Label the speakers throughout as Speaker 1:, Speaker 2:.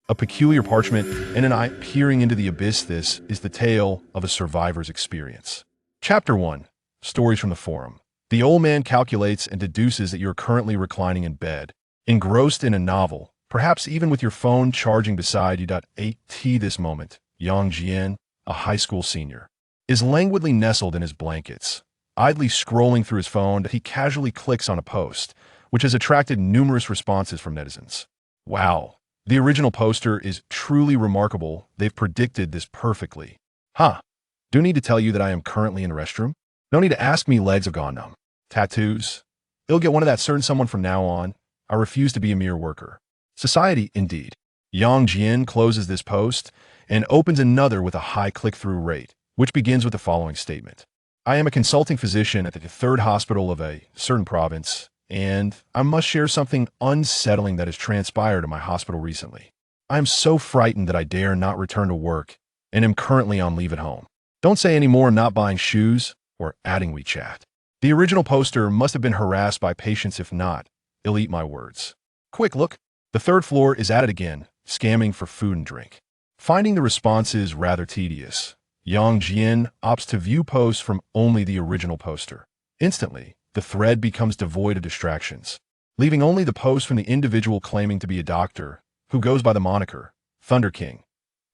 Speaker 1: a peculiar parchment, and an eye peering into the abyss. This is the tale of a survivor's experience. Chapter 1. Stories from the Forum. The old man calculates and deduces that you are currently reclining in bed, engrossed in a novel, perhaps even with your phone charging beside you. At this moment, Yang Jian, a high school senior, is languidly nestled in his blankets, idly scrolling through his phone. He casually clicks on a post, which has attracted numerous responses from netizens. Wow, the original poster is truly remarkable. They've predicted this perfectly. Huh. Do need to tell you that I am currently in the restroom? No need to ask me, legs have gone numb. Tattoos? I'll get one of that certain someone from now on. I refuse to be a mere worker. Society, indeed. Yang Jian closes this post and opens another with a high click-through rate, which begins with the following statement. I am a consulting physician at the third hospital of a certain province, and I must share something unsettling that has transpired in my hospital recently. I am so frightened that I dare not return to work and am currently on leave at home. Don't say any more. I'm not buying shoes or adding WeChat. The original poster must have been harassed by patients. If not, I'll eat my words. Quick look. The third floor is at it again, scamming for food and drink. Finding the responses rather tedious, Yang Jian opts to view posts from only the original poster. Instantly, the thread becomes devoid of distractions, leaving only the post from the individual claiming to be a doctor, who goes by the moniker Thunder King.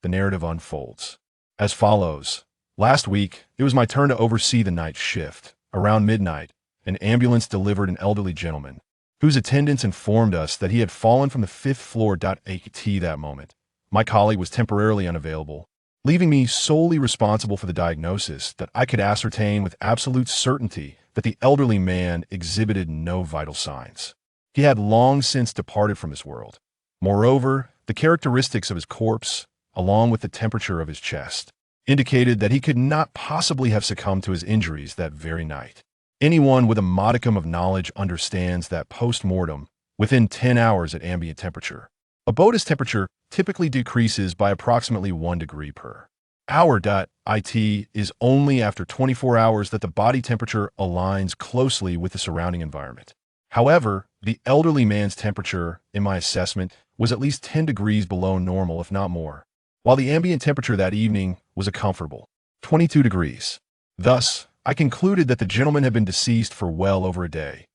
Speaker 1: The narrative unfolds as follows. Last week, it was my turn to oversee the night shift. Around midnight, an ambulance delivered an elderly gentleman, whose attendants informed us that he had fallen from the fifth floor. At that moment, my colleague was temporarily unavailable, leaving me solely responsible for the diagnosis. That I could ascertain with absolute certainty that the elderly man exhibited no vital signs. He had long since departed from this world. Moreover, the characteristics of his corpse, along with the temperature of his chest, indicated that he could not possibly have succumbed to his injuries that very night. Anyone with a modicum of knowledge understands that post-mortem, within 10 hours at ambient temperature, a body's temperature typically decreases by approximately 1 degree per hour. It is only after 24 hours that the body temperature aligns closely with the surrounding environment. However, the elderly man's temperature, in my assessment, was at least 10 degrees below normal, if not more, while the ambient temperature that evening was a comfortable 22 degrees. Thus, I concluded that the gentleman had been deceased for well over a day.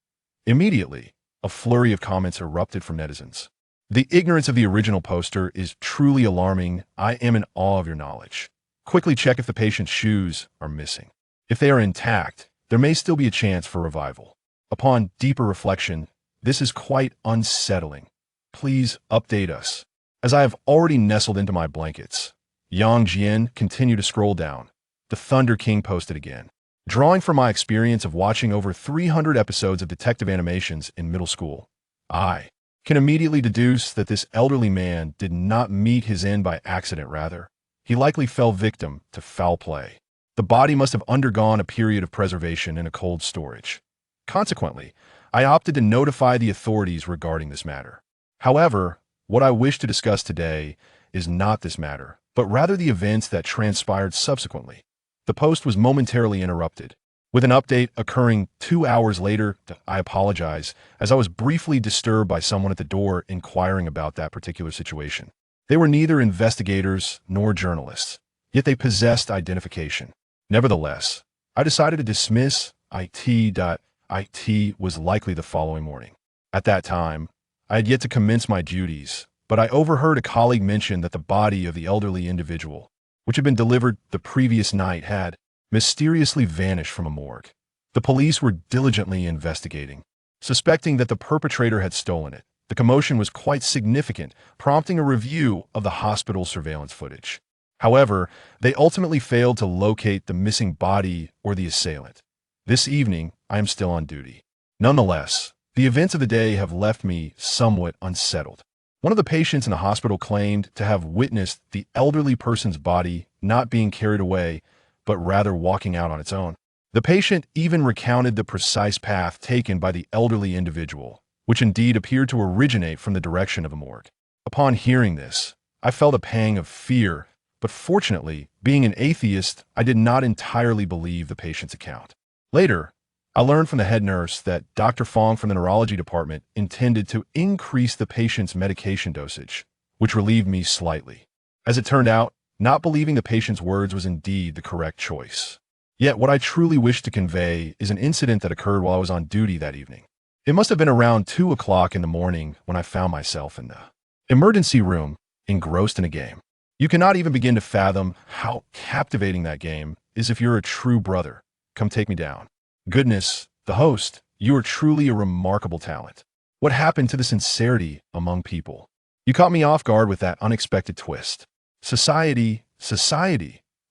Speaker 1: Immediately, a flurry of comments erupted from netizens. The ignorance of the original poster is truly alarming. I am in awe of your knowledge. Quickly check if the patient's shoes are missing. If they are intact, there may still be a chance for revival. Upon deeper reflection, this is quite unsettling. Please update us. As I have already nestled into my blankets, Yang Jian continued to scroll down. The Thunder King posted again. Drawing from my experience of watching over 300 episodes of detective animations in middle school, I can immediately deduce that this elderly man did not meet his end by accident. Rather, he likely fell victim to foul play. The body must have undergone a period of preservation in a cold storage. Consequently, I opted to notify the authorities regarding this matter. However, what I wish to discuss today is not this matter, but rather the events that transpired subsequently. The post was momentarily interrupted, with an update occurring 2 hours later. I apologize, as I was briefly disturbed by someone at the door inquiring about that particular situation. They were neither investigators nor journalists, yet they possessed identification. Nevertheless, I decided to dismiss it. It was likely the following morning. At that time, I had yet to commence my duties, but I overheard a colleague mention that the body of the elderly individual, which had been delivered the previous night, had mysteriously vanished from a morgue. The police were diligently investigating, suspecting that the perpetrator had stolen it. The commotion was quite significant, prompting a review of the hospital's surveillance footage. However, they ultimately failed to locate the missing body or the assailant. This evening, I am still on duty. Nonetheless, the events of the day have left me somewhat unsettled. One of the patients in the hospital claimed to have witnessed the elderly person's body not being carried away, but rather walking out on its own. The patient even recounted the precise path taken by the elderly individual, which indeed appeared to originate from the direction of a morgue. Upon hearing this, I felt a pang of fear, but fortunately, being an atheist, I did not entirely believe the patient's account. Later, I learned from the head nurse that Dr. Fong from the neurology department intended to increase the patient's medication dosage, which relieved me slightly. As it turned out, not believing the patient's words was indeed the correct choice. Yet what I truly wish to convey is an incident that occurred while I was on duty that evening. It must have been around 2 o'clock in the morning when I found myself in the emergency room, engrossed in a game. You cannot even begin to fathom how captivating that game is if you're a true brother. Come take me down. Goodness, the host, you are truly a remarkable talent. What happened to the sincerity among people? You caught me off guard with that unexpected twist. Society.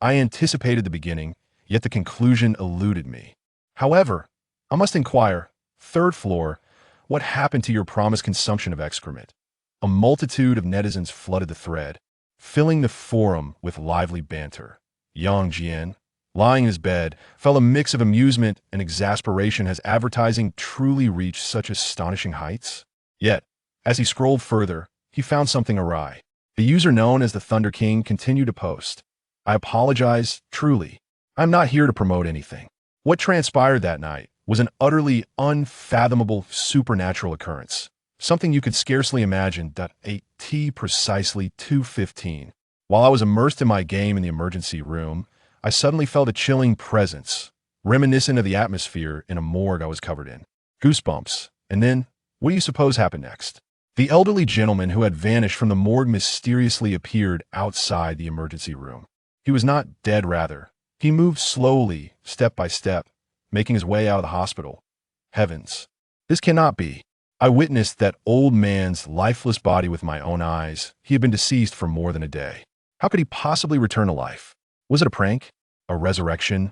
Speaker 1: I anticipated the beginning, yet the conclusion eluded me. However, I must inquire, 3rd floor, what happened to your promised consumption of excrement? A multitude of netizens flooded the thread, filling the forum with lively banter. Yang Jian, lying in his bed, felt a mix of amusement and exasperation. Has advertising truly reached such astonishing heights? Yet, as he scrolled further, he found something awry. The user known as the Thunder King continued to post. I apologize, truly. I'm not here to promote anything. What transpired that night was an utterly unfathomable supernatural occurrence. Something you could scarcely imagine. At T precisely 2:15. While I was immersed in my game in the emergency room, I suddenly felt a chilling presence, reminiscent of the atmosphere in a morgue I was covered in. Goosebumps. And then, what do you suppose happened next? The elderly gentleman who had vanished from the morgue mysteriously appeared outside the emergency room. He was not dead, rather. He moved slowly, step by step, making his way out of the hospital. Heavens. This cannot be. I witnessed that old man's lifeless body with my own eyes. He had been deceased for more than a day. How could he possibly return to life? Was it a prank? A resurrection?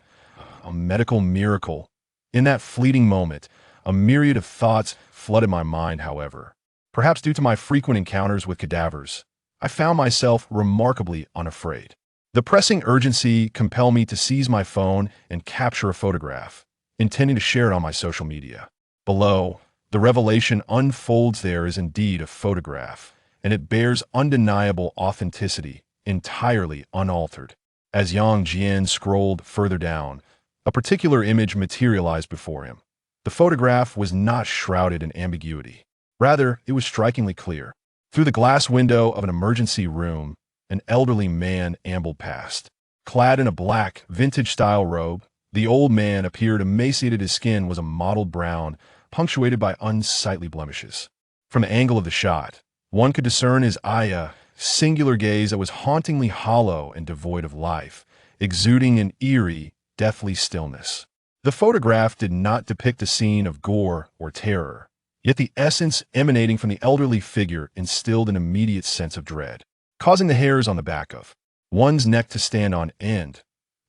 Speaker 1: A medical miracle? In that fleeting moment, a myriad of thoughts flooded my mind, however. Perhaps due to my frequent encounters with cadavers, I found myself remarkably unafraid. The pressing urgency compelled me to seize my phone and capture a photograph, intending to share it on my social media. Below, the revelation unfolds. There is indeed a photograph, and it bears undeniable authenticity, entirely unaltered. As Yang Jian scrolled further down, a particular image materialized before him. The photograph was not shrouded in ambiguity. Rather, it was strikingly clear. Through the glass window of an emergency room, an elderly man ambled past. Clad in a black, vintage-style robe, the old man appeared emaciated. His skin was a mottled brown, punctuated by unsightly blemishes. From the angle of the shot, one could discern his eye, a singular gaze that was hauntingly hollow and devoid of life, exuding an eerie, deathly stillness. The photograph did not depict a scene of gore or terror, yet the essence emanating from the elderly figure instilled an immediate sense of dread, causing the hairs on the back of one's neck to stand on end,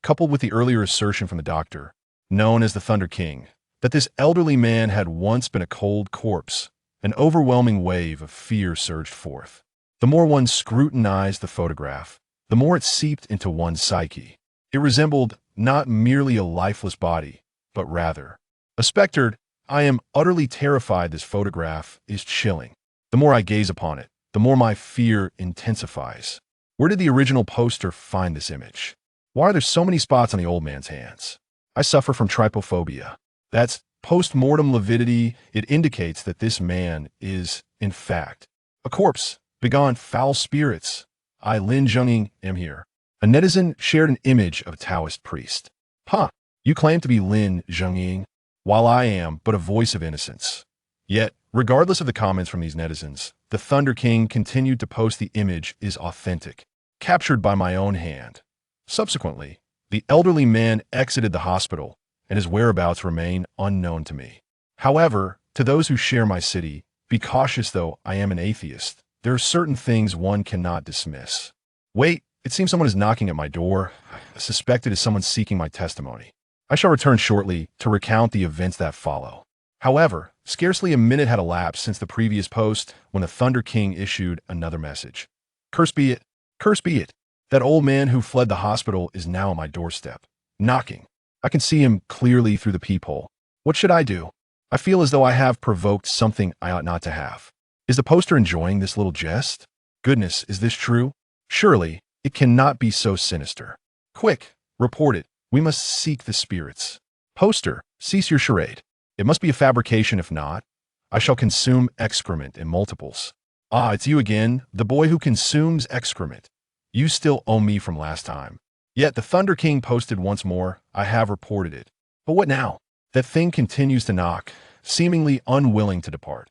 Speaker 1: coupled with the earlier assertion from the doctor, known as the Thunder King, that this elderly man had once been a cold corpse. An overwhelming wave of fear surged forth. The more one scrutinized the photograph, the more it seeped into one's psyche. It resembled not merely a lifeless body, but rather a specter. I am utterly terrified. This photograph is chilling. The more I gaze upon it, the more my fear intensifies. Where did the original poster find this image? Why are there so many spots on the old man's hands? I suffer from trypophobia. That's post-mortem lividity. It indicates that this man is, in fact, a corpse. Begone, foul spirits. I, Lin Zhongying, am here. A netizen shared an image of a Taoist priest. Huh, you claim to be Lin Zhongying, while I am but a voice of innocence. Yet, regardless of the comments from these netizens, the Thunder King continued to post. The image is authentic, captured by my own hand. Subsequently, the elderly man exited the hospital, and his whereabouts remain unknown to me. However, to those who share my city, be cautious. Though I am an atheist, there are certain things one cannot dismiss. Wait, it seems someone is knocking at my door. I suspect it is someone seeking my testimony. I shall return shortly to recount the events that follow. However, scarcely a minute had elapsed since the previous post when the Thunder King issued another message. Curse be it. Curse be it. That old man who fled the hospital is now on my doorstep, knocking. I can see him clearly through the peephole. What should I do? I feel as though I have provoked something I ought not to have. Is the poster enjoying this little jest? Goodness, is this true? Surely, it cannot be so sinister. Quick, report it. We must seek the spirits. Poster, cease your charade. It must be a fabrication. If not, I shall consume excrement in multiples. Ah, it's you again, the boy who consumes excrement. You still owe me from last time. Yet the Thunder King posted once more, I have reported it. But what now? That thing continues to knock, seemingly unwilling to depart.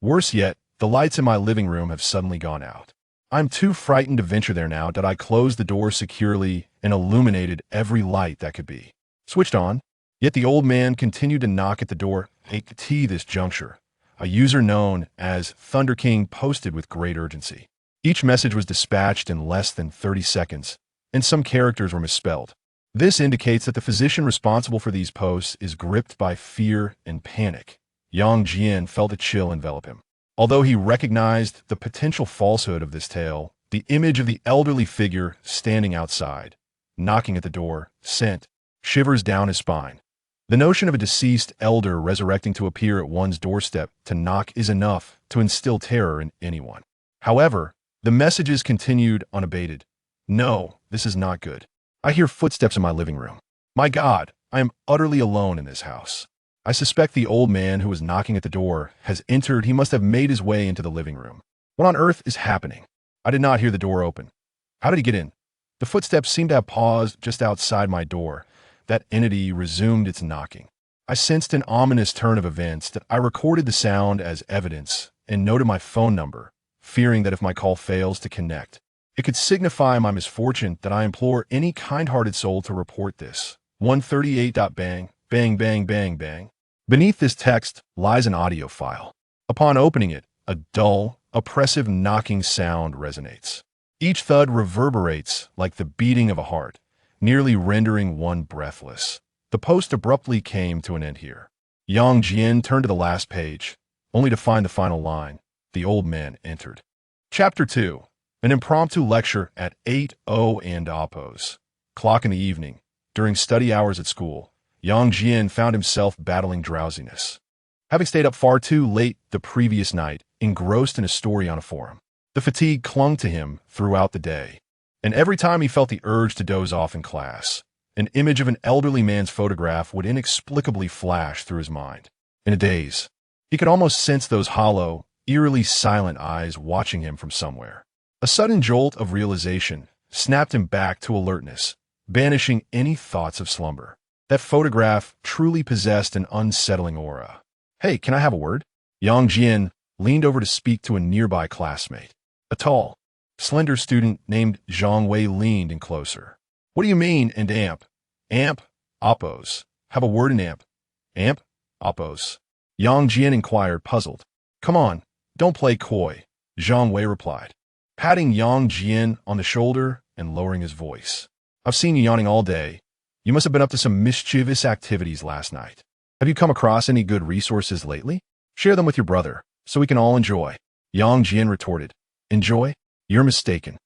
Speaker 1: Worse yet, the lights in my living room have suddenly gone out. I'm too frightened to venture there now that I closed the door securely and illuminated every light that could be switched on. Yet the old man continued to knock at the door. At this juncture, a user known as Thunder King posted with great urgency. Each message was dispatched in less than 30 seconds, and some characters were misspelled. This indicates that the physician responsible for these posts is gripped by fear and panic. Yang Jian felt a chill envelop him. Although he recognized the potential falsehood of this tale, the image of the elderly figure standing outside, knocking at the door, sent shivers down his spine. The notion of a deceased elder resurrecting to appear at one's doorstep to knock is enough to instill terror in anyone. However, the messages continued unabated. No, this is not good. I hear footsteps in my living room. My God, I am utterly alone in this house. I suspect the old man who was knocking at the door has entered. He must have made his way into the living room. What on earth is happening? I did not hear the door open. How did he get in? The footsteps seemed to have paused just outside my door. That entity resumed its knocking. I sensed an ominous turn of events that I recorded the sound as evidence and noted my phone number, fearing that if my call fails to connect, it could signify my misfortune. That I implore any kind-hearted soul to report this. 138. Bang, bang, bang, bang, bang. Beneath this text lies an audio file. Upon opening it, a dull, oppressive knocking sound resonates. Each thud reverberates like the beating of a heart, nearly rendering one breathless. The post abruptly came to an end here. Yang Jian turned to the last page, only to find the final line. The old man entered. Chapter 2. An impromptu lecture at 8:00 and oppos. Clock in the evening. During study hours at school, Yang Jian found himself battling drowsiness. Having stayed up far too late the previous night, engrossed in a story on a forum, the fatigue clung to him throughout the day. And every time he felt the urge to doze off in class, an image of an elderly man's photograph would inexplicably flash through his mind. In a daze, he could almost sense those hollow, eerily silent eyes watching him from somewhere. A sudden jolt of realization snapped him back to alertness, banishing any thoughts of slumber. That photograph truly possessed an unsettling aura. Hey, can I have a word? Yang Jian leaned over to speak to a nearby classmate. A tall, slender student named Zhang Wei leaned in closer. What do you mean, and amp? Amp? Oppos. Have a word in amp. Amp? Oppos. Yang Jian inquired, puzzled. Come on, don't play coy, Zhang Wei replied, patting Yang Jian on the shoulder and lowering his voice. I've seen you yawning all day. You must have been up to some mischievous activities last night. Have you come across any good resources lately? Share them with your brother, so we can all enjoy. Yang Jian retorted. Enjoy? You're mistaken.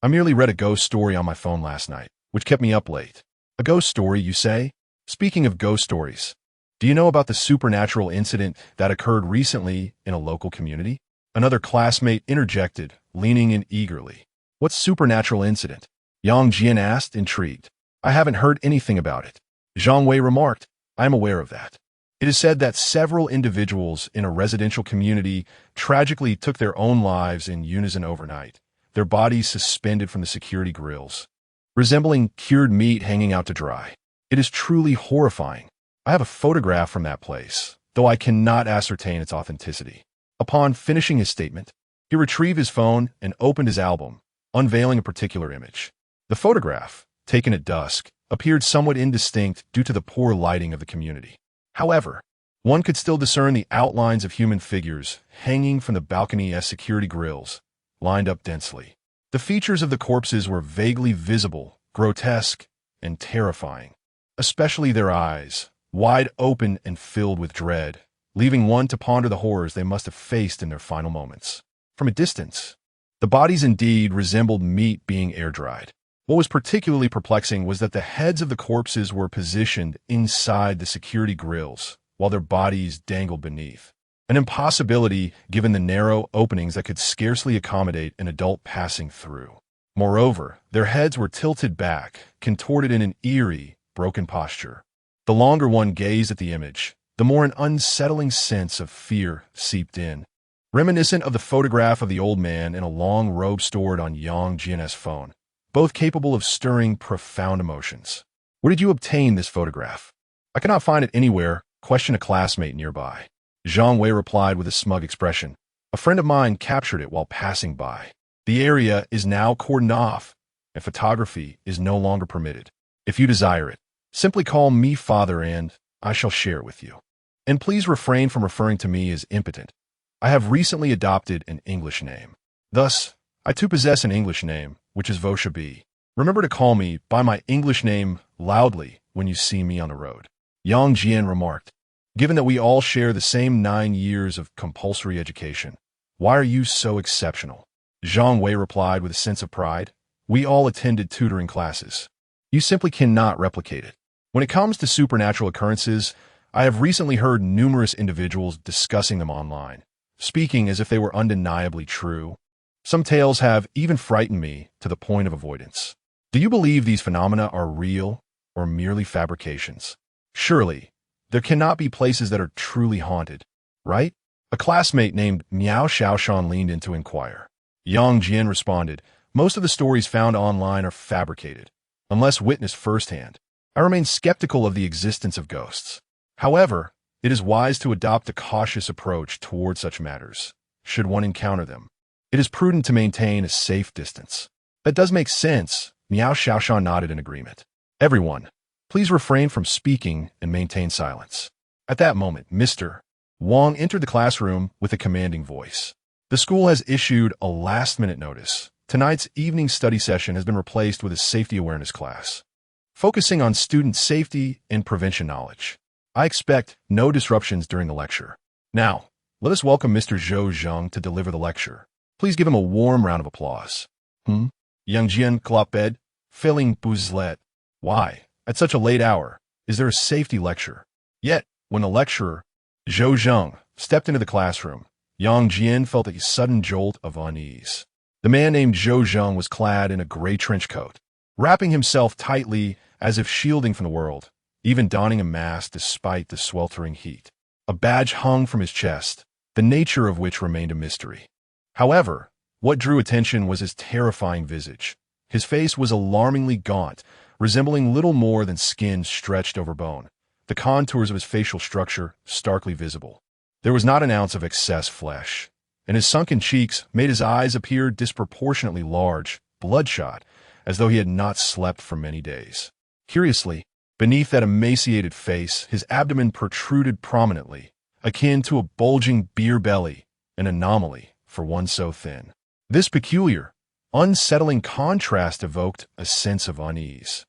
Speaker 1: I merely read a ghost story on my phone last night, which kept me up late. A ghost story, you say? Speaking of ghost stories, do you know about the supernatural incident that occurred recently in a local community? Another classmate interjected, leaning in eagerly. What supernatural incident? Yang Jian asked, intrigued. I haven't heard anything about it. Zhang Wei remarked, I am aware of that. It is said that several individuals in a residential community tragically took their own lives in unison overnight, their bodies suspended from the security grills, resembling cured meat hanging out to dry. It is truly horrifying. I have a photograph from that place, though I cannot ascertain its authenticity. Upon finishing his statement, he retrieved his phone and opened his album, unveiling a particular image. The photograph, taken at dusk, appeared somewhat indistinct due to the poor lighting of the community. However, one could still discern the outlines of human figures hanging from the balcony as security grills, lined up densely. The features of the corpses were vaguely visible, grotesque, and terrifying, especially their eyes, wide open and filled with dread, leaving one to ponder the horrors they must have faced in their final moments. From a distance, the bodies indeed resembled meat being air-dried. What was particularly perplexing was that the heads of the corpses were positioned inside the security grills, while their bodies dangled beneath. An impossibility given the narrow openings that could scarcely accommodate an adult passing through. Moreover, their heads were tilted back, contorted in an eerie, broken posture. The longer one gazed at the image, the more an unsettling sense of fear seeped in. reminiscent of the photograph of the old man in a long robe stored on Yang Jian's phone, both capable of stirring profound emotions. Where did you obtain this photograph? I cannot find it anywhere. Questioned a classmate nearby. Zhang Wei replied with a smug expression. A friend of mine captured it while passing by. The area is now cordoned off, and photography is no longer permitted. If you desire it, simply call me father and I shall share it with you. And please refrain from referring to me as impotent. I have recently adopted an English name. Thus, I too possess an English name, which is Voshabi. Remember to call me by my English name loudly when you see me on the road. Yang Jian remarked. Given that we all share the same 9 years of compulsory education, why are you so exceptional? Zhang Wei replied with a sense of pride. We all attended tutoring classes. You simply cannot replicate it. When it comes to supernatural occurrences, I have recently heard numerous individuals discussing them online, speaking as if they were undeniably true. Some tales have even frightened me to the point of avoidance. Do you believe these phenomena are real or merely fabrications? Surely, there cannot be places that are truly haunted, right? A classmate named Miao Xiaoshan leaned in to inquire. Yang Jian responded, most of the stories found online are fabricated, unless witnessed firsthand. I remain skeptical of the existence of ghosts. However, it is wise to adopt a cautious approach toward such matters, should one encounter them. It is prudent to maintain a safe distance. That does make sense. Miao Xiaoshan nodded in agreement. Everyone, please refrain from speaking and maintain silence. At that moment, Mr. Wang entered the classroom with a commanding voice. The school has issued a last-minute notice. Tonight's evening study session has been replaced with a safety awareness class, focusing on student safety and prevention knowledge. I expect no disruptions during the lecture. Now, let us welcome Mr. Zhou Zheng to deliver the lecture. Please give him a warm round of applause. Yang Jian Kloped, filling Bouzlet. Why, at such a late hour, is there a safety lecture? Yet, when the lecturer, Zhou Zheng, stepped into the classroom, Yang Jian felt a sudden jolt of unease. The man named Zhou Zheng was clad in a gray trench coat, wrapping himself tightly as if shielding from the world, even donning a mask despite the sweltering heat. A badge hung from his chest, the nature of which remained a mystery. However, what drew attention was his terrifying visage. His face was alarmingly gaunt, resembling little more than skin stretched over bone, the contours of his facial structure starkly visible. There was not an ounce of excess flesh, and his sunken cheeks made his eyes appear disproportionately large, bloodshot, as though he had not slept for many days. Curiously, beneath that emaciated face, his abdomen protruded prominently, akin to a bulging beer belly, an anomaly for one so thin. This peculiar, unsettling contrast evoked a sense of unease.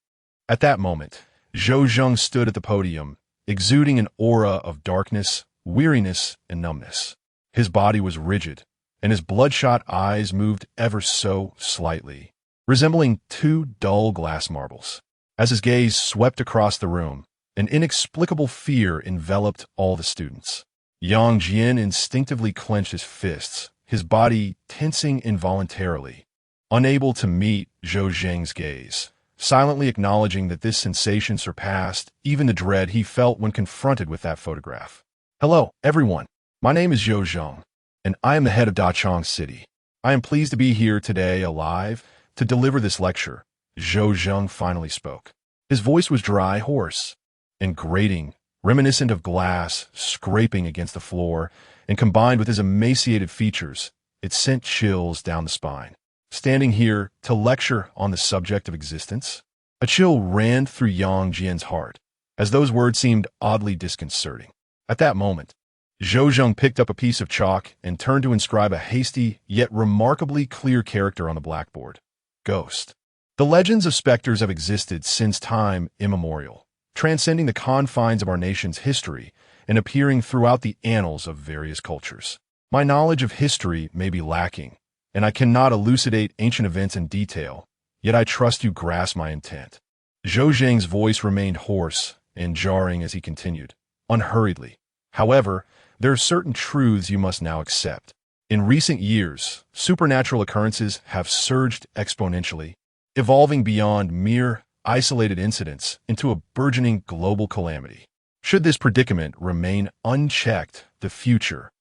Speaker 1: At that moment, Zhou Zheng stood at the podium, exuding an aura of darkness, weariness, and numbness. His body was rigid, and his bloodshot eyes moved ever so slightly, resembling two dull glass marbles. As his gaze swept across the room, an inexplicable fear enveloped all the students. Yang Jian instinctively clenched his fists, his body tensing involuntarily, unable to meet Zhou Zheng's gaze, silently acknowledging that this sensation surpassed even the dread he felt when confronted with that photograph. Hello, everyone. My name is Zhou Zheng, and I am the head of Dachang City. I am pleased to be here today alive to deliver this lecture. Zhou Zheng finally spoke. His voice was dry, hoarse, and grating, reminiscent of glass scraping against the floor, and combined with his emaciated features, it sent chills down the spine. Standing here to lecture on the subject of existence, a chill ran through Yang Jian's heart, as those words seemed oddly disconcerting. At that moment, Zhou Zheng picked up a piece of chalk and turned to inscribe a hasty yet remarkably clear character on the blackboard. Ghost. The legends of specters have existed since time immemorial, transcending the confines of our nation's history and appearing throughout the annals of various cultures. My knowledge of history may be lacking, and I cannot elucidate ancient events in detail, yet I trust you grasp my intent. Zhou Zheng's voice remained hoarse and jarring as he continued, unhurriedly. However, there are certain truths you must now accept. In recent years, supernatural occurrences have surged exponentially, evolving beyond mere isolated incidents into a burgeoning global calamity. Should this predicament remain unchecked, the future,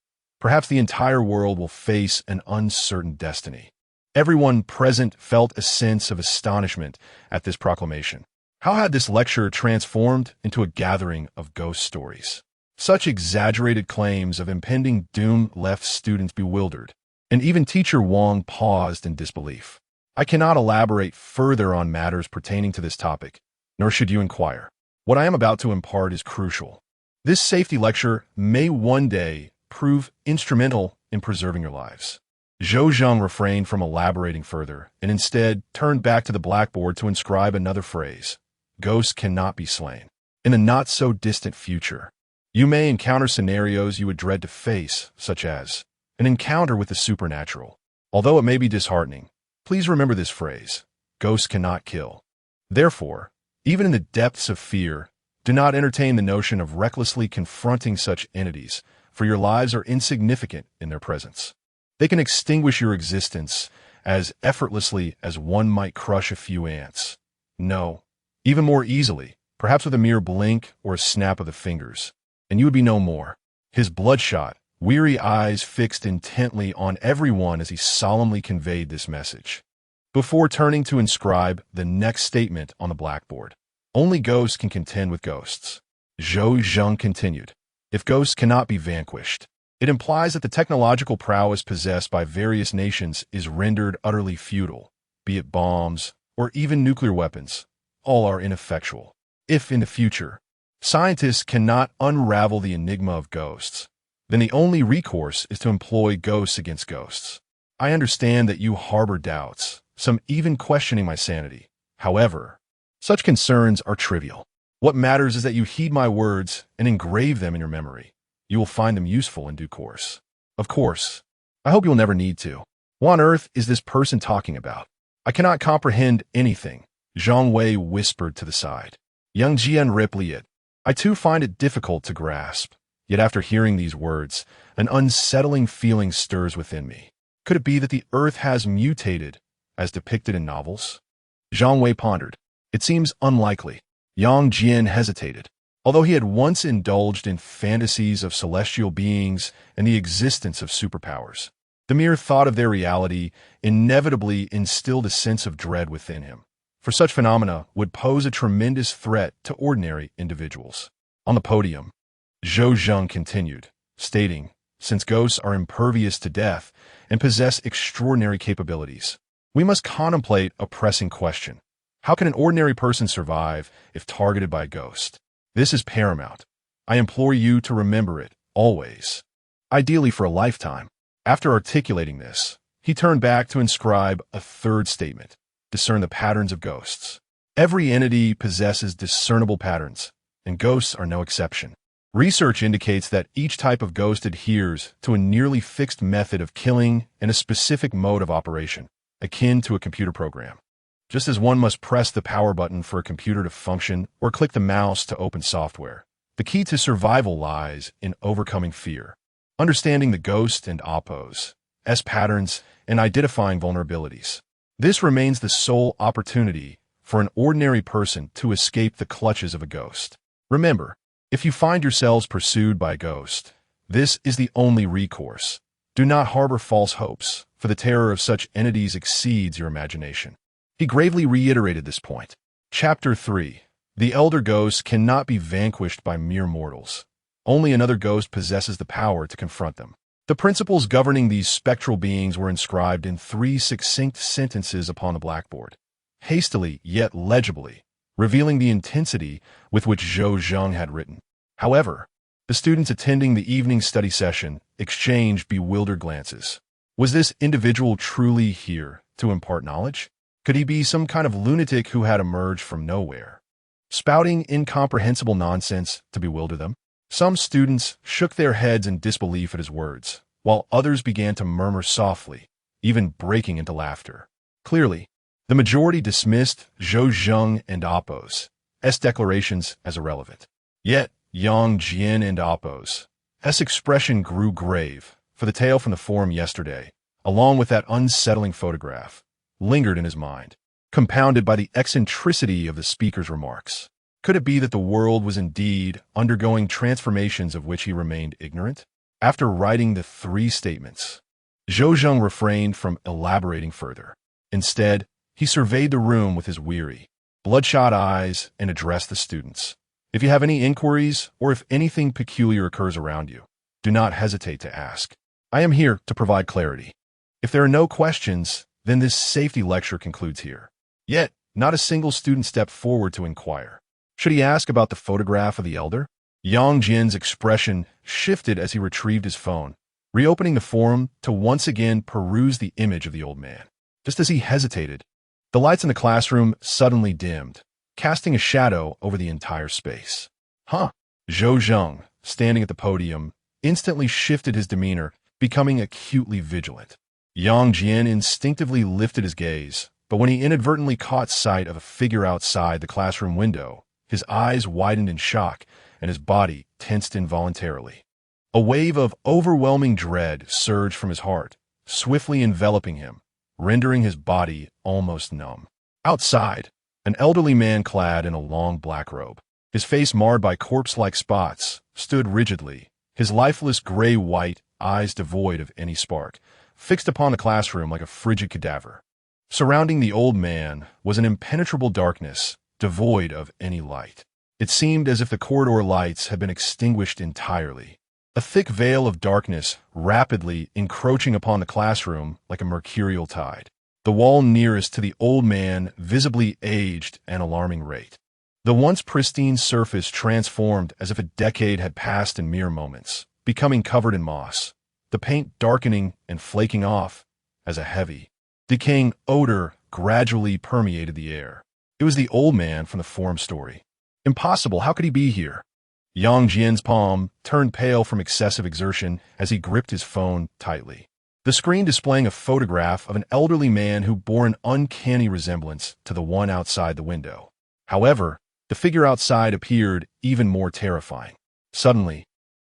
Speaker 1: Perhaps the entire world will face an uncertain destiny. Everyone present felt a sense of astonishment at this proclamation. How had this lecture transformed into a gathering of ghost stories? Such exaggerated claims of impending doom left students bewildered, and even teacher Wong paused in disbelief. I cannot elaborate further on matters pertaining to this topic, nor should you inquire. What I am about to impart is crucial. This safety lecture may one day prove instrumental in preserving your lives. Zhou Zheng refrained from elaborating further, and instead turned back to the blackboard to inscribe another phrase. Ghosts cannot be slain. In the not-so-distant future, you may encounter scenarios you would dread to face, such as an encounter with the supernatural. Although it may be disheartening, please remember this phrase: ghosts cannot kill. Therefore, even in the depths of fear, do not entertain the notion of recklessly confronting such entities, for your lives are insignificant in their presence. They can extinguish your existence as effortlessly as one might crush a few ants. No, even more easily, perhaps with a mere blink or a snap of the fingers, and you would be no more. His bloodshot, weary eyes fixed intently on everyone as he solemnly conveyed this message. Before turning to inscribe the next statement on the blackboard, only ghosts can contend with ghosts. Zhou Zheng continued. If ghosts cannot be vanquished, it implies that the technological prowess possessed by various nations is rendered utterly futile, be it bombs or even nuclear weapons. All are ineffectual. If, in the future, scientists cannot unravel the enigma of ghosts, then the only recourse is to employ ghosts against ghosts. I understand that you harbor doubts, some even questioning my sanity. However, such concerns are trivial. What matters is that you heed my words and engrave them in your memory. You will find them useful in due course. Of course, I hope you'll never need to. What on earth is this person talking about? I cannot comprehend anything, Zhang Wei whispered to the side. Young Jian replied. I too find it difficult to grasp. Yet after hearing these words, an unsettling feeling stirs within me. Could it be that the earth has mutated, as depicted in novels? Zhang Wei pondered. It seems unlikely. Yang Jian hesitated. Although he had once indulged in fantasies of celestial beings and the existence of superpowers, the mere thought of their reality inevitably instilled a sense of dread within him, for such phenomena would pose a tremendous threat to ordinary individuals. On the podium, Zhou Zheng continued, stating, since ghosts are impervious to death and possess extraordinary capabilities, we must contemplate a pressing question. How can an ordinary person survive if targeted by a ghost? This is paramount. I implore you to remember it, always. Ideally for a lifetime. After articulating this, he turned back to inscribe a third statement. Discern the patterns of ghosts. Every entity possesses discernible patterns, and ghosts are no exception. Research indicates that each type of ghost adheres to a nearly fixed method of killing and a specific mode of operation, akin to a computer program. Just as one must press the power button for a computer to function or click the mouse to open software, the key to survival lies in overcoming fear, understanding the ghost and oppos, patterns, and identifying vulnerabilities. This remains the sole opportunity for an ordinary person to escape the clutches of a ghost. Remember, if you find yourselves pursued by a ghost, this is the only recourse. Do not harbor false hopes, for the terror of such entities exceeds your imagination. He gravely reiterated this point. Chapter 3. The elder ghosts cannot be vanquished by mere mortals. Only another ghost possesses the power to confront them. The principles governing these spectral beings were inscribed in 3 succinct sentences upon the blackboard, hastily yet legibly, revealing the intensity with which Zhou Zheng had written. However, the students attending the evening study session exchanged bewildered glances. Was this individual truly here to impart knowledge? Could he be some kind of lunatic who had emerged from nowhere, spouting incomprehensible nonsense to bewilder them? Some students shook their heads in disbelief at his words, while others began to murmur softly, even breaking into laughter. Clearly, the majority dismissed Zhou Zheng and Appo's declarations as irrelevant. Yet, Yang Jian and Appo's expression grew grave, for the tale from the forum yesterday, along with that unsettling photograph, lingered in his mind, compounded by the eccentricity of the speaker's remarks. Could it be that the world was indeed undergoing transformations of which he remained ignorant? After writing the 3 statements, Zhou Zheng refrained from elaborating further. Instead, he surveyed the room with his weary, bloodshot eyes and addressed the students. If you have any inquiries or if anything peculiar occurs around you, do not hesitate to ask. I am here to provide clarity. If there are no questions, then this safety lecture concludes here. Yet, not a single student stepped forward to inquire. Should he ask about the photograph of the elder? Yang Jian's expression shifted as he retrieved his phone, reopening the forum to once again peruse the image of the old man. Just as he hesitated, the lights in the classroom suddenly dimmed, casting a shadow over the entire space. Huh? Zhou Zheng, standing at the podium, instantly shifted his demeanor, becoming acutely vigilant. Yang Jian instinctively lifted his gaze, but when he inadvertently caught sight of a figure outside the classroom window, his eyes widened in shock and his body tensed involuntarily. A wave of overwhelming dread surged from his heart, swiftly enveloping him, rendering his body almost numb. Outside, an elderly man clad in a long black robe, his face marred by corpse-like spots, stood rigidly, his lifeless gray-white eyes devoid of any spark, fixed upon the classroom like a frigid cadaver. Surrounding the old man was an impenetrable darkness, devoid of any light. It seemed as if the corridor lights had been extinguished entirely. A thick veil of darkness rapidly encroaching upon the classroom like a mercurial tide. The wall nearest to the old man visibly aged at an alarming rate. The once pristine surface transformed as if a decade had passed in mere moments, becoming covered in moss, the paint darkening and flaking off as a heavy, decaying odor gradually permeated the air. It was the old man from the forum story. Impossible, how could he be here? Yang Jian's palm turned pale from excessive exertion as he gripped his phone tightly. The screen displaying a photograph of an elderly man who bore an uncanny resemblance to the one outside the window. However, the figure outside appeared even more terrifying. Suddenly,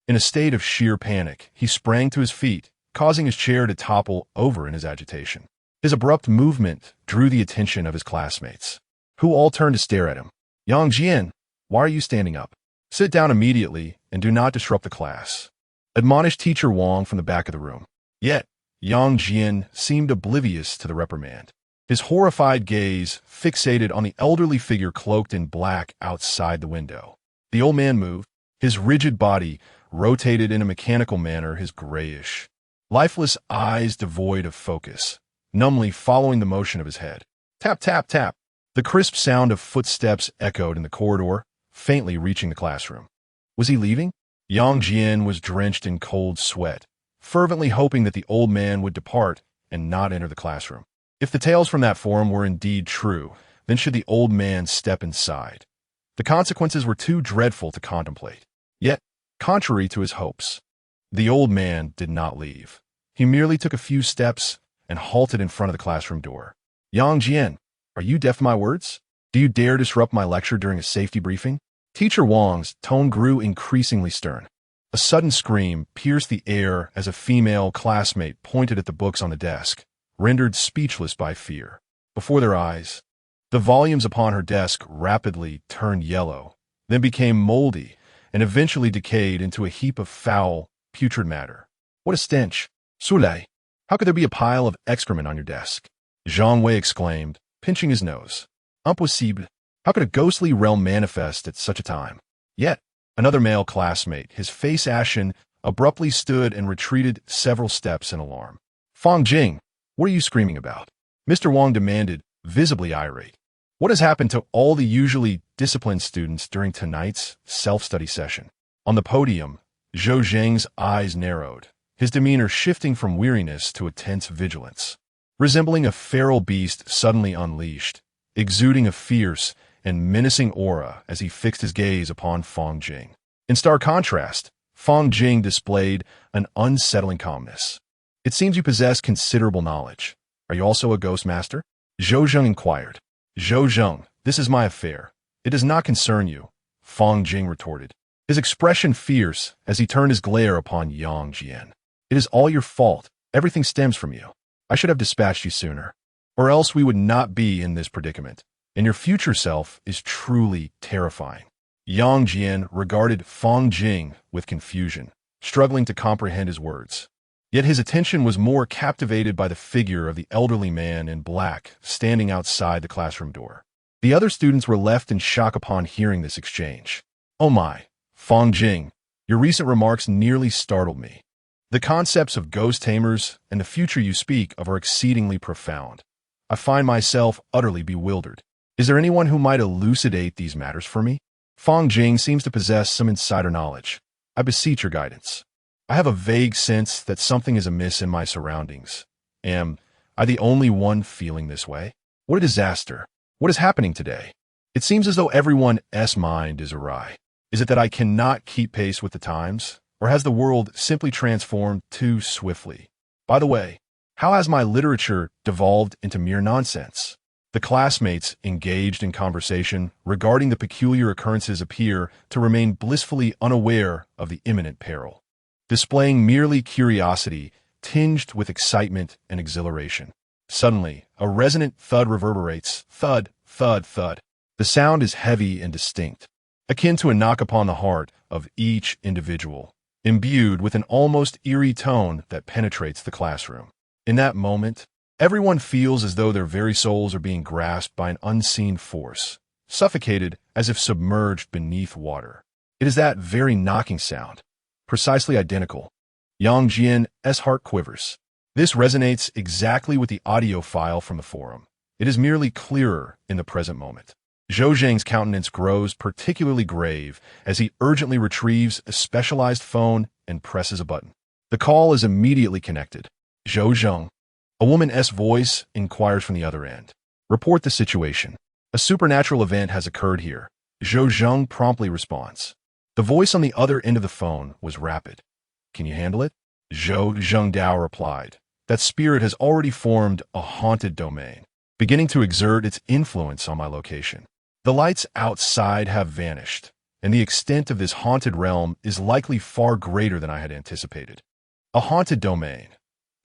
Speaker 1: in a state of sheer panic, he sprang to his feet, causing his chair to topple over in his agitation. His abrupt movement drew the attention of his classmates, who all turned to stare at him. Yang Jian, why are you standing up? Sit down immediately and do not disrupt the class, admonished Teacher Wang from the back of the room. Yet, Yang Jian seemed oblivious to the reprimand. His horrified gaze fixated on the elderly figure cloaked in black outside the window. The old man moved, his rigid body rotated in a mechanical manner, his grayish, lifeless eyes devoid of focus, numbly following the motion of his head. Tap, tap, tap. The crisp sound of footsteps echoed in the corridor, faintly reaching the classroom. Was he leaving? Yang Jian was drenched in cold sweat, fervently hoping that the old man would depart and not enter the classroom. If the tales from that forum were indeed true, then should the old man step inside. The consequences were too dreadful to contemplate. Yet, contrary to his hopes, the old man did not leave. He merely took a few steps and halted in front of the classroom door. Yang Jian, are you deaf to my words? Do you dare disrupt my lecture during a safety briefing? Teacher Wang's tone grew increasingly stern. A sudden scream pierced the air as a female classmate pointed at the books on the desk, rendered speechless by fear. Before their eyes, the volumes upon her desk rapidly turned yellow, then became moldy, and eventually decayed into a heap of foul, putrid matter. What a stench! Sulei, how could there be a pile of excrement on your desk? Zhang Wei exclaimed, pinching his nose. Impossible. How could a ghostly realm manifest at such a time? Yet, another male classmate, his face ashen, abruptly stood and retreated several steps in alarm. Fang Jing, what are you screaming about? Mr. Wang demanded, visibly irate. What has happened to all the usually disciplined students during tonight's self-study session? On the podium, Zhou Zheng's eyes narrowed, his demeanor shifting from weariness to a tense vigilance. Resembling a feral beast suddenly unleashed, exuding a fierce and menacing aura as he fixed his gaze upon Fang Jing. In stark contrast, Fang Jing displayed an unsettling calmness. It seems you possess considerable knowledge. Are you also a ghost master? Zhou Zheng inquired. Zhou Zheng, this is my affair. It does not concern you, Fang Jing retorted, his expression fierce as he turned his glare upon Yang Jian. It is all your fault. Everything stems from you. I should have dispatched you sooner, or else we would not be in this predicament, and your future self is truly terrifying. Yang Jian regarded Fang Jing with confusion, struggling to comprehend his words. Yet his attention was more captivated by the figure of the elderly man in black standing outside the classroom door. The other students were left in shock upon hearing this exchange. "Oh my, Fong Jing, your recent remarks nearly startled me. The concepts of ghost tamers and the future you speak of are exceedingly profound. I find myself utterly bewildered. Is there anyone who might elucidate these matters for me? Fong Jing seems to possess some insider knowledge. I beseech your guidance. I have a vague sense that something is amiss in my surroundings. Am I the only one feeling this way? What a disaster. What is happening today? It seems as though everyone's mind is awry. Is it that I cannot keep pace with the times? Or has the world simply transformed too swiftly? By the way, how has my literature devolved into mere nonsense? The classmates engaged in conversation regarding the peculiar occurrences appear to remain blissfully unaware of the imminent peril, displaying merely curiosity tinged with excitement and exhilaration. Suddenly, a resonant thud reverberates. Thud, thud, thud. The sound is heavy and distinct, akin to a knock upon the heart of each individual, imbued with an almost eerie tone that penetrates the classroom. In that moment, everyone feels as though their very souls are being grasped by an unseen force, suffocated as if submerged beneath water. It is that very knocking sound, precisely identical. Yang Jian's heart quivers. This resonates exactly with the audio file from the forum. It is merely clearer in the present moment. Zhou Zhang's countenance grows particularly grave as he urgently retrieves a specialized phone and presses a button. The call is immediately connected. "Zhou Zheng." A woman's voice inquires from the other end. "Report the situation. A supernatural event has occurred here." Zhou Zheng promptly responds. The voice on the other end of the phone was rapid. "Can you handle it?" Zhou Zhengdao replied. "That spirit has already formed a haunted domain, beginning to exert its influence on my location. The lights outside have vanished, and the extent of this haunted realm is likely far greater than I had anticipated. A haunted domain.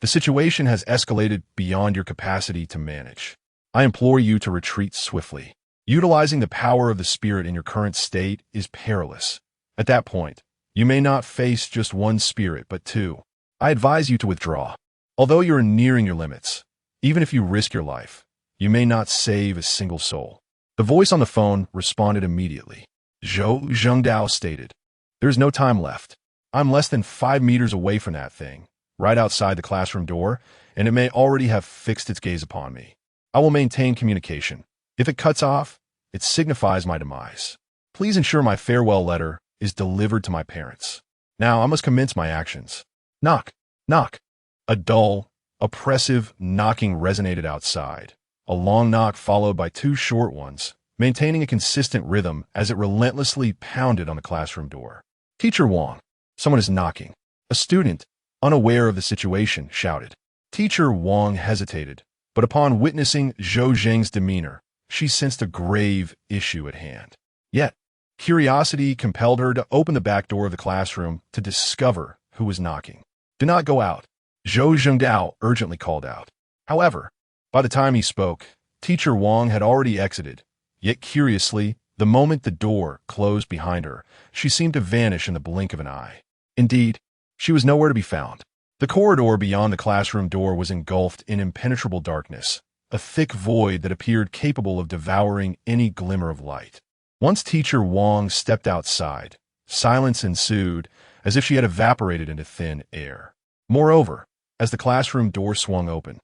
Speaker 1: The situation has escalated beyond your capacity to manage. I implore you to retreat swiftly. Utilizing the power of the spirit in your current state is perilous. At that point, you may not face just one spirit, but two. I advise you to withdraw. Although you are nearing your limits, even if you risk your life, you may not save a single soul." The voice on the phone responded immediately. Zhou Zhengdao stated, "There is no time left. I'm less than 5 meters away from that thing, right outside the classroom door, and it may already have fixed its gaze upon me. I will maintain communication. If it cuts off, it signifies my demise. Please ensure my farewell letter is delivered to my parents. Now I must commence my actions." Knock, knock. A dull, oppressive knocking resonated outside. A long knock followed by 2 short ones, maintaining a consistent rhythm as it relentlessly pounded on the classroom door. "Teacher Wang, someone is knocking." A student, unaware of the situation, shouted. Teacher Wang hesitated, but upon witnessing Zhou Zheng's demeanor, she sensed a grave issue at hand. Yet, curiosity compelled her to open the back door of the classroom to discover who was knocking. "Do not go out," Zhou Zhengdao urgently called out. However, by the time he spoke, Teacher Wang had already exited. Yet curiously, the moment the door closed behind her, she seemed to vanish in the blink of an eye. Indeed, she was nowhere to be found. The corridor beyond the classroom door was engulfed in impenetrable darkness, a thick void that appeared capable of devouring any glimmer of light. Once Teacher Wang stepped outside, silence ensued, as if she had evaporated into thin air. Moreover, as the classroom door swung open,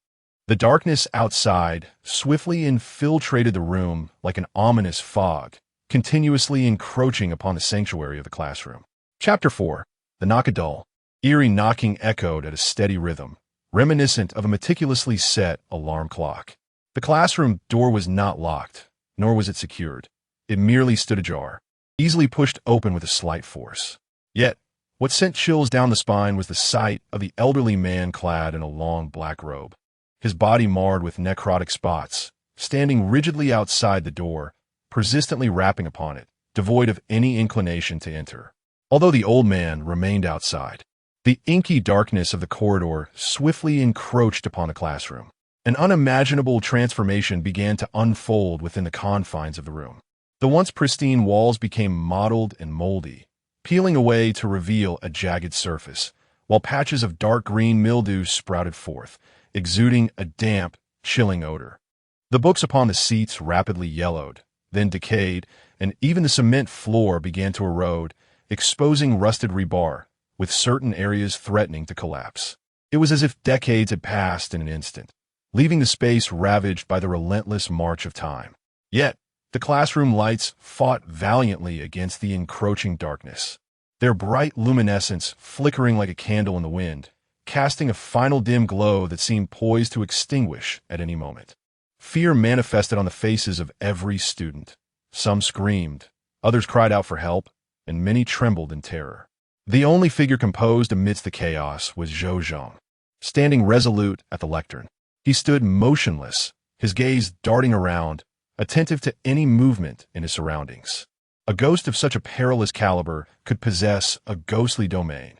Speaker 1: the darkness outside swiftly infiltrated the room like an ominous fog, continuously encroaching upon the sanctuary of the classroom. Chapter 4. The Knock-a-Dull. Eerie knocking echoed at a steady rhythm, reminiscent of a meticulously set alarm clock. The classroom door was not locked, nor was it secured. It merely stood ajar, easily pushed open with a slight force. Yet, what sent chills down the spine was the sight of the elderly man clad in a long black robe, his body marred with necrotic spots, standing rigidly outside the door, persistently rapping upon it, devoid of any inclination to enter. Although the old man remained outside, the inky darkness of the corridor swiftly encroached upon the classroom. An unimaginable transformation began to unfold within the confines of the room. The once pristine walls became mottled and moldy, peeling away to reveal a jagged surface, while patches of dark green mildew sprouted forth, exuding a damp, chilling odor. The books upon the seats rapidly yellowed, then decayed, and even the cement floor began to erode, exposing rusted rebar, with certain areas threatening to collapse. It was as if decades had passed in an instant, leaving the space ravaged by the relentless march of time. Yet, the classroom lights fought valiantly against the encroaching darkness, their bright luminescence flickering like a candle in the wind, casting a final dim glow that seemed poised to extinguish at any moment. Fear manifested on the faces of every student. Some screamed, others cried out for help, and many trembled in terror. The only figure composed amidst the chaos was Zhou Zhang, standing resolute at the lectern. He stood motionless, his gaze darting around, attentive to any movement in his surroundings. A ghost of such a perilous caliber could possess a ghostly domain.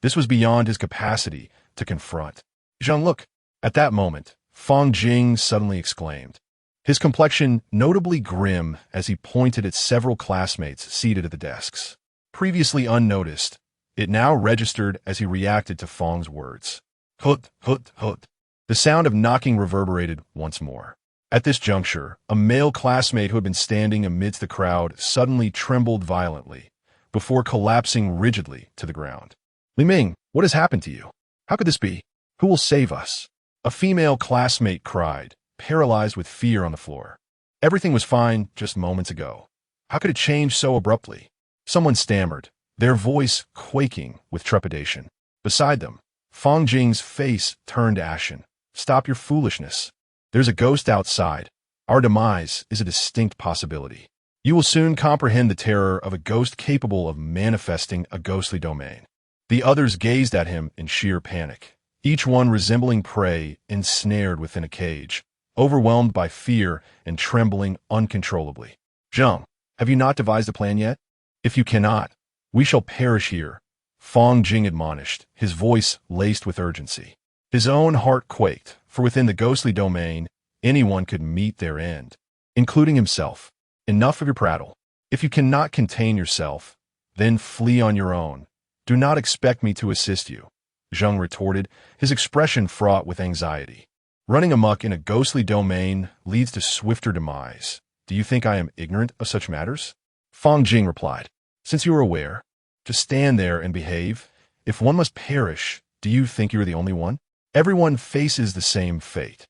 Speaker 1: This was beyond his capacity to confront. Zhang, look! At that moment, Fang Jing suddenly exclaimed, his complexion notably grim as he pointed at several classmates seated at the desks. Previously unnoticed, it now registered as he reacted to Fang's words. Hut, hut, hut. The sound of knocking reverberated once more. At this juncture, a male classmate who had been standing amidst the crowd suddenly trembled violently, before collapsing rigidly to the ground. Li Ming, what has happened to you? How could this be? Who will save us? A female classmate cried, paralyzed with fear on the floor. Everything was fine just moments ago. How could it change so abruptly? Someone stammered, their voice quaking with trepidation. Beside them, Fang Jing's face turned ashen. Stop your foolishness. There's a ghost outside. Our demise is a distinct possibility. You will soon comprehend the terror of a ghost capable of manifesting a ghostly domain. The others gazed at him in sheer panic, each one resembling prey ensnared within a cage, overwhelmed by fear and trembling uncontrollably. Zhang, have you not devised a plan yet? If you cannot, we shall perish here, Fang Jing admonished, his voice laced with urgency. His own heart quaked, for within the ghostly domain, anyone could meet their end, including himself. Enough of your prattle. If you cannot contain yourself, then flee on your own. Do not expect me to assist you, Zhang retorted, his expression fraught with anxiety. Running amok in a ghostly domain leads to swifter demise. Do you think I am ignorant of such matters? Fang Jing replied, since you are aware, just stand there and behave. If one must perish, do you think you are the only one? Everyone faces the same fate.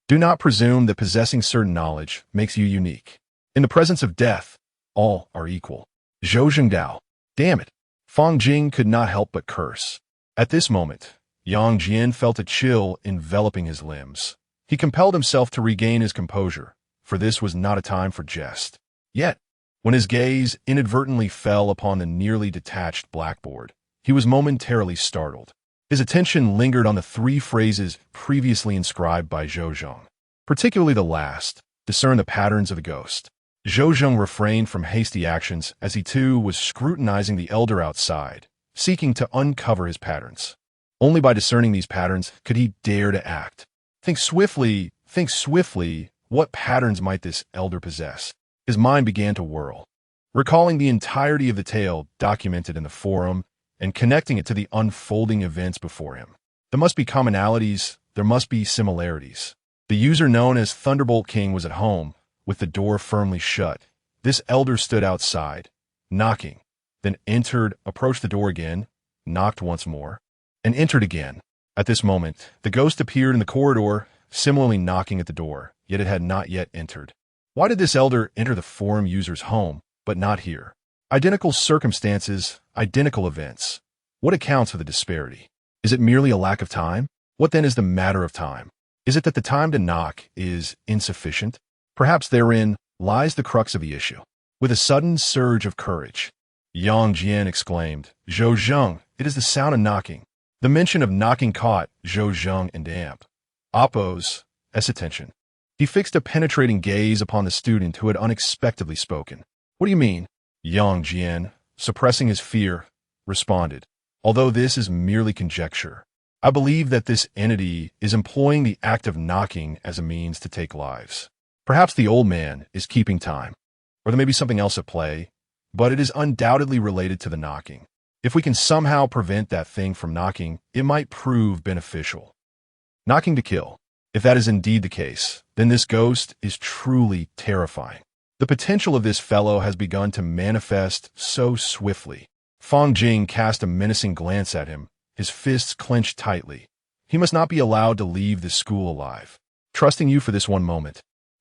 Speaker 1: Do not presume that possessing certain knowledge makes you unique. In the presence of death, all are equal. Zhou Zhengdao. Damn it. Fang Jing could not help but curse. At this moment, Yang Jian felt a chill enveloping his limbs. He compelled himself to regain his composure, for this was not a time for jest. Yet, when his gaze inadvertently fell upon the nearly detached blackboard, he was momentarily startled. His attention lingered on the three phrases previously inscribed by Zhou Zhang, particularly the last, discern the patterns of the ghost. Zhou Zhang refrained from hasty actions as he too was scrutinizing the elder outside, seeking to uncover his patterns. Only by discerning these patterns could he dare to act. Think swiftly, what patterns might this elder possess? His mind began to whirl, recalling the entirety of the tale documented in the forum and connecting it to the unfolding events before him. There must be commonalities, there must be similarities. The user known as Thunderbolt King was at home, with the door firmly shut. This elder stood outside, knocking, then entered, approached the door again, knocked once more, and entered again. At this moment, the ghost appeared in the corridor, similarly knocking at the door, yet it had not yet entered. Why did this elder enter the forum user's home, but not here? Identical circumstances, identical events. What accounts for the disparity? Is it merely a lack of time? What then is the matter of time? Is it that the time to knock is insufficient? Perhaps therein lies the crux of the issue. With a sudden surge of courage, Yang Jian exclaimed, Zhou Zhang, it is the sound of knocking. The mention of knocking caught Zhou Zhang and Amp. Appo's attention. He fixed a penetrating gaze upon the student who had unexpectedly spoken. What do you mean? Yang Jian, suppressing his fear, responded, although this is merely conjecture. I believe that this entity is employing the act of knocking as a means to take lives. Perhaps the old man is keeping time, or there may be something else at play. but it is undoubtedly related to the knocking. If we can somehow prevent that thing from knocking, it might prove beneficial. Knocking to kill. If that is indeed the case, then this ghost is truly terrifying. The potential of this fellow has begun to manifest so swiftly. Fang Jing cast a menacing glance at him, his fists clenched tightly. He must not be allowed to leave this school alive. Trusting you for this one moment.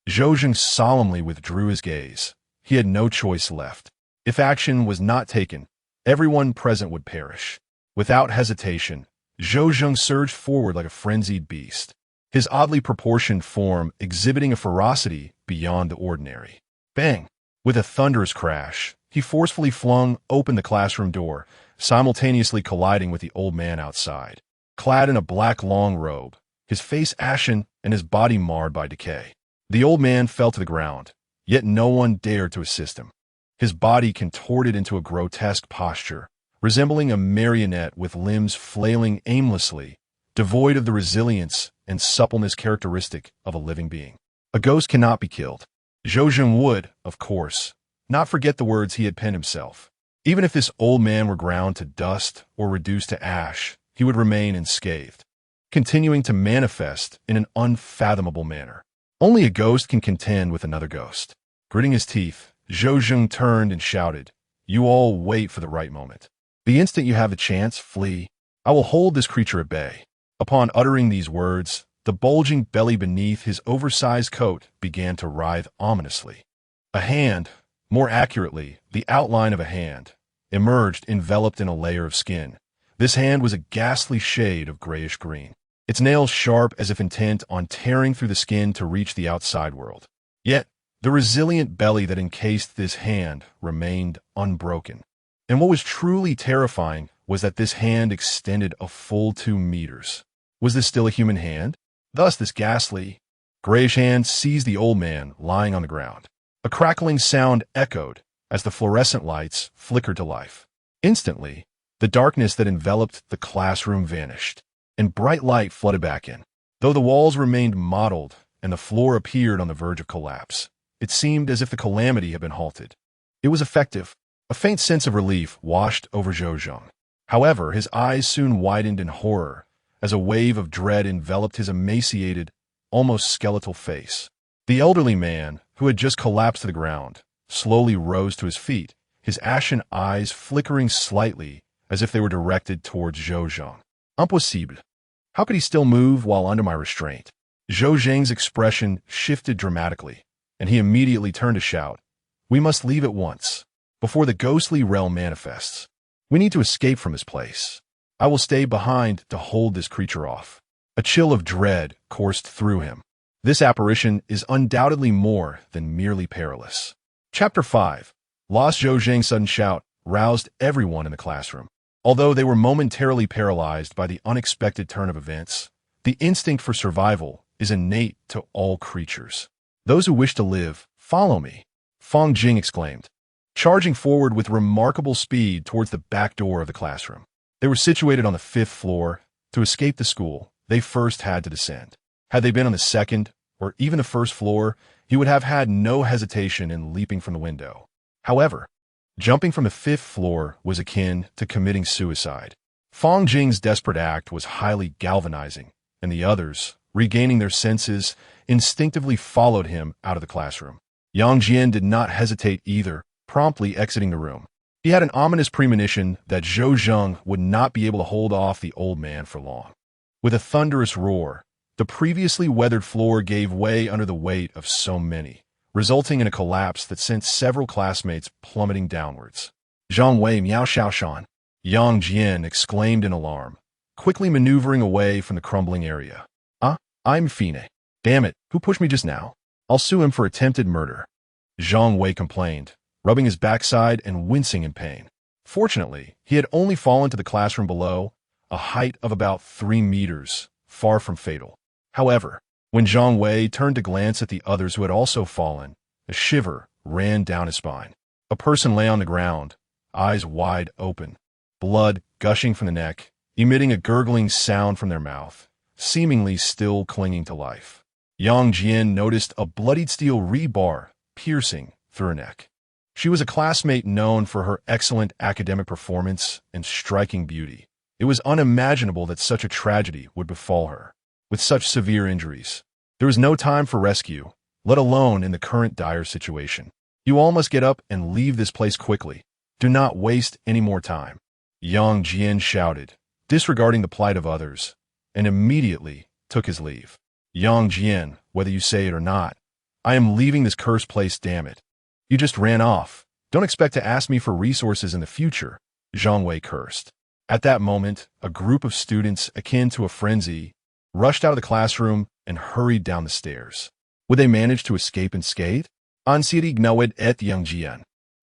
Speaker 1: Zhou Zheng solemnly withdrew his gaze. He had no choice left. If action was not taken, everyone present would perish. Without hesitation, Zhou Zheng surged forward like a frenzied beast, his oddly proportioned form exhibiting a ferocity beyond the ordinary. Bang! With a thunderous crash, he forcefully flung open the classroom door, simultaneously colliding with the old man outside. Clad in a black long robe, his face ashen and his body marred by decay. The old man fell to the ground, yet no one dared to assist him. His body contorted into a grotesque posture, resembling a marionette with limbs flailing aimlessly, devoid of the resilience and suppleness characteristic of a living being. A ghost cannot be killed. Zhou Zheng would, of course, not forget the words he had penned himself. Even if this old man were ground to dust or reduced to ash, he would remain unscathed, continuing to manifest in an unfathomable manner. Only a ghost can contend with another ghost. Gritting his teeth, Zhou Zheng turned and shouted, "You all wait for the right moment. The instant you have the chance, flee. I will hold this creature at bay." Upon uttering these words, the bulging belly beneath his oversized coat began to writhe ominously. A hand, more accurately, the outline of a hand, emerged enveloped in a layer of skin. This hand was a ghastly shade of grayish-green, its nails sharp as if intent on tearing through the skin to reach the outside world. Yet, the resilient belly that encased this hand remained unbroken. And what was truly terrifying was that this hand extended a full 2 meters. Was this still a human hand? Thus this ghastly, grayish hand seized the old man lying on the ground. A crackling sound echoed as the fluorescent lights flickered to life. Instantly, the darkness that enveloped the classroom vanished, and bright light flooded back in. Though the walls remained mottled and the floor appeared on the verge of collapse, it seemed as if the calamity had been halted. It was effective. A faint sense of relief washed over Zhou Zheng. However, his eyes soon widened in horror as a wave of dread enveloped his emaciated, almost skeletal face. The elderly man, who had just collapsed to the ground, slowly rose to his feet, his ashen eyes flickering slightly as if they were directed towards Zhou Zheng. Impossible. How could he still move while under my restraint? Zhou Zheng's expression shifted dramatically, and he immediately turned to shout, "We must leave at once, before the ghostly realm manifests. We need to escape from this place. I will stay behind to hold this creature off." A chill of dread coursed through him. This apparition is undoubtedly more than merely perilous. Chapter 5. Lost Zhou Zheng's sudden shout roused everyone in the classroom. Although they were momentarily paralyzed by the unexpected turn of events, the instinct for survival is innate to all creatures. "Those who wish to live, follow me," Fang Jing exclaimed, charging forward with remarkable speed towards the back door of the classroom. They were situated on the 5th floor. To escape the school, they first had to descend. Had they been on the 2nd, or even the 1st floor, he would have had no hesitation in leaping from the window. However, jumping from the 5th floor was akin to committing suicide. Fang Jing's desperate act was highly galvanizing, and the others, regaining their senses, instinctively followed him out of the classroom. Yang Jian did not hesitate either, promptly exiting the room. He had an ominous premonition that Zhou Zheng would not be able to hold off the old man for long. With a thunderous roar, the previously weathered floor gave way under the weight of so many, resulting in a collapse that sent several classmates plummeting downwards. "Zhang Wei Miao Shaoshan," Yang Jian exclaimed in alarm, quickly maneuvering away from the crumbling area. I'm Fine. Damn it, who pushed me just now? I'll sue him for attempted murder," Zhang Wei complained, rubbing his backside and wincing in pain. Fortunately, he had only fallen to the classroom below, a height of about 3 meters, far from fatal. However, when Zhang Wei turned to glance at the others who had also fallen, a shiver ran down his spine. A person lay on the ground, eyes wide open, blood gushing from the neck, emitting a gurgling sound from their mouth, seemingly still clinging to life. Yang Jian noticed a bloodied steel rebar piercing through her neck. She was a classmate known for her excellent academic performance and striking beauty. It was unimaginable that such a tragedy would befall her. With such severe injuries, there was no time for rescue, let alone in the current dire situation. You all must get up and leave this place quickly. Do not waste any more time. Yang Jian shouted, disregarding the plight of others, and immediately took his leave. Yang Jian, whether you say it or not, I am leaving this cursed place, damn it. You just ran off. Don't expect to ask me for resources in the future, Zhang Wei cursed. At that moment, a group of students, akin to a frenzy, rushed out of the classroom and hurried down the stairs. Would they manage to escape unscathed? Ansiri Gnawed et Yang Jian.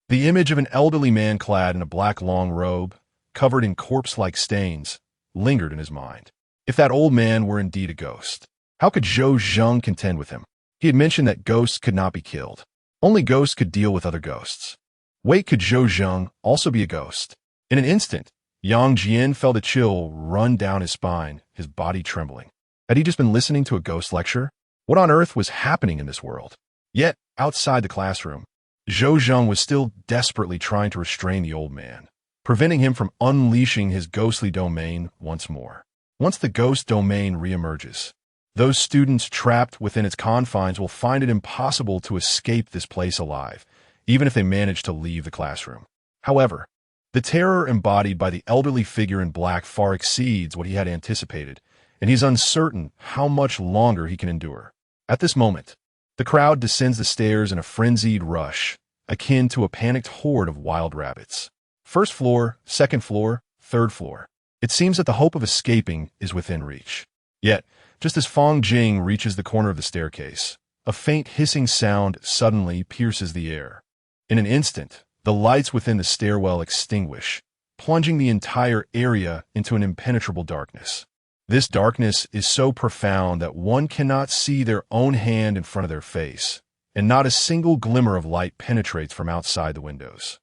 Speaker 1: The image of an elderly man clad in a black long robe, covered in corpse-like stains, lingered in his mind. If that old man were indeed a ghost, how could Zhou Zheng contend with him? He had mentioned that ghosts could not be killed. Only ghosts could deal with other ghosts. Wait, could Zhou Zheng also be a ghost? In an instant, Yang Jian felt a chill run down his spine, his body trembling. Had he just been listening to a ghost lecture? What on earth was happening in this world? Yet, outside the classroom, Zhou Zheng was still desperately trying to restrain the old man, preventing him from unleashing his ghostly domain once more. Once the ghost domain reemerges, those students trapped within its confines will find it impossible to escape this place alive, even if they manage to leave the classroom. However, the terror embodied by the elderly figure in black far exceeds what he had anticipated, and he's uncertain how much longer he can endure. At this moment, the crowd descends the stairs in a frenzied rush, akin to a panicked horde of wild rabbits. First floor, second floor, third floor. It seems that the hope of escaping is within reach. Yet, just as Fong Jing reaches the corner of the staircase, a faint hissing sound suddenly pierces the air. In an instant, the lights within the stairwell extinguish, plunging the entire area into an impenetrable darkness. This darkness is so profound that one cannot see their own hand in front of their face, and not a single glimmer of light penetrates from outside the windows.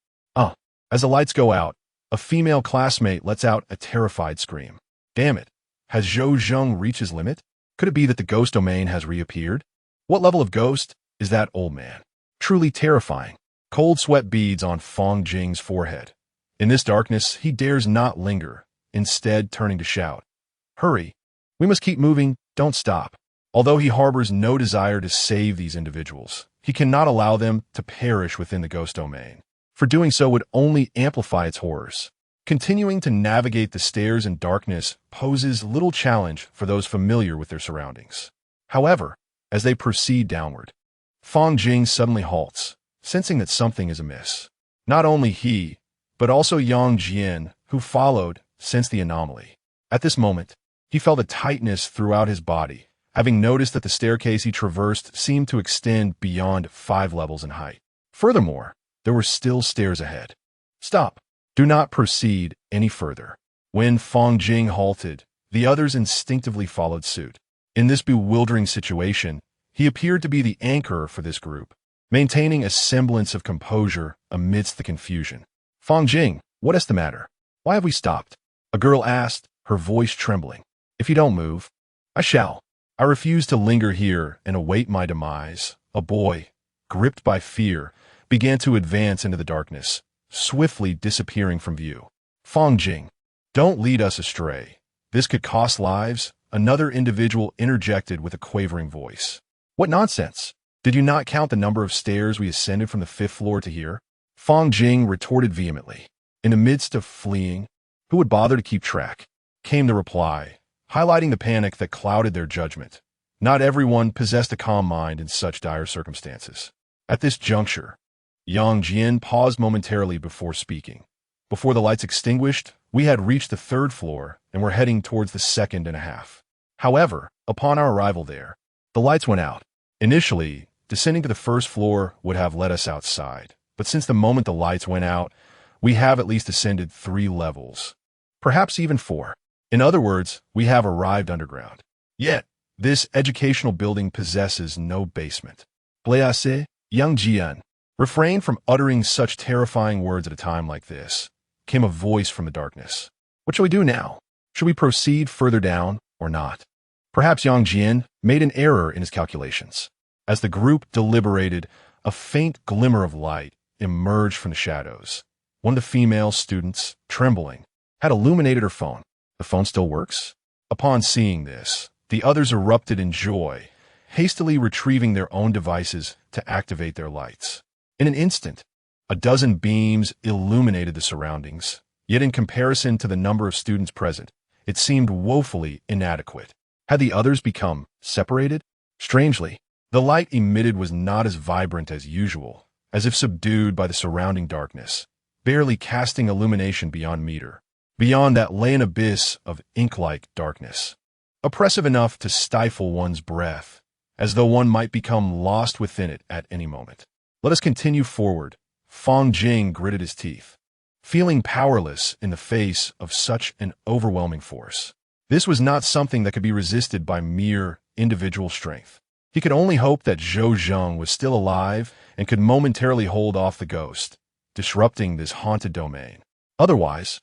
Speaker 1: As the lights go out, a female classmate lets out a terrified scream. Damn it! Has Zhou Zheng reached his limit? Could it be that the ghost domain has reappeared? What level of ghost is that old man? Truly terrifying. Cold sweat beads on Fong Jing's forehead. In this darkness, he dares not linger, instead turning to shout. Hurry! We must keep moving, don't stop. Although he harbors no desire to save these individuals, he cannot allow them to perish within the ghost domain, for doing so would only amplify its horrors. Continuing to navigate the stairs in darkness poses little challenge for those familiar with their surroundings. However, as they proceed downward, Fong Jing suddenly halts, sensing that something is amiss. Not only he, but also Yang Jian, who followed, sensed the anomaly. At this moment, he felt a tightness throughout his body, having noticed that the staircase he traversed seemed to extend beyond 5 levels in height. Furthermore, there were still stairs ahead. Stop! Do not proceed any further. When Fong Jing halted, the others instinctively followed suit. In this bewildering situation, he appeared to be the anchor for this group, maintaining a semblance of composure amidst the confusion. Fong Jing, what is the matter? Why have we stopped? A girl asked, her voice trembling. If you don't move, I shall. I refuse to linger here and await my demise. A boy, gripped by fear, began to advance into the darkness, swiftly disappearing from view. Fong Jing, don't lead us astray. This could cost lives, another individual interjected with a quavering voice. What nonsense! Did you not count the number of stairs we ascended from the 5th floor to here? Fong Jing retorted vehemently. In the midst of fleeing, who would bother to keep track? Came the reply, highlighting the panic that clouded their judgment. Not everyone possessed a calm mind in such dire circumstances. At this juncture, Yang Jian paused momentarily before speaking. Before the lights extinguished, we had reached the 3rd floor and were heading towards the 2nd and a half. However, upon our arrival there, the lights went out. Initially, descending to the 1st floor would have led us outside, but since the moment the lights went out, we have at least ascended 3 levels, perhaps even 4. In other words, we have arrived underground. Yet, this educational building possesses no basement. Blase, Yang Jian, refrain from uttering such terrifying words at a time like this, came a voice from the darkness. What shall we do now? Should we proceed further down or not? Perhaps Yang Jian made an error in his calculations. As the group deliberated, a faint glimmer of light emerged from the shadows. One of the female students, trembling, had illuminated her phone. The phone still works? Upon seeing this, the others erupted in joy, hastily retrieving their own devices to activate their lights. In an instant, a dozen beams illuminated the surroundings, yet in comparison to the number of students present, it seemed woefully inadequate. Had the others become separated? Strangely, the light emitted was not as vibrant as usual, as if subdued by the surrounding darkness, barely casting illumination beyond meter. Beyond that lay an abyss of ink-like darkness, oppressive enough to stifle one's breath, as though one might become lost within it at any moment. Let us continue forward. Fong Jing gritted his teeth, feeling powerless in the face of such an overwhelming force. This was not something that could be resisted by mere individual strength. He could only hope that Zhou Zheng was still alive and could momentarily hold off the ghost, disrupting this haunted domain. Otherwise,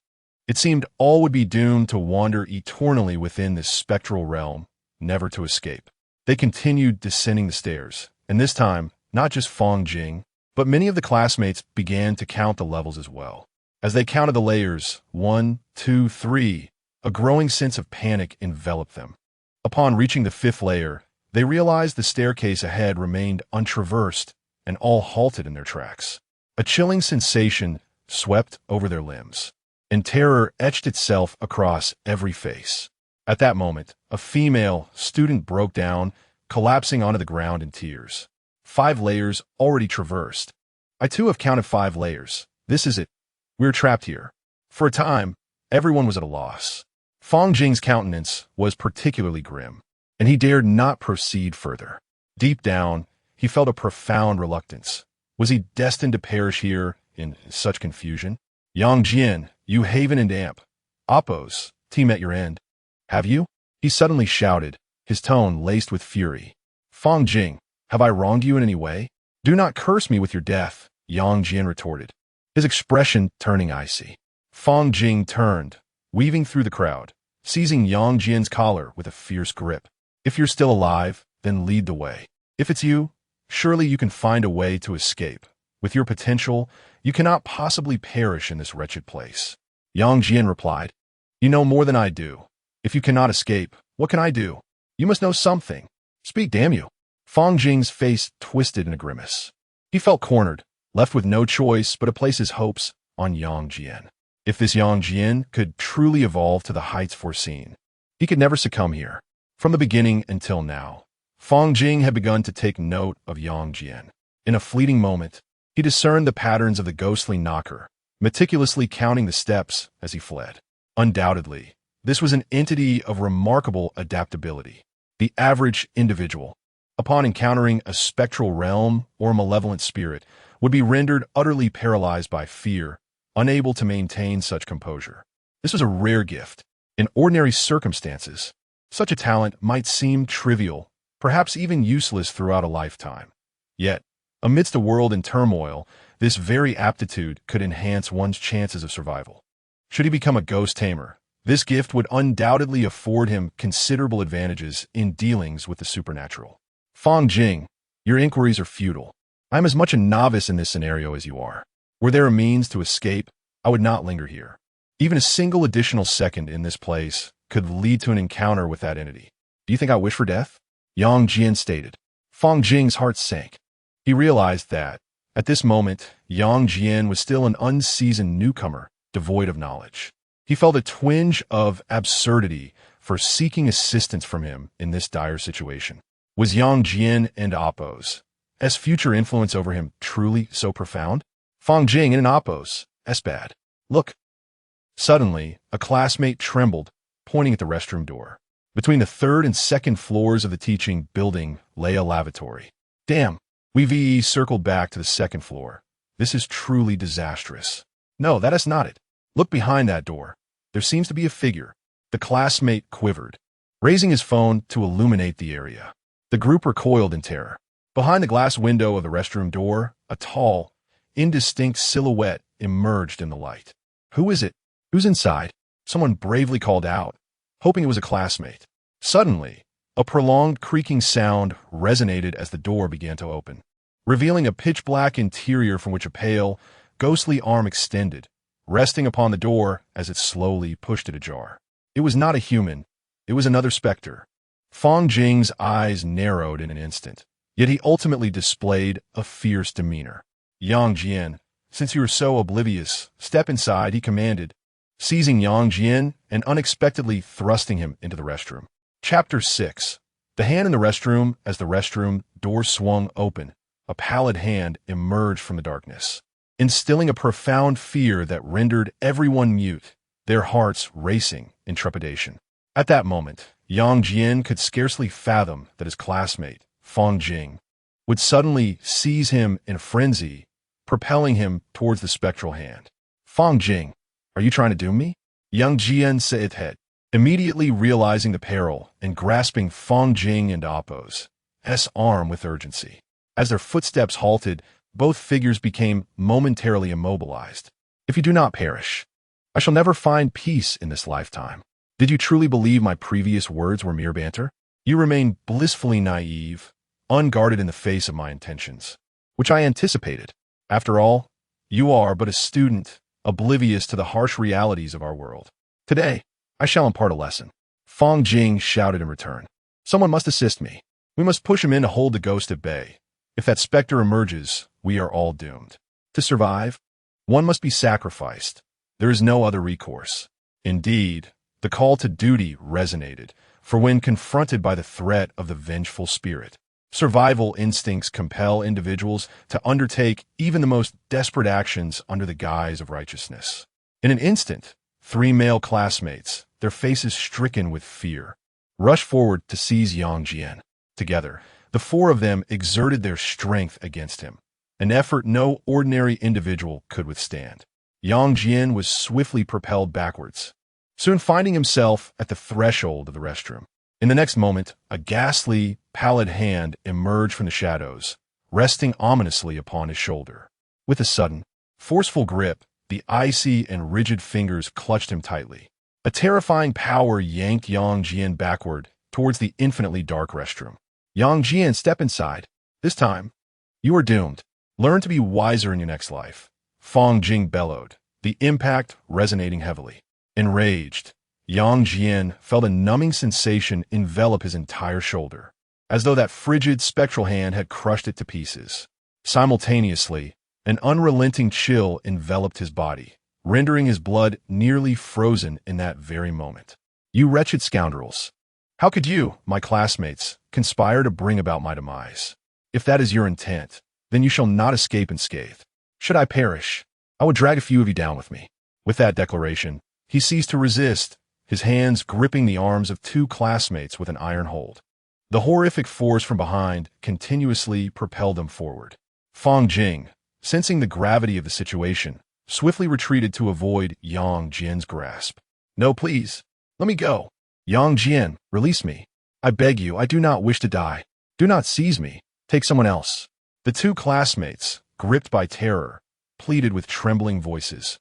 Speaker 1: it seemed all would be doomed to wander eternally within this spectral realm, never to escape. They continued descending the stairs, and this time, not just Fong Jing, but many of the classmates began to count the levels as well. As they counted the layers, 1, 2, 3, a growing sense of panic enveloped them. Upon reaching the 5th layer, they realized the staircase ahead remained untraversed, and all halted in their tracks. A chilling sensation swept over their limbs, and terror etched itself across every face. At that moment, a female student broke down, collapsing onto the ground in tears. 5 layers already traversed. I too have counted 5 layers. This is it. We're trapped here. For a time, everyone was at a loss. Fong Jing's countenance was particularly grim, and he dared not proceed further. Deep down, he felt a profound reluctance. Was he destined to perish here in such confusion? Yang Jian, you Haven and Amp. Oppos, team at your end. Have you? He suddenly shouted, his tone laced with fury. Fong Jing, have I wronged you in any way? Do not curse me with your death, Yang Jian retorted, his expression turning icy. Fong Jing turned, weaving through the crowd, seizing Yang Jian's collar with a fierce grip. If you're still alive, then lead the way. If it's you, surely you can find a way to escape. With your potential, you cannot possibly perish in this wretched place. Yang Jian replied, You know more than I do. If you cannot escape, what can I do? You must know something. Speak, damn you. Fong Jing's face twisted in a grimace. He felt cornered, left with no choice but to place his hopes on Yang Jian. If this Yang Jian could truly evolve to the heights foreseen, he could never succumb here. From the beginning until now, Fong Jing had begun to take note of Yang Jian. In a fleeting moment, he discerned the patterns of the ghostly knocker, meticulously counting the steps as he fled. Undoubtedly, this was an entity of remarkable adaptability. The average individual, upon encountering a spectral realm or malevolent spirit, would be rendered utterly paralyzed by fear, unable to maintain such composure. This was a rare gift. In ordinary circumstances, such a talent might seem trivial, perhaps even useless throughout a lifetime. Yet, amidst a world in turmoil, this very aptitude could enhance one's chances of survival. Should he become a ghost tamer, this gift would undoubtedly afford him considerable advantages in dealings with the supernatural. Fong Jing, your inquiries are futile. I am as much a novice in this scenario as you are. Were there a means to escape, I would not linger here. Even a single additional second in this place could lead to an encounter with that entity. Do you think I wish for death? Yang Jian stated. Fong Jing's heart sank. He realized that, at this moment, Yang Jian was still an unseasoned newcomer, devoid of knowledge. He felt a twinge of absurdity for seeking assistance from him in this dire situation. Was Yang Jian and Oppos, S future influence over him truly so profound? Fong Jing and an Oppos, S bad. Look. Suddenly, a classmate trembled, pointing at the restroom door. Between the 3rd and 2nd floors of the teaching building lay a lavatory. Damn, we VE circled back to the 2nd floor. This is truly disastrous. No, that is not it. Look behind that door. There seems to be a figure. The classmate quivered, raising his phone to illuminate the area. The group recoiled in terror. Behind the glass window of the restroom door, a tall, indistinct silhouette emerged in the light. Who is it? Who's inside? Someone bravely called out, hoping it was a classmate. Suddenly, a prolonged creaking sound resonated as the door began to open. revealing a pitch-black interior from which a pale, ghostly arm extended, resting upon the door as it slowly pushed it ajar. It was not a human. It was another specter. Fong Jing's eyes narrowed in an instant, yet he ultimately displayed a fierce demeanor. Yang Jian, since you are so oblivious, step inside, he commanded, seizing Yang Jian and unexpectedly thrusting him into the restroom. Chapter 6. The hand in the restroom. As the restroom door swung open, a pallid hand emerged from the darkness, instilling a profound fear that rendered everyone mute, their hearts racing in trepidation. At that moment, Yang Jian could scarcely fathom that his classmate, Fong Jing, would suddenly seize him in frenzy, propelling him towards the spectral hand. Fong Jing, are you trying to doom me? Yang Jian said head, immediately realizing the peril and grasping Fong Jing and Appo's arm with urgency. As their footsteps halted, both figures became momentarily immobilized. If you do not perish, I shall never find peace in this lifetime. Did you truly believe my previous words were mere banter? You remain blissfully naive, unguarded in the face of my intentions, which I anticipated. After all, you are but a student, oblivious to the harsh realities of our world. Today, I shall impart a lesson. Fong Jing shouted in return. Someone must assist me. We must push him in to hold the ghost at bay. If that specter emerges, we are all doomed. To survive, one must be sacrificed. There is no other recourse. Indeed, the call to duty resonated, for when confronted by the threat of the vengeful spirit, survival instincts compel individuals to undertake even the most desperate actions under the guise of righteousness. In an instant, 3 male classmates, their faces stricken with fear, rushed forward to seize Yang Jian. Together, the 4 of them exerted their strength against him, an effort no ordinary individual could withstand. Yang Jian was swiftly propelled backwards, soon finding himself at the threshold of the restroom. In the next moment, a ghastly, pallid hand emerged from the shadows, resting ominously upon his shoulder. With a sudden, forceful grip, the icy and rigid fingers clutched him tightly. A terrifying power yanked Yang Jian backward towards the infinitely dark restroom. Yang Jian, step inside. This time, you are doomed. Learn to be wiser in your next life. Fong Jing bellowed, the impact resonating heavily. Enraged, Yang Jian felt a numbing sensation envelop his entire shoulder, as though that frigid spectral hand had crushed it to pieces. Simultaneously, an unrelenting chill enveloped his body, rendering his blood nearly frozen in that very moment. You wretched scoundrels! How could you, my classmates, conspire to bring about my demise? If that is your intent, then you shall not escape unscathed. Should I perish, I would drag a few of you down with me. With that declaration, he ceased to resist, his hands gripping the arms of 2 classmates with an iron hold. The horrific force from behind continuously propelled them forward. Fong Jing, sensing the gravity of the situation, swiftly retreated to avoid Yang Jian's grasp. No, please, let me go. Yang Jian, release me. I beg you, I do not wish to die. Do not seize me. Take someone else. The 2 classmates, gripped by terror, pleaded with trembling voices,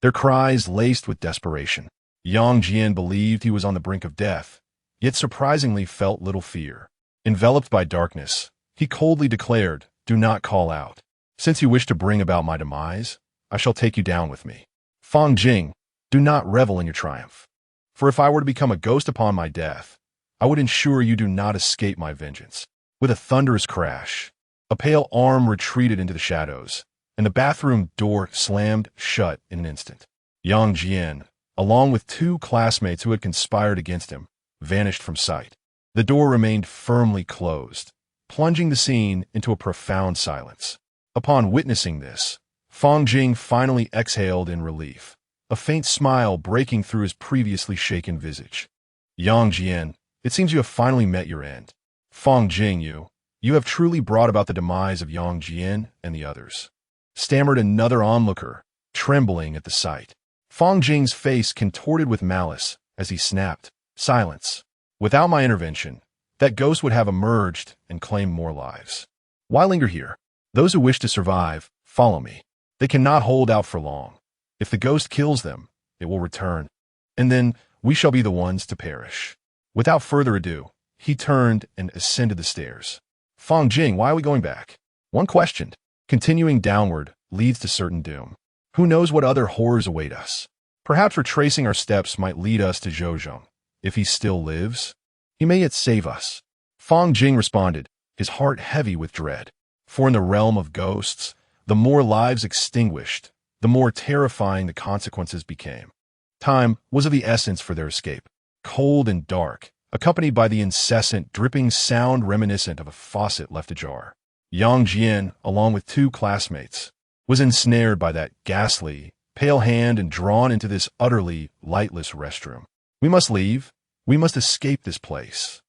Speaker 1: their cries laced with desperation. Yang Jian believed he was on the brink of death, yet surprisingly felt little fear. Enveloped by darkness, he coldly declared, do not call out. Since you wish to bring about my demise, I shall take you down with me. Fong Jing, do not revel in your triumph. For if I were to become a ghost upon my death, I would ensure you do not escape my vengeance. With a thunderous crash, a pale arm retreated into the shadows, and the bathroom door slammed shut in an instant. Yang Jian, along with 2 classmates who had conspired against him, vanished from sight. The door remained firmly closed, plunging the scene into a profound silence. Upon witnessing this, Fong Jing finally exhaled in relief, a faint smile breaking through his previously shaken visage. Yang Jian, it seems you have finally met your end. Fong Jing, you have truly brought about the demise of Yang Jian and the others, stammered another onlooker, trembling at the sight. Fong Jing's face contorted with malice as he snapped, silence. Without my intervention, that ghost would have emerged and claimed more lives. Why linger here? Those who wish to survive, follow me. They cannot hold out for long. If the ghost kills them, it will return, and then we shall be the ones to perish. Without further ado, he turned and ascended the stairs. Fong Jing, why are we going back? One questioned. Continuing downward leads to certain doom. Who knows what other horrors await us? Perhaps retracing our steps might lead us to Zhouzhong. If he still lives, he may yet save us. Fang Jing responded, his heart heavy with dread. For in the realm of ghosts, the more lives extinguished, the more terrifying the consequences became. Time was of the essence for their escape. Cold and dark, accompanied by the incessant, dripping sound reminiscent of a faucet left ajar. Yang Jian, along with 2 classmates, was ensnared by that ghastly, pale hand and drawn into this utterly lightless restroom. We must leave. We must escape this place.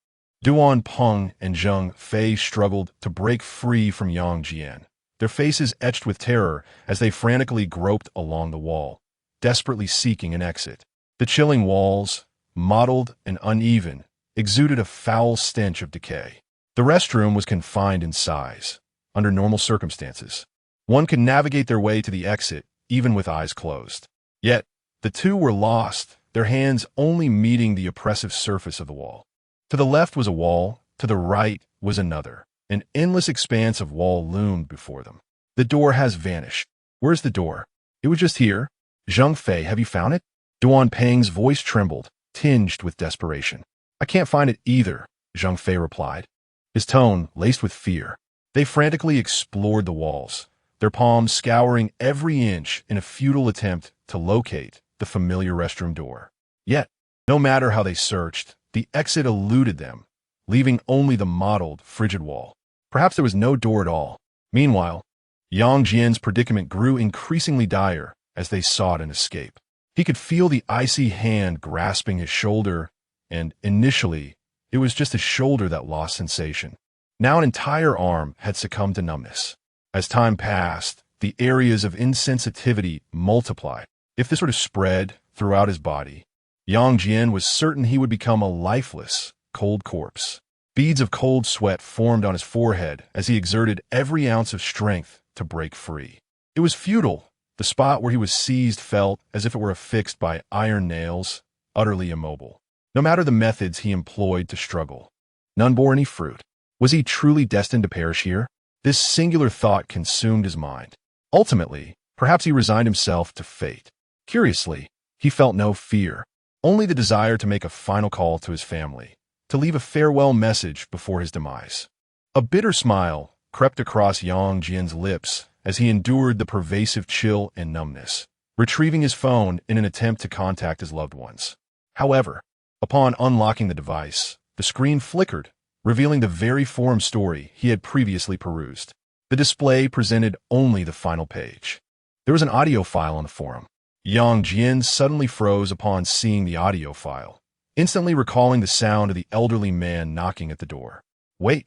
Speaker 1: Duan Peng and Zheng Fei struggled to break free from Yang Jian, their faces etched with terror as they frantically groped along the wall, desperately seeking an exit. The chilling walls, mottled and uneven, exuded a foul stench of decay. The restroom was confined in size. Under normal circumstances, one could navigate their way to the exit even with eyes closed. Yet, the two were lost, their hands only meeting the oppressive surface of the wall. To the left was a wall, to the right was another. An endless expanse of wall loomed before them. The door has vanished. Where's the door? It was just here. Zheng Fei, have you found it? Duan Peng's voice trembled, tinged with desperation. I can't find it either, Zheng Fei replied, his tone laced with fear. They frantically explored the walls, their palms scouring every inch in a futile attempt to locate the familiar restroom door. Yet, no matter how they searched, the exit eluded them, leaving only the mottled, frigid wall. Perhaps there was no door at all. Meanwhile, Yang Jian's predicament grew increasingly dire as they sought an escape. He could feel the icy hand grasping his shoulder, and initially, it was just his shoulder that lost sensation. Now an entire arm had succumbed to numbness. As time passed, the areas of insensitivity multiplied. If this were to spread throughout his body, Yang Jian was certain he would become a lifeless, cold corpse. Beads of cold sweat formed on his forehead as he exerted every ounce of strength to break free. It was futile. The spot where he was seized felt as if it were affixed by iron nails, utterly immobile. No matter the methods he employed to struggle, none bore any fruit. Was he truly destined to perish here? This singular thought consumed his mind. Ultimately, perhaps he resigned himself to fate. Curiously, he felt no fear, only the desire to make a final call to his family, to leave a farewell message before his demise. A bitter smile crept across Yang Jian's lips as he endured the pervasive chill and numbness, retrieving his phone in an attempt to contact his loved ones. However, upon unlocking the device, the screen flickered, revealing the very forum story he had previously perused. The display presented only the final page. There was an audio file on the forum. Yang Jian suddenly froze upon seeing the audio file, instantly recalling the sound of the elderly man knocking at the door. Wait.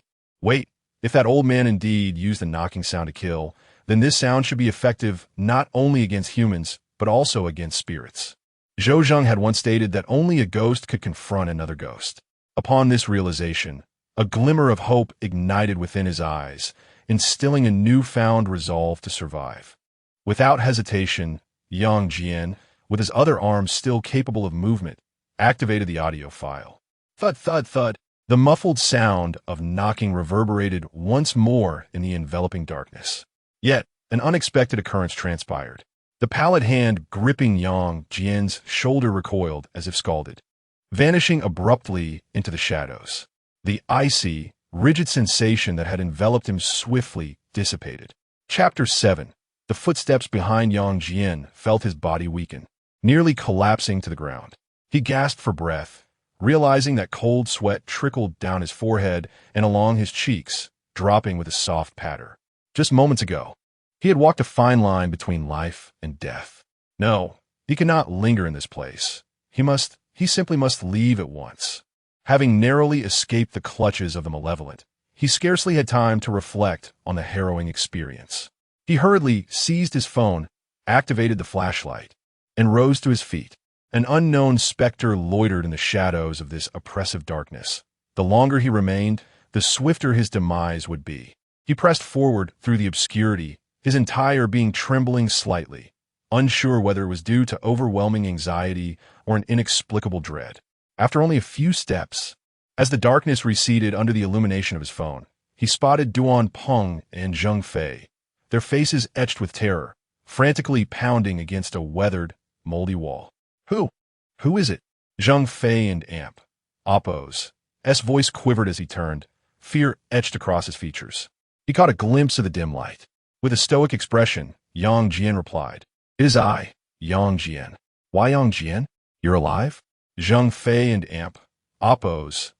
Speaker 1: If that old man indeed used the knocking sound to kill, then this sound should be effective not only against humans, but also against spirits. Zhouzhong had once stated that only a ghost could confront another ghost. Upon this realization, a glimmer of hope ignited within his eyes, instilling a newfound resolve to survive. Without hesitation, Yang Jian, with his other arm still capable of movement, activated the audio file. Thud, thud, thud. The muffled sound of knocking reverberated once more in the enveloping darkness. Yet, an unexpected occurrence transpired. The pallid hand gripping Yang Jian's shoulder recoiled as if scalded, vanishing abruptly into the shadows. The icy, rigid sensation that had enveloped him swiftly dissipated. Chapter 7. The footsteps behind Yang Jian felt his body weaken, nearly collapsing to the ground. He gasped for breath, realizing that cold sweat trickled down his forehead and along his cheeks, dropping with a soft patter. Just moments ago, he had walked a fine line between life and death. No, he could not linger in this place. He simply must leave at once. Having narrowly escaped the clutches of the malevolent, he scarcely had time to reflect on the harrowing experience. He hurriedly seized his phone, activated the flashlight, and rose to his feet. An unknown specter loitered in the shadows of this oppressive darkness. The longer he remained, the swifter his demise would be. He pressed forward through the obscurity, his entire being trembling slightly, unsure whether it was due to overwhelming anxiety or an inexplicable dread. After only a few steps, as the darkness receded under the illumination of his phone, he spotted Duan Peng and Zheng Fei, their faces etched with terror, frantically pounding against a weathered, moldy wall. Who? Who is it? Zheng Fei and Amp. Oppo's voice quivered as he turned, fear etched across his features. He caught a glimpse of the dim light. With a stoic expression, Yang Jian replied, "It is I, Yang Jian." "Why Yang Jian? You're alive?" Zheng Fei and Amp. Oppo's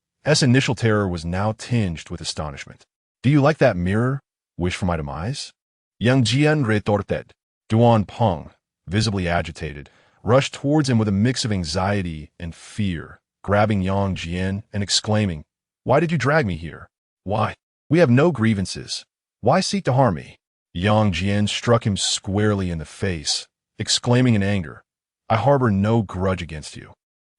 Speaker 1: initial terror was now tinged with astonishment. "Do you like that mirror? Wish for my demise?" Yang Jian retorted. Duan Peng, visibly agitated, rushed towards him with a mix of anxiety and fear, grabbing Yang Jian and exclaiming, "Why did you drag me here? Why? We have no grievances. Why seek to harm me?" Yang Jian struck him squarely in the face, exclaiming in anger, "I harbor no grudge against you.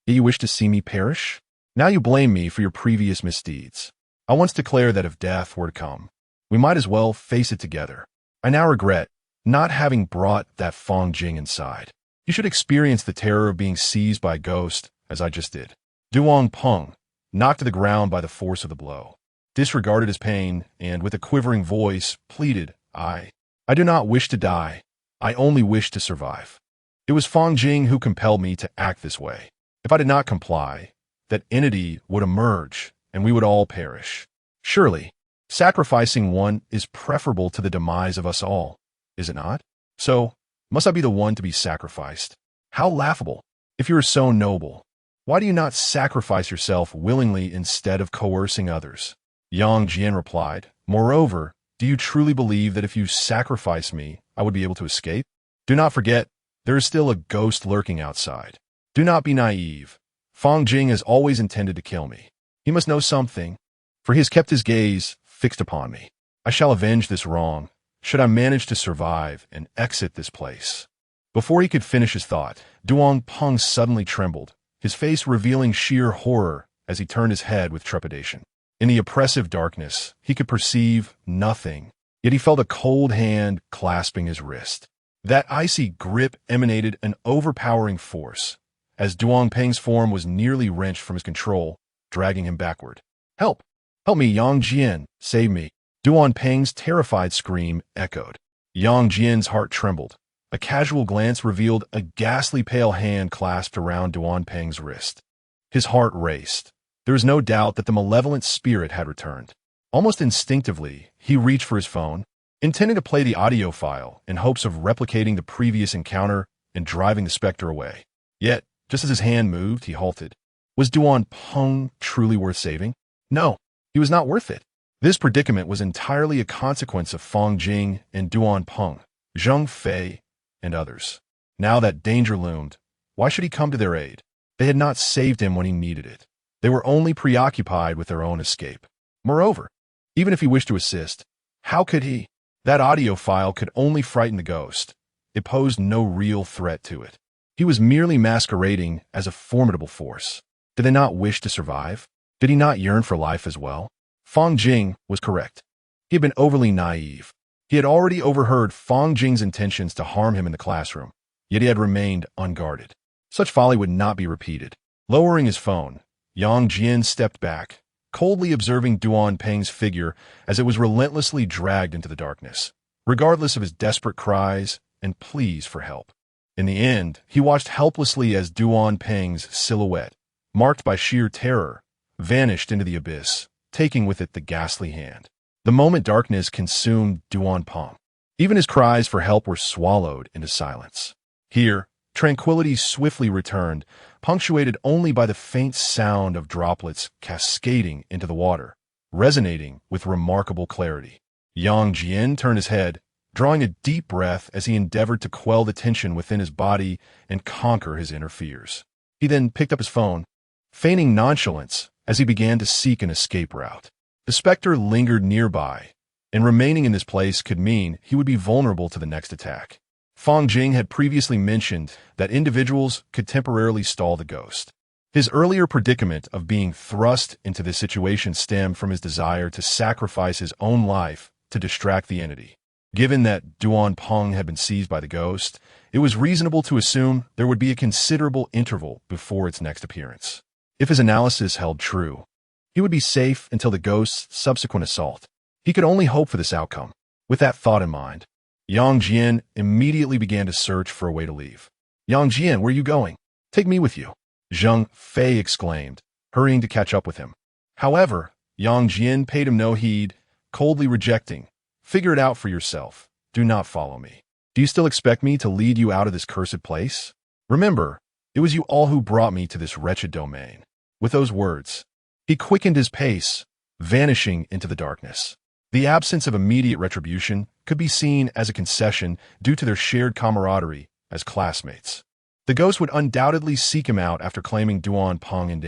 Speaker 1: Yet you wish to see me perish? Now you blame me for your previous misdeeds. I once declared that if death were to come, we might as well face it together. I now regret not having brought that Fong Jing inside. You should experience the terror of being seized by a ghost, as I just did." Duan Peng, knocked to the ground by the force of the blow, disregarded his pain and, with a quivering voice, pleaded, I do not wish to die. I only wish to survive. It was Fong Jing who compelled me to act this way. If I did not comply, that entity would emerge and we would all perish. Surely, sacrificing one is preferable to the demise of us all, is it not? So, must I be the one to be sacrificed? How laughable! If you are so noble, why do you not sacrifice yourself willingly instead of coercing others? Yang Jian replied, "Moreover, do you truly believe that if you sacrifice me, I would be able to escape? Do not forget, there is still a ghost lurking outside. Do not be naive. Fong Jing has always intended to kill me. He must know something, for he has kept his gaze fixed upon me. I shall avenge this wrong, should I manage to survive and exit this place." Before he could finish his thought, Duan Peng suddenly trembled, his face revealing sheer horror as he turned his head with trepidation. In the oppressive darkness, he could perceive nothing, yet he felt a cold hand clasping his wrist. That icy grip emanated an overpowering force, as Duan Peng's form was nearly wrenched from his control, dragging him backward. "Help! Help me, Yang Jian! Save me!" Duan Peng's terrified scream echoed. Yang Jian's heart trembled. A casual glance revealed a ghastly pale hand clasped around Duan Peng's wrist. His heart raced. There was no doubt that the malevolent spirit had returned. Almost instinctively, he reached for his phone, intending to play the audio file in hopes of replicating the previous encounter and driving the specter away. Yet, just as his hand moved, he halted. Was Duan Peng truly worth saving? No, he was not worth it. This predicament was entirely a consequence of Fong Jing and Duan Peng, Zheng Fei, and others. Now that danger loomed, why should he come to their aid? They had not saved him when he needed it. They were only preoccupied with their own escape. Moreover, even if he wished to assist, how could he? That audio file could only frighten the ghost. It posed no real threat to it. He was merely masquerading as a formidable force. Did they not wish to survive? Did he not yearn for life as well? Fong Jing was correct. He had been overly naive. He had already overheard Fong Jing's intentions to harm him in the classroom, yet he had remained unguarded. Such folly would not be repeated. Lowering his phone, Yang Jian stepped back, coldly observing Duan Peng's figure as it was relentlessly dragged into the darkness, regardless of his desperate cries and pleas for help. In the end, he watched helplessly as Duan Peng's silhouette, marked by sheer terror, vanished into the abyss, taking with it the ghastly hand. The moment darkness consumed Duan Peng. Even his cries for help were swallowed into silence. Here, tranquility swiftly returned, punctuated only by the faint sound of droplets cascading into the water, resonating with remarkable clarity. Yang Jian turned his head, drawing a deep breath as he endeavored to quell the tension within his body and conquer his inner fears. He then picked up his phone, feigning nonchalance as he began to seek an escape route. The specter lingered nearby, and remaining in this place could mean he would be vulnerable to the next attack. Fong Jing had previously mentioned that individuals could temporarily stall the ghost. His earlier predicament of being thrust into this situation stemmed from his desire to sacrifice his own life to distract the entity. Given that Duan Peng had been seized by the ghost, it was reasonable to assume there would be a considerable interval before its next appearance. If his analysis held true, he would be safe until the ghost's subsequent assault. He could only hope for this outcome. With that thought in mind, Yang Jian immediately began to search for a way to leave. Yang Jian, where are you going? Take me with you, Zhang Fei exclaimed, hurrying to catch up with him. However, Yang Jian paid him no heed, coldly rejecting. Figure it out for yourself. Do not follow me. Do you still expect me to lead you out of this cursed place? Remember, it was you all who brought me to this wretched domain. With those words, he quickened his pace, vanishing into the darkness. The absence of immediate retribution could be seen as a concession due to their shared camaraderie as classmates. The ghost would undoubtedly seek him out after claiming Duan Peng and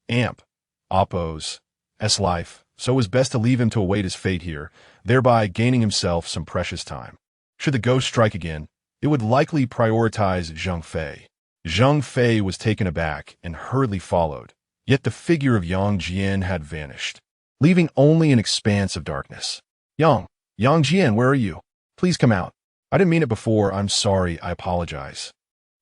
Speaker 1: Amp, Oppo's, S-Life, so it was best to leave him to await his fate here, thereby gaining himself some precious time. Should the ghost strike again, it would likely prioritize Zhang Fei. Zhang Fei was taken aback and hurriedly followed, yet the figure of Yang Jian had vanished, leaving only an expanse of darkness. Yang Jian, where are you? Please come out. I didn't mean it before. I'm sorry. I apologize.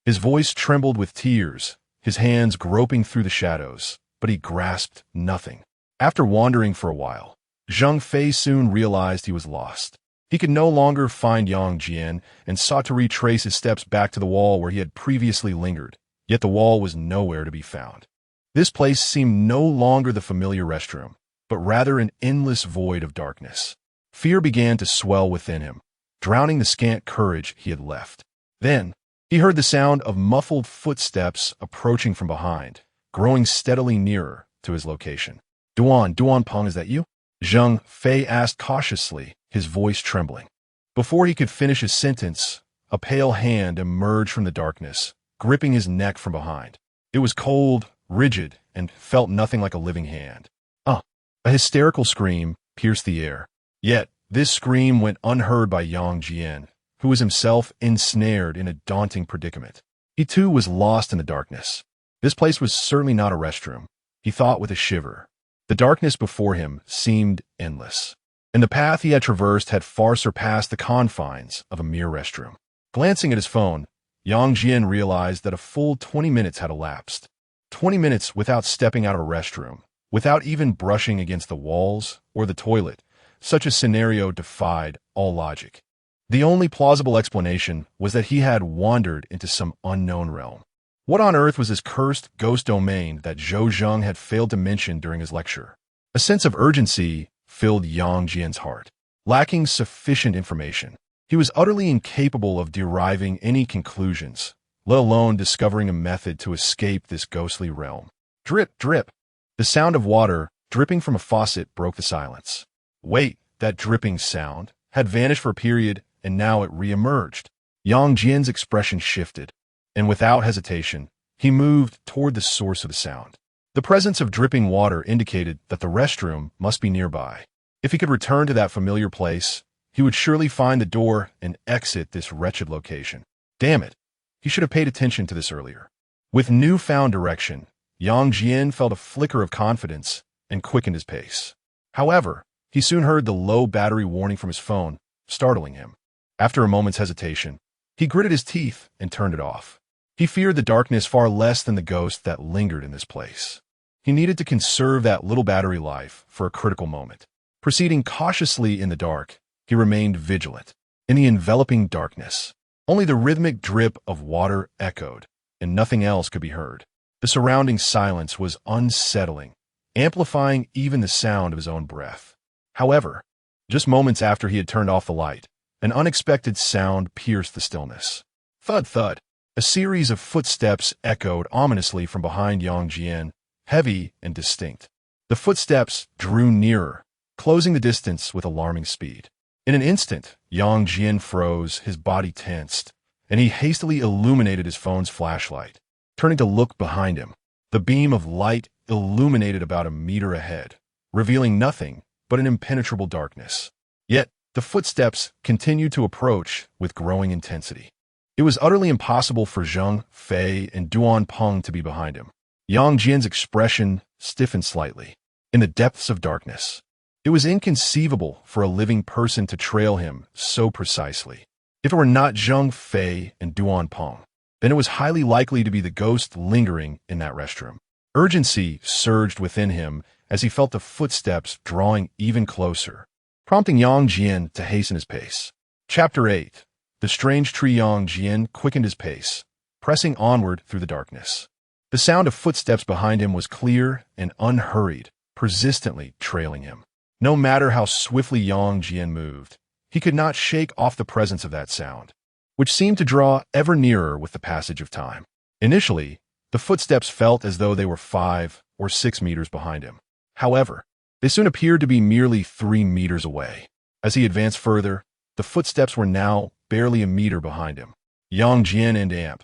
Speaker 1: His voice trembled with tears, his hands groping through the shadows, but he grasped nothing. After wandering for a while, Zhang Fei soon realized he was lost. He could no longer find Yang Jian and sought to retrace his steps back to the wall where he had previously lingered, yet the wall was nowhere to be found. This place seemed no longer the familiar restroom, but rather an endless void of darkness. Fear began to swell within him, drowning the scant courage he had left. Then, he heard the sound of muffled footsteps approaching from behind, growing steadily nearer to his location. Duan Peng, is that you? Zhang Fei asked cautiously, his voice trembling. Before he could finish his sentence, a pale hand emerged from the darkness, gripping his neck from behind. It was cold, rigid, and felt nothing like a living hand. A hysterical scream pierced the air. Yet, this scream went unheard by Yang Jian, who was himself ensnared in a daunting predicament. He too was lost in the darkness. This place was certainly not a restroom, he thought with a shiver. The darkness before him seemed endless, and the path he had traversed had far surpassed the confines of a mere restroom. Glancing at his phone, Yang Jian realized that a full 20 minutes had elapsed. 20 minutes without stepping out of a restroom, without even brushing against the walls or the toilet. Such a scenario defied all logic. The only plausible explanation was that he had wandered into some unknown realm. What on earth was this cursed ghost domain that Zhou Zheng had failed to mention during his lecture? A sense of urgency filled Yang Jian's heart. Lacking sufficient information, he was utterly incapable of deriving any conclusions, let alone discovering a method to escape this ghostly realm. Drip, drip. The sound of water dripping from a faucet broke the silence. Wait, that dripping sound had vanished for a period, and now it re-emerged. Yang Jian's expression shifted, and without hesitation, he moved toward the source of the sound. The presence of dripping water indicated that the restroom must be nearby. If he could return to that familiar place, he would surely find the door and exit this wretched location. Damn it, he should have paid attention to this earlier. With newfound direction, Yang Jian felt a flicker of confidence and quickened his pace. However, he soon heard the low battery warning from his phone, startling him. After a moment's hesitation, he gritted his teeth and turned it off. He feared the darkness far less than the ghost that lingered in this place. He needed to conserve that little battery life for a critical moment. Proceeding cautiously in the dark, he remained vigilant. In the enveloping darkness, only the rhythmic drip of water echoed, and nothing else could be heard. The surrounding silence was unsettling, amplifying even the sound of his own breath. However, just moments after he had turned off the light, an unexpected sound pierced the stillness. Thud, thud. A series of footsteps echoed ominously from behind Yang Jian, heavy and distinct. The footsteps drew nearer, closing the distance with alarming speed. In an instant, Yang Jian froze, his body tensed, and he hastily illuminated his phone's flashlight. Turning to look behind him, the beam of light illuminated about a meter ahead, revealing nothing but an impenetrable darkness. Yet, the footsteps continued to approach with growing intensity. It was utterly impossible for Zhang Fei and Duan Peng to be behind him. Yang Jian's expression stiffened slightly. In the depths of darkness, it was inconceivable for a living person to trail him so precisely. If it were not Zhang Fei and Duan Peng, then it was highly likely to be the ghost lingering in that restroom. Urgency surged within him as he felt the footsteps drawing even closer. prompting Yang Jian to hasten his pace. Chapter 8. The strange tree. Yang Jian quickened his pace, pressing onward through the darkness. The sound of footsteps behind him was clear and unhurried, persistently trailing him. No matter how swiftly Yang Jian moved, he could not shake off the presence of that sound, which seemed to draw ever nearer with the passage of time. Initially, the footsteps felt as though they were 5 or 6 meters behind him. However, they soon appeared to be merely 3 meters away. As he advanced further, the footsteps were now barely a meter behind him. Yang Jian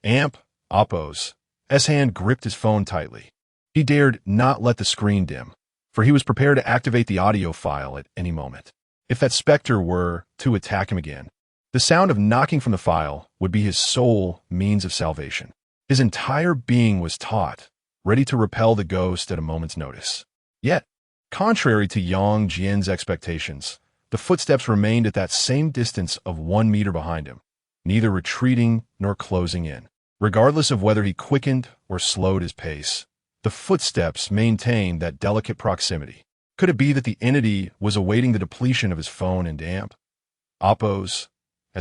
Speaker 1: and Appo's hand gripped his phone tightly. He dared not let the screen dim, for he was prepared to activate the audio file at any moment. If that specter were to attack him again, the sound of knocking from the file would be his sole means of salvation. His entire being was taut, ready to repel the ghost at a moment's notice. Yet, contrary to Yang Jian's expectations, the footsteps remained at that same distance of 1 meter behind him, neither retreating nor closing in. Regardless of whether he quickened or slowed his pace, the footsteps maintained that delicate proximity. Could it be that the entity was awaiting the depletion of his phone and Appo's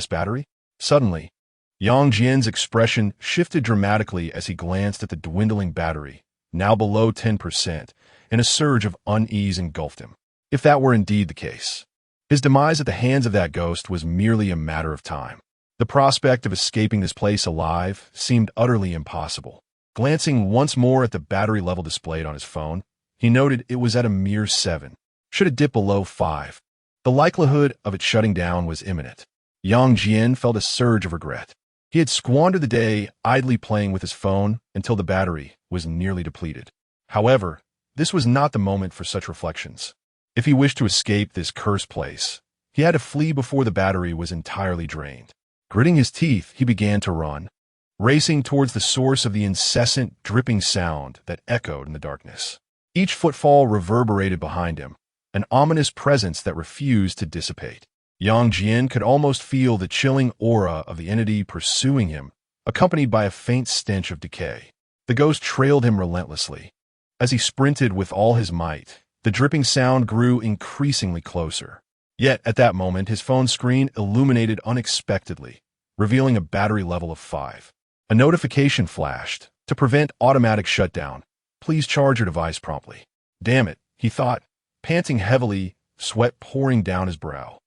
Speaker 1: battery? Suddenly, Yang Jian's expression shifted dramatically as he glanced at the dwindling battery, now below 10%, and a surge of unease engulfed him. If that were indeed the case, his demise at the hands of that ghost was merely a matter of time. The prospect of escaping this place alive seemed utterly impossible. Glancing once more at the battery level displayed on his phone, he noted it was at a mere 7. Should it dip below 5, the likelihood of it shutting down was imminent. Yang Jian felt a surge of regret. He had squandered the day idly playing with his phone until the battery was nearly depleted. However, this was not the moment for such reflections. If he wished to escape this cursed place, he had to flee before the battery was entirely drained. Gritting his teeth, he began to run, racing towards the source of the incessant dripping sound that echoed in the darkness. Each footfall reverberated behind him, an ominous presence that refused to dissipate. Yang Jian could almost feel the chilling aura of the entity pursuing him, accompanied by a faint stench of decay. The ghost trailed him relentlessly. As he sprinted with all his might, the dripping sound grew increasingly closer. Yet, at that moment, his phone screen illuminated unexpectedly, revealing a battery level of 5. A notification flashed. To prevent automatic shutdown, please charge your device promptly. Damn it, he thought, panting heavily, sweat pouring down his brow.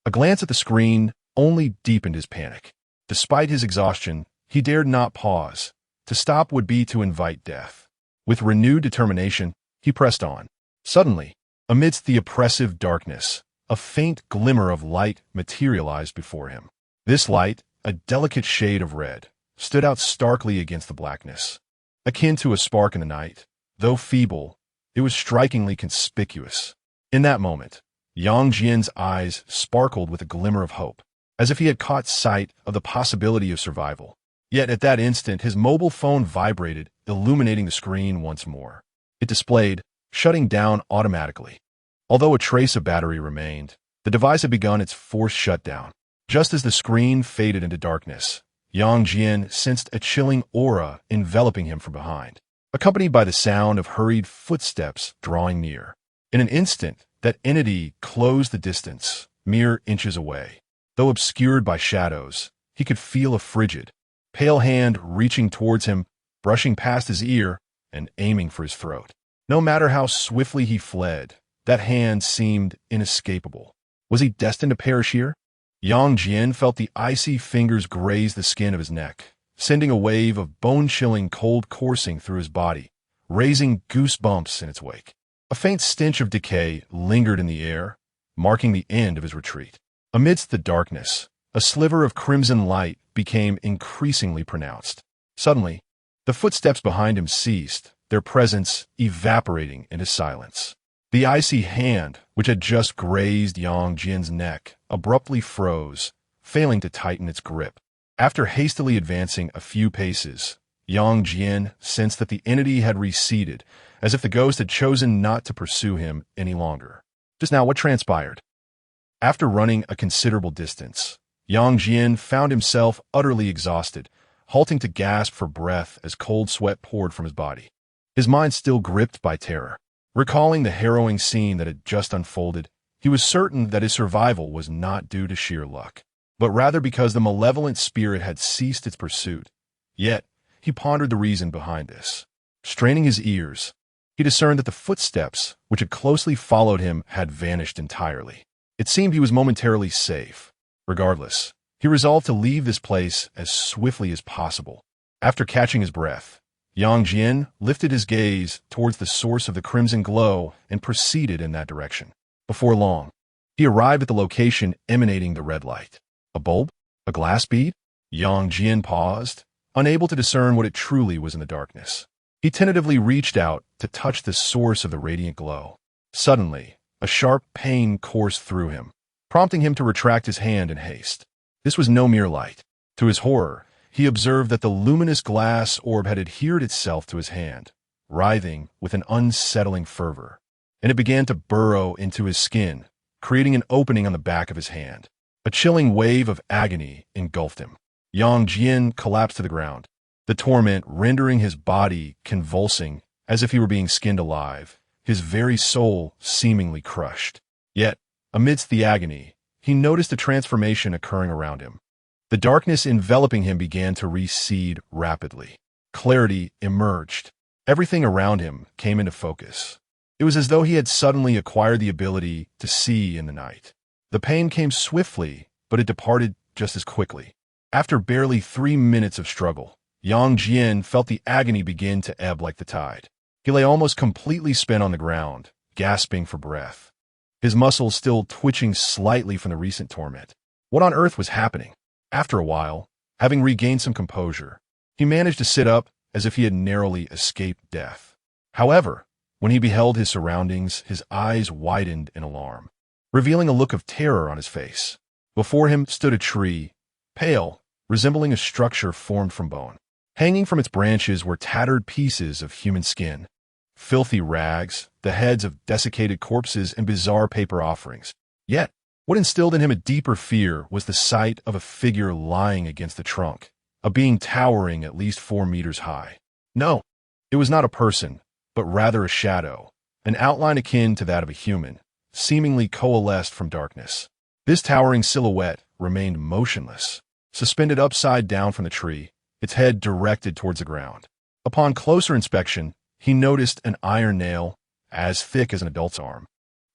Speaker 1: A glance at the screen only deepened his panic. Despite his exhaustion, he dared not pause. To stop would be to invite death. With renewed determination, he pressed on. Suddenly, amidst the oppressive darkness, a faint glimmer of light materialized before him. This light, a delicate shade of red, stood out starkly against the blackness. Akin to a spark in the night, though feeble, it was strikingly conspicuous. In that moment, Yang Jian's eyes sparkled with a glimmer of hope, as if he had caught sight of the possibility of survival. Yet at that instant, his mobile phone vibrated, illuminating the screen once more. It displayed, shutting down automatically. Although a trace of battery remained, the device had begun its forced shutdown. Just as the screen faded into darkness, Yang Jian sensed a chilling aura enveloping him from behind, accompanied by the sound of hurried footsteps drawing near. In an instant, that entity closed the distance, mere inches away. Though obscured by shadows, he could feel a frigid, pale hand reaching towards him, brushing past his ear and aiming for his throat. No matter how swiftly he fled, that hand seemed inescapable. Was he destined to perish here? Yang Jian felt the icy fingers graze the skin of his neck, sending a wave of bone-chilling cold coursing through his body, raising goosebumps in its wake. A faint stench of decay lingered in the air, marking the end of his retreat. Amidst the darkness, a sliver of crimson light became increasingly pronounced. Suddenly, the footsteps behind him ceased, their presence evaporating into silence. The icy hand, which had just grazed Yang Jian's neck, abruptly froze, failing to tighten its grip. After hastily advancing a few paces, Yang Jian sensed that the entity had receded, as if the ghost had chosen not to pursue him any longer. Just now, what transpired? After running a considerable distance, Yang Jian found himself utterly exhausted, halting to gasp for breath as cold sweat poured from his body. His mind still gripped by terror. Recalling the harrowing scene that had just unfolded, He was certain that his survival was not due to sheer luck, but rather because the malevolent spirit had ceased its pursuit. Yet, he pondered the reason behind this. Straining his ears, he discerned that the footsteps, which had closely followed him, had vanished entirely. It seemed he was momentarily safe. Regardless, he resolved to leave this place as swiftly as possible. After catching his breath, Yang Jian lifted his gaze towards the source of the crimson glow and proceeded in that direction. Before long, he arrived at the location emanating the red light. A bulb? A glass bead? Yang Jian paused, unable to discern what it truly was in the darkness. He tentatively reached out to touch the source of the radiant glow. Suddenly, a sharp pain coursed through him, prompting him to retract his hand in haste. This was no mere light. To his horror, he observed that the luminous glass orb had adhered itself to his hand, writhing with an unsettling fervor, and it began to burrow into his skin, creating an opening on the back of his hand. A chilling wave of agony engulfed him. Yang Jian collapsed to the ground, the torment rendering his body convulsing as if he were being skinned alive, his very soul seemingly crushed. Yet, amidst the agony, he noticed a transformation occurring around him. The darkness enveloping him began to recede rapidly. Clarity emerged. Everything around him came into focus. It was as though he had suddenly acquired the ability to see in the night. The pain came swiftly, but it departed just as quickly. After barely 3 minutes of struggle, Yang Jian felt the agony begin to ebb like the tide. He lay almost completely spent on the ground, gasping for breath, his muscles still twitching slightly from the recent torment. What on earth was happening? After a while, having regained some composure, he managed to sit up as if he had narrowly escaped death. However, when he beheld his surroundings, his eyes widened in alarm, revealing a look of terror on his face. Before him stood a tree, pale, resembling a structure formed from bone. Hanging from its branches were tattered pieces of human skin, filthy rags, the heads of desiccated corpses, and bizarre paper offerings. Yet, what instilled in him a deeper fear was the sight of a figure lying against the trunk, a being towering at least 4 meters high. No, it was not a person, but rather a shadow, an outline akin to that of a human, seemingly coalesced from darkness. This towering silhouette remained motionless, suspended upside down from the tree, its head directed towards the ground. Upon closer inspection, he noticed an iron nail, as thick as an adult's arm,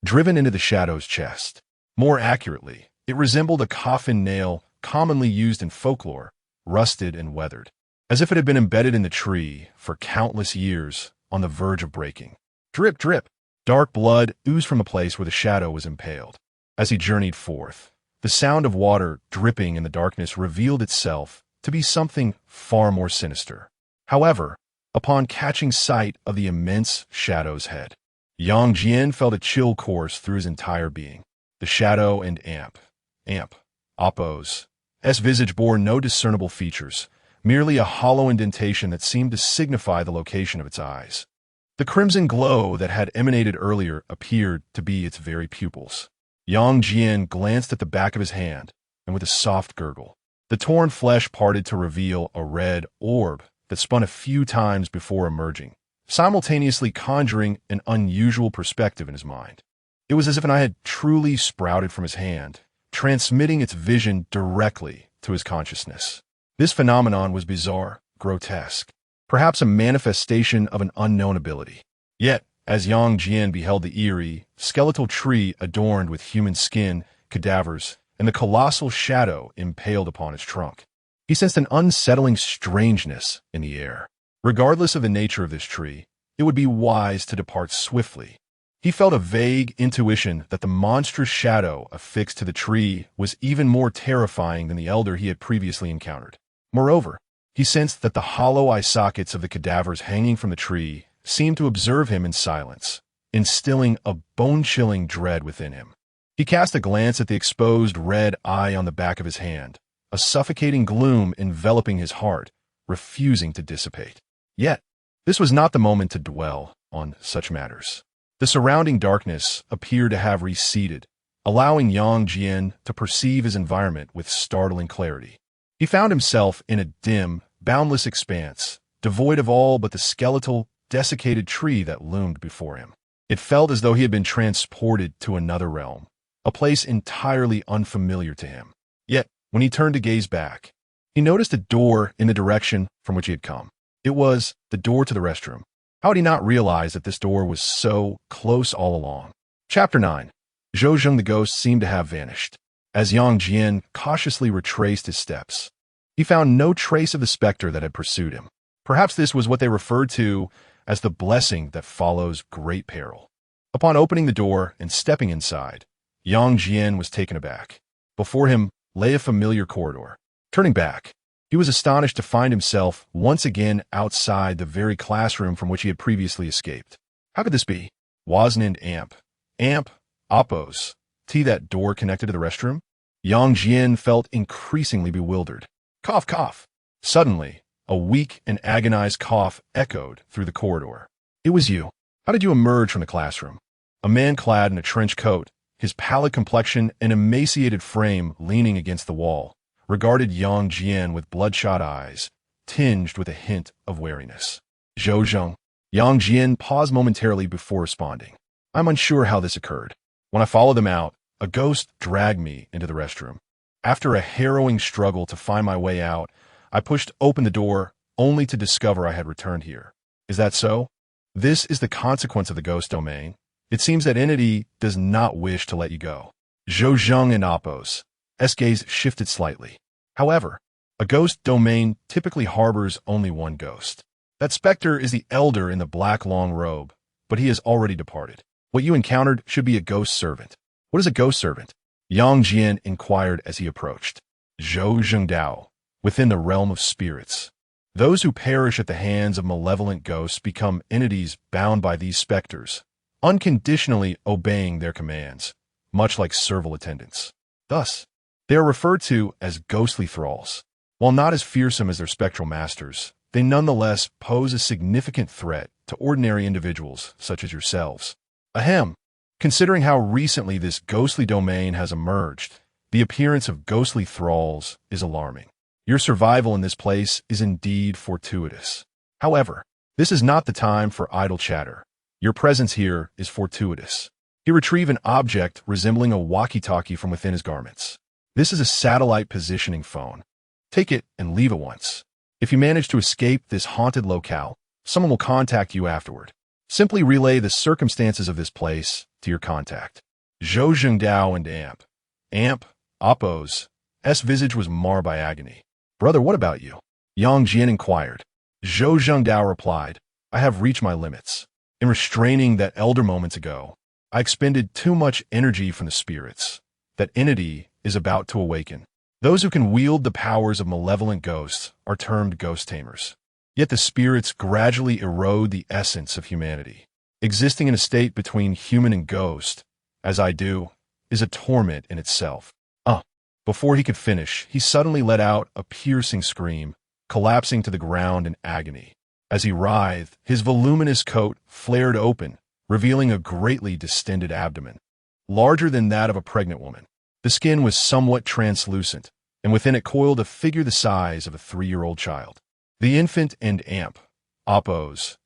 Speaker 1: driven into the shadow's chest. More accurately, it resembled a coffin nail commonly used in folklore, rusted and weathered, as if it had been embedded in the tree for countless years, on the verge of breaking. Drip, drip. Dark blood oozed from the place where the shadow was impaled. As he journeyed forth, the sound of water dripping in the darkness revealed itself to be something far more sinister. However, upon catching sight of the immense shadow's head, Yang Jian felt a chill course through his entire being. The shadow and Appo's visage bore no discernible features, merely a hollow indentation that seemed to signify the location of its eyes. The crimson glow that had emanated earlier appeared to be its very pupils. Yang Jian glanced at the back of his hand, and with a soft gurgle, the torn flesh parted to reveal a red orb that spun a few times before emerging, simultaneously conjuring an unusual perspective in his mind. It was as if an eye had truly sprouted from his hand, transmitting its vision directly to his consciousness. This phenomenon was bizarre, grotesque, perhaps a manifestation of an unknown ability. Yet, as Yang Jian beheld the eerie, skeletal tree adorned with human skin, cadavers, and the colossal shadow impaled upon its trunk, he sensed an unsettling strangeness in the air. Regardless of the nature of this tree, it would be wise to depart swiftly. He felt a vague intuition that the monstrous shadow affixed to the tree was even more terrifying than the elder he had previously encountered. Moreover, he sensed that the hollow eye sockets of the cadavers hanging from the tree seemed to observe him in silence, instilling a bone-chilling dread within him. He cast a glance at the exposed red eye on the back of his hand, a suffocating gloom enveloping his heart, refusing to dissipate. Yet, this was not the moment to dwell on such matters. The surrounding darkness appeared to have receded, allowing Yang Jian to perceive his environment with startling clarity. He found himself in a dim, boundless expanse, devoid of all but the skeletal, desiccated tree that loomed before him. It felt as though he had been transported to another realm, a place entirely unfamiliar to him. Yet, when he turned to gaze back, he noticed a door in the direction from which he had come. It was the door to the restroom. How had he not realized that this door was so close all along? Chapter 9. Zhou Zheng the ghost seemed to have vanished. As Yang Jian cautiously retraced his steps, he found no trace of the specter that had pursued him. Perhaps this was what they referred to as the blessing that follows great peril. Upon opening the door and stepping inside, Yang Jian was taken aback. Before him lay a familiar corridor. Turning back, he was astonished to find himself once again outside the very classroom from which he had previously escaped. How could this be? Wasn't it Amp, Oppos, that door connected to the restroom? Yang Jian felt increasingly bewildered. Cough, cough. Suddenly, a weak and agonized cough echoed through the corridor. It was you. How did you emerge from the classroom? A man clad in a trench coat, his pallid complexion and emaciated frame leaning against the wall, regarded Yang Jian with bloodshot eyes, tinged with a hint of wariness. Zhou Zheng. Yang Jian paused momentarily before responding. I'm unsure how this occurred. When I followed them out, a ghost dragged me into the restroom. After a harrowing struggle to find my way out, I pushed open the door only to discover I had returned here. Is that so? This is the consequence of the ghost domain. It seems that entity does not wish to let you go. Zhou Zheng and Oppos. S gaze shifted slightly. However, a ghost domain typically harbors only one ghost. That specter is the elder in the black long robe, but he has already departed. What you encountered should be a ghost servant. What is a ghost servant? Yang Jian inquired as he approached. Zhou Zhengdao, within the realm of spirits. Those who perish at the hands of malevolent ghosts become entities bound by these specters, unconditionally obeying their commands, much like servile attendants. Thus, they are referred to as ghostly thralls. While not as fearsome as their spectral masters, they nonetheless pose a significant threat to ordinary individuals such as yourselves. Ahem. Considering how recently this ghostly domain has emerged, the appearance of ghostly thralls is alarming. Your survival in this place is indeed fortuitous. However, this is not the time for idle chatter. Your presence here is fortuitous. He retrieved an object resembling a walkie-talkie from within his garments. This is a satellite positioning phone. Take it and leave at once. If you manage to escape this haunted locale, someone will contact you afterward. Simply relay the circumstances of this place to your contact. Zhou Zhengdao and Amp, Oppos. S visage was marred by agony. Brother, what about you? Yang Jian inquired. Zhou Zhengdao replied, I have reached my limits. In restraining that elder moments ago, I expended too much energy from the spirits. That entity is about to awaken. Those who can wield the powers of malevolent ghosts are termed ghost tamers. Yet the spirits gradually erode the essence of humanity. Existing in a state between human and ghost, as I do, is a torment in itself. Before he could finish, he suddenly let out a piercing scream, collapsing to the ground in agony. As he writhed, his voluminous coat flared open, revealing a greatly distended abdomen, larger than that of a pregnant woman. The skin was somewhat translucent, and within it coiled a figure the size of a 3-year-old child. The infant and Oppos'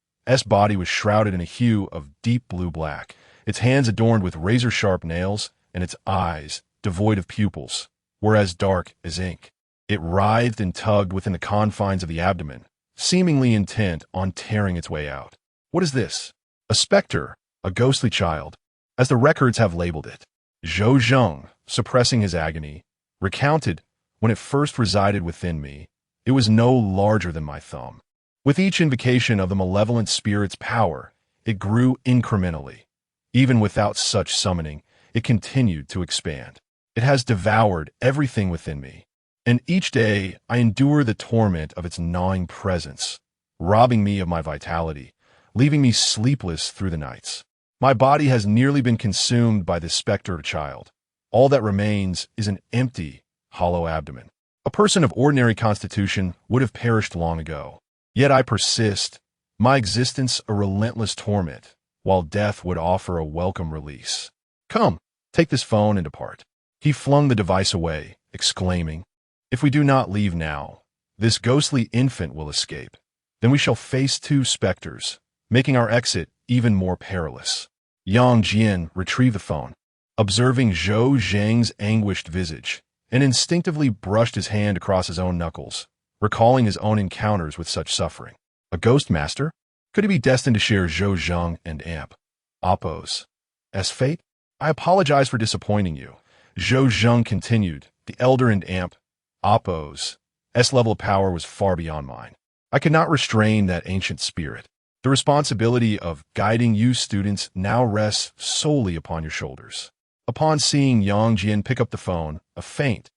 Speaker 1: body was shrouded in a hue of deep blue-black, its hands adorned with razor-sharp nails, and its eyes, devoid of pupils, were as dark as ink. It writhed and tugged within the confines of the abdomen, seemingly intent on tearing its way out. What is this? A specter, a ghostly child, as the records have labeled it. Zhou Zheng, suppressing his agony, recounted, when it first resided within me, it was no larger than my thumb. With each invocation of the malevolent spirit's power, it grew incrementally. Even without such summoning, it continued to expand. It has devoured everything within me, and each day I endure the torment of its gnawing presence, robbing me of my vitality, leaving me sleepless through the nights. My body has nearly been consumed by this specter child. All that remains is an empty, hollow abdomen. A person of ordinary constitution would have perished long ago. Yet I persist, my existence a relentless torment, while death would offer a welcome release. Come, take this phone and depart. He flung the device away, exclaiming, If we do not leave now, this ghostly infant will escape. Then we shall face 2 specters, making our exit even more perilous. Yang Jian retrieved the phone. observing Zhou Zhang's anguished visage, and instinctively brushed his hand across his own knuckles, recalling his own encounters with such suffering. A ghost master? Could he be destined to share Zhou Zhang and Amp Appo's fate? I apologize for disappointing you. Zhou Zhang continued. The Elder and Amp Appo's level of power was far beyond mine. I could not restrain that ancient spirit. The responsibility of guiding you students now rests solely upon your shoulders. Upon seeing Yang Jian pick up the phone, a faint,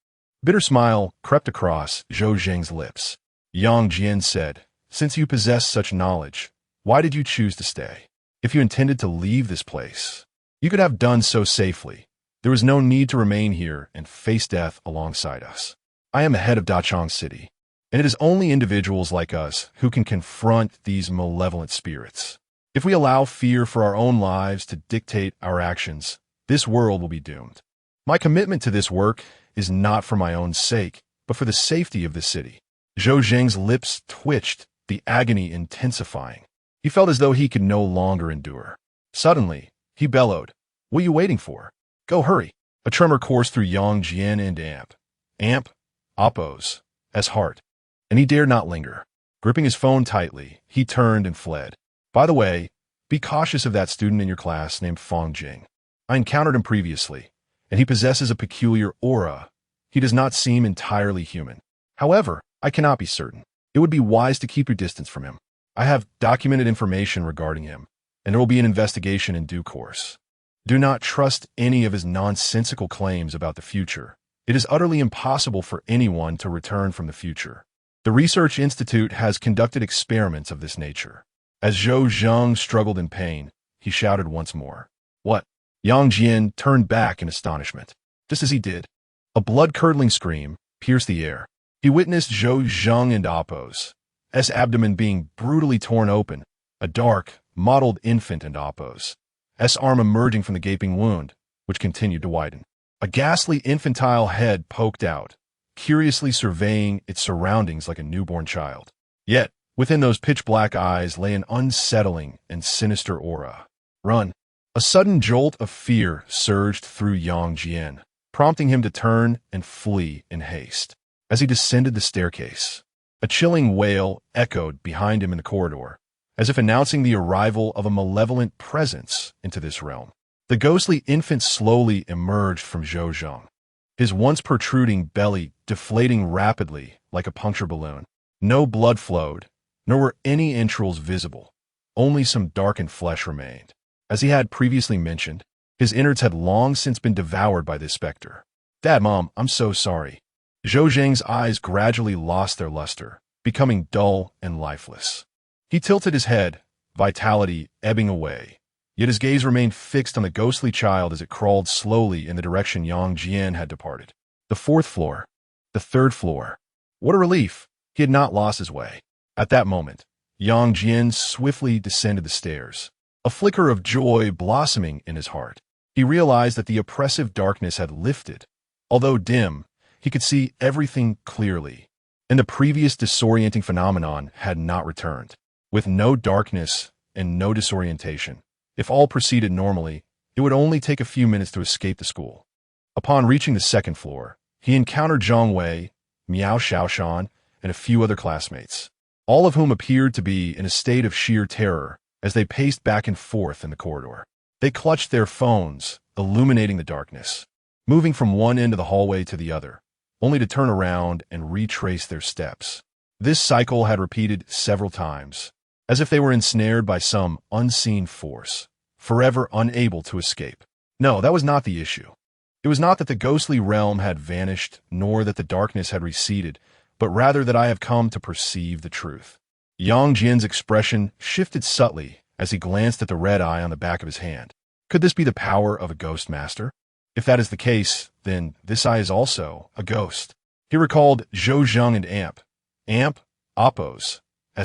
Speaker 1: bitter smile crept across Zhou Zhang's lips. Yang Jian said, "Since you possess such knowledge, why did you choose to stay? If you intended to leave this place, you could have done so safely. There was no need to remain here and face death alongside us. I am the head of Dachang City, and it is only individuals like us who can confront these malevolent spirits. If we allow fear for our own lives to dictate our actions, this world will be doomed. My commitment to this work is not for my own sake, but for the safety of the city." Zhou Zhang's lips twitched, the agony intensifying. He felt as though he could no longer endure. Suddenly, he bellowed, "What are you waiting for? Go, hurry!" A tremor coursed through Yang Jian and Amp Appo's heart, and he dared not linger. Gripping his phone tightly, he turned and fled. "By the way, be cautious of that student in your class named Fong Jing. I encountered him previously, and he possesses a peculiar aura. He does not seem entirely human. However, I cannot be certain. It would be wise to keep your distance from him. I have documented information regarding him, and there will be an investigation in due course. Do not trust any of his nonsensical claims about the future. It is utterly impossible for anyone to return from the future. The Research Institute has conducted experiments of this nature." As Zhou Zhang struggled in pain, he shouted once more, "What?" Yang Jian turned back in astonishment. Just as he did, a blood-curdling scream pierced the air. He witnessed Zhou Zhang and Appo's abdomen being brutally torn open, a dark, mottled infant and Appo's arm emerging from the gaping wound, which continued to widen. A ghastly infantile head poked out, curiously surveying its surroundings like a newborn child. Yet, within those pitch-black eyes lay an unsettling and sinister aura. "Run!" A sudden jolt of fear surged through Yang Jian, prompting him to turn and flee in haste. As he descended the staircase, a chilling wail echoed behind him in the corridor, as if announcing the arrival of a malevolent presence into this realm. The ghostly infant slowly emerged from Zhou Zhang, his once protruding belly deflating rapidly like a puncture balloon. No blood flowed, nor were any entrails visible. Only some darkened flesh remained. As he had previously mentioned, his innards had long since been devoured by this specter. "Dad, Mom, I'm so sorry." Zhou Zhang's eyes gradually lost their luster, becoming dull and lifeless. He tilted his head, vitality ebbing away, yet his gaze remained fixed on the ghostly child as it crawled slowly in the direction Yang Jian had departed. The fourth floor. The third floor. What a relief! He had not lost his way. At that moment, Yang Jian swiftly descended the stairs, a flicker of joy blossoming in his heart. He realized that the oppressive darkness had lifted. Although dim, he could see everything clearly, and the previous disorienting phenomenon had not returned. With no darkness and no disorientation, if all proceeded normally, it would only take a few minutes to escape the school. Upon reaching the second floor, he encountered Zhang Wei, Miao Xiaoshan, and a few other classmates, all of whom appeared to be in a state of sheer terror as they paced back and forth in the corridor. They clutched their phones, illuminating the darkness, moving from one end of the hallway to the other, only to turn around and retrace their steps. This cycle had repeated several times, as if they were ensnared by some unseen force, forever unable to escape. No, that was not the issue. It was not that the ghostly realm had vanished, nor that the darkness had receded, but rather that I have come to perceive the truth. Yang Jian's expression shifted subtly as he glanced at the red eye on the back of his hand. Could this be the power of a ghost master? If that is the case, then this eye is also a ghost. He recalled Zhou Zhang and Amp Appo's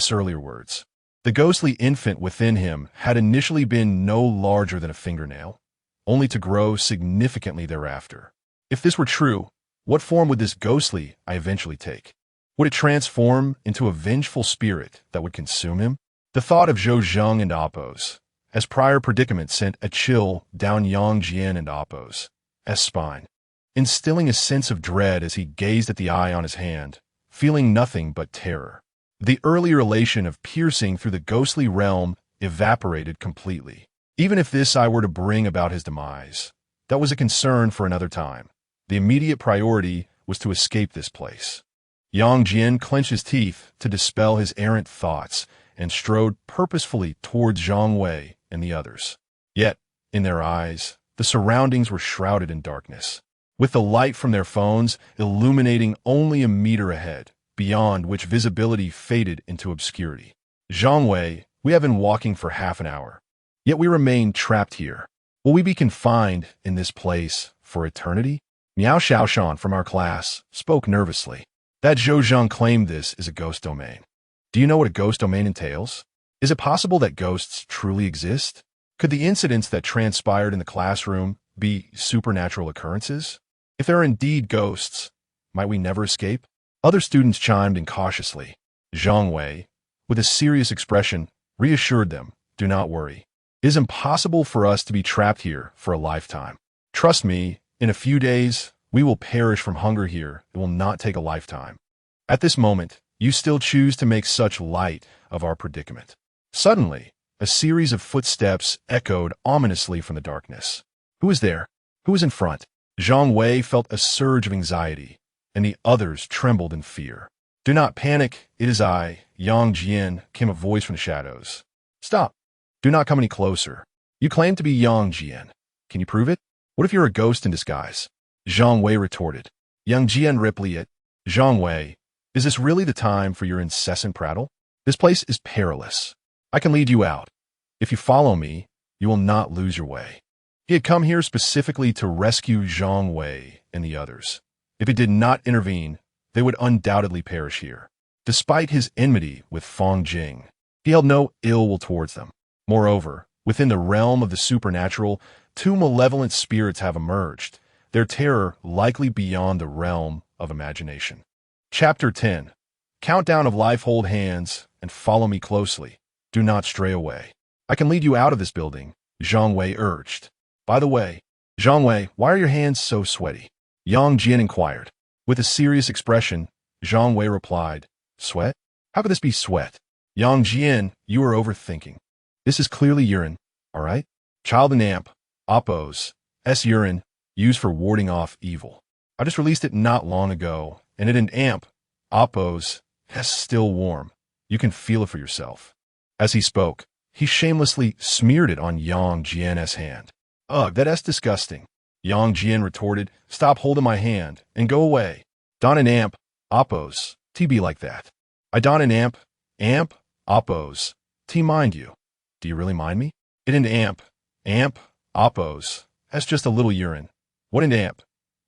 Speaker 1: earlier words. The ghostly infant within him had initially been no larger than a fingernail, only to grow significantly thereafter. If this were true, what form would this ghostly eye eventually take? Would it transform into a vengeful spirit that would consume him? The thought of Zhou Zhang and Appo's as prior predicament sent a chill down Yang Jian and Appo's spine, instilling a sense of dread as he gazed at the eye on his hand, feeling nothing but terror. The earlier elation of piercing through the ghostly realm evaporated completely. Even if this eye were to bring about his demise, that was a concern for another time. The immediate priority was to escape this place. Yang Jian clenched his teeth to dispel his errant thoughts and strode purposefully towards Zhang Wei and the others. Yet, in their eyes, the surroundings were shrouded in darkness, with the light from their phones illuminating only a meter ahead, beyond which visibility faded into obscurity. Zhang Wei, we have been walking for half an hour, yet we remain trapped here. Will we be confined in this place for eternity? Miao Xiaoshan from our class spoke nervously. That Zhou Zhang claimed this is a ghost domain. Do you know what a ghost domain entails? Is it possible that ghosts truly exist? Could the incidents that transpired in the classroom be supernatural occurrences? If there are indeed ghosts, might we never escape? Other students chimed in cautiously. Zhang Wei, with a serious expression, reassured them, do not worry. It is impossible for us to be trapped here for a lifetime. Trust me, in a few days, we will perish from hunger here. It will not take a lifetime. At this moment, you still choose to make such light of our predicament. Suddenly, a series of footsteps echoed ominously from the darkness. Who is there? Who is in front? Zhang Wei felt a surge of anxiety, and the others trembled in fear. Do not panic, it is I, Yang Jian, came a voice from the shadows. Stop. Do not come any closer. You claim to be Yang Jian. Can you prove it? What if you're a ghost in disguise? Zhang Wei retorted. Yang Jian ripley it. Zhang Wei, is this really the time for your incessant prattle? This place is perilous. I can lead you out. If you follow me, you will not lose your way. He had come here specifically to rescue Zhang Wei and the others. If he did not intervene, they would undoubtedly perish here. Despite his enmity with Fang Jing, he held no ill will towards them. Moreover, within the realm of the supernatural, two malevolent spirits have emerged, their terror likely beyond the realm of imagination. Chapter 10. Countdown of life. Hold hands and follow me closely. Do not stray away. I can lead you out of this building, Zhang Wei urged. By the way, Zhang Wei, why are your hands so sweaty? Yang Jian inquired. With a serious expression, Zhang Wei replied, Sweat? How could this be sweat? Yang Jian, you are overthinking. This is clearly urine, all right? Child and amp, Appo's urine, used for warding off evil. I just released it not long ago, and it an amp, Appo's, still warm. You can feel it for yourself. As he spoke, he shamelessly smeared it on Yang Jian's hand. Ugh, that's disgusting. Yang Jian retorted, stop holding my hand, and go away. Don an amp, Appo's, be like that. I don an amp, Appo's, mind you. Do you really mind me? It an amp, Appo's, that's just a little urine. What an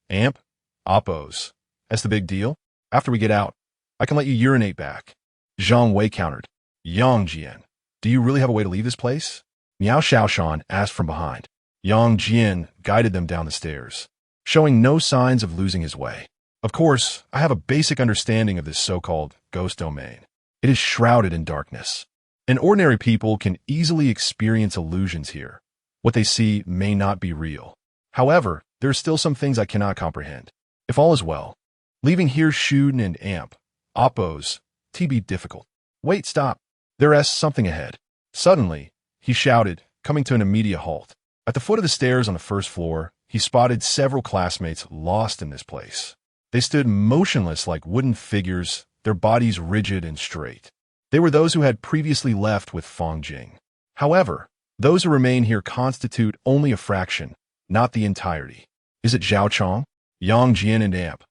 Speaker 1: amp, Appo's, that's the big deal? After we get out, I can let you urinate back. Zhang Wei countered. Yang Jian, do you really have a way to leave this place? Miao Xiaoshan asked from behind. Yang Jian guided them down the stairs, showing no signs of losing his way. Of course, I have a basic understanding of this so-called ghost domain. It is shrouded in darkness, and ordinary people can easily experience illusions here. What they see may not be real. However, there are still some things I cannot comprehend. If all is well, leaving here Shuden and amp, Appo's, be difficult. Wait, stop. There's something ahead. Suddenly, he shouted, coming to an immediate halt. At the foot of the stairs on the first floor, he spotted several classmates lost in this place. They stood motionless like wooden figures, their bodies rigid and straight. They were those who had previously left with Fang Jing. However, those who remain here constitute only a fraction, not the entirety. Is it Zhao Chong? Yang Jian and amp,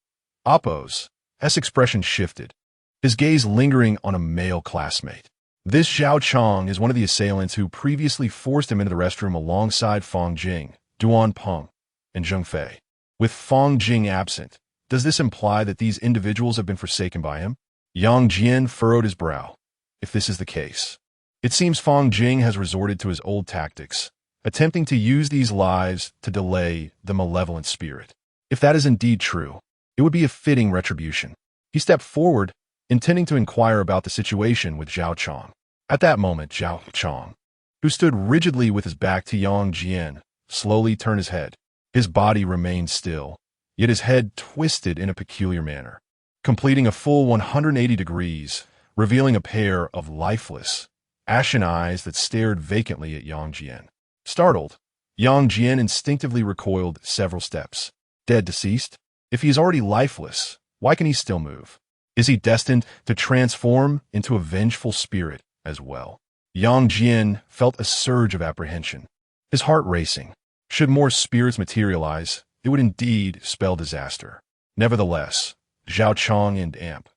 Speaker 1: Appo's expression shifted, his gaze lingering on a male classmate. This Zhao Chong is one of the assailants who previously forced him into the restroom alongside Fang Jing, Duan Peng, and Zheng Fei. With Fang Jing absent, does this imply that these individuals have been forsaken by him? Yang Jian furrowed his brow. If this is the case, it seems Fang Jing has resorted to his old tactics, attempting to use these lives to delay the malevolent spirit. If that is indeed true, it would be a fitting retribution. He stepped forward, intending to inquire about the situation with Zhao Chong. At that moment, Zhao Chong, who stood rigidly with his back to Yang Jian, slowly turned his head. His body remained still, yet his head twisted in a peculiar manner, completing a full 180 degrees, revealing a pair of lifeless, ashen eyes that stared vacantly at Yang Jian. Startled, Yang Jian instinctively recoiled several steps. Dead, deceased? If he is already lifeless, why can he still move? Is he destined to transform into a vengeful spirit as well? Yang Jian felt a surge of apprehension, his heart racing. Should more spirits materialize, it would indeed spell disaster. Nevertheless, Zhao Chong and Amp,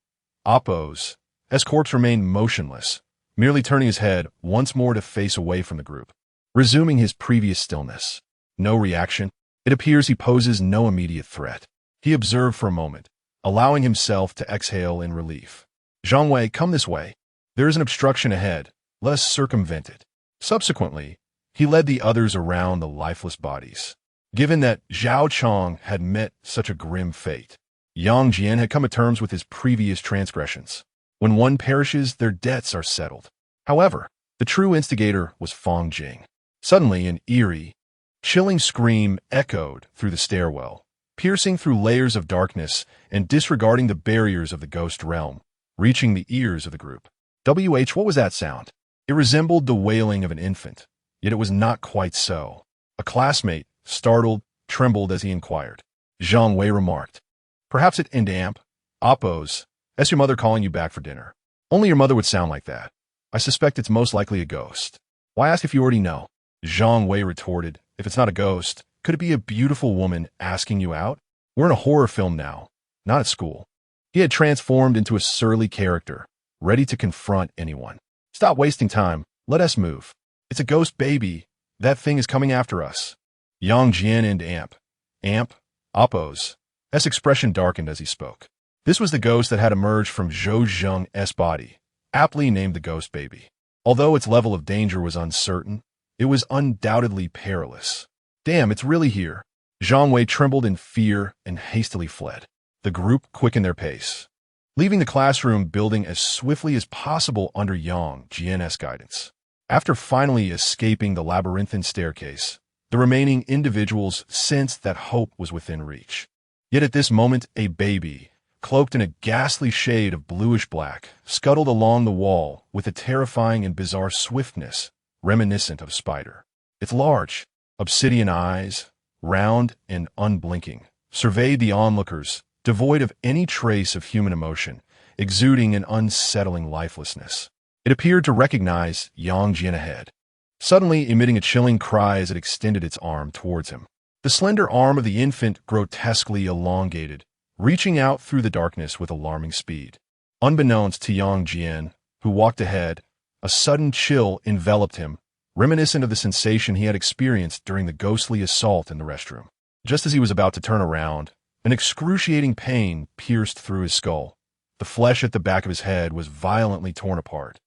Speaker 1: Appo's corpse remained motionless, merely turning his head once more to face away from the group, resuming his previous stillness. No reaction. It appears he poses no immediate threat. He observed for a moment, allowing himself to exhale in relief. Zhang Wei, come this way. There is an obstruction ahead. Let us circumvent it. Subsequently, he led the others around the lifeless bodies. Given that Zhao Chong had met such a grim fate, Yang Jian had come to terms with his previous transgressions. When one perishes, their debts are settled. However, the true instigator was Fong Jing. Suddenly, an eerie, chilling scream echoed through the stairwell, piercing through layers of darkness and disregarding the barriers of the ghost realm, reaching the ears of the group. What was that sound? It resembled the wailing of an infant, yet it was not quite so. A classmate, startled, trembled as he inquired. Zhang Wei remarked, perhaps it and Amp, Appo's, that's your mother calling you back for dinner. Only your mother would sound like that. I suspect it's most likely a ghost. Why ask if you already know? Zhang Wei retorted, if it's not a ghost, could it be a beautiful woman asking you out? We're in a horror film now, not at school. He had transformed into a surly character, ready to confront anyone. Stop wasting time. Let us move. It's a ghost baby. That thing is coming after us. Yang Jian and Amp, Appo's expression darkened as he spoke. This was the ghost that had emerged from Zhou Zheng's body, aptly named the ghost baby. Although its level of danger was uncertain, it was undoubtedly perilous. Damn, it's really here. Zhang Wei trembled in fear and hastily fled. The group quickened their pace, leaving the classroom building as swiftly as possible under Yang Jian's guidance. After finally escaping the labyrinthine staircase, the remaining individuals sensed that hope was within reach. Yet at this moment, a baby, cloaked in a ghastly shade of bluish-black, scuttled along the wall with a terrifying and bizarre swiftness reminiscent of a spider. Its large, obsidian eyes, round and unblinking, surveyed the onlookers, devoid of any trace of human emotion, exuding an unsettling lifelessness. It appeared to recognize Yang Jian ahead, suddenly emitting a chilling cry as it extended its arm towards him. The slender arm of the infant grotesquely elongated, reaching out through the darkness with alarming speed. Unbeknownst to Yang Jian, who walked ahead, a sudden chill enveloped him, reminiscent of the sensation he had experienced during the ghostly assault in the restroom. Just as he was about to turn around, an excruciating pain pierced through his skull. The flesh at the back of his head was violently torn apart,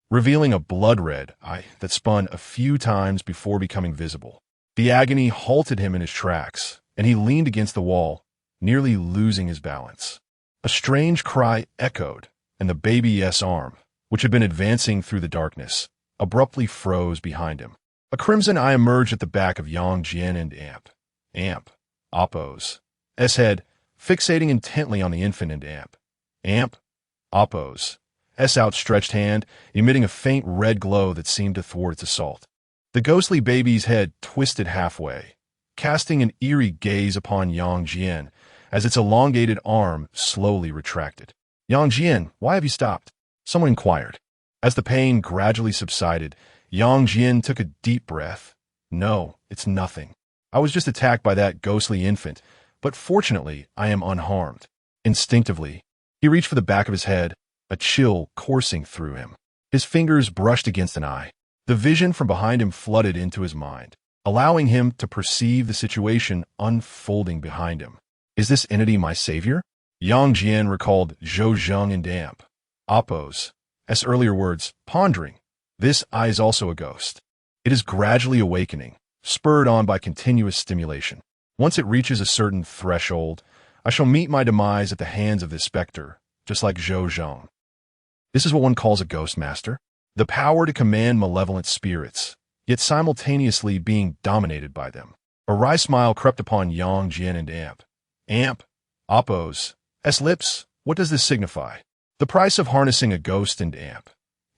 Speaker 1: revealing a blood-red eye that spun a few times before becoming visible. The agony halted him in his tracks, and he leaned against the wall, nearly losing his balance. A strange cry echoed, and the baby's arm, which had been advancing through the darkness, abruptly froze behind him. A crimson eye emerged at the back of Yang Jian and Amp, Appo's head, fixating intently on the infant and Amp, Appo's outstretched hand, emitting a faint red glow that seemed to thwart its assault. The ghostly baby's head twisted halfway, casting an eerie gaze upon Yang Jian as its elongated arm slowly retracted. Yang Jian, why have you stopped? Someone inquired. As the pain gradually subsided, Yang Jian took a deep breath. No, it's nothing. I was just attacked by that ghostly infant, but fortunately I am unharmed. Instinctively, he reached for the back of his head, a chill coursing through him. His fingers brushed against an eye. The vision from behind him flooded into his mind, allowing him to perceive the situation unfolding behind him. Is this entity my savior? Yang Jian recalled Zhou Zheng and Appo's earlier words, pondering. This eye is also a ghost. It is gradually awakening, spurred on by continuous stimulation. Once it reaches a certain threshold, I shall meet my demise at the hands of this specter, just like Zhou Zheng. This is what one calls a ghost master. The power to command malevolent spirits. yet simultaneously being dominated by them. A wry smile crept upon Yang Jian and Amp. Amp, Oppo's, S lips, what does this signify? The price of harnessing a ghost and Amp.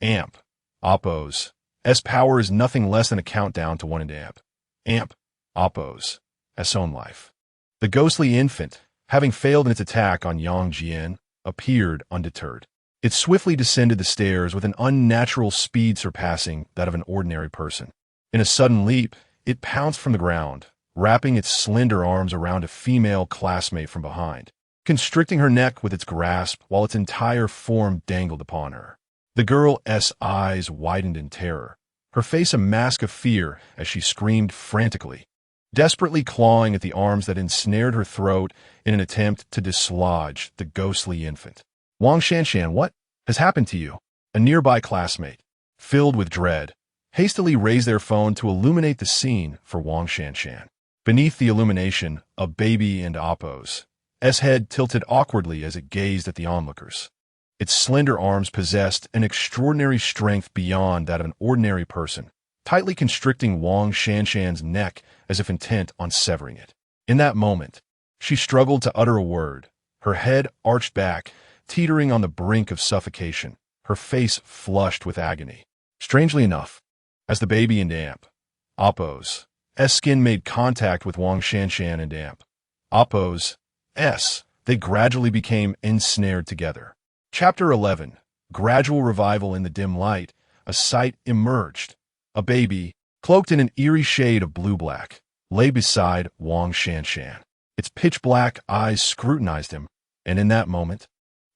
Speaker 1: Amp, Oppo's, S power is nothing less than a countdown to one and Amp. Amp, Oppo's, S own life. The ghostly infant, having failed in its attack on Yang Jian, appeared undeterred. It swiftly descended the stairs with an unnatural speed surpassing that of an ordinary person. In a sudden leap, it pounced from the ground, wrapping its slender arms around a female classmate from behind, constricting her neck with its grasp while its entire form dangled upon her. The girl's eyes widened in terror, her face a mask of fear as she screamed frantically, desperately clawing at the arms that ensnared her throat in an attempt to dislodge the ghostly infant. Wang Shanshan, what has happened to you? A nearby classmate, filled with dread, hastily raised their phone to illuminate the scene for Wang Shanshan. Beneath the illumination, a baby and Oppo's head tilted awkwardly as it gazed at the onlookers. Its slender arms possessed an extraordinary strength beyond that of an ordinary person, tightly constricting Wang Shanshan's neck as if intent on severing it. In that moment, she struggled to utter a word, her head arched back, teetering on the brink of suffocation, her face flushed with agony. Strangely enough, as the baby and Amp, Oppo's skin made contact with Wang Shanshan and Amp, Oppo's they gradually became ensnared together. Chapter 11. Gradual revival in the dim light. A sight emerged. A baby, cloaked in an eerie shade of blue-black, lay beside Wang Shanshan. Its pitch-black eyes scrutinized him, and in that moment,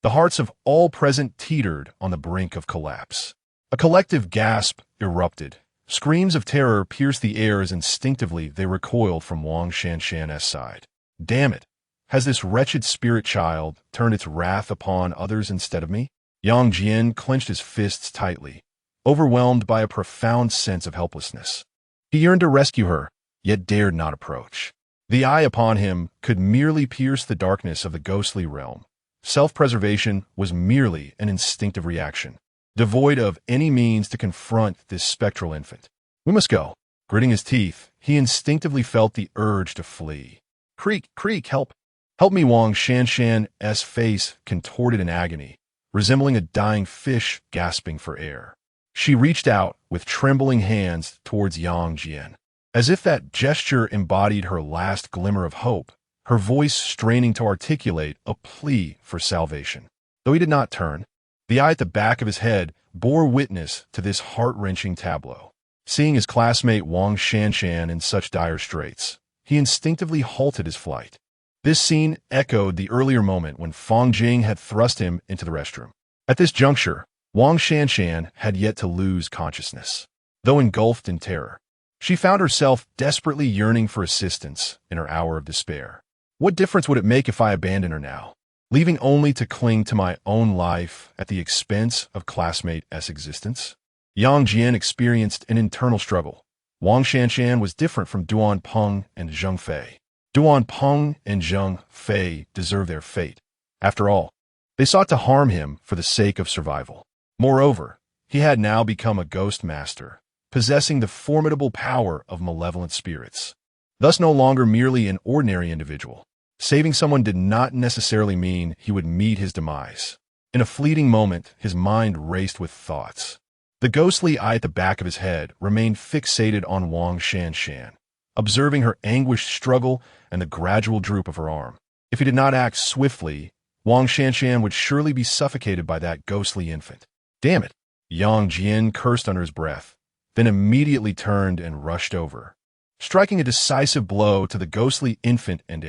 Speaker 1: the hearts of all present teetered on the brink of collapse. A collective gasp erupted. Screams of terror pierced the air as instinctively they recoiled from Wang Shanshan's side. Damn it! Has this wretched spirit child turned its wrath upon others instead of me? Yang Jian clenched his fists tightly, overwhelmed by a profound sense of helplessness. He yearned to rescue her, yet dared not approach. The eye upon him could merely pierce the darkness of the ghostly realm. Self-preservation was merely an instinctive reaction, devoid of any means to confront this spectral infant. We must go. Gritting his teeth, he instinctively felt the urge to flee. Creak, creak, help. Help me, Wang Shanshan's face contorted in agony, resembling a dying fish gasping for air. She reached out with trembling hands towards Yang Jian, as if that gesture embodied her last glimmer of hope, her voice straining to articulate a plea for salvation. Though he did not turn, the eye at the back of his head bore witness to this heart-wrenching tableau. Seeing his classmate Wang Shanshan in such dire straits, he instinctively halted his flight. This scene echoed the earlier moment when Fang Jing had thrust him into the restroom. At this juncture, Wang Shanshan had yet to lose consciousness. Though engulfed in terror, she found herself desperately yearning for assistance in her hour of despair. What difference would it make if I abandoned her now, leaving only to cling to my own life at the expense of classmate's existence? Yang Jian experienced an internal struggle. Wang Shanshan was different from Duan Peng and Zheng Fei. Duan Peng and Zheng Fei deserved their fate. After all, they sought to harm him for the sake of survival. Moreover, he had now become a ghost master, possessing the formidable power of malevolent spirits. Thus no longer merely an ordinary individual. Saving someone did not necessarily mean he would meet his demise. In a fleeting moment, his mind raced with thoughts. The ghostly eye at the back of his head remained fixated on Wang Shanshan, observing her anguished struggle and the gradual droop of her arm. If he did not act swiftly, Wang Shanshan would surely be suffocated by that ghostly infant. Damn it! Yang Jian cursed under his breath, then immediately turned and rushed over, striking a decisive blow to the ghostly infant and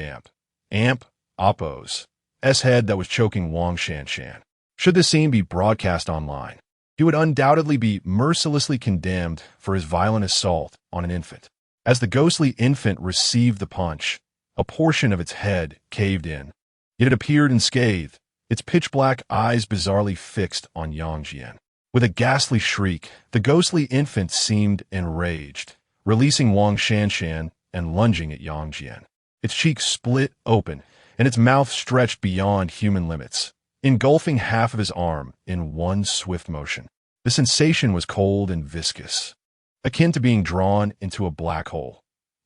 Speaker 1: Amp, Oppo's head that was choking Wang Shanshan. Should this scene be broadcast online, he would undoubtedly be mercilessly condemned for his violent assault on an infant. As the ghostly infant received the punch, a portion of its head caved in. Yet it appeared unscathed, its pitch-black eyes bizarrely fixed on Yang Jian. With a ghastly shriek, the ghostly infant seemed enraged, releasing Wang Shanshan and lunging at Yang Jian. Its cheeks split open, and its mouth stretched beyond human limits, engulfing half of his arm in one swift motion. The sensation was cold and viscous. akin to being drawn into a black hole.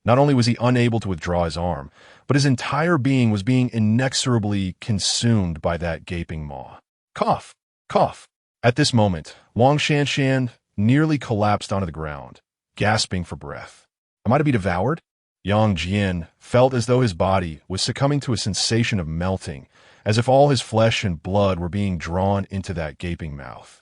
Speaker 1: Not only was he unable to withdraw his arm, but his entire being was being inexorably consumed by that gaping maw. Cough! Cough! At this moment, Wang Shanshan nearly collapsed onto the ground, gasping for breath. Am I to be devoured? Yang Jian felt as though his body was succumbing to a sensation of melting, as if all his flesh and blood were being drawn into that gaping mouth.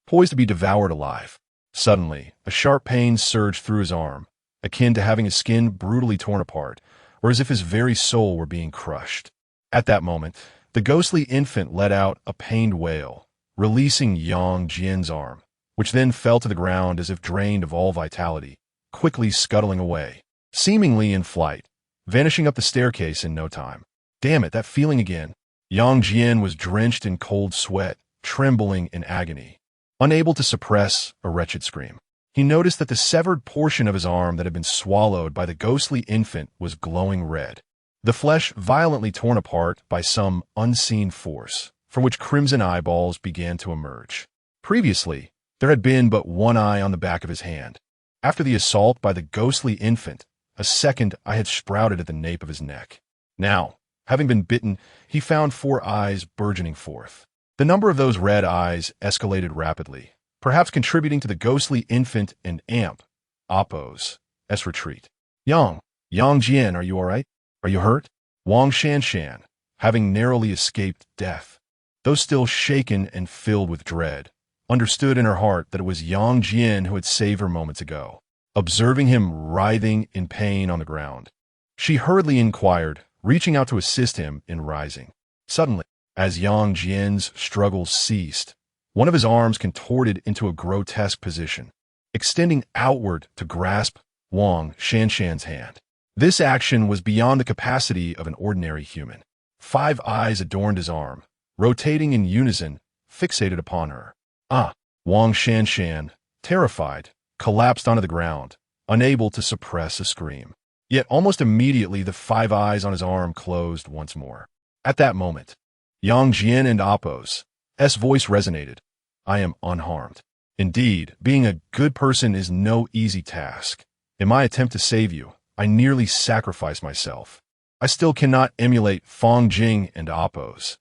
Speaker 1: Poised to be devoured alive. Suddenly, a sharp pain surged through his arm, akin to having his skin brutally torn apart, or as if his very soul were being crushed. At that moment, the ghostly infant let out a pained wail, releasing Yang Jian's arm, which then fell to the ground as if drained of all vitality, quickly scuttling away, seemingly in flight, vanishing up the staircase in no time. Damn it, that feeling again. Yang Jian was drenched in cold sweat, trembling in agony, unable to suppress a wretched scream. He noticed that the severed portion of his arm that had been swallowed by the ghostly infant was glowing red, the flesh violently torn apart by some unseen force, from which crimson eyeballs began to emerge. Previously, there had been but one eye on the back of his hand. After the assault by the ghostly infant, a second eye had sprouted at the nape of his neck. Now, having been bitten, he found 4 eyes burgeoning forth. The number of those red eyes escalated rapidly, perhaps contributing to the ghostly infant and Appo's retreat. Yang Jian, are you all right? Are you hurt? Wang Shanshan, having narrowly escaped death, though still shaken and filled with dread, understood in her heart that it was Yang Jian who had saved her moments ago. Observing him writhing in pain on the ground, she hurriedly inquired, reaching out to assist him in rising. Suddenly, as Yang Jian's struggles ceased, one of his arms contorted into a grotesque position, extending outward to grasp Wang Shanshan's hand. This action was beyond the capacity of an ordinary human. 5 eyes adorned his arm, rotating in unison, fixated upon her. Wang Shanshan, terrified, collapsed onto the ground, unable to suppress a scream. Yet almost immediately the 5 eyes on his arm closed once more. At that moment, Yang Jian and Appo's voice resonated. I am unharmed. Indeed, being a good person is no easy task. In my attempt to save you, I nearly sacrificed myself. I still cannot emulate Fang Jing and Appo's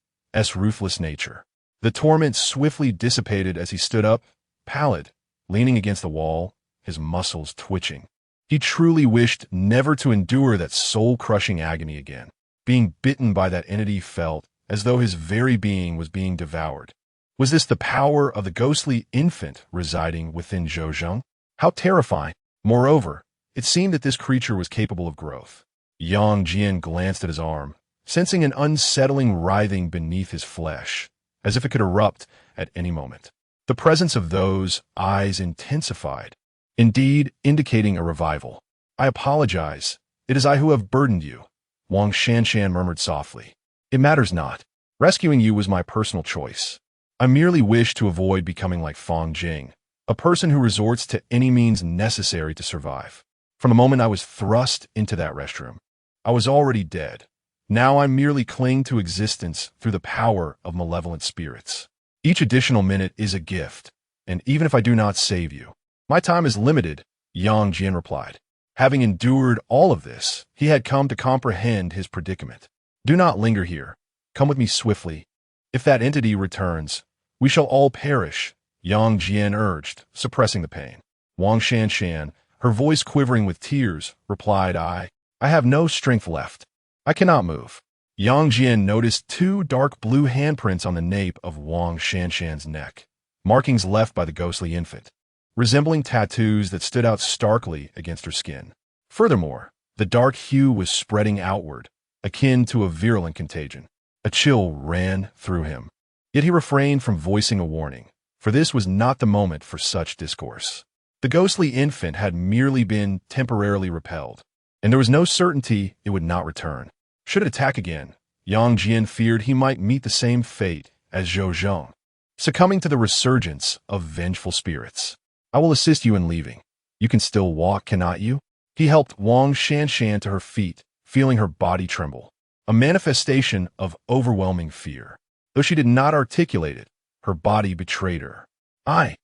Speaker 1: ruthless nature. The torment swiftly dissipated as he stood up, pallid, leaning against the wall, his muscles twitching. He truly wished never to endure that soul-crushing agony again. Being bitten by that entity felt as though his very being was being devoured. Was this the power of the ghostly infant residing within Zhou Zheng? How terrifying! Moreover, it seemed that this creature was capable of growth. Yang Jian glanced at his arm, sensing an unsettling writhing beneath his flesh, as if it could erupt at any moment. The presence of those eyes intensified, indeed indicating a revival. I apologize. It is I who have burdened you, Wang Shanshan murmured softly. It matters not. Rescuing you was my personal choice. I merely wish to avoid becoming like Fang Jing, a person who resorts to any means necessary to survive. From the moment I was thrust into that restroom, I was already dead. Now I merely cling to existence through the power of malevolent spirits. Each additional minute is a gift, and even if I do not save you, my time is limited, Yang Jian replied. Having endured all of this, he had come to comprehend his predicament. Do not linger here. Come with me swiftly. If that entity returns, we shall all perish, Yang Jian urged, suppressing the pain. Wang Shanshan, her voice quivering with tears, replied, I have no strength left. I cannot move. Yang Jian noticed 2 dark blue handprints on the nape of Wang Shanshan's neck, markings left by the ghostly infant, resembling tattoos that stood out starkly against her skin. Furthermore, the dark hue was spreading outward, akin to a virulent contagion. A chill ran through him. Yet he refrained from voicing a warning, for this was not the moment for such discourse. The ghostly infant had merely been temporarily repelled, and there was no certainty it would not return. Should it attack again, Yang Jian feared he might meet the same fate as Zhou Zheng, succumbing to the resurgence of vengeful spirits. I will assist you in leaving. You can still walk, cannot you? He helped Wang Shanshan to her feet, feeling her body tremble, a manifestation of overwhelming fear. Though she did not articulate it, her body betrayed her. I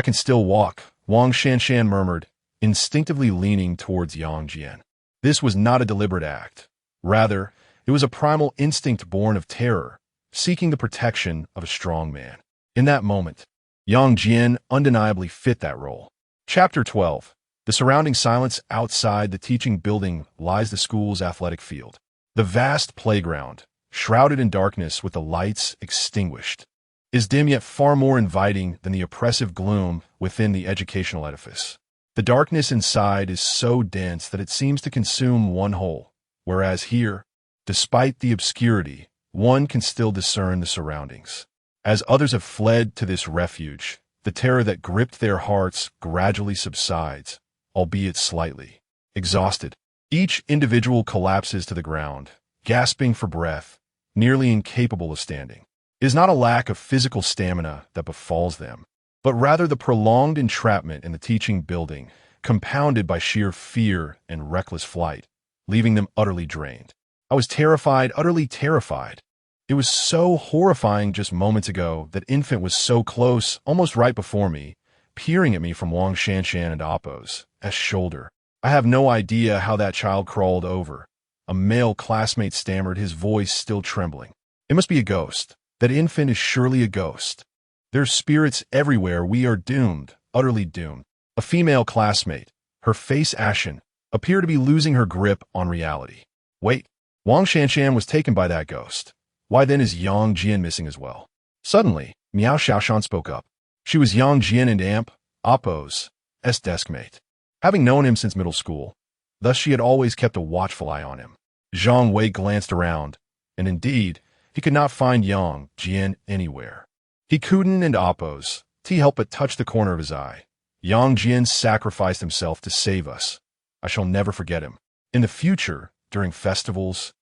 Speaker 1: can still walk, Wang Shanshan murmured, instinctively leaning towards Yang Jian. This was not a deliberate act. Rather, it was a primal instinct born of terror, seeking the protection of a strong man. In that moment, Yang Jian undeniably fit that role. Chapter 12. The surrounding silence outside the teaching building lies the school's athletic field. The vast playground, shrouded in darkness with the lights extinguished, is dim yet far more inviting than the oppressive gloom within the educational edifice. The darkness inside is so dense that it seems to consume one whole, whereas here, despite the obscurity, one can still discern the surroundings. As others have fled to this refuge, the terror that gripped their hearts gradually subsides, albeit slightly. Exhausted, each individual collapses to the ground, gasping for breath, nearly incapable of standing. It is not a lack of physical stamina that befalls them, but rather the prolonged entrapment in the teaching building, compounded by sheer fear and reckless flight, leaving them utterly drained. I was terrified, utterly terrified. It was so horrifying just moments ago that Infant was so close, almost right before me, peering at me from Wang Shanshan and Appo's shoulder. I have no idea how that child crawled over. A male classmate stammered, his voice still trembling. It must be a ghost. That Infant is surely a ghost. There's spirits everywhere. We are doomed, utterly doomed. A female classmate, her face ashen, appeared to be losing her grip on reality. Wait, Wang Shanshan was taken by that ghost. Why then is Yang Jian missing as well? Suddenly, Miao Xiaoshan spoke up. She was Yang Jian and Appo's deskmate. Having known him since middle school, thus she had always kept a watchful eye on him. Zhang Wei glanced around, and indeed, he could not find Yang Jian anywhere. He couldn't and Appo's helped but touch the corner of his eye. Yang Jian sacrificed himself to save us. I shall never forget him. In the future, during festivals,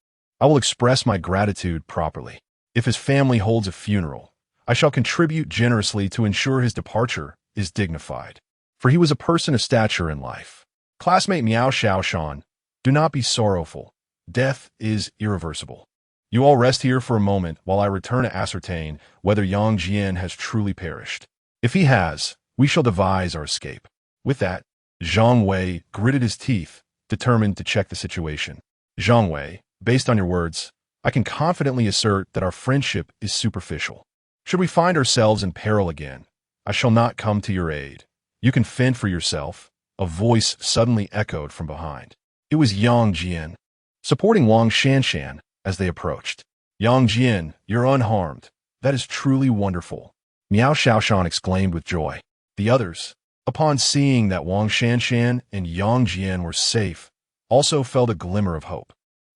Speaker 1: I will express my gratitude properly. If his family holds a funeral, I shall contribute generously to ensure his departure is dignified. For he was a person of stature in life. Classmate Miao Xiaoshan, do not be sorrowful. Death is irreversible. You all rest here for a moment while I return to ascertain whether Yang Jian has truly perished. If he has, we shall devise our escape. With that, Zhang Wei gritted his teeth, determined to check the situation. Zhang Wei, based on your words, I can confidently assert that our friendship is superficial. Should we find ourselves in peril again, I shall not come to your aid. You can fend for yourself. A voice suddenly echoed from behind. It was Yang Jian, supporting Wang Shanshan as they approached. Yang Jian, you're unharmed. That is truly wonderful. Miao Xiaoshan exclaimed with joy. The others, upon seeing that Wang Shanshan and Yang Jian were safe, also felt a glimmer of hope.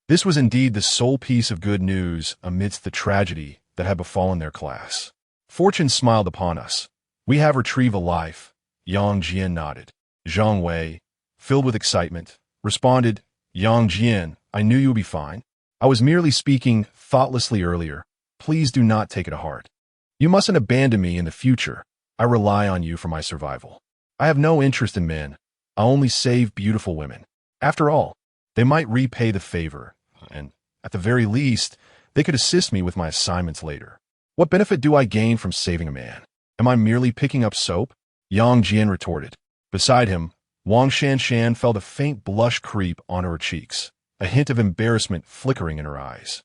Speaker 1: This was indeed the sole piece of good news amidst the tragedy that had befallen their class. Fortune smiled upon us. We have retrieved a life. Yang Jian nodded. Zhang Wei, filled with excitement, responded, Yang Jian, I knew you would be fine. I was merely speaking thoughtlessly earlier. Please do not take it to heart. You mustn't abandon me in the future. I rely on you for my survival. I have no interest in men. I only save beautiful women. After all, they might repay the favor, and, at the very least, they could assist me with my assignments later. What benefit do I gain from saving a man? Am I merely picking up soap? Yang Jian retorted. Beside him, Wang Shanshan felt a faint blush creep onto her cheeks, a hint of embarrassment flickering in her eyes.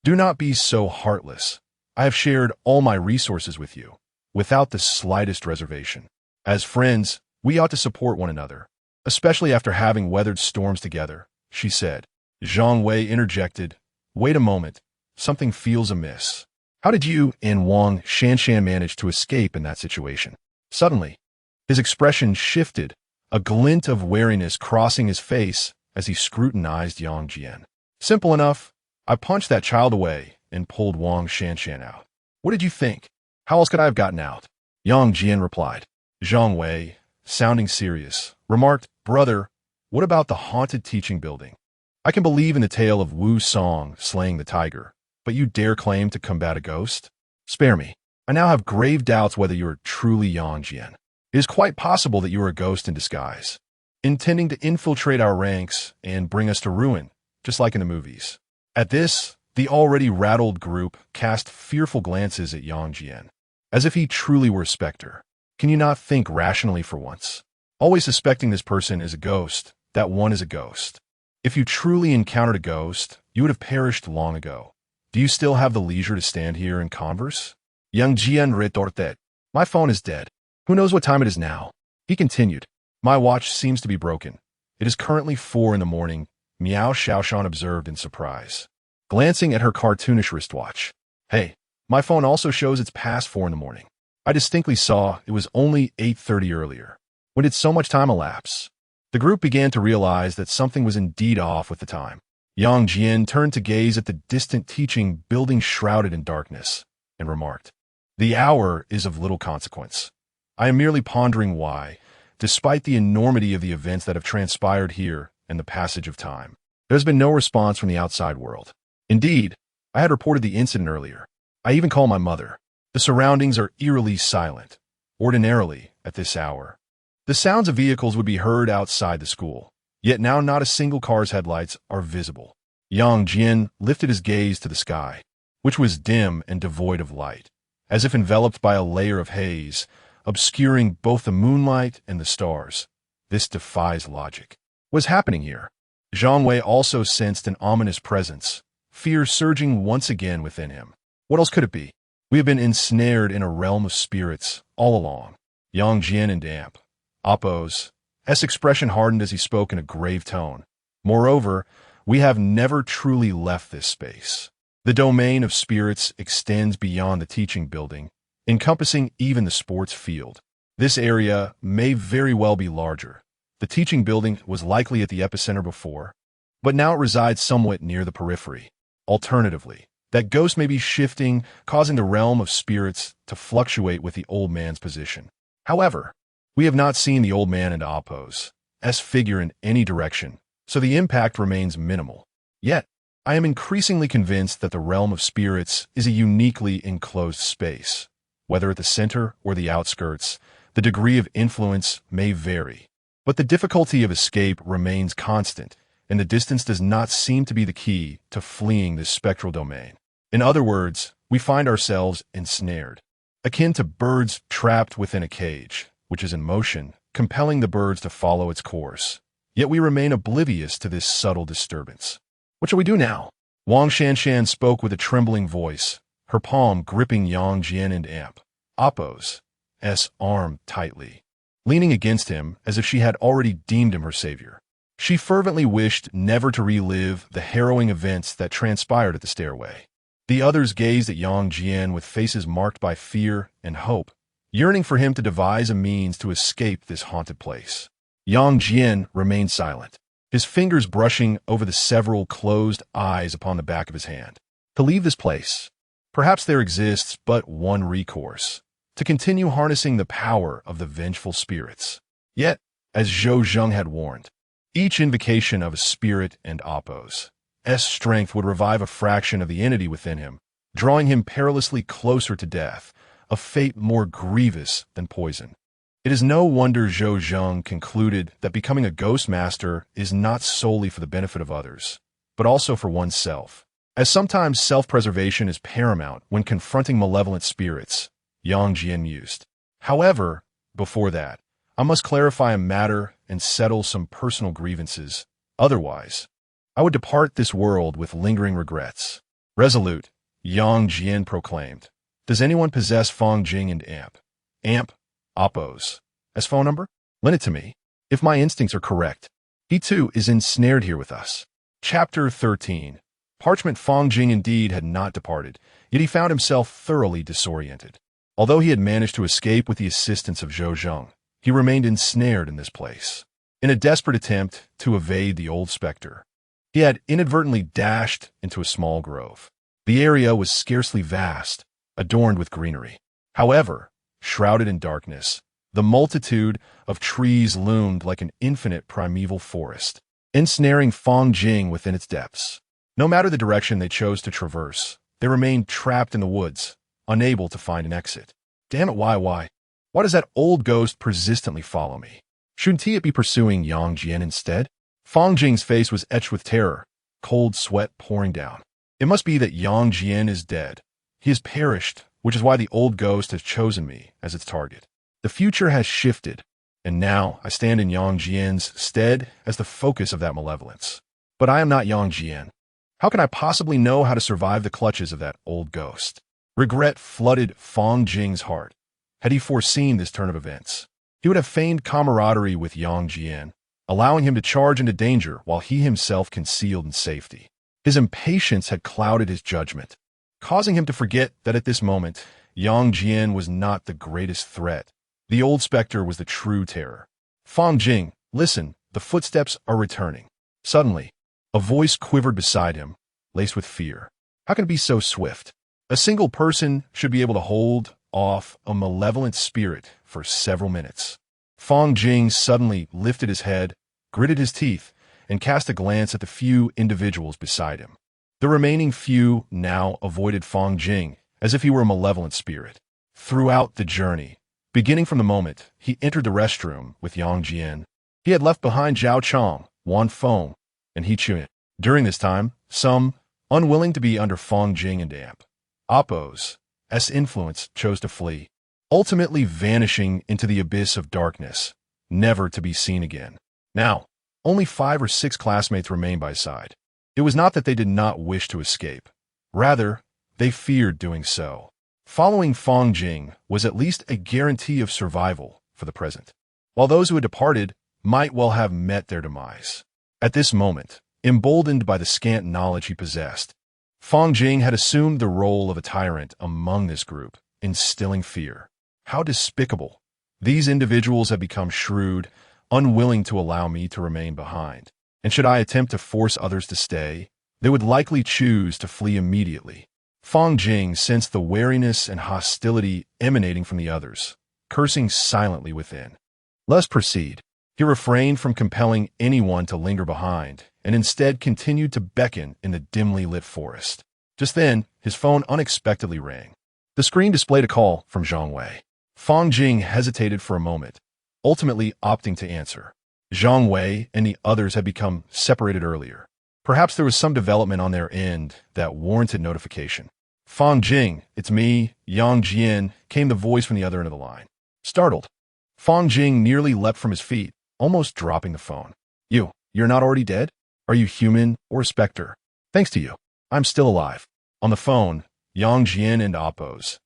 Speaker 1: Do not be so heartless. I have shared all my resources with you, without the slightest reservation. As friends, we ought to support one another, especially after having weathered storms together, she said. Zhang Wei interjected, Wait a moment, something feels amiss. How did you and Wang Shanshan manage to escape in that situation? Suddenly, his expression shifted, a glint of wariness crossing his face as he scrutinized Yang Jian. Simple enough. I punched that child away and pulled Wang Shanshan out. What did you think? How else could I have gotten out? Yang Jian replied. Zhang Wei, sounding serious, remarked, Brother, what about the haunted teaching building? I can believe in the tale of Wu Song slaying the tiger, but you dare claim to combat a ghost? Spare me. I now have grave doubts whether you are truly Yang Jian. It is quite possible that you are a ghost in disguise, intending to infiltrate our ranks and bring us to ruin, just like in the movies. At this, the already rattled group cast fearful glances at Yang Jian, as if he truly were a specter. Can you not think rationally for once? always suspecting this person is a ghost, that one is a ghost. If you truly encountered a ghost, you would have perished long ago. Do you still have the leisure to stand here and converse? Young Jian retorted. My phone is dead. Who knows what time it is now? He continued. My watch seems to be broken. It is currently 4 in the morning, Miao Xiaoshan observed in surprise, glancing at her cartoonish wristwatch. Hey, my phone also shows it's past 4 in the morning. I distinctly saw it was only 8:30 earlier. When did so much time elapse? The group began to realize that something was indeed off with the time. Yang Jian turned to gaze at the distant teaching building shrouded in darkness, and remarked, The hour is of little consequence. I am merely pondering why, despite the enormity of the events that have transpired here and the passage of time, there has been no response from the outside world. Indeed, I had reported the incident earlier. I even called my mother. The surroundings are eerily silent. Ordinarily, at this hour, the sounds of vehicles would be heard outside the school, yet now not a single car's headlights are visible. Yang Jian lifted his gaze to the sky, which was dim and devoid of light, as if enveloped by a layer of haze, obscuring both the moonlight and the stars. This defies logic. What is happening here? Zhang Wei also sensed an ominous presence, fear surging once again within him. What else could it be? We have been ensnared in a realm of spirits all along. Yang Jian and Amp. Appo's expression hardened as he spoke in a grave tone. Moreover, we have never truly left this space. The domain of spirits extends beyond the teaching building, encompassing even the sports field. This area may very well be larger. The teaching building was likely at the epicenter before, but now it resides somewhat near the periphery. Alternatively, that ghost may be shifting, causing the realm of spirits to fluctuate with the old man's position. However, we have not seen the old man and Appo's figure in any direction, so the impact remains minimal. Yet, I am increasingly convinced that the realm of spirits is a uniquely enclosed space. Whether at the center or the outskirts, the degree of influence may vary, but the difficulty of escape remains constant, and the distance does not seem to be the key to fleeing this spectral domain. In other words, we find ourselves ensnared, akin to birds trapped within a cage, which is in motion, compelling the birds to follow its course. Yet we remain oblivious to this subtle disturbance. What shall we do now? Wang Shanshan spoke with a trembling voice, her palm gripping Yang Jian and Amp, Appo's arm tightly, leaning against him as if she had already deemed him her savior. She fervently wished never to relive the harrowing events that transpired at the stairway. The others gazed at Yang Jian with faces marked by fear and hope, yearning for him to devise a means to escape this haunted place. Yang Jian remained silent, his fingers brushing over the several closed eyes upon the back of his hand. To leave this place, perhaps there exists but one recourse, to continue harnessing the power of the vengeful spirits. Yet, as Zhou Zheng had warned, each invocation of a spirit and Appo's strength would revive a fraction of the entity within him, drawing him perilously closer to death, a fate more grievous than poison. It is no wonder Zhou Zheng concluded that becoming a ghost master is not solely for the benefit of others, but also for oneself, as sometimes self-preservation is paramount when confronting malevolent spirits, Yang Jian mused. However, before that, I must clarify a matter and settle some personal grievances. Otherwise, I would depart this world with lingering regrets. Resolute, Yang Jian proclaimed. Does anyone possess Fong Jing and Amp, Appo's phone number? Lend it to me. If my instincts are correct, he too is ensnared here with us. Chapter 13. Parchment. Fong Jing indeed had not departed, yet he found himself thoroughly disoriented. Although he had managed to escape with the assistance of Zhou Zheng, he remained ensnared in this place. In a desperate attempt to evade the old specter, he had inadvertently dashed into a small grove. The area was scarcely vast, adorned with greenery. However, shrouded in darkness, the multitude of trees loomed like an infinite primeval forest, ensnaring Fong Jing within its depths. No matter the direction they chose to traverse, they remained trapped in the woods, unable to find an exit. Damn it, why? Why does that old ghost persistently follow me? Shouldn't he be pursuing Yang Jian instead? Fong Jing's face was etched with terror, cold sweat pouring down. It must be that Yang Jian is dead. He has perished, which is why the old ghost has chosen me as its target. The future has shifted. and now I stand in Yang Jian's stead as the focus of that malevolence. But I am not Yang Jian. How can I possibly know how to survive the clutches of that old ghost? Regret flooded Fang Jing's heart. Had he foreseen this turn of events, he would have feigned camaraderie with Yang Jian, allowing him to charge into danger while he himself concealed in safety. His impatience had clouded his judgment, causing him to forget that at this moment, Yang Jian was not the greatest threat. The old specter was the true terror. Fang Jing, listen, the footsteps are returning. Suddenly, a voice quivered beside him, laced with fear. How can it be so swift? A single person should be able to hold off a malevolent spirit for several minutes. Fang Jing suddenly lifted his head, gritted his teeth, and cast a glance at the few individuals beside him. The remaining few now avoided Fang Jing as if he were a malevolent spirit. Throughout the journey, beginning from the moment he entered the restroom with Yang Jian, he had left behind Zhao Chong, Wan Feng, and He Chun. During this time, some, unwilling to be under Fang Jing and Amp Oppo's influence, chose to flee, ultimately vanishing into the abyss of darkness, never to be seen again. Now, only 5 or 6 classmates remained by his side. It was not that they did not wish to escape. Rather, they feared doing so. Following Fang Jing was at least a guarantee of survival for the present, while those who had departed might well have met their demise. At this moment, emboldened by the scant knowledge he possessed, Fang Jing had assumed the role of a tyrant among this group, instilling fear. How despicable! These individuals have become shrewd, unwilling to allow me to remain behind. And should I attempt to force others to stay, they would likely choose to flee immediately. Fang Jing sensed the wariness and hostility emanating from the others, cursing silently within. Let's proceed. He refrained from compelling anyone to linger behind, and instead continued to beckon in the dimly lit forest. Just then, his phone unexpectedly rang. The screen displayed a call from Zhang Wei. Fang Jing hesitated for a moment, ultimately opting to answer. Zhang Wei and the others had become separated earlier. Perhaps there was some development on their end that warranted notification. Fang Jing, it's me, Yang Jian, came the voice from the other end of the line. Startled, Fang Jing nearly leapt from his feet, almost dropping the phone. You're not already dead? Are you human or a specter? Thanks to you, I'm still alive. On the phone, Yang Jian and Oppo's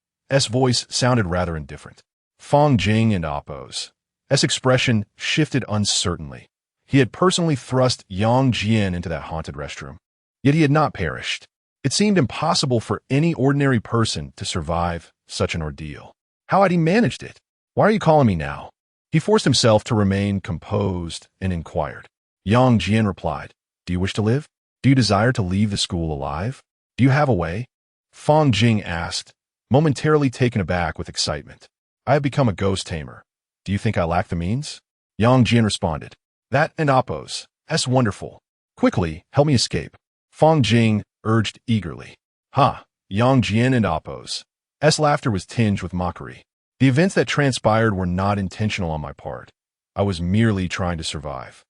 Speaker 1: voice sounded rather indifferent. Fang Jing and Oppo's expression shifted uncertainly. He had personally thrust Yang Jian into that haunted restroom. Yet he had not perished. It seemed impossible for any ordinary person to survive such an ordeal. How had he managed it? Why are you calling me now? He forced himself to remain composed and inquired. Yang Jian replied, Do you wish to live? Do you desire to leave the school alive? Do you have a way? Fang Jing asked, momentarily taken aback with excitement. I have become a ghost tamer. Do you think I lack the means? Yang Jian responded. That and Oppo's. That's wonderful. Quickly, help me escape. Fang Jing urged eagerly. Ha! Yang Jian and Oppo's laughter was tinged with mockery. The events that transpired were not intentional on my part. I was merely trying to survive.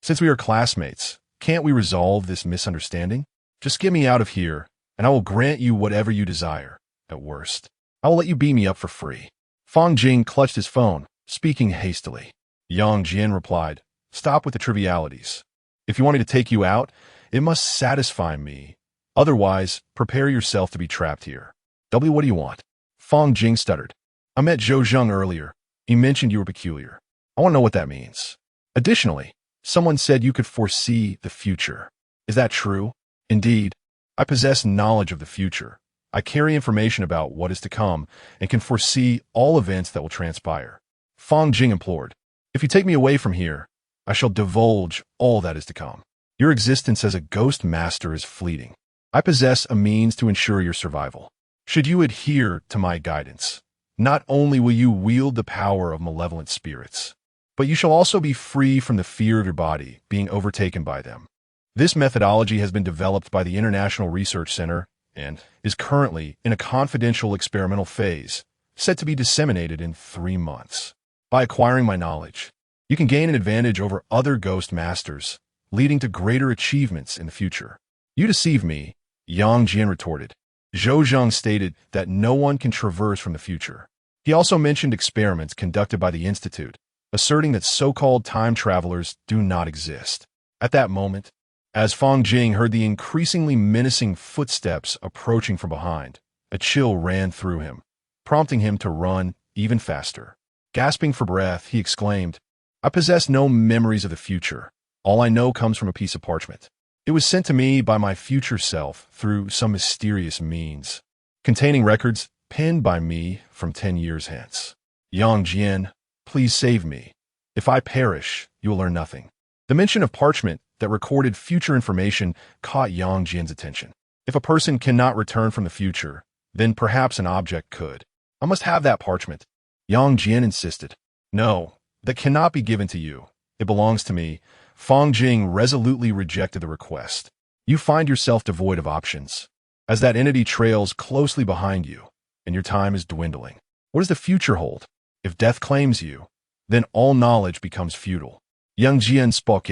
Speaker 1: Since we are classmates, can't we resolve this misunderstanding? Just get me out of here, and I will grant you whatever you desire. At worst, I will let you beam me up for free. Fang Jing clutched his phone, speaking hastily. Yang Jian replied, Stop with the trivialities. If you want me to take you out, it must satisfy me. Otherwise, prepare yourself to be trapped here. What do you want? Fang Jing stuttered. I met Zhou Zheng earlier. He mentioned you were peculiar. I want to know what that means. Additionally, someone said you could foresee the future. Is that true? Indeed, I possess knowledge of the future. I carry information about what is to come and can foresee all events that will transpire. Fang Jing implored. If you take me away from here, I shall divulge all that is to come. Your existence as a ghost master is fleeting. I possess a means to ensure your survival. Should you adhere to my guidance, not only will you wield the power of malevolent spirits, but you shall also be free from the fear of your body being overtaken by them. This methodology has been developed by the International Research Center and is currently in a confidential experimental phase, set to be disseminated in 3 months. By acquiring my knowledge, you can gain an advantage over other ghost masters, leading to greater achievements in the future. You deceive me, Yang Jian retorted. Zhou Zheng stated that no one can traverse from the future. He also mentioned experiments conducted by the Institute, asserting that so-called time travelers do not exist. At that moment, as Fang Jing heard the increasingly menacing footsteps approaching from behind, a chill ran through him, prompting him to run even faster. Gasping for breath, he exclaimed, "I possess no memories of the future. All I know comes from a piece of parchment. It was sent to me by my future self through some mysterious means, containing records penned by me from 10 years hence. Yang Jian, please save me. If I perish, you will learn nothing." The mention of parchment that recorded future information caught Yang Jian's attention. If a person cannot return from the future, then perhaps an object could. "I must have that parchment," Yang Jian insisted. "No, that cannot be given to you. It belongs to me." Fang Jing resolutely rejected the request. "You find yourself devoid of options, as that entity trails closely behind you, and your time is dwindling. What does the future hold? If death claims you, then all knowledge becomes futile." Yang Jian spoke.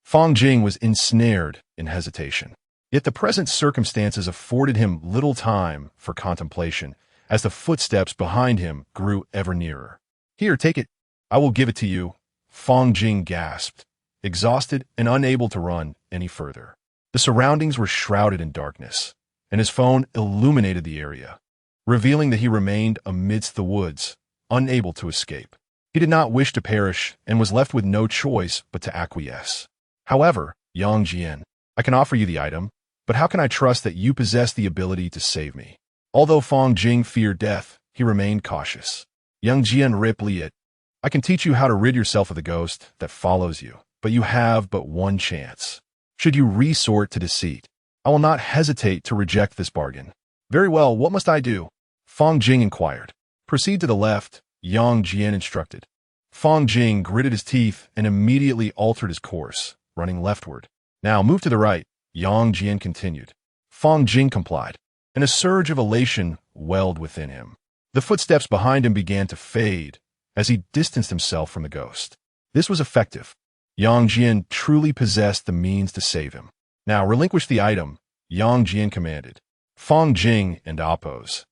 Speaker 1: Fang Jing was ensnared in hesitation. Yet the present circumstances afforded him little time for contemplation, as the footsteps behind him grew ever nearer. "Here, take it. I will give it to you," Fang Jing gasped, exhausted and unable to run any further. The surroundings were shrouded in darkness, and his phone illuminated the area, revealing that he remained amidst the woods, unable to escape. He did not wish to perish and was left with no choice but to acquiesce. "However, Yang Jian, I can offer you the item, but how can I trust that you possess the ability to save me?" Although Fang Jing feared death, he remained cautious. Yang Jian replied, "I can teach you how to rid yourself of the ghost that follows you, but you have but one chance. Should you resort to deceit, I will not hesitate to reject this bargain." "Very well, what must I do?" Fang Jing inquired. "Proceed to the left," Yang Jian instructed. Fang Jing gritted his teeth and immediately altered his course, running leftward. "Now move to the right," Yang Jian continued. Fang Jing complied, and a surge of elation welled within him. The footsteps behind him began to fade as he distanced himself from the ghost. This was effective. Yang Jian truly possessed the means to save him. "Now relinquish the item," Yang Jian commanded. Fang Jing and Appo's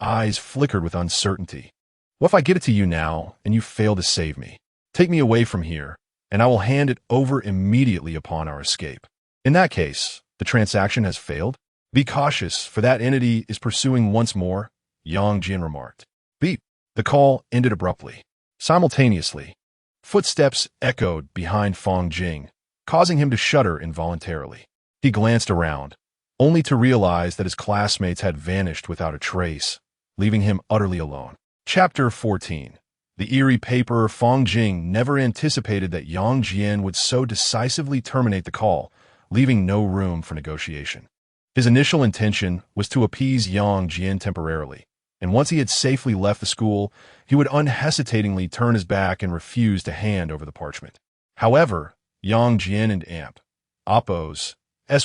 Speaker 1: eyes flickered with uncertainty. "What if I give it to you now and you fail to save me? Take me away from here, and I will hand it over immediately upon our escape. In that case, the transaction has failed? Be cautious, for that entity is pursuing once more," Yang Jian remarked. Beep! The call ended abruptly. Simultaneously, footsteps echoed behind Fang Jing, causing him to shudder involuntarily. He glanced around, only to realize that his classmates had vanished without a trace, leaving him utterly alone. Chapter 14. The eerie paper. Fang Jing never anticipated that Yang Jian would so decisively terminate the call, leaving no room for negotiation. His initial intention was to appease Yang Jian temporarily, and once he had safely left the school, he would unhesitatingly turn his back and refuse to hand over the parchment. However, Yang Jian and Appo's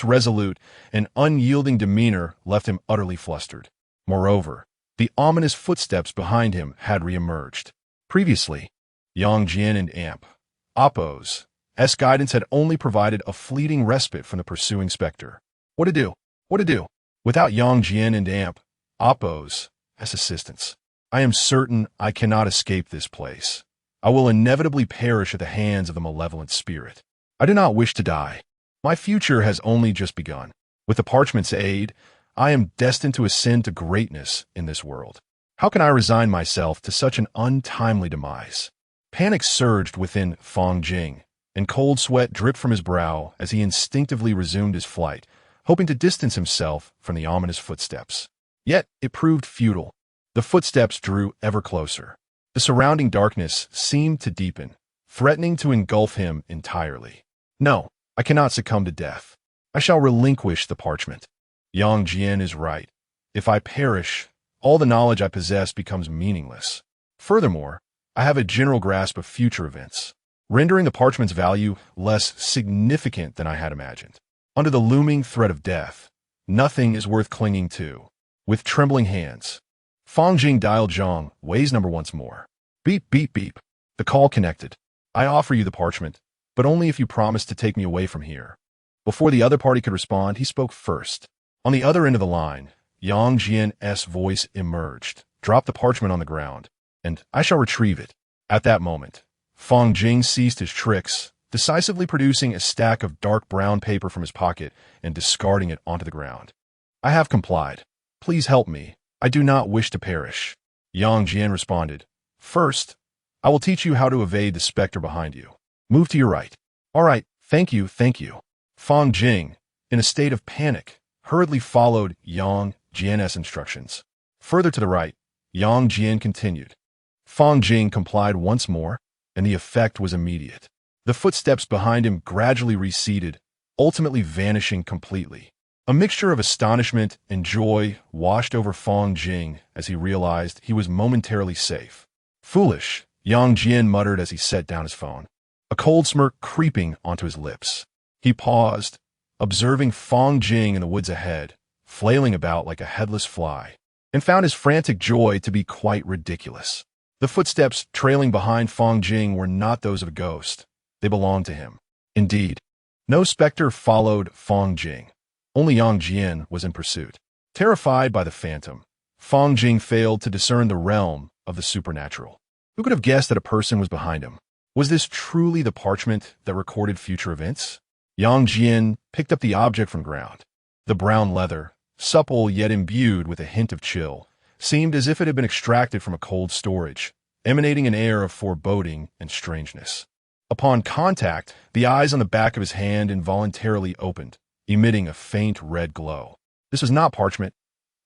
Speaker 1: resolute and unyielding demeanor left him utterly flustered. Moreover, the ominous footsteps behind him had re-emerged. Previously, Yang Jian and Appo's guidance had only provided a fleeting respite from the pursuing specter. What to do? What to do? Without Yang Jian and Appo's assistance, I am certain I cannot escape this place. I will inevitably perish at the hands of the malevolent spirit. I do not wish to die. My future has only just begun. With the parchment's aid, I am destined to ascend to greatness in this world. How can I resign myself to such an untimely demise? Panic surged within Fang Jing, and cold sweat dripped from his brow as he instinctively resumed his flight, hoping to distance himself from the ominous footsteps. Yet it proved futile. The footsteps drew ever closer. The surrounding darkness seemed to deepen, threatening to engulf him entirely. "No, I cannot succumb to death. I shall relinquish the parchment. Yang Jian is right. If I perish, all the knowledge I possess becomes meaningless. Furthermore, I have a general grasp of future events, rendering the parchment's value less significant than I had imagined. Under the looming threat of death, nothing is worth clinging to." With trembling hands, Fang Jing dialed Zhang Wei's number once more. Beep, beep, beep. The call connected. "I offer you the parchment, but only if you promise to take me away from here." Before the other party could respond, he spoke first. On the other end of the line, Yang Jian's voice emerged. "Drop the parchment on the ground, and I shall retrieve it." At that moment, Fong Jing ceased his tricks, decisively producing a stack of dark brown paper from his pocket and discarding it onto the ground. I have complied. Please help me. I do not wish to perish. Yang Jian responded. First, I will teach you how to evade the specter behind you. Move to your right. All right, thank you, thank you. Fong Jing, in a state of panic, hurriedly followed Yang Jian's instructions. Further to the right, Yang Jian continued. Fong Jing complied once more, and the effect was immediate. The footsteps behind him gradually receded, ultimately vanishing completely. A mixture of astonishment and joy washed over Fong Jing as he realized he was momentarily safe. Foolish, Yang Jian muttered as he set down his phone, a cold smirk creeping onto his lips. He paused, observing Fong Jing in the woods ahead, flailing about like a headless fly, and found his frantic joy to be quite ridiculous. The footsteps trailing behind Fong Jing were not those of a ghost. They belonged to him. Indeed, no specter followed Fong Jing. Only Yang Jian was in pursuit. Terrified by the phantom, Fong Jing failed to discern the realm of the supernatural. Who could have guessed that a person was behind him? Was this truly the parchment that recorded future events? Yang Jian picked up the object from ground. The brown leather, supple yet imbued with a hint of chill, seemed as if it had been extracted from a cold storage, emanating an air of foreboding and strangeness. Upon contact, the eyes on the back of his hand involuntarily opened, emitting a faint red glow. This was not parchment.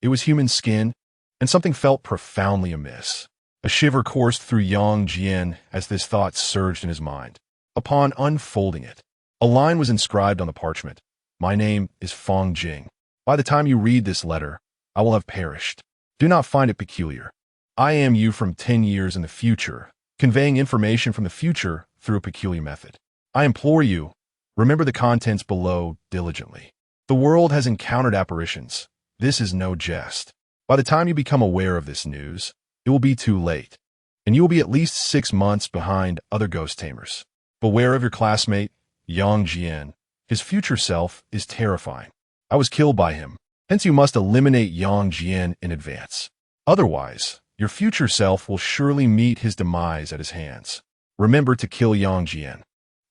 Speaker 1: It was human skin, and something felt profoundly amiss. A shiver coursed through Yang Jian as this thought surged in his mind. Upon unfolding it, a line was inscribed on the parchment. My name is Fong Jing. By the time you read this letter, I will have perished. Do not find it peculiar. I am you from 10 years in the future, conveying information from the future through a peculiar method. I implore you, remember the contents below diligently. The world has encountered apparitions. This is no jest. By the time you become aware of this news, it will be too late, and you will be at least 6 months behind other ghost tamers. Beware of your classmate, Yang Jian. His future self is terrifying. I was killed by him, hence you must eliminate Yang Jian in advance. Otherwise, your future self will surely meet his demise at his hands. Remember to kill Yang Jian.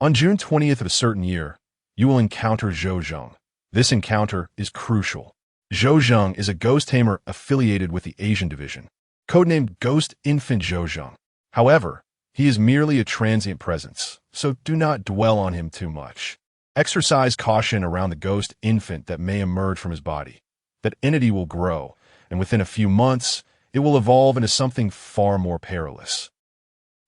Speaker 1: On June 20th of a certain year, you will encounter Zhou Zheng. This encounter is crucial. Zhou Zheng is a ghost tamer affiliated with the Asian division, codenamed Ghost Infant Zhou Zheng. However, he is merely a transient presence, so do not dwell on him too much. Exercise caution around the ghost infant that may emerge from his body. That entity will grow, and within a few months, it will evolve into something far more perilous.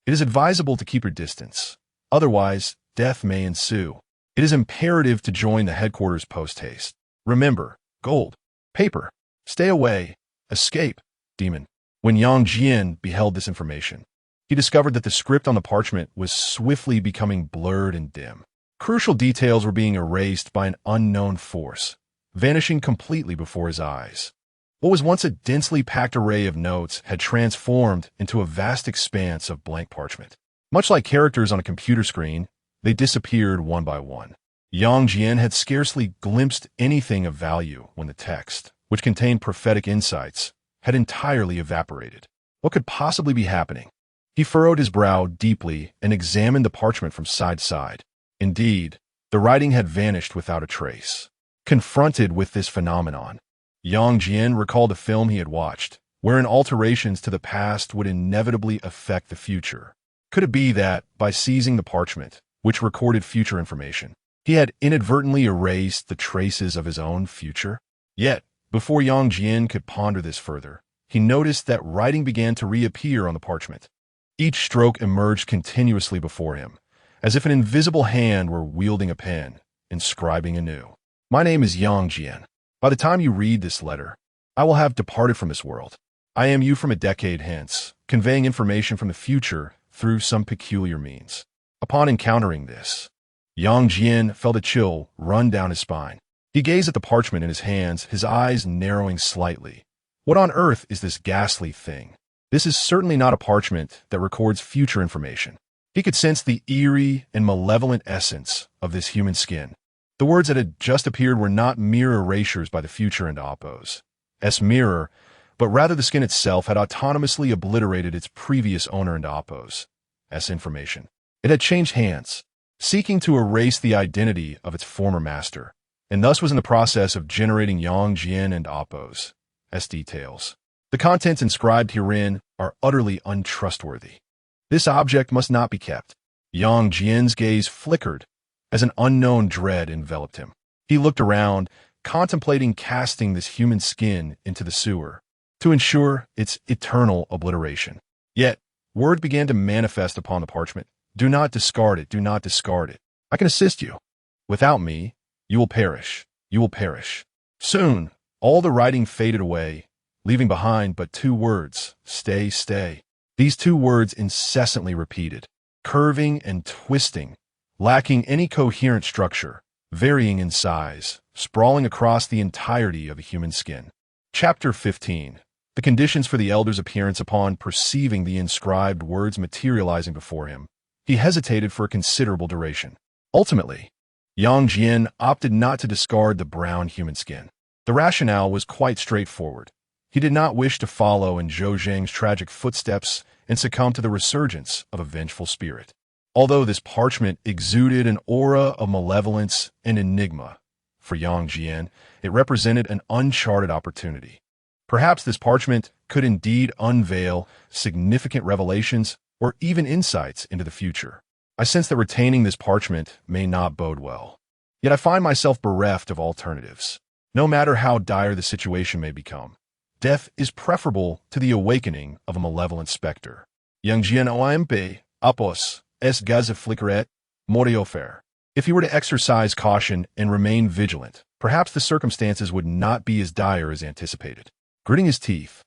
Speaker 1: It is advisable to keep your distance. Otherwise, death may ensue. It is imperative to join the headquarters post-haste. Remember, gold, paper, stay away, escape, demon. When Yang Jian beheld this information, he discovered that the script on the parchment was swiftly becoming blurred and dim. Crucial details were being erased by an unknown force, vanishing completely before his eyes. What was once a densely packed array of notes had transformed into a vast expanse of blank parchment. Much like characters on a computer screen, they disappeared one by one. Yang Jian had scarcely glimpsed anything of value when the text, which contained prophetic insights, had entirely evaporated. What could possibly be happening? He furrowed his brow deeply and examined the parchment from side to side. Indeed, the writing had vanished without a trace. Confronted with this phenomenon, Yang Jian recalled a film he had watched, wherein alterations to the past would inevitably affect the future. Could it be that, by seizing the parchment, which recorded future information, he had inadvertently erased the traces of his own future? Yet, before Yang Jian could ponder this further, he noticed that writing began to reappear on the parchment. Each stroke emerged continuously before him, as if an invisible hand were wielding a pen, inscribing anew. My name is Yang Jian. By the time you read this letter, I will have departed from this world. I am you from a decade hence, conveying information from the future through some peculiar means. Upon encountering this, Yang Jian felt a chill run down his spine. He gazed at the parchment in his hands, his eyes narrowing slightly. What on earth is this ghastly thing? This is certainly not a parchment that records future information. He could sense the eerie and malevolent essence of this human skin. The words that had just appeared were not mere erasures by the future and Appo's mirror, but rather the skin itself had autonomously obliterated its previous owner and Appo's information. It had changed hands, seeking to erase the identity of its former master, and thus was in the process of generating Yang Jian and Appo's as details. The contents inscribed herein are utterly untrustworthy. This object must not be kept. Yang Jian's gaze flickered as an unknown dread enveloped him. He looked around, contemplating casting this human skin into the sewer to ensure its eternal obliteration. Yet, word began to manifest upon the parchment. Do not discard it. Do not discard it. I can assist you. Without me, you will perish. You will perish. Soon, all the writing faded away, leaving behind but two words, stay, stay. These two words incessantly repeated, curving and twisting, lacking any coherent structure, varying in size, sprawling across the entirety of a human skin. Chapter 15. The conditions for the elder's appearance upon perceiving the inscribed words materializing before him. He hesitated for a considerable duration. Ultimately, Yang Jian opted not to discard the brown human skin. The rationale was quite straightforward. He did not wish to follow in Zhou Zhang's tragic footsteps and succumb to the resurgence of a vengeful spirit. Although this parchment exuded an aura of malevolence and enigma, for Yang Jian, it represented an uncharted opportunity. Perhaps this parchment could indeed unveil significant revelations or even insights into the future. I sense that retaining this parchment may not bode well. Yet I find myself bereft of alternatives. No matter how dire the situation may become, death is preferable to the awakening of a malevolent specter. Yang Jian Oimpe, Apos, es gaze flickeret, moriofer. If he were to exercise caution and remain vigilant, perhaps the circumstances would not be as dire as anticipated. Gritting his teeth,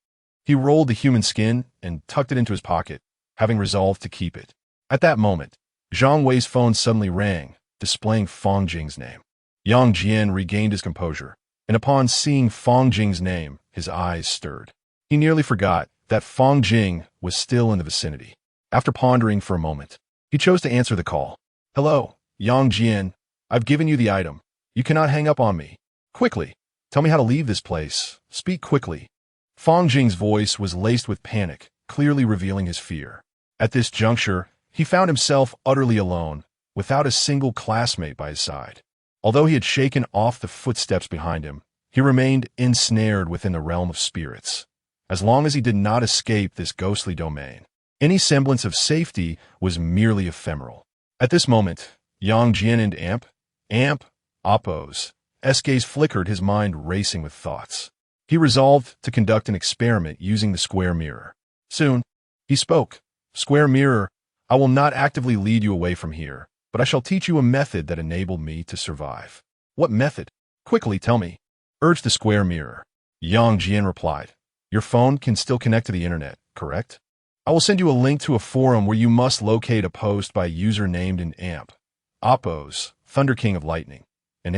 Speaker 1: he rolled the human skin and tucked it into his pocket, having resolved to keep it. At that moment, Zhang Wei's phone suddenly rang, displaying Fang Jing's name. Yang Jian regained his composure, and upon seeing Fang Jing's name, his eyes stirred. He nearly forgot that Fang Jing was still in the vicinity. After pondering for a moment, he chose to answer the call. Hello, Yang Jian. I've given you the item. You cannot hang up on me. Quickly, tell me how to leave this place. Speak quickly. Fang Jing's voice was laced with panic, clearly revealing his fear. At this juncture, he found himself utterly alone, without a single classmate by his side. Although he had shaken off the footsteps behind him, he remained ensnared within the realm of spirits. As long as he did not escape this ghostly domain, any semblance of safety was merely ephemeral. At this moment, Yang Jian and Appo's gaze flickered, his mind racing with thoughts. He resolved to conduct an experiment using the square mirror. Soon, he spoke. Square mirror, I will not actively lead you away from here, but I shall teach you a method that enabled me to survive. What method? Quickly tell me, urged the square mirror. Yang Jian replied, your phone can still connect to the internet, correct? I will send you a link to a forum where you must locate a post by a user named in Appo's, Thunder King of Lightning. And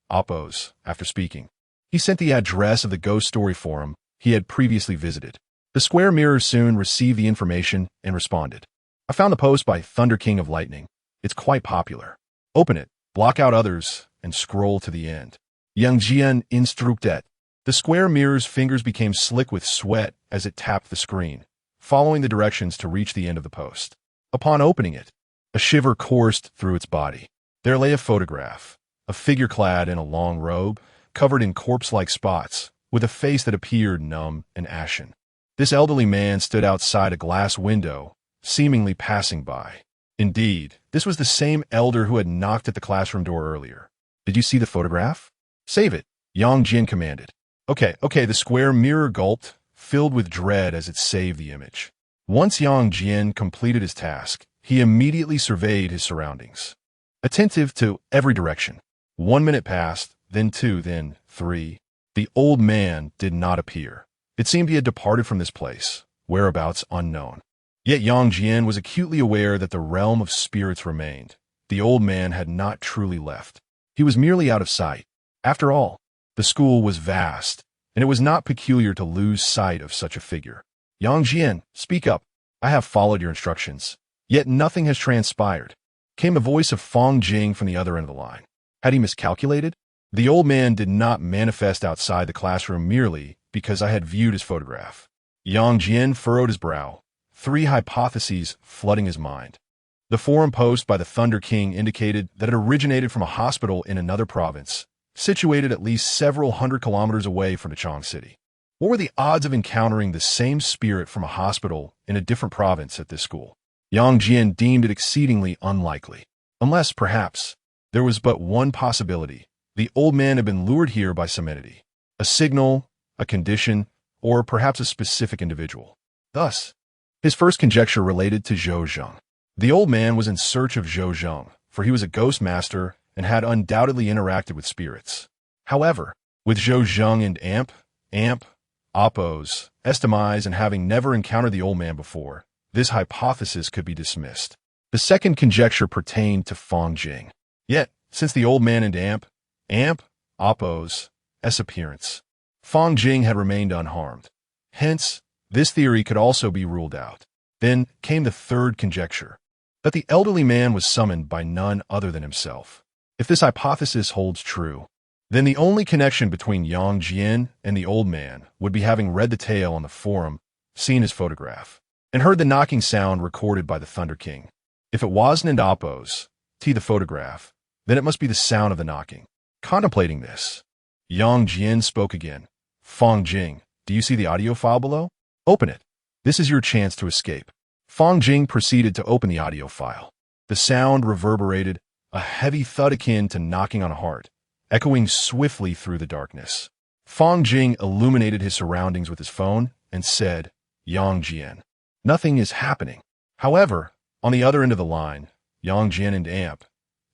Speaker 1: Appo's, after speaking, he sent the address of the ghost story forum he had previously visited. The square mirror soon received the information and responded. I found the post by Thunder King of Lightning. It's quite popular. Open it, block out others, and scroll to the end. Yang Jian instructed. The square mirror's fingers became slick with sweat as it tapped the screen, following the directions to reach the end of the post. Upon opening it, a shiver coursed through its body. There lay a photograph, a figure clad in a long robe, covered in corpse-like spots, with a face that appeared numb and ashen. This elderly man stood outside a glass window, seemingly passing by. Indeed, this was the same elder who had knocked at the classroom door earlier. Did you see the photograph? Save it, Yang Jian commanded. Okay, the square mirror gulped, filled with dread as it saved the image. Once Yang Jian completed his task, he immediately surveyed his surroundings, attentive to every direction. 1 minute passed, then 2, then 3. The old man did not appear. It seemed he had departed from this place, whereabouts unknown. Yet Yang Jian was acutely aware that the realm of spirits remained. The old man had not truly left. He was merely out of sight. After all, the school was vast, and it was not peculiar to lose sight of such a figure. Yang Jian, speak up. I have followed your instructions. Yet nothing has transpired. Came the voice of Fang Jing from the other end of the line. Had he miscalculated? The old man did not manifest outside the classroom merely because I had viewed his photograph. Yang Jian furrowed his brow, 3 hypotheses flooding his mind. The forum post by the Thunder King indicated that it originated from a hospital in another province, situated at least several hundred kilometers away from Chang City. What were the odds of encountering the same spirit from a hospital in a different province at this school? Yang Jian deemed it exceedingly unlikely. Unless, perhaps, there was but one possibility. The old man had been lured here by some entity. A signal, a condition, or perhaps a specific individual. Thus, his first conjecture related to Zhou Zheng. The old man was in search of Zhou Zheng, for he was a ghost master and had undoubtedly interacted with spirits. However, with Zhou Zheng and Amp, Oppos, Estimize, and having never encountered the old man before, this hypothesis could be dismissed. The second conjecture pertained to Fang Jing. Yet, since the old man and Amp, Oppos, S appearance, Fang Jing had remained unharmed. Hence, this theory could also be ruled out. Then came the third conjecture, that the elderly man was summoned by none other than himself. If this hypothesis holds true, then the only connection between Yang Jian and the old man would be having read the tale on the forum, seen his photograph, and heard the knocking sound recorded by the Thunder King. If it wasn't an Oppos, the photograph, then it must be the sound of the knocking. Contemplating this, Yang Jian spoke again. Fang Jing, do you see the audio file below? Open it. This is your chance to escape. Fang Jing proceeded to open the audio file. The sound reverberated, a heavy thud akin to knocking on a heart, echoing swiftly through the darkness. Fang Jing illuminated his surroundings with his phone and said, Yang Jian. Nothing is happening. However, on the other end of the line, Yang Jian and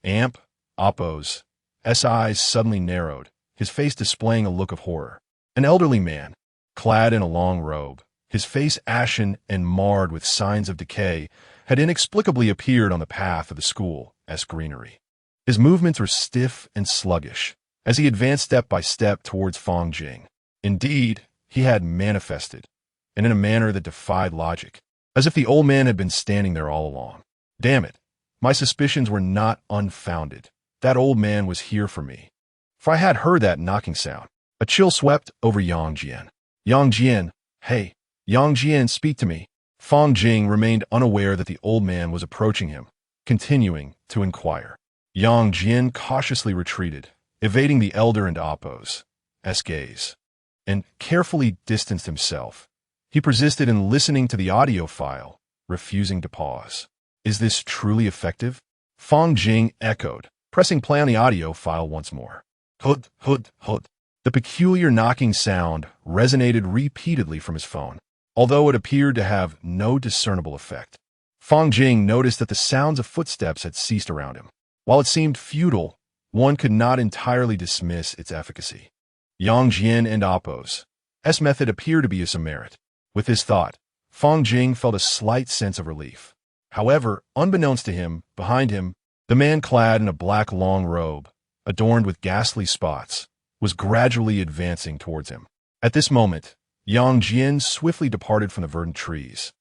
Speaker 1: Amp, Oppos, S eyes suddenly narrowed, his face displaying a look of horror. An elderly man, clad in a long robe, his face ashen and marred with signs of decay, had inexplicably appeared on the path of the school's greenery. His movements were stiff and sluggish, as he advanced step by step towards Fang Jing. Indeed, he had manifested, and in a manner that defied logic, as if the old man had been standing there all along. Damn it, my suspicions were not unfounded. That old man was here for me. For I had heard that knocking sound. A chill swept over Yang Jian. Yang Jian, hey, Yang Jian, speak to me. Fang Jing remained unaware that the old man was approaching him, continuing to inquire. Yang Jian cautiously retreated, evading the elder and Oppos' gaze, and carefully distanced himself. He persisted in listening to the audio file, refusing to pause. Is this truly effective? Fang Jing echoed, pressing play on the audio file once more. Hud, hud, hud. The peculiar knocking sound resonated repeatedly from his phone, although it appeared to have no discernible effect. Fang Jing noticed that the sounds of footsteps had ceased around him. While it seemed futile, one could not entirely dismiss its efficacy. Yang Jian and Oppos' method appeared to be of some merit. With this thought, Fang Jing felt a slight sense of relief. However, unbeknownst to him, behind him, the man clad in a black long robe, adorned with ghastly spots, was gradually advancing towards him. At this moment, Yang Jian swiftly departed from the verdant trees,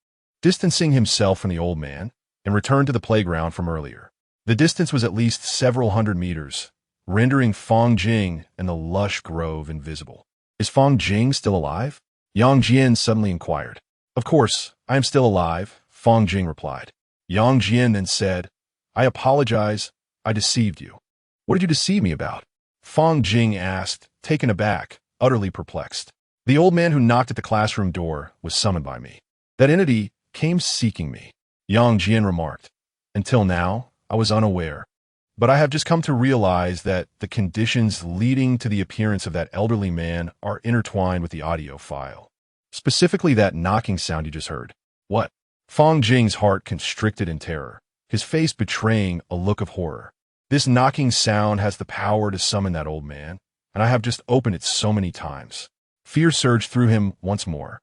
Speaker 1: distancing himself from the old man, and returned to the playground from earlier. The distance was at least several hundred meters, rendering Fang Jing and the lush grove invisible. Is Fang Jing still alive? Yang Jian suddenly inquired. Of course, I am still alive, Fang Jing replied. Yang Jian then said, I apologize, I deceived you. What did you deceive me about? Fang Jing asked, taken aback, utterly perplexed. The old man who knocked at the classroom door was summoned by me. That entity came seeking me, Yang Jian remarked. Until now, I was unaware. But I have just come to realize that the conditions leading to the appearance of that elderly man are intertwined with the audio file. Specifically that knocking sound you just heard. What? Fang Jing's heart constricted in terror, his face betraying a look of horror. This knocking sound has the power to summon that old man, and I have just opened it so many times. Fear surged through him once more,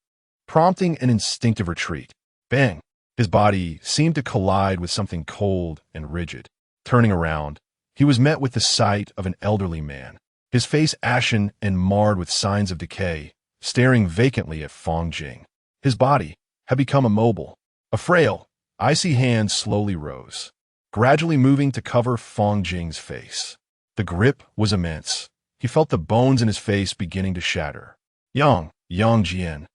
Speaker 1: prompting an instinctive retreat. Bang! His body seemed to collide with something cold and rigid. Turning around, he was met with the sight of an elderly man, his face ashen and marred with signs of decay, staring vacantly at Fang Jing. His body had become immobile. A frail, icy hand slowly rose, gradually moving to cover Fang Jing's face. The grip was immense. He felt the bones in his face beginning to shatter. Yang Jian.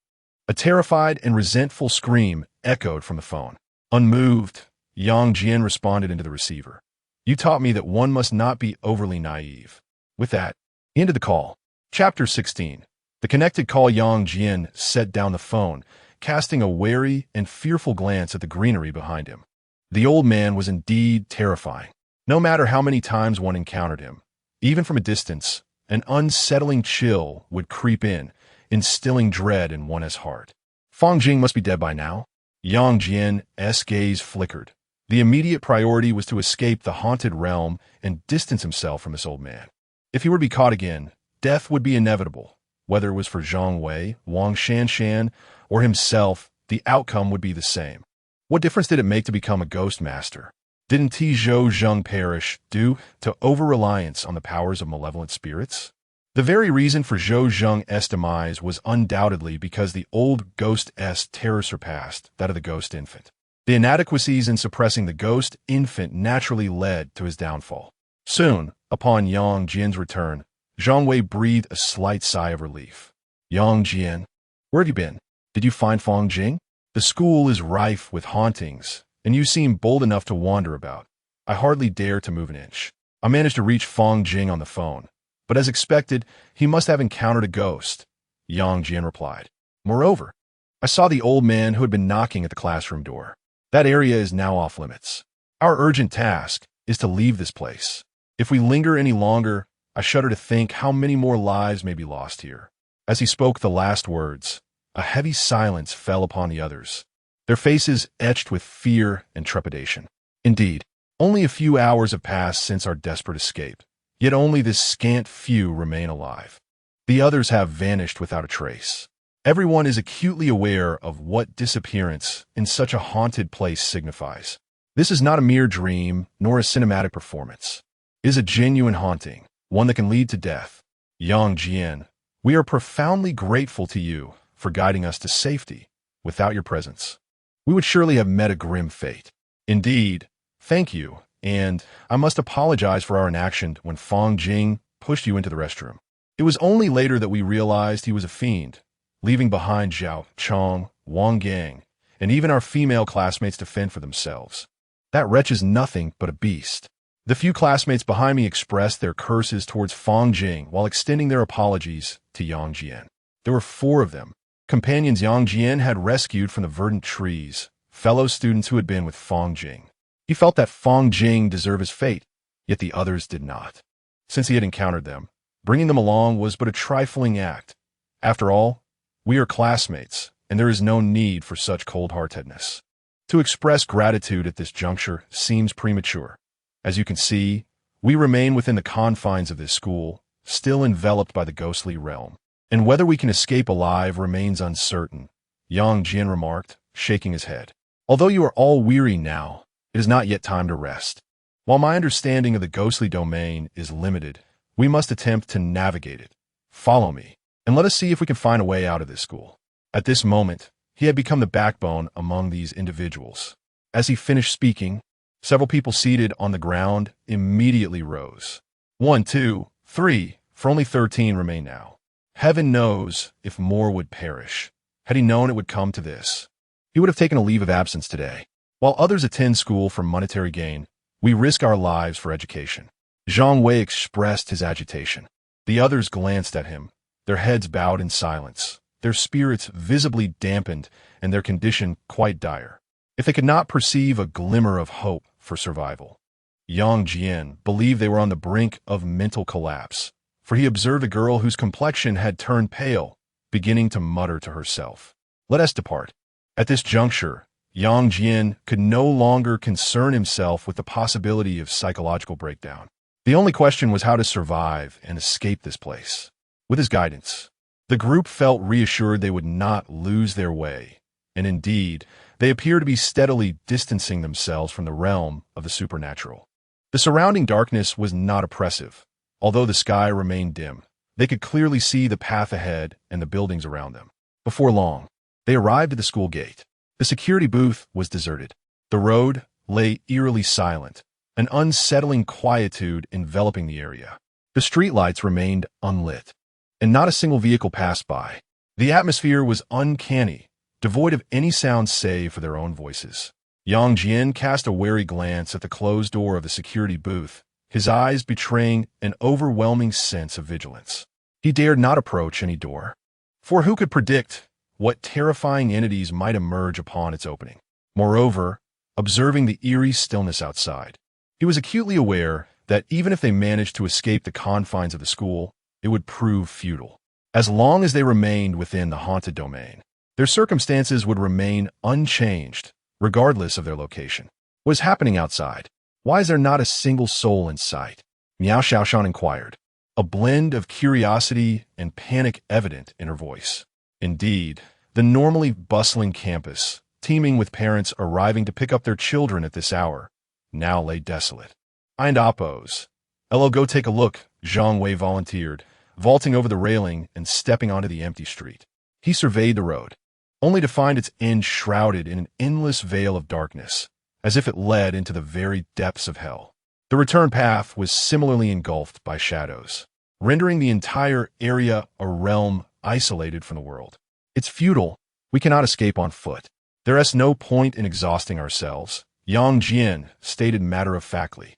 Speaker 1: A terrified and resentful scream echoed from the phone. Unmoved, Yang Jian responded into the receiver. You taught me that one must not be overly naive. With that, he ended the call. Chapter 16. The connected call. Yang Jian set down the phone, casting a wary and fearful glance at the greenery behind him. The old man was indeed terrifying. No matter how many times one encountered him, even from a distance, an unsettling chill would creep in, instilling dread in one's heart. Fang Jing must be dead by now. Yang Jian's gaze flickered. The immediate priority was to escape the haunted realm and distance himself from this old man. If he were to be caught again, death would be inevitable. Whether it was for Zhang Wei, Wang Shanshan, or himself, the outcome would be the same. What difference did it make to become a ghost master? Didn't Zhou Zheng perish due to over-reliance on the powers of malevolent spirits? The very reason for Zhou Zheng's demise was undoubtedly because the old ghost's terror surpassed that of the ghost infant. The inadequacies in suppressing the ghost infant naturally led to his downfall. Soon, upon Yang Jian's return, Zhang Wei breathed a slight sigh of relief. Yang Jian, where have you been? Did you find Fang Jing? The school is rife with hauntings, and you seem bold enough to wander about. I hardly dare to move an inch. I managed to reach Fang Jing on the phone, but as expected, he must have encountered a ghost, Yang Jian replied. Moreover, I saw the old man who had been knocking at the classroom door. That area is now off limits. Our urgent task is to leave this place. If we linger any longer, I shudder to think how many more lives may be lost here. As he spoke the last words, a heavy silence fell upon the others, their faces etched with fear and trepidation. Indeed, only a few hours have passed since our desperate escape, yet only this scant few remain alive. The others have vanished without a trace. Everyone is acutely aware of what disappearance in such a haunted place signifies. This is not a mere dream, nor a cinematic performance. It is a genuine haunting, one that can lead to death. Yang Jian, we are profoundly grateful to you for guiding us to safety. Without your presence, we would surely have met a grim fate. Indeed, thank you, and I must apologize for our inaction when Fang Jing pushed you into the restroom. It was only later that we realized he was a fiend, leaving behind Zhao Chong, Wang Gang, and even our female classmates to fend for themselves. That wretch is nothing but a beast. The few classmates behind me expressed their curses towards Fang Jing while extending their apologies to Yang Jian. There were 4 of them, companions Yang Jian had rescued from the verdant trees, fellow students who had been with Fang Jing. He felt that Fang Jing deserved his fate, yet the others did not. Since he had encountered them, bringing them along was but a trifling act. After all, we are classmates, and there is no need for such cold-heartedness. To express gratitude at this juncture seems premature. As you can see, we remain within the confines of this school, still enveloped by the ghostly realm. And whether we can escape alive remains uncertain, Yang Jian remarked, shaking his head. Although you are all weary now, it is not yet time to rest. While my understanding of the ghostly domain is limited, we must attempt to navigate it. Follow me, and let us see if we can find a way out of this school. At this moment, he had become the backbone among these individuals. As he finished speaking, several people seated on the ground immediately rose. 1, 2, 3, for only 13 remain now. Heaven knows if more would perish. Had he known it would come to this, he would have taken a leave of absence today. While others attend school for monetary gain, we risk our lives for education. Zhang Wei expressed his agitation. The others glanced at him, their heads bowed in silence, their spirits visibly dampened and their condition quite dire. If they could not perceive a glimmer of hope for survival, Yang Jian believed they were on the brink of mental collapse, for he observed a girl whose complexion had turned pale, beginning to mutter to herself, "Let us depart." At this juncture, Yang Jian could no longer concern himself with the possibility of psychological breakdown. The only question was how to survive and escape this place. With his guidance, the group felt reassured they would not lose their way, and indeed, they appeared to be steadily distancing themselves from the realm of the supernatural. The surrounding darkness was not oppressive. Although the sky remained dim, they could clearly see the path ahead and the buildings around them. Before long, they arrived at the school gate. The security booth was deserted. The road lay eerily silent, an unsettling quietude enveloping the area. The streetlights remained unlit, and not a single vehicle passed by. The atmosphere was uncanny, devoid of any sound save for their own voices. Yang Jian cast a wary glance at the closed door of the security booth, his eyes betraying an overwhelming sense of vigilance. He dared not approach any door, for who could predict what terrifying entities might emerge upon its opening? Moreover, observing the eerie stillness outside, he was acutely aware that even if they managed to escape the confines of the school, it would prove futile. As long as they remained within the haunted domain, their circumstances would remain unchanged, regardless of their location. What is happening outside? Why is there not a single soul in sight? Miao Xiaoshan inquired, a blend of curiosity and panic evident in her voice. Indeed, the normally bustling campus, teeming with parents arriving to pick up their children at this hour, now lay desolate. And Oppos. Elo, go take a look, Zhang Wei volunteered, vaulting over the railing and stepping onto the empty street. He surveyed the road, only to find its end shrouded in an endless veil of darkness, as if it led into the very depths of hell. The return path was similarly engulfed by shadows, rendering the entire area a realm isolated from the world. It's futile. We cannot escape on foot. There is no point in exhausting ourselves, Yang Jian stated matter-of-factly.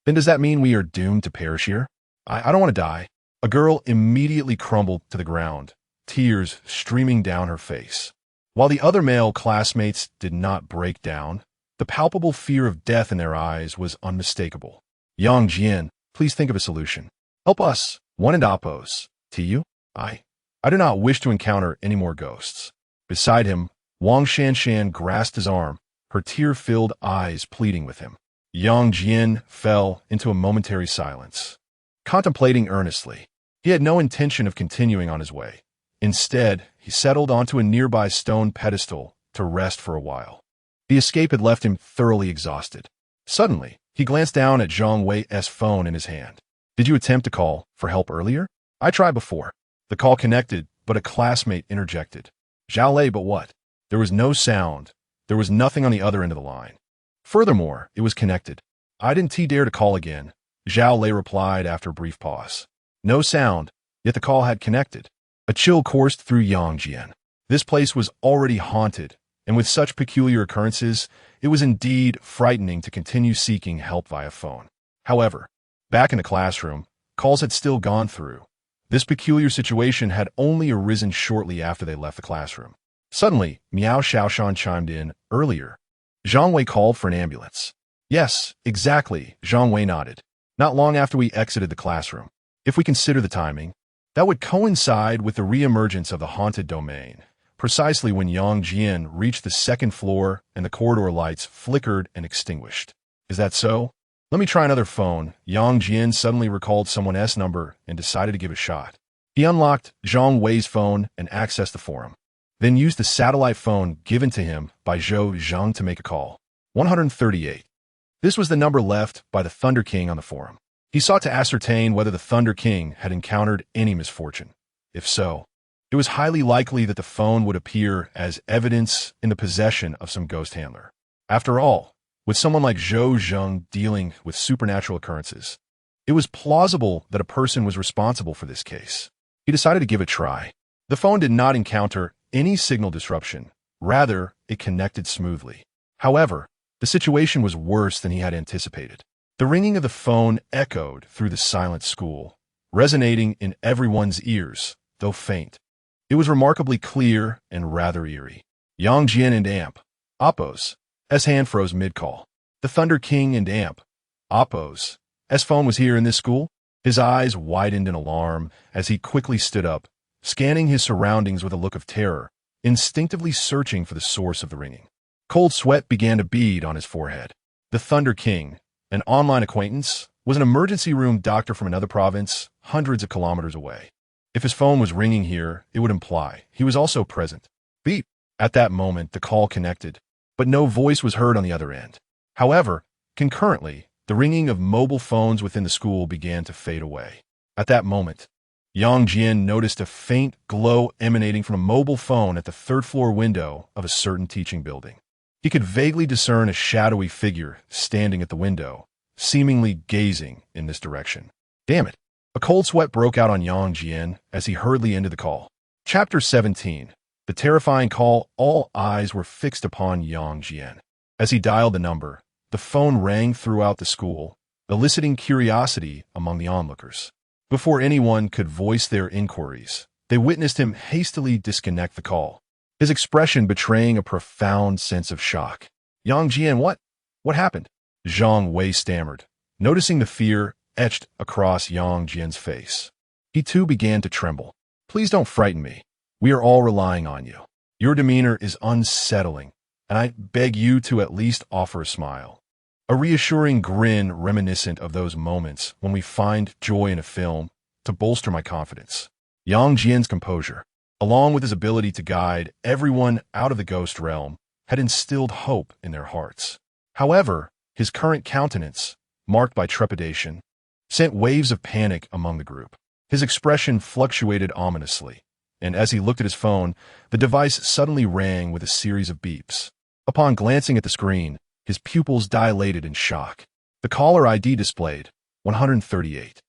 Speaker 1: Then does that mean we are doomed to perish here? I don't want to die. A girl immediately crumbled to the ground, tears streaming down her face. While the other male classmates did not break down, the palpable fear of death in their eyes was unmistakable. Yang Jian, please think of a solution. Help us, one and Oppos. To you? I do not wish to encounter any more ghosts. Beside him, Wang Shanshan grasped his arm, her tear-filled eyes pleading with him. Yang Jian fell into a momentary silence, contemplating earnestly. He had no intention of continuing on his way. Instead, he settled onto a nearby stone pedestal to rest for a while. The escape had left him thoroughly exhausted. Suddenly, he glanced down at Zhang Wei's phone in his hand. Did you attempt to call for help earlier? I tried before. The call connected, but a classmate interjected. Zhao Lei, but what? There was no sound. There was nothing on the other end of the line. Furthermore, it was connected. I didn't dare to call again, Zhao Lei replied after a brief pause. No sound, yet the call had connected. A chill coursed through Yang Jian. This place was already haunted, and with such peculiar occurrences, it was indeed frightening to continue seeking help via phone. However, back in the classroom, calls had still gone through. This peculiar situation had only arisen shortly after they left the classroom. Suddenly, Miao Xiaoshan chimed in, earlier. Zhang Wei called for an ambulance. Yes, exactly, Zhang Wei nodded. Not long after we exited the classroom. If we consider the timing, that would coincide with the re-emergence of the haunted domain, precisely when Yang Jian reached the second floor and the corridor lights flickered and extinguished. Is that so? Let me try another phone. Yang Jian suddenly recalled someone's number and decided to give it a shot. He unlocked Zhang Wei's phone and accessed the forum, then used the satellite phone given to him by Zhou Zhang to make a call. 138. This was the number left by the Thunder King on the forum. He sought to ascertain whether the Thunder King had encountered any misfortune. If so, it was highly likely that the phone would appear as evidence in the possession of some ghost handler. After all, with someone like Zhou Zhang dealing with supernatural occurrences, it was plausible that a person was responsible for this case. He decided to give it a try. The phone did not encounter any signal disruption. Rather, it connected smoothly. However, the situation was worse than he had anticipated. The ringing of the phone echoed through the silent school, resonating in everyone's ears, though faint. It was remarkably clear and rather eerie. Yang Jian and Amp. Oppos. S hand froze mid-call. The Thunder King and Amp. Oppos. S phone was here in this school? His eyes widened in alarm as he quickly stood up, scanning his surroundings with a look of terror, instinctively searching for the source of the ringing. Cold sweat began to bead on his forehead. The Thunder King, an online acquaintance, was an emergency room doctor from another province, hundreds of kilometers away. If his phone was ringing here, it would imply he was also present. Beep. At that moment, the call connected, but no voice was heard on the other end. However, concurrently, the ringing of mobile phones within the school began to fade away. At that moment, Yang Jian noticed a faint glow emanating from a mobile phone at the third-floor window of a certain teaching building. He could vaguely discern a shadowy figure standing at the window, seemingly gazing in this direction. Damn it! A cold sweat broke out on Yang Jian as he hurriedly ended the call. Chapter 17. The terrifying call. All eyes were fixed upon Yang Jian. As he dialed the number, the phone rang throughout the school, eliciting curiosity among the onlookers. Before anyone could voice their inquiries, they witnessed him hastily disconnect the call, his expression betraying a profound sense of shock. Yang Jian, what happened? Zhang Wei stammered, noticing the fear etched across Yang Jian's face. He too began to tremble. Please don't frighten me. We are all relying on you. Your demeanor is unsettling, and I beg you to at least offer a smile. A reassuring grin reminiscent of those moments when we find joy in a film to bolster my confidence. Yang Jian's composure, along with his ability to guide everyone out of the ghost realm, had instilled hope in their hearts. However, his current countenance, marked by trepidation, sent waves of panic among the group. His expression fluctuated ominously, and as he looked at his phone, the device suddenly rang with a series of beeps. Upon glancing at the screen, his pupils dilated in shock. The caller ID displayed 138.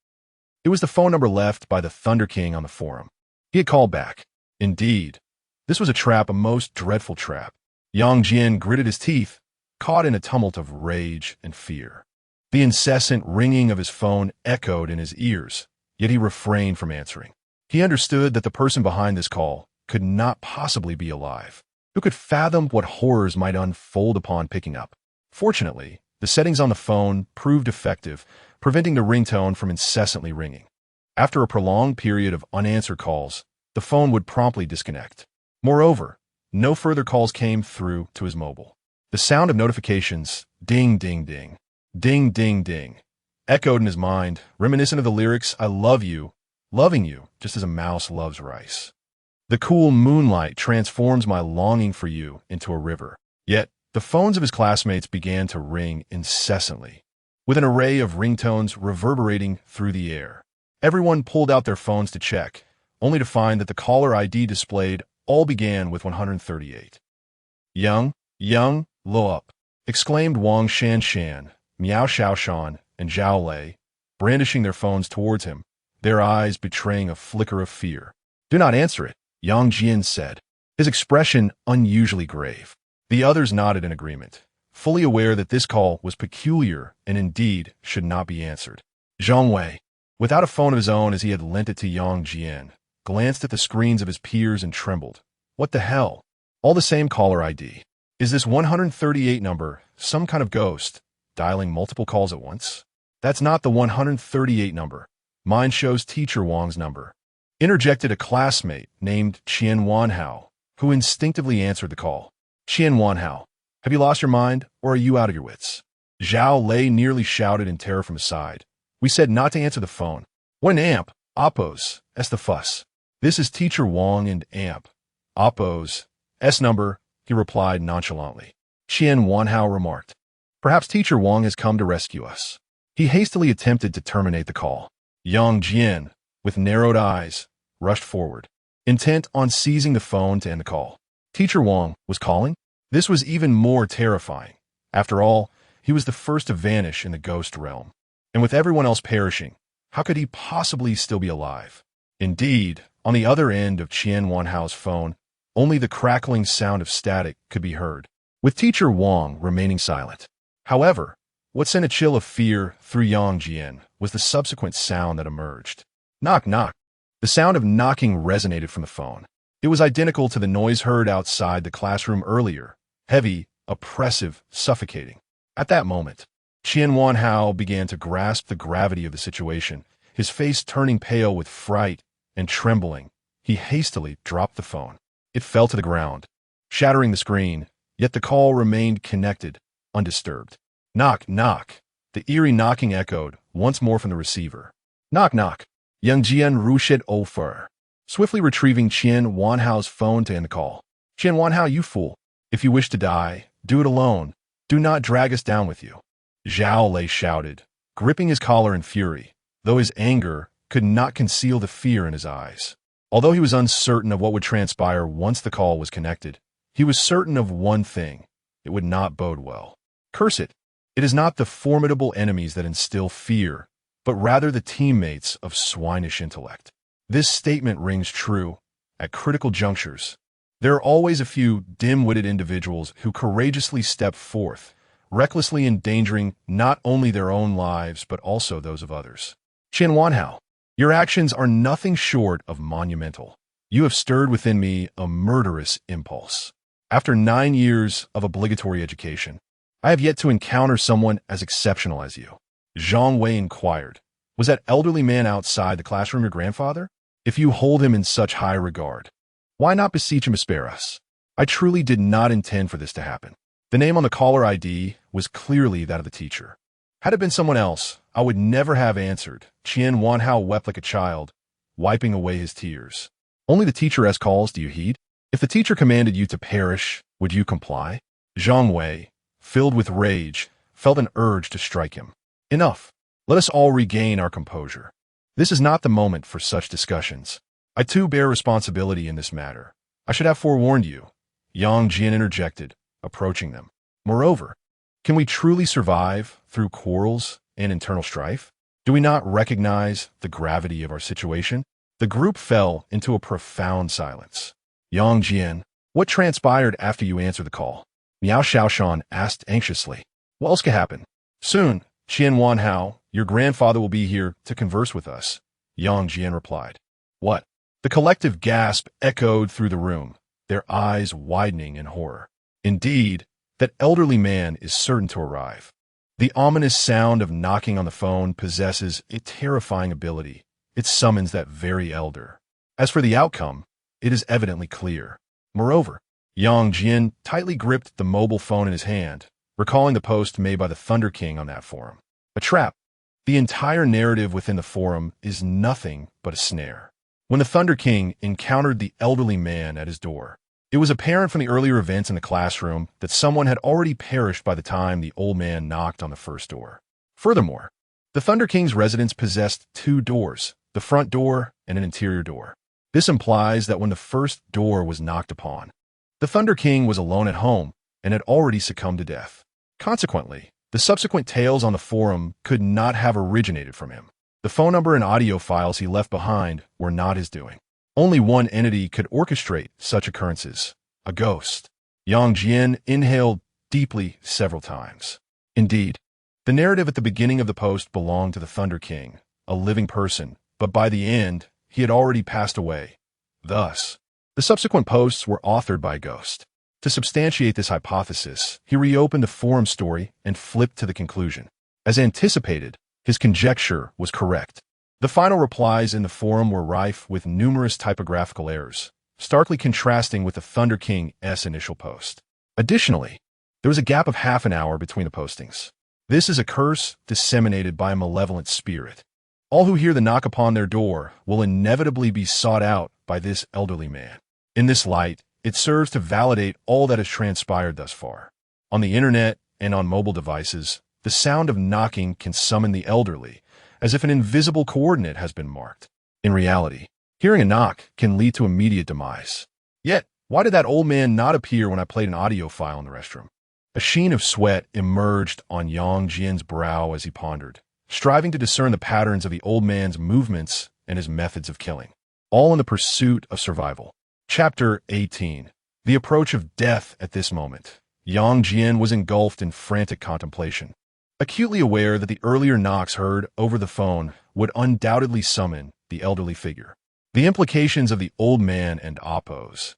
Speaker 1: It was the phone number left by the Thunder King on the forum. He had called back. Indeed, this was a trap, a most dreadful trap. Yang Jian gritted his teeth, caught in a tumult of rage and fear. The incessant ringing of his phone echoed in his ears, yet he refrained from answering. He understood that the person behind this call could not possibly be alive. Who could fathom what horrors might unfold upon picking up? Fortunately, the settings on the phone proved effective, preventing the ringtone from incessantly ringing. After a prolonged period of unanswered calls, the phone would promptly disconnect. Moreover, no further calls came through to his mobile. The sound of notifications, ding, ding, ding, ding, ding, ding, echoed in his mind, reminiscent of the lyrics, I love you, loving you, just as a mouse loves rice. The cool moonlight transforms my longing for you into a river. Yet, the phones of his classmates began to ring incessantly, with an array of ringtones reverberating through the air. Everyone pulled out their phones to check, only to find that the caller ID displayed all began with 138. Young, lo up, exclaimed Wang Shanshan, Miao Shaoshan, and Zhao Lei, brandishing their phones towards him, their eyes betraying a flicker of fear. Do not answer it, Yang Jian said, his expression unusually grave. The others nodded in agreement, fully aware that this call was peculiar and indeed should not be answered. Zhang Wei, without a phone of his own as he had lent it to Yang Jian, glanced at the screens of his peers and trembled. What the hell? All the same caller ID. Is this 138 number some kind of ghost, dialing multiple calls at once? That's not the 138 number. Mine shows Teacher Wang's number. Interjected a classmate named Qian Wanhao, who instinctively answered the call. Qian Wanhao, have you lost your mind, or are you out of your wits? Zhao Lei nearly shouted in terror from his side. We said not to answer the phone. What an amp! Oppos, S the fuss. This is Teacher Wang and amp. Oppos, S number, he replied nonchalantly. Qian Wanhao remarked. Perhaps Teacher Wang has come to rescue us. He hastily attempted to terminate the call. Yang Jian, with narrowed eyes, rushed forward, intent on seizing the phone to end the call. Teacher Wang was calling? This was even more terrifying. After all, he was the first to vanish in the ghost realm. And with everyone else perishing, how could he possibly still be alive? Indeed, on the other end of Qian Wanhao's phone, only the crackling sound of static could be heard, with Teacher Wang remaining silent. However, what sent a chill of fear through Yang Jian was the subsequent sound that emerged. Knock, knock. The sound of knocking resonated from the phone. It was identical to the noise heard outside the classroom earlier, heavy, oppressive, suffocating. At that moment, Qian Wanhao began to grasp the gravity of the situation, his face turning pale with fright and trembling. He hastily dropped the phone. It fell to the ground, shattering the screen, yet the call remained connected, undisturbed. Knock, knock. The eerie knocking echoed once more from the receiver. Knock, knock. Yang Jian rushed over, swiftly retrieving Qian Wanhao's phone to end the call. Qian Wanhao, you fool. If you wish to die, do it alone. Do not drag us down with you. Zhao Lei shouted, gripping his collar in fury, though his anger could not conceal the fear in his eyes. Although he was uncertain of what would transpire once the call was connected, he was certain of one thing: it would not bode well. Curse it! It is not the formidable enemies that instill fear, but rather the teammates of swinish intellect. This statement rings true at critical junctures, There are always a few dim-witted individuals who courageously step forth, recklessly endangering not only their own lives but also those of others. Qian Wanhao, your actions are nothing short of monumental. You have stirred within me a murderous impulse. After 9 years of obligatory education, I have yet to encounter someone as exceptional as you. Zhang Wei inquired, was that elderly man outside the classroom your grandfather? If you hold him in such high regard, why not beseech him to spare us? I truly did not intend for this to happen. The name on the caller ID was clearly that of the teacher. Had it been someone else, I would never have answered. Qian Wanhao wept like a child, wiping away his tears. Only the teacher has calls, do you heed? If the teacher commanded you to perish, would you comply? Zhang Wei, filled with rage, felt an urge to strike him. Enough. Let us all regain our composure. This is not the moment for such discussions. I too bear responsibility in this matter. I should have forewarned you. Yang Jian interjected, approaching them. Moreover, can we truly survive through quarrels and internal strife? Do we not recognize the gravity of our situation? The group fell into a profound silence. Yang Jian, what transpired after you answered the call? Miao Xiaoshan asked anxiously. What else could happen? Soon, Qian Wanhao, your grandfather will be here to converse with us, Yang Jian replied. What? The collective gasp echoed through the room, their eyes widening in horror. Indeed, that elderly man is certain to arrive. The ominous sound of knocking on the phone possesses a terrifying ability. It summons that very elder. As for the outcome, it is evidently clear. Moreover, Yang Jian tightly gripped the mobile phone in his hand, recalling the post made by the Thunder King on that forum. A trap. The entire narrative within the forum is nothing but a snare. When the Thunder King encountered the elderly man at his door, it was apparent from the earlier events in the classroom that someone had already perished by the time the old man knocked on the first door. Furthermore, the Thunder King's residence possessed 2 doors, the front door and an interior door. This implies that when the first door was knocked upon, the Thunder King was alone at home and had already succumbed to death. Consequently, the subsequent tales on the forum could not have originated from him. The phone number and audio files he left behind were not his doing. Only one entity could orchestrate such occurrences, a ghost. Yang Jian inhaled deeply several times. Indeed, the narrative at the beginning of the post belonged to the Thunder King, a living person, but by the end, he had already passed away. Thus, the subsequent posts were authored by a ghost. To substantiate this hypothesis, he reopened the forum story and flipped to the conclusion. As anticipated, his conjecture was correct. The final replies in the forum were rife with numerous typographical errors, starkly contrasting with the Thunder King's initial post. Additionally, there was a gap of half an hour between the postings. This is a curse disseminated by a malevolent spirit. All who hear the knock upon their door will inevitably be sought out by this elderly man. In this light, it serves to validate all that has transpired thus far. On the internet and on mobile devices, the sound of knocking can summon the elderly, as if an invisible coordinate has been marked. In reality, hearing a knock can lead to immediate demise. Yet, why did that old man not appear when I played an audio file in the restroom? A sheen of sweat emerged on Yang Jian's brow as he pondered, striving to discern the patterns of the old man's movements and his methods of killing, all in the pursuit of survival. Chapter 18. The approach of death at this moment. Yang Jian was engulfed in frantic contemplation, acutely aware that the earlier knocks heard over the phone would undoubtedly summon the elderly figure. The implications of the old man and Oppo's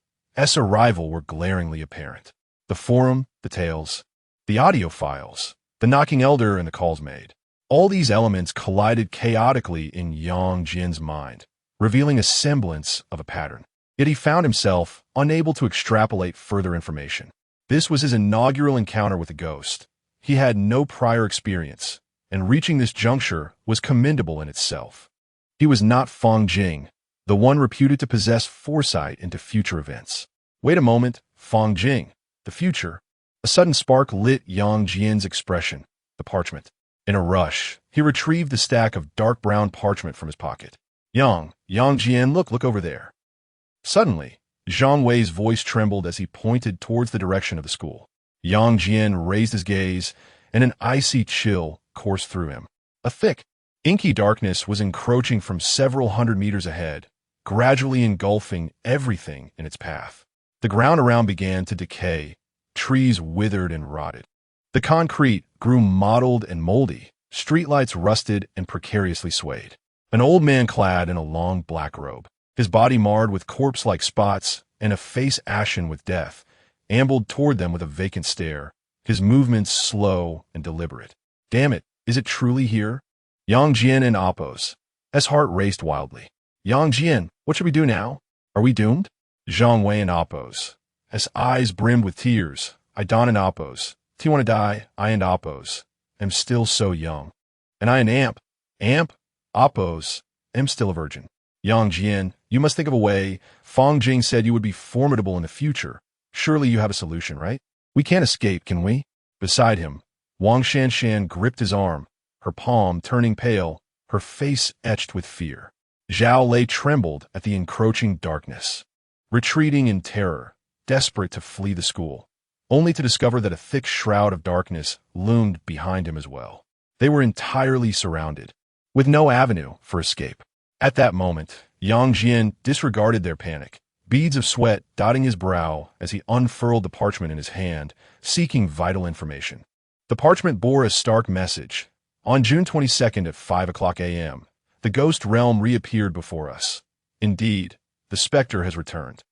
Speaker 1: arrival were glaringly apparent. The forum, the tales, the audio files, the knocking elder and the calls made. All these elements collided chaotically in Yang Jian's mind, revealing a semblance of a pattern. Yet he found himself unable to extrapolate further information. This was his inaugural encounter with a ghost. He had no prior experience, and reaching this juncture was commendable in itself. He was not Feng Jing, the one reputed to possess foresight into future events. Wait a moment, Feng Jing, the future. A sudden spark lit Yang Jian's expression, the parchment. In a rush, he retrieved the stack of dark brown parchment from his pocket. Yang Jian, look over there. Suddenly, Zhang Wei's voice trembled as he pointed towards the direction of the school. Yang Jian raised his gaze, and an icy chill coursed through him. A thick, inky darkness was encroaching from several hundred meters ahead, gradually engulfing everything in its path. The ground around began to decay. Trees withered and rotted. The concrete grew mottled and moldy. Streetlights rusted and precariously swayed. An old man clad in a long black robe, his body marred with corpse-like spots and a face ashen with death, ambled toward them with a vacant stare, his movements slow and deliberate. Damn it, is it truly here? Yang Jian and Appos. S. heart raced wildly. Yang Jian, what should we do now? Are we doomed? Zhang Wei and Appos. S. eyes brimmed with tears. I Don and Appos. Do you want to die? I and Appos. Am still so young. And I and Amp. Amp? Appos. Am still a virgin. Yang Jian, you must think of a way. Fang Jing said you would be formidable in the future. Surely you have a solution, right? We can't escape, can we? Beside him, Wang Shanshan gripped his arm, her palm turning pale, her face etched with fear. Zhao Lei trembled at the encroaching darkness, retreating in terror, desperate to flee the school, only to discover that a thick shroud of darkness loomed behind him as well. They were entirely surrounded, with no avenue for escape. At that moment, Yang Jian disregarded their panic, beads of sweat dotting his brow as he unfurled the parchment in his hand, seeking vital information. The parchment bore a stark message. On June 22nd at 5 a.m., the ghost realm reappeared before us. Indeed, the specter has returned.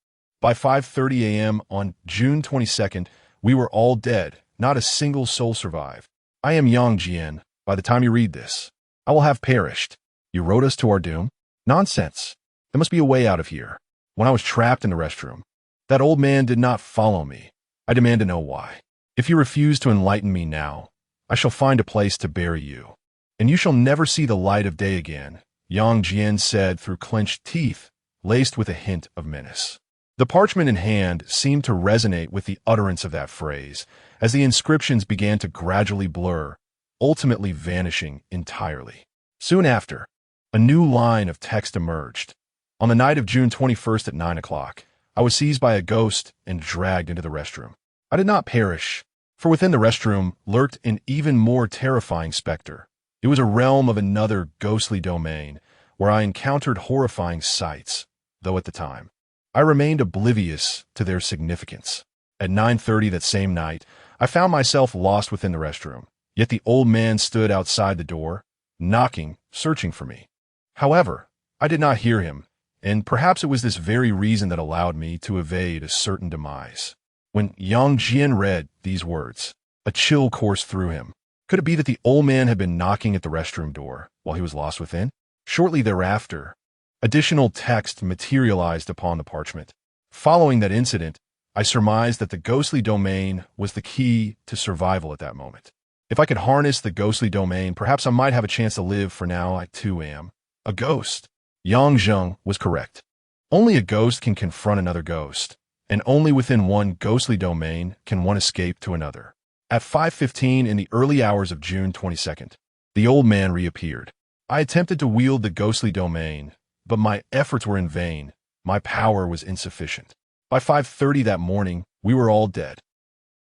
Speaker 1: By 5:30 a.m. on June 22nd, we were all dead, not a single soul survived. I am Yang Jian. By the time you read this, I will have perished. You wrote us to our doom? Nonsense. There must be a way out of here. When I was trapped in the restroom, that old man did not follow me. I demand to know why. If you refuse to enlighten me now, I shall find a place to bury you, and you shall never see the light of day again, Yang Jian said through clenched teeth, laced with a hint of menace. The parchment in hand seemed to resonate with the utterance of that phrase, as the inscriptions began to gradually blur, ultimately vanishing entirely. Soon after, a new line of text emerged. On the night of June 21st at 9 o'clock, I was seized by a ghost and dragged into the restroom. I did not perish, for within the restroom lurked an even more terrifying specter. It was a realm of another ghostly domain, where I encountered horrifying sights, though at the time, I remained oblivious to their significance. At 9:30 that same night, I found myself lost within the restroom, yet the old man stood outside the door, knocking, searching for me. However, I did not hear him, and perhaps it was this very reason that allowed me to evade a certain demise. When Yang Jian read these words, a chill coursed through him. Could it be that the old man had been knocking at the restroom door while he was lost within? Shortly thereafter, additional text materialized upon the parchment. Following that incident, I surmised that the ghostly domain was the key to survival at that moment. If I could harness the ghostly domain, perhaps I might have a chance to live, for now I too am a ghost. Yang Zheng was correct. Only a ghost can confront another ghost, and only within one ghostly domain can one escape to another. At 5:15 in the early hours of June 22nd, the old man reappeared. I attempted to wield the ghostly domain, but my efforts were in vain. My power was insufficient. By 5:30 that morning, we were all dead.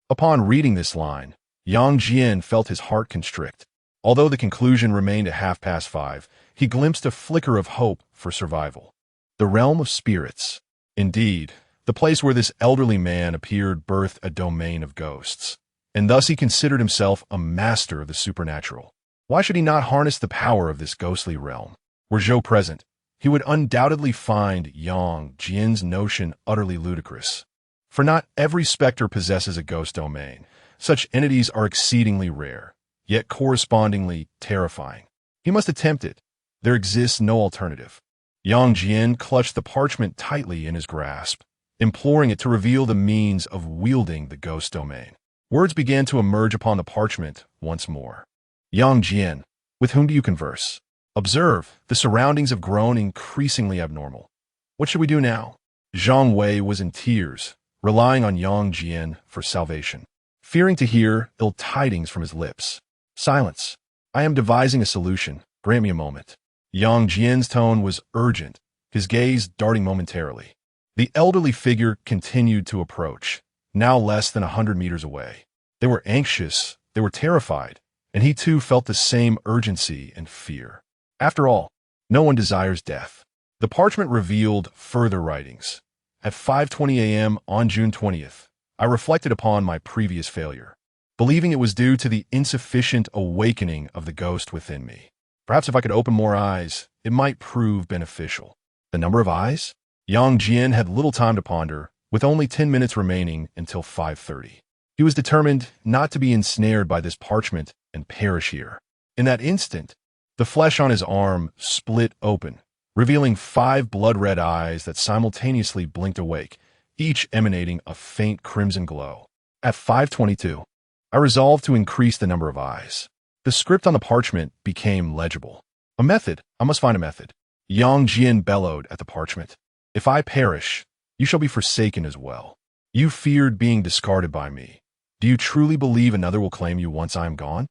Speaker 1: Upon reading this line, Yang Jian felt his heart constrict. Although the conclusion remained at 5:30, he glimpsed a flicker of hope for survival. The realm of spirits. Indeed, the place where this elderly man appeared birthed a domain of ghosts, and thus he considered himself a master of the supernatural. Why should he not harness the power of this ghostly realm? Were Zhou present, he would undoubtedly find Yang Jian's notion utterly ludicrous. For not every specter possesses a ghost domain. Such entities are exceedingly rare, yet correspondingly terrifying. He must attempt it. There exists no alternative. Yang Jian clutched the parchment tightly in his grasp, imploring it to reveal the means of wielding the ghost domain. Words began to emerge upon the parchment once more. Yang Jian, with whom do you converse? Observe, the surroundings have grown increasingly abnormal. What should we do now? Zhang Wei was in tears, relying on Yang Jian for salvation, fearing to hear ill tidings from his lips. Silence. I am devising a solution. Grant me a moment. Yang Jian's tone was urgent, his gaze darting momentarily. The elderly figure continued to approach, now less than 100 meters away. They were anxious, they were terrified, and he too felt the same urgency and fear. After all, no one desires death. The parchment revealed further writings. At 5:20 a.m. on June 20th, I reflected upon my previous failure, believing it was due to the insufficient awakening of the ghost within me. Perhaps if I could open more eyes, it might prove beneficial. The number of eyes? Yang Jian had little time to ponder, with only 10 minutes remaining until 5:30. He was determined not to be ensnared by this parchment and perish here. In that instant, the flesh on his arm split open, revealing 5 blood-red eyes that simultaneously blinked awake, each emanating a faint crimson glow. At 5:22, I resolved to increase the number of eyes. The script on the parchment became legible. A method. I must find a method. Yang Jian bellowed at the parchment. If I perish, you shall be forsaken as well. You feared being discarded by me. Do you truly believe another will claim you once I am gone?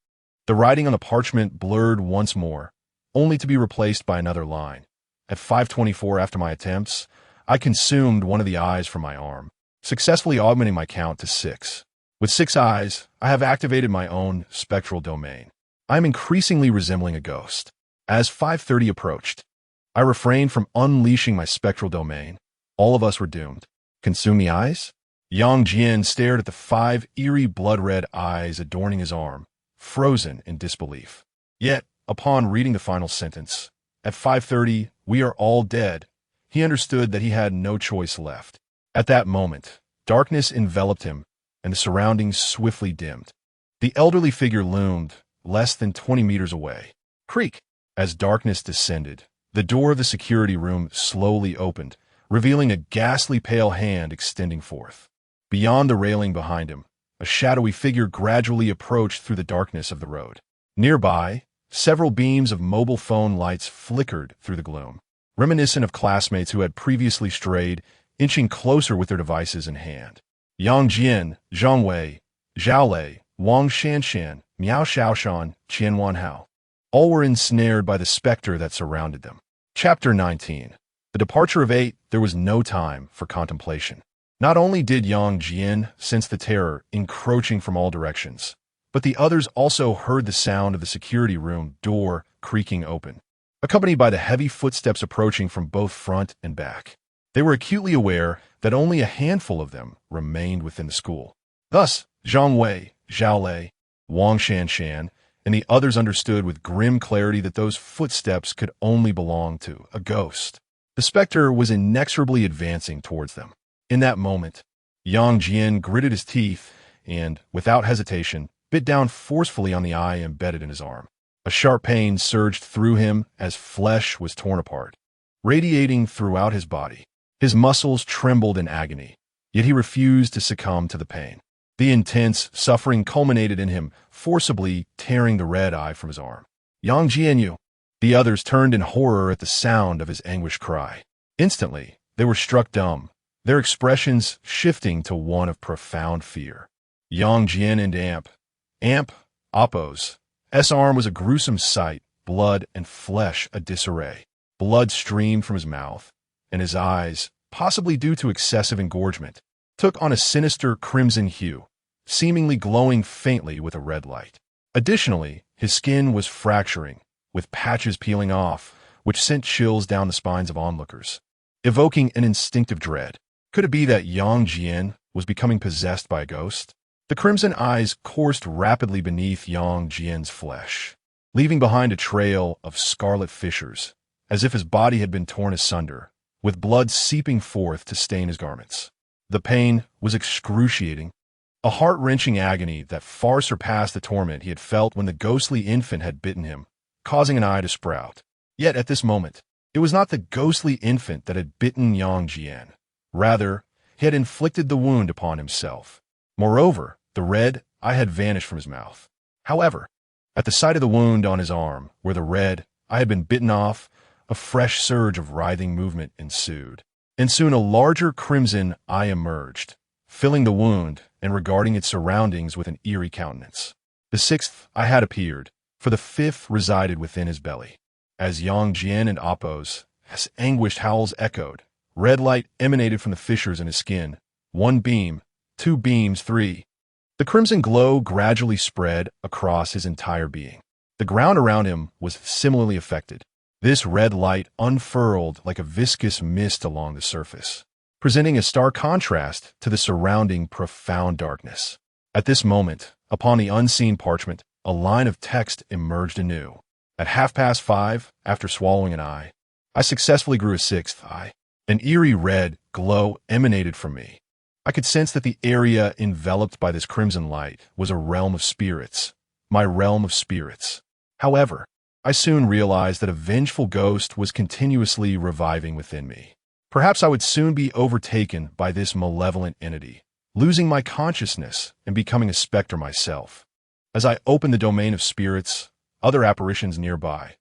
Speaker 1: The writing on the parchment blurred once more, only to be replaced by another line. At 5:24 after my attempts, I consumed one of the eyes from my arm, successfully augmenting my count to 6. With 6 eyes, I have activated my own spectral domain. I am increasingly resembling a ghost. As 5:30 approached, I refrained from unleashing my spectral domain. All of us were doomed. Consume the eyes? Yang Jian stared at the 5 eerie blood-red eyes adorning his arm, frozen in disbelief. Yet, upon reading the final sentence, at 5:30, we are all dead, he understood that he had no choice left. At that moment, darkness enveloped him, and the surroundings swiftly dimmed. The elderly figure loomed, less than 20 meters away. Creak! As darkness descended, the door of the security room slowly opened, revealing a ghastly pale hand extending forth. Beyond the railing behind him, a shadowy figure gradually approached through the darkness of the road. Nearby, several beams of mobile phone lights flickered through the gloom, reminiscent of classmates who had previously strayed, inching closer with their devices in hand. Yang Jian, Zhang Wei, Zhao Lei, Wang Shanshan, Miao Shaoshan, Qian Wanhao. All were ensnared by the specter that surrounded them. Chapter 19. The departure of 8, there was no time for contemplation. Not only did Yang Jian sense the terror encroaching from all directions, but the others also heard the sound of the security room door creaking open, accompanied by the heavy footsteps approaching from both front and back. They were acutely aware that only a handful of them remained within the school. Thus, Zhang Wei, Zhao Lei, Wang Shanshan, and the others understood with grim clarity that those footsteps could only belong to a ghost. The specter was inexorably advancing towards them. In that moment, Yang Jian gritted his teeth and, without hesitation, bit down forcefully on the eye embedded in his arm. A sharp pain surged through him as flesh was torn apart, radiating throughout his body. His muscles trembled in agony, yet he refused to succumb to the pain. The intense suffering culminated in him forcibly tearing the red eye from his arm. Yang Jianyu! The others turned in horror at the sound of his anguished cry. Instantly, they were struck dumb, their expressions shifting to one of profound fear. Yang Jian and Amp, Oppo's S-arm was a gruesome sight, blood and flesh a disarray. Blood streamed from his mouth, and his eyes, possibly due to excessive engorgement, took on a sinister crimson hue, seemingly glowing faintly with a red light. Additionally, his skin was fracturing, with patches peeling off, which sent chills down the spines of onlookers, evoking an instinctive dread. Could it be that Yang Jian was becoming possessed by a ghost? The crimson eyes coursed rapidly beneath Yang Jian's flesh, leaving behind a trail of scarlet fissures, as if his body had been torn asunder, with blood seeping forth to stain his garments. The pain was excruciating, a heart-wrenching agony that far surpassed the torment he had felt when the ghostly infant had bitten him, causing an eye to sprout. Yet at this moment, it was not the ghostly infant that had bitten Yang Jian. Rather, he had inflicted the wound upon himself. Moreover, the red eye had vanished from his mouth. However, at the sight of the wound on his arm, where the red eye had been bitten off, a fresh surge of writhing movement ensued. And soon a larger crimson eye emerged, filling the wound and regarding its surroundings with an eerie countenance. The 6th eye had appeared, for the 5th resided within his belly. As Yang Jian and Oppo's anguished howls echoed, red light emanated from the fissures in his skin. 1 beam, 2 beams, 3. The crimson glow gradually spread across his entire being. The ground around him was similarly affected. This red light unfurled like a viscous mist along the surface, presenting a stark contrast to the surrounding profound darkness. At this moment, upon the unseen parchment, a line of text emerged anew. At 5:30, after swallowing an eye, I successfully grew a sixth eye. An eerie red glow emanated from me. I could sense that the area enveloped by this crimson light was a realm of spirits, my realm of spirits. However, I soon realized that a vengeful ghost was continuously reviving within me. Perhaps I would soon be overtaken by this malevolent entity, losing my consciousness and becoming a specter myself. As I opened the domain of spirits, other apparitions nearby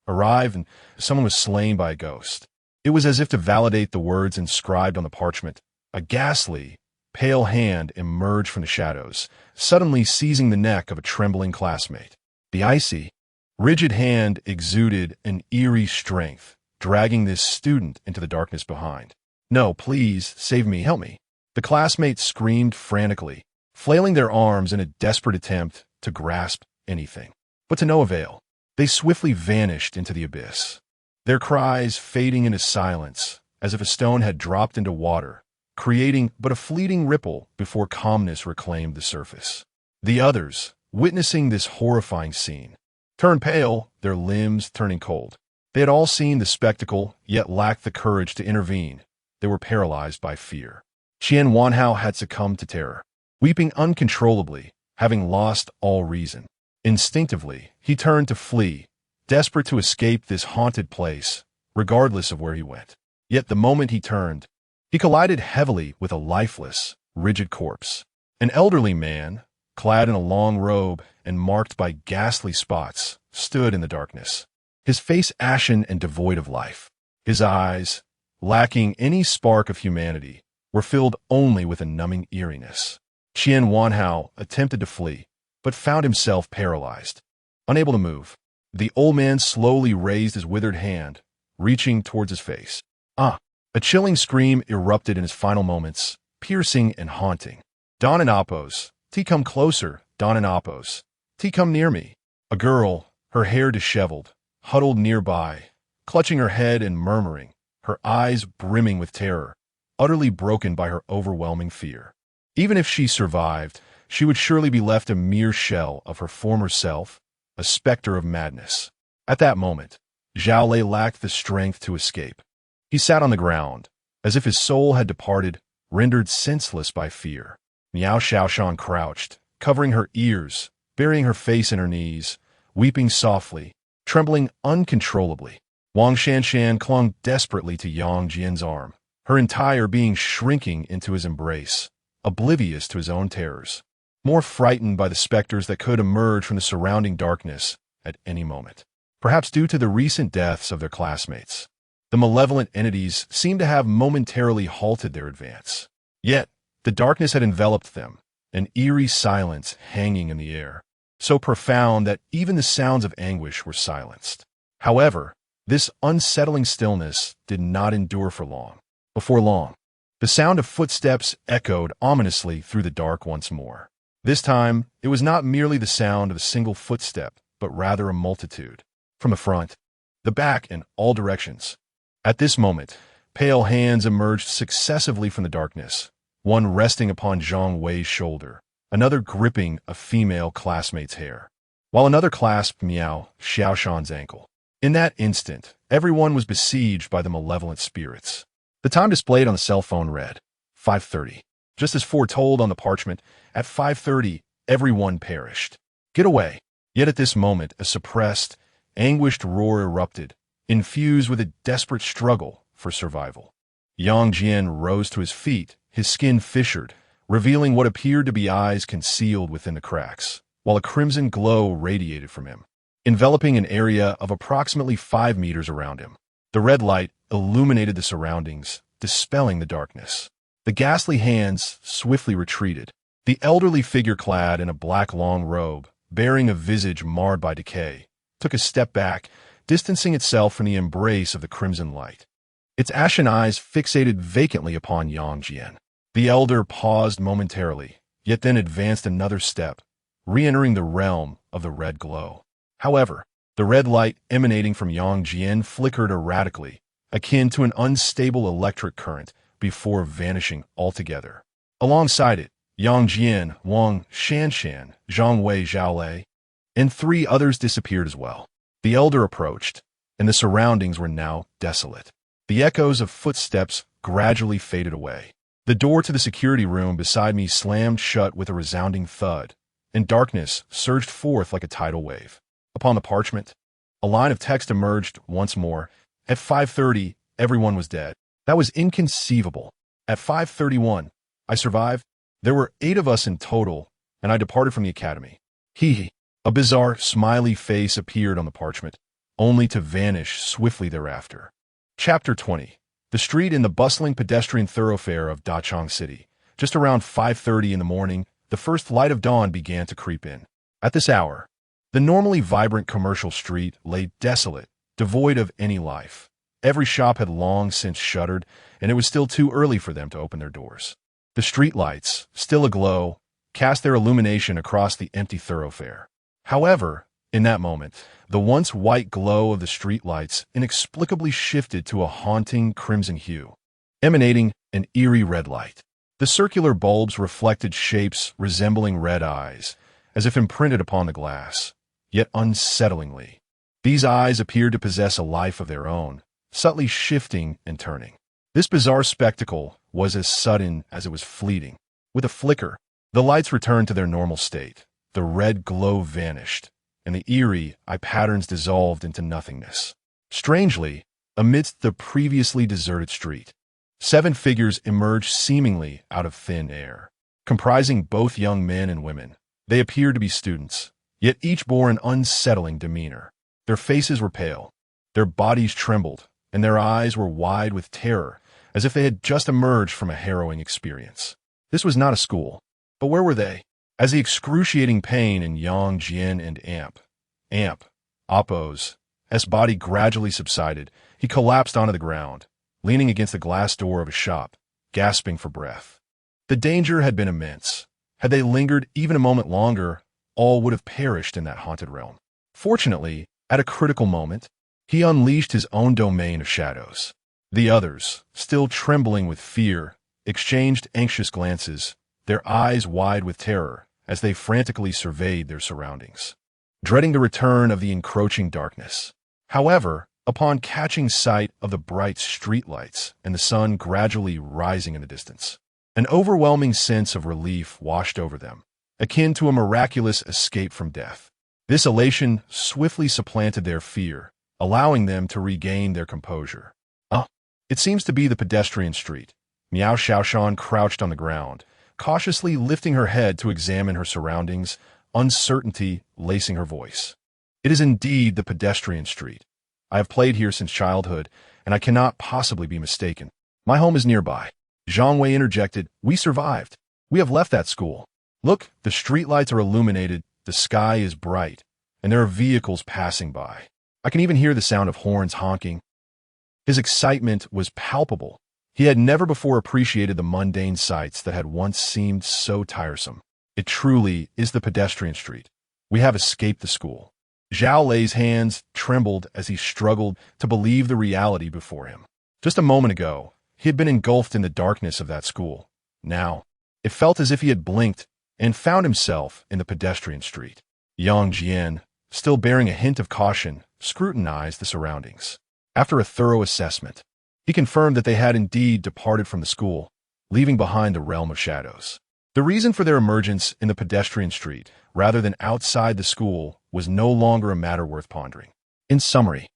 Speaker 1: arrived, and someone was slain by a ghost. It was as if to validate the words inscribed on the parchment. A ghastly, pale hand emerged from the shadows, suddenly seizing the neck of a trembling classmate. The icy, rigid hand exuded an eerie strength, dragging this student into the darkness behind. "No, please, save me, help me." The classmates screamed frantically, flailing their arms in a desperate attempt to grasp anything. But to no avail. They swiftly vanished into the abyss, their cries fading into silence as if a stone had dropped into water, creating but a fleeting ripple before calmness reclaimed the surface. The others, witnessing this horrifying scene, turned pale, their limbs turning cold. They had all seen the spectacle, yet lacked the courage to intervene. They were paralyzed by fear. Qian Wanhao had succumbed to terror, weeping uncontrollably, having lost all reason. Instinctively, he turned to flee, desperate to escape this haunted place, regardless of where he went. Yet the moment he turned, he collided heavily with a lifeless, rigid corpse. An elderly man, clad in a long robe and marked by ghastly spots, stood in the darkness, his face ashen and devoid of life. His eyes, lacking any spark of humanity, were filled only with a numbing eeriness. Qian Wanhao attempted to flee, but found himself paralyzed, unable to move. The old man slowly raised his withered hand, reaching towards his face. "Ah!" A chilling scream erupted in his final moments, piercing and haunting. "Don and Apos, T come closer, Don and Apos. T come near me." A girl, her hair disheveled, huddled nearby, clutching her head and murmuring, her eyes brimming with terror, utterly broken by her overwhelming fear. Even if she survived, she would surely be left a mere shell of her former self, a specter of madness. At that moment, Zhao Lei lacked the strength to escape. He sat on the ground, as if his soul had departed, rendered senseless by fear. Miao Xiaoshan crouched, covering her ears, burying her face in her knees, weeping softly, trembling uncontrollably. Wang Shanshan clung desperately to Yang Jian's arm, her entire being shrinking into his embrace, oblivious to his own terrors, more frightened by the specters that could emerge from the surrounding darkness at any moment. Perhaps due to the recent deaths of their classmates, the malevolent entities seemed to have momentarily halted their advance. Yet, the darkness had enveloped them, an eerie silence hanging in the air, so profound that even the sounds of anguish were silenced. However, this unsettling stillness did not endure for long. Before long, the sound of footsteps echoed ominously through the dark once more. This time, it was not merely the sound of a single footstep, but rather a multitude. From the front, the back, and all directions. At this moment, pale hands emerged successively from the darkness, one resting upon Zhang Wei's shoulder, another gripping a female classmate's hair, while another clasped Miao Xiaoshan's ankle. In that instant, everyone was besieged by the malevolent spirits. The time displayed on the cell phone read 5:30. Just as foretold on the parchment, at 5:30, everyone perished. Get away. Yet at this moment, a suppressed, anguished roar erupted, infused with a desperate struggle for survival. Yang Jian rose to his feet, his skin fissured, revealing what appeared to be eyes concealed within the cracks, while a crimson glow radiated from him, enveloping an area of approximately 5 meters around him. The red light illuminated the surroundings, dispelling the darkness. The ghastly hands swiftly retreated. The elderly figure clad in a black long robe, bearing a visage marred by decay, took a step back, distancing itself from the embrace of the crimson light. Its ashen eyes fixated vacantly upon Yang Jian. The elder paused momentarily, yet then advanced another step, re-entering the realm of the red glow. However, the red light emanating from Yang Jian flickered erratically, akin to an unstable electric current, before vanishing altogether. Alongside it, Yang Jian, Wang Shanshan, Zhang Wei Zhaolei, and 3 others disappeared as well. The elder approached, and the surroundings were now desolate. The echoes of footsteps gradually faded away. The door to the security room beside me slammed shut with a resounding thud, and darkness surged forth like a tidal wave. Upon the parchment, a line of text emerged once more. At 5:30, everyone was dead. That was inconceivable. At 5:31, I survived. There were 8 of us in total, and I departed from the academy. Hee. A bizarre, smiley face appeared on the parchment, only to vanish swiftly thereafter. Chapter 20. The street in the bustling pedestrian thoroughfare of Dachang City. Just around 5:30 in the morning, the first light of dawn began to creep in. At this hour, the normally vibrant commercial street lay desolate, devoid of any life. Every shop had long since shuttered, and it was still too early for them to open their doors. The street lights, still aglow, cast their illumination across the empty thoroughfare. However, in that moment, the once white glow of the street lights inexplicably shifted to a haunting crimson hue, emanating an eerie red light. The circular bulbs reflected shapes resembling red eyes, as if imprinted upon the glass, yet unsettlingly. These eyes appeared to possess a life of their own, subtly shifting and turning. This bizarre spectacle was as sudden as it was fleeting. With a flicker, the lights returned to their normal state. The red glow vanished, and the eerie eye patterns dissolved into nothingness. Strangely, amidst the previously deserted street, 7 figures emerged seemingly out of thin air. Comprising both young men and women, they appeared to be students, yet each bore an unsettling demeanor. Their faces were pale, their bodies trembled, and their eyes were wide with terror, as if they had just emerged from a harrowing experience. This was not a school, but where were they? As the excruciating pain in Yang Jian and Appo's body gradually subsided, he collapsed onto the ground, leaning against the glass door of a shop, gasping for breath. The danger had been immense. Had they lingered even a moment longer, all would have perished in that haunted realm. Fortunately, at a critical moment, he unleashed his own domain of shadows. The others, still trembling with fear, exchanged anxious glances, their eyes wide with terror, as they frantically surveyed their surroundings, dreading the return of the encroaching darkness. However, upon catching sight of the bright streetlights and the sun gradually rising in the distance, an overwhelming sense of relief washed over them, akin to a miraculous escape from death. This elation swiftly supplanted their fear, allowing them to regain their composure. It seems to be the pedestrian street. Miao Xiaoshan crouched on the ground, cautiously lifting her head to examine her surroundings, uncertainty lacing her voice. It is indeed the pedestrian street. I have played here since childhood, and I cannot possibly be mistaken. My home is nearby. Zhang Wei interjected, "We survived. We have left that school. Look, the streetlights are illuminated, the sky is bright, and there are vehicles passing by. I can even hear the sound of horns honking." His excitement was palpable. He had never before appreciated the mundane sights that had once seemed so tiresome. It truly is the pedestrian street. We have escaped the school. Zhao Lei's hands trembled as he struggled to believe the reality before him. Just a moment ago, he had been engulfed in the darkness of that school. Now, it felt as if he had blinked and found himself in the pedestrian street. Yang Jian, still bearing a hint of caution, scrutinized the surroundings. After a thorough assessment, he confirmed that they had indeed departed from the school, leaving behind the realm of shadows. The reason for their emergence in the pedestrian street, rather than outside the school, was no longer a matter worth pondering. In summary,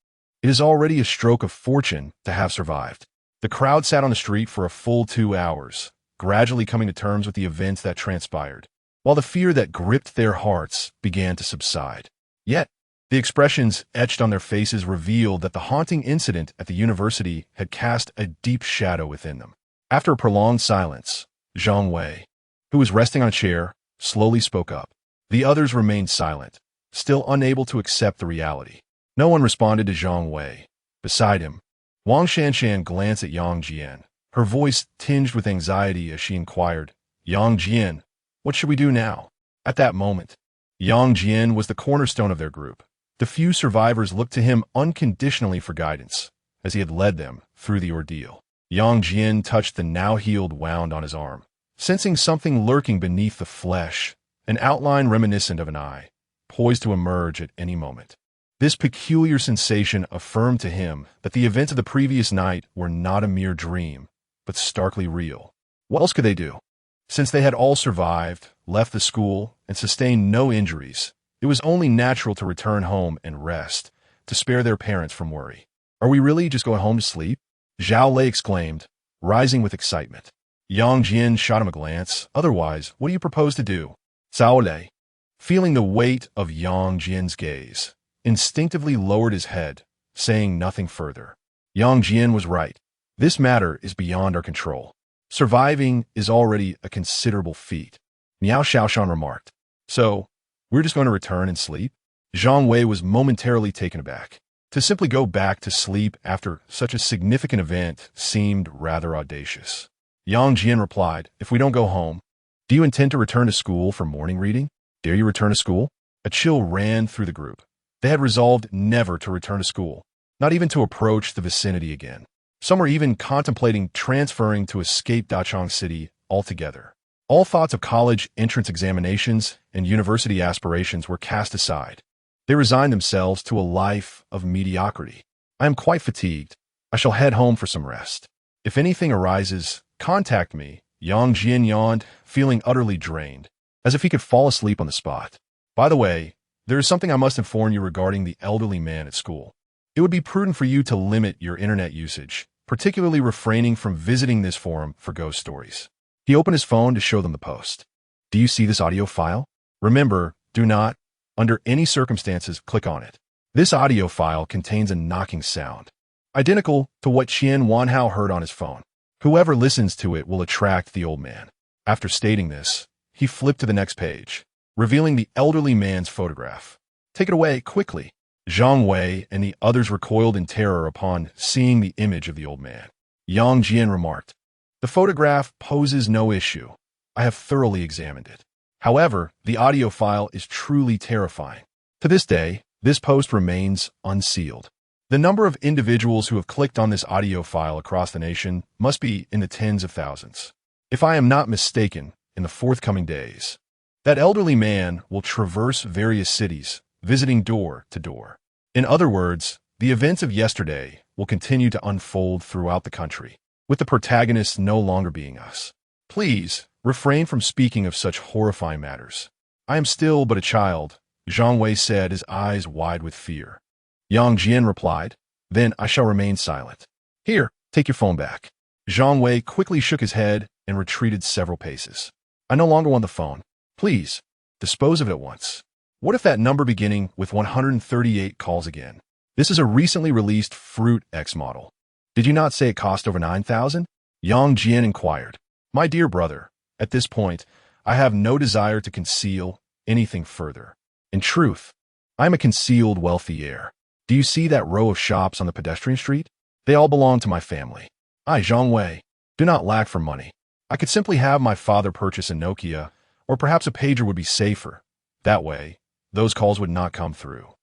Speaker 1: it is already a stroke of fortune to have survived. The crowd sat on the street for a full 2 hours, gradually coming to terms with the events that transpired, while the fear that gripped their hearts began to subside. Yet, the expressions etched on their faces revealed that the haunting incident at the university had cast a deep shadow within them. After a prolonged silence, Zhang Wei, who was resting on a chair, slowly spoke up. The others remained silent, still unable to accept the reality. No one responded to Zhang Wei. Beside him, Wang Shanshan glanced at Yang Jian, her voice tinged with anxiety as she inquired, "Yang Jian, what should we do now?" At that moment, Yang Jian was the cornerstone of their group. The few survivors looked to him unconditionally for guidance, as he had led them through the ordeal. Yang Jian touched the now-healed wound on his arm, sensing something lurking beneath the flesh, an outline reminiscent of an eye, poised to emerge at any moment. This peculiar sensation affirmed to him that the events of the previous night were not a mere dream, but starkly real. What else could they do? Since they had all survived, left the school, and sustained no injuries, it was only natural to return home and rest, to spare their parents from worry. Are we really just going home to sleep? Zhao Lei exclaimed, rising with excitement. Yang Jian shot him a glance. Otherwise, what do you propose to do? Cao Lei, feeling the weight of Yang Jian's gaze, instinctively lowered his head, saying nothing further. Yang Jian was right. This matter is beyond our control. Surviving is already a considerable feat. Miao Shaoshan remarked. So, we're just going to return and sleep? Zhang Wei was momentarily taken aback. To simply go back to sleep after such a significant event seemed rather audacious. Yang Jian replied, if we don't go home, do you intend to return to school for morning reading? Dare you return to school? A chill ran through the group. They had resolved never to return to school, not even to approach the vicinity again. Some were even contemplating transferring to escape Dachang City altogether. All thoughts of college entrance examinations and university aspirations were cast aside. They resigned themselves to a life of mediocrity. I am quite fatigued. I shall head home for some rest. If anything arises, contact me. Yang Jian yawned, feeling utterly drained, as if he could fall asleep on the spot. By the way, there is something I must inform you regarding the elderly man at school. It would be prudent for you to limit your internet usage, particularly refraining from visiting this forum for ghost stories. He opened his phone to show them the post. Do you see this audio file? Remember, do not, under any circumstances, click on it. This audio file contains a knocking sound, identical to what Qian Wanhao heard on his phone. Whoever listens to it will attract the old man. After stating this, he flipped to the next page, revealing the elderly man's photograph. Take it away, quickly. Zhang Wei and the others recoiled in terror upon seeing the image of the old man. Yang Jian remarked, the photograph poses no issue. I have thoroughly examined it. However, the audio file is truly terrifying. To this day, this post remains unsealed. The number of individuals who have clicked on this audio file across the nation must be in the tens of thousands. If I am not mistaken, in the forthcoming days, that elderly man will traverse various cities, visiting door to door. In other words, the events of yesterday will continue to unfold throughout the country, with the protagonists no longer being us. Please, refrain from speaking of such horrifying matters. I am still but a child, Zhang Wei said, his eyes wide with fear. Yang Jian replied, then I shall remain silent. Here, take your phone back. Zhang Wei quickly shook his head and retreated several paces. I no longer want the phone. Please, dispose of it at once. What if that number beginning with 138 calls again? This is a recently released Fruit X model. Did you not say it cost over 9,000? Yang Jian inquired. My dear brother, at this point, I have no desire to conceal anything further. In truth, I am a concealed wealthy heir. Do you see that row of shops on the pedestrian street? They all belong to my family. I, Zhang Wei, do not lack for money. I could simply have my father purchase a Nokia, or perhaps a pager would be safer. That way, those calls would not come through.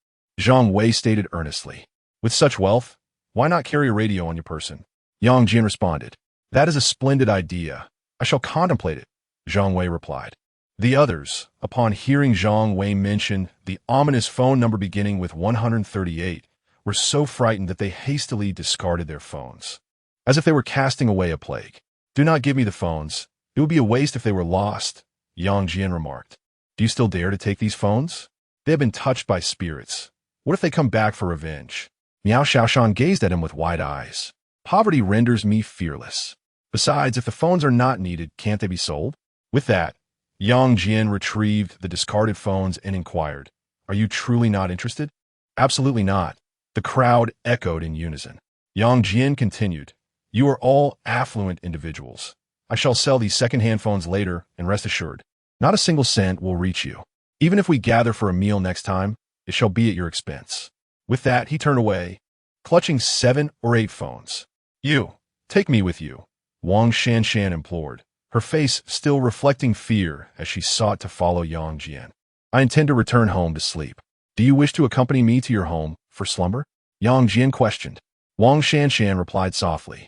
Speaker 1: Zhang Wei stated earnestly. With such wealth, why not carry a radio on your person? Yang Jian responded. That is a splendid idea. I shall contemplate it, Zhang Wei replied. The others, upon hearing Zhang Wei mention the ominous phone number beginning with 138, were so frightened that they hastily discarded their phones, as if they were casting away a plague. Do not give me the phones. It would be a waste if they were lost, Yang Jian remarked. Do you still dare to take these phones? They have been touched by spirits. What if they come back for revenge? Miao Shaoshan gazed at him with wide eyes. Poverty renders me fearless. Besides, if the phones are not needed, can't they be sold? With that, Yang Jian retrieved the discarded phones and inquired, Are you truly not interested? Absolutely not. The crowd echoed in unison. Yang Jian continued, You are all affluent individuals. I shall sell these second-hand phones later, and rest assured, not a single cent will reach you. Even if we gather for a meal next time, it shall be at your expense. With that, he turned away, clutching 7 or 8 phones. You, take me with you, Wang Shanshan implored, her face still reflecting fear as she sought to follow Yang Jian. I intend to return home to sleep. Do you wish to accompany me to your home for slumber? Yang Jian questioned. Wang Shanshan replied softly.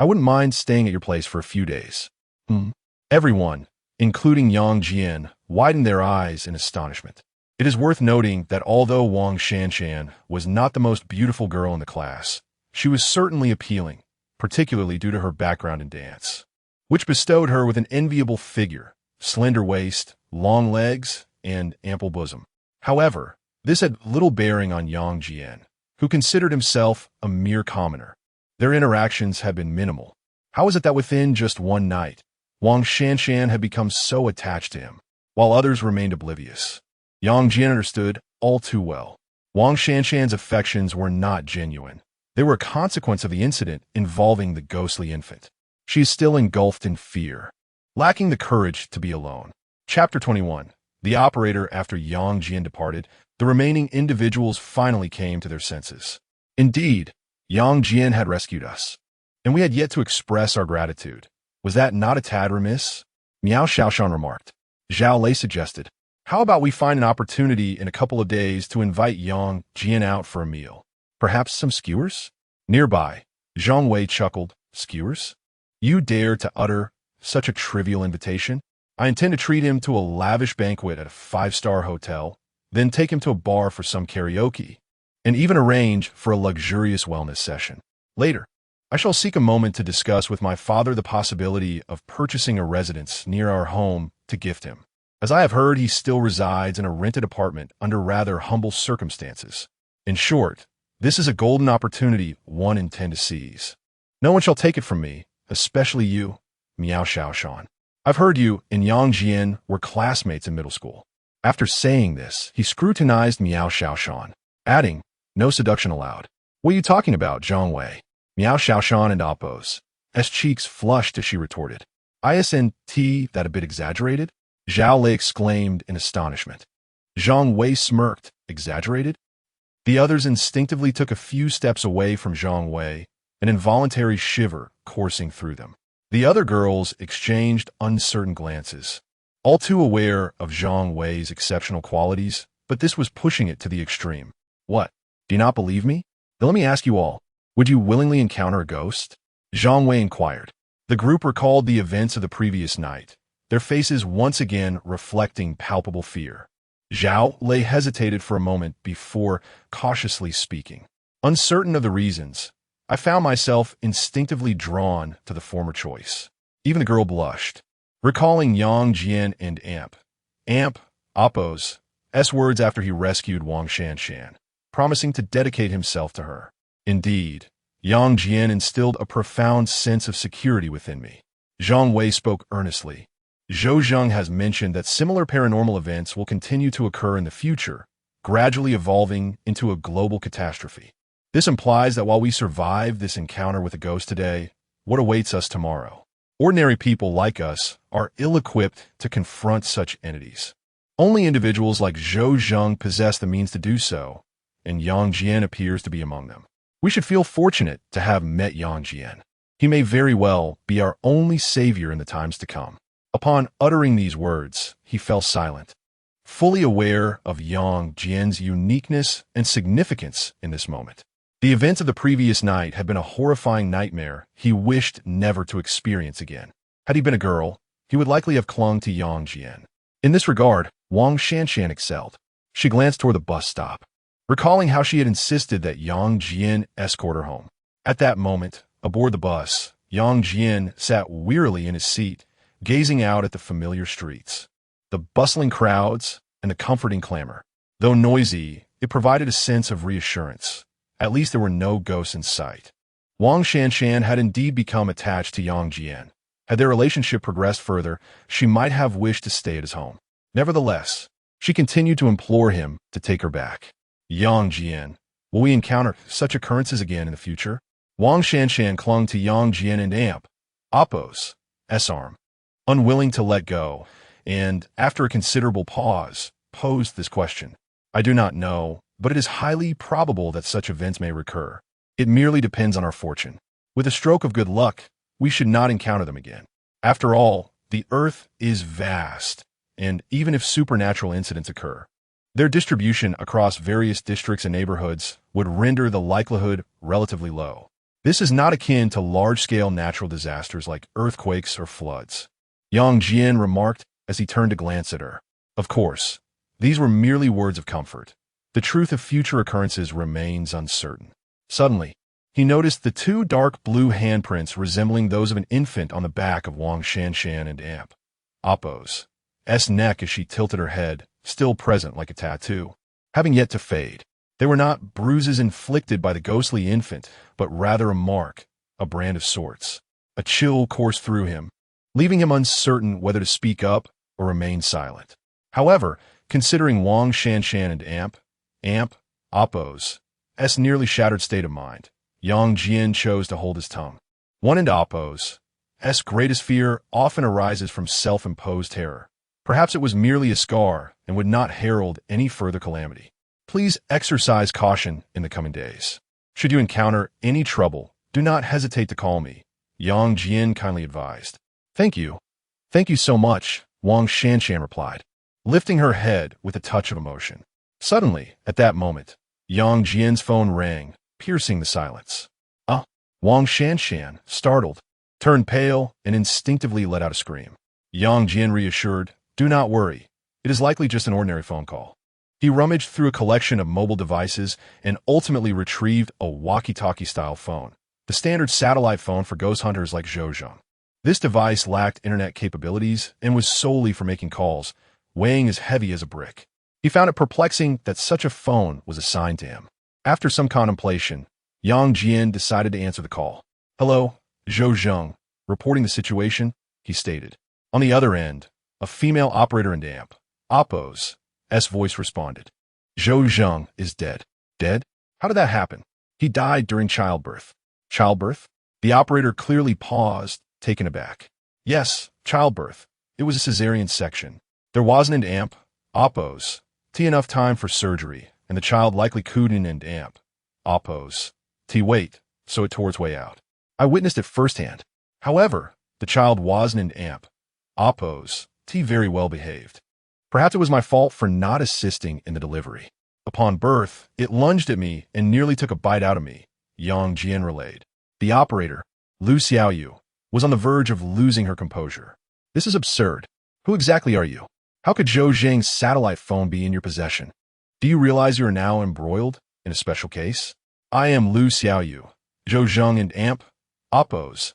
Speaker 1: I wouldn't mind staying at your place for a few days. Hmm. Everyone, including Yang Jian, widened their eyes in astonishment. It is worth noting that although Wang Shanshan was not the most beautiful girl in the class, she was certainly appealing, particularly due to her background in dance, which bestowed her with an enviable figure, slender waist, long legs, and ample bosom. However, this had little bearing on Yang Jian, who considered himself a mere commoner. Their interactions had been minimal. How is it that within just one night, Wang Shanshan had become so attached to him, while others remained oblivious? Yang Jian understood all too well. Wang Shanshan's affections were not genuine. They were a consequence of the incident involving the ghostly infant. She is still engulfed in fear, lacking the courage to be alone. Chapter 21. The operator. After Yang Jian departed, the remaining individuals finally came to their senses. Indeed, Yang Jian had rescued us, and we had yet to express our gratitude. Was that not a tad remiss? Miao Xiaoshan remarked. Zhao Lei suggested, how about we find an opportunity in a couple of days to invite Yang Jian out for a meal? Perhaps some skewers? Nearby, Zhang Wei chuckled. Skewers? You dare to utter such a trivial invitation? I intend to treat him to a lavish banquet at a 5-star hotel, then take him to a bar for some karaoke, and even arrange for a luxurious wellness session. Later, I shall seek a moment to discuss with my father the possibility of purchasing a residence near our home to gift him, as I have heard he still resides in a rented apartment under rather humble circumstances. In short, this is a golden opportunity one intend to seize. No one shall take it from me, especially you, Miao Xiaoshan. I've heard you and Yang Jian were classmates in middle school. After saying this, he scrutinized Miao Xiaoshan, adding, no seduction allowed. What are you talking about, Zhang Wei? Miao Xiaoshan and Appo's cheeks flushed as she retorted. Isn't that a bit exaggerated? Zhao Lei exclaimed in astonishment. Zhang Wei smirked. Exaggerated? The others instinctively took a few steps away from Zhang Wei, an involuntary shiver coursing through them. The other girls exchanged uncertain glances, all too aware of Zhang Wei's exceptional qualities, but this was pushing it to the extreme. What? Do you not believe me? Then let me ask you all, would you willingly encounter a ghost? Zhang Wei inquired. The group recalled the events of the previous night, their faces once again reflecting palpable fear. Zhao Lei hesitated for a moment before cautiously speaking. Uncertain of the reasons, I found myself instinctively drawn to the former choice. Even the girl blushed, recalling Yang Jian and Appo's words after he rescued Wang Shanshan, promising to dedicate himself to her. Indeed, Yang Jian instilled a profound sense of security within me. Zhang Wei spoke earnestly. Zhou Zheng has mentioned that similar paranormal events will continue to occur in the future, gradually evolving into a global catastrophe. This implies that while we survive this encounter with a ghost today, what awaits us tomorrow? Ordinary people like us are ill-equipped to confront such entities. Only individuals like Zhou Zheng possess the means to do so, and Yang Jian appears to be among them. We should feel fortunate to have met Yang Jian. He may very well be our only savior in the times to come. Upon uttering these words, he fell silent, fully aware of Yang Jian's uniqueness and significance in this moment. The events of the previous night had been a horrifying nightmare he wished never to experience again. Had he been a girl, he would likely have clung to Yang Jian. In this regard, Wang Shanshan excelled. She glanced toward the bus stop, recalling how she had insisted that Yang Jian escort her home. At that moment, aboard the bus, Yang Jian sat wearily in his seat, gazing out at the familiar streets, the bustling crowds, and the comforting clamor. Though noisy, it provided a sense of reassurance. At least there were no ghosts in sight. Wang Shanshan had indeed become attached to Yang Jian. Had their relationship progressed further, she might have wished to stay at his home. Nevertheless, she continued to implore him to take her back. Yang Jian, will we encounter such occurrences again in the future? Wang Shanshan clung to Yang Jian and Appo's arm, unwilling to let go, and, after a considerable pause, posed this question. I do not know, but it is highly probable that such events may recur. It merely depends on our fortune. With a stroke of good luck, we should not encounter them again. After all, the Earth is vast, and even if supernatural incidents occur, their distribution across various districts and neighborhoods would render the likelihood relatively low. This is not akin to large-scale natural disasters like earthquakes or floods, Yang Jian remarked as he turned to glance at her. Of course, these were merely words of comfort. The truth of future occurrences remains uncertain. Suddenly, he noticed the two dark blue handprints resembling those of an infant on the back of Wang Shanshan and Amp Oppo's neck as she tilted her head, still present like a tattoo, having yet to fade. They were not bruises inflicted by the ghostly infant, but rather a mark, a brand of sorts. A chill coursed through him, leaving him uncertain whether to speak up or remain silent. However, considering Wang Shanshan and Amp Oppo's nearly shattered state of mind, Yang Jian chose to hold his tongue. One and Oppo's greatest fear often arises from self-imposed terror. Perhaps it was merely a scar and would not herald any further calamity. Please exercise caution in the coming days. Should you encounter any trouble, do not hesitate to call me, Yang Jian kindly advised. Thank you. Thank you so much, Wang Shanshan replied, lifting her head with a touch of emotion. Suddenly, at that moment, Yang Jian's phone rang, piercing the silence. Wang Shanshan, startled, turned pale and instinctively let out a scream. Yang Jian reassured, "Do not worry. It is likely just an ordinary phone call." He rummaged through a collection of mobile devices and ultimately retrieved a walkie-talkie-style phone, the standard satellite phone for ghost hunters like Zhou Zheng. This device lacked internet capabilities and was solely for making calls, weighing as heavy as a brick. He found it perplexing that such a phone was assigned to him. After some contemplation, Yang Jian decided to answer the call. "Hello, Zhou Zheng. Reporting the situation," he stated. On the other end, a female operator in Amp Oppo's voice responded. "Zhou Zheng is dead." "Dead? How did that happen?" "He died during childbirth." "Childbirth?" The operator clearly paused, taken aback. "Yes, childbirth. It was a cesarean section. There wasn't in Amp Oppo's enough time for surgery, and the child likely couldn't in Amp Oppo's wait, so it tore its way out. I witnessed it firsthand. However, the child wasn't in Amp Oppo's very well behaved. Perhaps it was my fault for not assisting in the delivery. Upon birth, it lunged at me and nearly took a bite out of me," Yang Jian relayed. The operator, Lu Xiaoyu, was on the verge of losing her composure. "This is absurd. Who exactly are you? How could Zhou Zheng's satellite phone be in your possession? Do you realize you are now embroiled in a special case? I am Lu Xiaoyu, Zhou Zheng and Amp Oppo's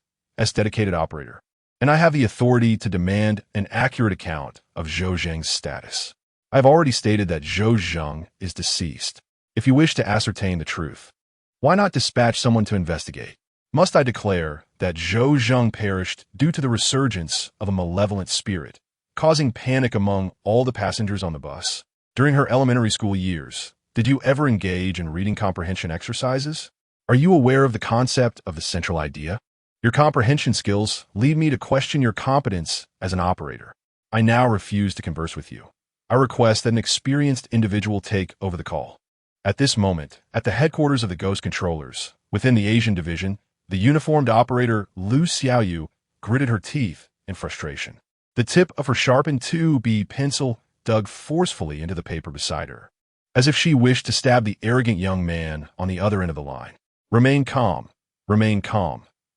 Speaker 1: dedicated operator, and I have the authority to demand an accurate account of Zhou Zheng's status. I have already stated that Zhou Zheng is deceased. If you wish to ascertain the truth, why not dispatch someone to investigate? Must I declare that Zhou Zheng perished due to the resurgence of a malevolent spirit, causing panic among all the passengers on the bus? During her elementary school years, did you ever engage in reading comprehension exercises? Are you aware of the concept of the central idea? Your comprehension skills lead me to question your competence as an operator. I now refuse to converse with you. I request that an experienced individual take over the call." At this moment, at the headquarters of the Ghost Controllers, within the Asian division, the uniformed operator Lu Xiaoyu gritted her teeth in frustration. The tip of her sharpened 2B pencil dug forcefully into the paper beside her, as if she wished to stab the arrogant young man on the other end of the line. Remain calm.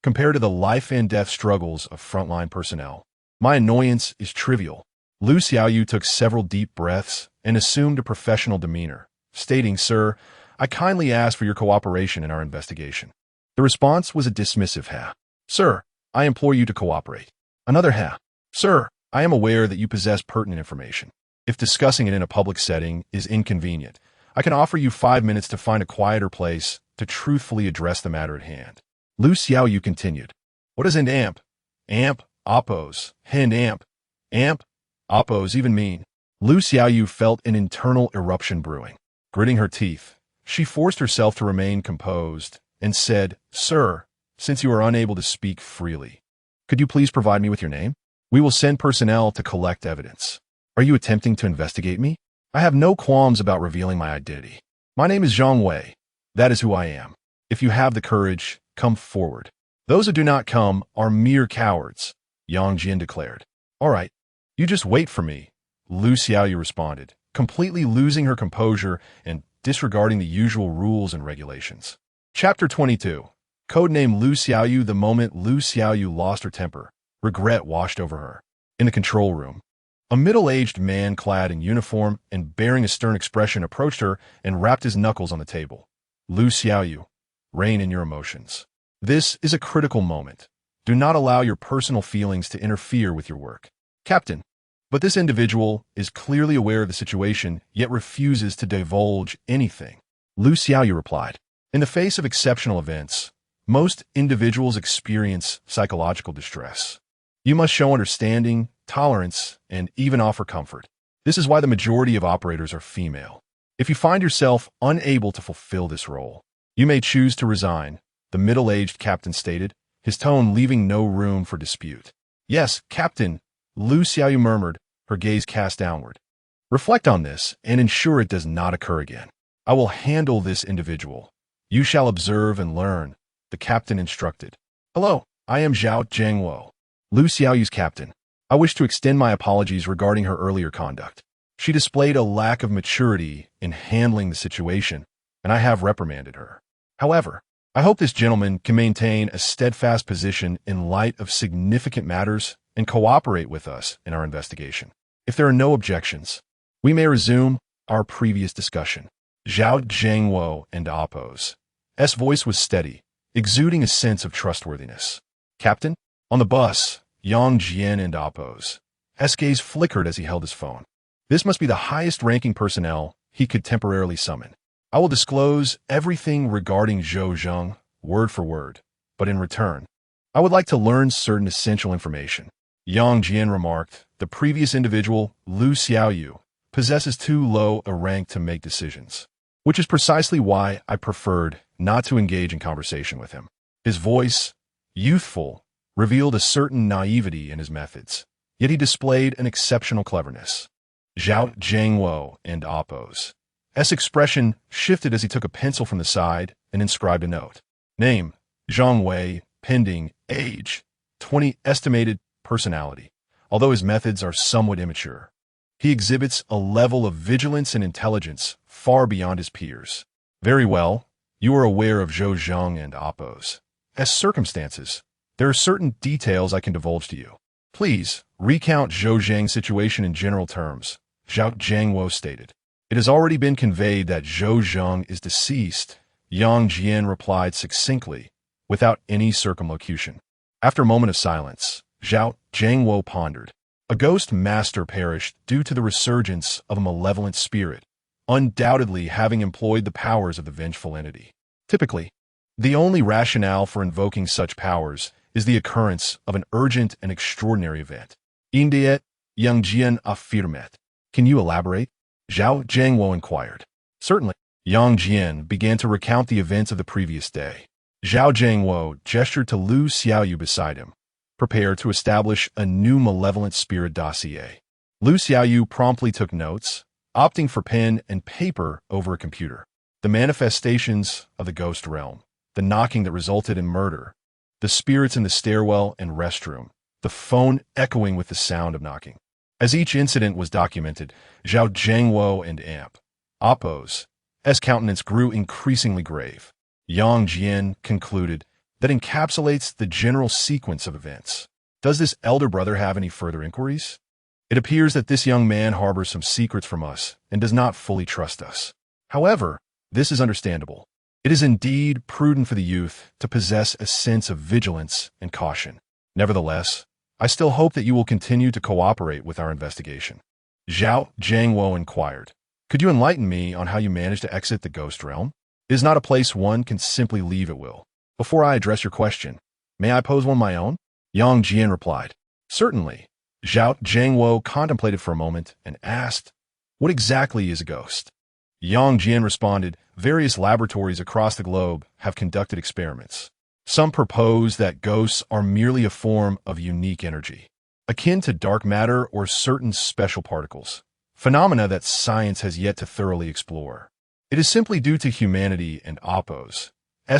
Speaker 1: Compared to the life and death struggles of frontline personnel, my annoyance is trivial." Lu Xiaoyu took several deep breaths and assumed a professional demeanor, stating, "Sir, I kindly ask for your cooperation in our investigation." The response was a dismissive "Ha." "Sir, I implore you to cooperate." Another "Ha." "Sir, I am aware that you possess pertinent information. If discussing it in a public setting is inconvenient, I can offer you 5 minutes to find a quieter place to truthfully address the matter at hand." Lu Xiaoyu continued. "What does Amp Oppo's Amp Oppo's even mean?" Lu Xiaoyu felt an internal eruption brewing. Gritting her teeth, she forced herself to remain composed and said, "Sir, since you are unable to speak freely, could you please provide me with your name? We will send personnel to collect evidence." "Are you attempting to investigate me?" "I have no qualms about revealing my identity. My name is Zhang Wei. That is who I am. If you have the courage, come forward. Those who do not come are mere cowards," Yang Jian declared. "All right, you just wait for me," Lu Xiaoyu responded, completely losing her composure and disregarding the usual rules and regulations. Chapter 22. Codename Lu Xiaoyu. The moment Lu Xiaoyu lost her temper, regret washed over her. In the control room, a middle-aged man clad in uniform and bearing a stern expression approached her and rapped his knuckles on the table. Lu Xiaoyu, rein in your emotions. This is a critical moment. Do not allow your personal feelings to interfere with your work. Captain. But this individual is clearly aware of the situation, yet refuses to divulge anything. Lu Xiaoyu replied. In the face of exceptional events, most individuals experience psychological distress. You must show understanding, tolerance, and even offer comfort. This is why the majority of operators are female. If you find yourself unable to fulfill this role, you may choose to resign, the middle-aged captain stated, his tone leaving no room for dispute. Yes, Captain, Lu Xiaoyu murmured, her gaze cast downward. Reflect on this and ensure it does not occur again. I will handle this individual. You shall observe and learn, the captain instructed. Hello, I am Zhao Jiangwo, Lu Xiaoyu's captain. I wish to extend my apologies regarding her earlier conduct. She displayed a lack of maturity in handling the situation, and I have reprimanded her. However, I hope this gentleman can maintain a steadfast position in light of significant matters and cooperate with us in our investigation. If there are no objections, we may resume our previous discussion. Zhao Jiangwo and Appo's voice was steady, exuding a sense of trustworthiness. Captain? On the bus, Yang Jian and Appo's gaze flickered as he held his phone. This must be the highest-ranking personnel he could temporarily summon. I will disclose everything regarding Zhou Zheng, word for word, but in return, I would like to learn certain essential information. Yang Jian remarked, the previous individual, Lu Xiaoyu, possesses too low a rank to make decisions, which is precisely why I preferred not to engage in conversation with him. His voice, youthful, revealed a certain naivety in his methods, yet he displayed an exceptional cleverness. Zhao Jiangwo and Appo's expression shifted as he took a pencil from the side and inscribed a note. Name, Zhang Wei, pending, age, 20, estimated personality. Although his methods are somewhat immature, he exhibits a level of vigilance and intelligence far beyond his peers. Very well, you are aware of Zhou Zheng and Appo's circumstances. There are certain details I can divulge to you. Please, recount Zhou Zheng's situation in general terms, Zhao Jiangwo stated. It has already been conveyed that Zhou Zheng is deceased, Yang Jian replied succinctly, without any circumlocution. After a moment of silence, Zhao Jiangwo pondered. A ghost master perished due to the resurgence of a malevolent spirit, undoubtedly having employed the powers of the vengeful entity. Typically, the only rationale for invoking such powers is the occurrence of an urgent and extraordinary event. Indeed, Yang Jian affirmed. Can you elaborate? Zhao Jiangwo inquired. Certainly. Yang Jian began to recount the events of the previous day. Zhao Jiangwo gestured to Lu Xiaoyu beside him, prepared to establish a new malevolent spirit dossier. Lu Xiaoyu promptly took notes, opting for pen and paper over a computer. The manifestations of the ghost realm, the knocking that resulted in murder, the spirits in the stairwell and restroom, the phone echoing with the sound of knocking. As each incident was documented, Zhao Jiangwo and Appo's countenance grew increasingly grave. Yang Jian concluded that encapsulates the general sequence of events. Does this elder brother have any further inquiries? It appears that this young man harbors some secrets from us and does not fully trust us. However, this is understandable. It is indeed prudent for the youth to possess a sense of vigilance and caution. Nevertheless, I still hope that you will continue to cooperate with our investigation. Zhao Jiangwo inquired. Could you enlighten me on how you managed to exit the ghost realm? It is not a place one can simply leave at will. Before I address your question, may I pose one of my own? Yang Jian replied. Certainly. Zhao Jiangwo contemplated for a moment and asked, what exactly is a ghost? Yang Jian responded, various laboratories across the globe have conducted experiments. Some propose that ghosts are merely a form of unique energy, akin to dark matter or certain special particles, phenomena that science has yet to thoroughly explore. It is simply due to humanity and Appo's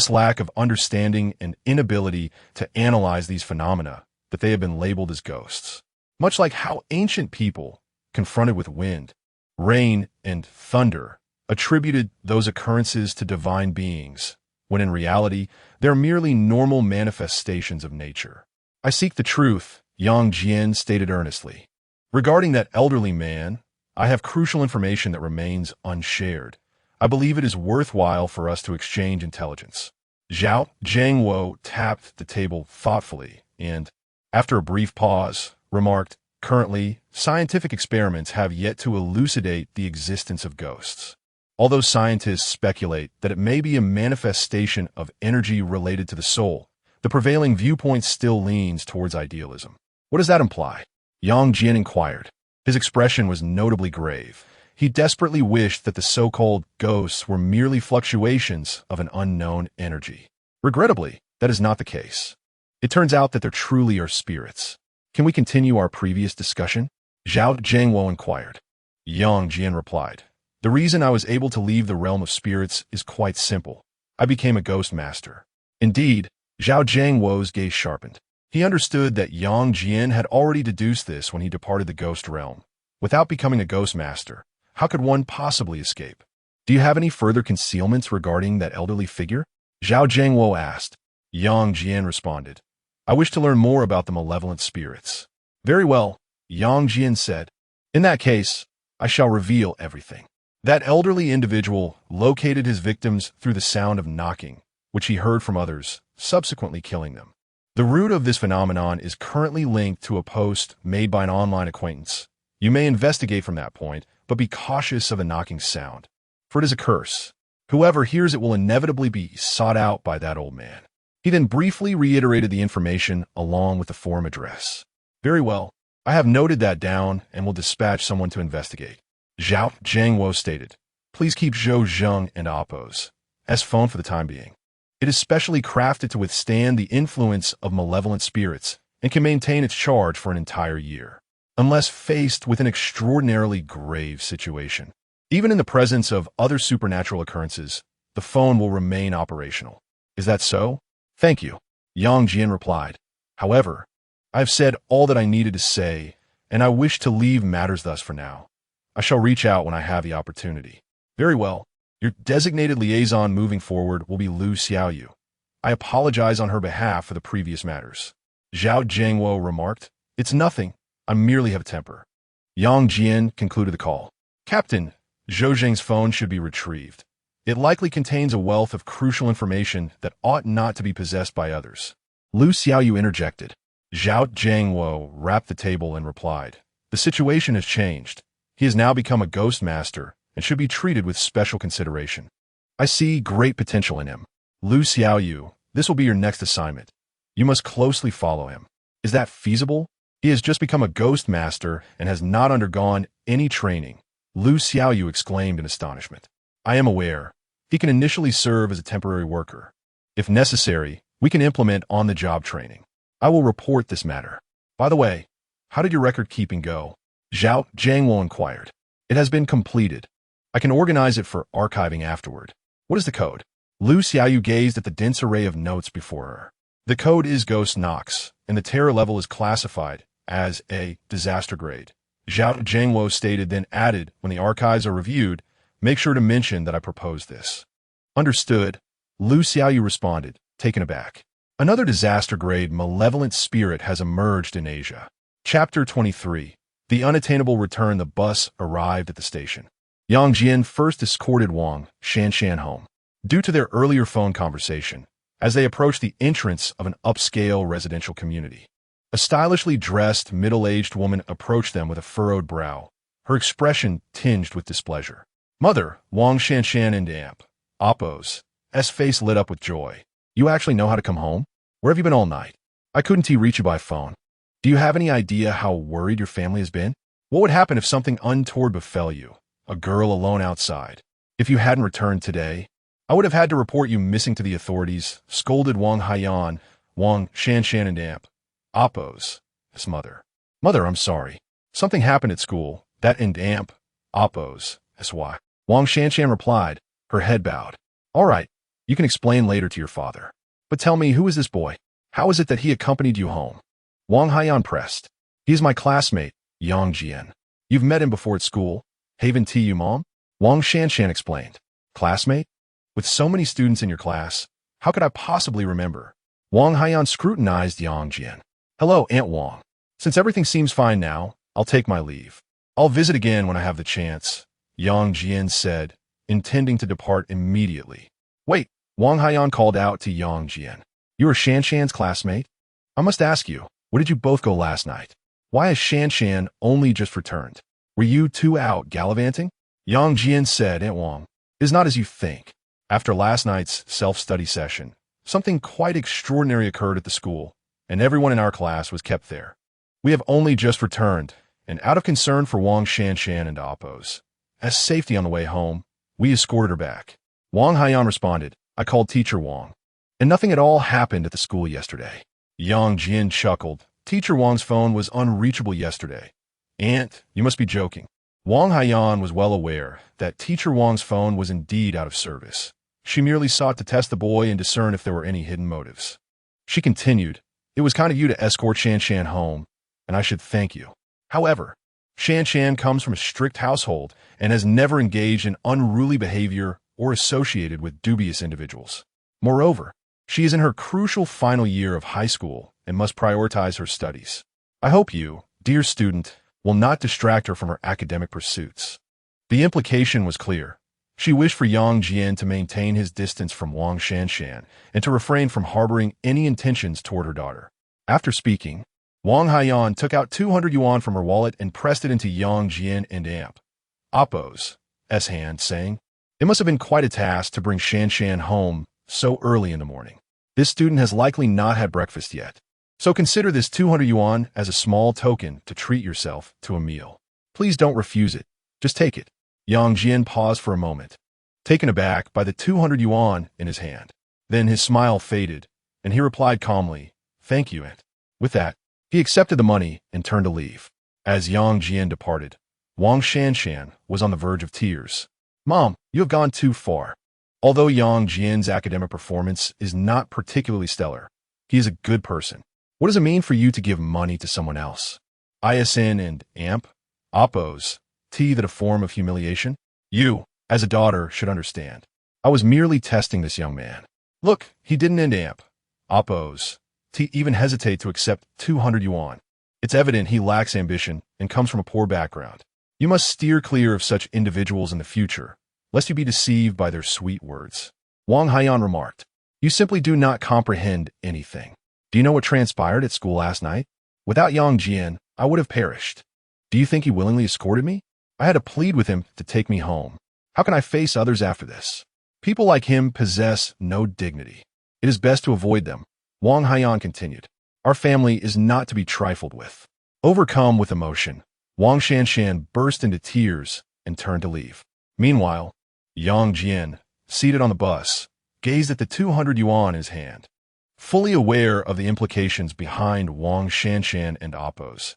Speaker 1: lack of understanding and inability to analyze these phenomena that they have been labeled as ghosts. Much like how ancient people, confronted with wind, rain, and thunder, attributed those occurrences to divine beings, when in reality, they're merely normal manifestations of nature. I seek the truth, Yang Jian stated earnestly. Regarding that elderly man, I have crucial information that remains unshared. I believe it is worthwhile for us to exchange intelligence. Zhao Zhangwo tapped the table thoughtfully and, after a brief pause, remarked, "Currently, scientific experiments have yet to elucidate the existence of ghosts. Although scientists speculate that it may be a manifestation of energy related to the soul, the prevailing viewpoint still leans towards idealism." "What does that imply?" Yang Jian inquired. His expression was notably grave. He desperately wished that the so-called ghosts were merely fluctuations of an unknown energy. Regrettably, that is not the case. It turns out that there truly are spirits. "Can we continue our previous discussion?" Zhao Zhangwo inquired. Yang Jian replied, "The reason I was able to leave the realm of spirits is quite simple. I became a ghost master." Indeed, Zhao Zhangwo's gaze sharpened. He understood that Yang Jian had already deduced this when he departed the ghost realm. Without becoming a ghost master, how could one possibly escape? "Do you have any further concealments regarding that elderly figure?" Zhao Zhangwo asked. Yang Jian responded, "I wish to learn more about the malevolent spirits." "Very well," Yang Jian said. "In that case, I shall reveal everything." That elderly individual located his victims through the sound of knocking, which he heard from others, subsequently killing them. The root of this phenomenon is currently linked to a post made by an online acquaintance. You may investigate from that point, but be cautious of the knocking sound, for it is a curse. Whoever hears it will inevitably be sought out by that old man. He then briefly reiterated the information along with the forum address. "Very well. I have noted that down and will dispatch someone to investigate." Zhao Zhangwo stated, "Please keep Zhou Zheng and Appo's phone for the time being. It is specially crafted to withstand the influence of malevolent spirits and can maintain its charge for an entire year, unless faced with an extraordinarily grave situation. Even in the presence of other supernatural occurrences, the phone will remain operational." "Is that so?" "Thank you," Yang Jian replied. "However, I have said all that I needed to say, and I wish to leave matters thus for now. I shall reach out when I have the opportunity." "Very well. Your designated liaison moving forward will be Lu Xiaoyu. I apologize on her behalf for the previous matters." Zhao Zhangwo remarked, "It's nothing. I merely have a temper." Yang Jian concluded the call. "Captain, Zhou Zheng's phone should be retrieved. It likely contains a wealth of crucial information that ought not to be possessed by others." Lu Xiaoyu interjected. Zhao Zhangwo rapped the table and replied, "The situation has changed. He has now become a ghost master and should be treated with special consideration. I see great potential in him. Lu Xiaoyu, this will be your next assignment. You must closely follow him." "Is that feasible?" "He has just become a ghost master and has not undergone any training," Lu Xiaoyu exclaimed in astonishment. "I am aware. He can initially serve as a temporary worker. If necessary, we can implement on-the-job training. I will report this matter." "By the way, how did your record-keeping go?" Zhao Zhangwo inquired. "It has been completed. I can organize it for archiving afterward." "What is the code?" Lu Xiaoyu gazed at the dense array of notes before her. "The code is Ghost Nox, and the terror level is classified as a disaster grade." Zhao Zhangwo stated, then added, "When the archives are reviewed, make sure to mention that I proposed this." "Understood," Lu Xiaoyu responded, taken aback. Another disaster-grade malevolent spirit has emerged in Asia. Chapter 23. The unattainable return. The bus arrived at the station. Yang Jian first escorted Wang Shanshan home. Due to their earlier phone conversation, as they approached the entrance of an upscale residential community, a stylishly dressed, middle-aged woman approached them with a furrowed brow, her expression tinged with displeasure. "Mother," Wang Shanshan and Appo's face lit up with joy. "You actually know how to come home? Where have you been all night? I couldn't reach you by phone. Do you have any idea how worried your family has been? What would happen if something untoward befell you, a girl alone outside? If you hadn't returned today, I would have had to report you missing to the authorities," scolded Wang Haiyan, Wang Shanshan and Appo's mother. "Mother, I'm sorry. Something happened at school. That and Appo's why." Wang Shanshan replied, her head bowed. "All right, you can explain later to your father. But tell me, who is this boy? How is it that he accompanied you home?" Wang Haiyan pressed. "He is my classmate, Yang Jian. You've met him before at school. Haven't you, Mom?" Wang Shanshan explained. "Classmate? With so many students in your class, How could I possibly remember? Wang Haiyan scrutinized Yang Jian. Hello, Aunt Wang. Since everything seems fine now, I'll take my leave. I'll visit again when I have the chance, Yang Jian said, intending to depart immediately. Wait, Wang Haiyan called out to Yang Jian. You are Shanshan's classmate? I must ask you, where did you both go last night? Why has Shanshan only just returned? Were you two out gallivanting? Yang Jian said, Aunt Wang, it is not as you think. After last night's self-study session, something quite extraordinary occurred at the school, and everyone in our class was kept there. We have only just returned, and out of concern for Wang Shanshan and Oppos, as safety on the way home, we escorted her back. Wang Haiyan responded, I called Teacher Wang. And nothing at all happened at the school yesterday. Yang Jian chuckled. Teacher Wang's phone was unreachable yesterday. Aunt, you must be joking. Wang Haiyan was well aware that Teacher Wang's phone was indeed out of service. She merely sought to test the boy and discern if there were any hidden motives. She continued, it was kind of you to escort Shanshan home, and I should thank you. However, Shanshan comes from a strict household and has never engaged in unruly behavior or associated with dubious individuals. Moreover, she is in her crucial final year of high school and must prioritize her studies. I hope you, dear student, will not distract her from her academic pursuits. The implication was clear. She wished for Yang Jian to maintain his distance from Wang Shanshan and to refrain from harboring any intentions toward her daughter. After speaking, Wang Haiyan took out 200 yuan from her wallet and pressed it into Yang Jian and Oppo's hand, saying, it must have been quite a task to bring Shanshan home so early in the morning. This student has likely not had breakfast yet. So consider this 200 yuan as a small token to treat yourself to a meal. Please don't refuse it. Just take it. Yang Jian paused for a moment, taken aback by the 200 yuan in his hand. Then his smile faded, and he replied calmly, thank you, Aunt. With that, he accepted the money and turned to leave. As Yang Jian departed, Wang Shanshan was on the verge of tears. Mom, you have gone too far. Although Yang Jian's academic performance is not particularly stellar, he is a good person. What does it mean for you to give money to someone else? ISN and Oppos, that a form of humiliation? You, as a daughter, should understand. I was merely testing this young man. Look, he didn't Oppos, even hesitate to accept 200 yuan. It's evident he lacks ambition and comes from a poor background. You must steer clear of such individuals in the future, lest you be deceived by their sweet words. Wang Haiyan remarked, you simply do not comprehend anything. Do you know what transpired at school last night? Without Yang Jian, I would have perished. Do you think he willingly escorted me? I had to plead with him to take me home. How can I face others after this? People like him possess no dignity. It is best to avoid them. Wang Haiyan continued, our family is not to be trifled with. Overcome with emotion, Wang Shanshan burst into tears and turned to leave. Meanwhile, Yang Jian, seated on the bus, gazed at the 200 yuan in his hand. Fully aware of the implications behind Wang Shanshan and Oppos'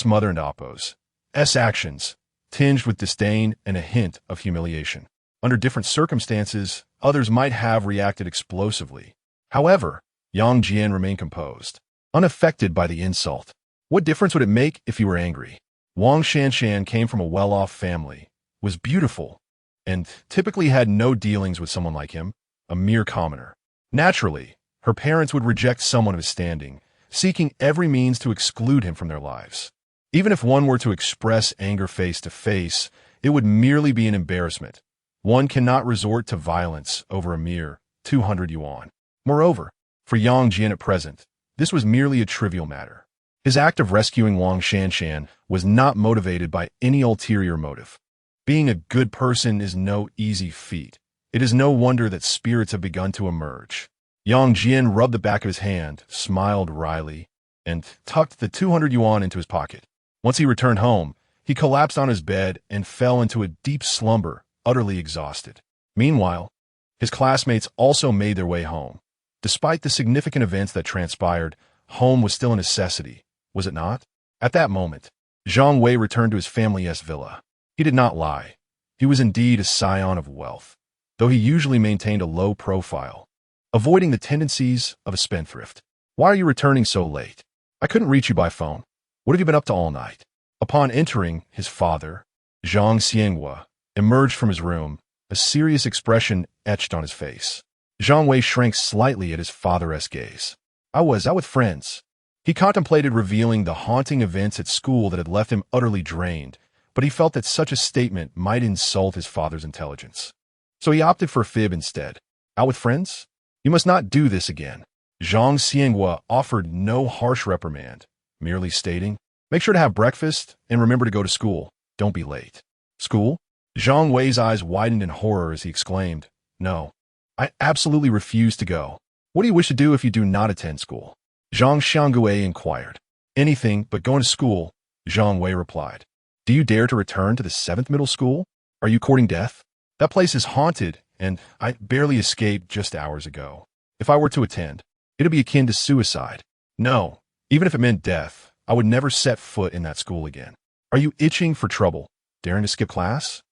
Speaker 1: mother and Oppos' actions, tinged with disdain and a hint of humiliation. Under different circumstances, others might have reacted explosively. However, Yang Jian remained composed, unaffected by the insult. What difference would it make if he were angry? Wang Shanshan came from a well-off family, was beautiful, and typically had no dealings with someone like him, a mere commoner. Naturally, her parents would reject someone of his standing, seeking every means to exclude him from their lives. Even if one were to express anger face to face, it would merely be an embarrassment. One cannot resort to violence over a mere 200 yuan. Moreover, for Yang Jian at present, this was merely a trivial matter. His act of rescuing Wang Shanshan was not motivated by any ulterior motive. Being a good person is no easy feat. It is no wonder that spirits have begun to emerge. Yang Jian rubbed the back of his hand, smiled wryly, and tucked the 200 yuan into his pocket. Once he returned home, he collapsed on his bed and fell into a deep slumber, utterly exhausted. Meanwhile, his classmates also made their way home. Despite the significant events that transpired, home was still a necessity, was it not? At that moment, Zhang Wei returned to his family's villa. He did not lie. He was indeed a scion of wealth, though he usually maintained a low profile, avoiding the tendencies of a spendthrift. Why are you returning so late? I couldn't reach you by phone. What have you been up to all night? Upon entering, his father, Zhang Xianghua, emerged from his room, a serious expression etched on his face. Zhang Wei shrank slightly at his father-esque gaze. I was out with friends. He contemplated revealing the haunting events at school that had left him utterly drained, but he felt that such a statement might insult his father's intelligence. So he opted for a fib instead. Out with friends? You must not do this again. Zhang Xianghua offered no harsh reprimand, merely stating, make sure to have breakfast and remember to go to school. Don't be late. School? Zhang Wei's eyes widened in horror as he exclaimed, no, I absolutely refuse to go. What do you wish to do if you do not attend school? Zhang Xianghua inquired. Anything but going to school, Zhang Wei replied. Do you dare to return to the 7th middle school? Are you courting death? That place is haunted, and I barely escaped just hours ago. If I were to attend, it'd be akin to suicide. No, even if it meant death, I would never set foot in that school again. Are you itching for trouble? Daring to skip class?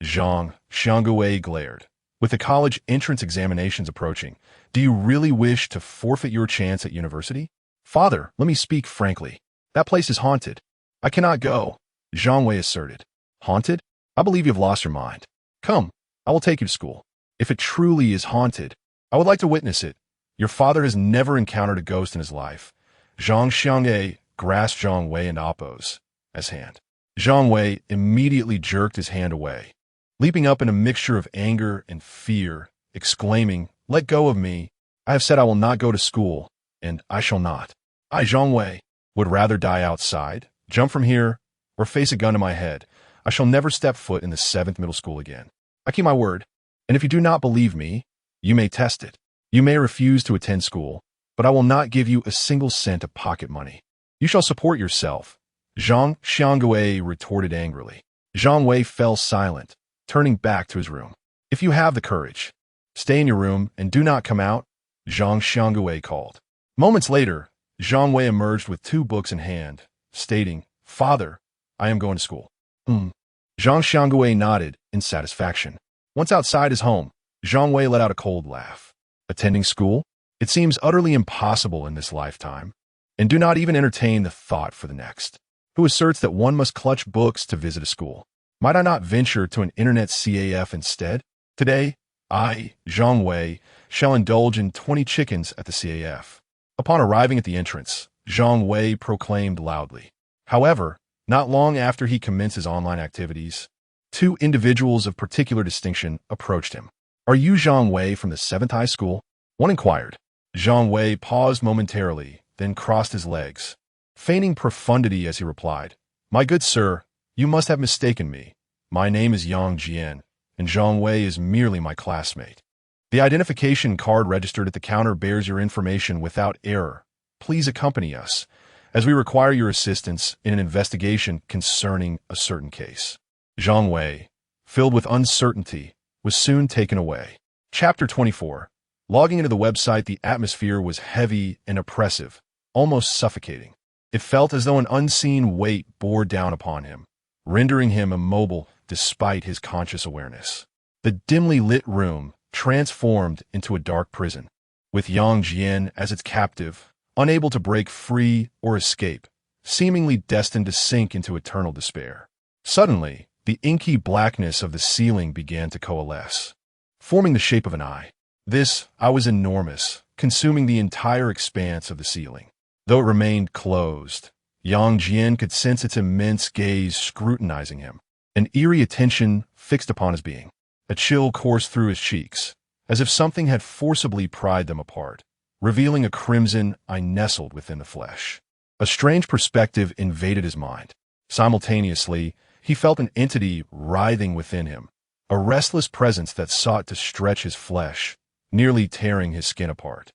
Speaker 1: Zhang Xianghua glared. With the college entrance examinations approaching, do you really wish to forfeit your chance at university? Father, let me speak frankly. That place is haunted. I cannot go, Zhang Wei asserted. Haunted? I believe you've lost your mind. Come, I will take you to school. If it truly is haunted, I would like to witness it. Your father has never encountered a ghost in his life. Zhang Xianghua grasped Zhang Wei and Appo's hand. Zhang Wei immediately jerked his hand away, leaping up in a mixture of anger and fear, exclaiming, let go of me. I have said I will not go to school, and I shall not. I, Zhang Wei, would rather die outside, jump from here, or face a gun to my head. I shall never step foot in the 7th middle school again. I keep my word, and if you do not believe me, you may test it. You may refuse to attend school, but I will not give you a single cent of pocket money. You shall support yourself, Zhang Xianghua retorted angrily. Zhang Wei fell silent, turning back to his room. If you have the courage, stay in your room and do not come out, Zhang Xianghua called. Moments later, Zhang Wei emerged with 2 books in hand, stating, Father, I am going to school. Zhang Xianghua nodded in satisfaction. Once outside his home, Zhang Wei let out a cold laugh. Attending school? It seems utterly impossible in this lifetime, and do not even entertain the thought for the next. Who asserts that one must clutch books to visit a school? Might I not venture to an internet CAF instead? Today, I, Zhang Wei, shall indulge in 20 chickens at the CAF. Upon arriving at the entrance, Zhang Wei proclaimed loudly. However, not long after he commenced his online activities, 2 individuals of particular distinction approached him. Are you Zhang Wei from the 7th high school? One inquired. Zhang Wei paused momentarily, then crossed his legs, feigning profundity as he replied, My good sir, you must have mistaken me. My name is Yang Jian, and Zhang Wei is merely my classmate. The identification card registered at the counter bears your information without error. Please accompany us, as we require your assistance in an investigation concerning a certain case. Zhang Wei, filled with uncertainty, was soon taken away. Chapter 24. Logging into the website, the atmosphere was heavy and oppressive, almost suffocating. It felt as though an unseen weight bore down upon him, rendering him immobile despite his conscious awareness. The dimly lit room transformed into a dark prison, with Yang Jian as its captive, unable to break free or escape, seemingly destined to sink into eternal despair. Suddenly, the inky blackness of the ceiling began to coalesce, forming the shape of an eye. This eye was enormous, consuming the entire expanse of the ceiling. Though it remained closed, Yang Jian could sense its immense gaze scrutinizing him, an eerie attention fixed upon his being. A chill coursed through his cheeks, as if something had forcibly pried them apart, revealing a crimson eye nestled within the flesh. A strange perspective invaded his mind. Simultaneously, he felt an entity writhing within him, a restless presence that sought to stretch his flesh, nearly tearing his skin apart.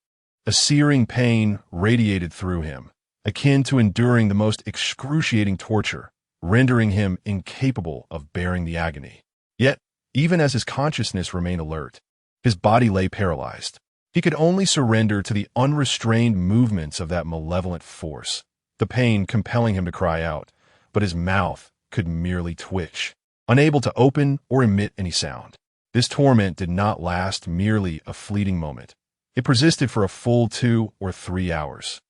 Speaker 1: A searing pain radiated through him, akin to enduring the most excruciating torture, rendering him incapable of bearing the agony. Yet, even as his consciousness remained alert, his body lay paralyzed. He could only surrender to the unrestrained movements of that malevolent force, the pain compelling him to cry out, but his mouth could merely twitch, unable to open or emit any sound. This torment did not last merely a fleeting moment. It persisted for a full 2 or 3 hours.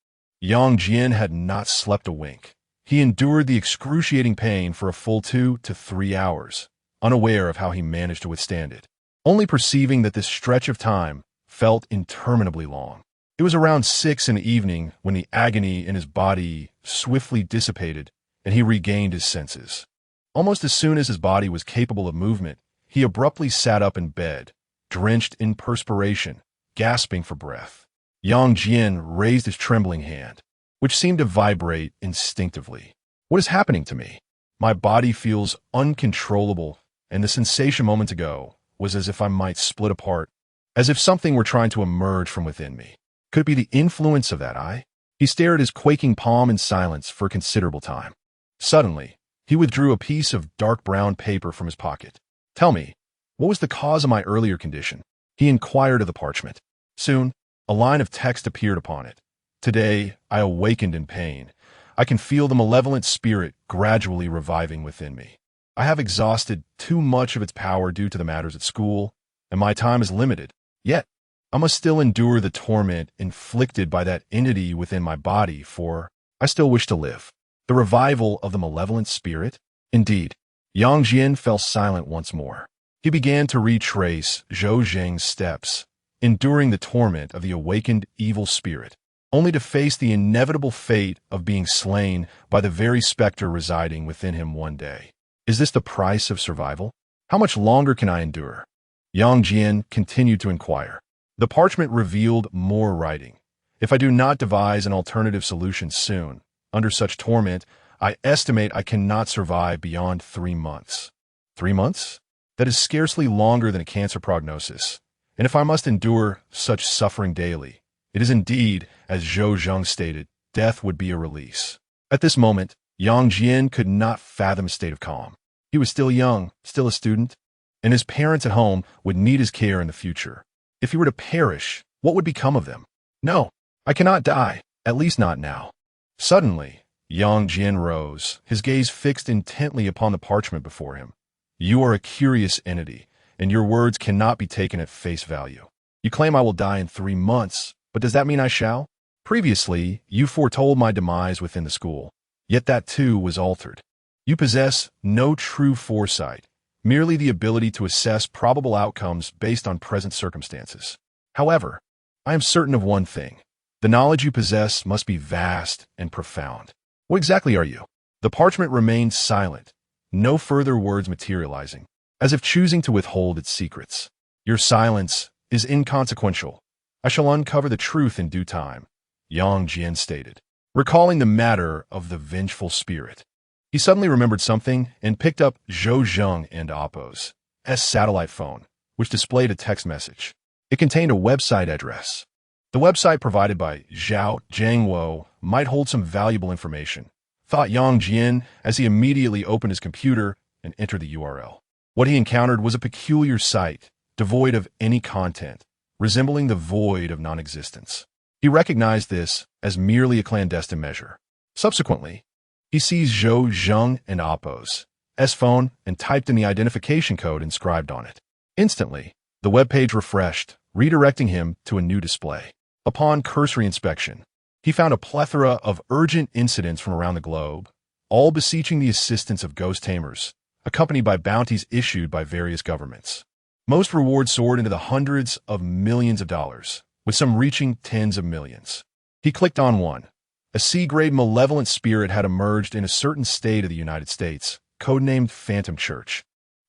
Speaker 1: Yang Jian had not slept a wink. He endured the excruciating pain for a full 2 to 3 hours, unaware of how he managed to withstand it, only perceiving that this stretch of time felt interminably long. It was around 6 in the evening when the agony in his body swiftly dissipated and he regained his senses. Almost as soon as his body was capable of movement, he abruptly sat up in bed, drenched in perspiration, gasping for breath. Yang Jian raised his trembling hand, which seemed to vibrate instinctively. What is happening to me? My body feels uncontrollable, and the sensation moments ago was as if I might split apart, as if something were trying to emerge from within me. Could it be the influence of that eye? He stared at his quaking palm in silence for a considerable time. Suddenly, he withdrew a piece of dark brown paper from his pocket. Tell me, what was the cause of my earlier condition? He inquired of the parchment. Soon, a line of text appeared upon it. Today, I awakened in pain. I can feel the malevolent spirit gradually reviving within me. I have exhausted too much of its power due to the matters at school, and my time is limited. Yet, I must still endure the torment inflicted by that entity within my body, for I still wish to live. The revival of the malevolent spirit? Indeed. Yang Jian fell silent once more. He began to retrace Zhou Zheng's steps, enduring the torment of the awakened evil spirit, only to face the inevitable fate of being slain by the very specter residing within him one day. Is this the price of survival? How much longer can I endure? Yang Jian continued to inquire. The parchment revealed more writing. If I do not devise an alternative solution soon, under such torment, I estimate I cannot survive beyond 3 months. 3 months? That is scarcely longer than a cancer prognosis. And if I must endure such suffering daily, it is indeed, as Zhou Zheng stated, death would be a release. At this moment, Yang Jian could not fathom a state of calm. He was still young, still a student, and his parents at home would need his care in the future. If he were to perish, what would become of them? No, I cannot die, at least not now. Suddenly, Yang Jian rose, his gaze fixed intently upon the parchment before him. You are a curious entity, and your words cannot be taken at face value. You claim I will die in 3 months, but does that mean I shall? Previously, you foretold my demise within the school, yet that too was altered. You possess no true foresight, merely the ability to assess probable outcomes based on present circumstances. However, I am certain of one thing. The knowledge you possess must be vast and profound. What exactly are you? The parchment remained silent, no further words materializing, as if choosing to withhold its secrets. Your silence is inconsequential. I shall uncover the truth in due time, Yang Jian stated, recalling the matter of the vengeful spirit. He suddenly remembered something and picked up Zhou Zheng and Appo's satellite phone, which displayed a text message. It contained a website address. The website provided by Zhao Zhengwo might hold some valuable information, thought Yang Jian as he immediately opened his computer and entered the URL. What he encountered was a peculiar site, devoid of any content, resembling the void of non-existence. He recognized this as merely a clandestine measure. Subsequently, he seized Zhou Zheng and Appo's phone and typed in the identification code inscribed on it. Instantly, the web page refreshed, redirecting him to a new display. Upon cursory inspection, he found a plethora of urgent incidents from around the globe, all beseeching the assistance of ghost tamers, accompanied by bounties issued by various governments. Most rewards soared into the hundreds of millions of dollars, with some reaching tens of millions. He clicked on one. A C-grade malevolent spirit had emerged in a certain state of the United States, codenamed Phantom Church,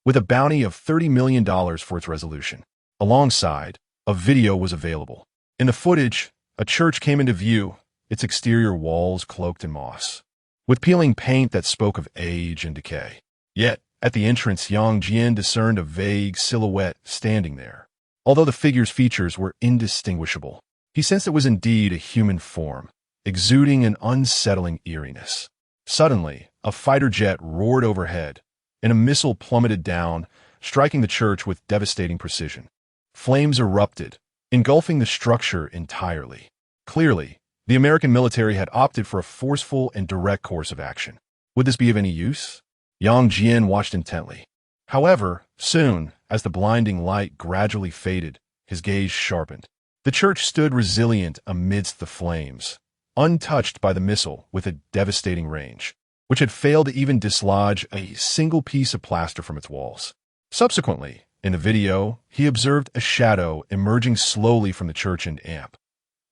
Speaker 1: with a bounty of $30 million for its resolution. Alongside, a video was available. In the footage, a church came into view, its exterior walls cloaked in moss, with peeling paint that spoke of age and decay. Yet, at the entrance, Yang Jian discerned a vague silhouette standing there. Although the figure's features were indistinguishable, he sensed it was indeed a human form, exuding an unsettling eeriness. Suddenly, a fighter jet roared overhead, and a missile plummeted down, striking the church with devastating precision. Flames erupted, engulfing the structure entirely. Clearly, the American military had opted for a forceful and direct course of action. Would this be of any use? Yang Jian watched intently. However, soon, as the blinding light gradually faded, his gaze sharpened. The church stood resilient amidst the flames, untouched by the missile with a devastating range, which had failed to even dislodge a single piece of plaster from its walls. Subsequently, In the video, he observed a shadow emerging slowly from the church and amp.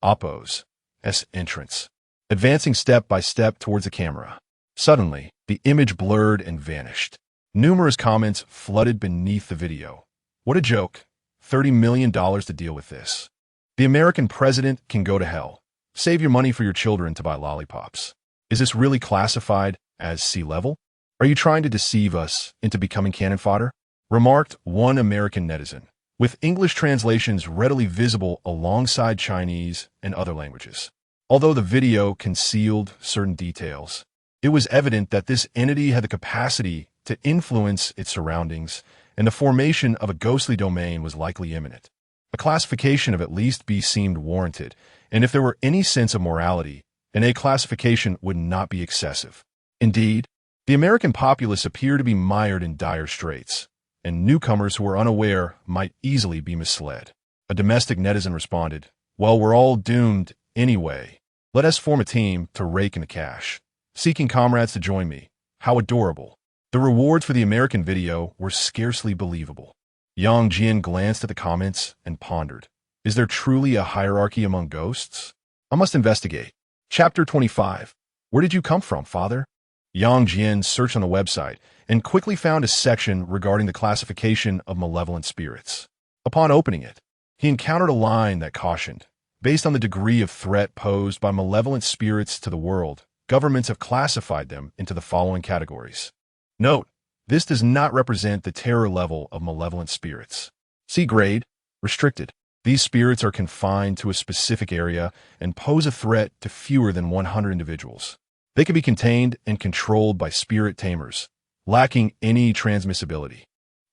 Speaker 1: Oppo's entrance, advancing step by step towards the camera. Suddenly, the image blurred and vanished. Numerous comments flooded beneath the video. What a joke. $30 million to deal with this. The American president can go to hell. Save your money for your children to buy lollipops. Is this really classified as sea level? Are you trying to deceive us into becoming cannon fodder? Remarked one American netizen, with English translations readily visible alongside Chinese and other languages. Although the video concealed certain details, it was evident that this entity had the capacity to influence its surroundings, and the formation of a ghostly domain was likely imminent. A classification of at least B seemed warranted, and if there were any sense of morality, an A classification would not be excessive. Indeed, the American populace appear to be mired in dire straits, and newcomers who are unaware might easily be misled. A domestic netizen responded, "Well, we're all doomed anyway. Let us form a team to rake in the cash. Seeking comrades to join me. How adorable." The rewards for the American video were scarcely believable. Yang Jian glanced at the comments and pondered. Is there truly a hierarchy among ghosts? I must investigate. Chapter 25. Where did you come from, father? Yang Jian searched on the website and quickly found a section regarding the classification of malevolent spirits. Upon opening it, he encountered a line that cautioned, based on the degree of threat posed by malevolent spirits to the world, governments have classified them into the following categories. Note, this does not represent the terror level of malevolent spirits. C grade, restricted. These spirits are confined to a specific area and pose a threat to fewer than 100 individuals. They can be contained and controlled by spirit tamers, lacking any transmissibility.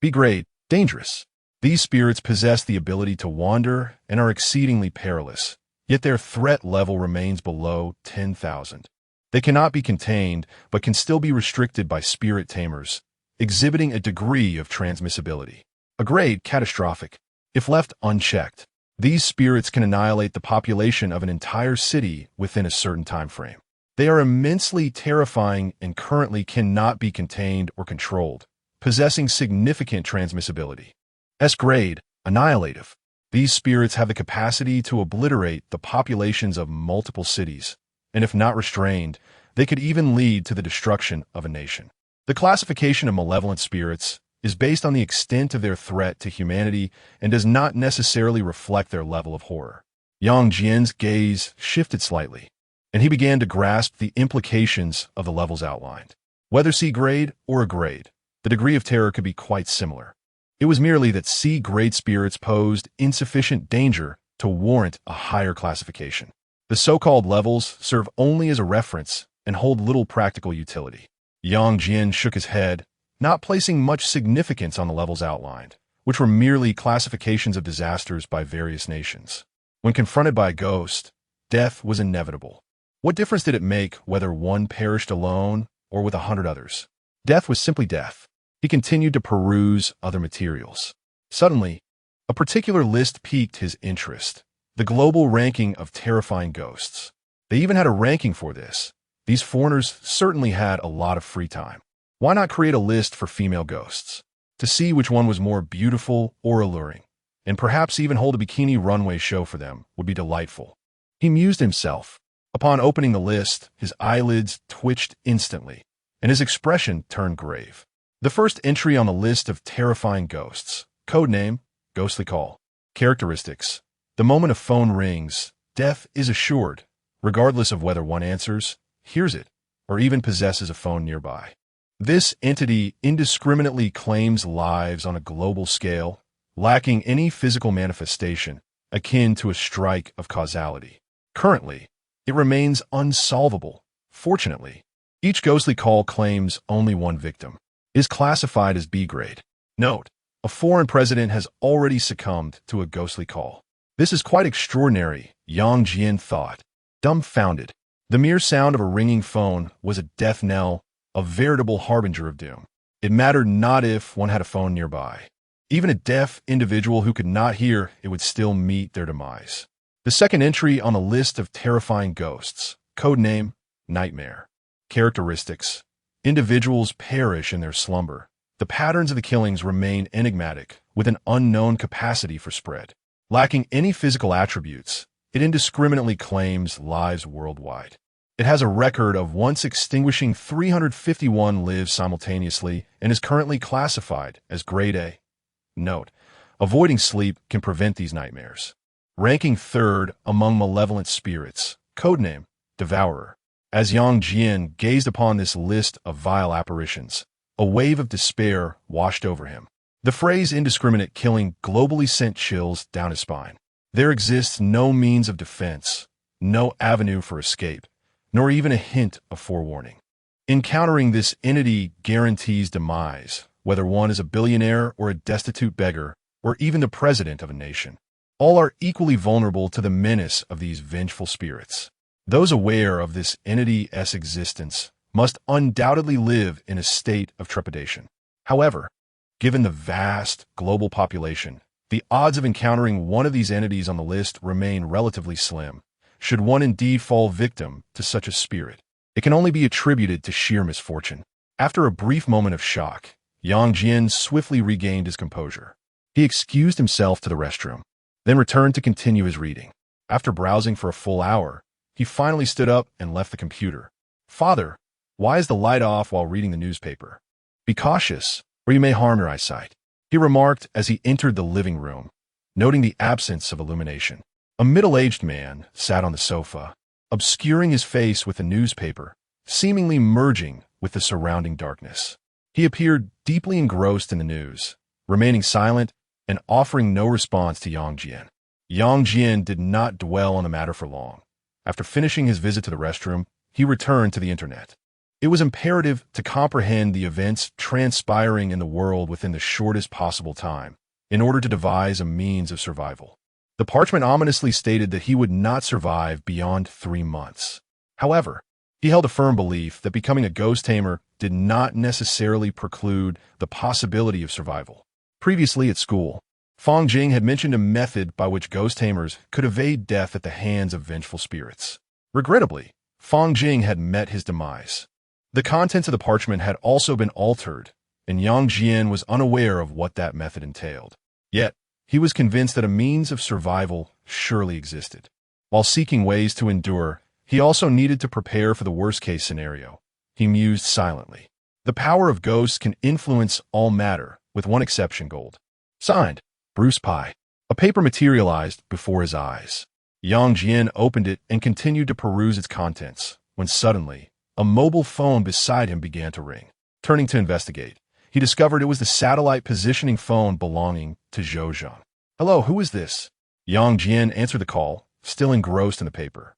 Speaker 1: B grade, dangerous. These spirits possess the ability to wander and are exceedingly perilous, yet their threat level remains below 10,000. They cannot be contained, but can still be restricted by spirit tamers, exhibiting a degree of transmissibility. A grade, catastrophic. If left unchecked, these spirits can annihilate the population of an entire city within a certain time frame. They are immensely terrifying and currently cannot be contained or controlled, possessing significant transmissibility. S grade, annihilative. These spirits have the capacity to obliterate the populations of multiple cities, and if not restrained, they could even lead to the destruction of a nation. The classification of malevolent spirits is based on the extent of their threat to humanity and does not necessarily reflect their level of horror. Yang Jian's gaze shifted slightly, and he began to grasp the implications of the levels outlined. Whether C grade or a grade, the degree of terror could be quite similar. It was merely that C grade spirits posed insufficient danger to warrant a higher classification. The so-called levels serve only as a reference and hold little practical utility. Yang Jian shook his head, not placing much significance on the levels outlined, which were merely classifications of disasters by various nations. When confronted by a ghost, death was inevitable. What difference did it make whether one perished alone or with 100 others? Death was simply death. He continued to peruse other materials. Suddenly, a particular list piqued his interest. The global ranking of terrifying ghosts. They even had a ranking for this. These foreigners certainly had a lot of free time. Why not create a list for female ghosts? To see which one was more beautiful or alluring, and perhaps even hold a bikini runway show for them would be delightful. He mused himself. Upon opening the list, his eyelids twitched instantly, and his expression turned grave. The first entry on the list of terrifying ghosts. Codename, ghostly call. Characteristics. The moment a phone rings, death is assured, regardless of whether one answers, hears it, or even possesses a phone nearby. This entity indiscriminately claims lives on a global scale, lacking any physical manifestation, akin to a strike of causality. Currently, it remains unsolvable. Fortunately, each ghostly call claims only one victim. It is classified as B grade. Note, a foreign president has already succumbed to a ghostly call. This is quite extraordinary, Yang Jian thought. Dumbfounded, the mere sound of a ringing phone was a death knell, a veritable harbinger of doom. It mattered not if one had a phone nearby. Even a deaf individual who could not hear it would still meet their demise. The second entry on the list of terrifying ghosts. Codename, Nightmare. Characteristics. Individuals perish in their slumber. The patterns of the killings remain enigmatic, with with an unknown capacity for spread. Lacking any physical attributes, it indiscriminately claims lives worldwide. It has a record of once extinguishing 351 lives simultaneously and is currently classified as Grade A. Note: avoiding sleep can prevent these nightmares. Ranking third among malevolent spirits, codename Devourer. As Yang Jian gazed upon this list of vile apparitions, a wave of despair washed over him. The phrase indiscriminate killing globally sent chills down his spine. There exists no means of defense, no avenue for escape, nor even a hint of forewarning. Encountering this entity guarantees demise, whether one is a billionaire or a destitute beggar, or even the president of a nation. All are equally vulnerable to the menace of these vengeful spirits. Those aware of this entity's existence must undoubtedly live in a state of trepidation. However, given the vast global population, the odds of encountering one of these entities on the list remain relatively slim. Should one indeed fall victim to such a spirit, it can only be attributed to sheer misfortune. After a brief moment of shock, Yang Jian swiftly regained his composure. He excused himself to the restroom, then returned to continue his reading. After browsing for a full hour, he finally stood up and left the computer. "Father, why is the light off while reading the newspaper? Be cautious, or you may harm your eyesight," he remarked as he entered the living room, noting the absence of illumination. A middle-aged man sat on the sofa, obscuring his face with the newspaper, seemingly merging with the surrounding darkness. He appeared deeply engrossed in the news, remaining silent and offering no response to Yang Jian. Yang Jian did not dwell on the matter for long. After finishing his visit to the restroom, he returned to the internet. It was imperative to comprehend the events transpiring in the world within the shortest possible time, in order to devise a means of survival. The Parchment ominously stated that he would not survive beyond 3 months. However, he held a firm belief that becoming a ghost tamer did not necessarily preclude the possibility of survival. Previously at school, Fong Jing had mentioned a method by which ghost tamers could evade death at the hands of vengeful spirits. Regrettably, Fong Jing had met his demise. The contents of the parchment had also been altered, and Yang Jian was unaware of what that method entailed. Yet, he was convinced that a means of survival surely existed. While seeking ways to endure, he also needed to prepare for the worst-case scenario. He mused silently. The power of ghosts can influence all matter, with one exception: gold. Signed, Bruce Pye. A paper materialized before his eyes. Yang Jian opened it and continued to peruse its contents, when suddenly, a mobile phone beside him began to ring. Turning to investigate, he discovered it was the satellite positioning phone belonging to Zhou Zhang. "Hello, who is this?" Yang Jian answered the call, still engrossed in the paper.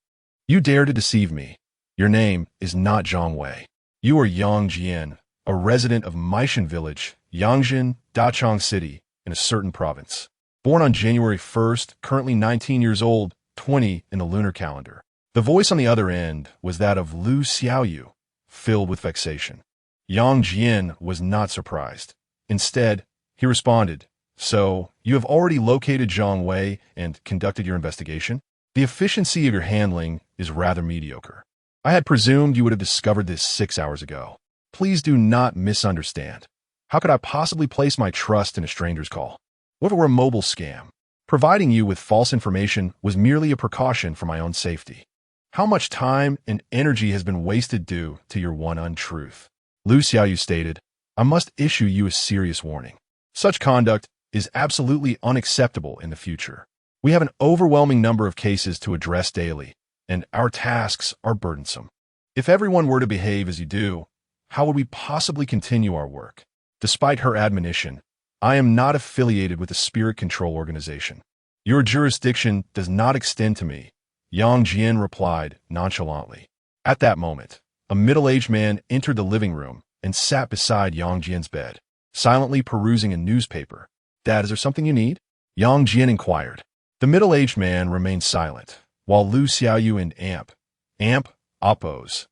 Speaker 1: "You dare to deceive me. Your name is not Zhang Wei. You are Yang Jian, a resident of Maishan Village, Yangjin, Dachang City, in a certain province. Born on January 1st, currently 19 years old, 20 in the lunar calendar." The voice on the other end was that of Lu Xiaoyu, filled with vexation. Yang Jian was not surprised. Instead, he responded, "So, you have already located Zhang Wei and conducted your investigation? The efficiency of your handling is rather mediocre. I had presumed you would have discovered this 6 hours ago. Please do not misunderstand. How could I possibly place my trust in a stranger's call? What if it were a mobile scam? Providing you with false information was merely a precaution for my own safety. How much time and energy has been wasted due to your one untruth?" Lu Xiaoyu stated, "I must issue you a serious warning. Such conduct is absolutely unacceptable in the future. We have an overwhelming number of cases to address daily, and our tasks are burdensome. If everyone were to behave as you do, how would we possibly continue our work?" Despite her admonition, "I am not affiliated with the Spirit Control Organization. Your jurisdiction does not extend to me," Yang Jian replied nonchalantly. At that moment, a middle-aged man entered the living room and sat beside Yang Jian's bed, silently perusing a newspaper. "Dad, is there something you need?" Yang Jian inquired. The middle-aged man remained silent, while Lu Xiaoyu and Amp, Oppo's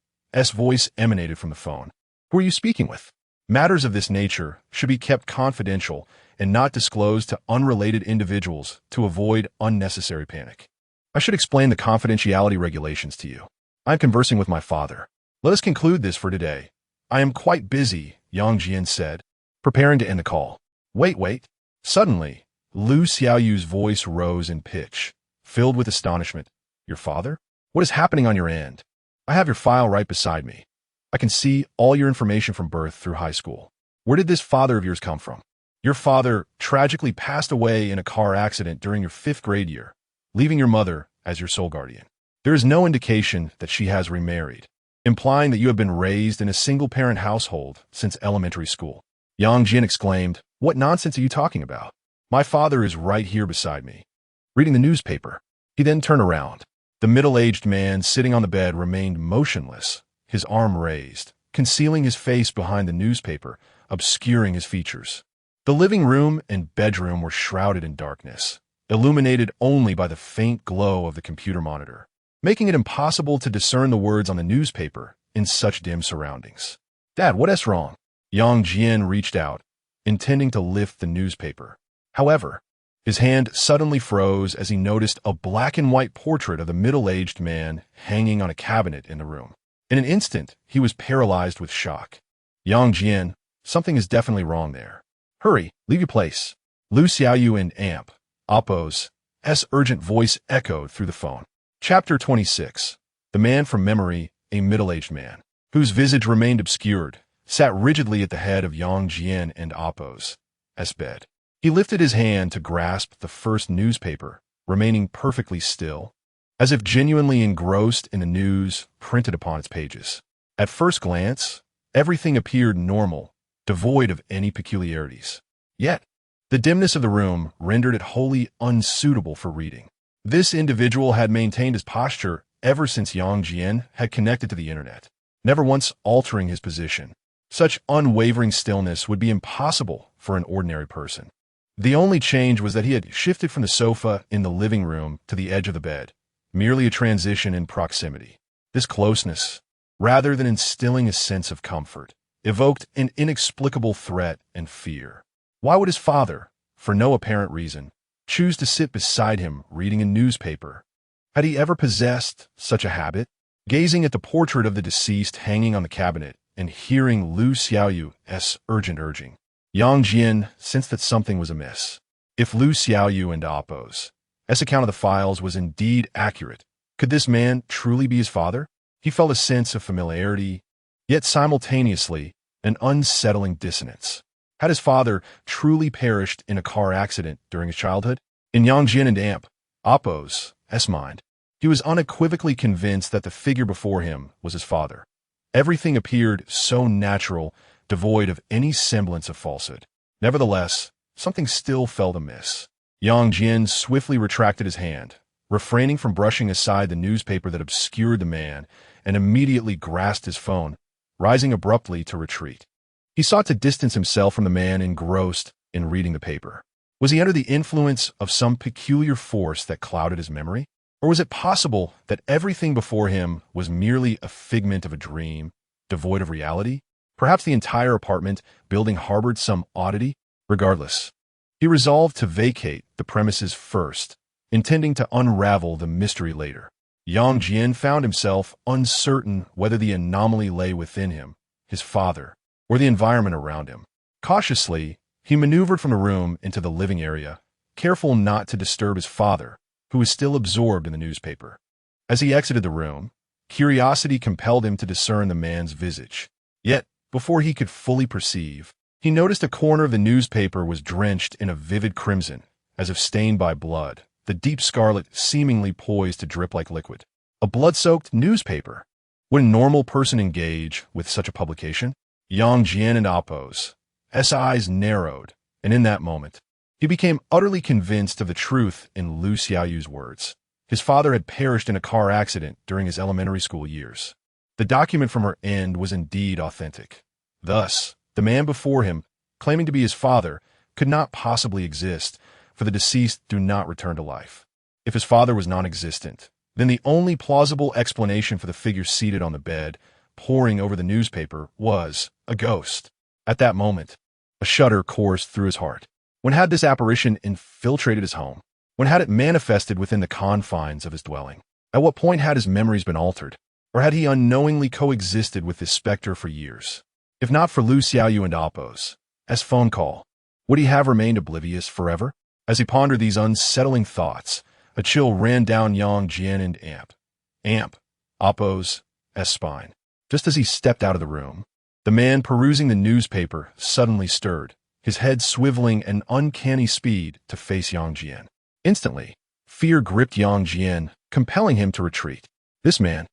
Speaker 1: voice emanated from the phone. "Who are you speaking with? Matters of this nature should be kept confidential and not disclosed to unrelated individuals to avoid unnecessary panic. I should explain the confidentiality regulations to you. I am conversing with my father. Let us conclude this for today. I am quite busy," Yang Jian said, preparing to end the call. Wait. Suddenly, Lu Xiaoyu's voice rose in pitch, filled with astonishment. Your father? What is happening on your end? I have your file right beside me. I can see all your information from birth through high school. Where did this father of yours come from? Your father tragically passed away in a car accident during your 5th grade year, leaving your mother as your sole guardian. There is no indication that she has remarried, implying that you have been raised in a single-parent household since elementary school. Yang Jin exclaimed, What nonsense are you talking about? My father is right here beside me, reading the newspaper. He then turned around. The middle-aged man sitting on the bed remained motionless, his arm raised, concealing his face behind the newspaper, obscuring his features. The living room and bedroom were shrouded in darkness, illuminated only by the faint glow of the computer monitor, making it impossible to discern the words on the newspaper in such dim surroundings. Dad, what's wrong? Yang Jian reached out, intending to lift the newspaper. However, his hand suddenly froze as he noticed a black and white portrait of the middle-aged man hanging on a cabinet in the room. In an instant, he was paralyzed with shock. Yang Jian, something is definitely wrong there. Hurry, leave your place. Lu Xiaoyu and Oppo's urgent voice echoed through the phone. Chapter 26. The man from memory, a middle-aged man, whose visage remained obscured, sat rigidly at the head of Yang Jian and Oppo's bed. He lifted his hand to grasp the first newspaper, remaining perfectly still, as if genuinely engrossed in the news printed upon its pages. At first glance, everything appeared normal, devoid of any peculiarities. Yet, the dimness of the room rendered it wholly unsuitable for reading. This individual had maintained his posture ever since Yang Jian had connected to the internet, never once altering his position. Such unwavering stillness would be impossible for an ordinary person. The only change was that he had shifted from the sofa in the living room to the edge of the bed, merely a transition in proximity. This closeness, rather than instilling a sense of comfort, evoked an inexplicable threat and fear. Why would his father, for no apparent reason, choose to sit beside him reading a newspaper? Had he ever possessed such a habit? Gazing at the portrait of the deceased hanging on the cabinet and hearing Lu Xiaoyu's urgent urging, Yang Jian sensed that something was amiss. If Lu Xiaoyu and Oppo's account of the files was indeed accurate, could this man truly be his father? He felt a sense of familiarity, yet simultaneously an unsettling dissonance. Had his father truly perished in a car accident during his childhood? In Yang Jian and Oppo's mind, he was unequivocally convinced that the figure before him was his father. Everything appeared so natural, devoid of any semblance of falsehood. Nevertheless, something still felt amiss. Yang Jian swiftly retracted his hand, refraining from brushing aside the newspaper that obscured the man, and immediately grasped his phone, rising abruptly to retreat. He sought to distance himself from the man engrossed in reading the paper. Was he under the influence of some peculiar force that clouded his memory? Or was it possible that everything before him was merely a figment of a dream, devoid of reality? Perhaps the entire apartment building harbored some oddity? Regardless, he resolved to vacate the premises first, intending to unravel the mystery later. Yang Jian found himself uncertain whether the anomaly lay within him, his father, or the environment around him. Cautiously, he maneuvered from the room into the living area, careful not to disturb his father, who was still absorbed in the newspaper. As he exited the room, curiosity compelled him to discern the man's visage. Yet, before he could fully perceive, he noticed a corner of the newspaper was drenched in a vivid crimson, as if stained by blood, the deep scarlet seemingly poised to drip like liquid. A blood-soaked newspaper. Would a normal person engage with such a publication? Yang Jian and Oppo's eyes narrowed, and in that moment, he became utterly convinced of the truth in Lu Xiaoyu's words. His father had perished in a car accident during his elementary school years. The document from her end was indeed authentic. Thus, the man before him, claiming to be his father, could not possibly exist, for the deceased do not return to life. If his father was non-existent, then the only plausible explanation for the figure seated on the bed, poring over the newspaper, was a ghost. At that moment, a shudder coursed through his heart. When had this apparition infiltrated his home? When had it manifested within the confines of his dwelling? At what point had his memories been altered? Or had he unknowingly coexisted with this specter for years? If not for Lu Xiaoyu and Oppo's phone call, Would he have remained oblivious forever? As he pondered these unsettling thoughts, a chill ran down Yang Jian and Appo's spine. Just as he stepped out of the room, the man perusing the newspaper suddenly stirred, his head swiveling at an uncanny speed to face Yang Jian. Instantly, fear gripped Yang Jian, compelling him to retreat. This man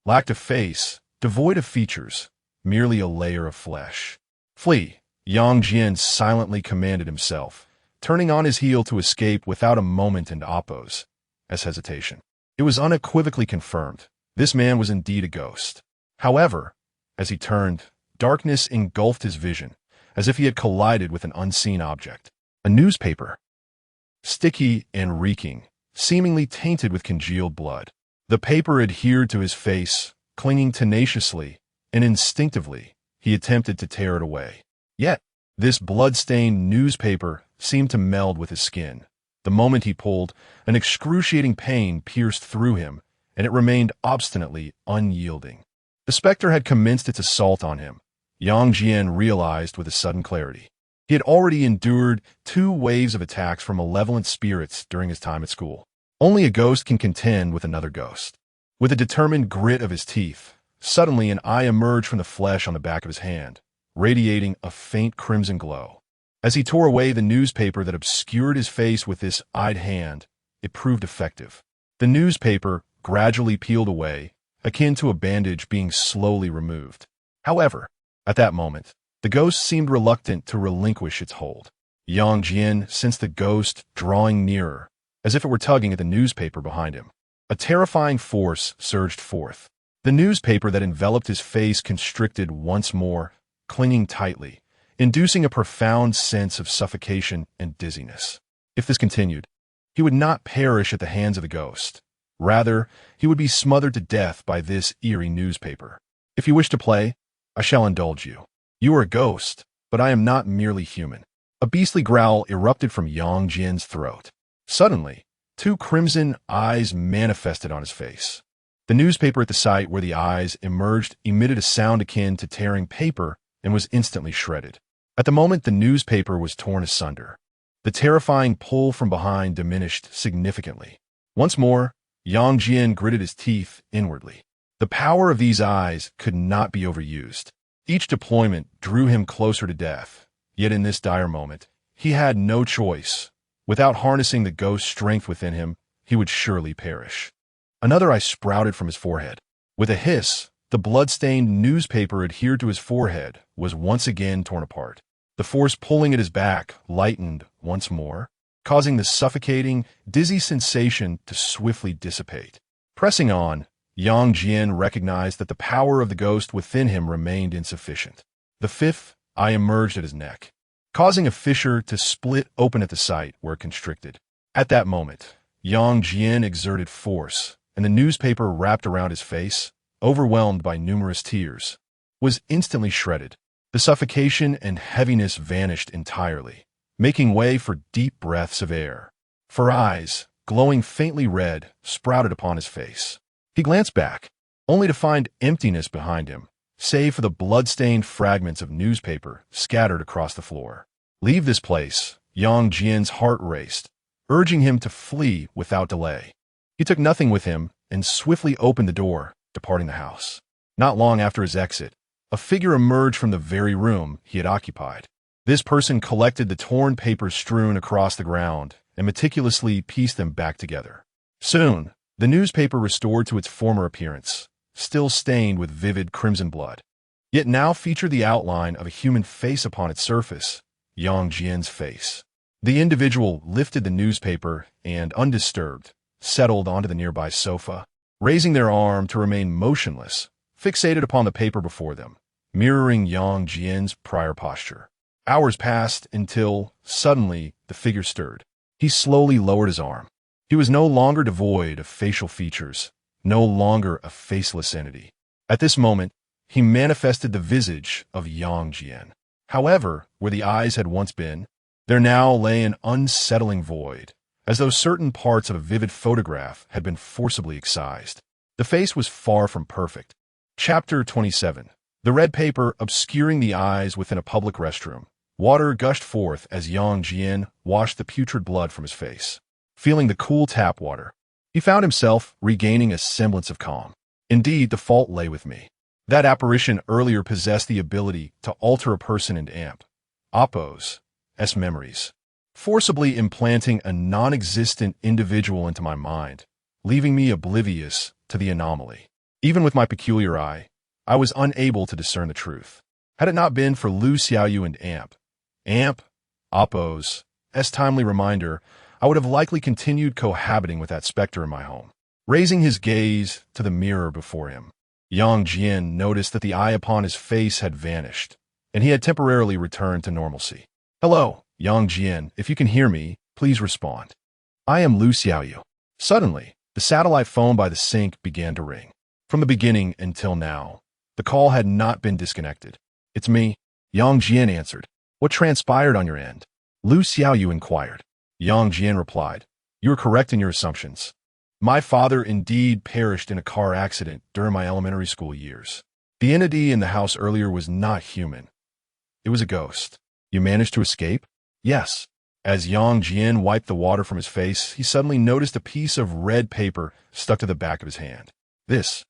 Speaker 1: lacked a face, devoid of features, merely a layer of flesh. Flee, Yang Jian silently commanded himself, turning on his heel to escape without a moment in Appo's hesitation. It was unequivocally confirmed. This man was indeed a ghost. However, as he turned, darkness engulfed his vision, as if he had collided with an unseen object. A newspaper, sticky and reeking, seemingly tainted with congealed blood. The paper adhered to his face, clinging tenaciously, and instinctively, he attempted to tear it away. Yet, this blood-stained newspaper seemed to meld with his skin. The moment he pulled, an excruciating pain pierced through him, and it remained obstinately unyielding. The specter had commenced its assault on him. Yang Jian realized with a sudden clarity. He had already endured 2 waves of attacks from malevolent spirits during his time at school. Only a ghost can contend with another ghost. With a determined grit of his teeth, suddenly an eye emerged from the flesh on the back of his hand, radiating a faint crimson glow. As he tore away the newspaper that obscured his face with this eyed hand, it proved effective. The newspaper gradually peeled away, akin to a bandage being slowly removed. However, at that moment, the ghost seemed reluctant to relinquish its hold. Yang Jian sensed the ghost drawing nearer, as if it were tugging at the newspaper behind him. A terrifying force surged forth. The newspaper that enveloped his face constricted once more, clinging tightly, inducing a profound sense of suffocation and dizziness. If this continued, he would not perish at the hands of the ghost. Rather, he would be smothered to death by this eerie newspaper. If you wish to play, I shall indulge you. You are a ghost, but I am not merely human. A beastly growl erupted from Yang Jian's throat. Suddenly, 2 crimson eyes manifested on his face. The newspaper at the site where the eyes emerged emitted a sound akin to tearing paper and was instantly shredded. At the moment, the newspaper was torn asunder. The terrifying pull from behind diminished significantly. Once more, Yang Jian gritted his teeth inwardly. The power of these eyes could not be overused. Each deployment drew him closer to death. Yet in this dire moment, he had no choice. Without harnessing the ghost's strength within him, he would surely perish. Another eye sprouted from his forehead. With a hiss, the blood-stained newspaper adhered to his forehead was once again torn apart. The force pulling at his back lightened once more, causing the suffocating, dizzy sensation to swiftly dissipate. Pressing on, Yang Jian recognized that the power of the ghost within him remained insufficient. The 5th eye emerged at his neck, causing a fissure to split open at the site where it constricted. At that moment, Yang Jian exerted force, and the newspaper wrapped around his face, overwhelmed by numerous tears, was instantly shredded. The suffocation and heaviness vanished entirely, making way for deep breaths of air. 4 eyes, glowing faintly red, sprouted upon his face. He glanced back, only to find emptiness behind him, save for the blood-stained fragments of newspaper scattered across the floor. Leave this place, Yang Jian's heart raced, urging him to flee without delay. He took nothing with him and swiftly opened the door, departing the house. Not long after his exit, a figure emerged from the very room he had occupied. This person collected the torn papers strewn across the ground and meticulously pieced them back together. Soon, the newspaper restored to its former appearance, still stained with vivid crimson blood, yet now featured the outline of a human face upon its surface, Yang Jian's face. The individual lifted the newspaper and, undisturbed, settled onto the nearby sofa, raising their arm to remain motionless, fixated upon the paper before them, mirroring Yang Jian's prior posture. Hours passed until, suddenly, the figure stirred. He slowly lowered his arm. He was no longer devoid of facial features, no longer a faceless entity. At this moment, he manifested the visage of Yang Jian. However, where the eyes had once been, there now lay an unsettling void, as though certain parts of a vivid photograph had been forcibly excised. The face was far from perfect. Chapter 27. The red paper obscuring the eyes within a public restroom. Water gushed forth as Yang Jian washed the putrid blood from his face. Feeling the cool tap water, he found himself regaining a semblance of calm. Indeed, the fault lay with me. That apparition earlier possessed the ability to alter a person and Appo's memories, forcibly implanting a non-existent individual into my mind, leaving me oblivious to the anomaly. Even with my peculiar eye, I was unable to discern the truth. Had it not been for Lu Xiaoyu and Appo's timely reminder, I would have likely continued cohabiting with that specter in my home. Raising his gaze to the mirror before him, Yang Jian noticed that the eye upon his face had vanished, and he had temporarily returned to normalcy. "Hello, Yang Jian, if you can hear me, please respond. I am Lu Xiaoyu." Suddenly, the satellite phone by the sink began to ring. From the beginning until now, the call had not been disconnected. "It's me," Yang Jian answered. "What transpired on your end?" Lu Xiaoyu inquired. Yang Jian replied, "You are correct in your assumptions. My father indeed perished in a car accident during my elementary school years. The entity in the house earlier was not human. It was a ghost." "You managed to escape?" "Yes." As Yang Jian wiped the water from his face, he suddenly noticed a piece of red paper stuck to the back of his hand. "This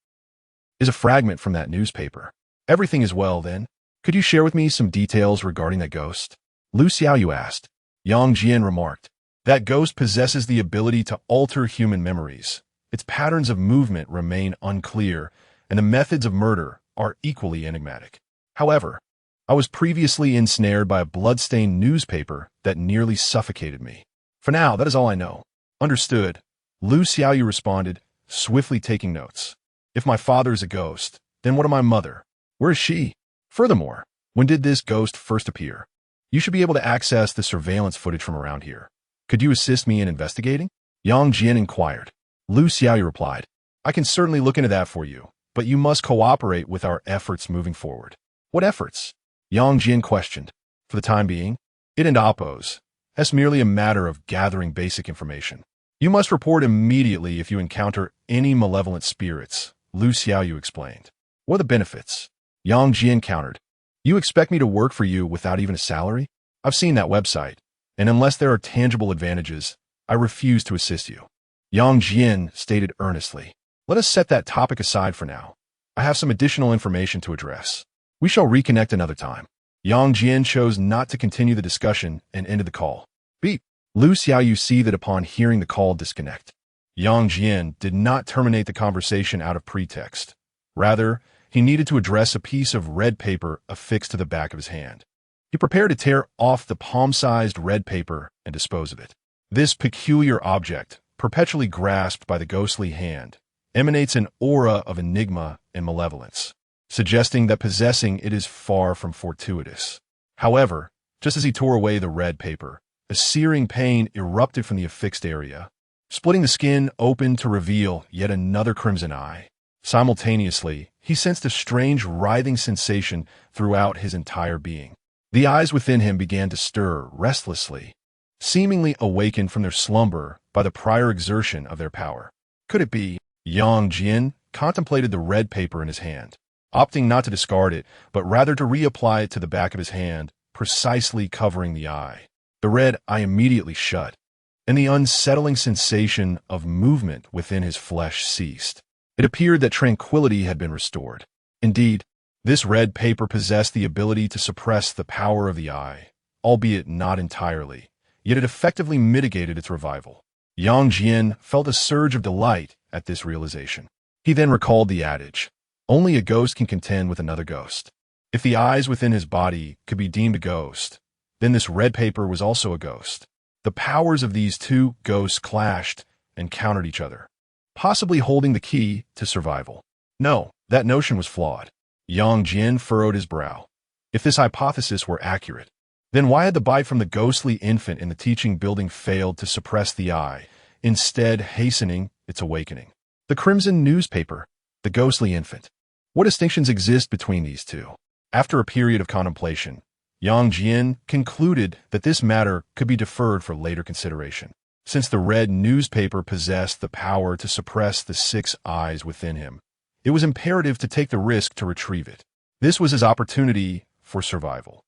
Speaker 1: is a fragment from that newspaper. Everything is well, then? Could you share with me some details regarding that ghost?" Lu Xiaoyu asked. Yang Jian remarked, "That ghost possesses the ability to alter human memories. Its patterns of movement remain unclear, and the methods of murder are equally enigmatic. However, I was previously ensnared by a blood-stained newspaper that nearly suffocated me. For now, that is all I know." "Understood," Lu Xiaoyu responded, swiftly taking notes. "If my father is a ghost, then what of my mother? Where is she? Furthermore, when did this ghost first appear? You should be able to access the surveillance footage from around here. Could you assist me in investigating?" Yang Jian inquired. Lu Xiaoyu replied, "I can certainly look into that for you, but you must cooperate with our efforts moving forward." "What efforts?" Yang Jian questioned. "For the time being, it and Appo's. It's merely a matter of gathering basic information. You must report immediately if you encounter any malevolent spirits," Lu Xiaoyu explained. "What are the benefits?" Yang Jian countered. "You expect me to work for you without even a salary? I've seen that website, and unless there are tangible advantages, I refuse to assist you." Yang Jian stated earnestly, "Let us set that topic aside for now. I have some additional information to address. We shall reconnect another time." Yang Jian chose not to continue the discussion and ended the call. Beep. Lu Xiaoyu see that upon hearing the call disconnect. Yang Jian did not terminate the conversation out of pretext. Rather, he needed to address a piece of red paper affixed to the back of his hand. He prepared to tear off the palm-sized red paper and dispose of it. This peculiar object, perpetually grasped by the ghostly hand, emanates an aura of enigma and malevolence, suggesting that possessing it is far from fortuitous. However, just as he tore away the red paper, a searing pain erupted from the affixed area, splitting the skin open to reveal yet another crimson eye. Simultaneously, he sensed a strange writhing sensation throughout his entire being. The eyes within him began to stir restlessly, seemingly awakened from their slumber by the prior exertion of their power. Could it be? Yang Jian contemplated the red paper in his hand, opting not to discard it, but rather to reapply it to the back of his hand, precisely covering the eye. The red eye immediately shut, and the unsettling sensation of movement within his flesh ceased. It appeared that tranquility had been restored. Indeed, this red paper possessed the ability to suppress the power of the eye, albeit not entirely, yet it effectively mitigated its revival. Yang Jian felt a surge of delight at this realization. He then recalled the adage, "Only a ghost can contend with another ghost." If the eyes within his body could be deemed a ghost, then this red paper was also a ghost. The powers of these two ghosts clashed and countered each other, possibly holding the key to survival. No, that notion was flawed. Yang Jian furrowed his brow. If this hypothesis were accurate, then why had the bite from the ghostly infant in the teaching building failed to suppress the eye, instead hastening its awakening? The crimson newspaper, the ghostly infant. What distinctions exist between these two? After a period of contemplation, Yang Jian concluded that this matter could be deferred for later consideration. Since the red newspaper possessed the power to suppress the 6 eyes within him, it was imperative to take the risk to retrieve it. This was his opportunity for survival.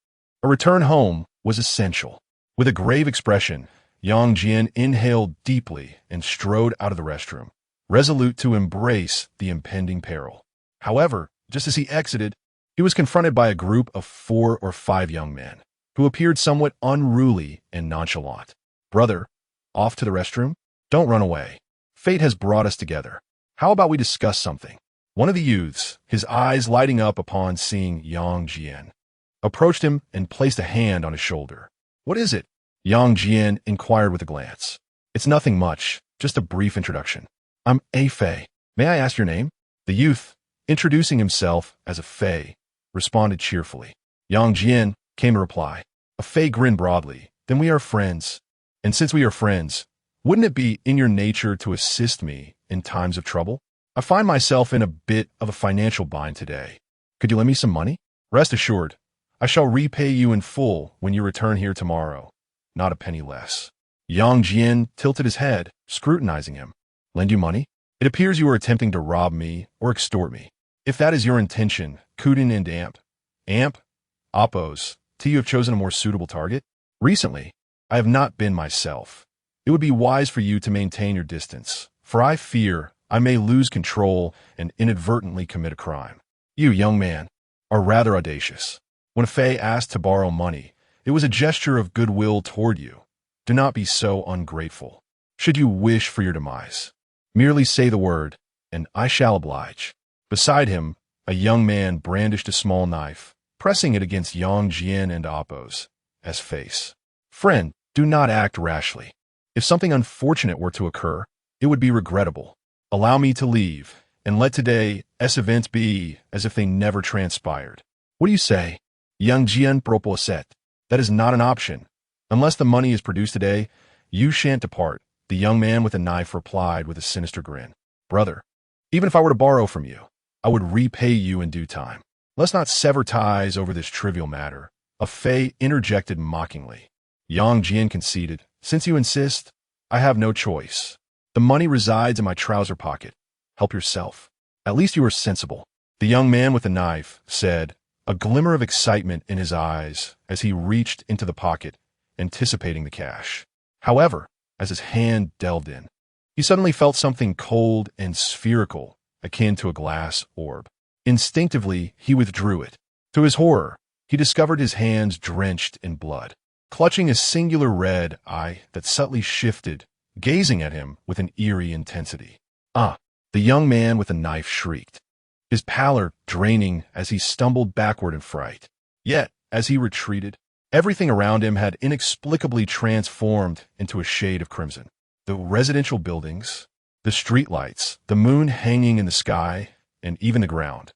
Speaker 1: A return home was essential. With a grave expression, Yang Jian inhaled deeply and strode out of the restroom, resolute to embrace the impending peril. However, just as he exited, he was confronted by a group of 4 or 5 young men, who appeared somewhat unruly and nonchalant. "Brother, off to the restroom? Don't run away. Fate has brought us together. How about we discuss something?" One of the youths, his eyes lighting up upon seeing Yang Jian, approached him and placed a hand on his shoulder. "What is it?" Yang Jian inquired with a glance. "It's nothing much, just a brief introduction. I'm a Fei. May I ask your name?" The youth, introducing himself as a Fei, responded cheerfully. Yang Jian came to reply. A Fei grinned broadly. "Then we are friends. And since we are friends, wouldn't it be in your nature to assist me in times of trouble? I find myself in a bit of a financial bind today. Could you lend me some money? Rest assured, I shall repay you in full when you return here tomorrow. Not a penny less." Yang Jian tilted his head, scrutinizing him. "Lend you money? It appears you are attempting to rob me or extort me. If that is your intention, Kuden and Amp, Oppos, you have chosen a more suitable target. Recently, I have not been myself. It would be wise for you to maintain your distance, for I fear I may lose control and inadvertently commit a crime. You, young man, are rather audacious. When Fei asked to borrow money, it was a gesture of goodwill toward you. Do not be so ungrateful. Should you wish for your demise, merely say the word, and I shall oblige." Beside him, a young man brandished a small knife, pressing it against Yang Jian and Oppos as face. "Friend, do not act rashly. If something unfortunate were to occur, it would be regrettable. Allow me to leave, and let today's events be as if they never transpired. What do you say?" Yang Jian proposed. "That is not an option. Unless the money is produced today, you shan't depart," the young man with a knife replied with a sinister grin. "Brother, even if I were to borrow from you, I would repay you in due time. Let's not sever ties over this trivial matter," a Fei interjected mockingly. Yang Jian conceded. "Since you insist, I have no choice. The money resides in my trouser pocket. Help yourself. At least you are sensible," the young man with the knife said, a glimmer of excitement in his eyes as he reached into the pocket, anticipating the cash. However, as his hand delved in, he suddenly felt something cold and spherical, akin to a glass orb. Instinctively, he withdrew it. To his horror, he discovered his hands drenched in blood, clutching a singular red eye that subtly shifted, gazing at him with an eerie intensity. "Ah!" the young man with the knife shrieked, his pallor draining as he stumbled backward in fright. Yet, as he retreated, everything around him had inexplicably transformed into a shade of crimson. The residential buildings, the streetlights, the moon hanging in the sky, and even the ground,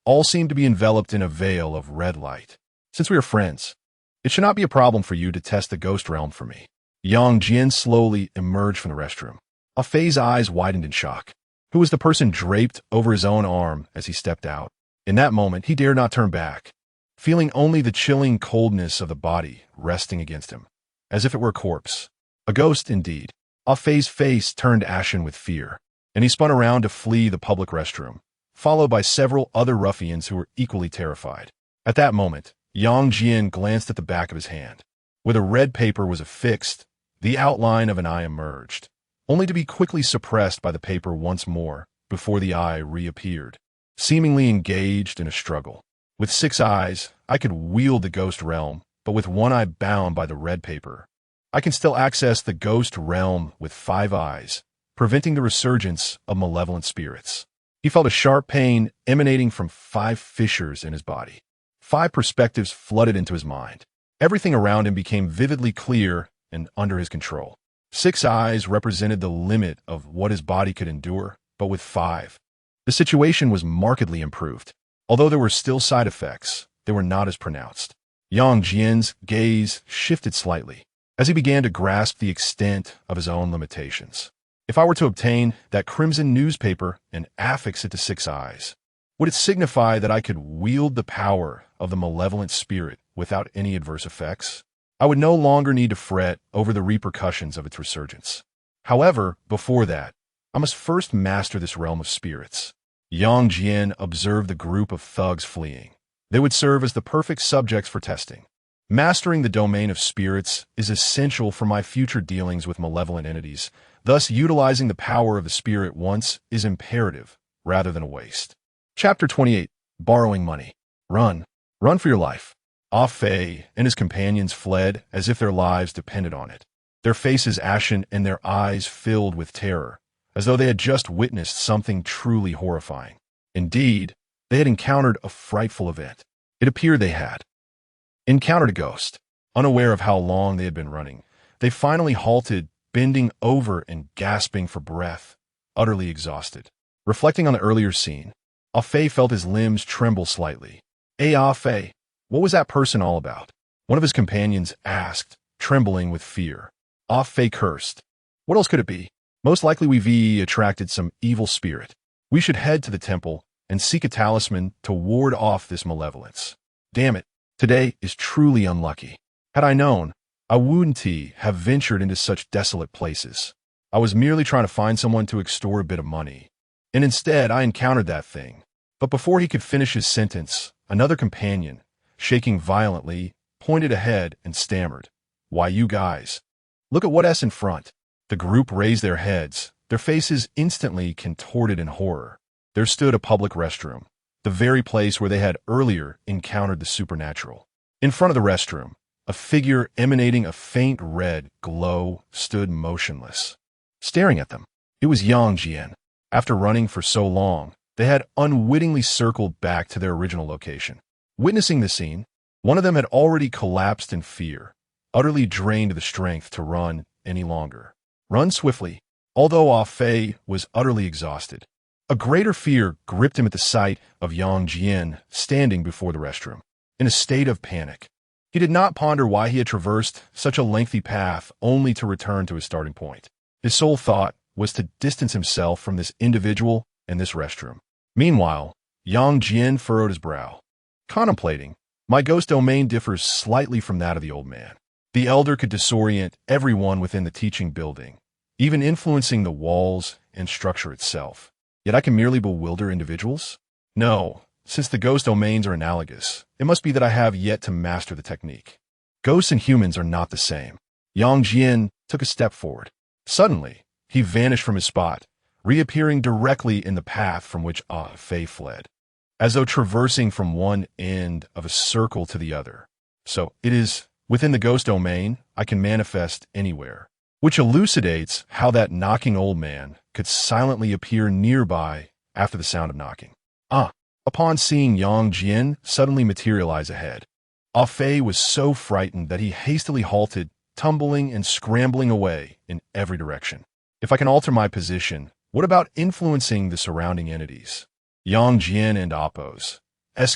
Speaker 1: all seemed to be enveloped in a veil of red light. "Since we are friends, it should not be a problem for you to test the ghost realm for me." Yang Jian slowly emerged from the restroom. A Fei's eyes widened in shock. Who was the person draped over his own arm as he stepped out? In that moment, he dared not turn back, feeling only the chilling coldness of the body resting against him, as if it were a corpse. A ghost, indeed. A Fei's face turned ashen with fear, and he spun around to flee the public restroom, followed by several other ruffians who were equally terrified. At that moment, Yang Jian glanced at the back of his hand. Where the red paper was affixed, the outline of an eye emerged, only to be quickly suppressed by the paper once more before the eye reappeared, seemingly engaged in a struggle. "With 6 eyes, I could wield the ghost realm, but with one eye bound by the red paper, I can still access the ghost realm with 5 eyes, preventing the resurgence of malevolent spirits." He felt a sharp pain emanating from 5 fissures in his body. 5 perspectives flooded into his mind. Everything around him became vividly clear and under his control. 6 eyes represented the limit of what his body could endure, but with 5, the situation was markedly improved. Although there were still side effects, they were not as pronounced. Yang Jian's gaze shifted slightly as he began to grasp the extent of his own limitations. If I were to obtain that crimson newspaper and affix it to 6 eyes, would it signify that I could wield the power of the malevolent spirit without any adverse effects? I would no longer need to fret over the repercussions of its resurgence. However, before that, I must first master this realm of spirits. Yang Jian observed the group of thugs fleeing. They would serve as the perfect subjects for testing. Mastering the domain of spirits is essential for my future dealings with malevolent entities. Thus, utilizing the power of the spirit once is imperative, rather than a waste. Chapter 28. Borrowing money. Run. Run for your life. Ah Fei and his companions fled as if their lives depended on it, their faces ashen and their eyes filled with terror, as though they had just witnessed something truly horrifying. Indeed, they had encountered a frightful event. It appeared they had encountered a ghost. Unaware of how long they had been running, they finally halted, bending over and gasping for breath, utterly exhausted. Reflecting on the earlier scene, Ah Fei felt his limbs tremble slightly. "Hey, Ah Fei, what was that person all about?" One of his companions asked, trembling with fear. Ah Fei cursed. "What else could it be? Most likely we've attracted some evil spirit. We should head to the temple and seek a talisman to ward off this malevolence. Damn it, today is truly unlucky. Had I known, I wouldn't have ventured into such desolate places. I was merely trying to find someone to extort a bit of money. And instead, I encountered that thing." But before he could finish his sentence, another companion, shaking violently, pointed ahead and stammered, "Why, you guys, look at what's in front." The group raised their heads, their faces instantly contorted in horror. There stood a public restroom, the very place where they had earlier encountered the supernatural. In front of the restroom, a figure emanating a faint red glow stood motionless, staring at them. It was Yang Jian. After running for so long, they had unwittingly circled back to their original location. Witnessing the scene, one of them had already collapsed in fear, utterly drained of the strength to run any longer. Run swiftly. Although Ah Fei was utterly exhausted, a greater fear gripped him at the sight of Yang Jian standing before the restroom, in a state of panic. He did not ponder why he had traversed such a lengthy path only to return to his starting point. His sole thought was to distance himself from this individual and this restroom. Meanwhile, Yang Jian furrowed his brow, contemplating. My ghost domain differs slightly from that of the old man. The elder could disorient everyone within the teaching building, even influencing the walls and structure itself. Yet I can merely bewilder individuals? No, since the ghost domains are analogous, it must be that I have yet to master the technique. Ghosts and humans are not the same. Yang Jian took a step forward. Suddenly, he vanished from his spot, reappearing directly in the path from which Ah Fei fled, as though traversing from one end of a circle to the other. So it is within the ghost domain I can manifest anywhere, which elucidates how that knocking old man could silently appear nearby after the sound of knocking. Upon seeing Yang Jian suddenly materialize ahead, Ah Fei was so frightened that he hastily halted, tumbling and scrambling away in every direction. If I can alter my position, what about influencing the surrounding entities? Yang Jian and Appo's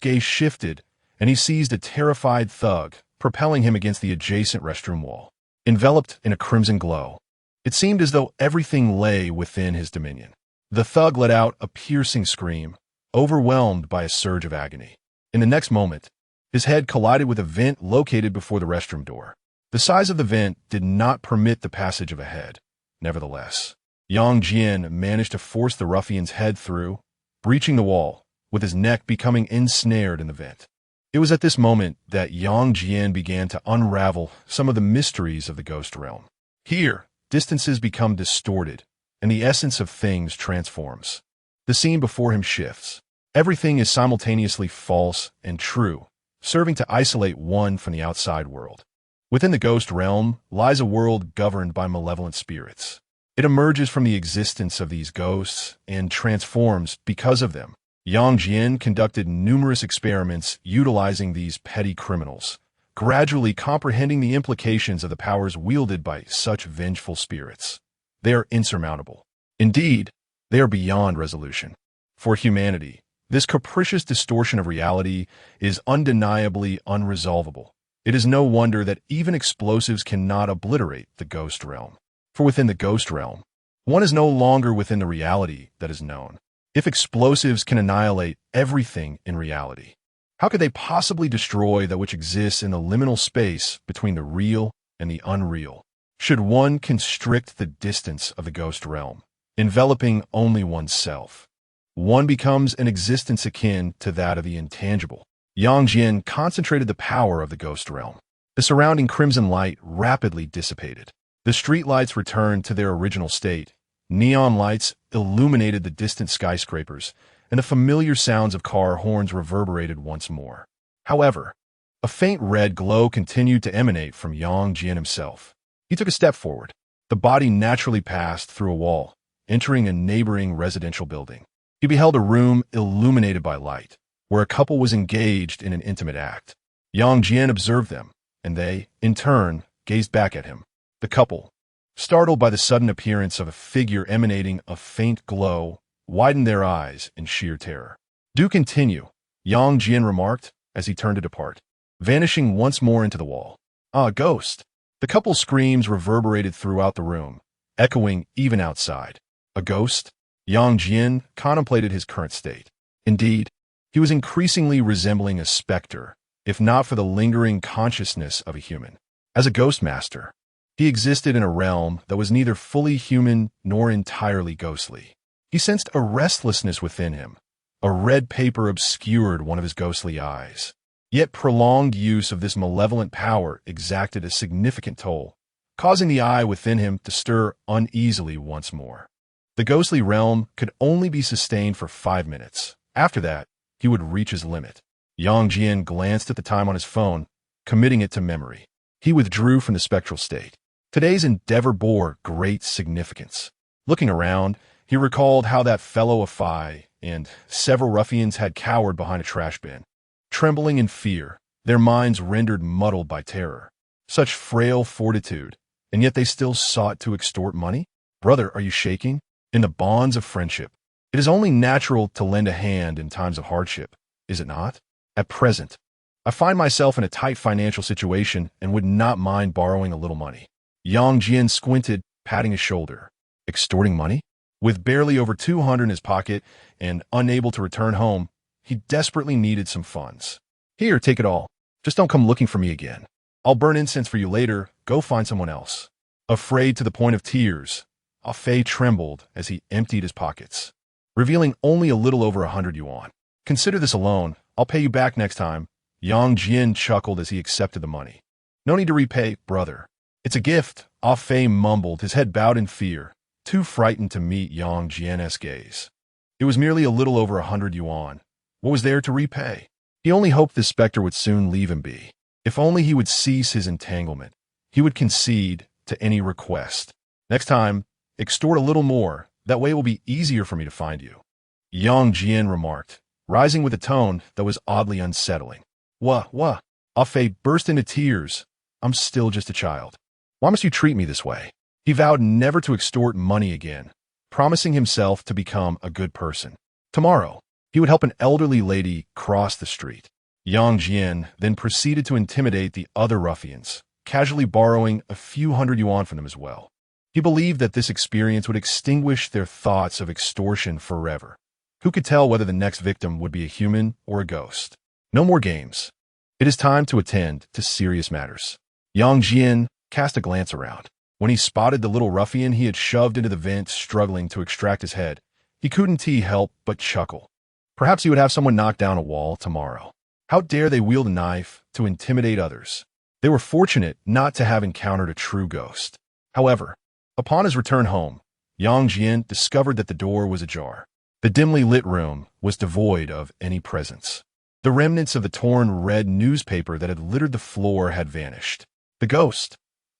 Speaker 1: gaze shifted, and he seized a terrified thug, propelling him against the adjacent restroom wall. Enveloped in a crimson glow, it seemed as though everything lay within his dominion. The thug let out a piercing scream, overwhelmed by a surge of agony. In the next moment, his head collided with a vent located before the restroom door. The size of the vent did not permit the passage of a head. Nevertheless, Yang Jian managed to force the ruffian's head through, breaching the wall, with his neck becoming ensnared in the vent. It was at this moment that Yang Jian began to unravel some of the mysteries of the ghost realm. Here, distances become distorted, and the essence of things transforms. The scene before him shifts. Everything is simultaneously false and true, serving to isolate one from the outside world. Within the ghost realm lies a world governed by malevolent spirits. It emerges from the existence of these ghosts and transforms because of them. Yang Jian conducted numerous experiments utilizing these petty criminals, gradually comprehending the implications of the powers wielded by such vengeful spirits. They are insurmountable. Indeed, they are beyond resolution. For humanity, this capricious distortion of reality is undeniably unresolvable. It is no wonder that even explosives cannot obliterate the ghost realm. For within the ghost realm, one is no longer within the reality that is known. If explosives can annihilate everything in reality, how could they possibly destroy that which exists in the liminal space between the real and the unreal? Should one constrict the distance of the ghost realm, enveloping only oneself, one becomes an existence akin to that of the intangible. Yang Jian concentrated the power of the ghost realm. The surrounding crimson light rapidly dissipated. The streetlights returned to their original state. Neon lights illuminated the distant skyscrapers, and the familiar sounds of car horns reverberated once more. However, a faint red glow continued to emanate from Yang Jian himself. He took a step forward. The body naturally passed through a wall, entering a neighboring residential building. He beheld a room illuminated by light, where a couple was engaged in an intimate act. Yang Jian observed them, and they, in turn, gazed back at him. The couple, startled by the sudden appearance of a figure emanating a faint glow, widened their eyes in sheer terror. "Do continue," Yang Jian remarked as he turned to depart, vanishing once more into the wall. "Ah, ghost!" The couple's screams reverberated throughout the room, echoing even outside. A ghost? Yang Jian contemplated his current state. Indeed, he was increasingly resembling a specter, if not for the lingering consciousness of a human. As a ghost master, he existed in a realm that was neither fully human nor entirely ghostly. He sensed a restlessness within him. A red paper obscured one of his ghostly eyes. Yet prolonged use of this malevolent power exacted a significant toll, causing the eye within him to stir uneasily once more. The ghostly realm could only be sustained for 5 minutes. After that, he would reach his limit. Yang Jian glanced at the time on his phone, committing it to memory. He withdrew from the spectral state. Today's endeavor bore great significance. Looking around, he recalled how that fellow Afai and several ruffians had cowered behind a trash bin. Trembling in fear, their minds rendered muddled by terror. Such frail fortitude, and yet they still sought to extort money? Brother, are you shaking? In the bonds of friendship, it is only natural to lend a hand in times of hardship, is it not? At present, I find myself in a tight financial situation and would not mind borrowing a little money. Yang Jian squinted, patting his shoulder. Extorting money? With barely over 200 in his pocket and unable to return home, he desperately needed some funds. Here, take it all. Just don't come looking for me again. I'll burn incense for you later. Go find someone else. Afraid to the point of tears, Fei trembled as he emptied his pockets, revealing only a little over 100 yuan. Consider this a loan. I'll pay you back next time. Yang Jian chuckled as he accepted the money. No need to repay, brother. It's a gift, Fei mumbled, his head bowed in fear, too frightened to meet Yang Jian's gaze. It was merely a little over 100 yuan. What was there to repay? He only hoped this specter would soon leave him be. If only he would cease his entanglement, he would concede to any request. Next time, extort a little more. That way it will be easier for me to find you. Yang Jian remarked, rising with a tone that was oddly unsettling. What? Fei burst into tears. I'm still just a child. Why must you treat me this way? He vowed never to extort money again, promising himself to become a good person. Tomorrow, he would help an elderly lady cross the street. Yang Jian then proceeded to intimidate the other ruffians, casually borrowing a few hundred yuan from them as well. He believed that this experience would extinguish their thoughts of extortion forever. Who could tell whether the next victim would be a human or a ghost? No more games. It is time to attend to serious matters. Yang Jian cast a glance around. When he spotted the little ruffian he had shoved into the vent struggling to extract his head, he couldn't help but chuckle. Perhaps he would have someone knock down a wall tomorrow. How dare they wield a knife to intimidate others? They were fortunate not to have encountered a true ghost. However, upon his return home, Yang Jian discovered that the door was ajar. The dimly lit room was devoid of any presence. The remnants of the torn red newspaper that had littered the floor had vanished. The ghost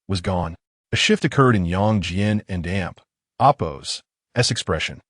Speaker 1: was gone. A shift occurred in Yang Jian and Appo's expression.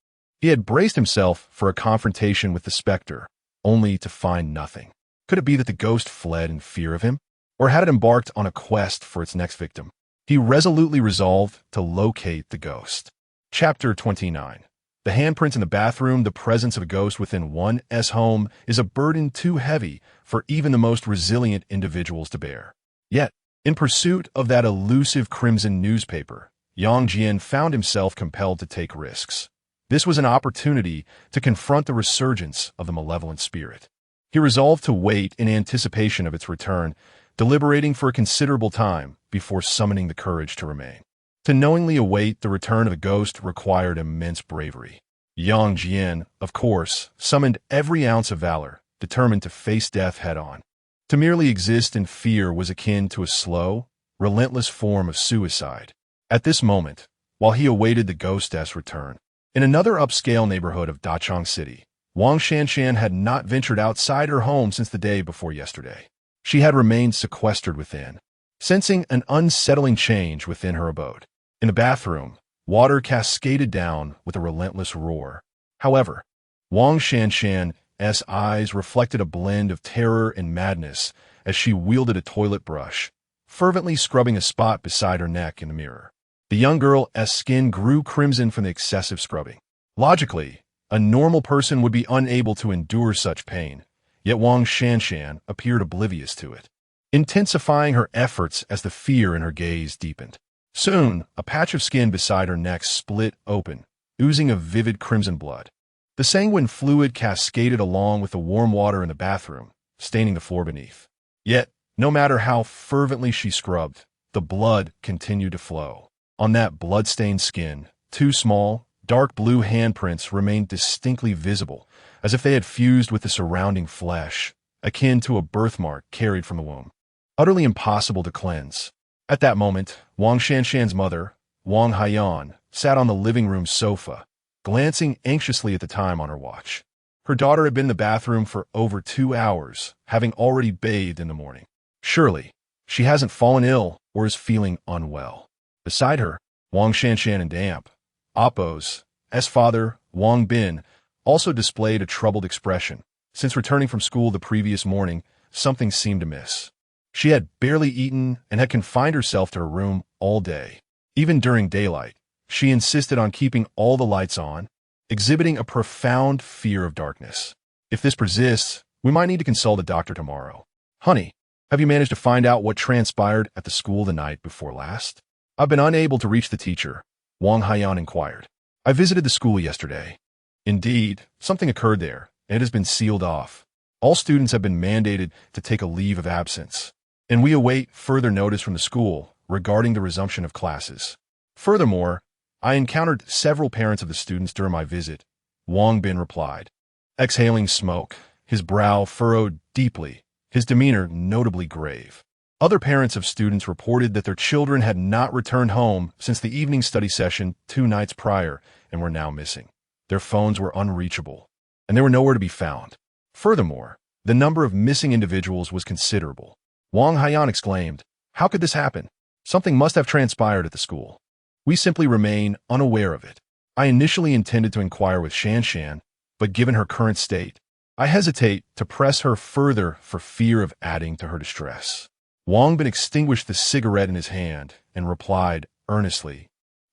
Speaker 1: He had braced himself for a confrontation with the specter, only to find nothing. Could it be that the ghost fled in fear of him? Or had it embarked on a quest for its next victim? He resolutely resolved to locate the ghost. Chapter 29. The handprints in the bathroom, the presence of a ghost within one's home, is a burden too heavy for even the most resilient individuals to bear. Yet, in pursuit of that elusive crimson newspaper, Yang Jian found himself compelled to take risks. This was an opportunity to confront the resurgence of the malevolent spirit. He resolved to wait in anticipation of its return, deliberating for a considerable time before summoning the courage to remain. To knowingly await the return of the ghost required immense bravery. Yang Jian, of course, summoned every ounce of valor, determined to face death head-on. To merely exist in fear was akin to a slow, relentless form of suicide. At this moment, while he awaited the ghostess return, in another upscale neighborhood of Dachang City, Wang Shanshan had not ventured outside her home since the day before yesterday. She had remained sequestered within, sensing an unsettling change within her abode. In the bathroom, water cascaded down with a relentless roar. However, Wang Shanshan's eyes reflected a blend of terror and madness as she wielded a toilet brush, fervently scrubbing a spot beside her neck in the mirror. The young girl's skin grew crimson from the excessive scrubbing. Logically, a normal person would be unable to endure such pain, yet Wang Shanshan appeared oblivious to it, intensifying her efforts as the fear in her gaze deepened. Soon, a patch of skin beside her neck split open, oozing a vivid crimson blood. The sanguine fluid cascaded along with the warm water in the bathroom, staining the floor beneath. Yet, no matter how fervently she scrubbed, the blood continued to flow. On that blood-stained skin, two small, dark blue handprints remained distinctly visible, as if they had fused with the surrounding flesh, akin to a birthmark carried from the womb. Utterly impossible to cleanse. At that moment, Wang Shanshan's mother, Wang Haiyan, sat on the living room sofa, glancing anxiously at the time on her watch. Her daughter had been in the bathroom for over 2 hours, having already bathed in the morning. Surely, she hasn't fallen ill or is feeling unwell. Beside her, Wang Shanshan and Damp, Appo's father, Wang Bin, also displayed a troubled expression. Since returning from school the previous morning, something seemed amiss. She had barely eaten and had confined herself to her room all day. Even during daylight, she insisted on keeping all the lights on, exhibiting a profound fear of darkness. If this persists, we might need to consult a doctor tomorrow. Honey, have you managed to find out what transpired at the school the night before last? I've been unable to reach the teacher, Wang Haiyan inquired. I visited the school yesterday. Indeed, something occurred there, and it has been sealed off. All students have been mandated to take a leave of absence, and we await further notice from the school regarding the resumption of classes. Furthermore, I encountered several parents of the students during my visit, Wang Bin replied. Exhaling smoke, his brow furrowed deeply, his demeanor notably grave. Other parents of students reported that their children had not returned home since the evening study session 2 nights prior and were now missing. Their phones were unreachable, and they were nowhere to be found. Furthermore, the number of missing individuals was considerable. Wang Haiyan exclaimed, "How could this happen? Something must have transpired at the school. We simply remain unaware of it. I initially intended to inquire with Shanshan, but given her current state, I hesitate to press her further for fear of adding to her distress." Wang Bin extinguished the cigarette in his hand and replied earnestly,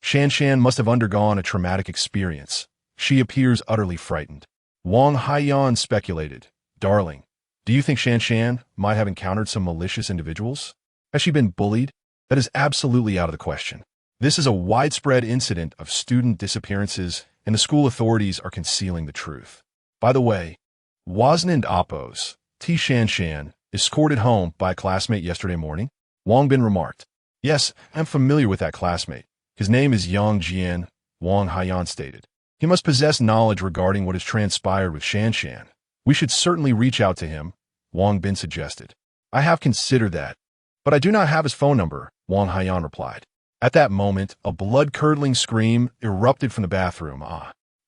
Speaker 1: "Shanshan must have undergone a traumatic experience. She appears utterly frightened." Wang Haiyan speculated, "Darling, do you think Shanshan might have encountered some malicious individuals? Has she been bullied? That is absolutely out of the question. This is a widespread incident of student disappearances, and the school authorities are concealing the truth. By the way, wasn't Appo's Shanshan escorted home by a classmate yesterday morning?" Wang Bin remarked. "Yes, I'm familiar with that classmate. His name is Yang Jian," Wang Haiyan stated. "He must possess knowledge regarding what has transpired with Shanshan. We should certainly reach out to him," Wang Bin suggested. "I have considered that, but I do not have his phone number," Wang Haiyan replied. At that moment, a blood-curdling scream erupted from the bathroom.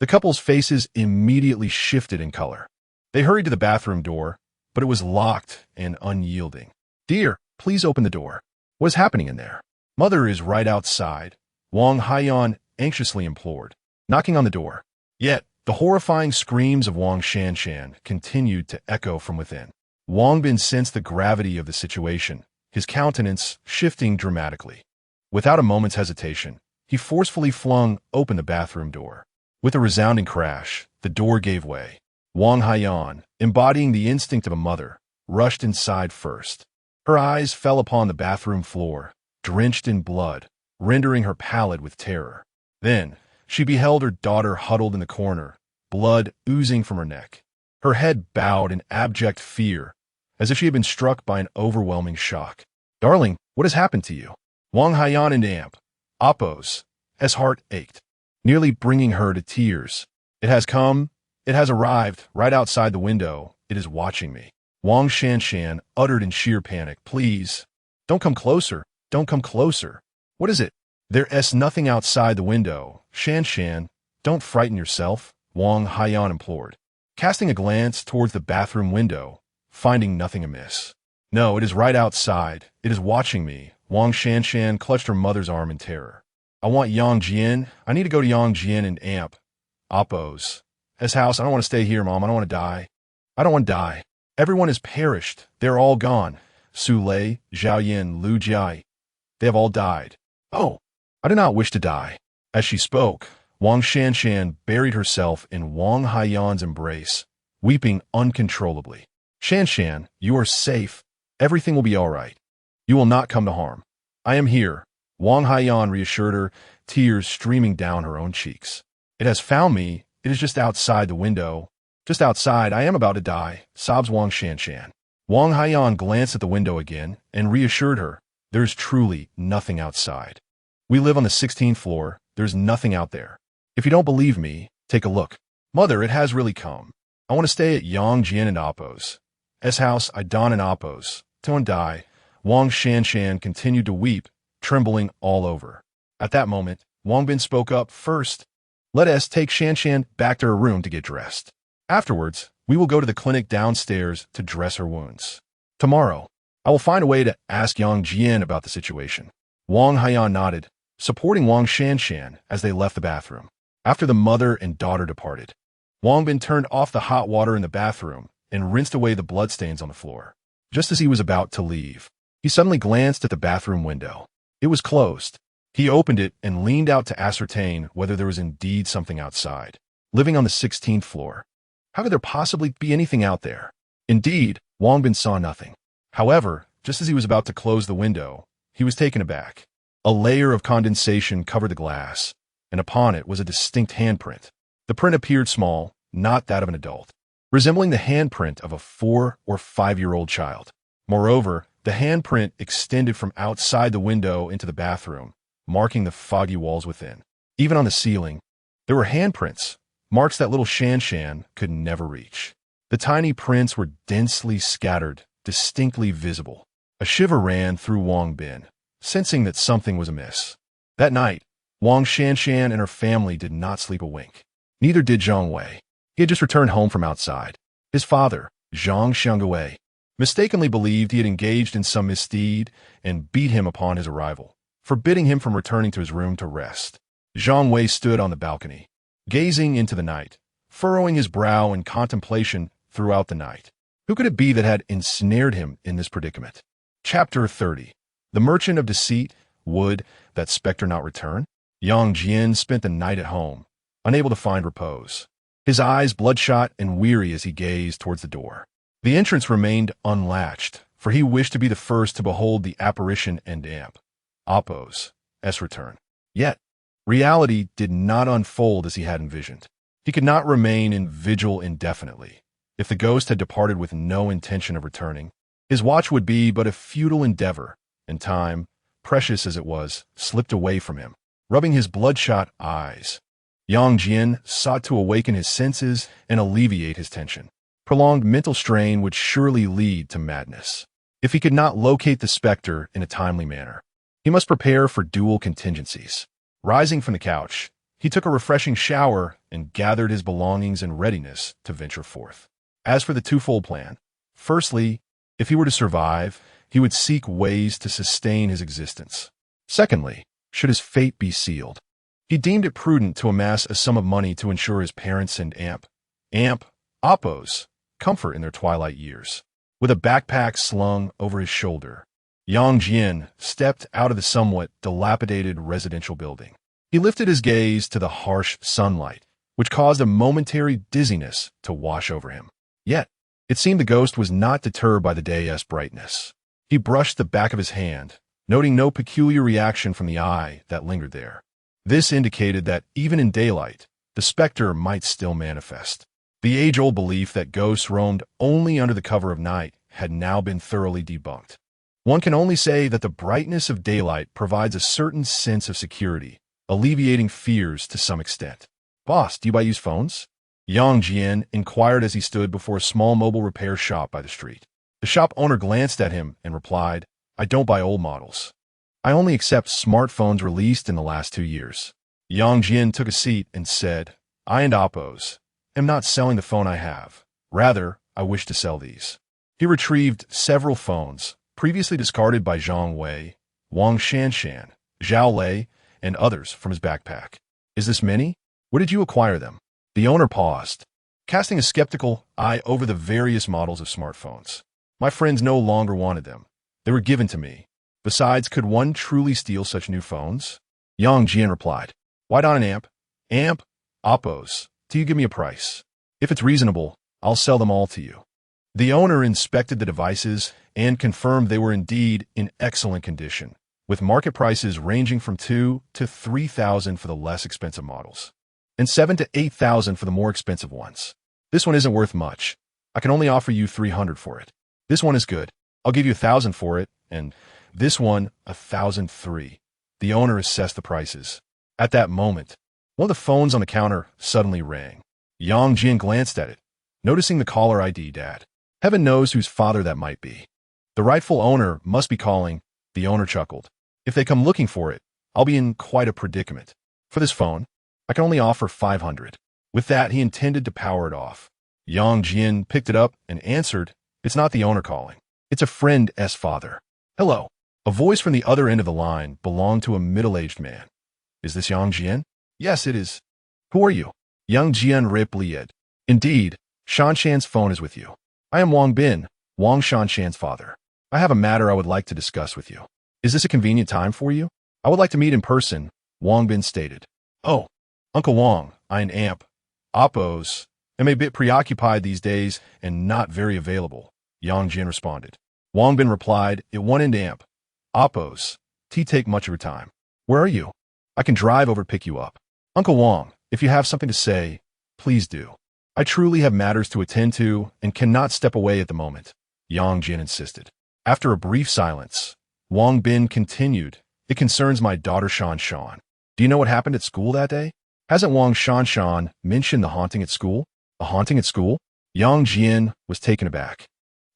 Speaker 1: The couple's faces immediately shifted in color. They hurried to the bathroom door, but it was locked and unyielding. "Dear, please open the door. What is happening in there?" "Mother is right outside," Wang Haiyan anxiously implored, knocking on the door. Yet, the horrifying screams of Wang Shanshan continued to echo from within. Wang Bin sensed the gravity of the situation, his countenance shifting dramatically. Without a moment's hesitation, he forcefully flung open the bathroom door. With a resounding crash, the door gave way. Wang Haiyan, embodying the instinct of a mother, rushed inside first. Her eyes fell upon the bathroom floor, drenched in blood, rendering her pallid with terror. Then, she beheld her daughter huddled in the corner, blood oozing from her neck. Her head bowed in abject fear, as if she had been struck by an overwhelming shock. "Darling, what has happened to you?" Wang Haiyan and Appo's heart ached, nearly bringing her to tears. "It has come. It has arrived right outside the window. It is watching me." Wang Shanshan uttered in sheer panic. Please, don't come closer. Don't come closer. What is it? There's nothing outside the window. Shanshan, don't frighten yourself, Wang Haiyan implored, casting a glance towards the bathroom window, finding nothing amiss. No, it is right outside. It is watching me. Wang Shanshan clutched her mother's arm in terror. I want Yang Jian. I need to go to Yang Jian and Amp. Oppo's. His house. I don't want to stay here, Mom. I don't want to die. I don't want to die. Everyone has perished. They're all gone. Su Lei, Zhao Yin, Lu Jiai. They have all died. Oh, I do not wish to die. As she spoke, Wang Shanshan buried herself in Wang Haiyan's embrace, weeping uncontrollably. Shanshan, you are safe. Everything will be all right. You will not come to harm. I am here. Wang Haiyan reassured her, tears streaming down her own cheeks. It has found me. It is just outside the window. Just outside. I am about to die, sobs Wang Shanshan. Wang Haiyan glanced at the window again and reassured her, there is truly nothing outside. We live on the 16th floor. There's nothing out there. If you don't believe me, take a look. Mother, it has really come. I want to stay at Yang Jian and Oppo's. House, I don and Oppo's. Till and die. Wang Shanshan continued to weep, trembling all over. At that moment, Wang Bin spoke up first. Let us take Shanshan back to her room to get dressed. Afterwards, we will go to the clinic downstairs to dress her wounds. Tomorrow, I will find a way to ask Yang Jian about the situation. Wang Haiyan nodded, supporting Wang Shanshan as they left the bathroom. After the mother and daughter departed, Wang Bin turned off the hot water in the bathroom and rinsed away the bloodstains on the floor. Just as he was about to leave, he suddenly glanced at the bathroom window. It was closed. He opened it and leaned out to ascertain whether there was indeed something outside. Living on the 16th floor, how could there possibly be anything out there? Indeed, Wang Bin saw nothing. However, just as he was about to close the window, he was taken aback. A layer of condensation covered the glass, and upon it was a distinct handprint. The print appeared small, not that of an adult, resembling the handprint of a 4- or 5-year-old child. Moreover, the handprint extended from outside the window into the bathroom, marking the foggy walls within. Even on the ceiling, there were handprints, marks that little Shanshan could never reach. The tiny prints were densely scattered, distinctly visible. A shiver ran through Wang Bin, sensing that something was amiss. That night, Wang Shanshan and her family did not sleep a wink. Neither did Zhang Wei. He had just returned home from outside. His father, Zhang Xiangwei, mistakenly believed he had engaged in some misdeed and beat him upon his arrival, forbidding him from returning to his room to rest. Zhang Wei stood on the balcony, gazing into the night, furrowing his brow in contemplation throughout the night. Who could it be that had ensnared him in this predicament? Chapter 30. The Merchant of Deceit. Would that spectre not return? Yang Jian spent the night at home, unable to find repose, his eyes bloodshot and weary as he gazed towards the door. The entrance remained unlatched, for he wished to be the first to behold the apparition and Amp, Oppo's, return. Yet, reality did not unfold as he had envisioned. He could not remain in vigil indefinitely. If the ghost had departed with no intention of returning, his watch would be but a futile endeavor, and time, precious as it was, slipped away from him, rubbing his bloodshot eyes. Yang Jian sought to awaken his senses and alleviate his tension. Prolonged mental strain would surely lead to madness. If he could not locate the specter in a timely manner, he must prepare for dual contingencies. Rising from the couch, he took a refreshing shower and gathered his belongings in readiness to venture forth. As for the twofold plan, firstly, if he were to survive, he would seek ways to sustain his existence. Secondly, should his fate be sealed, he deemed it prudent to amass a sum of money to ensure his parents and Amp, Oppo's, comfort in their twilight years. With a backpack slung over his shoulder, Yang Jian stepped out of the somewhat dilapidated residential building. He lifted his gaze to the harsh sunlight, which caused a momentary dizziness to wash over him. Yet, it seemed the ghost was not deterred by the day's brightness. He brushed the back of his hand, noting no peculiar reaction from the eye that lingered there. This indicated that, even in daylight, the specter might still manifest. The age-old belief that ghosts roamed only under the cover of night had now been thoroughly debunked. One can only say that the brightness of daylight provides a certain sense of security, alleviating fears to some extent. Boss, do you use phones? Yang Jian inquired as he stood before a small mobile repair shop by the street. The shop owner glanced at him and replied, I don't buy old models. I only accept smartphones released in the last 2 years. Yang Jian took a seat and said, I and Oppos am not selling the phone I have. Rather, I wish to sell these. He retrieved several phones, previously discarded by Zhang Wei, Wang Shanshan, Zhao Lei, and others from his backpack. Is this many? Where did you acquire them? The owner paused, casting a skeptical eye over the various models of smartphones. My friends no longer wanted them. They were given to me. Besides, could one truly steal such new phones? Yang Jian replied, Why not an amp? Amp? Oppos. Do you give me a price? If it's reasonable, I'll sell them all to you. The owner inspected the devices and confirmed they were indeed in excellent condition, with market prices ranging from 2,000 to 3,000 for the less expensive models, and 7,000 to 8,000 for the more expensive ones. This one isn't worth much. I can only offer you 300 for it. This one is good. I'll give you 1,000 for it, and this one 1,003. The owner assessed the prices. At that moment, one of the phones on the counter suddenly rang. Yang Jian glanced at it, noticing the caller ID Dad. Heaven knows whose father that might be. The rightful owner must be calling. The owner chuckled. If they come looking for it, I'll be in quite a predicament. For this phone, I can only offer 500. With that, he intended to power it off. Yang Jian picked it up and answered, It's not the owner calling. It's a friend's father. Hello. A voice from the other end of the line belonged to a middle-aged man. Is this Yang Jian? Yes, it is. Who are you? Yang Jian replied. Indeed, Shanshan's phone is with you. I am Wang Bin, Wang Shanshan's father. I have a matter I would like to discuss with you. Is this a convenient time for you? I would like to meet in person, Wang Bin stated. Oh, Uncle Wang, I an amp. Oppos am a bit preoccupied these days and not very available, Yang Jian responded. Wang Bin replied, It one end amp. Oppos, take much of your time. Where are you? I can drive over to pick you up. Uncle Wang, if you have something to say, please do. I truly have matters to attend to and cannot step away at the moment, Yang Jian insisted. After a brief silence, Wang Bin continued, It concerns my daughter Shanshan. Do you know what happened at school that day? Hasn't Wang Shanshan mentioned the haunting at school? A haunting at school? Yang Jian was taken aback.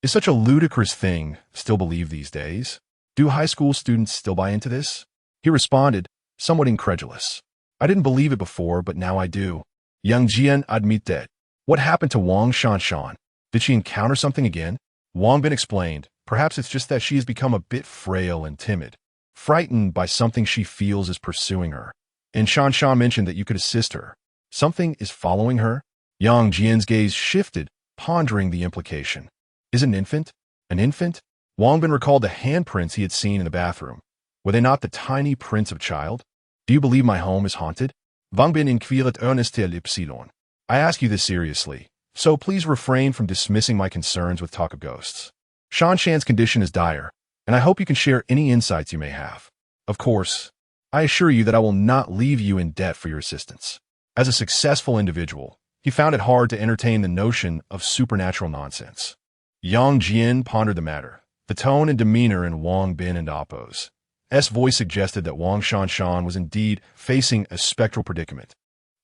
Speaker 1: Is such a ludicrous thing still believed these days? Do high school students still buy into this? He responded, somewhat incredulous. I didn't believe it before, but now I do. Yang Jian admitted. What happened to Wang Shanshan? Did she encounter something again? Wang Bin explained, perhaps it's just that she has become a bit frail and timid, frightened by something she feels is pursuing her. And Shanshan mentioned that you could assist her. Something is following her? Yang Jian's gaze shifted, pondering the implication. Is it an infant? An infant? Wang Bin recalled the handprints he had seen in the bathroom. Were they not the tiny prints of a child? Do you believe my home is haunted? Wang Bin inquirit earnestly Epsilon. I ask you this seriously, so please refrain from dismissing my concerns with talk of ghosts. Shanshan's condition is dire, and I hope you can share any insights you may have. Of course, I assure you that I will not leave you in debt for your assistance. As a successful individual, he found it hard to entertain the notion of supernatural nonsense. Yang Jian pondered the matter. The tone and demeanor in Wang Bin and Oppos' voice suggested that Wang Shanshan was indeed facing a spectral predicament.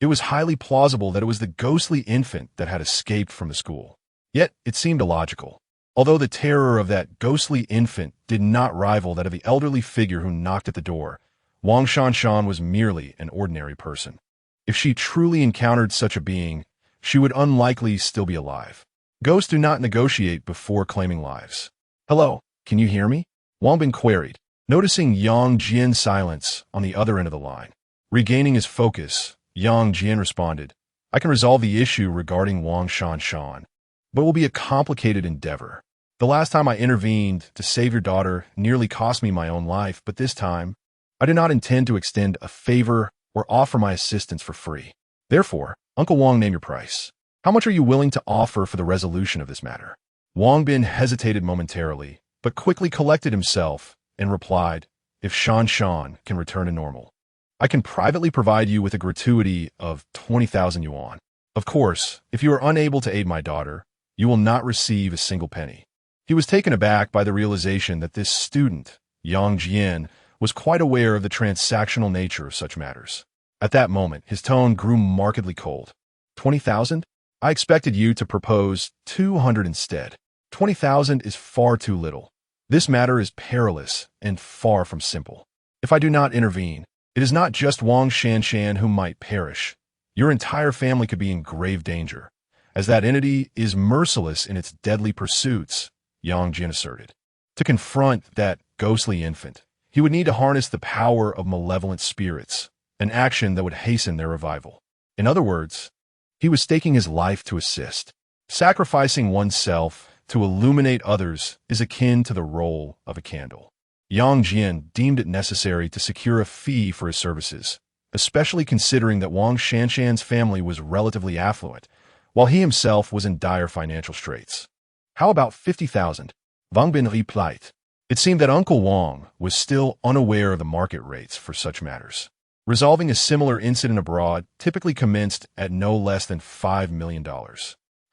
Speaker 1: It was highly plausible that it was the ghostly infant that had escaped from the school. Yet, it seemed illogical. Although the terror of that ghostly infant did not rival that of the elderly figure who knocked at the door, Wang Shanshan was merely an ordinary person. If she truly encountered such a being, she would unlikely still be alive. Ghosts do not negotiate before claiming lives. Hello, can you hear me? Wang Bin queried, noticing Yang Jian's silence on the other end of the line. Regaining his focus, Yang Jian responded, I can resolve the issue regarding Wang Shanshan, but it will be a complicated endeavor. The last time I intervened to save your daughter nearly cost me my own life, but this time, I do not intend to extend a favor or offer my assistance for free. Therefore, Uncle Wang, name your price. How much are you willing to offer for the resolution of this matter? Wang Bin hesitated momentarily, but quickly collected himself and replied, If Shanshan can return to normal, I can privately provide you with a gratuity of 20,000 yuan. Of course, if you are unable to aid my daughter, you will not receive a single penny. He was taken aback by the realization that this student, Yang Jian, was quite aware of the transactional nature of such matters. At that moment, his tone grew markedly cold. 20,000? I expected you to propose 200 instead. 20,000 is far too little. This matter is perilous and far from simple. If I do not intervene, it is not just Wang Shanshan who might perish. Your entire family could be in grave danger, as that entity is merciless in its deadly pursuits, Yang Jin asserted. To confront that ghostly infant, he would need to harness the power of malevolent spirits, an action that would hasten their revival. In other words, he was staking his life to assist. Sacrificing oneself to illuminate others is akin to the role of a candle. Yang Jin deemed it necessary to secure a fee for his services, especially considering that Wang Shanshan's family was relatively affluent, while he himself was in dire financial straits. How about 50,000? Wang Bin replied. It seemed that Uncle Wang was still unaware of the market rates for such matters. Resolving a similar incident abroad typically commenced at no less than $5 million.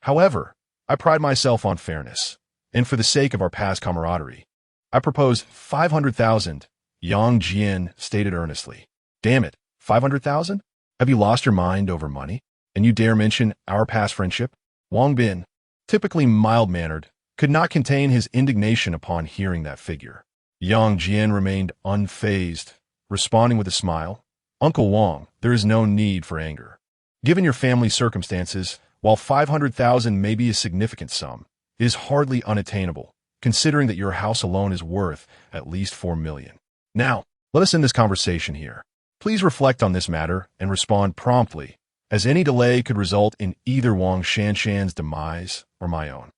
Speaker 1: However, I pride myself on fairness, and for the sake of our past camaraderie, I propose 500,000, Yang Jin stated earnestly. Damn it, 500,000? Have you lost your mind over money? And you dare mention our past friendship? Wang Bin, typically mild-mannered, could not contain his indignation upon hearing that figure. Yang Jin remained unfazed, responding with a smile. Uncle Wang, there is no need for anger. Given your family's circumstances, while 500,000 may be a significant sum, it is hardly unattainable, considering that your house alone is worth at least 4 million. Now, let us end this conversation here. Please reflect on this matter and respond promptly, as any delay could result in either Wang Shanshan's demise or my own.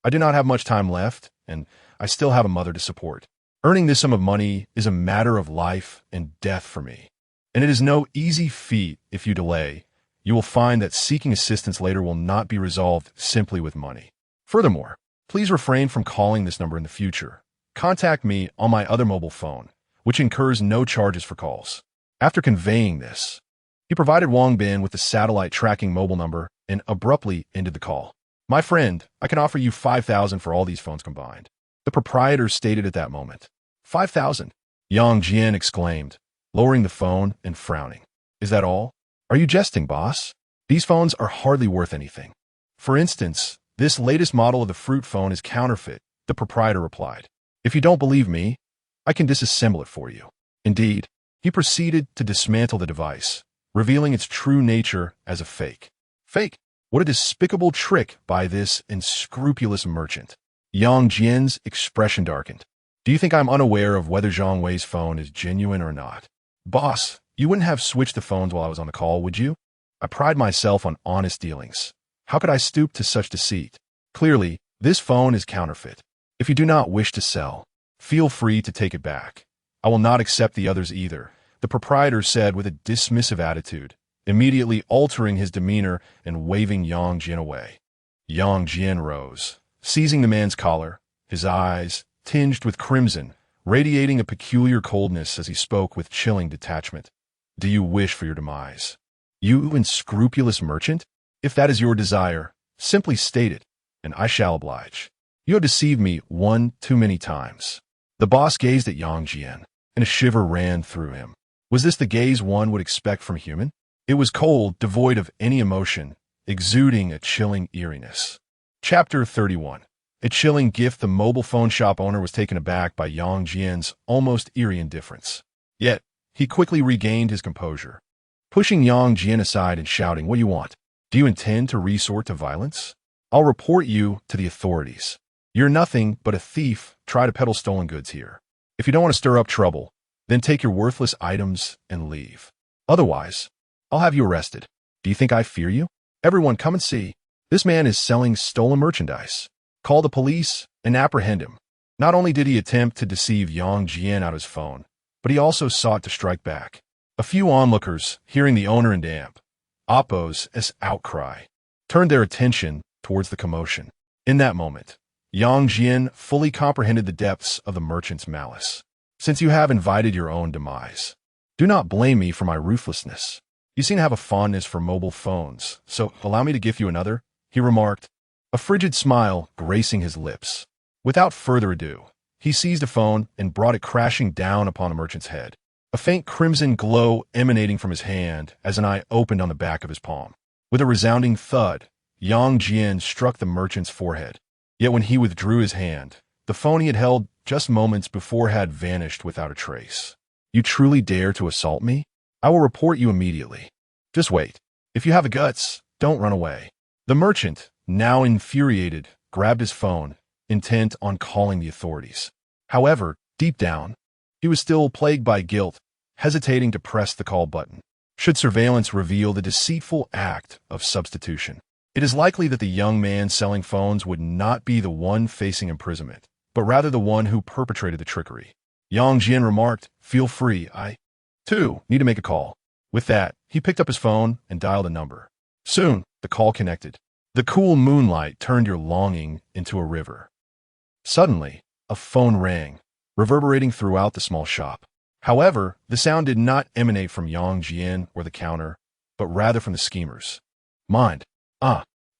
Speaker 1: I do not have much time left, and I still have a mother to support. Earning this sum of money is a matter of life and death for me, and it is no easy feat if you delay. You will find that seeking assistance later will not be resolved simply with money. Furthermore, please refrain from calling this number in the future. Contact me on my other mobile phone, which incurs no charges for calls. After conveying this, he provided Wang Bin with the satellite tracking mobile number and abruptly ended the call. My friend, I can offer you 5,000 for all these phones combined, the proprietor stated at that moment. 5,000? Yang Jin exclaimed, lowering the phone and frowning. Is that all? Are you jesting, boss? These phones are hardly worth anything. For instance, this latest model of the fruit phone is counterfeit, the proprietor replied. If you don't believe me, I can disassemble it for you. Indeed, he proceeded to dismantle the device, revealing its true nature as a fake. Fake? What a despicable trick by this unscrupulous merchant. Yang Jin's expression darkened. Do you think I'm unaware of whether Zhang Wei's phone is genuine or not? Boss, you wouldn't have switched the phones while I was on the call, would you? I pride myself on honest dealings. How could I stoop to such deceit? Clearly, this phone is counterfeit. If you do not wish to sell, feel free to take it back. I will not accept the others either, the proprietor said with a dismissive attitude, immediately altering his demeanor and waving Yang Jin away. Yang Jin rose, seizing the man's collar, his eyes, tinged with crimson, radiating a peculiar coldness as he spoke with chilling detachment. Do you wish for your demise? You unscrupulous merchant? If that is your desire, simply state it, and I shall oblige. You have deceived me one too many times. The boss gazed at Yang Jin, and a shiver ran through him. Was this the gaze one would expect from a human? It was cold, devoid of any emotion, exuding a chilling eeriness. Chapter 31. A chilling gift. The mobile phone shop owner was taken aback by Yang Jin's almost eerie indifference. Yet, he quickly regained his composure, pushing Yang Jin aside and shouting, "What do you want? Do you intend to resort to violence? I'll report you to the authorities. You're nothing but a thief. Try to peddle stolen goods here. If you don't want to stir up trouble, then take your worthless items and leave. Otherwise, I'll have you arrested. Do you think I fear you? Everyone, come and see. This man is selling stolen merchandise. Call the police and apprehend him." Not only did he attempt to deceive Yang Jin out of his phone, but he also sought to strike back. A few onlookers, hearing the owner and amp Oppo's outcry, turned their attention towards the commotion. In that moment, Yang Jin fully comprehended the depths of the merchant's malice. Since you have invited your own demise, do not blame me for my ruthlessness. You seem to have a fondness for mobile phones, so allow me to gift you another, he remarked, a frigid smile gracing his lips. Without further ado, he seized a phone and brought it crashing down upon the merchant's head, a faint crimson glow emanating from his hand as an eye opened on the back of his palm. With a resounding thud, Yang Jin struck the merchant's forehead, Yet when he withdrew his hand, the phone he had held just moments before had vanished without a trace. You truly dare to assault me? I will report you immediately. Just wait. If you have the guts, don't run away. The merchant, now infuriated, grabbed his phone, intent on calling the authorities. However, deep down, he was still plagued by guilt, hesitating to press the call button. Should surveillance reveal the deceitful act of substitution, it is likely that the young man selling phones would not be the one facing imprisonment, but rather the one who perpetrated the trickery. Yang Jian remarked, "Feel free, I, too, need to make a call." With that, he picked up his phone and dialed a number. Soon, the call connected. The cool moonlight turned your longing into a river. Suddenly, a phone rang, reverberating throughout the small shop. However, the sound did not emanate from Yang Jian or the counter, but rather from the schemers. Mind.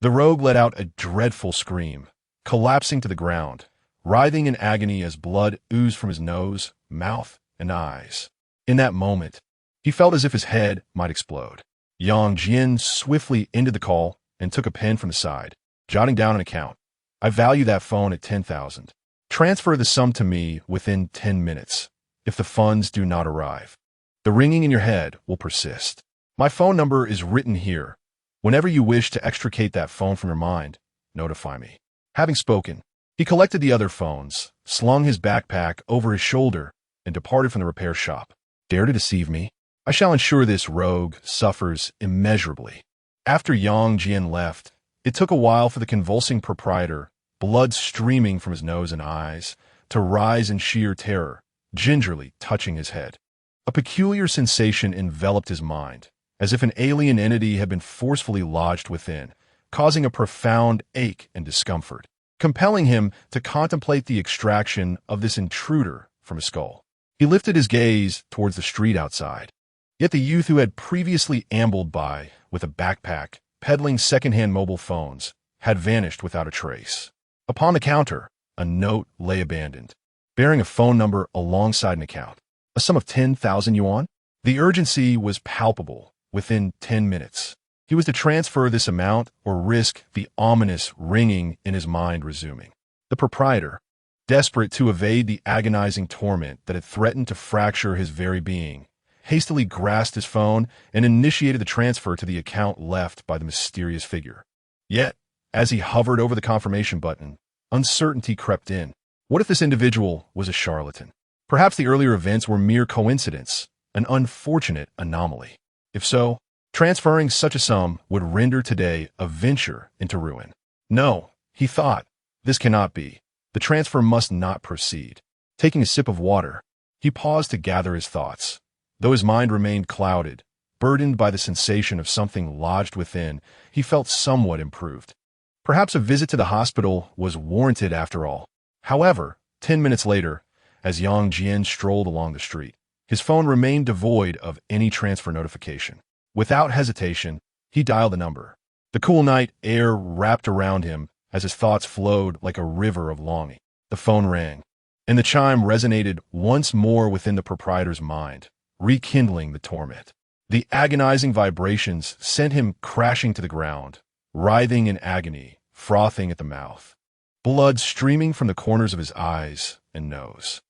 Speaker 1: The rogue let out a dreadful scream, collapsing to the ground, writhing in agony as blood oozed from his nose, mouth, and eyes. In that moment, he felt as if his head might explode. Yang Jian swiftly ended the call and took a pen from the side, jotting down an account. "I value that phone at 10,000. Transfer the sum to me within 10 minutes. If the funds do not arrive, the ringing in your head will persist. My phone number is written here. Whenever you wish to extricate that phone from your mind, notify me." Having spoken, he collected the other phones, slung his backpack over his shoulder, and departed from the repair shop. Dare to deceive me? I shall ensure this rogue suffers immeasurably. After Yang Jian left, it took a while for the convulsing proprietor, blood streaming from his nose and eyes, to rise in sheer terror, gingerly touching his head. A peculiar sensation enveloped his mind, as if an alien entity had been forcefully lodged within, causing a profound ache and discomfort, compelling him to contemplate the extraction of this intruder from his skull. He lifted his gaze towards the street outside. Yet the youth who had previously ambled by with a backpack, peddling second-hand mobile phones, had vanished without a trace. Upon the counter, a note lay abandoned, bearing a phone number alongside an account. A sum of 10,000 yuan? The urgency was palpable. Within 10 minutes, he was to transfer this amount or risk the ominous ringing in his mind resuming. The proprietor, desperate to evade the agonizing torment that had threatened to fracture his very being, hastily grasped his phone and initiated the transfer to the account left by the mysterious figure. Yet, as he hovered over the confirmation button, uncertainty crept in. What if this individual was a charlatan? Perhaps the earlier events were mere coincidence, an unfortunate anomaly. If so, transferring such a sum would render today a venture into ruin. No, he thought, this cannot be. The transfer must not proceed. Taking a sip of water, he paused to gather his thoughts. Though his mind remained clouded, burdened by the sensation of something lodged within, he felt somewhat improved. Perhaps a visit to the hospital was warranted after all. However, 10 minutes later, as Yang Jian strolled along the street, his phone remained devoid of any transfer notification. Without hesitation, he dialed the number. The cool night air wrapped around him as his thoughts flowed like a river of longing. The phone rang, and the chime resonated once more within the proprietor's mind, rekindling the torment. The agonizing vibrations sent him crashing to the ground, writhing in agony, frothing at the mouth, blood streaming from the corners of his eyes and nose.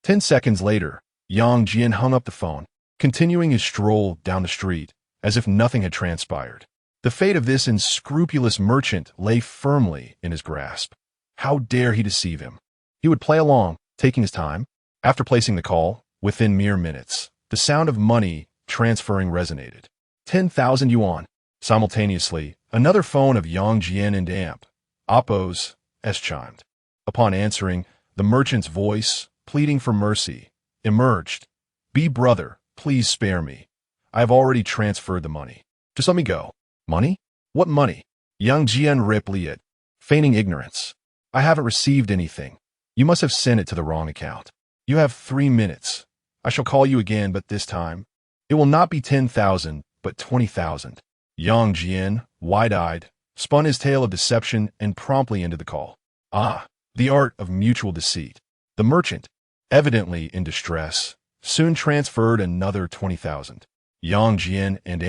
Speaker 1: 10 seconds later, Yang Jian hung up the phone, continuing his stroll down the street as if nothing had transpired. The fate of this unscrupulous merchant lay firmly in his grasp. How dare he deceive him? He would play along, taking his time. After placing the call, within mere minutes, the sound of money transferring resonated. 10,000 yuan. Simultaneously, another phone of Yang Jian and Amp, Oppo's, chimed. Upon answering, the merchant's voice, pleading for mercy, emerged. "Be brother, please spare me. I have already transferred the money. Just let me go." "Money? What money?" Yang Jian replied, feigning ignorance. "I haven't received anything. You must have sent it to the wrong account. You have 3 minutes. I shall call you again, but this time, it will not be 10,000, but 20,000. Yang Jian, wide-eyed, spun his tale of deception and promptly ended the call. The art of mutual deceit. The merchant, evidently in distress, soon transferred another 20,000. Yang Jian and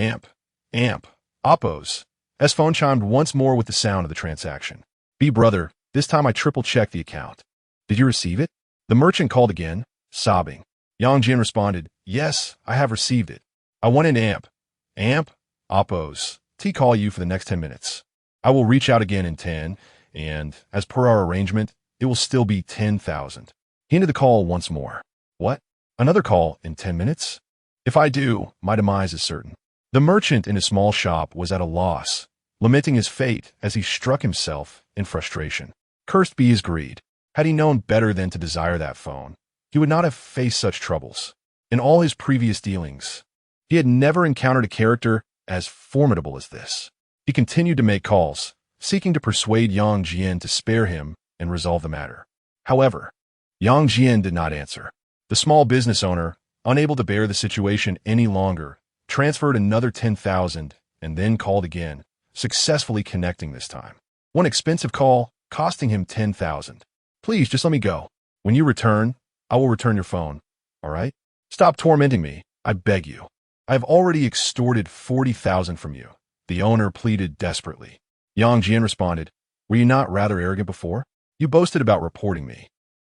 Speaker 1: Amp, Oppo's, phone chimed once more with the sound of the transaction. "Be brother, This time I triple-checked the account. Did you receive it? The merchant called again, sobbing. Yang Jian responded, yes, I have received it. I want an amp. Amp? Oppos. Call you for the next 10 minutes. I will reach out again in 10, and, as per our arrangement, it will still be 10,000. He ended the call once more. What? Another call in 10 minutes? If I do, my demise is certain. The merchant in his small shop was at a loss, lamenting his fate as he struck himself in frustration. Cursed be his greed. Had he known better than to desire that phone, he would not have faced such troubles. In all his previous dealings, he had never encountered a character as formidable as this. He continued to make calls, seeking to persuade Yang Jian to spare him and resolve the matter. However, Yang Jian did not answer. The small business owner, unable to bear the situation any longer, transferred another 10,000 and then called again, successfully connecting this time. One expensive call, costing him 10,000. Please, just let me go. When you return, I will return your phone. All right? Stop tormenting me, I beg you. I have already extorted 40,000 from you, the owner pleaded desperately. Yang Jian responded, were you not rather arrogant before? You boasted about reporting me.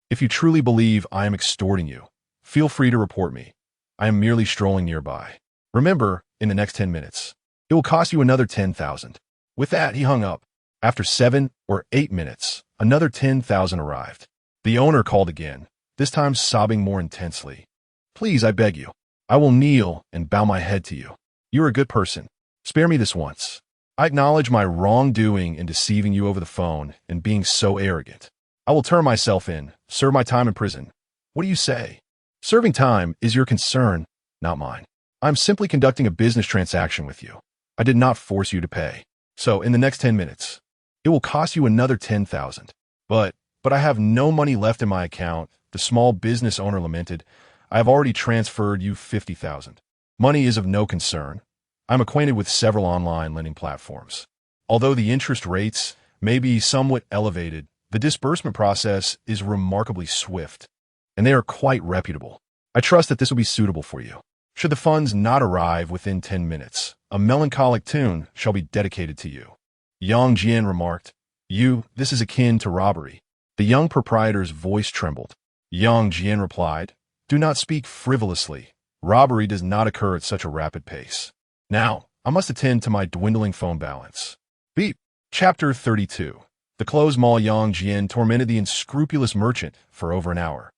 Speaker 1: If you truly believe I am extorting you, feel free to report me. I am merely strolling nearby. Remember, in the next 10 minutes, it will cost you another 10,000. With that, he hung up. After 7 or 8 minutes, another 10,000 arrived. The owner called again, this time sobbing more intensely. Please, I beg you. I will kneel and bow my head to you. You are a good person. Spare me this once. I acknowledge my wrongdoing in deceiving you over the phone and being so arrogant. I will turn myself in, serve my time in prison. What do you say? Serving time is your concern, not mine. I'm simply conducting a business transaction with you. I did not force you to pay. So, in the next 10 minutes, it will cost you another 10,000. But I have no money left in my account, the small business owner lamented. I have already transferred you 50,000. Money is of no concern. I'm acquainted with several online lending platforms. Although the interest rates may be somewhat elevated, the disbursement process is remarkably swift, and they are quite reputable. I trust that this will be suitable for you. Should the funds not arrive within 10 minutes, a melancholic tune shall be dedicated to you. Yang Jian remarked, this is akin to robbery. The young proprietor's voice trembled. Yang Jian replied, do not speak frivolously. Robbery does not occur at such a rapid pace. Now, I must attend to my dwindling phone balance. Beep. Chapter 32. The closed mall. Yang Jian tormented the unscrupulous merchant for over an hour,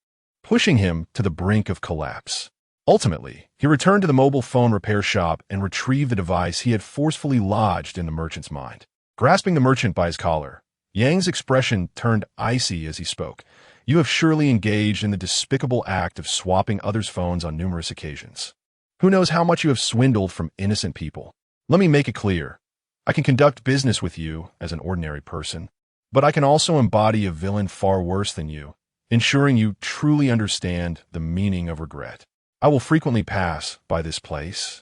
Speaker 1: pushing him to the brink of collapse. Ultimately, he returned to the mobile phone repair shop and retrieved the device he had forcefully lodged in the merchant's mind. Grasping the merchant by his collar, Yang's expression turned icy as he spoke. You have surely engaged in the despicable act of swapping others' phones on numerous occasions. Who knows how much you have swindled from innocent people? Let me make it clear. I can conduct business with you as an ordinary person, but I can also embody a villain far worse than you, ensuring you truly understand the meaning of regret. I will frequently pass by this place,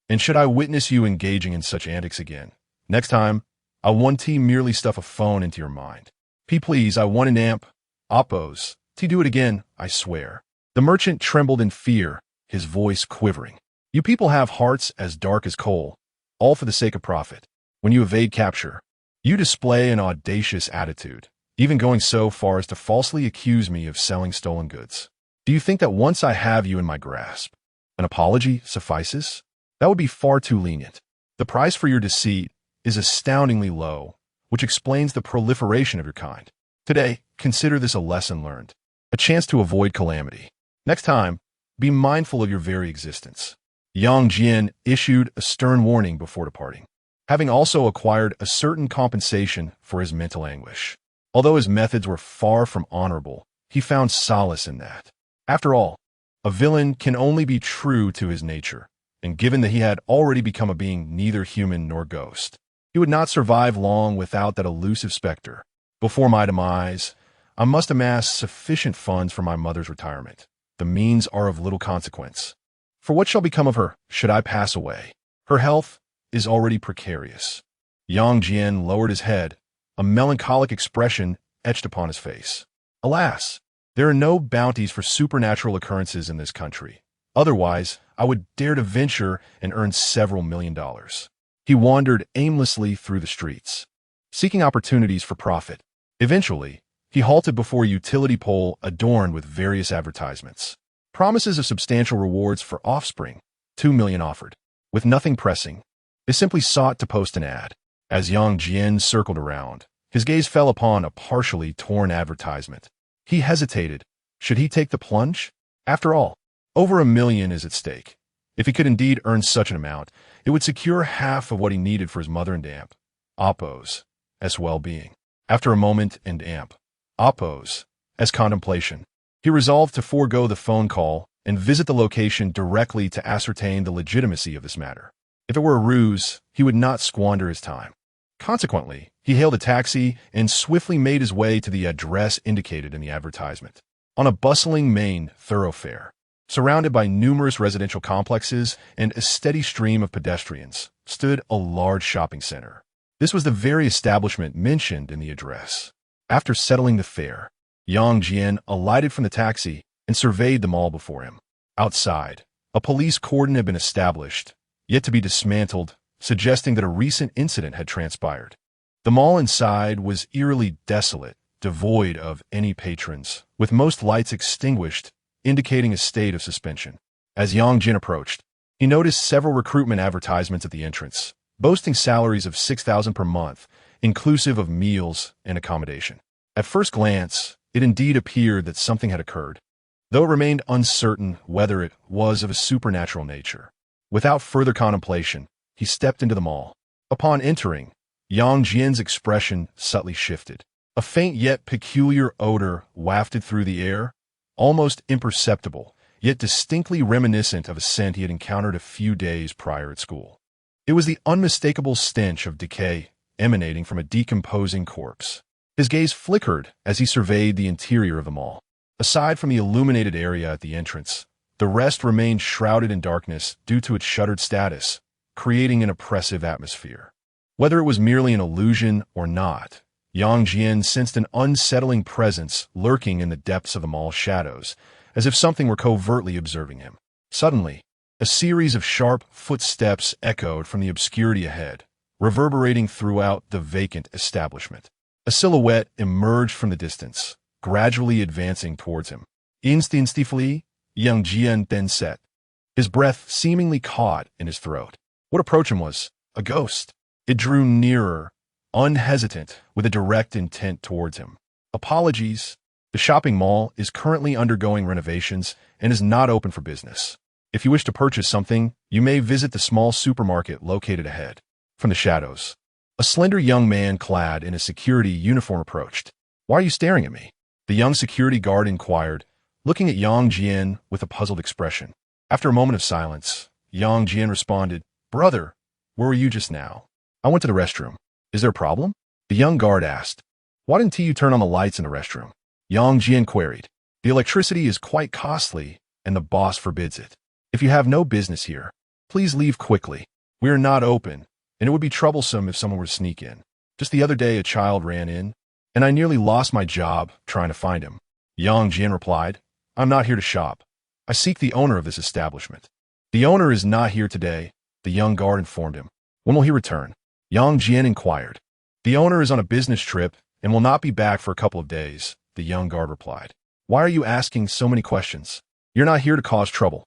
Speaker 1: and should I witness you engaging in such antics again, next time, I'll merely stuff a phone into your mind. Please, I want an amp. Oppos. Do it again, I swear. The merchant trembled in fear, his voice quivering. You people have hearts as dark as coal, all for the sake of profit. When you evade capture, you display an audacious attitude, even going so far as to falsely accuse me of selling stolen goods. Do you think that once I have you in my grasp, an apology suffices? That would be far too lenient. The price for your deceit is astoundingly low, which explains the proliferation of your kind. Today, consider this a lesson learned, a chance to avoid calamity. Next time, be mindful of your very existence. Yang Jian issued a stern warning before departing, having also acquired a certain compensation for his mental anguish. Although his methods were far from honorable, he found solace in that. After all, a villain can only be true to his nature, and given that he had already become a being neither human nor ghost, he would not survive long without that elusive specter. Before my demise, I must amass sufficient funds for my mother's retirement. The means are of little consequence. For what shall become of her should I pass away? Her health is already precarious. Yang Jian lowered his head, a melancholic expression etched upon his face. Alas, there are no bounties for supernatural occurrences in this country. Otherwise, I would dare to venture and earn several $1 million. He wandered aimlessly through the streets, seeking opportunities for profit. Eventually, he halted before a utility pole adorned with various advertisements. Promises of substantial rewards for offspring, 2 million offered. With nothing pressing, they simply sought to post an ad. As Yang Jian circled around, his gaze fell upon a partially torn advertisement. He hesitated. Should he take the plunge? After all, over 1 million is at stake. If he could indeed earn such an amount, it would secure half of what he needed for his mother and Appo's as well-being. After a moment and Appo's as contemplation, he resolved to forego the phone call and visit the location directly to ascertain the legitimacy of this matter. If it were a ruse, he would not squander his time. Consequently, he hailed a taxi and swiftly made his way to the address indicated in the advertisement. On a bustling main thoroughfare, surrounded by numerous residential complexes and a steady stream of pedestrians, stood a large shopping center. This was the very establishment mentioned in the address. After settling the fare, Yang Jian alighted from the taxi and surveyed the mall before him. Outside, a police cordon had been established, yet to be dismantled, suggesting that a recent incident had transpired. The mall inside was eerily desolate, devoid of any patrons, with most lights extinguished, indicating a state of suspension. As Yang Jin approached, he noticed several recruitment advertisements at the entrance, boasting salaries of 6,000 per month, inclusive of meals and accommodation. At first glance, it indeed appeared that something had occurred, though it remained uncertain whether it was of a supernatural nature. Without further contemplation, he stepped into the mall. Upon entering, Yang Jian's expression subtly shifted. A faint yet peculiar odor wafted through the air, almost imperceptible, yet distinctly reminiscent of a scent he had encountered a few days prior at school. It was the unmistakable stench of decay emanating from a decomposing corpse. His gaze flickered as he surveyed the interior of the mall. Aside from the illuminated area at the entrance, the rest remained shrouded in darkness due to its shuttered status, creating an oppressive atmosphere. Whether it was merely an illusion or not, Yang Jian sensed an unsettling presence lurking in the depths of the mall's shadows, as if something were covertly observing him. Suddenly, a series of sharp footsteps echoed from the obscurity ahead, reverberating throughout the vacant establishment. A silhouette emerged from the distance, gradually advancing towards him. Instinctively, Yang Jian then set, his breath seemingly caught in his throat. What approached him was a ghost. It drew nearer, unhesitant, with a direct intent towards him. Apologies. The shopping mall is currently undergoing renovations and is not open for business. If you wish to purchase something, you may visit the small supermarket located ahead. From the shadows, a slender young man clad in a security uniform approached. Why are you staring at me? The young security guard inquired, looking at Yang Jian with a puzzled expression. After a moment of silence, Yang Jian responded, Brother, where were you just now? I went to the restroom. Is there a problem? The young guard asked. Why didn't you turn on the lights in the restroom? Yang Jian queried. The electricity is quite costly, and the boss forbids it. If you have no business here, please leave quickly. We are not open, and it would be troublesome if someone were to sneak in. Just the other day, a child ran in, and I nearly lost my job trying to find him. Yang Jian replied, I'm not here to shop. I seek the owner of this establishment. The owner is not here today, the young guard informed him. When will he return? Yang Jian inquired. The owner is on a business trip and will not be back for a couple of days, the young guard replied. Why are you asking so many questions? You're not here to cause trouble,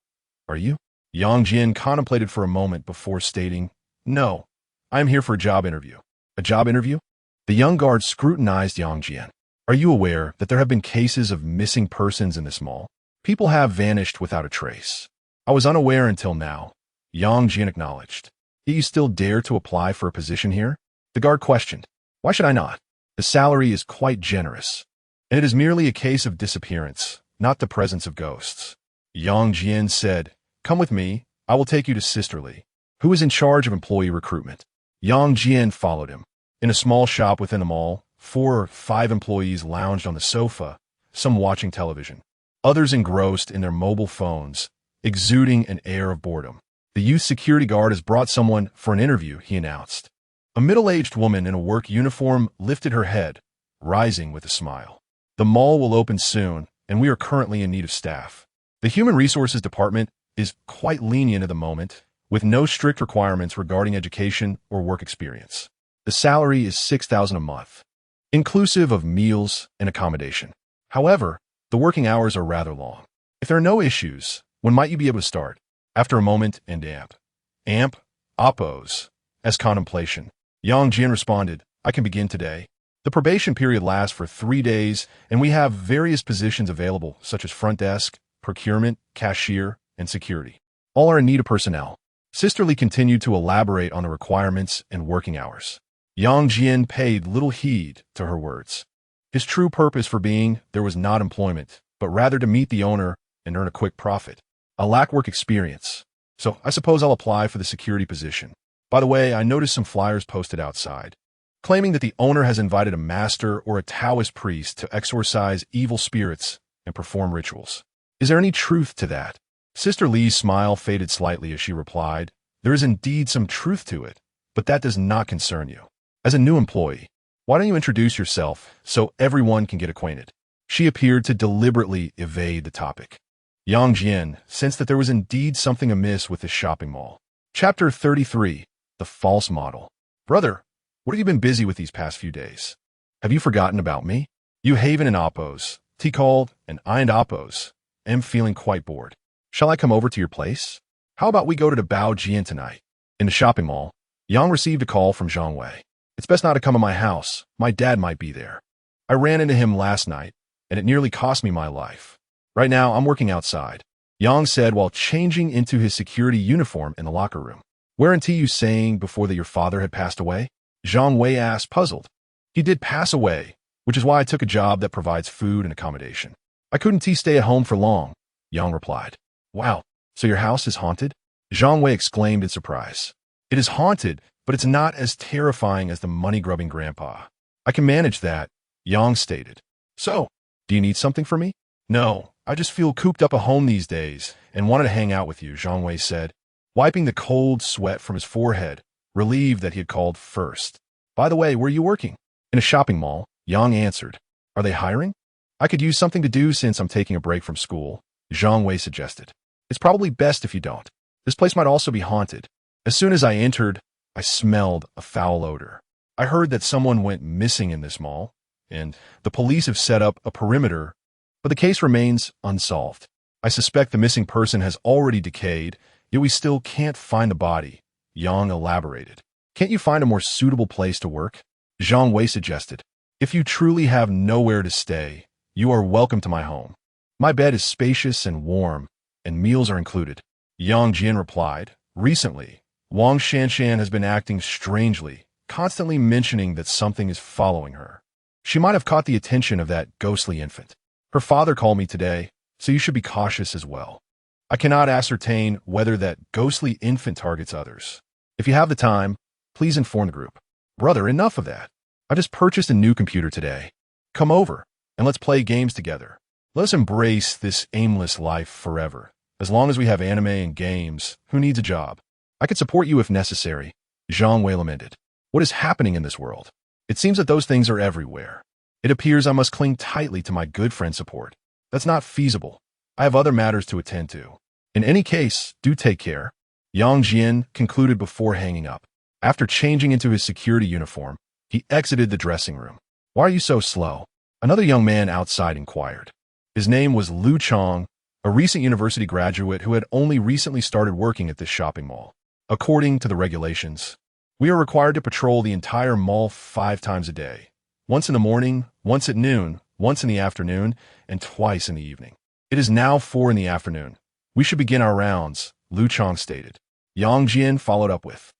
Speaker 1: are you? Yang Jian contemplated for a moment before stating, No, I am here for a job interview. A job interview? The young guard scrutinized Yang Jian. Are you aware that there have been cases of missing persons in this mall? People have vanished without a trace. I was unaware until now, Yang Jian acknowledged. Do you still dare to apply for a position here? The guard questioned. Why should I not? The salary is quite generous, and it is merely a case of disappearance, not the presence of ghosts. Yang Jian said, Come with me, I will take you to Sisterly, who is in charge of employee recruitment. Yang Jian followed him. In a small shop within the mall, 4 or 5 employees lounged on the sofa, some watching television, others engrossed in their mobile phones, exuding an air of boredom. The youth security guard has brought someone for an interview, he announced. A middle-aged woman in a work uniform lifted her head, rising with a smile. The mall will open soon, and we are currently in need of staff. The Human Resources Department is quite lenient at the moment, with no strict requirements regarding education or work experience. The salary is 6,000 a month. inclusive of meals and accommodation. However, the working hours are rather long. If there are no issues, when might you be able to start? After a moment and amp, oppose, as contemplation. Yang Jian responded, I can begin today. The probation period lasts for 3 days, and we have various positions available, such as front desk, procurement, cashier, and security. All are in need of personnel. Sister Lee continued to elaborate on the requirements and working hours. Yang Jian paid little heed to her words. His true purpose for being there was not employment, but rather to meet the owner and earn a quick profit. I lack work experience, so I suppose I'll apply for the security position. By the way, I noticed some flyers posted outside, claiming that the owner has invited a master or a Taoist priest to exorcise evil spirits and perform rituals. Is there any truth to that? Sister Lee's smile faded slightly as she replied, there is indeed some truth to it, but that does not concern you. As a new employee, why don't you introduce yourself so everyone can get acquainted? She appeared to deliberately evade the topic. Yang Jian sensed that there was indeed something amiss with the shopping mall. Chapter 33, The False Model. Brother, what have you been busy with these past few days? Have you forgotten about me? You Haven and Oppos, T called, and I and Oppos, am feeling quite bored. Shall I come over to your place? How about we go to the Bao Jian tonight? In the shopping mall, Yang received a call from Zhang Wei. It's best not to come to my house. My dad might be there. I ran into him last night, and it nearly cost me my life. Right now, I'm working outside, Yang said while changing into his security uniform in the locker room. Weren't you saying before that your father had passed away? Zhang Wei asked, puzzled. He did pass away, which is why I took a job that provides food and accommodation. I couldn't stay at home for long, Yang replied. Wow, so your house is haunted? Zhang Wei exclaimed in surprise. It is haunted, but it's not as terrifying as the money-grubbing grandpa. I can manage that, Yang stated. So, do you need something from me? No, I just feel cooped up at home these days and wanted to hang out with you, Zhang Wei said, wiping the cold sweat from his forehead, relieved that he had called first. By the way, where are you working? In a shopping mall, Yang answered. Are they hiring? I could use something to do since I'm taking a break from school, Zhang Wei suggested. It's probably best if you don't. This place might also be haunted. As soon as I entered, I smelled a foul odor. I heard that someone went missing in this mall, and the police have set up a perimeter, but the case remains unsolved. I suspect the missing person has already decayed, yet we still can't find the body, Yang elaborated. Can't you find a more suitable place to work? Zhang Wei suggested. If you truly have nowhere to stay, you are welcome to my home. My bed is spacious and warm, and meals are included. Yang Jian replied. Recently, Wang Shanshan has been acting strangely, constantly mentioning that something is following her. She might have caught the attention of that ghostly infant. Her father called me today, so you should be cautious as well. I cannot ascertain whether that ghostly infant targets others. If you have the time, please inform the group. Brother, enough of that. I just purchased a new computer today. Come over, and let's play games together. Let us embrace this aimless life forever. As long as we have anime and games, who needs a job? I could support you if necessary, Zhang Wei lamented. What is happening in this world? It seems that those things are everywhere. It appears I must cling tightly to my good friend support. That's not feasible. I have other matters to attend to. In any case, do take care. Yang Jian concluded before hanging up. After changing into his security uniform, he exited the dressing room. Why are you so slow? Another young man outside inquired. His name was Lu Chong, a recent university graduate who had only recently started working at this shopping mall. According to the regulations, we are required to patrol the entire mall 5 times a day. Once in the morning, once at noon, once in the afternoon, and twice in the evening. It is now 4 in the afternoon. We should begin our rounds, Lu Chong stated. Yang Jian followed up with,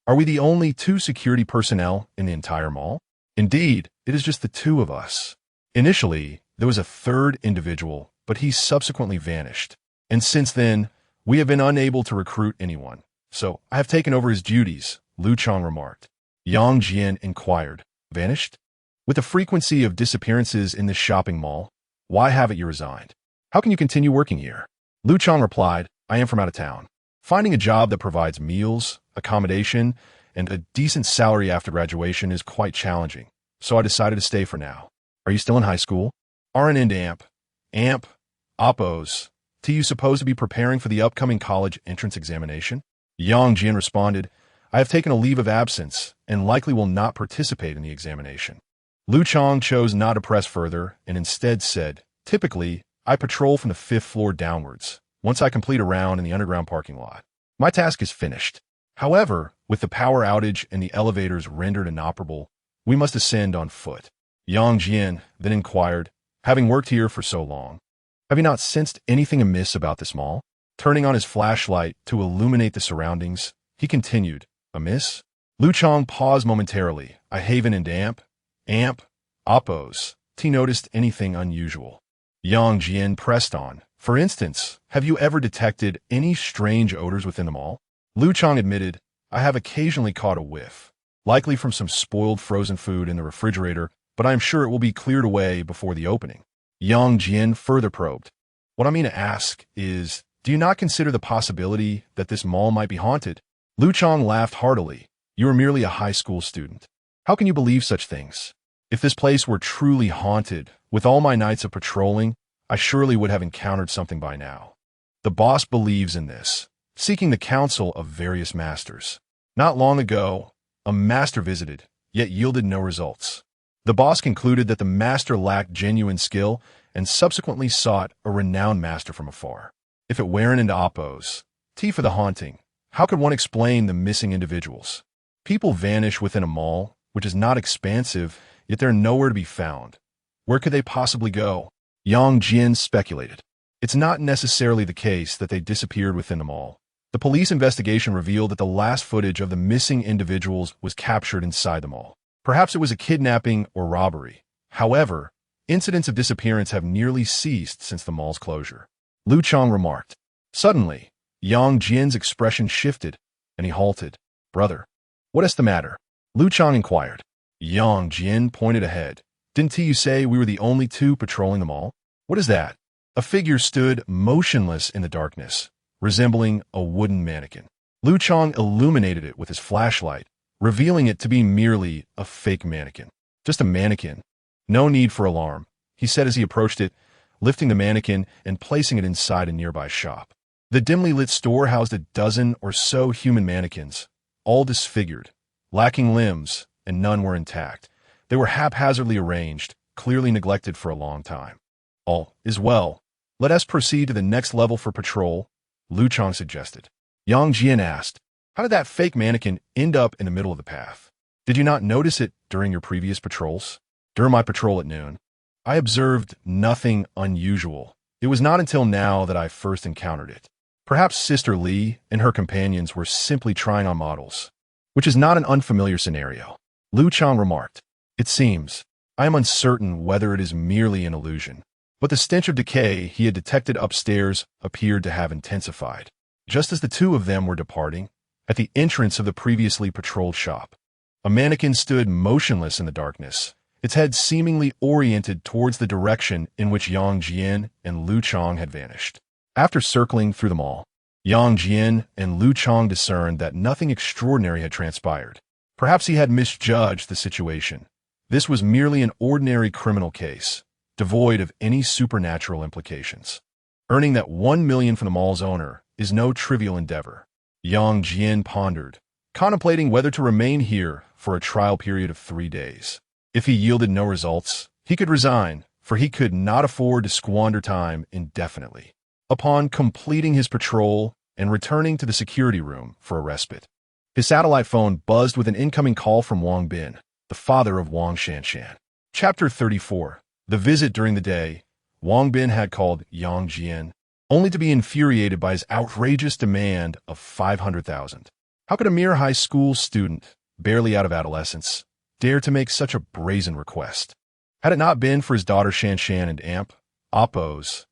Speaker 1: are we the only 2 security personnel in the entire mall? Indeed, it is just the 2 of us. Initially, there was a 3rd individual, but he subsequently vanished. And since then, we have been unable to recruit anyone. So I have taken over his duties, Lu Chong remarked. Yang Jian inquired, vanished? With the frequency of disappearances in this shopping mall, why haven't you resigned? How can you continue working here? Lu Chong replied, I am from out of town. Finding a job that provides meals, accommodation, and a decent salary after graduation is quite challenging, so I decided to stay for now. Are you still in high school? RN and amp, oppos, do you supposed to be preparing for the upcoming college entrance examination? Yang Jian responded, I have taken a leave of absence and likely will not participate in the examination. Lu Chang chose not to press further and instead said, "Typically, I patrol from the 5th floor downwards. Once I complete a round in the underground parking lot, my task is finished. However, with the power outage and the elevators rendered inoperable, we must ascend on foot." Yang Jian then inquired, "Having worked here for so long, have you not sensed anything amiss about this mall?" Turning on his flashlight to illuminate the surroundings, he continued, "Amiss?" Lu Chang paused momentarily. "I haven and amp, oppos. He noticed anything unusual?" Yang Jian pressed on. "For instance, have you ever detected any strange odors within the mall?" Lu Chang admitted, "I have occasionally caught a whiff, likely from some spoiled frozen food in the refrigerator, but I am sure it will be cleared away before the opening." Yang Jian further probed, "What I mean to ask is, do you not consider the possibility that this mall might be haunted?" Lu Chang laughed heartily. "You are merely a high school student. How can you believe such things? If this place were truly haunted, with all my nights of patrolling, I surely would have encountered something by now. The boss believes in this, seeking the counsel of various masters. Not long ago, a master visited, yet yielded no results. The boss concluded that the master lacked genuine skill and subsequently sought a renowned master from afar. If it weren't into oppos, T for the haunting, how could one explain the missing individuals? People vanish within a mall, which is not expansive, yet they're nowhere to be found. Where could they possibly go?" Yang Jian speculated. "It's not necessarily the case that they disappeared within the mall. The police investigation revealed that the last footage of the missing individuals was captured inside the mall. Perhaps it was a kidnapping or robbery. However, incidents of disappearance have nearly ceased since the mall's closure." Lu Chang remarked. Suddenly, Yang Jian's expression shifted, and he halted. "Brother, what is the matter?" Lu Chang inquired. Yang Jian pointed ahead. "Didn't you say we were the only two patrolling the mall? What is that?" A figure stood motionless in the darkness, resembling a wooden mannequin. Lu Chang illuminated it with his flashlight, revealing it to be merely a fake mannequin. "Just a mannequin. No need for alarm," he said as he approached it, lifting the mannequin and placing it inside a nearby shop. The dimly lit store housed a dozen or so human mannequins, all disfigured, lacking limbs, and none were intact. They were haphazardly arranged, clearly neglected for a long time. "All is well. Let us proceed to the next level for patrol," Lu Chang suggested. Yang Jian asked, "How did that fake mannequin end up in the middle of the path? Did you not notice it during your previous patrols?" "During my patrol at noon, I observed nothing unusual. It was not until now that I first encountered it. Perhaps Sister Li and her companions were simply trying on models, which is not an unfamiliar scenario," Lu Chang remarked. "It seems. I am uncertain whether it is merely an illusion." But the stench of decay he had detected upstairs appeared to have intensified. Just as the two of them were departing, at the entrance of the previously patrolled shop, a mannequin stood motionless in the darkness, its head seemingly oriented towards the direction in which Yang Jian and Lu Chang had vanished. After circling through the mall, Yang Jian and Lu Chang discerned that nothing extraordinary had transpired. Perhaps he had misjudged the situation. This was merely an ordinary criminal case, devoid of any supernatural implications. Earning that 1 million from the mall's owner is no trivial endeavor. Yang Jian pondered, contemplating whether to remain here for a trial period of 3 days. If he yielded no results, he could resign, for he could not afford to squander time indefinitely. Upon completing his patrol and returning to the security room for a respite, his satellite phone buzzed with an incoming call from Wang Bin, the father of Wang Shanshan. Chapter 34. The visit during the day. Wang Bin had called Yang Jian, only to be infuriated by his outrageous demand of 500,000. How could a mere high school student, barely out of adolescence, dare to make such a brazen request? Had it not been for his daughter Shanshan and Amp, Oppo's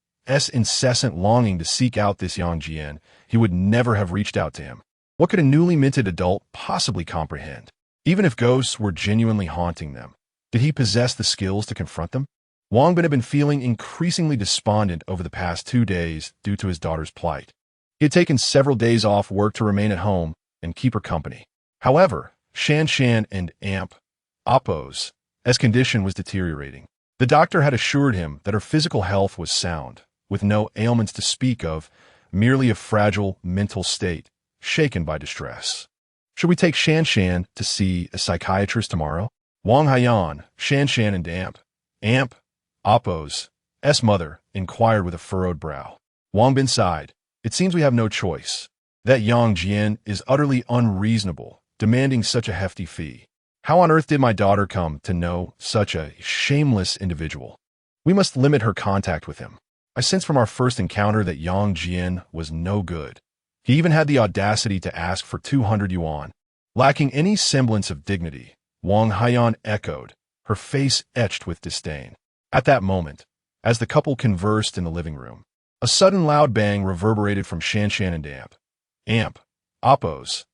Speaker 1: incessant longing to seek out this Yang Jian, he would never have reached out to him. What could a newly minted adult possibly comprehend? Even if ghosts were genuinely haunting them, did he possess the skills to confront them? Wang Bin had been feeling increasingly despondent over the past 2 days due to his daughter's plight. He had taken several days off work to remain at home and keep her company. However, Shanshan and Amp, Oppo's condition was deteriorating. The doctor had assured him that her physical health was sound, with no ailments to speak of, merely a fragile mental state, shaken by distress. "Should we take Shanshan to see a psychiatrist tomorrow?" Wang Haiyan, Shan Shan and Amp, Appo's mother, inquired with a furrowed brow. Wang Bin sighed. It seems we have no choice. That Yang Jian is utterly unreasonable, demanding such a hefty fee. How on earth did my daughter come to know such a shameless individual? We must limit her contact with him. I sensed from our first encounter that Yang Jian was no good. He even had the audacity to ask for 200 yuan. Lacking any semblance of dignity, Wang Haiyan echoed, her face etched with disdain. At that moment, as the couple conversed in the living room, a sudden loud bang reverberated from Shan Shan and Appo's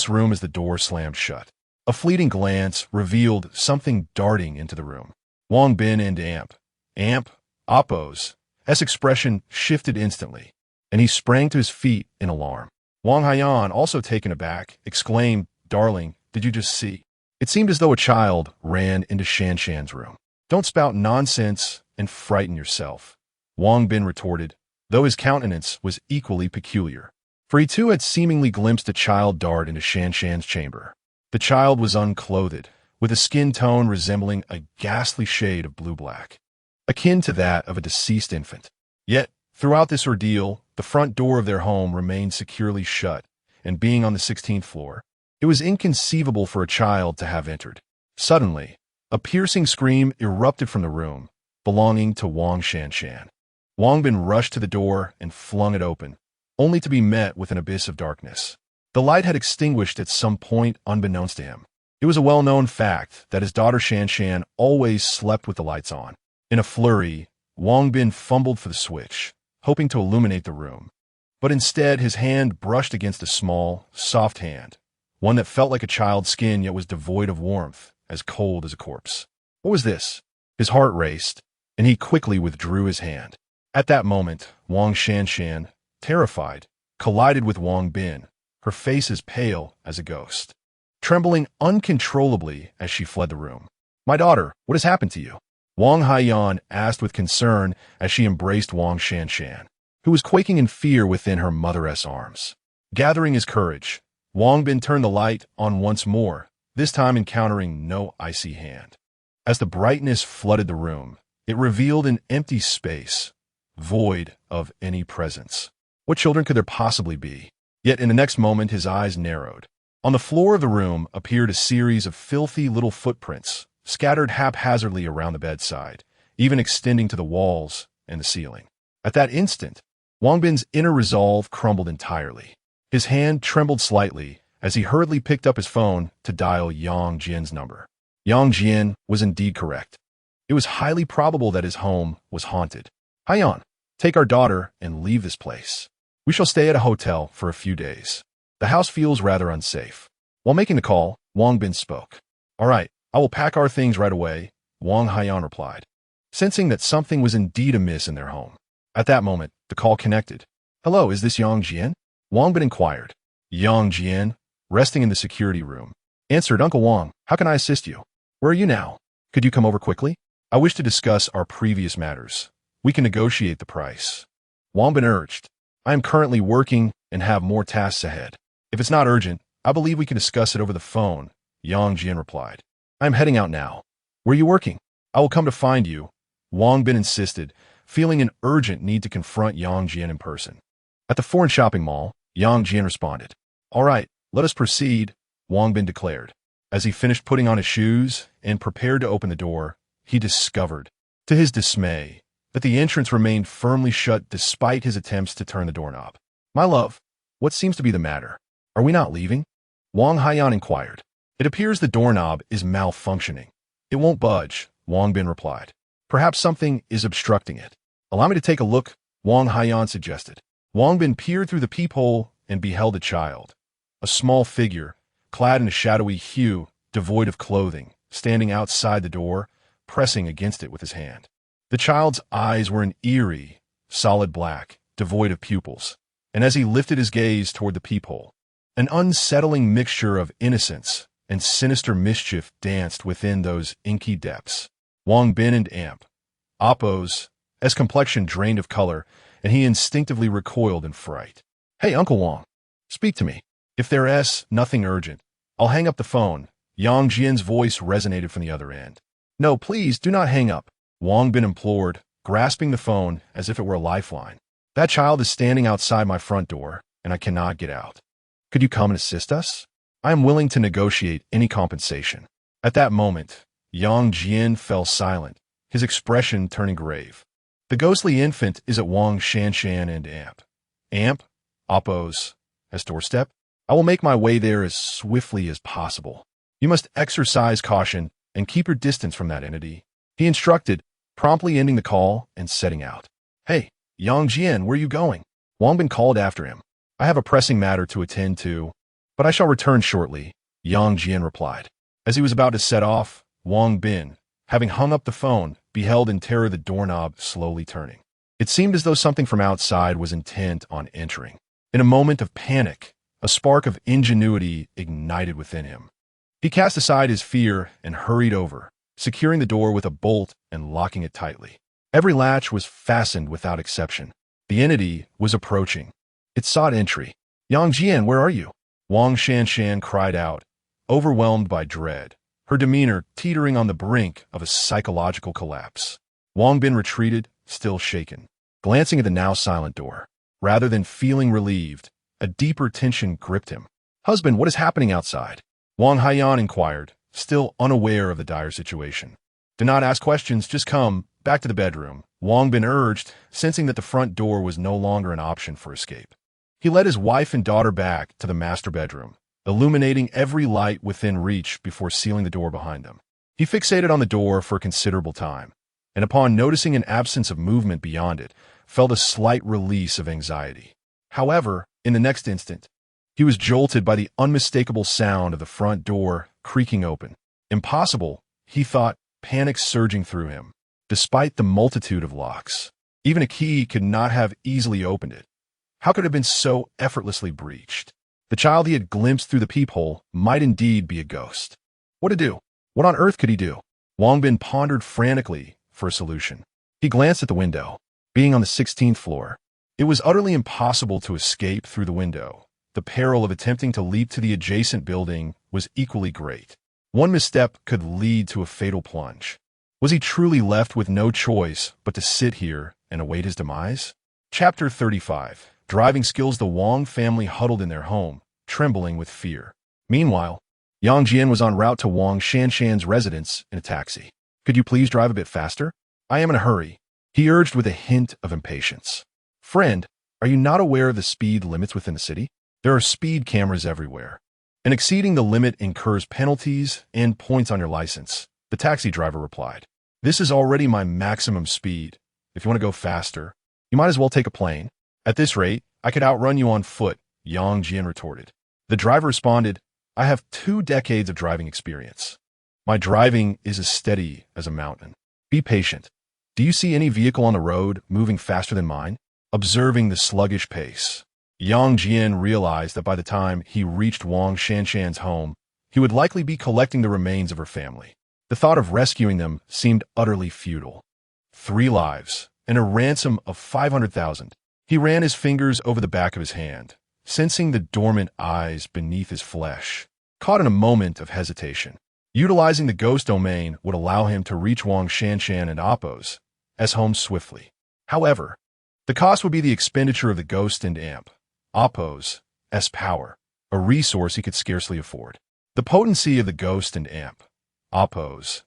Speaker 1: room as the door slammed shut. A fleeting glance revealed something darting into the room. Wang Bin and Appo's expression shifted instantly, and he sprang to his feet in alarm. Wang Haiyan, also taken aback, exclaimed, "Darling, did you just see?" It seemed as though a child ran into Shan Shan's room. "Don't spout nonsense and frighten yourself," Wang Bin retorted, though his countenance was equally peculiar. For he too had seemingly glimpsed a child dart into Shan Shan's chamber. The child was unclothed, with a skin tone resembling a ghastly shade of blue-black, akin to that of a deceased infant. Yet, throughout this ordeal, the front door of their home remained securely shut, and being on the 16th floor, it was inconceivable for a child to have entered. Suddenly, a piercing scream erupted from the room, belonging to Wang Shan. Wang Bin rushed to the door and flung it open, only to be met with an abyss of darkness. The light had extinguished at some point unbeknownst to him. It was a well-known fact that his daughter Shan Shan always slept with the lights on. In a flurry, Wang Bin fumbled for the switch, hoping to illuminate the room. But instead, his hand brushed against a small, soft hand, one that felt like a child's skin yet was devoid of warmth, as cold as a corpse. What was this? His heart raced, and he quickly withdrew his hand. At that moment, Wang Shan, terrified, collided with Wang Bin, her face as pale as a ghost, trembling uncontrollably as she fled the room. "My daughter, what has happened to you?" Wang Haiyan asked with concern as she embraced Wang Shan, who was quaking in fear within her mother's arms. Gathering his courage, Wang Bin turned the light on once more, this time encountering no icy hand. As the brightness flooded the room, it revealed an empty space, void of any presence. What children could there possibly be? Yet in the next moment his eyes narrowed. On the floor of the room appeared a series of filthy little footprints, scattered haphazardly around the bedside, even extending to the walls and the ceiling. At that instant, Wang Bin's inner resolve crumbled entirely. His hand trembled slightly as he hurriedly picked up his phone to dial Yang Jian's number. Yang Jian was indeed correct. It was highly probable that his home was haunted. "Haiyan, take our daughter and leave this place. We shall stay at a hotel for a few days. The house feels rather unsafe." While making the call, Wang Bin spoke. "All right, I will pack our things right away," Wang Haiyan replied, sensing that something was indeed amiss in their home. At that moment, the call connected. "Hello, is this Yang Jian?" Wang Bin inquired. Yang Jian, resting in the security room, answered, "Uncle Wang, how can I assist you? Where are you now? Could you come over quickly? I wish to discuss our previous matters. We can negotiate the price." Wang Bin urged, "I am currently working and have more tasks ahead. If it's not urgent, I believe we can discuss it over the phone," Yang Jian replied. "I am heading out now. Where are you working? I will come to find you," Wang Bin insisted, feeling an urgent need to confront Yang Jian in person. "At the foreign shopping mall," Yang Jian responded. "All right, let us proceed," Wang Bin declared. As he finished putting on his shoes and prepared to open the door, he discovered, to his dismay, that the entrance remained firmly shut despite his attempts to turn the doorknob. "My love, what seems to be the matter? Are we not leaving?" Wang Haiyan inquired. "It appears the doorknob is malfunctioning. It won't budge," Wang Bin replied. "Perhaps something is obstructing it." "Allow me to take a look," Wang Haiyan suggested. Wang Bin peered through the peephole and beheld a child, a small figure, clad in a shadowy hue, devoid of clothing, standing outside the door, pressing against it with his hand. The child's eyes were an eerie, solid black, devoid of pupils, and as he lifted his gaze toward the peephole, an unsettling mixture of innocence and sinister mischief danced within those inky depths. Wang Bin and Appo's complexion drained of color, and he instinctively recoiled in fright. "Hey, Uncle Wang, speak to me. If there's nothing urgent, I'll hang up the phone," Yang Jian's voice resonated from the other end. No, please, do not hang up, Wang Bin implored, grasping the phone as if it were a lifeline. That child is standing outside my front door, and I cannot get out. Could you come and assist us? I am willing to negotiate any compensation. At that moment, Yang Jian fell silent, his expression turning grave. The ghostly infant is at Wang Shanshan and Amp. Amp, Oppo's, doorstep. I will make my way there as swiftly as possible. You must exercise caution and keep your distance from that entity, he instructed, promptly ending the call and setting out. Hey, Yang Jian, where are you going? Wang Bin called after him. I have a pressing matter to attend to, but I shall return shortly, Yang Jian replied. As he was about to set off, Wang Bin, having hung up the phone, beheld in terror the doorknob slowly turning. It seemed as though something from outside was intent on entering. In a moment of panic, a spark of ingenuity ignited within him. He cast aside his fear and hurried over, securing the door with a bolt and locking it tightly. Every latch was fastened without exception. The entity was approaching. It sought entry. Yang Jian, where are you? Wang Shanshan cried out, overwhelmed by dread, her demeanor teetering on the brink of a psychological collapse. Wang Bin retreated, still shaken, glancing at the now silent door. Rather than feeling relieved, a deeper tension gripped him. Husband, what is happening outside? Wang Haiyan inquired, still unaware of the dire situation. Do not ask questions, just come back to the bedroom, Wang Bin urged, sensing that the front door was no longer an option for escape. He led his wife and daughter back to the master bedroom, illuminating every light within reach before sealing the door behind them. He fixated on the door for a considerable time, and upon noticing an absence of movement beyond it, felt a slight release of anxiety. However, in the next instant, he was jolted by the unmistakable sound of the front door creaking open. Impossible, he thought, panic surging through him. Despite the multitude of locks, even a key could not have easily opened it. How could it have been so effortlessly breached? The child he had glimpsed through the peephole might indeed be a ghost. What to do? What on earth could he do? Wang Bin pondered frantically for a solution. He glanced at the window. Being on the 16th floor, it was utterly impossible to escape through the window. The peril of attempting to leap to the adjacent building was equally great. One misstep could lead to a fatal plunge. Was he truly left with no choice but to sit here and await his demise? Chapter 35. Driving skills. The Wang family huddled in their home, trembling with fear. Meanwhile, Yang Jian was en route to Wang Shanshan's residence in a taxi. Could you please drive a bit faster? I am in a hurry, he urged with a hint of impatience. Friend, are you not aware of the speed limits within the city? There are speed cameras everywhere, and exceeding the limit incurs penalties and points on your license, the taxi driver replied. This is already my maximum speed. If you want to go faster, you might as well take a plane. At this rate, I could outrun you on foot, Yang Jian retorted. The driver responded, I have 2 decades of driving experience. My driving is as steady as a mountain. Be patient. Do you see any vehicle on the road moving faster than mine? Observing the sluggish pace, Yang Jian realized that by the time he reached Wang Shanshan's home, he would likely be collecting the remains of her family. The thought of rescuing them seemed utterly futile. 3 lives and a ransom of 500,000. He ran his fingers over the back of his hand, sensing the dormant eyes beneath his flesh. Caught in a moment of hesitation, utilizing the ghost domain would allow him to reach Wang Shanshan and Oppo's home swiftly. However, the cost would be the expenditure of the ghost and Amp, Oppo's power, a resource he could scarcely afford. The potency of the ghost and Amp, Oppo's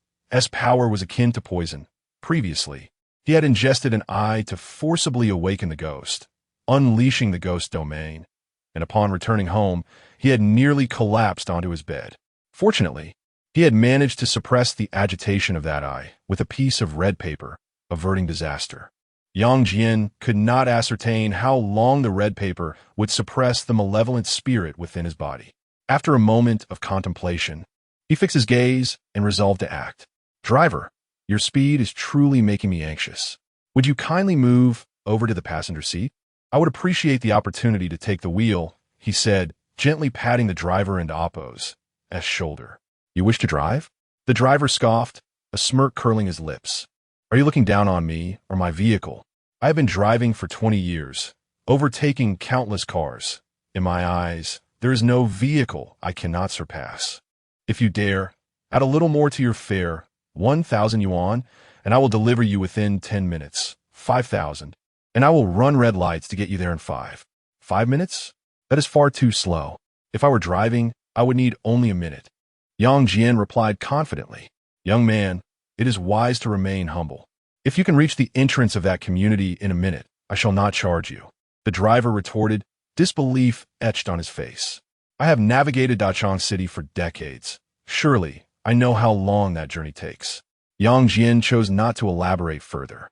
Speaker 1: power was akin to poison. Previously, he had ingested an eye to forcibly awaken the ghost, unleashing the ghost domain, and upon returning home, he had nearly collapsed onto his bed. Fortunately, he had managed to suppress the agitation of that eye with a piece of red paper, averting disaster. Yang Jian could not ascertain how long the red paper would suppress the malevolent spirit within his body. After a moment of contemplation, he fixed his gaze and resolved to act. Driver, your speed is truly making me anxious. Would you kindly move over to the passenger seat? I would appreciate the opportunity to take the wheel, he said, gently patting the driver and Oppo's shoulder. You wish to drive? The driver scoffed, a smirk curling his lips. Are you looking down on me or my vehicle? I have been driving for 20 years, overtaking countless cars. In my eyes, there is no vehicle I cannot surpass. If you dare, add a little more to your fare, 1,000 yuan, and I will deliver you within 10 minutes, 5,000, and I will run red lights to get you there in 5 minutes? That is far too slow. If I were driving, I would need only a minute. Yang Jian replied confidently. Young man, it is wise to remain humble. If you can reach the entrance of that community in a minute, I shall not charge you. The driver retorted, disbelief etched on his face. I have navigated Dachang City for decades. Surely, I know how long that journey takes. Yang Jian chose not to elaborate further.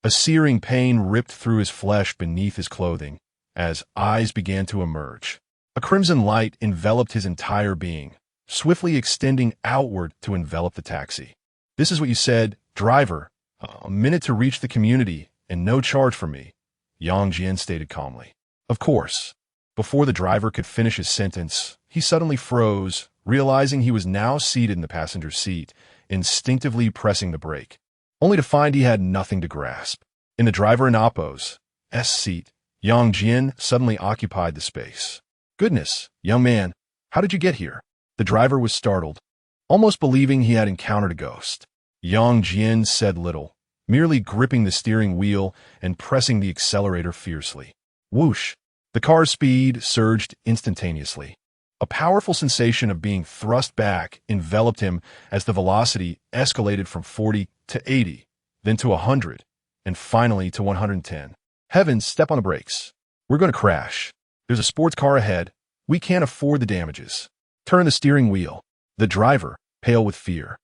Speaker 1: A searing pain ripped through his flesh beneath his clothing as eyes began to emerge. A crimson light enveloped his entire being, swiftly extending outward to envelop the taxi. This is what you said, driver. A minute to reach the community and no charge for me, Yang Jian stated calmly. Of course. Before the driver could finish his sentence, he suddenly froze, realizing he was now seated in the passenger seat, instinctively pressing the brake, only to find he had nothing to grasp. In the driver and Oppo's seat, Yang Jian suddenly occupied the space. Goodness, young man, how did you get here? The driver was startled, almost believing he had encountered a ghost. Yang Jian said little, merely gripping the steering wheel and pressing the accelerator fiercely. Whoosh! The car's speed surged instantaneously. A powerful sensation of being thrust back enveloped him as the velocity escalated from 40 to 80, then to 100, and finally to 110. Heavens, step on the brakes. We're going to crash. There's a sports car ahead. We can't afford the damages. Turn the steering wheel. The driver, pale with fear,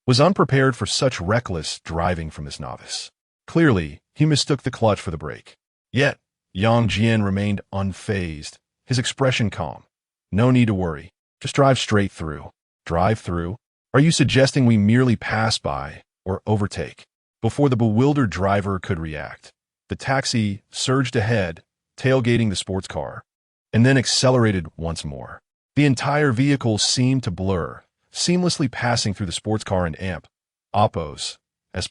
Speaker 1: was unprepared for such reckless driving from this novice. Clearly, he mistook the clutch for the brake. Yet, Yang Jian remained unfazed, his expression calm. No need to worry. Just drive straight through. Drive through? Are you suggesting we merely pass by or overtake? Before the bewildered driver could react, the taxi surged ahead, tailgating the sports car, and then accelerated once more. The entire vehicle seemed to blur, seamlessly passing through the sports car and Oppo's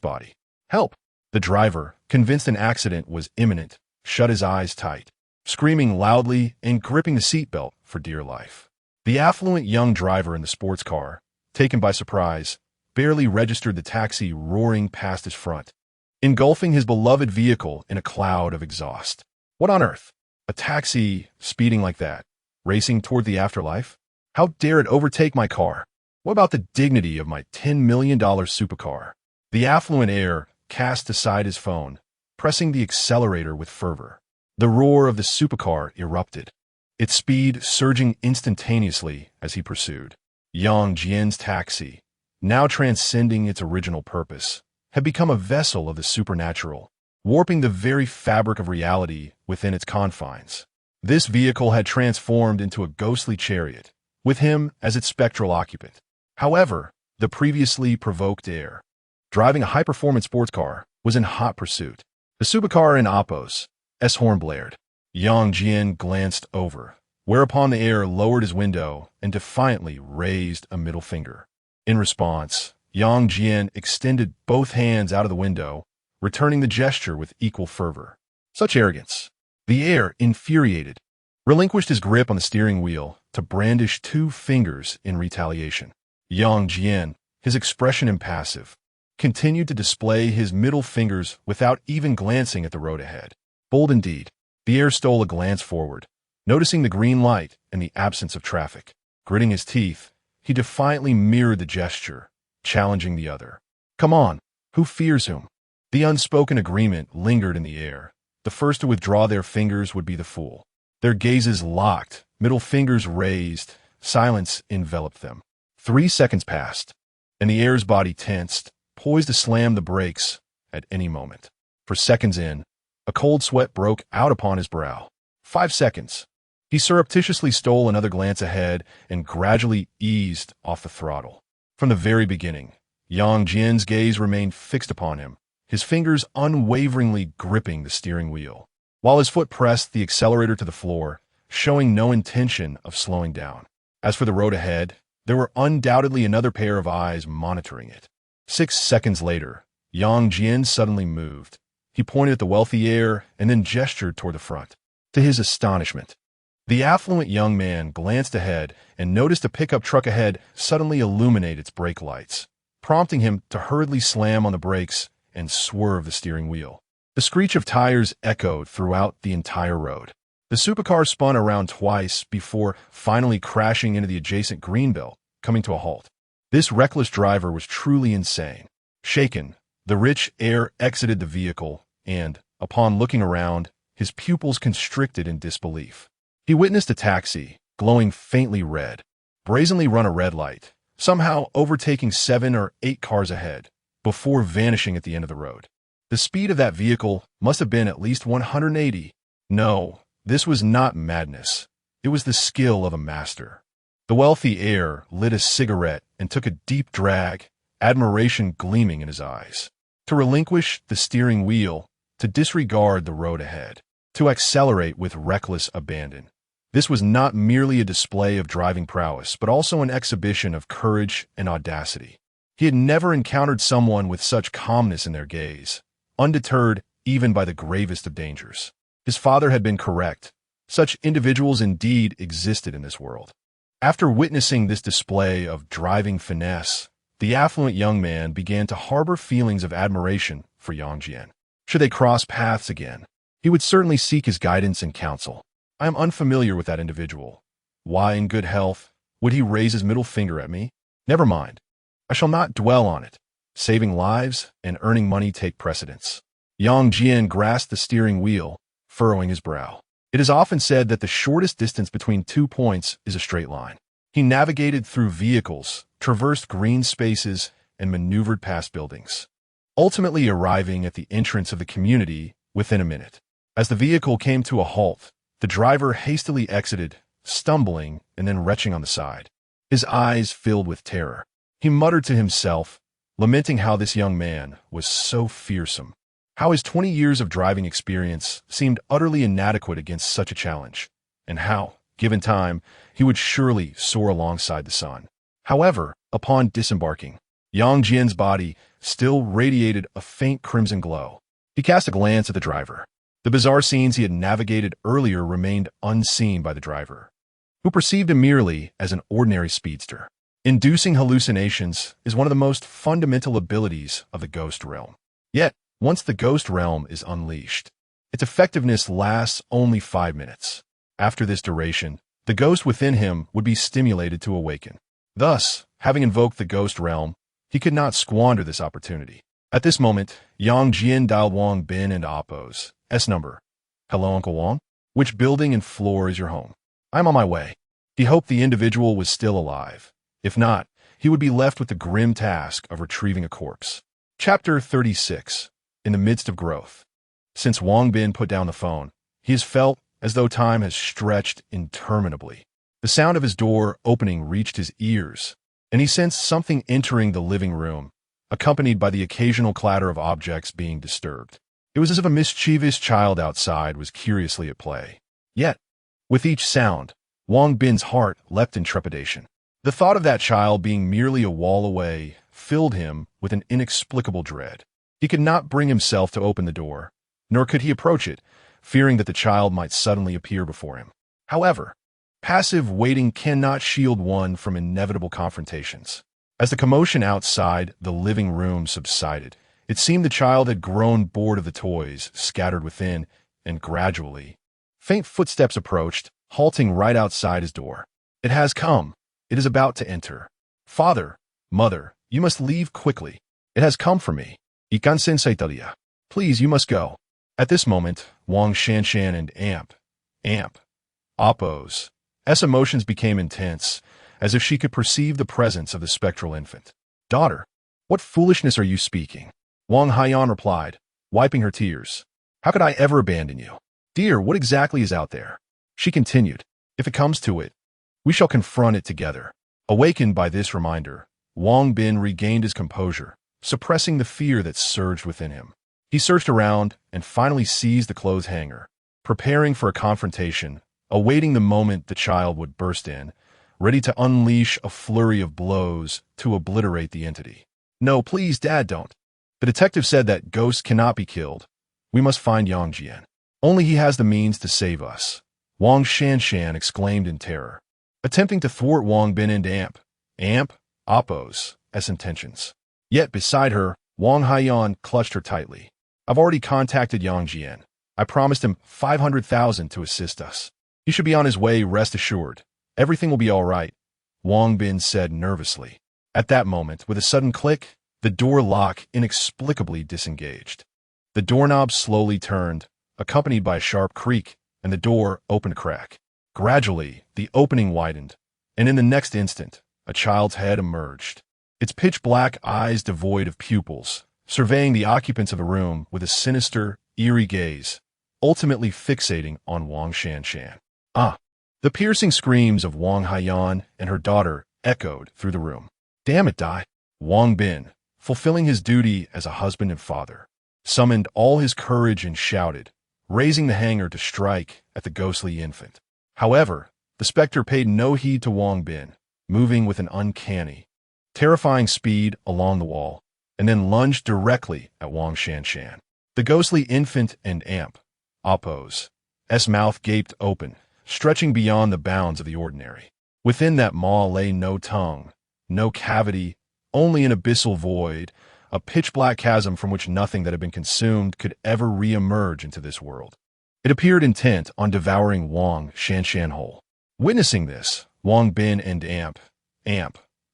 Speaker 1: body. Help! The driver, convinced an accident was imminent, shut his eyes tight, screaming loudly and gripping the seatbelt for dear life. The affluent young driver in the sports car, taken by surprise, barely registered the taxi roaring past his front, engulfing his beloved vehicle in a cloud of exhaust. What on earth? A taxi speeding like that, racing toward the afterlife? How dare it overtake my car? What about the dignity of my $10 million supercar? The affluent heir cast aside his phone, pressing the accelerator with fervor. The roar of the supercar erupted, its speed surging instantaneously as he pursued. Yang Jian's taxi, now transcending its original purpose, had become a vessel of the supernatural, warping the very fabric of reality within its confines. This vehicle had transformed into a ghostly chariot, with him as its spectral occupant. However, the previously provoked heir, driving a high-performance sports car, was in hot pursuit. The supercar in Oppo's horn blared. Yang Jian glanced over, whereupon the heir lowered his window and defiantly raised a middle finger. In response, Yang Jian extended both hands out of the window, returning the gesture with equal fervor. Such arrogance! The heir, infuriated, relinquished his grip on the steering wheel to brandish 2 fingers in retaliation. Yang Jian, his expression impassive, continued to display his middle fingers without even glancing at the road ahead. Bold indeed, the heir stole a glance forward, noticing the green light and the absence of traffic. Gritting his teeth, he defiantly mirrored the gesture, challenging the other. Come on, who fears whom? The unspoken agreement lingered in the air. The first to withdraw their fingers would be the fool. Their gazes locked, middle fingers raised, silence enveloped them. 3 seconds passed, and the heir's body tensed, poised to slam the brakes at any moment. For seconds in, a cold sweat broke out upon his brow. 5 seconds. He surreptitiously stole another glance ahead and gradually eased off the throttle. From the very beginning, Yang Jian's gaze remained fixed upon him, his fingers unwaveringly gripping the steering wheel, while his foot pressed the accelerator to the floor, showing no intention of slowing down. As for the road ahead, there were undoubtedly another pair of eyes monitoring it. 6 seconds later, Yang Jian suddenly moved. He pointed at the wealthy heir and then gestured toward the front. To his astonishment, The affluent young man glanced ahead and noticed a pickup truck ahead suddenly illuminate its brake lights, prompting him to hurriedly slam on the brakes and swerve the steering wheel. The screech of tires echoed throughout the entire road. The supercar spun around twice before finally crashing into the adjacent greenbelt, coming to a halt. This reckless driver was truly insane. Shaken, the rich heir exited the vehicle and, upon looking around, his pupils constricted in disbelief. He witnessed a taxi, glowing faintly red, brazenly run a red light, somehow overtaking 7 or 8 cars ahead, before vanishing at the end of the road. The speed of that vehicle must have been at least 180. No, this was not madness. It was the skill of a master. The wealthy heir lit a cigarette and took a deep drag, admiration gleaming in his eyes. To relinquish the steering wheel, to disregard the road ahead, to accelerate with reckless abandon. This was not merely a display of driving prowess, but also an exhibition of courage and audacity. He had never encountered someone with such calmness in their gaze, undeterred even by the gravest of dangers. His father had been correct. Such individuals indeed existed in this world. After witnessing this display of driving finesse, the affluent young man began to harbor feelings of admiration for Yang Jian. Should they cross paths again, he would certainly seek his guidance and counsel. I am unfamiliar with that individual. Why, in good health, would he raise his middle finger at me? Never mind. I shall not dwell on it. Saving lives and earning money take precedence. Yang Jian grasped the steering wheel, furrowing his brow. It is often said that the shortest distance between 2 points is a straight line. He navigated through vehicles, traversed green spaces, and maneuvered past buildings, ultimately arriving at the entrance of the community within a minute. As the vehicle came to a halt, the driver hastily exited, stumbling and then retching on the side. His eyes filled with terror. He muttered to himself, lamenting how this young man was so fearsome, how his 20 years of driving experience seemed utterly inadequate against such a challenge, and how, given time, he would surely soar alongside the sun. However, upon disembarking, Yang Jian's body still radiated a faint crimson glow. He cast a glance at the driver. The bizarre scenes he had navigated earlier remained unseen by the driver, who perceived him merely as an ordinary speedster. Inducing hallucinations is one of the most fundamental abilities of the ghost realm. Yet, once the ghost realm is unleashed, its effectiveness lasts only 5 minutes. After this duration, the ghost within him would be stimulated to awaken. Thus, having invoked the ghost realm, he could not squander this opportunity. At this moment, Yang Jian dialed Wang Bin into Oppo's S number. Hello, Uncle Wang? Which building and floor is your home? I'm on my way. He hoped the individual was still alive. If not, he would be left with the grim task of retrieving a corpse. Chapter 36. In the midst of growth. Since Wang Bin put down the phone, he has felt as though time has stretched interminably. The sound of his door opening reached his ears, and he sensed something entering the living room, accompanied by the occasional clatter of objects being disturbed. It was as if a mischievous child outside was curiously at play. Yet, with each sound, Wang Bin's heart leapt in trepidation. The thought of that child being merely a wall away filled him with an inexplicable dread. He could not bring himself to open the door, nor could he approach it, fearing that the child might suddenly appear before him. However, passive waiting cannot shield one from inevitable confrontations. As the commotion outside the living room subsided, it seemed the child had grown bored of the toys scattered within, and gradually, faint footsteps approached, halting right outside his door. It has come. It is about to enter. Father, mother, you must leave quickly. It has come for me. Ikan Saitalia. Please, you must go. At this moment, Wang Shanshan and Oppo's emotions became intense, as if she could perceive the presence of the spectral infant. Daughter, what foolishness are you speaking? Wang Haiyan replied, wiping her tears. How could I ever abandon you? Dear, what exactly is out there? She continued, if it comes to it, we shall confront it together. Awakened by this reminder, Wang Bin regained his composure, suppressing the fear that surged within him. He searched around and finally seized the clothes hanger, preparing for a confrontation, awaiting the moment the child would burst in, ready to unleash a flurry of blows to obliterate the entity. No, please, Dad, don't. The detective said that ghosts cannot be killed. We must find Yang Jian. Only he has the means to save us. Wang Shanshan exclaimed in terror, attempting to thwart Wang Bin and Amp, Oppo's intentions. Yet beside her, Wang Haiyan clutched her tightly. I've already contacted Yang Jian. I promised him 500,000 to assist us. He should be on his way, rest assured. Everything will be all right, Wang Bin said nervously. At that moment, with a sudden click, the door lock inexplicably disengaged. The doorknob slowly turned, accompanied by a sharp creak, and the door opened a crack. Gradually, the opening widened, and in the next instant, a child's head emerged. Its pitch-black eyes devoid of pupils, surveying the occupants of the room with a sinister, eerie gaze, ultimately fixating on Wang Shanshan. The piercing screams of Wang Haiyan and her daughter echoed through the room. Damn it, Dai! Wang Bin, fulfilling his duty as a husband and father, summoned all his courage and shouted, raising the hanger to strike at the ghostly infant. However, the specter paid no heed to Wang Bin, moving with an uncanny, terrifying speed along the wall, and then lunged directly at Wang Shanshan. The ghostly infant and Oppo's mouth gaped open, stretching beyond the bounds of the ordinary. Within that maw lay no tongue, no cavity, only an abyssal void, a pitch-black chasm from which nothing that had been consumed could ever re-emerge into this world. It appeared intent on devouring Wang Shanshan whole. Witnessing this, Wang Bin and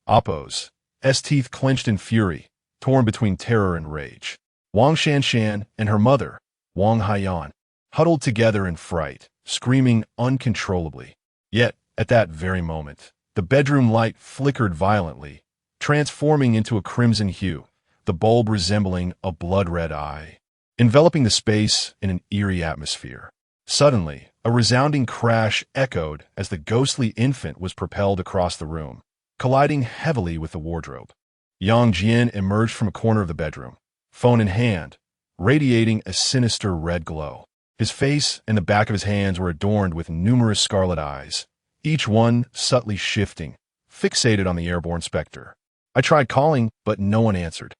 Speaker 1: Oppo's teeth clenched in fury, torn between terror and rage. Wang Shanshan and her mother, Wang Haiyan, huddled together in fright, screaming uncontrollably. Yet, at that very moment, the bedroom light flickered violently, transforming into a crimson hue, the bulb resembling a blood-red eye, enveloping the space in an eerie atmosphere. Suddenly, a resounding crash echoed as the ghostly infant was propelled across the room, colliding heavily with the wardrobe. Yang Jian emerged from a corner of the bedroom, phone in hand, radiating a sinister red glow. His face and the back of his hands were adorned with numerous scarlet eyes, each one subtly shifting, fixated on the airborne specter. I tried calling, but no one answered.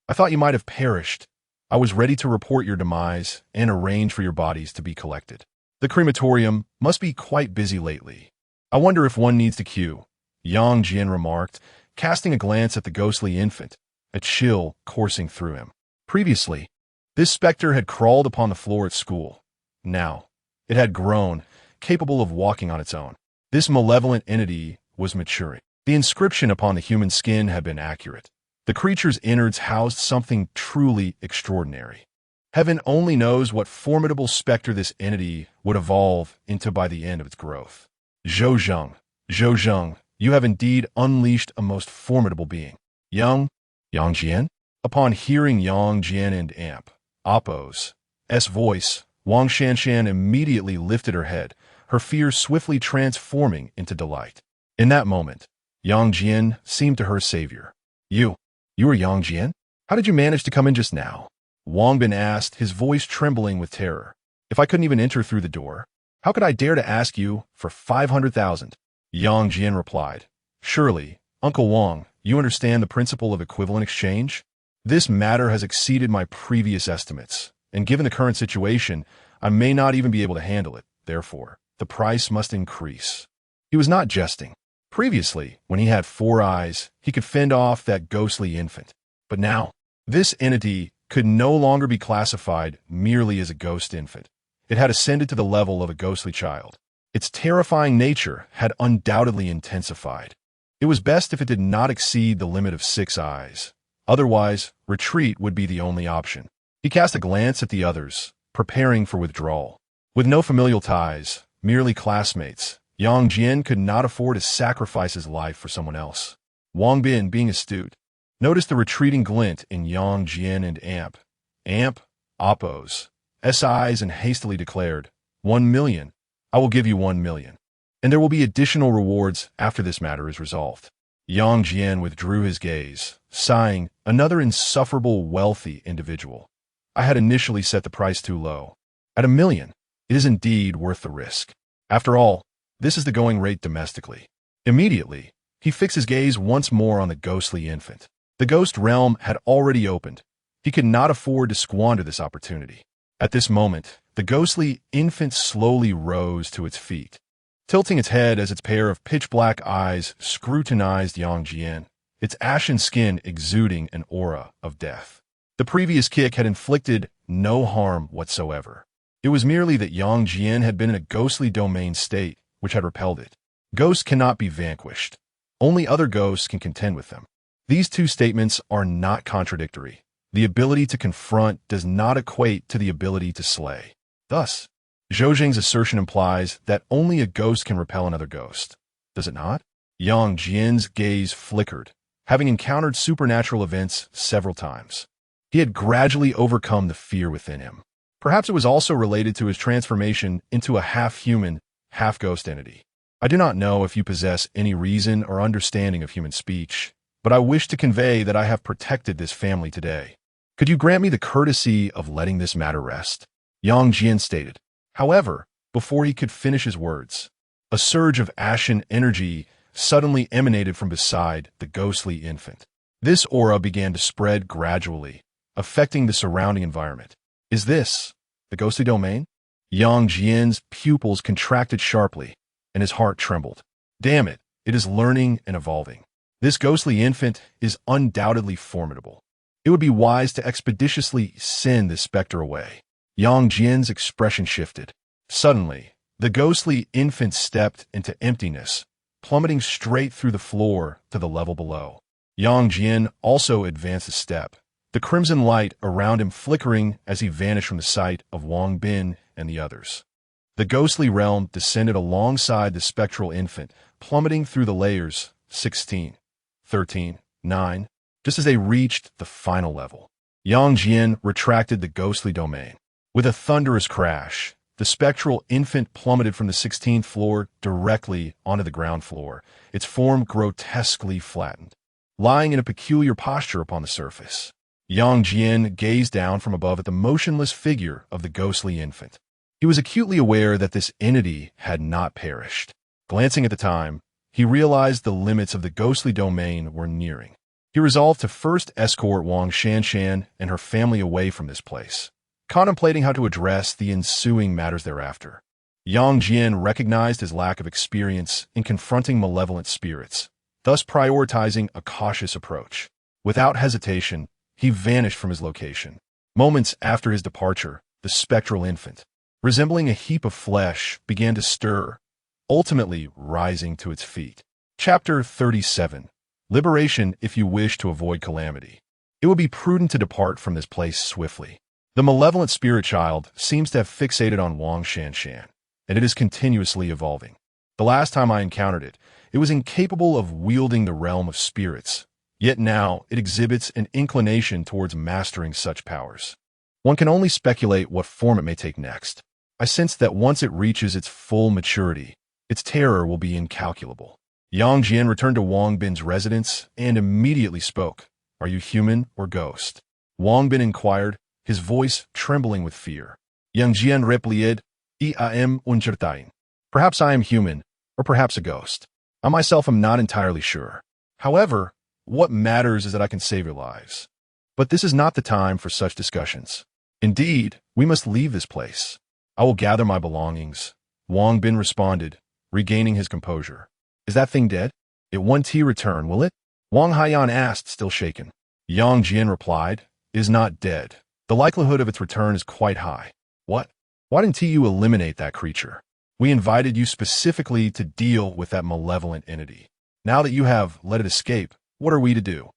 Speaker 1: I thought you might have perished. I was ready to report your demise and arrange for your bodies to be collected. The crematorium must be quite busy lately. I wonder if one needs to queue, Yang Jian remarked, casting a glance at the ghostly infant, a chill coursing through him. Previously, this specter had crawled upon the floor at school. Now, it had grown, capable of walking on its own. This malevolent entity was maturing. The inscription upon the human skin had been accurate. The creature's innards housed something truly extraordinary. Heaven only knows what formidable specter this entity would evolve into by the end of its growth. Zhou Zheng, you have indeed unleashed a most formidable being. Yang Jian? Upon hearing Yang Jian and Oppo's voice, Wang Shanshan immediately lifted her head, her fear swiftly transforming into delight. In that moment, Yang Jian seemed to her savior. You are Yang Jian? How did you manage to come in just now? Wang Bin asked, his voice trembling with terror. If I couldn't even enter through the door, how could I dare to ask you for 500,000? Yang Jian replied, Surely, Uncle Wang, you understand the principle of equivalent exchange? This matter has exceeded my previous estimates, and given the current situation, I may not even be able to handle it. Therefore, the price must increase. He was not jesting. Previously, when he had 4 eyes, he could fend off that ghostly infant. But now, this entity could no longer be classified merely as a ghost infant. It had ascended to the level of a ghostly child. Its terrifying nature had undoubtedly intensified. It was best if it did not exceed the limit of 6 eyes. Otherwise, retreat would be the only option. He cast a glance at the others, preparing for withdrawal. With no familial ties, merely classmates, Yang Jian could not afford to sacrifice his life for someone else. Wang Bin, being astute, noticed the retreating glint in Yang Jian and Oppo's eyes and hastily declared, 1 million. I will give you 1 million. And there will be additional rewards after this matter is resolved. Yang Jian withdrew his gaze, sighing, another insufferable wealthy individual. I had initially set the price too low. At 1 million, it is indeed worth the risk. After all, this is the going rate domestically. Immediately, he fixed his gaze once more on the ghostly infant. The ghost realm had already opened. He could not afford to squander this opportunity. At this moment, the ghostly infant slowly rose to its feet, tilting its head as its pair of pitch-black eyes scrutinized Yang Jian, its ashen skin exuding an aura of death. The previous kick had inflicted no harm whatsoever. It was merely that Yang Jian had been in a ghostly domain state, which had repelled it. Ghosts cannot be vanquished. Only other ghosts can contend with them. These two statements are not contradictory. The ability to confront does not equate to the ability to slay. Thus, Zhou Zheng's assertion implies that only a ghost can repel another ghost. Does it not? Yang Jian's gaze flickered, having encountered supernatural events several times. He had gradually overcome the fear within him. Perhaps it was also related to his transformation into a half-human, half-ghost entity. I do not know if you possess any reason or understanding of human speech, but I wish to convey that I have protected this family today. Could you grant me the courtesy of letting this matter rest? Yang Jian stated. However, before he could finish his words, a surge of ashen energy suddenly emanated from beside the ghostly infant. This aura began to spread gradually, affecting the surrounding environment. Is this the ghostly domain? Yang Jian's pupils contracted sharply, and his heart trembled. Damn it, it is learning and evolving. This ghostly infant is undoubtedly formidable. It would be wise to expeditiously send this specter away. Yang Jian's expression shifted. Suddenly, the ghostly infant stepped into emptiness, plummeting straight through the floor to the level below. Yang Jian also advanced a step, the crimson light around him flickering as he vanished from the sight of Wang Bin and the others. The ghostly realm descended alongside the spectral infant, plummeting through the layers 16, 13, 9, just as they reached the final level. Yang Jian retracted the ghostly domain. With a thunderous crash, the spectral infant plummeted from the 16th floor directly onto the ground floor, its form grotesquely flattened. Lying in a peculiar posture upon the surface, Yang Jian gazed down from above at the motionless figure of the ghostly infant. He was acutely aware that this entity had not perished. Glancing at the time, he realized the limits of the ghostly domain were nearing. He resolved to first escort Wang Shanshan and her family away from this place, contemplating how to address the ensuing matters thereafter. Yang Jian recognized his lack of experience in confronting malevolent spirits, thus prioritizing a cautious approach. Without hesitation, he vanished from his location. Moments after his departure, the spectral infant, resembling a heap of flesh, began to stir, ultimately rising to its feet. Chapter 37. Liberation if you wish to avoid calamity. It would be prudent to depart from this place swiftly. The malevolent spirit child seems to have fixated on Wang Shanshan, and it is continuously evolving. The last time I encountered it, it was incapable of wielding the realm of spirits, yet now it exhibits an inclination towards mastering such powers. One can only speculate what form it may take next. I sense that once it reaches its full maturity, its terror will be incalculable. Yang Jian returned to Wang Bin's residence and immediately spoke. Are you human or ghost? Wang Bin inquired, his voice trembling with fear. Yang Jian replied, I am uncertain. Perhaps I am human, or perhaps a ghost. I myself am not entirely sure. However, what matters is that I can save your lives. But this is not the time for such discussions. Indeed, we must leave this place. I will gather my belongings. Wang Bin responded, regaining his composure. Is that thing dead? It won't return, will it? Wang Haiyan asked, still shaken. Yang Jian replied, It is not dead. The likelihood of its return is quite high. What? Why didn't you eliminate that creature? We invited you specifically to deal with that malevolent entity. Now that you have let it escape, what are we to do?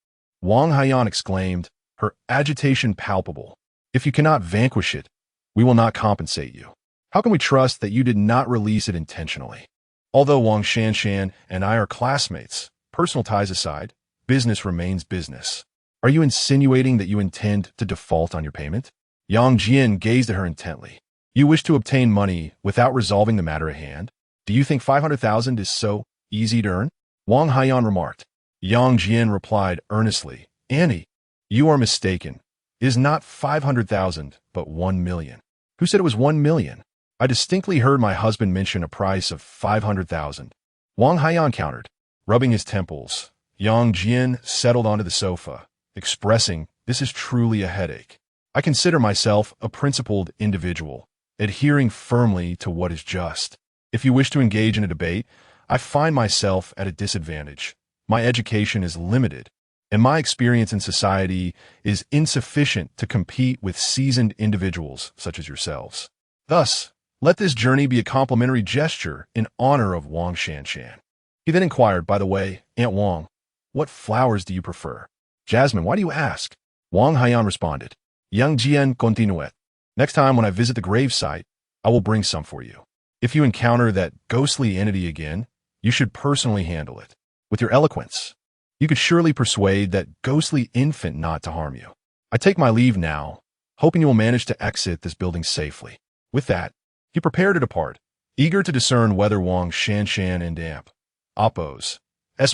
Speaker 1: Wang Haiyan exclaimed, her agitation palpable. If you cannot vanquish it, we will not compensate you. How can we trust that you did not release it intentionally? Although Wang Shanshan and I are classmates, personal ties aside, business remains business. Are you insinuating that you intend to default on your payment? Yang Jian gazed at her intently. You wish to obtain money without resolving the matter at hand? Do you think 500,000 is so easy to earn? Wang Haiyan remarked. Yang Jian replied earnestly, Annie, you are mistaken. It is not 500,000, but 1 million. Who said it was 1 million? I distinctly heard my husband mention a price of 500,000. Wang Haiyan countered. Rubbing his temples, Yang Jian settled onto the sofa, expressing, this is truly a headache. I consider myself a principled individual, adhering firmly to what is just. If you wish to engage in a debate, I find myself at a disadvantage. My education is limited, and my experience in society is insufficient to compete with seasoned individuals such as yourselves. Thus, let this journey be a complimentary gesture in honor of Wang Shanshan. He then inquired, by the way, Aunt Wang, what flowers do you prefer? Jasmine, why do you ask? Wang Haiyan responded, Yang Jian continuet. Next time when I visit the gravesite, I will bring some for you. If you encounter that ghostly entity again, you should personally handle it. With your eloquence, you could surely persuade that ghostly infant not to harm you. I take my leave now, hoping you will manage to exit this building safely. With that, he prepared to depart, eager to discern whether Wang Shanshan and Amp, Appo's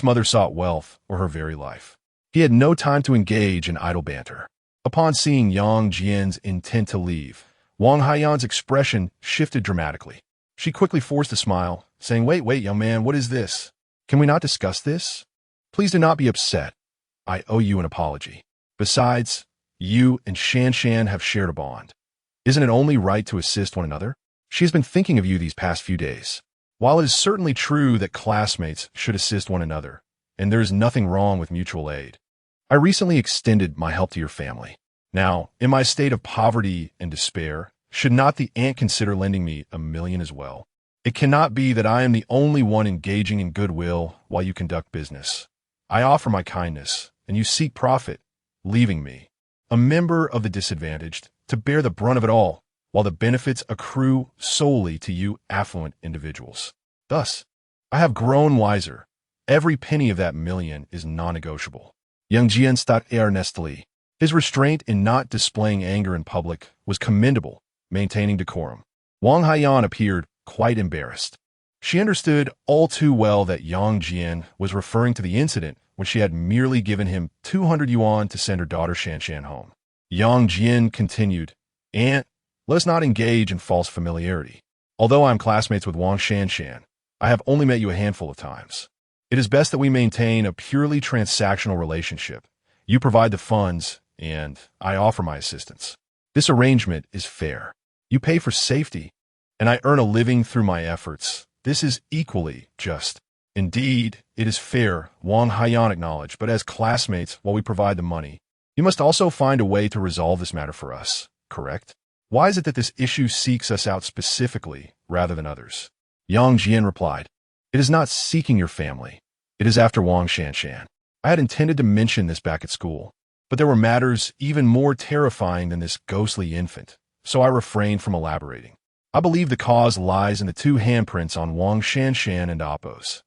Speaker 1: mother sought wealth or her very life. He had no time to engage in idle banter. Upon seeing Yang Jian's intent to leave, Wang Haiyan's expression shifted dramatically. She quickly forced a smile, saying, Wait, young man, what is this? Can we not discuss this? Please do not be upset. I owe you an apology. Besides, you and Shanshan have shared a bond. Isn't it only right to assist one another? She has been thinking of you these past few days. While it is certainly true that classmates should assist one another, and there is nothing wrong with mutual aid, I recently extended my help to your family. Now, in my state of poverty and despair, should not the aunt consider lending me $1 million as well? It cannot be that I am the only one engaging in goodwill while you conduct business. I offer my kindness, and you seek profit, leaving me, a member of the disadvantaged, to bear the brunt of it all, while the benefits accrue solely to you affluent individuals. Thus, I have grown wiser. Every penny of that $1 million is non-negotiable. Young Jian sat earnestly. His restraint in not displaying anger in public was commendable, maintaining decorum. Wang Haiyan appeared quite embarrassed. She understood all too well that Yang Jian was referring to the incident when she had merely given him 200 yuan to send her daughter Shanshan home. Yang Jian continued, Aunt, let us not engage in false familiarity. Although I am classmates with Wang Shanshan, I have only met you a handful of times. It is best that we maintain a purely transactional relationship. You provide the funds, and I offer my assistance. This arrangement is fair. You pay for safety, and I earn a living through my efforts. This is equally just. Indeed, it is fair, Wang Haiyan acknowledged, but as classmates, while we provide the money, you must also find a way to resolve this matter for us, correct? Why is it that this issue seeks us out specifically rather than others? Yang Jian replied, It is not seeking your family. It is after Wang Shanshan. I had intended to mention this back at school, but there were matters even more terrifying than this ghostly infant, so I refrained from elaborating. I believe the cause lies in the 2 handprints on Wang Shanshan and Appo's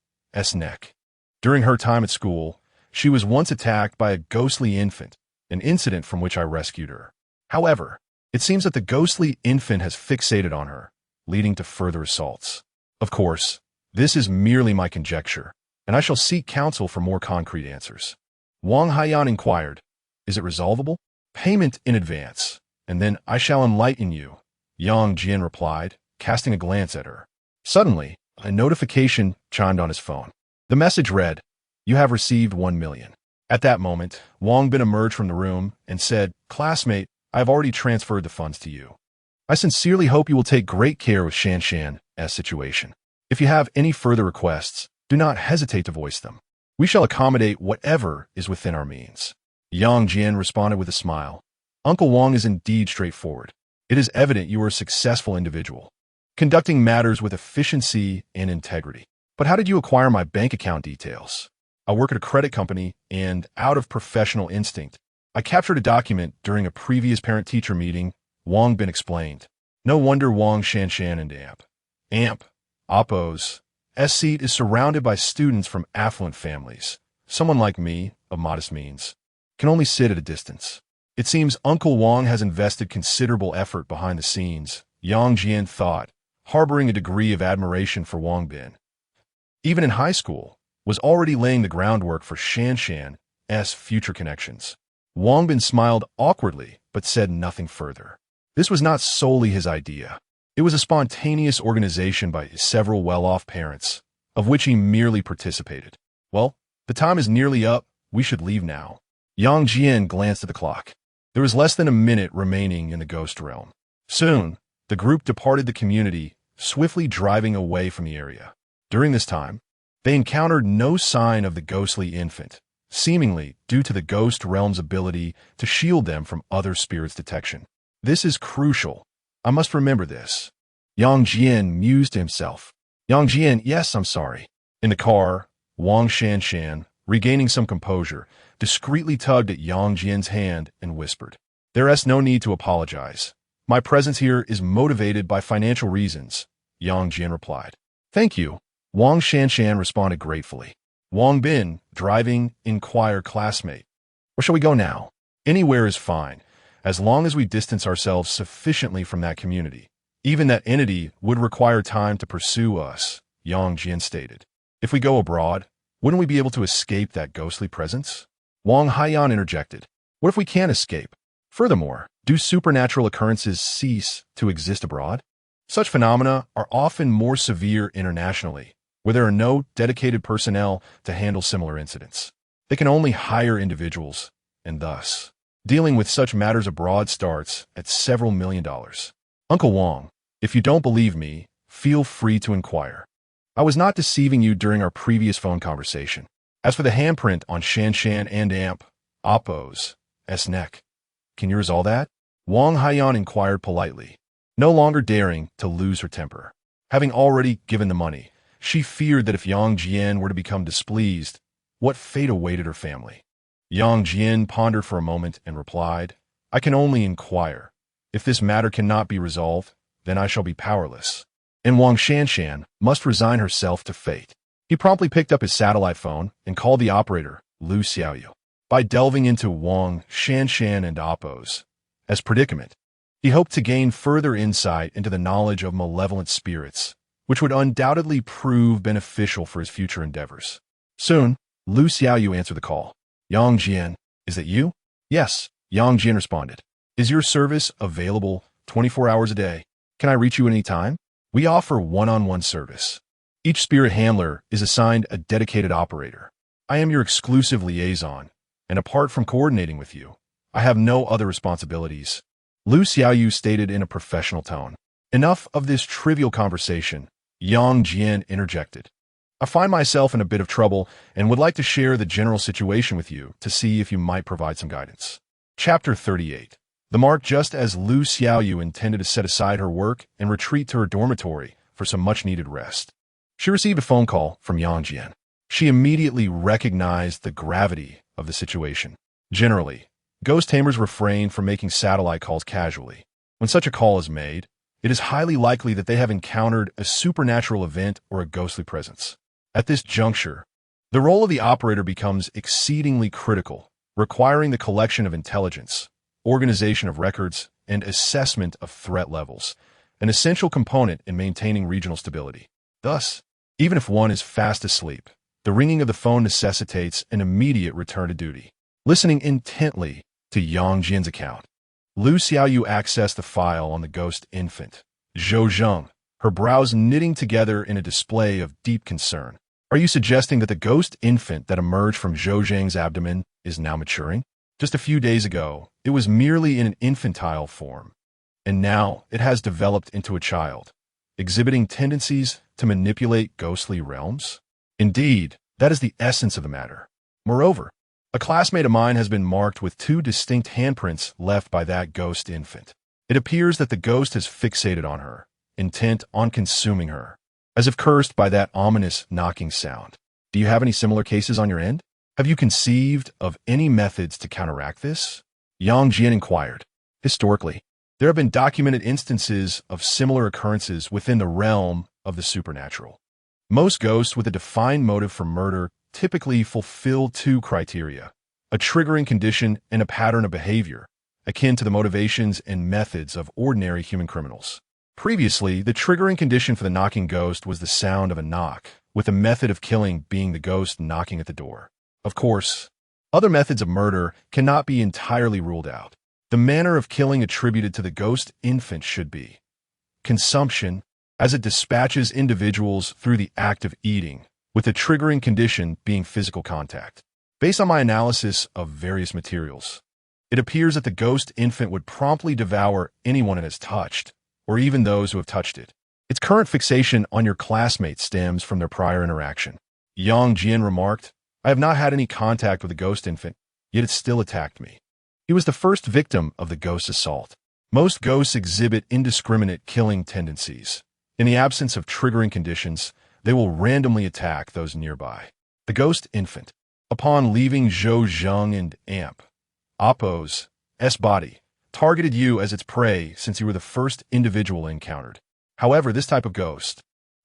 Speaker 1: neck. During her time at school, she was once attacked by a ghostly infant, an incident from which I rescued her. However, it seems that the ghostly infant has fixated on her, leading to further assaults. Of course, this is merely my conjecture, and I shall seek counsel for more concrete answers. Wang Haiyan inquired, Is it resolvable? Payment in advance, and then I shall enlighten you, Yang Jian replied, casting a glance at her. Suddenly, a notification chimed on his phone. The message read, You have received 1 million. At that moment, Wang Bin emerged from the room and said, Classmate, I have already transferred the funds to you. I sincerely hope you will take great care with Shanshan's situation. If you have any further requests, do not hesitate to voice them. We shall accommodate whatever is within our means. Yang Jian responded with a smile. Uncle Wang is indeed straightforward. It is evident you are a successful individual, conducting matters with efficiency and integrity. But how did you acquire my bank account details? I work at a credit company, and out of professional instinct, I captured a document during a previous parent-teacher meeting, Wang Bin explained. No wonder Wang Shanshan and Amp, Appo's seat is surrounded by students from affluent families. Someone like me, of modest means, can only sit at a distance. It seems Uncle Wang has invested considerable effort behind the scenes, Yang Jian thought, harboring a degree of admiration for Wang Bin. Even in high school, was already laying the groundwork for Shanshan's future connections. Wang Bin smiled awkwardly, but said nothing further. This was not solely his idea. It was a spontaneous organization by several well-off parents, of which he merely participated. Well, the time is nearly up. We should leave now. Yang Jian glanced at the clock. There was less than a minute remaining in the ghost realm. Soon, the group departed the community, swiftly driving away from the area. During this time, they encountered no sign of the ghostly infant, seemingly due to the ghost realm's ability to shield them from other spirits' detection. This is crucial. I must remember this. Yang Jian mused to himself. Yang Jian, yes, I'm sorry. In the car, Wang Shanshan, regaining some composure, discreetly tugged at Yang Jian's hand and whispered, "There is no need to apologize. My presence here is motivated by financial reasons," Yang Jian replied. "Thank you," Wang Shanshan responded gratefully. Wang Bin, driving, inquired classmate, "Where shall we go now?" "Anywhere is fine, as long as we distance ourselves sufficiently from that community. Even that entity would require time to pursue us," Yang Jian stated. "If we go abroad, wouldn't we be able to escape that ghostly presence?" Wang Haiyan interjected. "What if we can't escape? Furthermore, do supernatural occurrences cease to exist abroad? Such phenomena are often more severe internationally, where there are no dedicated personnel to handle similar incidents. They can only hire individuals, and thus, dealing with such matters abroad starts at several $1 million. Uncle Wang, if you don't believe me, feel free to inquire. I was not deceiving you during our previous phone conversation. As for the handprint on Shanshan and Oppo's neck, can you resolve that?" Wang Haiyan inquired politely, no longer daring to lose her temper. Having already given the money, she feared that if Yang Jian were to become displeased, what fate awaited her family. Yang Jian pondered for a moment and replied, "I can only inquire. If this matter cannot be resolved, then I shall be powerless." And Wang Shanshan must resign herself to fate. He promptly picked up his satellite phone and called the operator, Lu Xiaoyu. By delving into Wang Shanshan and Oppo's predicament, he hoped to gain further insight into the knowledge of malevolent spirits, which would undoubtedly prove beneficial for his future endeavors. Soon, Lu Xiaoyu answered the call. "Yang Jian, is that you?" "Yes," Yang Jian responded. "Is your service available 24 hours a day? Can I reach you any time?" "We offer one-on-one service. Each spirit handler is assigned a dedicated operator. I am your exclusive liaison, and apart from coordinating with you, I have no other responsibilities," Lu Xiaoyu stated in a professional tone. "Enough of this trivial conversation," Yang Jian interjected. "I find myself in a bit of trouble and would like to share the general situation with you to see if you might provide some guidance." Chapter 38. The mark. Just as Lu Xiaoyu intended to set aside her work and retreat to her dormitory for some much-needed rest, she received a phone call from Yang Jian. She immediately recognized the gravity of the situation. Generally, ghost tamers refrain from making satellite calls casually. When such a call is made, it is highly likely that they have encountered a supernatural event or a ghostly presence. At this juncture, the role of the operator becomes exceedingly critical, requiring the collection of intelligence, organization of records, and assessment of threat levels, an essential component in maintaining regional stability. Thus, even if one is fast asleep, the ringing of the phone necessitates an immediate return to duty. Listening intently to Yang Jian's account, Lu Xiaoyu accessed the file on the ghost infant, Zhou Zheng, her brows knitting together in a display of deep concern. "Are you suggesting that the ghost infant that emerged from Zhou Zheng's abdomen is now maturing? Just a few days ago, it was merely in an infantile form, and now it has developed into a child, exhibiting tendencies to manipulate ghostly realms?" Indeed, that is the essence of the matter. Moreover, a classmate of mine has been marked with 2 distinct handprints left by that ghost infant. It appears that the ghost has fixated on her, intent on consuming her, as if cursed by that ominous knocking sound. Do you have any similar cases on your end? Have you conceived of any methods to counteract this? Yang Jian inquired. Historically, there have been documented instances of similar occurrences within the realm of the supernatural. Most ghosts with a defined motive for murder typically fulfill 2 criteria: a triggering condition and a pattern of behavior, akin to the motivations and methods of ordinary human criminals. Previously, the triggering condition for the knocking ghost was the sound of a knock, with the method of killing being the ghost knocking at the door. Of course, other methods of murder cannot be entirely ruled out. The manner of killing attributed to the ghost infant should be consumption, as it dispatches individuals through the act of eating, with the triggering condition being physical contact. Based on my analysis of various materials, It appears that the ghost infant would promptly devour anyone it has touched, or even those who have touched it. Its current fixation on your classmate stems from their prior interaction. Yang Jian remarked, I have not had any contact with the ghost infant, yet it still attacked me. He was the first victim of the ghost assault. Most ghosts exhibit indiscriminate killing tendencies. In the absence of triggering conditions, they will randomly attack those nearby. The ghost infant, upon leaving Zhou Zheng and Amp, Appo's body, targeted you as its prey since you were the first individual encountered. However, this type of ghost,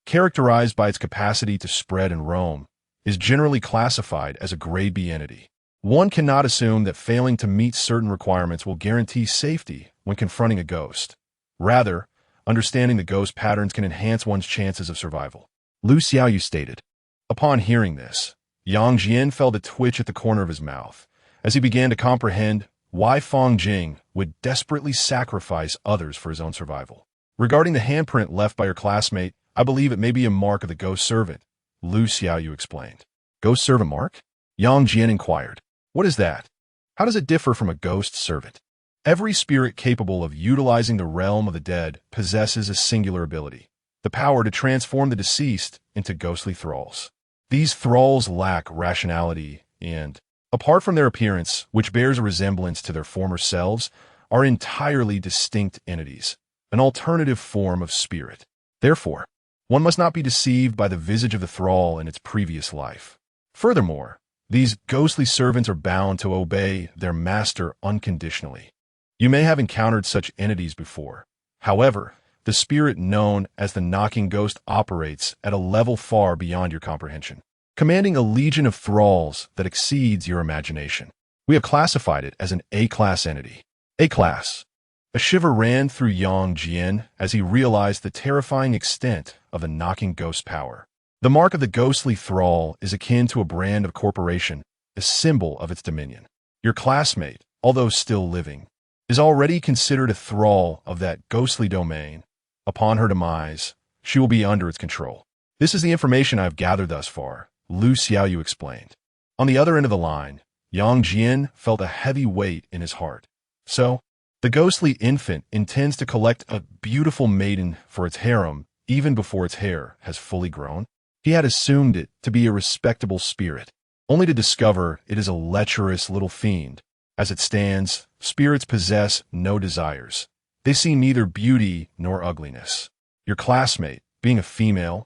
Speaker 1: characterized by its capacity to spread and roam, is generally classified as a grade B entity. One cannot assume that failing to meet certain requirements will guarantee safety when confronting a ghost. Rather, understanding the ghost patterns can enhance one's chances of survival. Lu Xiaoyu stated. Upon hearing this, Yang Jian felt a twitch at the corner of his mouth, as he began to comprehend why Fang Jing would desperately sacrifice others for his own survival. Regarding the handprint left by your classmate, I believe it may be a mark of the ghost servant, Lu Xiaoyu explained. Ghost servant mark? Yang Jian inquired. What is that? How does it differ from a ghost servant? Every spirit capable of utilizing the realm of the dead possesses a singular ability, the power to transform the deceased into ghostly thralls. These thralls lack rationality and, apart from their appearance, which bears a resemblance to their former selves, are entirely distinct entities, an alternative form of spirit. Therefore, one must not be deceived by the visage of the thrall in its previous life. Furthermore, these ghostly servants are bound to obey their master unconditionally. You may have encountered such entities before. However, the spirit known as the knocking ghost operates at a level far beyond your comprehension, commanding a legion of thralls that exceeds your imagination. We have classified it as an A-class entity. A-class. A shiver ran through Yang Jian as he realized the terrifying extent of the knocking ghost power. The mark of the ghostly thrall is akin to a brand of corporation, a symbol of its dominion. Your classmate, although still living, is already considered a thrall of that ghostly domain. Upon her demise, she will be under its control. This is the information I have gathered thus far, Lu Xiaoyu explained. On the other end of the line, Yang Jian felt a heavy weight in his heart. So, the ghostly infant intends to collect a beautiful maiden for its harem even before its hair has fully grown? He had assumed it to be a respectable spirit, only to discover it is a lecherous little fiend. As it stands, spirits possess no desires. They see neither beauty nor ugliness. Your classmate, being a female,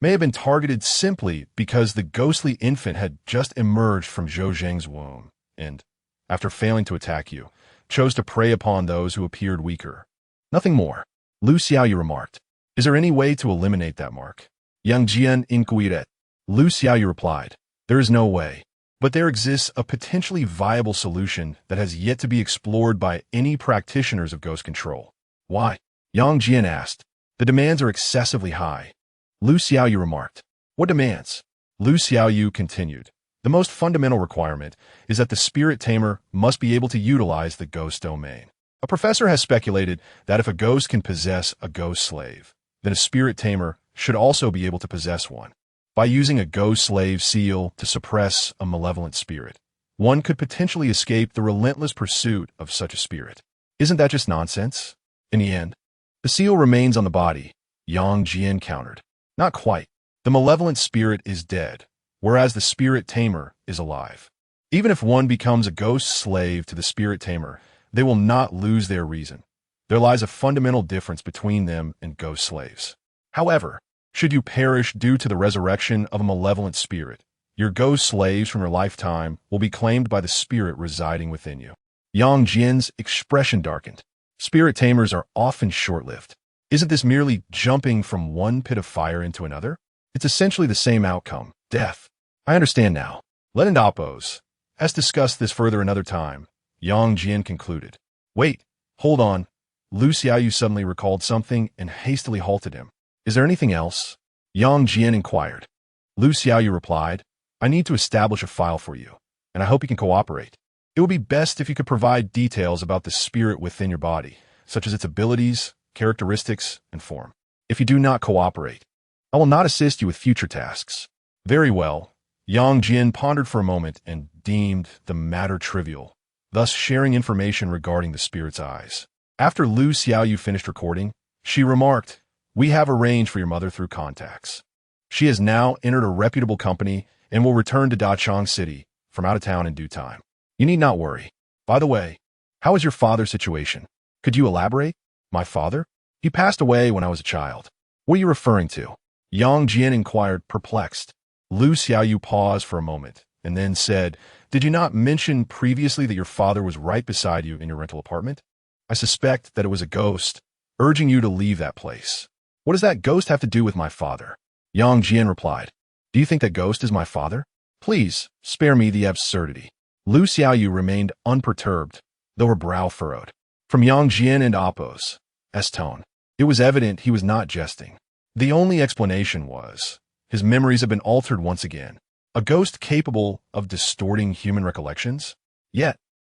Speaker 1: may have been targeted simply because the ghostly infant had just emerged from Zhou Zheng's womb and, after failing to attack you, chose to prey upon those who appeared weaker. Nothing more. Lu Xiaoyu remarked. Is there any way to eliminate that mark? Yang Jian inquired. Lu Xiaoyu replied. There is no way. But there exists a potentially viable solution that has yet to be explored by any practitioners of ghost control. Why? Yang Jian asked. The demands are excessively high. Lu Xiaoyu remarked. What demands? Lu Xiaoyu continued. The most fundamental requirement is that the spirit tamer must be able to utilize the ghost domain. A professor has speculated that if a ghost can possess a ghost slave, then a spirit tamer should also be able to possess one. By using a ghost slave seal to suppress a malevolent spirit, one could potentially escape the relentless pursuit of such a spirit. Isn't that just nonsense? In the end, the seal remains on the body, Yang Jian countered. Not quite. The malevolent spirit is dead, whereas the spirit tamer is alive. Even if one becomes a ghost slave to the spirit tamer, they will not lose their reason. There lies a fundamental difference between them and ghost slaves. However, should you perish due to the resurrection of a malevolent spirit, your ghost slaves from your lifetime will be claimed by the spirit residing within you. Yang Jian's expression darkened. Spirit tamers are often short-lived. Isn't this merely jumping from one pit of fire into another? It's essentially the same outcome, death. I understand now. Let and Oppos. Let's discuss this further another time, Yang Jian concluded. Wait, hold on. Lu Xiaoyu suddenly recalled something and hastily halted him. Is there anything else? Yang Jian inquired. Lu Xiaoyu replied, I need to establish a file for you, and I hope you can cooperate. It would be best if you could provide details about the spirit within your body, such as its abilities, characteristics, and form. If you do not cooperate, I will not assist you with future tasks. Very well. Yang Jian pondered for a moment and deemed the matter trivial. thus sharing information regarding the spirit's eyes. After Lu Xiaoyu finished recording, she remarked, "We have arranged for your mother through contacts. She has now entered a reputable company and will return to Dachang City from out of town in due time. You need not worry. By the way, how is your father's situation? Could you elaborate?" "My father? He passed away when I was a child. What are you referring to?" Yang Jian inquired, perplexed. Lu Xiaoyu paused for a moment and then said, "Did you not mention previously that your father was right beside you in your rental apartment? I suspect that it was a ghost, urging you to leave that place." "What does that ghost have to do with my father?" Yang Jian replied, "Do you think that ghost is my father? Please, spare me the absurdity." Lu Xiaoyu remained unperturbed, though her brow furrowed. From Yang Jian and Appo's tone, it was evident he was not jesting. The only explanation was, his memories have been altered once again. A ghost capable of distorting human recollections? Yet,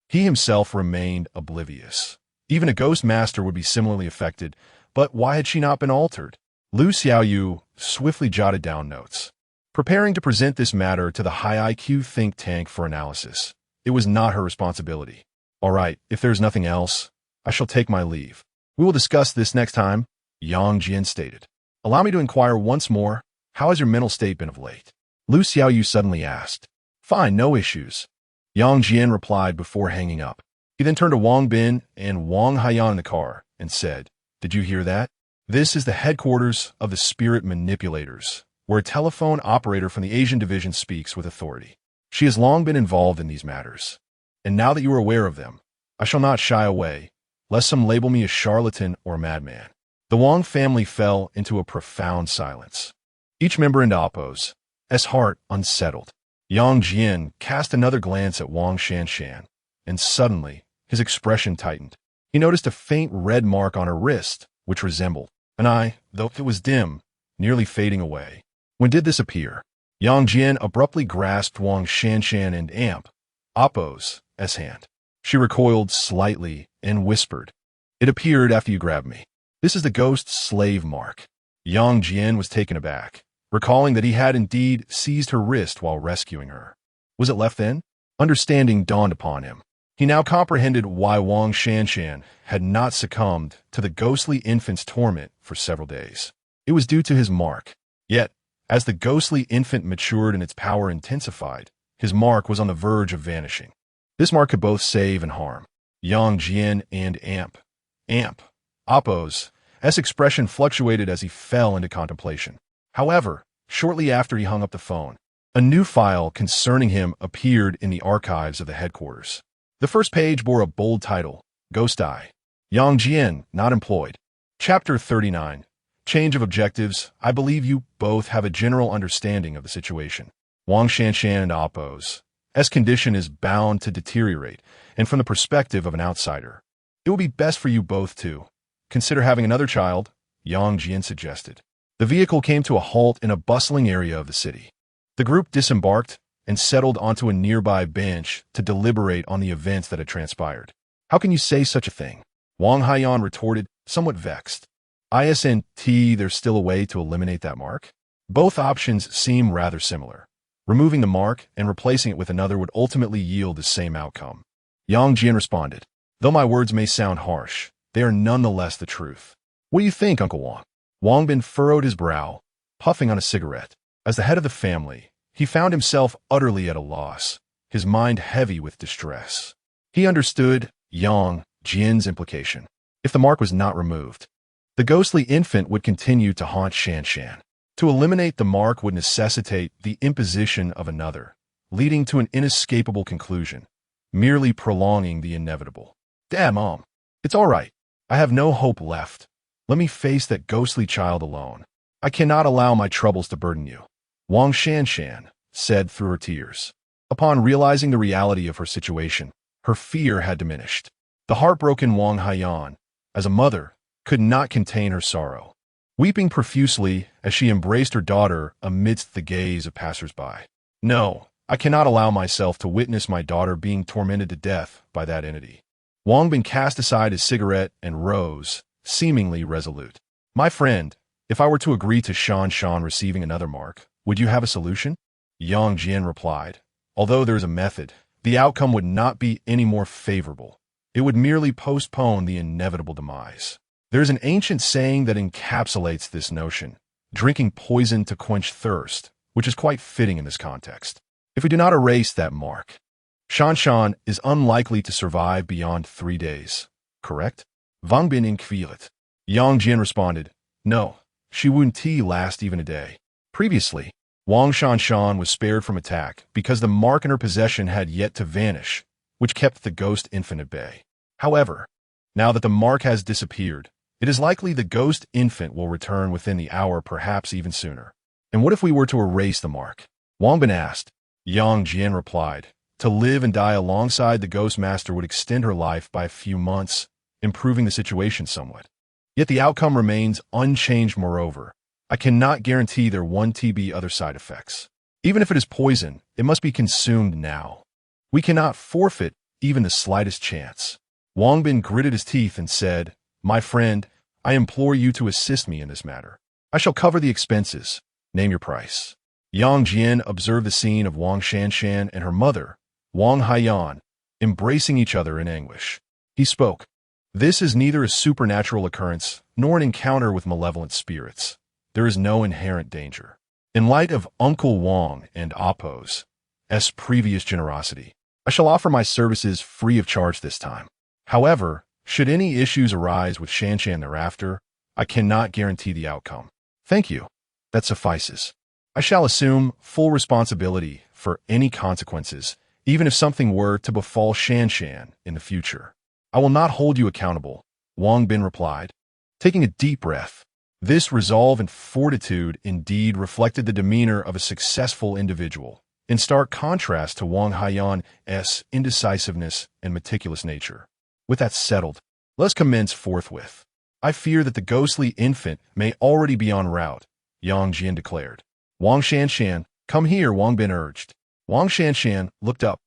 Speaker 1: he himself remained oblivious. Even a ghost master would be similarly affected, but why had she not been altered? Lu Xiaoyu swiftly jotted down notes, preparing to present this matter to the high IQ think tank for analysis. It was not her responsibility. "All right, if there's nothing else, I shall take my leave. We will discuss this next time," Yang Jian stated. "Allow me to inquire once more, how has your mental state been of late?" Lu Xiaoyu suddenly asked. "Fine, no issues," Yang Jian replied before hanging up. He then turned to Wang Bin and Wang Haiyan in the car and said, "Did you hear that? This is the headquarters of the spirit manipulators, where a telephone operator from the Asian division speaks with authority. She has long been involved in these matters. And now that you are aware of them, I shall not shy away, lest some label me a charlatan or a madman." The Wang family fell into a profound silence. Each member in Appo's heart unsettled. Yang Jian cast another glance at Wang Shanshan, and suddenly his expression tightened. He noticed a faint red mark on her wrist, which resembled an eye, though it was dim, nearly fading away. When did this appear? Yang Jian abruptly grasped Wang Shanshan and Appo's hand. She recoiled slightly and whispered, "It appeared after you grabbed me. This is the ghost's slave mark." Yang Jian was taken aback, recalling that he had indeed seized her wrist while rescuing her. Was it left then? Understanding dawned upon him. He now comprehended why Wang Shanshan had not succumbed to the ghostly infant's torment for several days. It was due to his mark. Yet, as the ghostly infant matured and its power intensified, his mark was on the verge of vanishing. This mark could both save and harm. Yang Jian and Appo's expression fluctuated as he fell into contemplation. However, shortly after he hung up the phone, a new file concerning him appeared in the archives of the headquarters. The first page bore a bold title, Ghost Eye. Yang Jian, not employed. Chapter 39. Change of objectives. I believe you both have a general understanding of the situation. Wang Shanshan and Appo's condition is bound to deteriorate, and from the perspective of an outsider, it will be best for you both to consider having another child, Yang Jian suggested. The vehicle came to a halt in a bustling area of the city. The group disembarked and settled onto a nearby bench to deliberate on the events that had transpired. "How can you say such a thing?" Wang Haiyan retorted, somewhat vexed. "Isn't there's still a way to eliminate that mark?" Both options seem rather similar. Removing the mark and replacing it with another would ultimately yield the same outcome. Yang Jian responded, "Though my words may sound harsh, they are nonetheless the truth. What do you think, Uncle Wang?" Wang Bin furrowed his brow, puffing on a cigarette. As the head of the family, he found himself utterly at a loss, his mind heavy with distress. He understood Yang Jian's implication. If the mark was not removed, the ghostly infant would continue to haunt Shanshan. To eliminate the mark would necessitate the imposition of another, leading to an inescapable conclusion, merely prolonging the inevitable. "Damn, Mom. It's all right. I have no hope left. Let me face that ghostly child alone. I cannot allow my troubles to burden you," Wang Shanshan said through her tears. Upon realizing the reality of her situation, her fear had diminished. The heartbroken Wang Haiyan, as a mother, could not contain her sorrow, weeping profusely as she embraced her daughter amidst the gaze of passers-by. "No, I cannot allow myself to witness my daughter being tormented to death by that entity." Wang Bin cast aside his cigarette and rose, seemingly resolute. "My friend, if I were to agree to Shan receiving another mark, would you have a solution?" Yang Jian replied, "Although there is a method, the outcome would not be any more favorable. It would merely postpone the inevitable demise. There's an ancient saying that encapsulates this notion: drinking poison to quench thirst, which is quite fitting in this context. If we do not erase that mark, Shanshan is unlikely to survive beyond 3 days, correct? Wang Bin inquired. Yang Jian responded, no, she wouldn't last even a day. Previously, Wang Shanshan was spared from attack because the mark in her possession had yet to vanish, which kept the ghost infant at bay. However, now that the mark has disappeared, it is likely the ghost infant will return within the hour, perhaps even sooner. And what if we were to erase the mark? Wang Bin asked. Yang Jian replied, to live and die alongside the ghost master would extend her life by a few months, improving the situation somewhat. Yet the outcome remains unchanged. Moreover, I cannot guarantee there won't be other side effects. Even if it is poison, it must be consumed now. We cannot forfeit even the slightest chance. Wang Bin gritted his teeth and said, my friend, I implore you to assist me in this matter. I shall cover the expenses. Name your price. Yang Jian observed the scene of Wang Shanshan and her mother, Wang Haiyan, embracing each other in anguish. He spoke. This is neither a supernatural occurrence nor an encounter with malevolent spirits. There is no inherent danger. In light of Uncle Wang and Appo's previous generosity, I shall offer my services free of charge this time. However, should any issues arise with Shanshan thereafter, I cannot guarantee the outcome. Thank you. That suffices. I shall assume full responsibility for any consequences, even if something were to befall Shanshan in the future. I will not hold you accountable, Wang Bin replied. Taking a deep breath, this resolve and fortitude indeed reflected the demeanor of a successful individual, in stark contrast to Wang Haiyan's indecisiveness and meticulous nature. With that settled, let's commence forthwith. I fear that the ghostly infant may already be en route, Yang Jian declared. Wang Shanshan, come here, Wang Bin urged. Wang Shanshan looked up,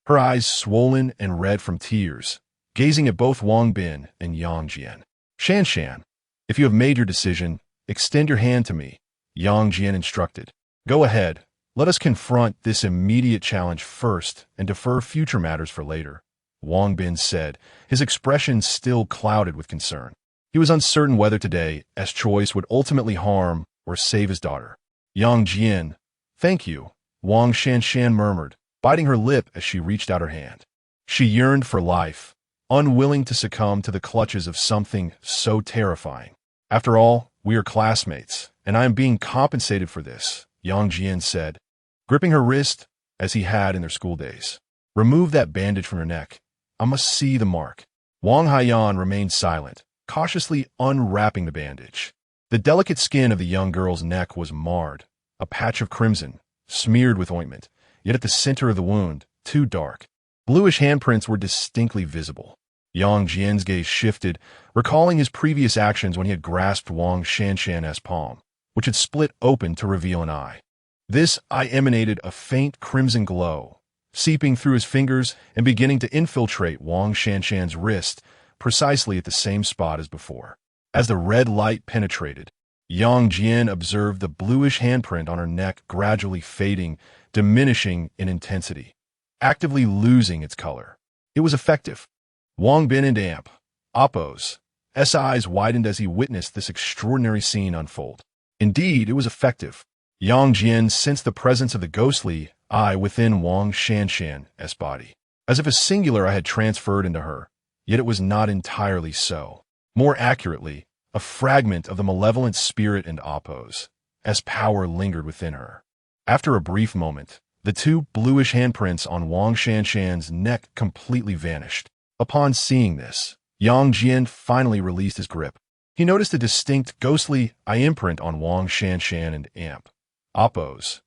Speaker 1: her eyes swollen and red from tears, gazing at both Wang Bin and Yang Jian. Shanshan, if you have made your decision, extend your hand to me, Yang Jian instructed. Go ahead, let us confront this immediate challenge first and defer future matters for later, Wang Bin said, his expression still clouded with concern. He was uncertain whether today's choice would ultimately harm or save his daughter. Yang Jian, thank you, Wang Shanshan murmured, biting her lip as she reached out her hand. She yearned for life, unwilling to succumb to the clutches of something so terrifying. After all, we are classmates, and I am being compensated for this, Yang Jian said, gripping her wrist as he had in their school days. Remove that bandage from her neck. I must see the mark. Wang Haiyan remained silent, cautiously unwrapping the bandage. The delicate skin of the young girl's neck was marred, a patch of crimson, smeared with ointment, yet at the center of the wound, too dark, bluish handprints were distinctly visible. Yang Jian's gaze shifted, recalling his previous actions when he had grasped Wang Shanshan's palm, which had split open to reveal an eye. This eye emanated a faint crimson glow, seeping through his fingers and beginning to infiltrate Wang Shanshan's wrist, precisely at the same spot as before. As the red light penetrated, Yang Jian observed the bluish handprint on her neck gradually fading, diminishing in intensity, actively losing its color. It was effective. Wang Bin and Appo's eyes widened as he witnessed this extraordinary scene unfold. Indeed, it was effective. Yang Jian sensed the presence of the ghostly eye within Wang Shanshan's body, as if a singular eye had transferred into her, yet it was not entirely so. More accurately, a fragment of the malevolent spirit and Appo's power lingered within her. After a brief moment, the two bluish handprints on Wang Shanshan's neck completely vanished. Upon seeing this, Yang Jian finally released his grip. He noticed a distinct ghostly eye imprint on Wang Shanshan and Appo's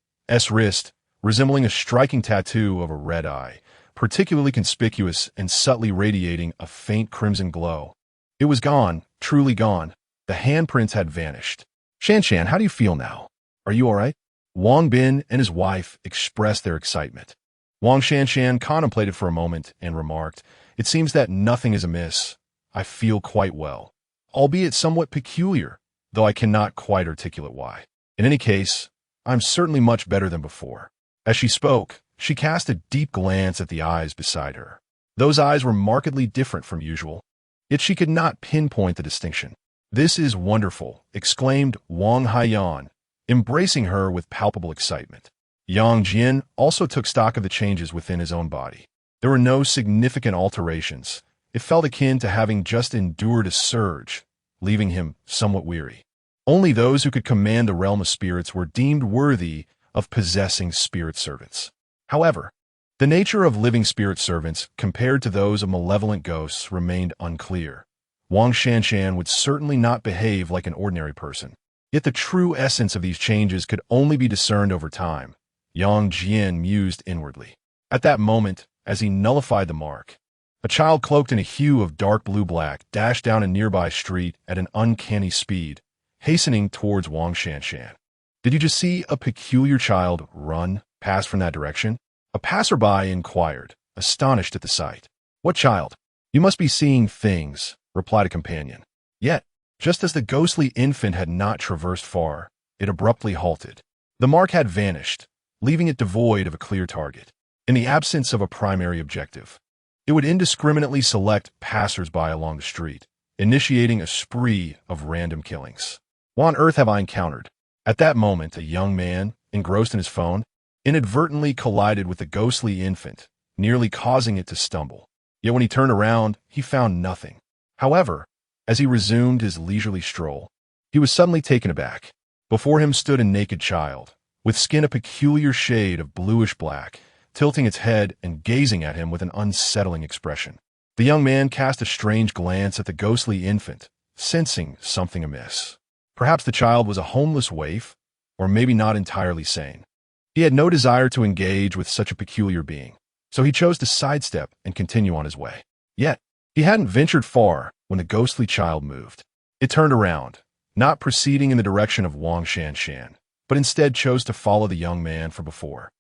Speaker 1: wrist, resembling a striking tattoo of a red eye, particularly conspicuous and subtly radiating a faint crimson glow. It was gone, truly gone. The handprints had vanished. Shanshan, how do you feel now? Are you all right? Wang Bin and his wife expressed their excitement. Wang Shanshan contemplated for a moment and remarked, it seems that nothing is amiss. I feel quite well, albeit somewhat peculiar, though I cannot quite articulate why. In any case, I'm certainly much better than before. As she spoke, She cast a deep glance at the eyes beside her. Those eyes were markedly different from usual, yet she could not pinpoint the distinction. "This is wonderful," exclaimed Wang Haiyan, embracing her with palpable excitement. Yang Jian also took stock of the changes within his own body. There were no significant alterations. It felt akin to having just endured a surge, leaving him somewhat weary. Only those who could command the realm of spirits were deemed worthy of possessing spirit servants. However, the nature of living spirit servants compared to those of malevolent ghosts remained unclear. Wang Shanshan would certainly not behave like an ordinary person. Yet the true essence of these changes could only be discerned over time. Yang Jian mused inwardly. At that moment, as he nullified the mark, a child cloaked in a hue of dark blue-black dashed down a nearby street at an uncanny speed, hastening towards Wang Shanshan. "Did you just see a peculiar child run past from that direction?" A passerby inquired, astonished at the sight. "What child?" "You must be seeing things," replied a companion. Yet, just as the ghostly infant had not traversed far, it abruptly halted. The mark had vanished, leaving it devoid of a clear target. In the absence of a primary objective, it would indiscriminately select passers-by along the street, initiating a spree of random killings. "What on earth have I encountered?" At that moment, a young man, engrossed in his phone, inadvertently collided with the ghostly infant, nearly causing it to stumble. Yet when he turned around, he found nothing. However, as he resumed his leisurely stroll, he was suddenly taken aback. Before him stood a naked child, with skin a peculiar shade of bluish-black, tilting its head and gazing at him with an unsettling expression. The young man cast a strange glance at the ghostly infant, sensing something amiss. Perhaps the child was a homeless waif, or maybe not entirely sane. He had no desire to engage with such a peculiar being, so he chose to sidestep and continue on his way. Yet, he hadn't ventured far when the ghostly child moved. It turned around, not proceeding in the direction of Wang Shanshan, but instead chose to follow the young man from before.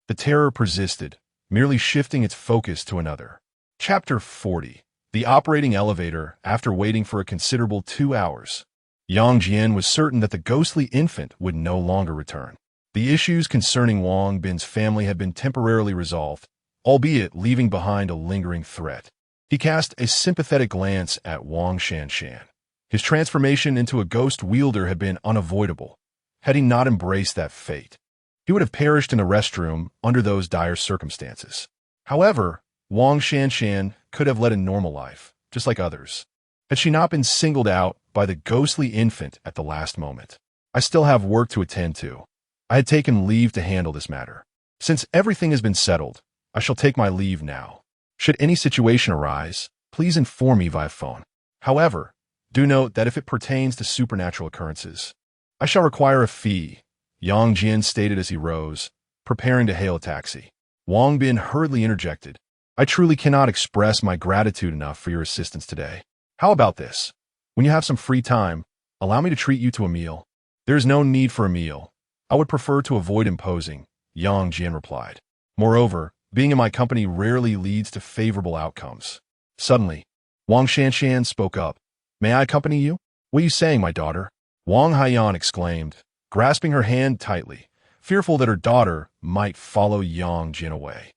Speaker 1: The terror persisted, merely shifting its focus to another. Chapter 40. The operating elevator. After waiting for a considerable 2 hours, Yang Jian was certain that the ghostly infant would no longer return. The issues concerning Wang Bin's family had been temporarily resolved, albeit leaving behind a lingering threat. He cast a sympathetic glance at Wang Shanshan. His transformation into a ghost wielder had been unavoidable. Had he not embraced that fate, he would have perished in the restroom under those dire circumstances. However, Wang Shanshan could have led a normal life, just like others, had she not been singled out by the ghostly infant at the last moment. "I still have work to attend to. I had taken leave to handle this matter. Since everything has been settled, I shall take my leave now. Should any situation arise, please inform me via phone. However, do note that if it pertains to supernatural occurrences, I shall require a fee," Yang Jian stated as he rose, preparing to hail a taxi. Wang Bin hurriedly interjected, "I truly cannot express my gratitude enough for your assistance today. How about this? When you have some free time, allow me to treat you to a meal." "There is no need for a meal. I would prefer to avoid imposing," Yang Jian replied. "Moreover, being in my company rarely leads to favorable outcomes." Suddenly, Wang Shanshan spoke up. "May I accompany you?" "What are you saying, my daughter?" Wang Haiyan exclaimed, grasping her hand tightly, fearful that her daughter might follow Yang Jian away.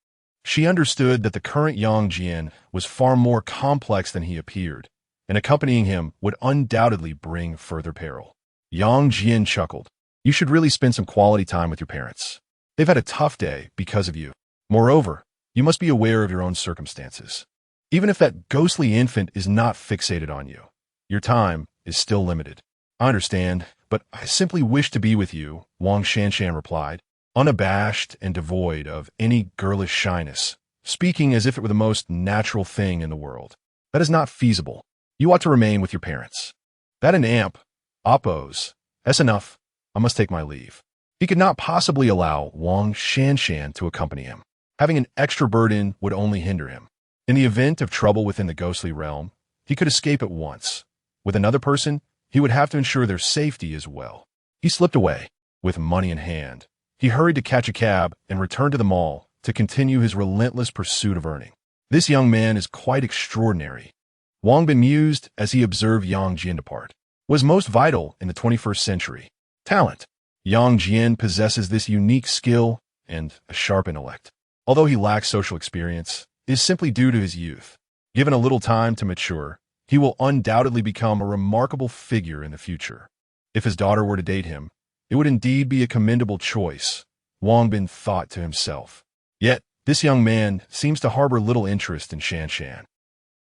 Speaker 1: She understood that the current Yang Jian was far more complex than he appeared, and accompanying him would undoubtedly bring further peril. Yang Jian chuckled. "You should really spend some quality time with your parents. They've had a tough day because of you. Moreover, you must be aware of your own circumstances. Even if that ghostly infant is not fixated on you, your time is still limited." "I understand, but I simply wish to be with you," Wang Shanshan replied, unabashed and devoid of any girlish shyness, speaking as if it were the most natural thing in the world. "That is not feasible. You ought to remain with your parents." "That an amp, oppose. That's enough. I must take my leave." He could not possibly allow Wang Shanshan to accompany him. Having an extra burden would only hinder him. In the event of trouble within the ghostly realm, he could escape at once. With another person, he would have to ensure their safety as well. He slipped away, with money in hand. He hurried to catch a cab and returned to the mall to continue his relentless pursuit of earning. "This young man is quite extraordinary," Wang Bin mused as he observed Yang Jian depart. "Was most vital in the 21st century. Talent. Yang Jian possesses this unique skill and a sharp intellect. Although he lacks social experience, it is simply due to his youth. Given a little time to mature, he will undoubtedly become a remarkable figure in the future. If his daughter were to date him, it would indeed be a commendable choice, Wang Bin thought to himself. Yet, this young man seems to harbor little interest in Shan Shan.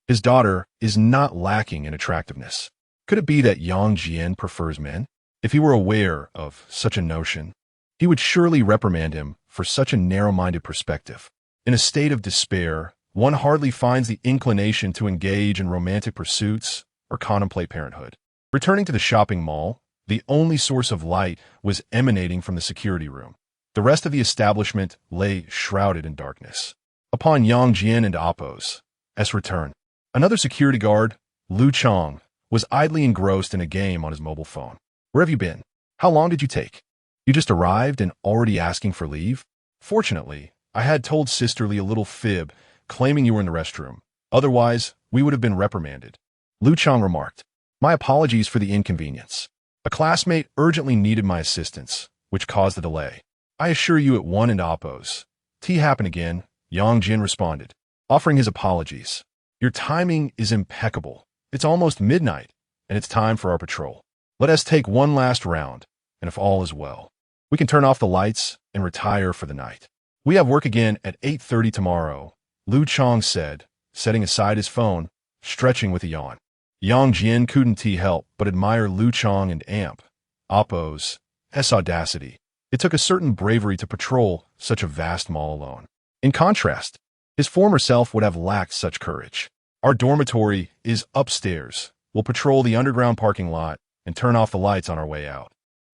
Speaker 1: His daughter is not lacking in attractiveness. Could it be that Yang Jian prefers men? If he were aware of such a notion, he would surely reprimand him for such a narrow-minded perspective. In a state of despair, one hardly finds the inclination to engage in romantic pursuits or contemplate parenthood. Returning to the shopping mall, the only source of light was emanating from the security room. The rest of the establishment lay shrouded in darkness. Upon Yang Jian and Appo's return, another security guard, Lu Chong, was idly engrossed in a game on his mobile phone. Where have you been? How long did you take? You just arrived and already asking for leave? Fortunately, I had told Sister Lee a little fib, claiming you were in the restroom. Otherwise, we would have been reprimanded. Lu Chong remarked. My apologies for the inconvenience. A classmate urgently needed my assistance, which caused the delay. I assure you it won and Appo's. Tea happened again, Yang Jin responded, offering his apologies. Your timing is impeccable. It's almost midnight, and it's time for our patrol. Let us take one last round, and if all is well, we can turn off the lights and retire for the night. We have work again at 8:30 tomorrow, Lu Chong said, setting aside his phone, stretching with a yawn. Yang Jian couldn't help but admire Lu Chong and Appo's audacity. It took a certain bravery to patrol such a vast mall alone. In contrast, his former self would have lacked such courage. Our dormitory is upstairs. We'll patrol the underground parking lot and turn off the lights on our way out.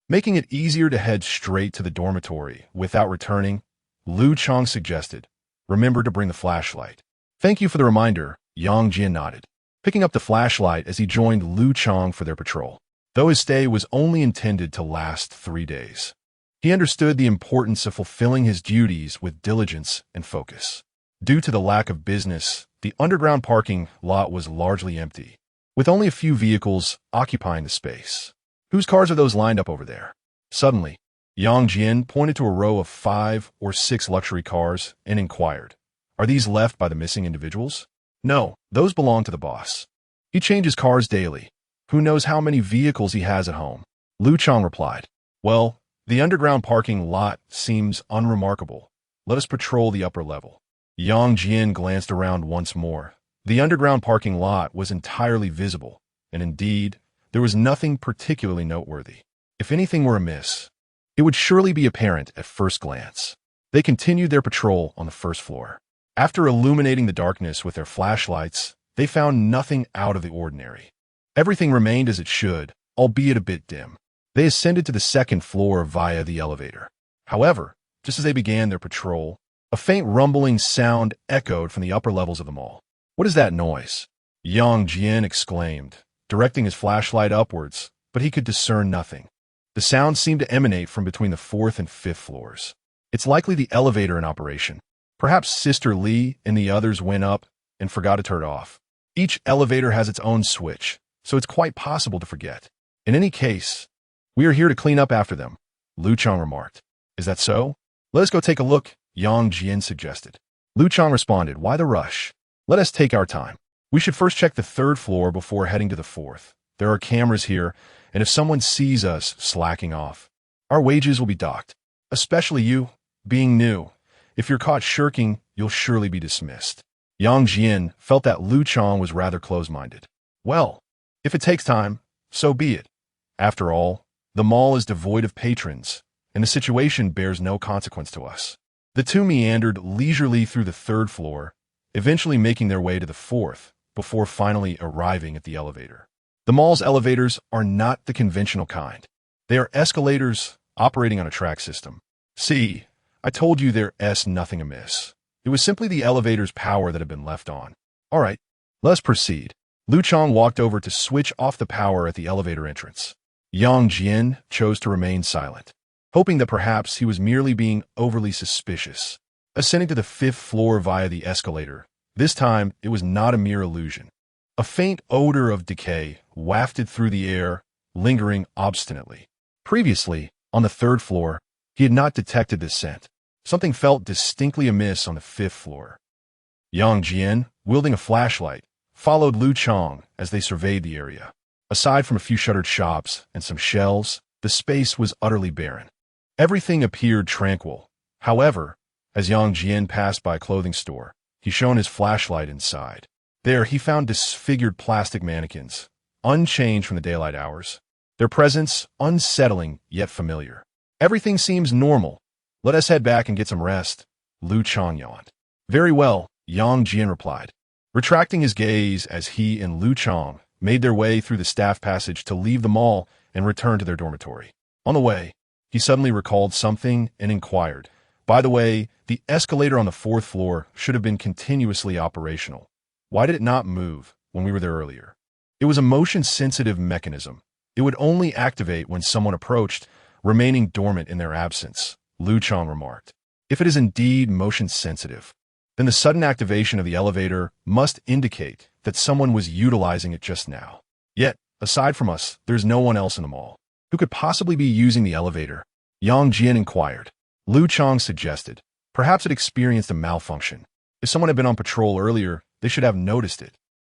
Speaker 1: Making it easier to head straight to the dormitory without returning, Lu Chong suggested, remember to bring the flashlight. Thank you for the reminder, Yang Jian nodded, picking up the flashlight as he joined Lu Chong for their patrol. Though his stay was only intended to last 3 days, he understood the importance of fulfilling his duties with diligence and focus. Due to the lack of business, the underground parking lot was largely empty, with only a few vehicles occupying the space. Whose cars are those lined up over there? Suddenly, Yang Jian pointed to a row of 5 or 6 luxury cars and inquired, are these left by the missing individuals? No, those belong to the boss. He changes cars daily. Who knows how many vehicles he has at home? Lu Chong replied, well, the underground parking lot seems unremarkable. Let us patrol the upper level. Yang Jian glanced around once more. The underground parking lot was entirely visible, and indeed, there was nothing particularly noteworthy. If anything were amiss, it would surely be apparent at first glance. They continued their patrol on the first floor. After illuminating the darkness with their flashlights, they found nothing out of the ordinary. Everything remained as it should, albeit a bit dim. They ascended to the second floor via the elevator. However, just as they began their patrol, a faint rumbling sound echoed from the upper levels of the mall. What is that noise? Yang Jian exclaimed, directing his flashlight upwards, but he could discern nothing. The sound seemed to emanate from between the 4th and 5th floors. It's likely the elevator in operation. Perhaps Sister Lee and the others went up and forgot to turn it off. Each elevator has its own switch, so it's quite possible to forget. In any case, we are here to clean up after them, Lu Chong remarked. Is that so? Let us go take a look, Yang Jian suggested. Lu Chong responded, why the rush? Let us take our time. We should first check the 3rd floor before heading to the 4th. There are cameras here, and if someone sees us slacking off, our wages will be docked. Especially you, being new. If you're caught shirking, you'll surely be dismissed. Yang Jian felt that Lu Chong was rather close-minded. Well, if it takes time, so be it. After all, the mall is devoid of patrons, and the situation bears no consequence to us. The two meandered leisurely through the 3rd floor, eventually making their way to the 4th, before finally arriving at the elevator. The mall's elevators are not the conventional kind. They are escalators operating on a track system. See, I told you there's nothing amiss. It was simply the elevator's power that had been left on. All right, let's proceed. Lu Chong walked over to switch off the power at the elevator entrance. Yang Jian chose to remain silent, hoping that perhaps he was merely being overly suspicious. Ascending to the 5th floor via the escalator, this time it was not a mere illusion. A faint odor of decay wafted through the air, lingering obstinately. Previously, on the 3rd floor, he had not detected this scent. something felt distinctly amiss on the 5th floor. Yang Jian, wielding a flashlight, followed Lu Chang as they surveyed the area. Aside from a few shuttered shops and some shelves, the space was utterly barren. Everything appeared tranquil. However, as Yang Jian passed by a clothing store, he shone his flashlight inside. There, he found disfigured plastic mannequins, unchanged from the daylight hours. Their presence unsettling yet familiar. Everything seems normal. Let us head back and get some rest, Lu Chang yawned. Very well, Yang Jian replied, retracting his gaze as he and Lu Chang made their way through the staff passage to leave the mall and return to their dormitory. On the way, he suddenly recalled something and inquired, by the way, the escalator on the 4th floor should have been continuously operational. Why did it not move when we were there earlier? It was a motion-sensitive mechanism. It would only activate when someone approached, remaining dormant in their absence, Lu Chang remarked. If it is indeed motion-sensitive, then the sudden activation of the elevator must indicate that someone was utilizing it just now. Yet, aside from us, there's no one else in the mall. Who could possibly be using the elevator? Yang Jian inquired. Lu Chang suggested. Perhaps it experienced a malfunction. If someone had been on patrol earlier, they should have noticed it.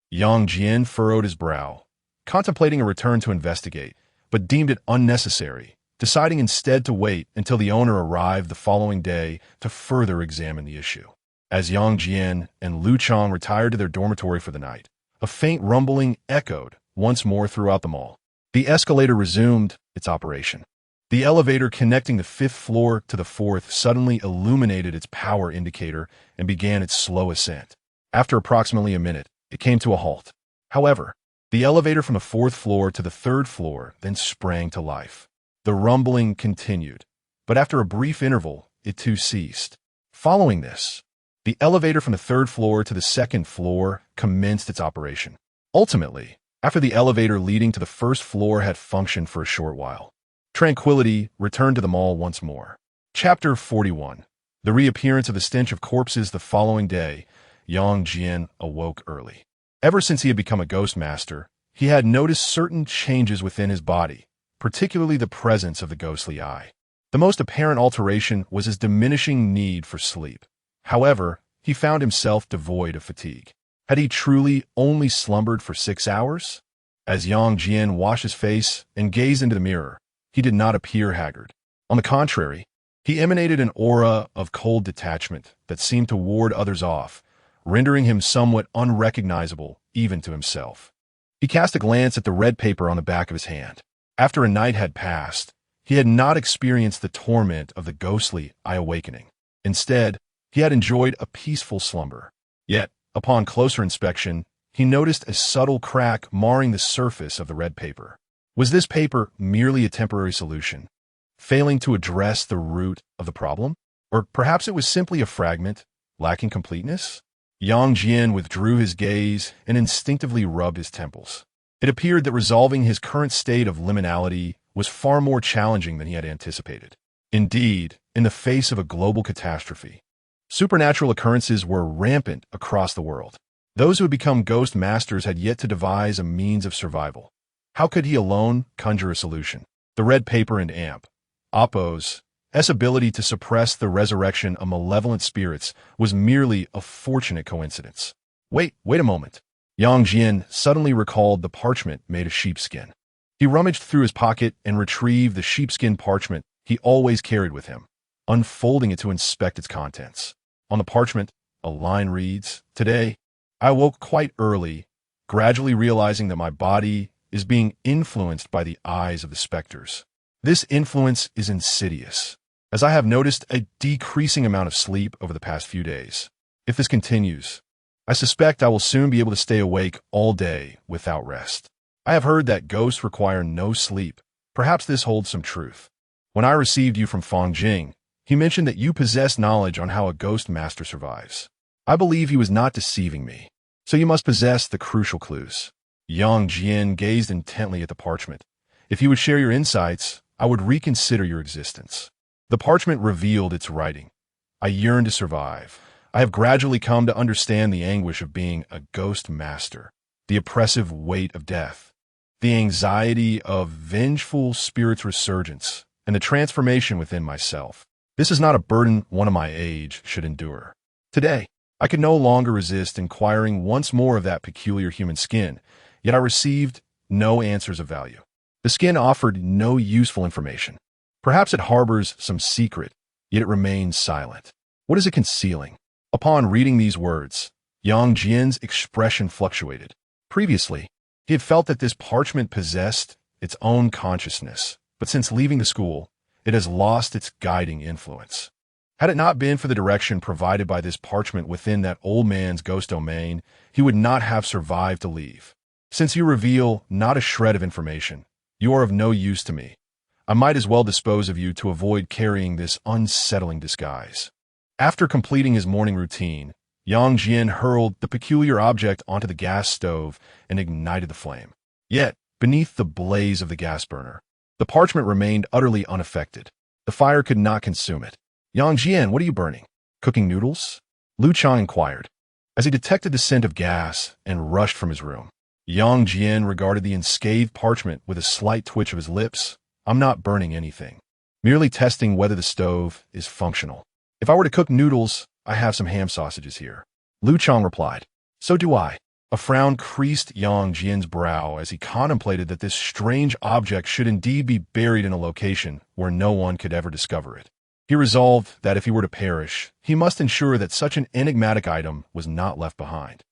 Speaker 1: Yang Jian furrowed his brow, contemplating a return to investigate, but deemed it unnecessary, deciding instead to wait until the owner arrived the following day to further examine the issue. As Yang Jian and Lu Chang retired to their dormitory for the night, a faint rumbling echoed once more throughout the mall. The escalator resumed its operation. The elevator connecting the 5th floor to the 4th suddenly illuminated its power indicator and began its slow ascent. After approximately a minute, it came to a halt. However, the elevator from the 4th floor to the 3rd floor then sprang to life. The rumbling continued, but after a brief interval, it too ceased. Following this, the elevator from the 3rd floor to the 2nd floor commenced its operation. Ultimately, after the elevator leading to the 1st floor had functioned for a short while, tranquility returned to the mall once more. Chapter 41. The reappearance of the stench of corpses the following day, Yang Jian awoke early. Ever since he had become a ghost master, he had noticed certain changes within his body, particularly the presence of the ghostly eye. The most apparent alteration was his diminishing need for sleep. However, he found himself devoid of fatigue. Had he truly only slumbered for 6 hours? As Yang Jian washed his face and gazed into the mirror, he did not appear haggard. On the contrary, he emanated an aura of cold detachment that seemed to ward others off, rendering him somewhat unrecognizable even to himself. He cast a glance at the red paper on the back of his hand. After a night had passed, he had not experienced the torment of the ghostly eye awakening. Instead, he had enjoyed a peaceful slumber. Yet, upon closer inspection, he noticed a subtle crack marring the surface of the red paper. Was this paper merely a temporary solution, failing to address the root of the problem? Or perhaps it was simply a fragment, lacking completeness? Yang Jian withdrew his gaze and instinctively rubbed his temples. It appeared that resolving his current state of liminality was far more challenging than he had anticipated. Indeed, in the face of a global catastrophe, supernatural occurrences were rampant across the world. Those who had become ghost masters had yet to devise a means of survival. How could he alone conjure a solution? The red paper and amp, Oppo's ability to suppress the resurrection of malevolent spirits was merely a fortunate coincidence. Wait a moment. Yang Jian suddenly recalled the parchment made of sheepskin. He rummaged through his pocket and retrieved the sheepskin parchment he always carried with him, unfolding it to inspect its contents. On the parchment, a line reads, "Today, I woke quite early, gradually realizing that my body is being influenced by the eyes of the specters. This influence is insidious, as I have noticed a decreasing amount of sleep over the past few days. If this continues, I suspect I will soon be able to stay awake all day without rest. I have heard that ghosts require no sleep. Perhaps this holds some truth. When I received you from Fang Jing, he mentioned that you possess knowledge on how a ghost master survives. I believe he was not deceiving me, so you must possess the crucial clues." Yang Jian gazed intently at the parchment. "If you would share your insights, I would reconsider your existence." The parchment revealed its writing. "I yearn to survive. I have gradually come to understand the anguish of being a ghost master, the oppressive weight of death, the anxiety of vengeful spirits' resurgence, and the transformation within myself. This is not a burden one of my age should endure. Today, I could no longer resist inquiring once more of that peculiar human skin, yet I received no answers of value. The skin offered no useful information. Perhaps it harbors some secret, yet it remains silent. What is it concealing? Upon reading these words, Yang Jian's expression fluctuated. Previously, he had felt that this parchment possessed its own consciousness, but since leaving the school, it has lost its guiding influence. Had it not been for the direction provided by this parchment within that old man's ghost domain, he would not have survived to leave. Since you reveal not a shred of information, you are of no use to me. I might as well dispose of you to avoid carrying this unsettling disguise. After completing his morning routine, Yang Jian hurled the peculiar object onto the gas stove and ignited the flame. Yet, beneath the blaze of the gas burner, the parchment remained utterly unaffected. The fire could not consume it. Yang Jian, what are you burning? Cooking noodles? Lu Chang inquired, as he detected the scent of gas and rushed from his room. Yang Jian regarded the unscathed parchment with a slight twitch of his lips. I'm not burning anything, merely testing whether the stove is functional. If I were to cook noodles, I have some ham sausages here. Lu Chang replied. So do I. A frown creased Yang Jian's brow as he contemplated that this strange object should indeed be buried in a location where no one could ever discover it. He resolved that if he were to perish, he must ensure that such an enigmatic item was not left behind.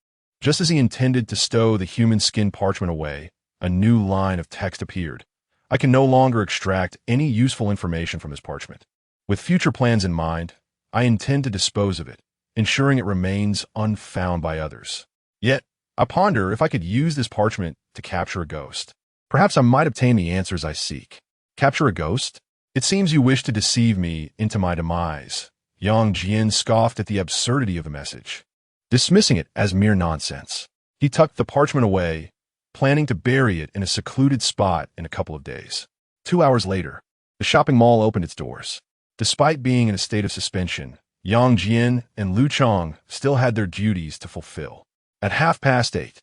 Speaker 1: Just as he intended to stow the human skin parchment away, a new line of text appeared. I can no longer extract any useful information from this parchment. With future plans in mind, I intend to dispose of it, ensuring it remains unfound by others. Yet, I ponder if I could use this parchment to capture a ghost. Perhaps I might obtain the answers I seek. Capture a ghost? It seems you wish to deceive me into my demise. Yang Jian scoffed at the absurdity of the message, dismissing it as mere nonsense. He tucked the parchment away, planning to bury it in a secluded spot in a couple of days. 2 hours later, the shopping mall opened its doors. Despite being in a state of suspension, Yang Jian and Lu Chang still had their duties to fulfill. At 8:30,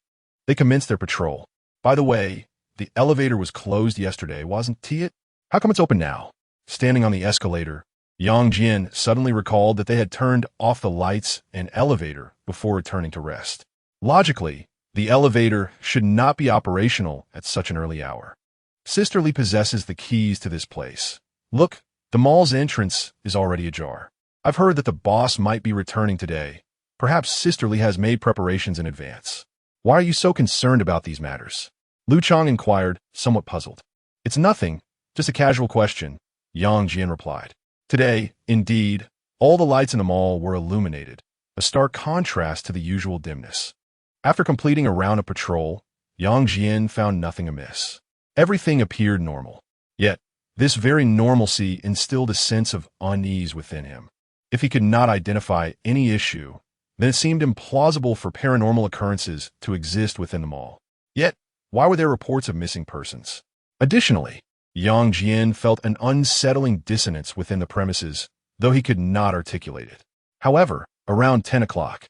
Speaker 1: they commenced their patrol. By the way, the elevator was closed yesterday, wasn't it? How come it's open now? Standing on the escalator, Yang Jian suddenly recalled that they had turned off the lights and elevator before returning to rest. Logically, the elevator should not be operational at such an early hour. Sisterly possesses the keys to this place. Look, the mall's entrance is already ajar. I've heard that the boss might be returning today. Perhaps Sisterly has made preparations in advance. Why are you so concerned about these matters? Lu Chang inquired, somewhat puzzled. It's nothing, just a casual question, Yang Jian replied. Today, indeed, all the lights in the mall were illuminated, a stark contrast to the usual dimness. After completing a round of patrol, Yang Jian found nothing amiss. Everything appeared normal. Yet, this very normalcy instilled a sense of unease within him. If he could not identify any issue, then it seemed implausible for paranormal occurrences to exist within the mall. Yet, why were there reports of missing persons? Additionally, Yang Jian felt an unsettling dissonance within the premises, though he could not articulate it. However, around 10 o'clock,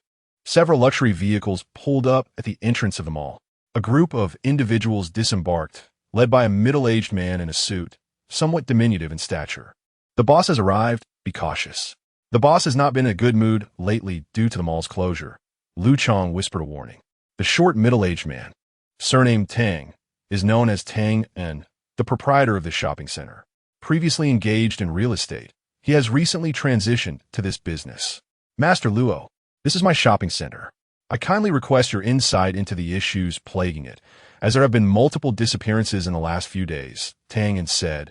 Speaker 1: several luxury vehicles pulled up at the entrance of the mall. A group of individuals disembarked, led by a middle-aged man in a suit, somewhat diminutive in stature. The boss has arrived, be cautious. The boss has not been in a good mood lately due to the mall's closure, Lu Chang whispered a warning. The short middle-aged man, surnamed Tang, is known as Tang En, the proprietor of the shopping center. Previously engaged in real estate, he has recently transitioned to this business. Master Luo, this is my shopping center. I kindly request your insight into the issues plaguing it, as there have been multiple disappearances in the last few days, Tang En said,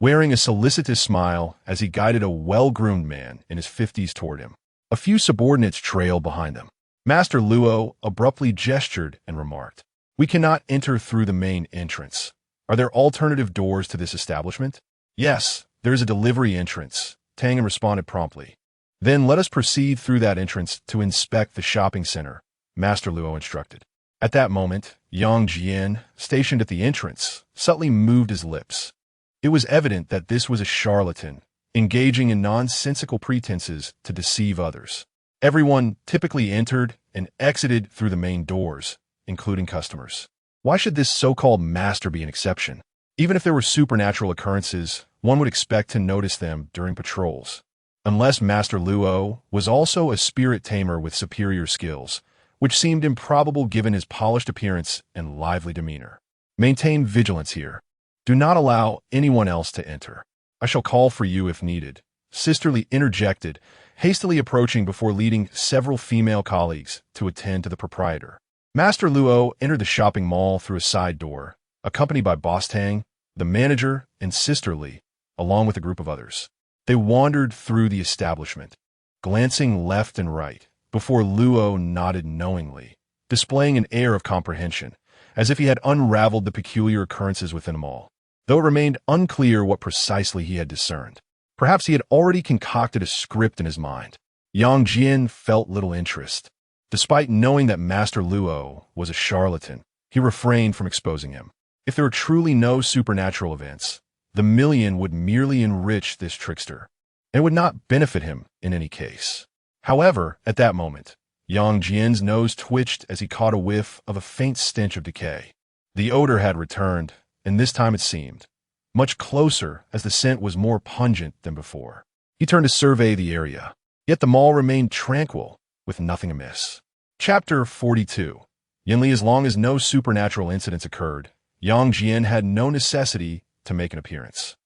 Speaker 1: wearing a solicitous smile as he guided a well-groomed man in his 50s toward him. A few subordinates trailed behind them. Master Luo abruptly gestured and remarked, "We cannot enter through the main entrance. Are there alternative doors to this establishment?" "Yes, there is a delivery entrance," Tang En responded promptly. "Then let us proceed through that entrance to inspect the shopping center," Master Luo instructed. At that moment, Yang Jian, stationed at the entrance, subtly moved his lips. It was evident that this was a charlatan, engaging in nonsensical pretenses to deceive others. Everyone typically entered and exited through the main doors, including customers. Why should this so-called master be an exception? Even if there were supernatural occurrences, one would expect to notice them during patrols. unless Master Luo was also a spirit tamer with superior skills, which seemed improbable given his polished appearance and lively demeanor. Maintain vigilance here. Do not allow anyone else to enter. I shall call for you if needed. Sisterly interjected, hastily approaching before leading several female colleagues to attend to the proprietor. Master Luo entered the shopping mall through a side door, accompanied by Boss Tang, the manager, and Sisterly, along with a group of others. They wandered through the establishment, glancing left and right, before Luo nodded knowingly, displaying an air of comprehension, as if he had unraveled the peculiar occurrences within them all, though it remained unclear what precisely he had discerned. Perhaps he had already concocted a script in his mind. Yang Jian felt little interest. Despite knowing that Master Luo was a charlatan, he refrained from exposing him. If there were truly no supernatural events, the million would merely enrich this trickster, and would not benefit him in any case. However, at that moment, Yang Jian's nose twitched as he caught a whiff of a faint stench of decay. The odor had returned, and this time it seemed much closer as the scent was more pungent than before. He turned to survey the area, yet the mall remained tranquil, with nothing amiss. Chapter 42. Yinli. As long as no supernatural incidents occurred, Yang Jian had no necessity to make an appearance,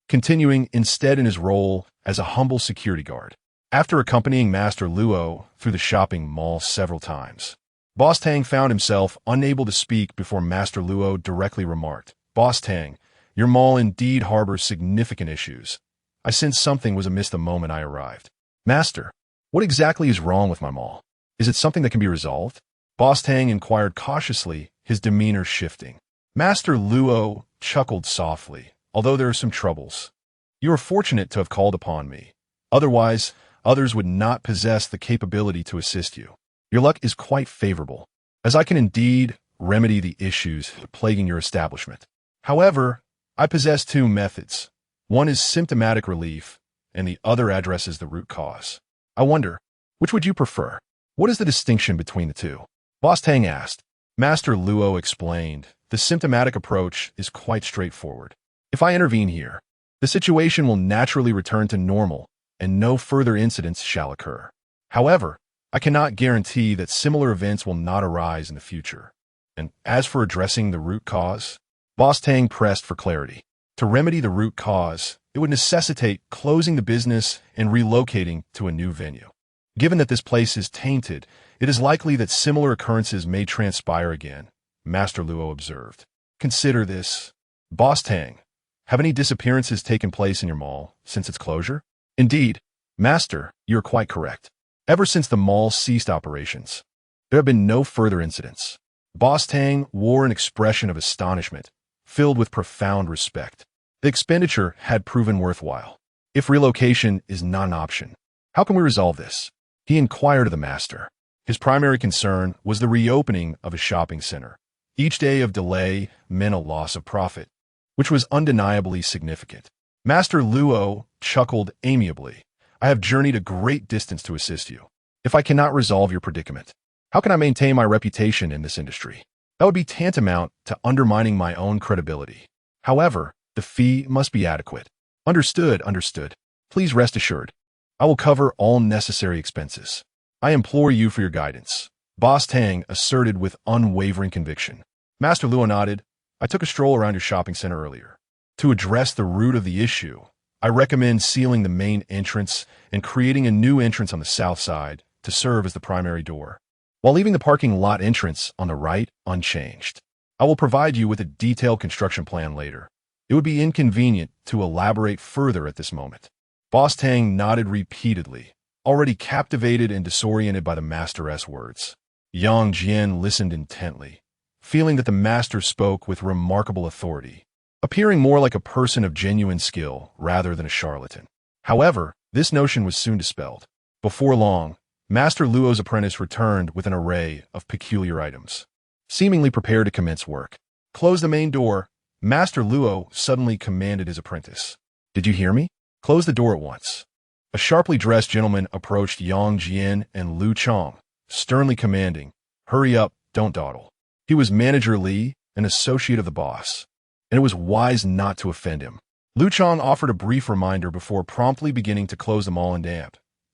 Speaker 1: continuing instead in his role as a humble security guard. After accompanying Master Luo through the shopping mall several times, Boss Tang found himself unable to speak before Master Luo directly remarked, "Boss Tang, your mall indeed harbors significant issues. I sensed something was amiss the moment I arrived." "Master, what exactly is wrong with my mall? Is it something that can be resolved?" Boss Tang inquired cautiously, his demeanor shifting. Master Luo chuckled softly, "Although there are some troubles, you are fortunate to have called upon me. Otherwise, others would not possess the capability to assist you. Your luck is quite favorable, as I can indeed remedy the issues plaguing your establishment. However, I possess two methods. One is symptomatic relief, and the other addresses the root cause. I wonder, which would you prefer? What is the distinction between the two?" Boss Tang asked. Master Luo explained, "The symptomatic approach is quite straightforward. If I intervene here, the situation will naturally return to normal, and no further incidents shall occur. However, I cannot guarantee that similar events will not arise in the future. And as for addressing the root cause," Boss Tang pressed for clarity. "To remedy the root cause, it would necessitate closing the business and relocating to a new venue. Given that this place is tainted, it is likely that similar occurrences may transpire again," Master Luo observed. "Consider this. Boss Tang, have any disappearances taken place in your mall since its closure?" "Indeed, Master, you are quite correct. Ever since the mall ceased operations, there have been no further incidents." Boss Tang wore an expression of astonishment, filled with profound respect. The expenditure had proven worthwhile. "If relocation is not an option, how can we resolve this?" he inquired of the master. His primary concern was the reopening of a shopping center. Each day of delay meant a loss of profit, which was undeniably significant. Master Luo chuckled amiably. "I have journeyed a great distance to assist you. If I cannot resolve your predicament, how can I maintain my reputation in this industry? That would be tantamount to undermining my own credibility. However, the fee must be adequate." "Understood, understood. Please rest assured. I will cover all necessary expenses. I implore you for your guidance," Boss Tang asserted with unwavering conviction. Master Luo nodded. "I took a stroll around your shopping center earlier. To address the root of the issue, I recommend sealing the main entrance and creating a new entrance on the south side to serve as the primary door, while leaving the parking lot entrance on the right unchanged. I will provide you with a detailed construction plan later. It would be inconvenient to elaborate further at this moment." Boss Tang nodded repeatedly, already captivated and disoriented by the master's words. Yang Jian listened intently, feeling that the master spoke with remarkable authority, appearing more like a person of genuine skill rather than a charlatan. However, this notion was soon dispelled. Before long, Master Luo's apprentice returned with an array of peculiar items, seemingly prepared to commence work. "Close the main door," Master Luo suddenly commanded his apprentice. "Did you hear me? Close the door at once." A sharply dressed gentleman approached Yang Jian and Lu Chong, sternly commanding, "Hurry up, don't dawdle." He was Manager Li, an associate of the boss, and it was wise not to offend him. Lu Chang offered a brief reminder before promptly beginning to close them all in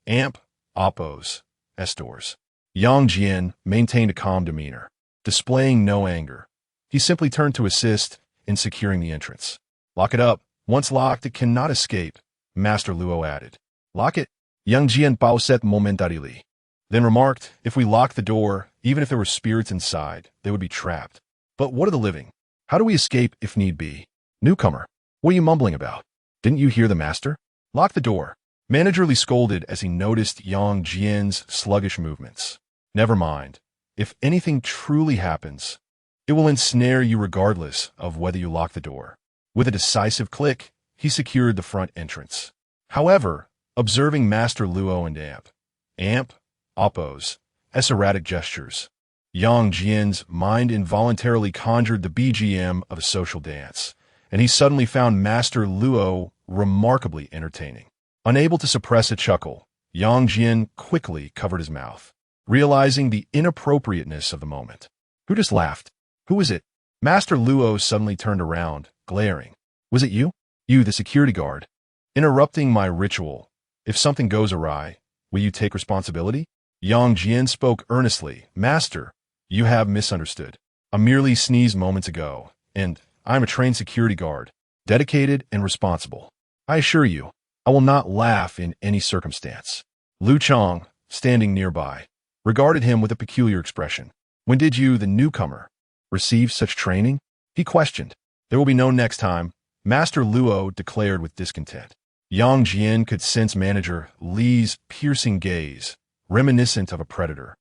Speaker 1: amp, oppos, estors. Yang Jian maintained a calm demeanor, displaying no anger. He simply turned to assist in securing the entrance. Lock it up. Once locked, it cannot escape, Master Luo added. Lock it. Yang Jian pauset momentarily. Then remarked, if we locked the door, even if there were spirits inside, they would be trapped. But what of the living? How do we escape if need be? Newcomer, what are you mumbling about? Didn't you hear the master? Lock the door. Managerly scolded as he noticed Yang Jian's sluggish movements. Never mind. If anything truly happens, it will ensnare you regardless of whether you lock the door. With a decisive click, he secured the front entrance. However, observing Master Luo and amp, oppos, erratic gestures, Yang Jian's mind involuntarily conjured the BGM of a social dance, and he suddenly found Master Luo remarkably entertaining. Unable to suppress a chuckle, Yang Jian quickly covered his mouth, realizing the inappropriateness of the moment. Who just laughed? Who is it? Master Luo suddenly turned around, glaring. Was it you? You, the security guard. Interrupting my ritual. If something goes awry, will you take responsibility? Yang Jian spoke earnestly. Master, you have misunderstood. I merely sneezed moments ago, and I am a trained security guard, dedicated and responsible. I assure you, I will not laugh in any circumstance. Lu Chang, standing nearby, regarded him with a peculiar expression. When did you, the newcomer, receive such training? He questioned. There will be no next time, Master Luo declared with discontent. Yang Jian could sense Manager Li's piercing gaze, reminiscent of a predator.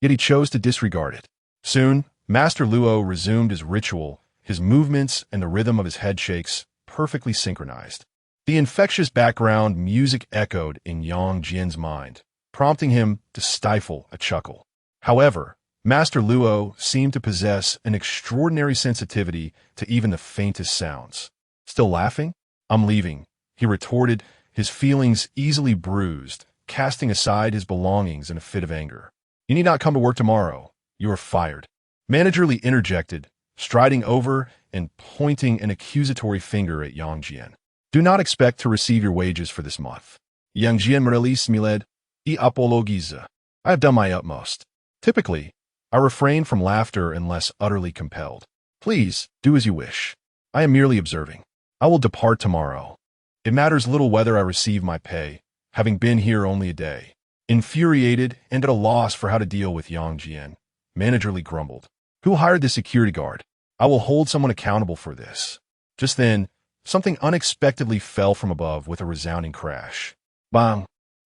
Speaker 1: Yet he chose to disregard it. Soon, Master Luo resumed his ritual, his movements and the rhythm of his head shakes perfectly synchronized. The infectious background music echoed in Yang Jian's mind, prompting him to stifle a chuckle. However, Master Luo seemed to possess an extraordinary sensitivity to even the faintest sounds. Still laughing? I'm leaving, he retorted, his feelings easily bruised, casting aside his belongings in a fit of anger. You need not come to work tomorrow. You are fired. Manager Li interjected, striding over and pointing an accusatory finger at Yang Jian. Do not expect to receive your wages for this month. Yang Jian Mrelis Miled, I apologize. I have done my utmost. Typically, I refrain from laughter unless utterly compelled. Please, do as you wish. I am merely observing. I will depart tomorrow. It matters little whether I receive my pay, having been here only a day. Infuriated and at a loss for how to deal with Yang Jian, Manager Li grumbled. Who hired the security guard? I will hold someone accountable for this. Just then, something unexpectedly fell from above with a resounding crash. Bang!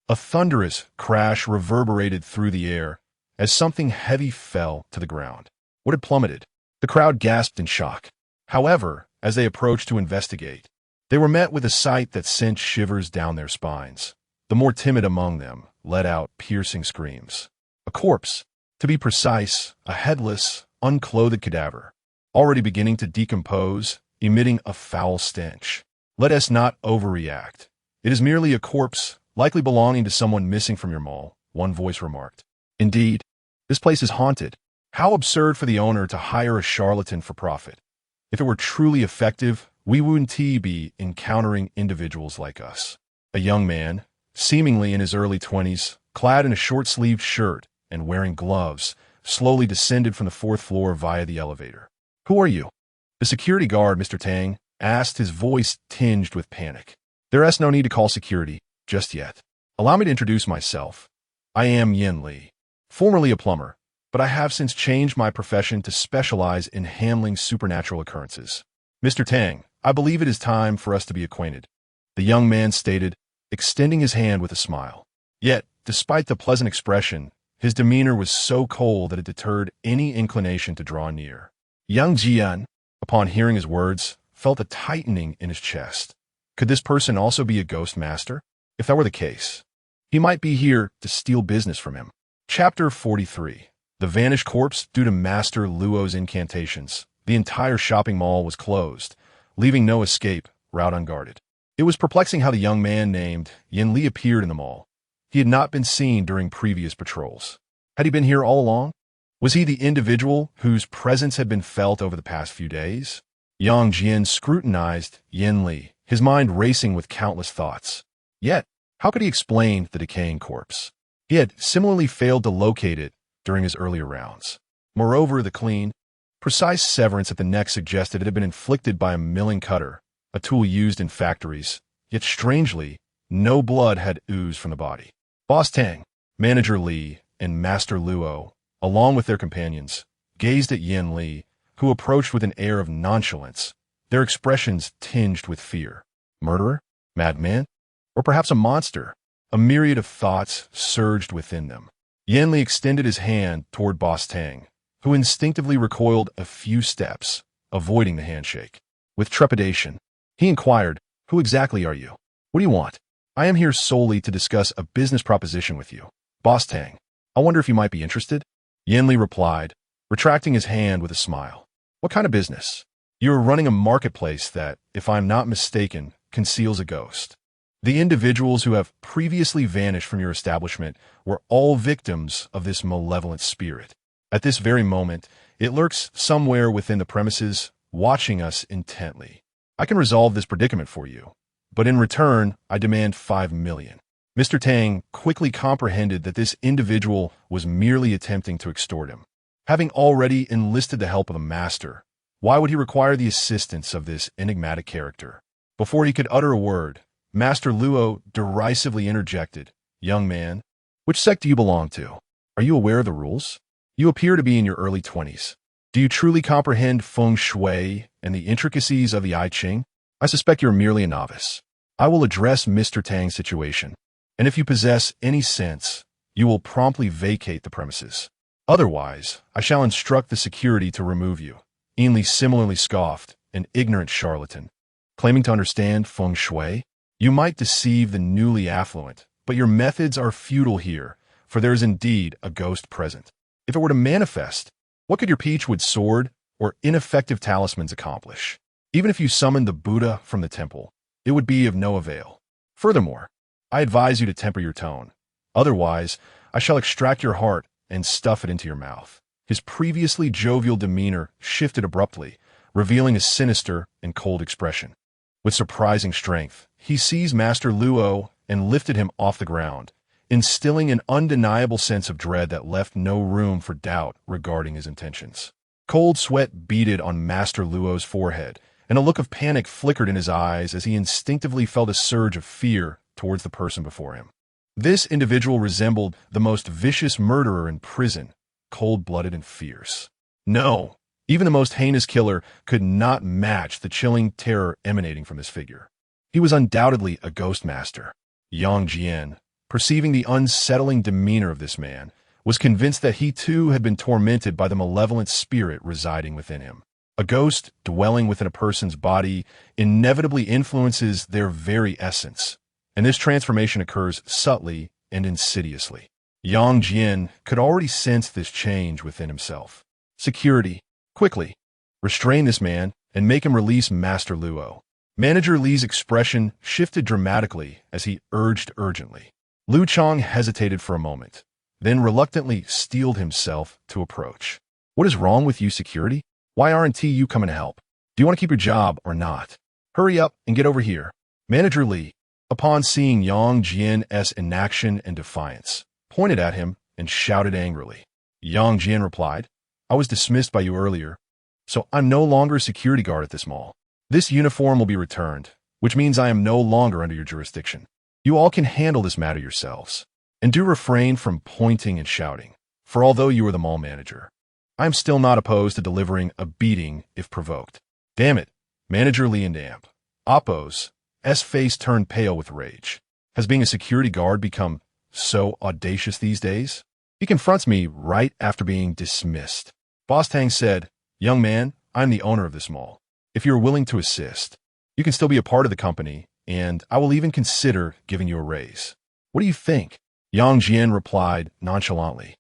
Speaker 1: A thunderous crash reverberated through the air as something heavy fell to the ground. What had plummeted? The crowd gasped in shock. However, as they approached to investigate, they were met with a sight that sent shivers down their spines. The more timid among them let out piercing screams. A corpse, to be precise, a headless, unclothed cadaver, already beginning to decompose, emitting a foul stench. Let us not overreact. It is merely a corpse, likely belonging to someone missing from your mall, one voice remarked. Indeed, this place is haunted. How absurd for the owner to hire a charlatan for profit. If it were truly effective, we wouldn't be encountering individuals like us. A young man, seemingly in his early 20s, clad in a short-sleeved shirt and wearing gloves, slowly descended from the 4th floor via the elevator. Who are you? The security guard, Mr. Tang, asked, his voice tinged with panic. There is no need to call security, just yet. Allow me to introduce myself. I am Yin Li, formerly a plumber, but I have since changed my profession to specialize in handling supernatural occurrences. Mr. Tang, I believe it is time for us to be acquainted, the young man stated, extending his hand with a smile. Yet, despite the pleasant expression, his demeanor was so cold that it deterred any inclination to draw near. Yang Jian, upon hearing his words, felt a tightening in his chest. Could this person also be a ghost master? If that were the case, he might be here to steal business from him. Chapter 43. The vanished corpse. Due to Master Luo's incantations, the entire shopping mall was closed, leaving no escape route unguarded. It was perplexing how the young man named Yin Li appeared in the mall. He had not been seen during previous patrols. Had he been here all along? Was he the individual whose presence had been felt over the past few days? Yang Jian scrutinized Yin Li, his his mind racing with countless thoughts. Yet, how could he explain the decaying corpse? He had similarly failed to locate it during his earlier rounds. Moreover, the clean, precise severance at the neck suggested it had been inflicted by a milling cutter, a tool used in factories. Yet strangely, no blood had oozed from the body. Boss Tang, Manager Li, and Master Luo, along with their companions, gazed at Yin Li, who approached with an air of nonchalance, their expressions tinged with fear. Murderer? Madman? Or perhaps a monster? A myriad of thoughts surged within them. Yin Li extended his hand toward Boss Tang, who instinctively recoiled a few steps, avoiding the handshake. With trepidation, he inquired, "Who exactly are you? What do you want?" "I am here solely to discuss a business proposition with you. Boss Tang, I wonder if you might be interested?" Yin Li replied, retracting his hand with a smile. "What kind of business?" "You are running a marketplace that, if I am not mistaken, conceals a ghost. The individuals who have previously vanished from your establishment were all victims of this malevolent spirit. At this very moment, it lurks somewhere within the premises, watching us intently. I can resolve this predicament for you, but in return, I demand 5 million. Mr. Tang quickly comprehended that this individual was merely attempting to extort him. Having already enlisted the help of the master, why would he require the assistance of this enigmatic character? Before he could utter a word, Master Luo derisively interjected, "Young man, which sect do you belong to? Are you aware of the rules? You appear to be in your early 20s. Do you truly comprehend feng shui and the intricacies of the I Ching? I suspect you're merely a novice. I will address Mr. Tang's situation, and if you possess any sense, you will promptly vacate the premises. Otherwise, I shall instruct the security to remove you." Yin Li similarly scoffed, "An ignorant charlatan. Claiming to understand feng shui? You might deceive the newly affluent, but your methods are futile here, for there is indeed a ghost present. If it were to manifest, what could your peachwood sword or ineffective talismans accomplish? Even if you summoned the Buddha from the temple, it would be of no avail. Furthermore, I advise you to temper your tone. Otherwise, I shall extract your heart and stuff it into your mouth." His previously jovial demeanor shifted abruptly, revealing a sinister and cold expression. With surprising strength, he seized Master Luo and lifted him off the ground, instilling an undeniable sense of dread that left no room for doubt regarding his intentions. Cold sweat beaded on Master Luo's forehead, and a look of panic flickered in his eyes as he instinctively felt a surge of fear towards the person before him. This individual resembled the most vicious murderer in prison, cold-blooded and fierce. No, even the most heinous killer could not match the chilling terror emanating from this figure. He was undoubtedly a ghost master. Yang Jian, perceiving the unsettling demeanor of this man, was convinced that he too had been tormented by the malevolent spirit residing within him. A ghost dwelling within a person's body inevitably influences their very essence, and this transformation occurs subtly and insidiously. Yang Jian could already sense this change within himself. "Security, quickly, restrain this man and make him release Master Luo." Manager Li's expression shifted dramatically as he urged urgently. Lu Chong hesitated for a moment, then reluctantly steeled himself to approach. "What is wrong with you, security? Why aren't you coming to help? Do you want to keep your job or not? Hurry up and get over here." Manager Li, upon seeing Yang Jian's inaction and defiance, pointed at him and shouted angrily. Yang Jian replied, "I was dismissed by you earlier, so I'm no longer a security guard at this mall. This uniform will be returned, which means I am no longer under your jurisdiction. You all can handle this matter yourselves, and do refrain from pointing and shouting, for although you are the mall manager, I am still not opposed to delivering a beating if provoked." Damn it, Manager Li and Amp. Oppo's face turned pale with rage. Has being a security guard become so audacious these days? He confronts me right after being dismissed. Boss Tang said, "Young man, I'm the owner of this mall. If you're willing to assist, you can still be a part of the company, and I will even consider giving you a raise. What do you think?" Yang Jian replied nonchalantly,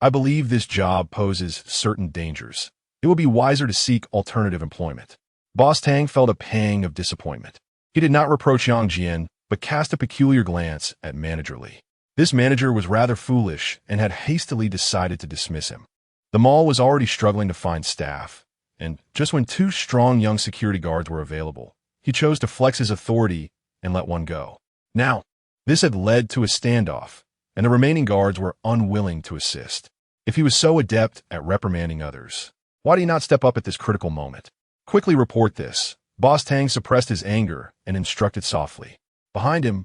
Speaker 1: "I believe this job poses certain dangers. It would be wiser to seek alternative employment." Boss Tang felt a pang of disappointment. He did not reproach Yang Jian, but cast a peculiar glance at Manager Li. This manager was rather foolish and had hastily decided to dismiss him. The mall was already struggling to find staff, and just when 2 strong young security guards were available, He chose to flex his authority and let one go. Now, this had led to a standoff, and the remaining guards were unwilling to assist. If he was so adept at reprimanding others, why did he not step up at this critical moment? Quickly report this. Boss Tang suppressed his anger and instructed softly. Behind him,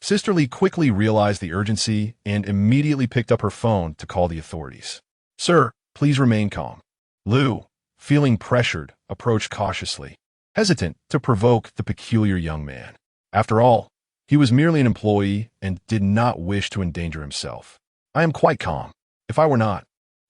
Speaker 1: Sister Lee quickly realized the urgency and immediately picked up her phone to call the authorities. Sir, please remain calm. Liu, feeling pressured, approached cautiously, hesitant to provoke the peculiar young man. After all, he was merely an employee and did not wish to endanger himself. I am quite calm. If I were not,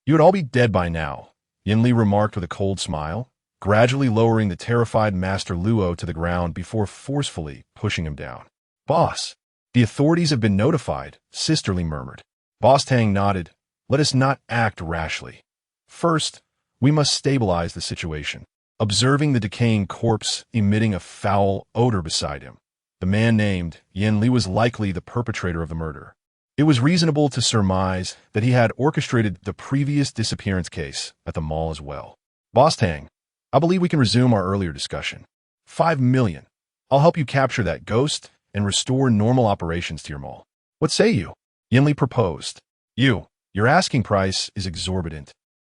Speaker 1: you would all be dead by now, Yin Li remarked with a cold smile, gradually lowering the terrified Master Luo to the ground before forcefully pushing him down. Boss, the authorities have been notified, Sister Lee murmured. Boss Tang nodded. Let us not act rashly. First, we must stabilize the situation. Observing the decaying corpse emitting a foul odor beside him, the man named Yin Li was likely the perpetrator of the murder. It was reasonable to surmise that he had orchestrated the previous disappearance case at the mall as well. Boss Tang, I believe we can resume our earlier discussion. 5 million. I'll help you capture that ghost and restore normal operations to your mall. What say you? Yin Li proposed. Your asking price is exorbitant.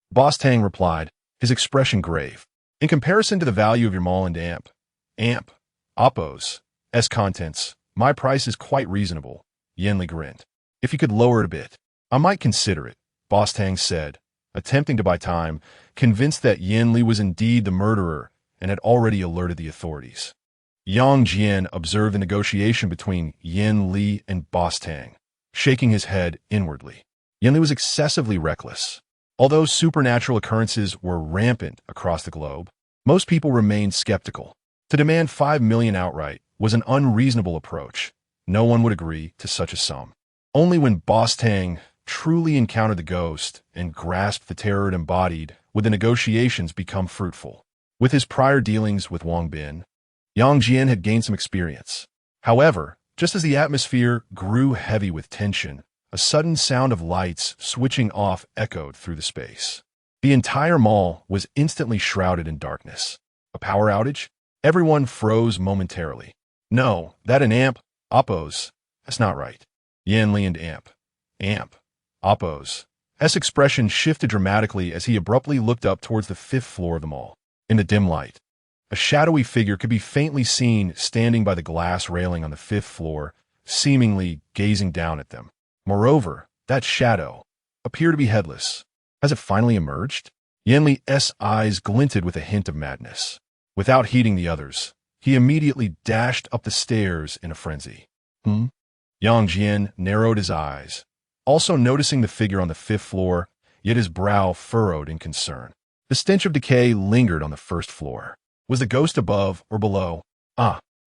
Speaker 1: Boss Tang replied, his expression grave. In comparison to the value of your mall and Oppo's contents, my price is quite reasonable, Yin Li grinned. If you could lower it a bit, I might consider it, Boss Tang said, attempting to buy time, convinced that Yin Li was indeed the murderer and had already alerted the authorities. Yang Jian observed the negotiation between Yin Li and Boss Tang, shaking his head inwardly. Yin Li was excessively reckless. Although supernatural occurrences were rampant across the globe, most people remained skeptical. To demand 5 million outright was an unreasonable approach. No one would agree to such a sum. Only when Boss Tang truly encountered the ghost and grasped the terror it embodied would the negotiations become fruitful. With his prior dealings with Wang Bin, Yang Jian had gained some experience. However, just as the atmosphere grew heavy with tension, a sudden sound of lights switching off echoed through the space. The entire mall was instantly shrouded in darkness. A power outage? Everyone froze momentarily. No, that an Oppo's. That's not right. Yin Li and Oppo's. S expression shifted dramatically as he abruptly looked up towards the 5th floor of the mall. In the dim light, a shadowy figure could be faintly seen standing by the glass railing on the 5th floor, seemingly gazing down at them. Moreover, that shadow appeared to be headless. Has it finally emerged? Yin Li's eyes glinted with a hint of madness. Without heeding the others, he immediately dashed up the stairs in a frenzy. Yang Jian narrowed his eyes, also noticing the figure on the 5th floor, yet his brow furrowed in concern. The stench of decay lingered on the 1st floor. Was the ghost above or below?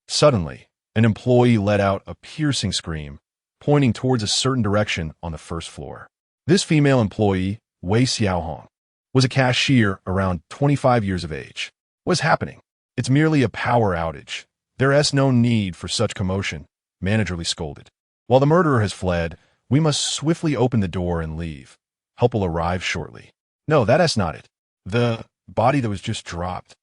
Speaker 1: Suddenly, an employee let out a piercing scream, pointing towards a certain direction on the 1st floor. This female employee, Wei Xiaohong, was a cashier around 25 years of age. What's happening? It's merely a power outage. There's no need for such commotion, manager Lee scolded. While the murderer has fled, we must swiftly open the door and leave. Help will arrive shortly. No, that's not it. The body that was just dropped.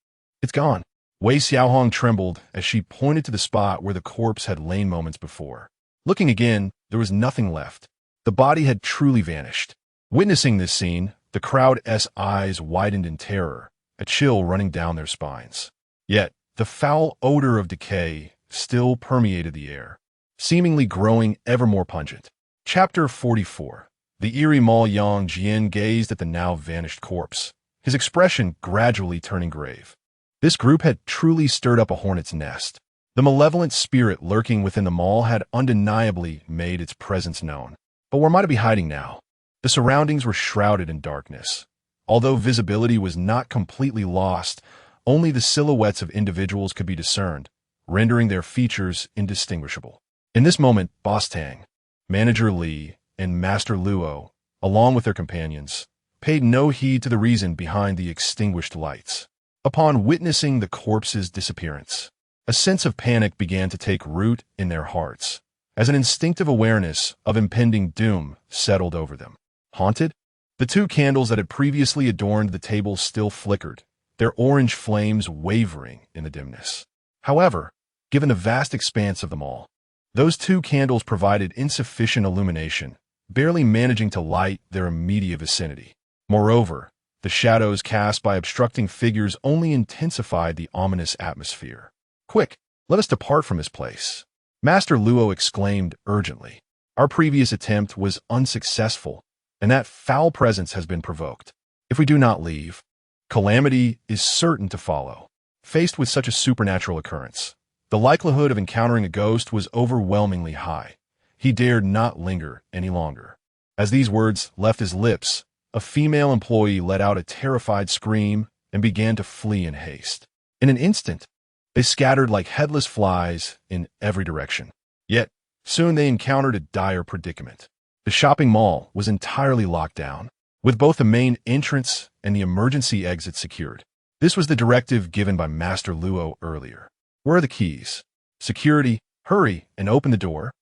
Speaker 1: It's gone. Wei Xiaohong trembled as she pointed to the spot where the corpse had lain moments before. Looking again, there was nothing left. The body had truly vanished. Witnessing this scene, the crowd's eyes widened in terror, a chill running down their spines. Yet, the foul odor of decay still permeated the air, seemingly growing ever more pungent. Chapter 44. The eerie Mall. Yang Jian gazed at the now vanished corpse, his expression gradually turning grave. This group had truly stirred up a hornet's nest. The malevolent spirit lurking within the mall had undeniably made its presence known. But where might it be hiding now? The surroundings were shrouded in darkness. Although visibility was not completely lost, only the silhouettes of individuals could be discerned, rendering their features indistinguishable. In this moment, Boss Tang, Manager Li, and Master Luo, along with their companions, paid no heed to the reason behind the extinguished lights. Upon witnessing the corpse's disappearance, a sense of panic began to take root in their hearts, as an instinctive awareness of impending doom settled over them. Haunted? The 2 candles that had previously adorned the table still flickered, their orange flames wavering in the dimness. However, given the vast expanse of them all, those 2 candles provided insufficient illumination, barely managing to light their immediate vicinity. Moreover, the shadows cast by obstructing figures only intensified the ominous atmosphere. "Quick, let us depart from this place," Master Luo exclaimed urgently. "Our previous attempt was unsuccessful, and that foul presence has been provoked. If we do not leave, calamity is certain to follow." Faced with such a supernatural occurrence, the likelihood of encountering a ghost was overwhelmingly high. He dared not linger any longer. As these words left his lips, a female employee let out a terrified scream and began to flee in haste. In an instant, they scattered like headless flies in every direction. Yet, soon they encountered a dire predicament. The shopping mall was entirely locked down, with both the main entrance and the emergency exit secured. This was the directive given by Master Luo earlier. "Where are the keys?" "Security, hurry and open the door,"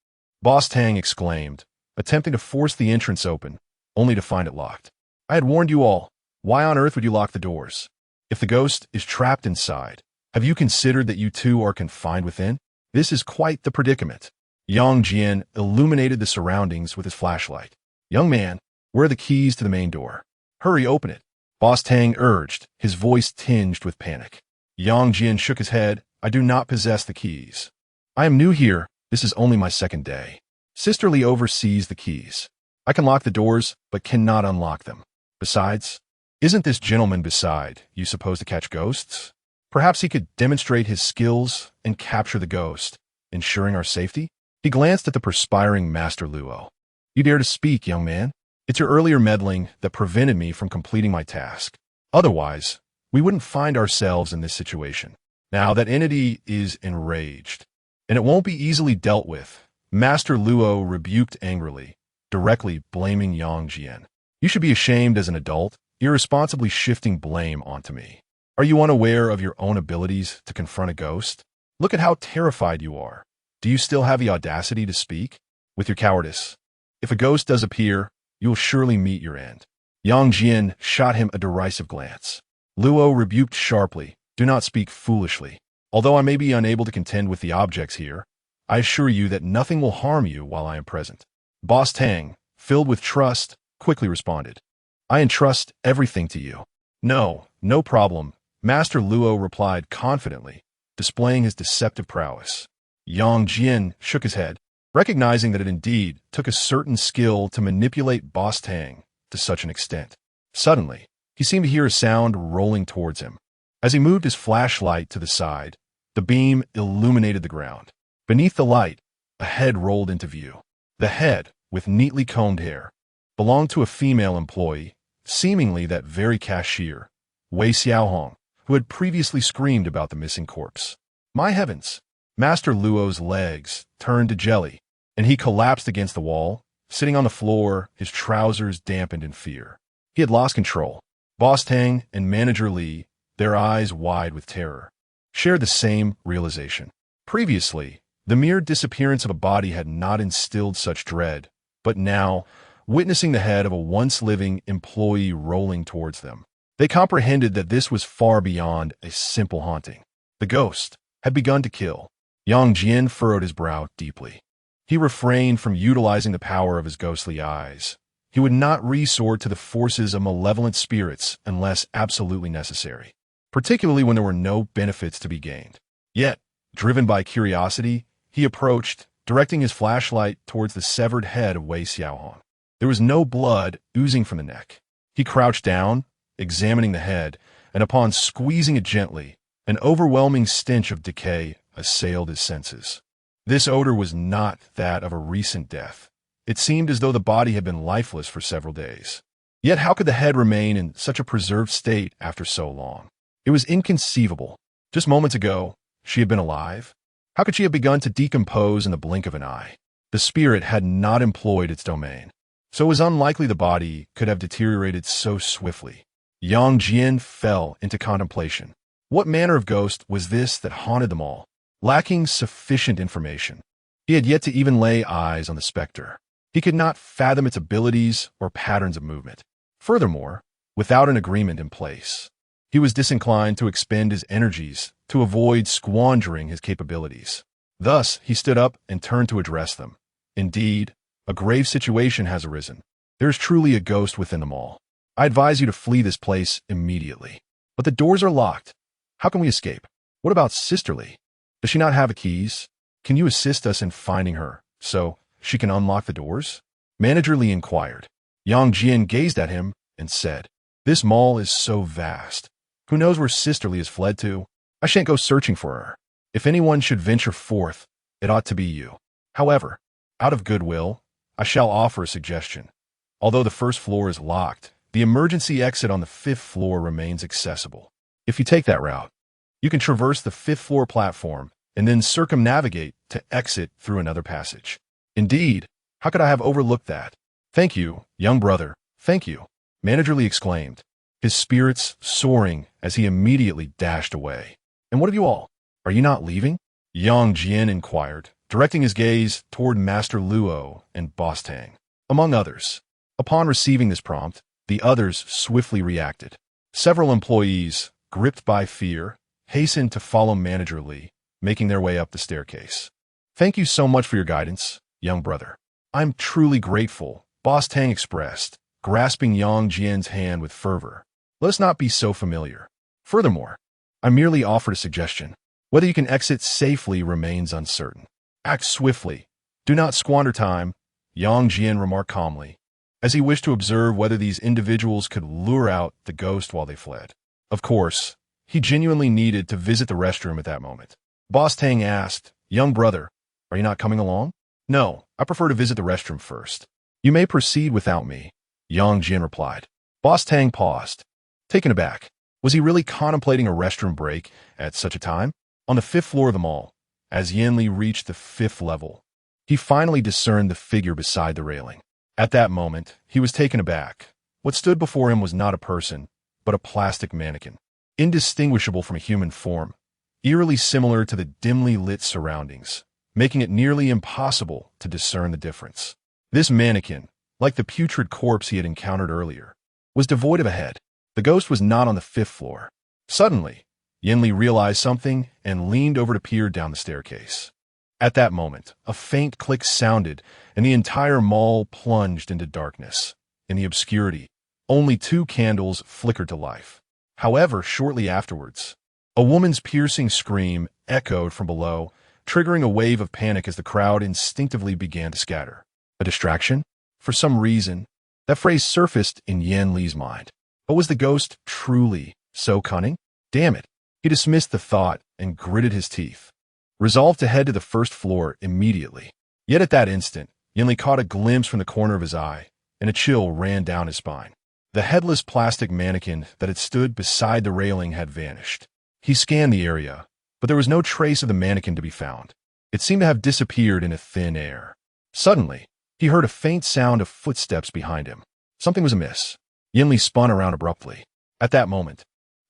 Speaker 1: Boss Tang exclaimed, attempting to force the entrance open, only to find it locked. "I had warned you all. Why on earth would you lock the doors? If the ghost is trapped inside, have you considered that you two are confined within? This is quite the predicament." Yang Jian illuminated the surroundings with his flashlight. "Young man, where are the keys to the main door? Hurry, open it," Boss Tang urged, his voice tinged with panic. Yang Jian shook his head. "I do not possess the keys. I am new here. This is only my 2nd day. Sister Li oversees the keys. I can lock the doors, but cannot unlock them. Besides, isn't this gentleman beside you supposed to catch ghosts? Perhaps he could demonstrate his skills and capture the ghost, ensuring our safety?" He glanced at the perspiring Master Luo. "You dare to speak, young man? It's your earlier meddling that prevented me from completing my task. Otherwise, we wouldn't find ourselves in this situation. Now that entity is enraged, and it won't be easily dealt with," Master Luo rebuked angrily, directly blaming Yang Jian. "You should be ashamed as an adult, irresponsibly shifting blame onto me. Are you unaware of your own abilities to confront a ghost? Look at how terrified you are. Do you still have the audacity to speak? With your cowardice, if a ghost does appear, you will surely meet your end." Yang Jian shot him a derisive glance. Luo rebuked sharply, "Do not speak foolishly. Although I may be unable to contend with the objects here, I assure you that nothing will harm you while I am present." Boss Tang, filled with trust, quickly responded, "I entrust everything to you." No problem," Master Luo replied confidently, displaying his deceptive prowess. Yang Jian shook his head, recognizing that it indeed took a certain skill to manipulate Boss Tang to such an extent. Suddenly, he seemed to hear a sound rolling towards him. As he moved his flashlight to the side, the beam illuminated the ground. Beneath the light, a head rolled into view. The head, with neatly combed hair, belonged to a female employee, seemingly that very cashier, Wei Xiaohong, who had previously screamed about the missing corpse. My heavens! Master Luo's legs turned to jelly, and he collapsed against the wall, sitting on the floor, his trousers dampened in fear. He had lost control. Boss Tang and Manager Li, their eyes wide with terror, shared the same realization. Previously, the mere disappearance of a body had not instilled such dread, but now, witnessing the head of a once-living employee rolling towards them, they comprehended that this was far beyond a simple haunting. The ghost had begun to kill. Yang Jian furrowed his brow deeply. He refrained from utilizing the power of his ghostly eyes. He would not resort to the forces of malevolent spirits unless absolutely necessary, particularly when there were no benefits to be gained. Yet, driven by curiosity, he approached, directing his flashlight towards the severed head of Wei Xiaohong. There was no blood oozing from the neck. He crouched down, examining the head, and upon squeezing it gently, an overwhelming stench of decay assailed his senses. This odor was not that of a recent death. It seemed as though the body had been lifeless for several days. Yet how could the head remain in such a preserved state after so long? It was inconceivable. Just moments ago, she had been alive. How could she have begun to decompose in the blink of an eye? The spirit had not employed its domain, so it was unlikely the body could have deteriorated so swiftly. Yang Jian fell into contemplation. What manner of ghost was this that haunted them all? Lacking sufficient information, he had yet to even lay eyes on the specter. He could not fathom its abilities or patterns of movement. Furthermore, without an agreement in place, He was disinclined to expend his energies to avoid squandering his capabilities. Thus, he stood up and turned to address them. Indeed, a grave situation has arisen. There is truly a ghost within them all. I advise you to flee this place immediately. But the doors are locked. How can we escape? What about Sisterly? Does she not have the keys? Can you assist us in finding her so she can unlock the doors? Manager Lee inquired. Yang Jian gazed at him and said, This mall is so vast. Who knows where Sisterly has fled to? I shan't go searching for her. If anyone should venture forth, it ought to be you. However, out of goodwill, I shall offer a suggestion. Although the first floor is locked, the emergency exit on the 5th floor remains accessible. If you take that route, you can traverse the 5th floor platform and then circumnavigate to exit through another passage. Indeed, how could I have overlooked that? Thank you, young brother, thank you, Manager Lee exclaimed, his spirits soaring as he immediately dashed away. And what of you all? Are you not leaving? Yang Jian inquired, directing his gaze toward Master Luo and Boss Tang, among others. Upon receiving this prompt, the others swiftly reacted. Several employees, gripped by fear, hastened to follow Manager Lee, making their way up the staircase. Thank you so much for your guidance, young brother. I'm truly grateful, Boss Tang expressed, grasping Yang Jian's hand with fervor. Let us not be so familiar. Furthermore, I merely offered a suggestion. Whether you can exit safely remains uncertain. Act swiftly. Do not squander time, Yang Jian remarked calmly, as he wished to observe whether these individuals could lure out the ghost while they fled. Of course, he genuinely needed to visit the restroom at that moment. Boss Tang asked, Young brother, are you not coming along? No, I prefer to visit the restroom first. You may proceed without me, Yang Jian replied. Boss Tang paused, taken aback. Was he really contemplating a restroom break at such a time? On the 5th floor of the mall, as Yin Li reached the 5th level, he finally discerned the figure beside the railing. At that moment, he was taken aback. What stood before him was not a person, but a plastic mannequin, indistinguishable from a human form, eerily similar to the dimly lit surroundings, making it nearly impossible to discern the difference. This mannequin, like the putrid corpse he had encountered earlier, was devoid of a head. The ghost was not on the 5th floor. Suddenly, Yin Li realized something and leaned over to peer down the staircase. At that moment, a faint click sounded, and the entire mall plunged into darkness. In the obscurity, only 2 candles flickered to life. However, shortly afterwards, a woman's piercing scream echoed from below, triggering a wave of panic as the crowd instinctively began to scatter. A distraction? For some reason, that phrase surfaced in Yin Li's mind. But was the ghost truly so cunning? Damn it. He dismissed the thought and gritted his teeth, resolved to head to the 1st floor immediately. Yet at that instant, Yin Li caught a glimpse from the corner of his eye, and a chill ran down his spine. The headless plastic mannequin that had stood beside the railing had vanished. He scanned the area, but there was no trace of the mannequin to be found. It seemed to have disappeared into thin air. Suddenly, he heard a faint sound of footsteps behind him. Something was amiss. Yin Li spun around abruptly. At that moment,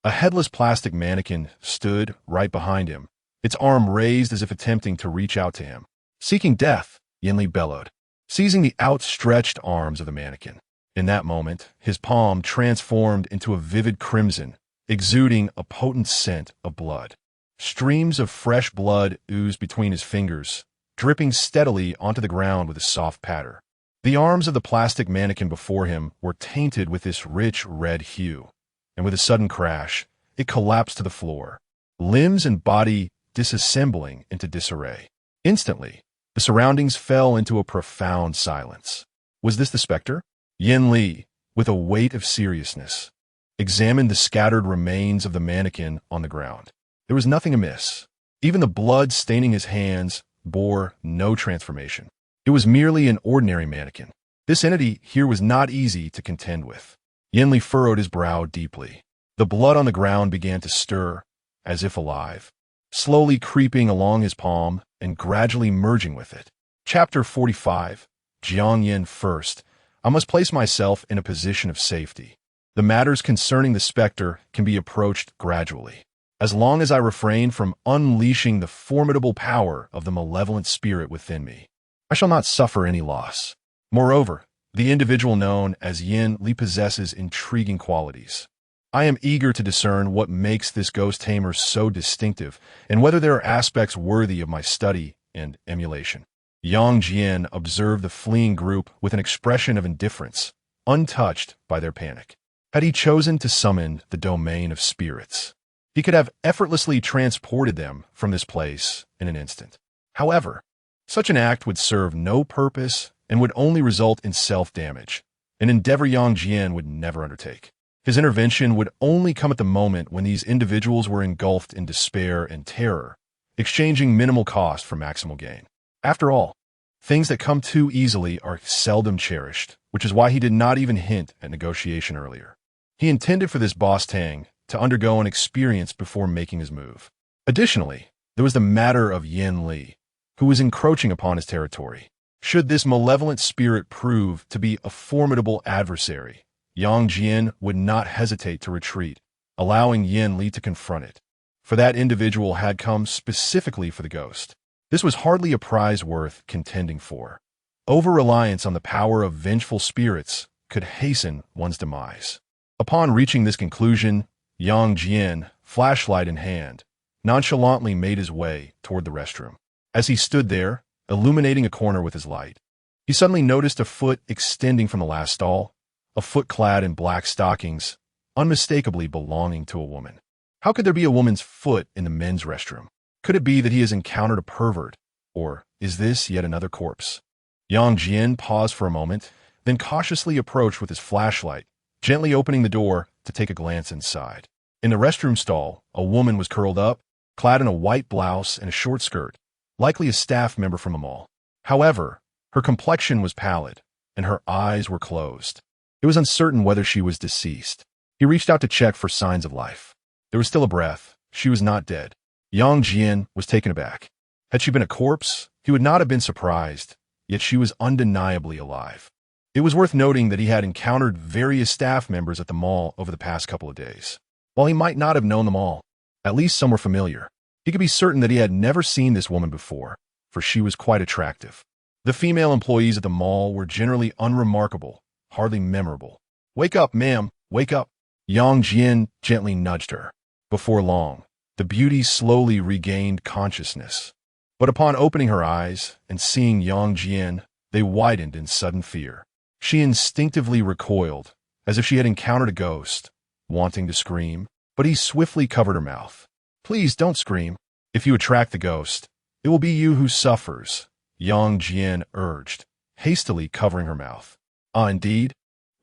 Speaker 1: a headless plastic mannequin stood right behind him, its arm raised as if attempting to reach out to him. Seeking death, Yin Li bellowed, seizing the outstretched arms of the mannequin. In that moment, his palm transformed into a vivid crimson, exuding a potent scent of blood. Streams of fresh blood oozed between his fingers, dripping steadily onto the ground with a soft patter. The arms of the plastic mannequin before him were tainted with this rich red hue, and with a sudden crash, it collapsed to the floor, limbs and body disassembling into disarray. Instantly, the surroundings fell into a profound silence. Was this the specter? Yin Li, with a weight of seriousness, examined the scattered remains of the mannequin on the ground. There was nothing amiss. Even the blood staining his hands bore no transformation. It was merely an ordinary mannequin. This entity here was not easy to contend with. Yin Li furrowed his brow deeply. The blood on the ground began to stir, as if alive, slowly creeping along his palm and gradually merging with it. Chapter 45. Jiang Yin first. I must place myself in a position of safety. The matters concerning the specter can be approached gradually. As long as I refrain from unleashing the formidable power of the malevolent spirit within me, I shall not suffer any loss. Moreover, the individual known as Yin Li possesses intriguing qualities. I am eager to discern what makes this ghost tamer so distinctive, and whether there are aspects worthy of my study and emulation. Yang Jian observed the fleeing group with an expression of indifference, untouched by their panic. Had he chosen to summon the domain of spirits, he could have effortlessly transported them from this place in an instant. However, such an act would serve no purpose and would only result in self-damage, an endeavor Yang Jian would never undertake. His intervention would only come at the moment when these individuals were engulfed in despair and terror, exchanging minimal cost for maximal gain. After all, things that come too easily are seldom cherished, which is why he did not even hint at negotiation earlier. He intended for this boss Tang to undergo an experience before making his move. Additionally, there was the matter of Yin Li, who was encroaching upon his territory. Should this malevolent spirit prove to be a formidable adversary, Yang Jian would not hesitate to retreat, allowing Yin Li to confront it. For that individual had come specifically for the ghost. This was hardly a prize worth contending for. Over-reliance on the power of vengeful spirits could hasten one's demise. Upon reaching this conclusion, Yang Jian, flashlight in hand, nonchalantly made his way toward the restroom. As he stood there, illuminating a corner with his light, he suddenly noticed a foot extending from the last stall, a foot clad in black stockings, unmistakably belonging to a woman. How could there be a woman's foot in the men's restroom? Could it be that he has encountered a pervert, or is this yet another corpse? Yang Jian paused for a moment, then cautiously approached with his flashlight, gently opening the door to take a glance inside. In the restroom stall, a woman was curled up, clad in a white blouse and a short skirt, likely a staff member from a mall. However, her complexion was pallid, and her eyes were closed. It was uncertain whether she was deceased. He reached out to check for signs of life. There was still a breath. She was not dead. Yang Jian was taken aback. Had she been a corpse, he would not have been surprised, yet she was undeniably alive. It was worth noting that he had encountered various staff members at the mall over the past couple of days. While he might not have known them all, at least some were familiar. He could be certain that he had never seen this woman before, for she was quite attractive. The female employees at the mall were generally unremarkable, hardly memorable. "Wake up, ma'am, wake up." Yang Jian gently nudged her. Before long, the beauty slowly regained consciousness. But upon opening her eyes and seeing Yang Jian, they widened in sudden fear. She instinctively recoiled, as if she had encountered a ghost, wanting to scream, but he swiftly covered her mouth. "Please don't scream. If you attract the ghost, it will be you who suffers," Yang Jian urged, hastily covering her mouth. "Ah, indeed?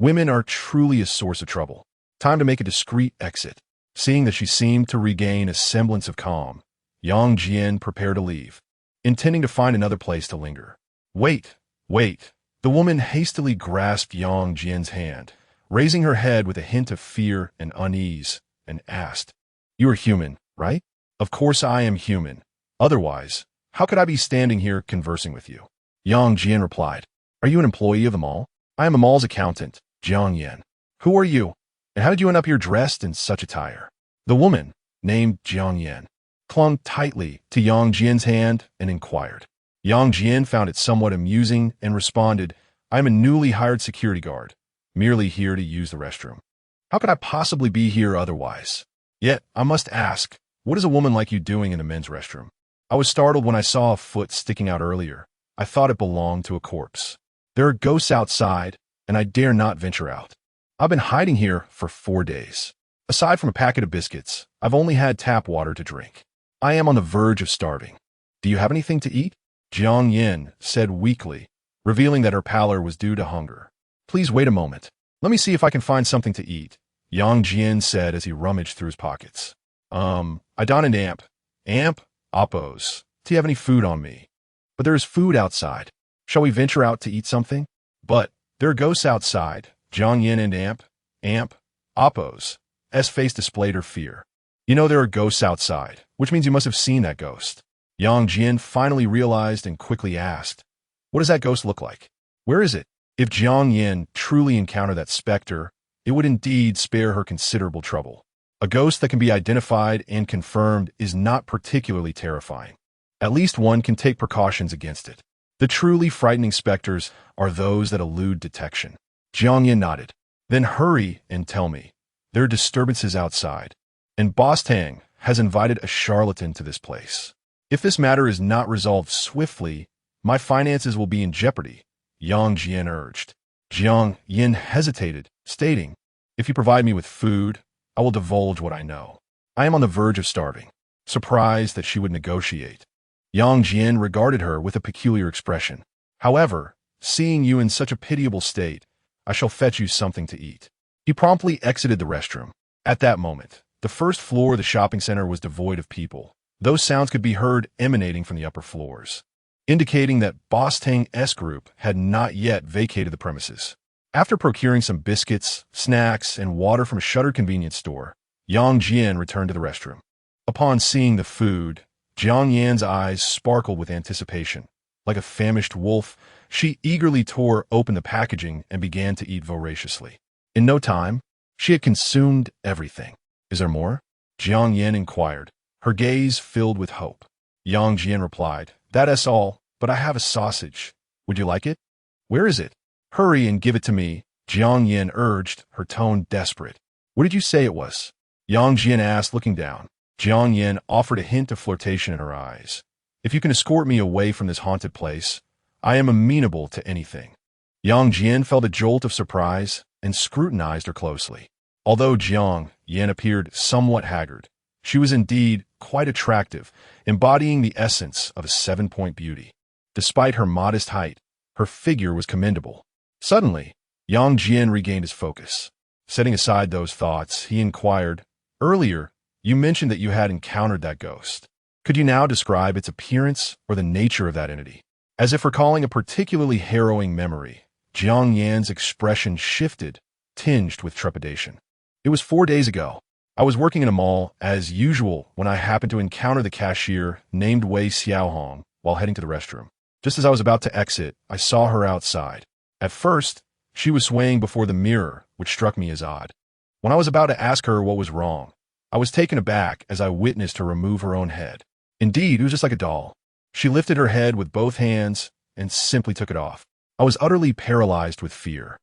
Speaker 1: Women are truly a source of trouble. Time to make a discreet exit." Seeing that she seemed to regain a semblance of calm, Yang Jian prepared to leave, intending to find another place to linger. "Wait, wait." The woman hastily grasped Yang Jian's hand, raising her head with a hint of fear and unease, and asked, "You are human, right?" "Of course I am human. Otherwise, how could I be standing here conversing with you?" Yang Jian replied, "Are you an employee of the mall?" "I am a mall's accountant, Jiang Yan." "Who are you? And how did you end up here dressed in such attire?" The woman, named Jiang Yan, clung tightly to Yang Jian's hand and inquired. Yang Jian found it somewhat amusing and responded, "I am a newly hired security guard, merely here to use the restroom. How could I possibly be here otherwise? Yet, I must ask, what is a woman like you doing in a men's restroom? I was startled when I saw a foot sticking out earlier. I thought it belonged to a corpse. There are ghosts outside, and I dare not venture out. I've been hiding here for 4 days. Aside from a packet of biscuits, I've only had tap water to drink. I am on the verge of starving. Do you have anything to eat?" Jiang Yan said weakly, revealing that her pallor was due to hunger. "Please wait a moment. Let me see if I can find something to eat," Yang Jian said as he rummaged through his pockets. I don an amp. Amp? Oppos. Do you have any food on me? But there is food outside. Shall we venture out to eat something?" "But there are ghosts outside." Jiang Yan and Amp, Oppos. S face displayed her fear. "You know there are ghosts outside, which means you must have seen that ghost." Yang Jian finally realized and quickly asked, "What does that ghost look like? Where is it?" If Jiang Yan truly encountered that specter, it would indeed spare her considerable trouble. A ghost that can be identified and confirmed is not particularly terrifying. At least one can take precautions against it. The truly frightening specters are those that elude detection. Jiang Yan nodded. "Then hurry and tell me. There are disturbances outside, and Boss Tang has invited a charlatan to this place. If this matter is not resolved swiftly, my finances will be in jeopardy, Yang Jian urged. Jiang Yin hesitated, stating, "If you provide me with food, I will divulge what I know. I am on the verge of starving." Surprised that she would negotiate, Yang Jian regarded her with a peculiar expression. "However, seeing you in such a pitiable state, I shall fetch you something to eat." He promptly exited the restroom. At that moment, the first floor of the shopping center was devoid of people. Those sounds could be heard emanating from the upper floors, indicating that Boss Tang's group had not yet vacated the premises. After procuring some biscuits, snacks, and water from a shuttered convenience store, Yang Jian returned to the restroom. Upon seeing the food, Jiang Yan's eyes sparkled with anticipation. Like a famished wolf, she eagerly tore open the packaging and began to eat voraciously. In no time, she had consumed everything. "Is there more?" Jiang Yan inquired, her gaze filled with hope. Yang Jian replied, "That is all, but I have a sausage. Would you like it?" "Where is it?" "Hurry and give it to me," Jiang Yan urged, her tone desperate. "What did you say it was?" Yang Jian asked, looking down. Jiang Yan offered a hint of flirtation in her eyes. "If you can escort me away from this haunted place, I am amenable to anything." Yang Jian felt a jolt of surprise and scrutinized her closely. Although Jiang Yan appeared somewhat haggard, she was indeed quite attractive, embodying the essence of a 7-point beauty. Despite her modest height, her figure was commendable. Suddenly, Yang Jian regained his focus. Setting aside those thoughts, he inquired, "Earlier, you mentioned that you had encountered that ghost. Could you now describe its appearance or the nature of that entity?" As if recalling a particularly harrowing memory, Jiang Yan's expression shifted, tinged with trepidation. "It was 4 days ago. I was working in a mall, as usual, when I happened to encounter the cashier named Wei Xiaohong while heading to the restroom. Just as I was about to exit, I saw her outside. At first, she was swaying before the mirror, which struck me as odd. When I was about to ask her what was wrong, I was taken aback as I witnessed her remove her own head. Indeed, it was just like a doll. She lifted her head with both hands and simply took it off. I was utterly paralyzed with fear.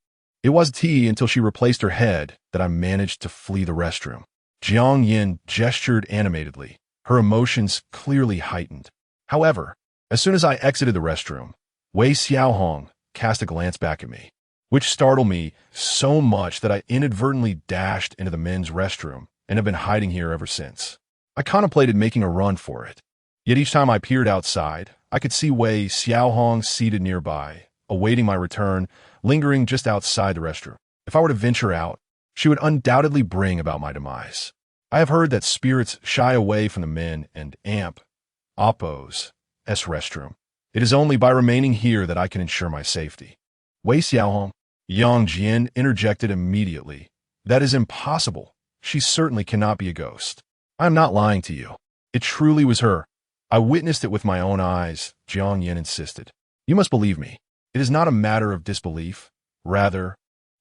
Speaker 1: It wasn't until she replaced her head that I managed to flee the restroom." Jiang Yin gestured animatedly, her emotions clearly heightened. "However, as soon as I exited the restroom, Wei Xiaohong cast a glance back at me, which startled me so much that I inadvertently dashed into the men's restroom and have been hiding here ever since. I contemplated making a run for it. Yet each time I peered outside, I could see Wei Xiaohong seated nearby, awaiting my return, lingering just outside the restroom. If I were to venture out, she would undoubtedly bring about my demise. I have heard that spirits shy away from the men and Oppo's restroom. It is only by remaining here that I can ensure my safety." "Wei Xiaohong," Yang Jian interjected immediately. "That is impossible. She certainly cannot be a ghost." "I am not lying to you. It truly was her. I witnessed it with my own eyes," Jiang Yan insisted. "You must believe me. It is not a matter of disbelief. Rather,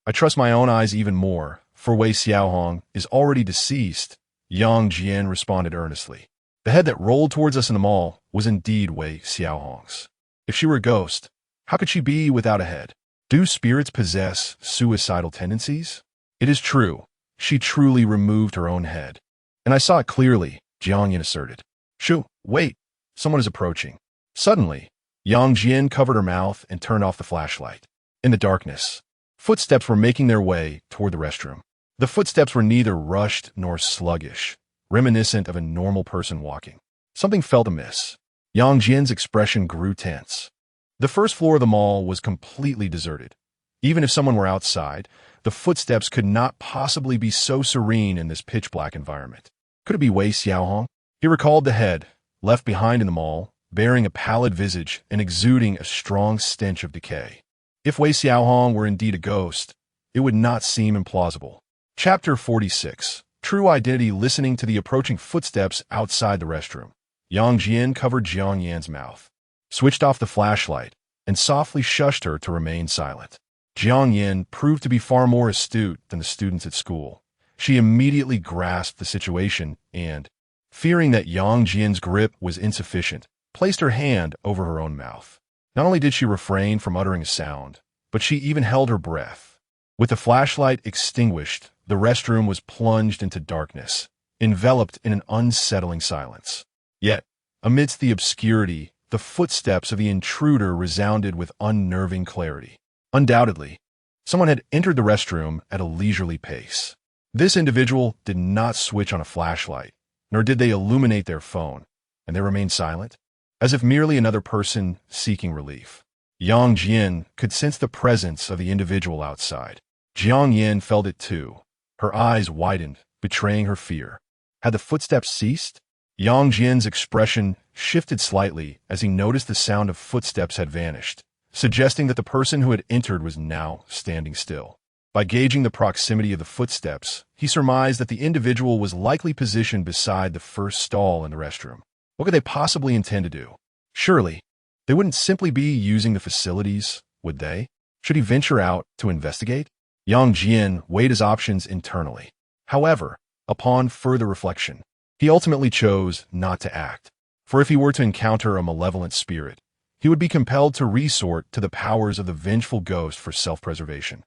Speaker 1: I trust my own eyes even more, for Wei Xiaohong is already deceased," Yang Jian responded earnestly. The head that rolled towards us in the mall was indeed Wei Xiaohong's. If she were a ghost, how could she be without a head? Do spirits possess suicidal tendencies? It is true. She truly removed her own head. "And I saw it clearly," Jiang Yan asserted. "Shoo, wait. Someone is approaching." Suddenly, Yang Jian covered her mouth and turned off the flashlight. In the darkness, footsteps were making their way toward the restroom. The footsteps were neither rushed nor sluggish, reminiscent of a normal person walking. Something felt amiss. Yang Jian's expression grew tense. The first floor of the mall was completely deserted. Even if someone were outside, the footsteps could not possibly be so serene in this pitch-black environment. Could it be Wei Xiaohong? He recalled the head, left behind in the mall, bearing a pallid visage and exuding a strong stench of decay. If Wei Xiaohong were indeed a ghost, it would not seem implausible. Chapter 46. True Identity. Listening to the approaching footsteps outside the restroom, Yang Jian covered Jiang Yan's mouth, switched off the flashlight, and softly shushed her to remain silent. Jiang Yan proved to be far more astute than the students at school. She immediately grasped the situation and, fearing that Yang Jian's grip was insufficient, placed her hand over her own mouth. Not only did she refrain from uttering a sound, but she even held her breath. With the flashlight extinguished, the restroom was plunged into darkness, enveloped in an unsettling silence. Yet, amidst the obscurity, the footsteps of the intruder resounded with unnerving clarity. Undoubtedly, someone had entered the restroom at a leisurely pace. This individual did not switch on a flashlight, nor did they illuminate their phone, and they remained silent, as if merely another person seeking relief. Yang Jian could sense the presence of the individual outside. Jiang Yin felt it too. Her eyes widened, betraying her fear. Had the footsteps ceased? Yang Jian's expression shifted slightly as he noticed the sound of footsteps had vanished, suggesting that the person who had entered was now standing still. By gauging the proximity of the footsteps, he surmised that the individual was likely positioned beside the first stall in the restroom. What could they possibly intend to do? Surely, they wouldn't simply be using the facilities, would they? Should he venture out to investigate? Yang Jian weighed his options internally. However, upon further reflection, he ultimately chose not to act. For if he were to encounter a malevolent spirit, he would be compelled to resort to the powers of the vengeful ghost for self-preservation,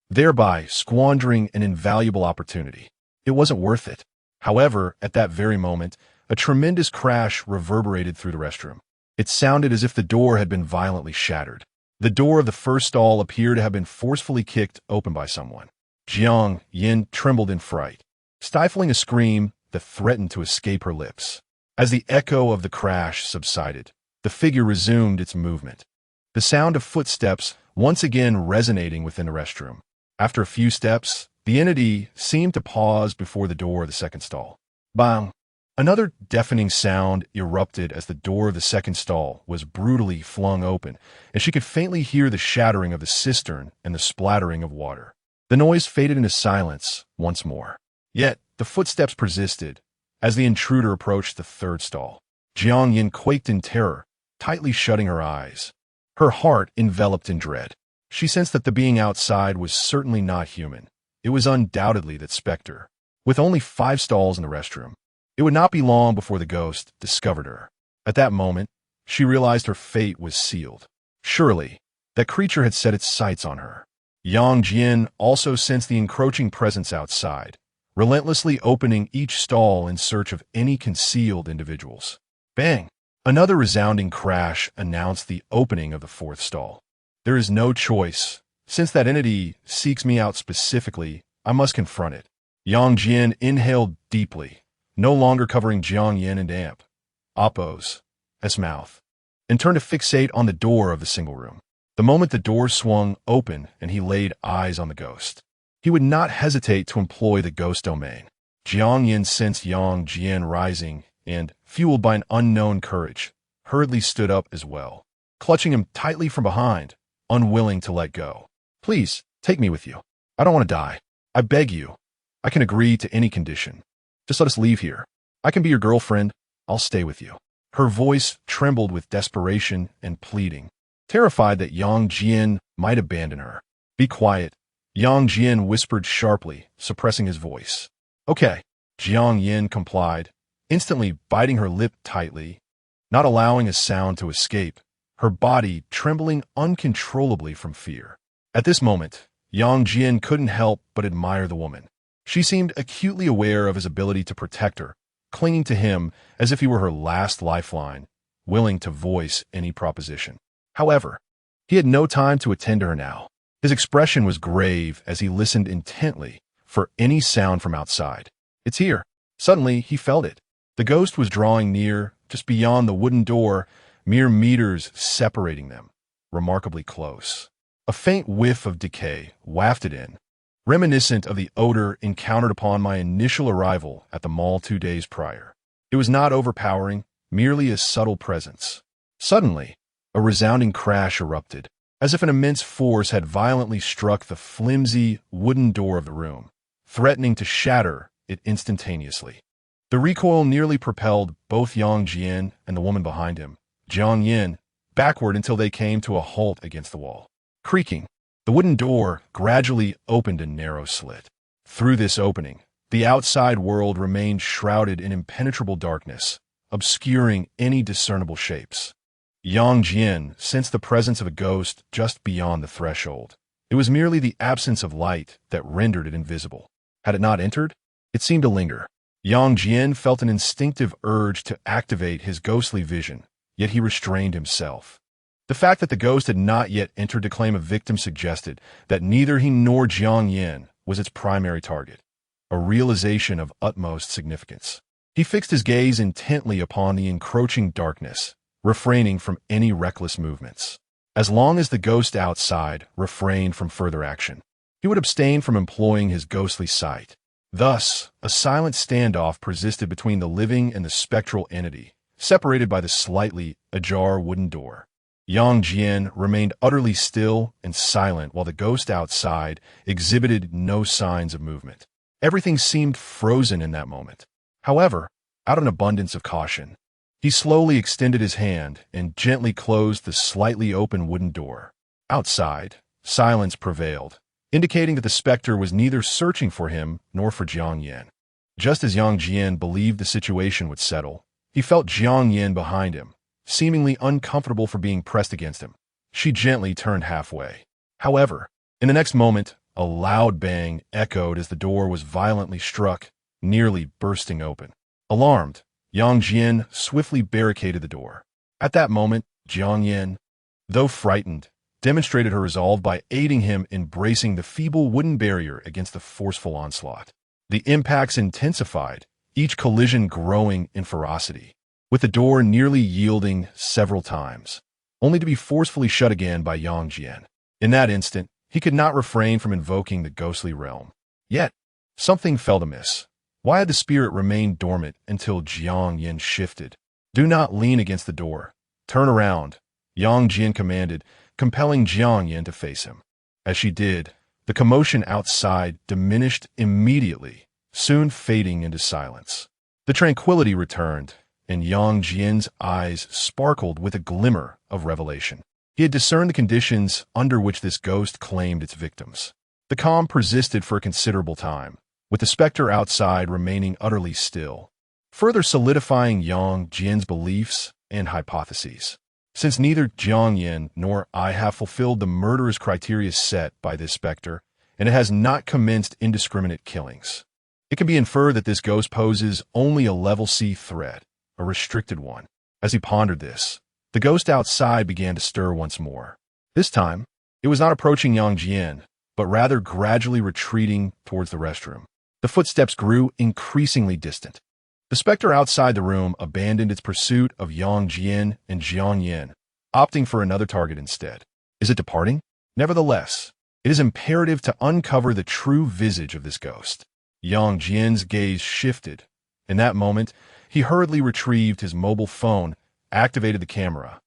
Speaker 1: thereby squandering an invaluable opportunity. It wasn't worth it. However, at that very moment, a tremendous crash reverberated through the restroom. It sounded as if the door had been violently shattered. The door of the first stall appeared to have been forcefully kicked open by someone. Jiang Yin trembled in fright, stifling a scream that threatened to escape her lips. As the echo of the crash subsided, the figure resumed its movement, the sound of footsteps once again resonating within the restroom. After a few steps, the entity seemed to pause before the door of the second stall. Bang! Another deafening sound erupted as the door of the second stall was brutally flung open, and she could faintly hear the shattering of the cistern and the splattering of water. The noise faded into silence once more. Yet, the footsteps persisted as the intruder approached the third stall. Jiang Yin quaked in terror, tightly shutting her eyes, her heart enveloped in dread. She sensed that the being outside was certainly not human. It was undoubtedly that specter. With only 5 stalls in the restroom, it would not be long before the ghost discovered her. At that moment, she realized her fate was sealed. Surely, that creature had set its sights on her. Yang Jian also sensed the encroaching presence outside, relentlessly opening each stall in search of any concealed individuals. Bang! Another resounding crash announced the opening of the 4th stall. There is no choice. Since that entity seeks me out specifically, I must confront it. Yang Jian inhaled deeply, no longer covering Jiang Yin and Amp, Oppo's mouth, and turned to fixate on the door of the single room. The moment the door swung open and he laid eyes on the ghost, he would not hesitate to employ the ghost domain. Jiang Yin sensed Yang Jian rising and, fueled by an unknown courage, hurriedly stood up as well, clutching him tightly from behind, unwilling to let go. Please, take me with you. I don't want to die. I beg you. I can agree to any condition. Just let us leave here. I can be your girlfriend. I'll stay with you. Her voice trembled with desperation and pleading, terrified that Yang Jian might abandon her. Be quiet, Yang Jian whispered sharply, suppressing his voice. Okay. Jiang Yin complied, instantly biting her lip tightly, not allowing a sound to escape, her body trembling uncontrollably from fear. At this moment, Yang Jian couldn't help but admire the woman. She seemed acutely aware of his ability to protect her, clinging to him as if he were her last lifeline, willing to voice any proposition. However, he had no time to attend to her now. His expression was grave as he listened intently for any sound from outside. It's here. Suddenly, he felt it. The ghost was drawing near, just beyond the wooden door, mere meters separating them, remarkably close. A faint whiff of decay wafted in, reminiscent of the odor encountered upon my initial arrival at the mall 2 days prior. It was not overpowering, merely a subtle presence. Suddenly, a resounding crash erupted, as if an immense force had violently struck the flimsy wooden door of the room, threatening to shatter it instantaneously. The recoil nearly propelled both Yang Jian and the woman behind him, Jiang Yin, backward until they came to a halt against the wall. Creaking, the wooden door gradually opened a narrow slit. Through this opening, the outside world remained shrouded in impenetrable darkness, obscuring any discernible shapes. Yang Jian sensed the presence of a ghost just beyond the threshold. It was merely the absence of light that rendered it invisible. Had it not entered? It seemed to linger. Yang Jian felt an instinctive urge to activate his ghostly vision, yet he restrained himself. The fact that the ghost had not yet entered to claim a victim suggested that neither he nor Jiang Yin was its primary target, a realization of utmost significance. He fixed his gaze intently upon the encroaching darkness, refraining from any reckless movements. As long as the ghost outside refrained from further action, he would abstain from employing his ghostly sight. Thus, a silent standoff persisted between the living and the spectral entity, separated by the slightly ajar wooden door. Yang Jian remained utterly still and silent while the ghost outside exhibited no signs of movement. Everything seemed frozen in that moment. However, out of an abundance of caution, he slowly extended his hand and gently closed the slightly open wooden door. Outside, silence prevailed, indicating that the specter was neither searching for him nor for Jiang Yin. Just as Yang Jian believed the situation would settle, he felt Jiang Yin behind him, seemingly uncomfortable for being pressed against him. She gently turned halfway. However, in the next moment, a loud bang echoed as the door was violently struck, nearly bursting open. Alarmed, Yang Jian swiftly barricaded the door. At that moment, Jiang Yin, though frightened, demonstrated her resolve by aiding him in bracing the feeble wooden barrier against the forceful onslaught. The impacts intensified, each collision growing in ferocity, with the door nearly yielding several times, only to be forcefully shut again by Yang Jian. In that instant, he could not refrain from invoking the ghostly realm. Yet, something felt amiss. Why had the spirit remained dormant until Jiang Yin shifted? "Do not lean against the door. Turn around," Yang Jian commanded, compelling Jiang Yin to face him. As she did, the commotion outside diminished immediately, soon fading into silence. The tranquility returned, and Yang Jian's eyes sparkled with a glimmer of revelation. He had discerned the conditions under which this ghost claimed its victims. The calm persisted for a considerable time, with the specter outside remaining utterly still, further solidifying Yang Jian's beliefs and hypotheses. Since neither Jiang Yin nor I have fulfilled the murderous criteria set by this specter, and it has not commenced indiscriminate killings, it can be inferred that this ghost poses only a level C threat, a restricted one. As he pondered this, the ghost outside began to stir once more. This time, it was not approaching Yang Jian, but rather gradually retreating towards the restroom. The footsteps grew increasingly distant. The specter outside the room abandoned its pursuit of Yang Jian and Jiang Yin, opting for another target instead. Is it departing? Nevertheless, it is imperative to uncover the true visage of this ghost. Yang Jian's gaze shifted. In that moment, he hurriedly retrieved his mobile phone, activated the camera,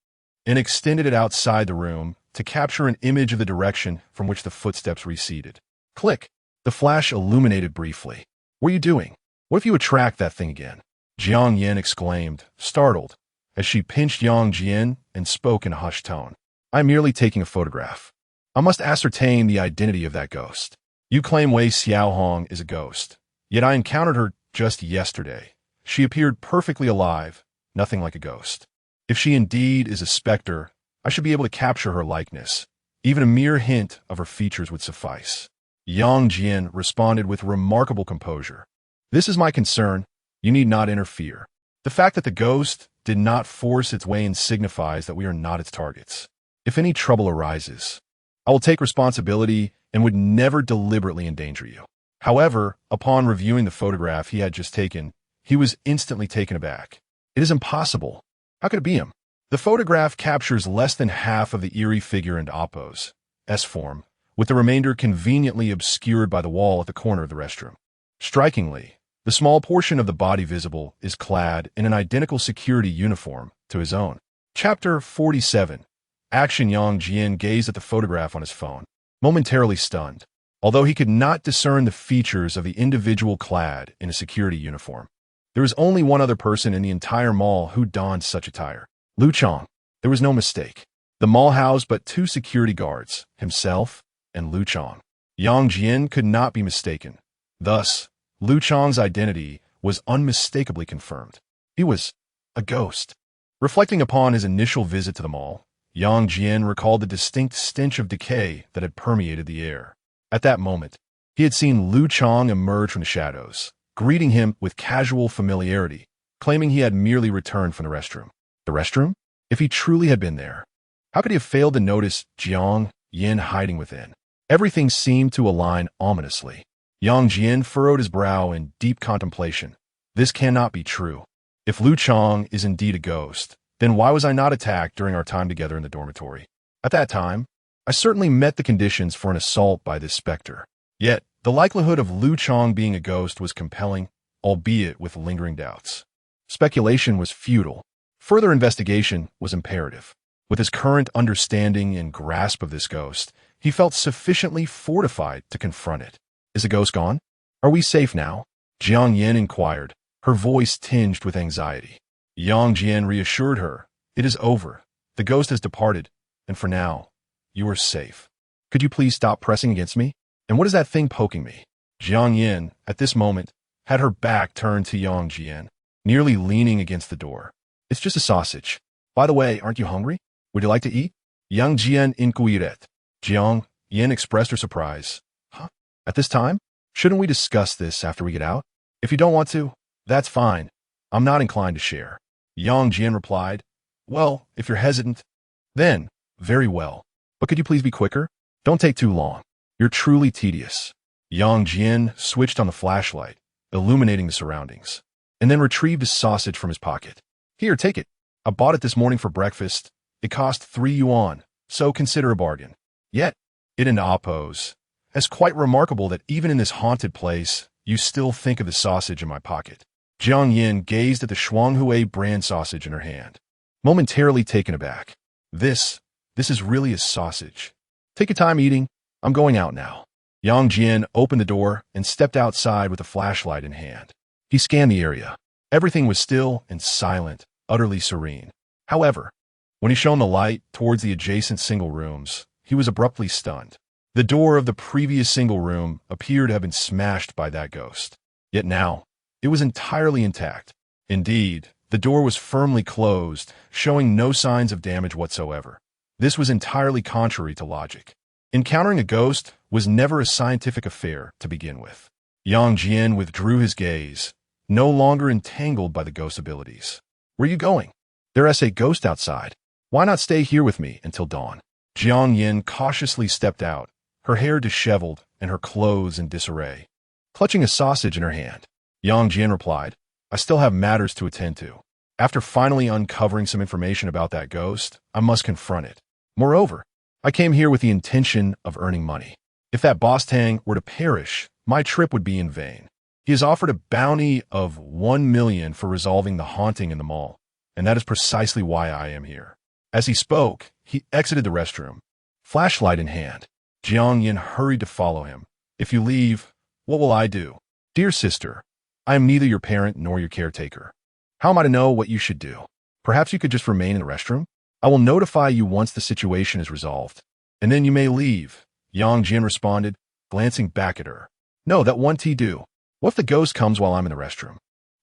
Speaker 1: and extended it outside the room to capture an image of the direction from which the footsteps receded. Click. The flash illuminated briefly. "What are you doing? What if you attract that thing again?" Jiang Yin exclaimed, startled, as she pinched Yang Jian and spoke in a hushed tone. "I'm merely taking a photograph. I must ascertain the identity of that ghost. You claim Wei Xiaohong is a ghost, yet I encountered her just yesterday. She appeared perfectly alive, nothing like a ghost. If she indeed is a specter, I should be able to capture her likeness. Even a mere hint of her features would suffice." Yang Jian responded with remarkable composure. "This is my concern. You need not interfere. The fact that the ghost did not force its way in signifies that we are not its targets. If any trouble arises, I will take responsibility and would never deliberately endanger you." However, upon reviewing the photograph he had just taken, he was instantly taken aback. "It is impossible. How could it be him?" The photograph captures less than half of the eerie figure in Oppo's S-form, with the remainder conveniently obscured by the wall at the corner of the restroom. Strikingly, the small portion of the body visible is clad in an identical security uniform to his own. Chapter 47. Action. Yang Jian gazed at the photograph on his phone, momentarily stunned, although he could not discern the features of the individual clad in a security uniform. There was only one other person in the entire mall who donned such attire. Lu Chong. There was no mistake. The mall housed but two security guards, himself and Lu Chong. Yang Jian could not be mistaken. Thus, Lu Chong's identity was unmistakably confirmed. He was a ghost. Reflecting upon his initial visit to the mall, Yang Jian recalled the distinct stench of decay that had permeated the air. At that moment, He had seen Lu Chong emerge from the shadows, greeting him with casual familiarity, claiming he had merely returned from the restroom. The restroom? If he truly had been there, how could he have failed to notice Jiang Yin hiding within? Everything seemed to align ominously. Yang Jian furrowed his brow in deep contemplation. This cannot be true. If Lu Chong is indeed a ghost, then why was I not attacked during our time together in the dormitory? At that time, I certainly met the conditions for an assault by this specter. Yet, the likelihood of Lu Chong being a ghost was compelling, albeit with lingering doubts. Speculation was futile. Further investigation was imperative. With his current understanding and grasp of this ghost, he felt sufficiently fortified to confront it. Is the ghost gone? Are we safe now? Jiang Yin inquired, her voice tinged with anxiety. Yang Jian reassured her. It is over. The ghost has departed, and for now, you are safe. Could you please stop pressing against me? And what is that thing poking me? Jiang Yin, at this moment, had her back turned to Yang Jian, nearly leaning against the door. It's just a sausage. By the way, aren't you hungry? Would you like to eat? Yang Jian inquired. Jiang Yin expressed her surprise. Huh? At this time? Shouldn't we discuss this after we get out? If you don't want to, that's fine. I'm not inclined to share. Yang Jian replied. Well, if you're hesitant, then, very well. But could you please be quicker? Don't take too long. You're truly tedious. Yang Jian switched on the flashlight, illuminating the surroundings, and then retrieved a sausage from his pocket. Here, take it. I bought it this morning for breakfast. It cost 3 yuan, so consider a bargain. Yet, it in oppose. It's quite remarkable that even in this haunted place, you still think of the sausage in my pocket. Jiang Yin gazed at the Shuanghui brand sausage in her hand, momentarily taken aback. This is really a sausage. Take your time eating. I'm going out now. Yang Jian opened the door and stepped outside with a flashlight in hand. He scanned the area. Everything was still and silent, utterly serene. However, when he shone the light towards the adjacent single rooms, he was abruptly stunned. The door of the previous single room appeared to have been smashed by that ghost. Yet now, it was entirely intact. Indeed, the door was firmly closed, showing no signs of damage whatsoever. This was entirely contrary to logic. Encountering a ghost was never a scientific affair to begin with. Yang Jian withdrew his gaze, no longer entangled by the ghost's abilities. Where are you going? There's a ghost outside. Why not stay here with me until dawn? Jiang Yin cautiously stepped out, her hair disheveled and her clothes in disarray. Clutching a sausage in her hand, Yang Jian replied, I still have matters to attend to. After finally uncovering some information about that ghost, I must confront it. Moreover, I came here with the intention of earning money. If that boss Tang were to perish, my trip would be in vain. He has offered a bounty of 1 million for resolving the haunting in the mall, and that is precisely why I am here. As he spoke, he exited the restroom, flashlight in hand. Jiang Yin hurried to follow him. If you leave, what will I do? Dear sister, I am neither your parent nor your caretaker. How am I to know what you should do? Perhaps you could just remain in the restroom? I will notify you once the situation is resolved, and then you may leave. Yang Jian responded, glancing back at her. No, that won't do. What if the ghost comes while I'm in the restroom?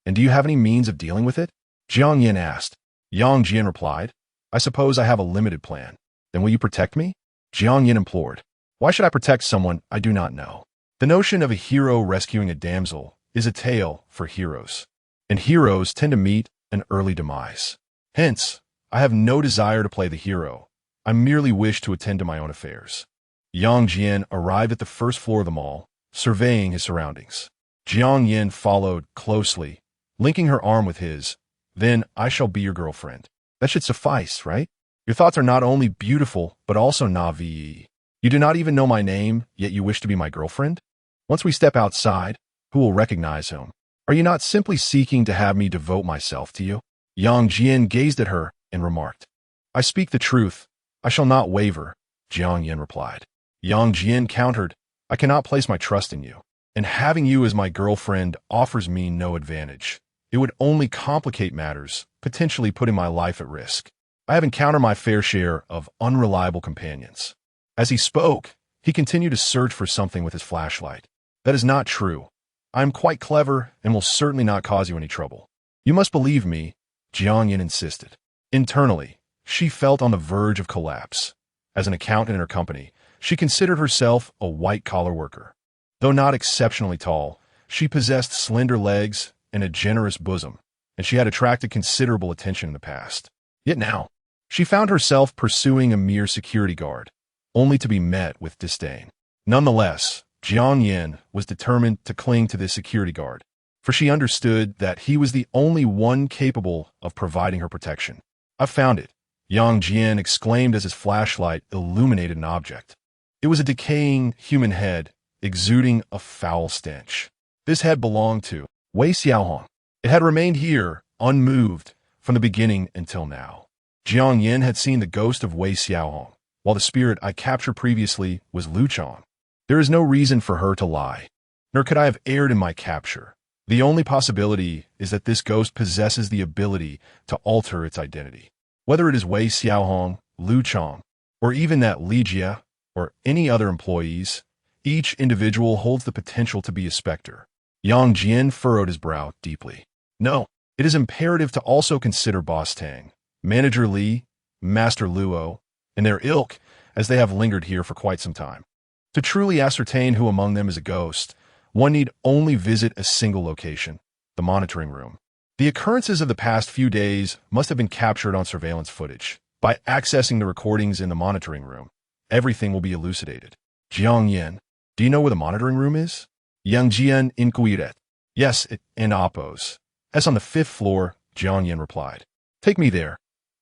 Speaker 1: And do you have any means of dealing with it? Jiang Yin asked. Yang Jian replied, I suppose I have a limited plan. Then will you protect me? Jiang Yin implored. Why should I protect someone I do not know? The notion of a hero rescuing a damsel is a tale for heroes, and heroes tend to meet an early demise. Hence, I have no desire to play the hero. I merely wish to attend to my own affairs. Yang Jian arrived at the first floor of the mall, surveying his surroundings. Jiang Yin followed closely, linking her arm with his. Then I shall be your girlfriend. That should suffice, right? Your thoughts are not only beautiful, but also navi. You do not even know my name, yet you wish to be my girlfriend? Once we step outside, who will recognize whom? Are you not simply seeking to have me devote myself to you? Yang Jian gazed at her and remarked. I speak the truth. I shall not waver, Jiang Yin replied. Yang Jian countered, I cannot place my trust in you, and having you as my girlfriend offers me no advantage. It would only complicate matters, potentially putting my life at risk. I have encountered my fair share of unreliable companions. As he spoke, he continued to search for something with his flashlight. That is not true. I am quite clever and will certainly not cause you any trouble. You must believe me, Jiang Yin insisted. Internally, she felt on the verge of collapse. As an accountant in her company, she considered herself a white-collar worker. Though not exceptionally tall, she possessed slender legs and a generous bosom, and she had attracted considerable attention in the past. Yet now, she found herself pursuing a mere security guard, only to be met with disdain. Nonetheless, Jiang Yin was determined to cling to this security guard, for she understood that he was the only one capable of providing her protection. "I've found it," Yang Jian exclaimed as his flashlight illuminated an object. It was a decaying human head, exuding a foul stench. This head belonged to Wei Xiaohong. It had remained here, unmoved, from the beginning until now. Jiang Yin had seen the ghost of Wei Xiaohong, while the spirit I captured previously was Lu Chong. There is no reason for her to lie, nor could I have erred in my capture. The only possibility is that this ghost possesses the ability to alter its identity. Whether it is Wei Xiaohong, Lu Chong, or even that Li Jia, or any other employees, each individual holds the potential to be a specter. Yang Jian furrowed his brow deeply. No, it is imperative to also consider Boss Tang, Manager Li, Master Luo, and their ilk, as they have lingered here for quite some time. To truly ascertain who among them is a ghost, one need only visit a single location, the monitoring room. The occurrences of the past few days must have been captured on surveillance footage. By accessing the recordings in the monitoring room, everything will be elucidated. Jiang Yin, do you know where the monitoring room is? Yang Jian inquired. Yes, in Appos. As on the 5th floor, Jiang Yin replied. Take me there.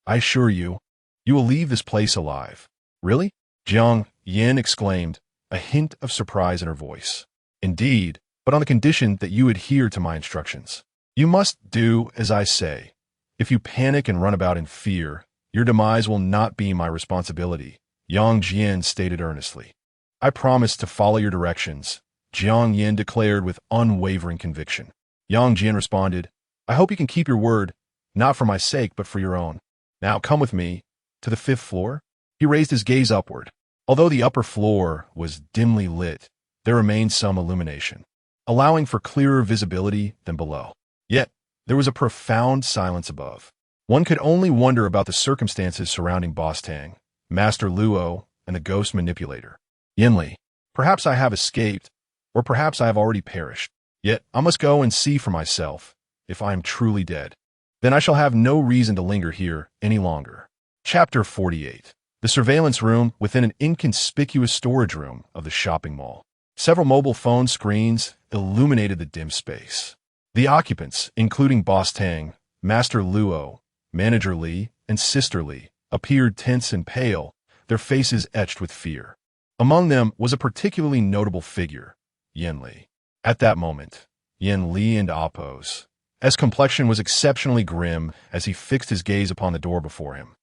Speaker 1: I assure you, you will leave this place alive. Really? Jiang Yin exclaimed, a hint of surprise in her voice. Indeed, but on the condition that you adhere to my instructions. You must do as I say. If you panic and run about in fear, your demise will not be my responsibility, Yang Jian stated earnestly. I promise to follow your directions, Jiang Yin declared with unwavering conviction. Yang Jian responded, I hope you can keep your word, not for my sake, but for your own. Now come with me to the 5th floor. He raised his gaze upward. Although the upper floor was dimly lit, there remained some illumination, allowing for clearer visibility than below. Yet, there was a profound silence above. One could only wonder about the circumstances surrounding Boss Tang, Master Luo, and the ghost manipulator. Yinli, perhaps I have escaped, or perhaps I have already perished. Yet, I must go and see for myself, if I am truly dead. Then I shall have no reason to linger here any longer. Chapter 48. The surveillance room within an inconspicuous storage room of the shopping mall. Several mobile phone screens illuminated the dim space. The occupants, including Boss Tang, Master Luo, Manager Li, and Sister Li, appeared tense and pale, their faces etched with fear. Among them was a particularly notable figure, Yin Li. At that moment, Yin Li and Appos. His complexion was exceptionally grim as he fixed his gaze upon the door before him,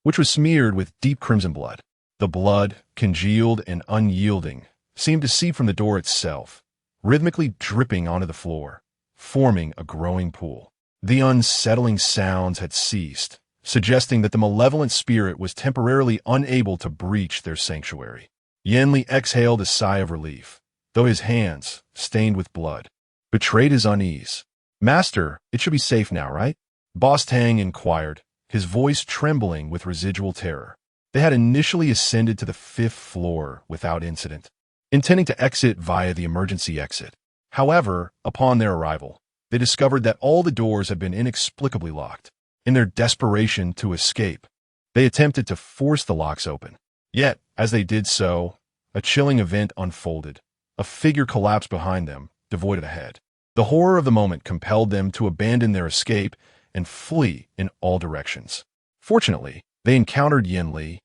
Speaker 1: which was smeared with deep crimson blood. The blood, congealed and unyielding, seemed to seep from the door itself, rhythmically dripping onto the floor, forming a growing pool. The unsettling sounds had ceased, suggesting that the malevolent spirit was temporarily unable to breach their sanctuary. Yin Li exhaled a sigh of relief, though his hands, stained with blood, betrayed his unease. Master, it should be safe now, right? Boss Tang inquired, his voice trembling with residual terror. They had initially ascended to the 5th floor without incident, intending to exit via the emergency exit. However, upon their arrival, they discovered that all the doors had been inexplicably locked. In their desperation to escape, they attempted to force the locks open. Yet, as they did so, a chilling event unfolded. A figure collapsed behind them, devoid of a head. The horror of the moment compelled them to abandon their escape and flee in all directions. Fortunately, they encountered Yin Li,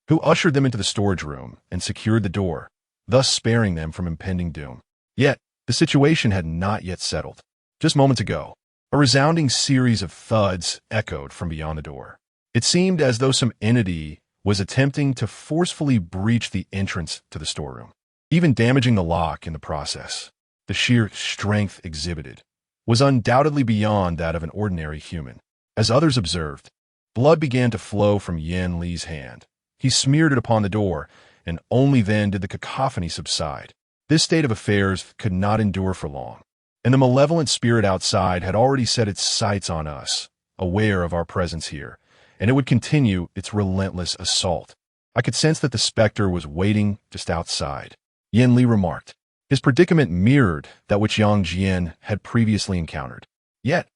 Speaker 1: who ushered them into the storage room and secured the door, thus sparing them from impending doom. Yet, the situation had not yet settled. Just moments ago, a resounding series of thuds echoed from beyond the door. It seemed as though some entity was attempting to forcefully breach the entrance to the storeroom, even damaging the lock in the process. The sheer strength exhibited was undoubtedly beyond that of an ordinary human. As others observed, blood began to flow from Yin Li's hand. He smeared it upon the door, and only then did the cacophony subside. This state of affairs could not endure for long, and the malevolent spirit outside had already set its sights on us, aware of our presence here, and it would continue its relentless assault. I could sense that the specter was waiting just outside. Yin Li remarked, His predicament mirrored that which Yang Jian had previously encountered. Yet,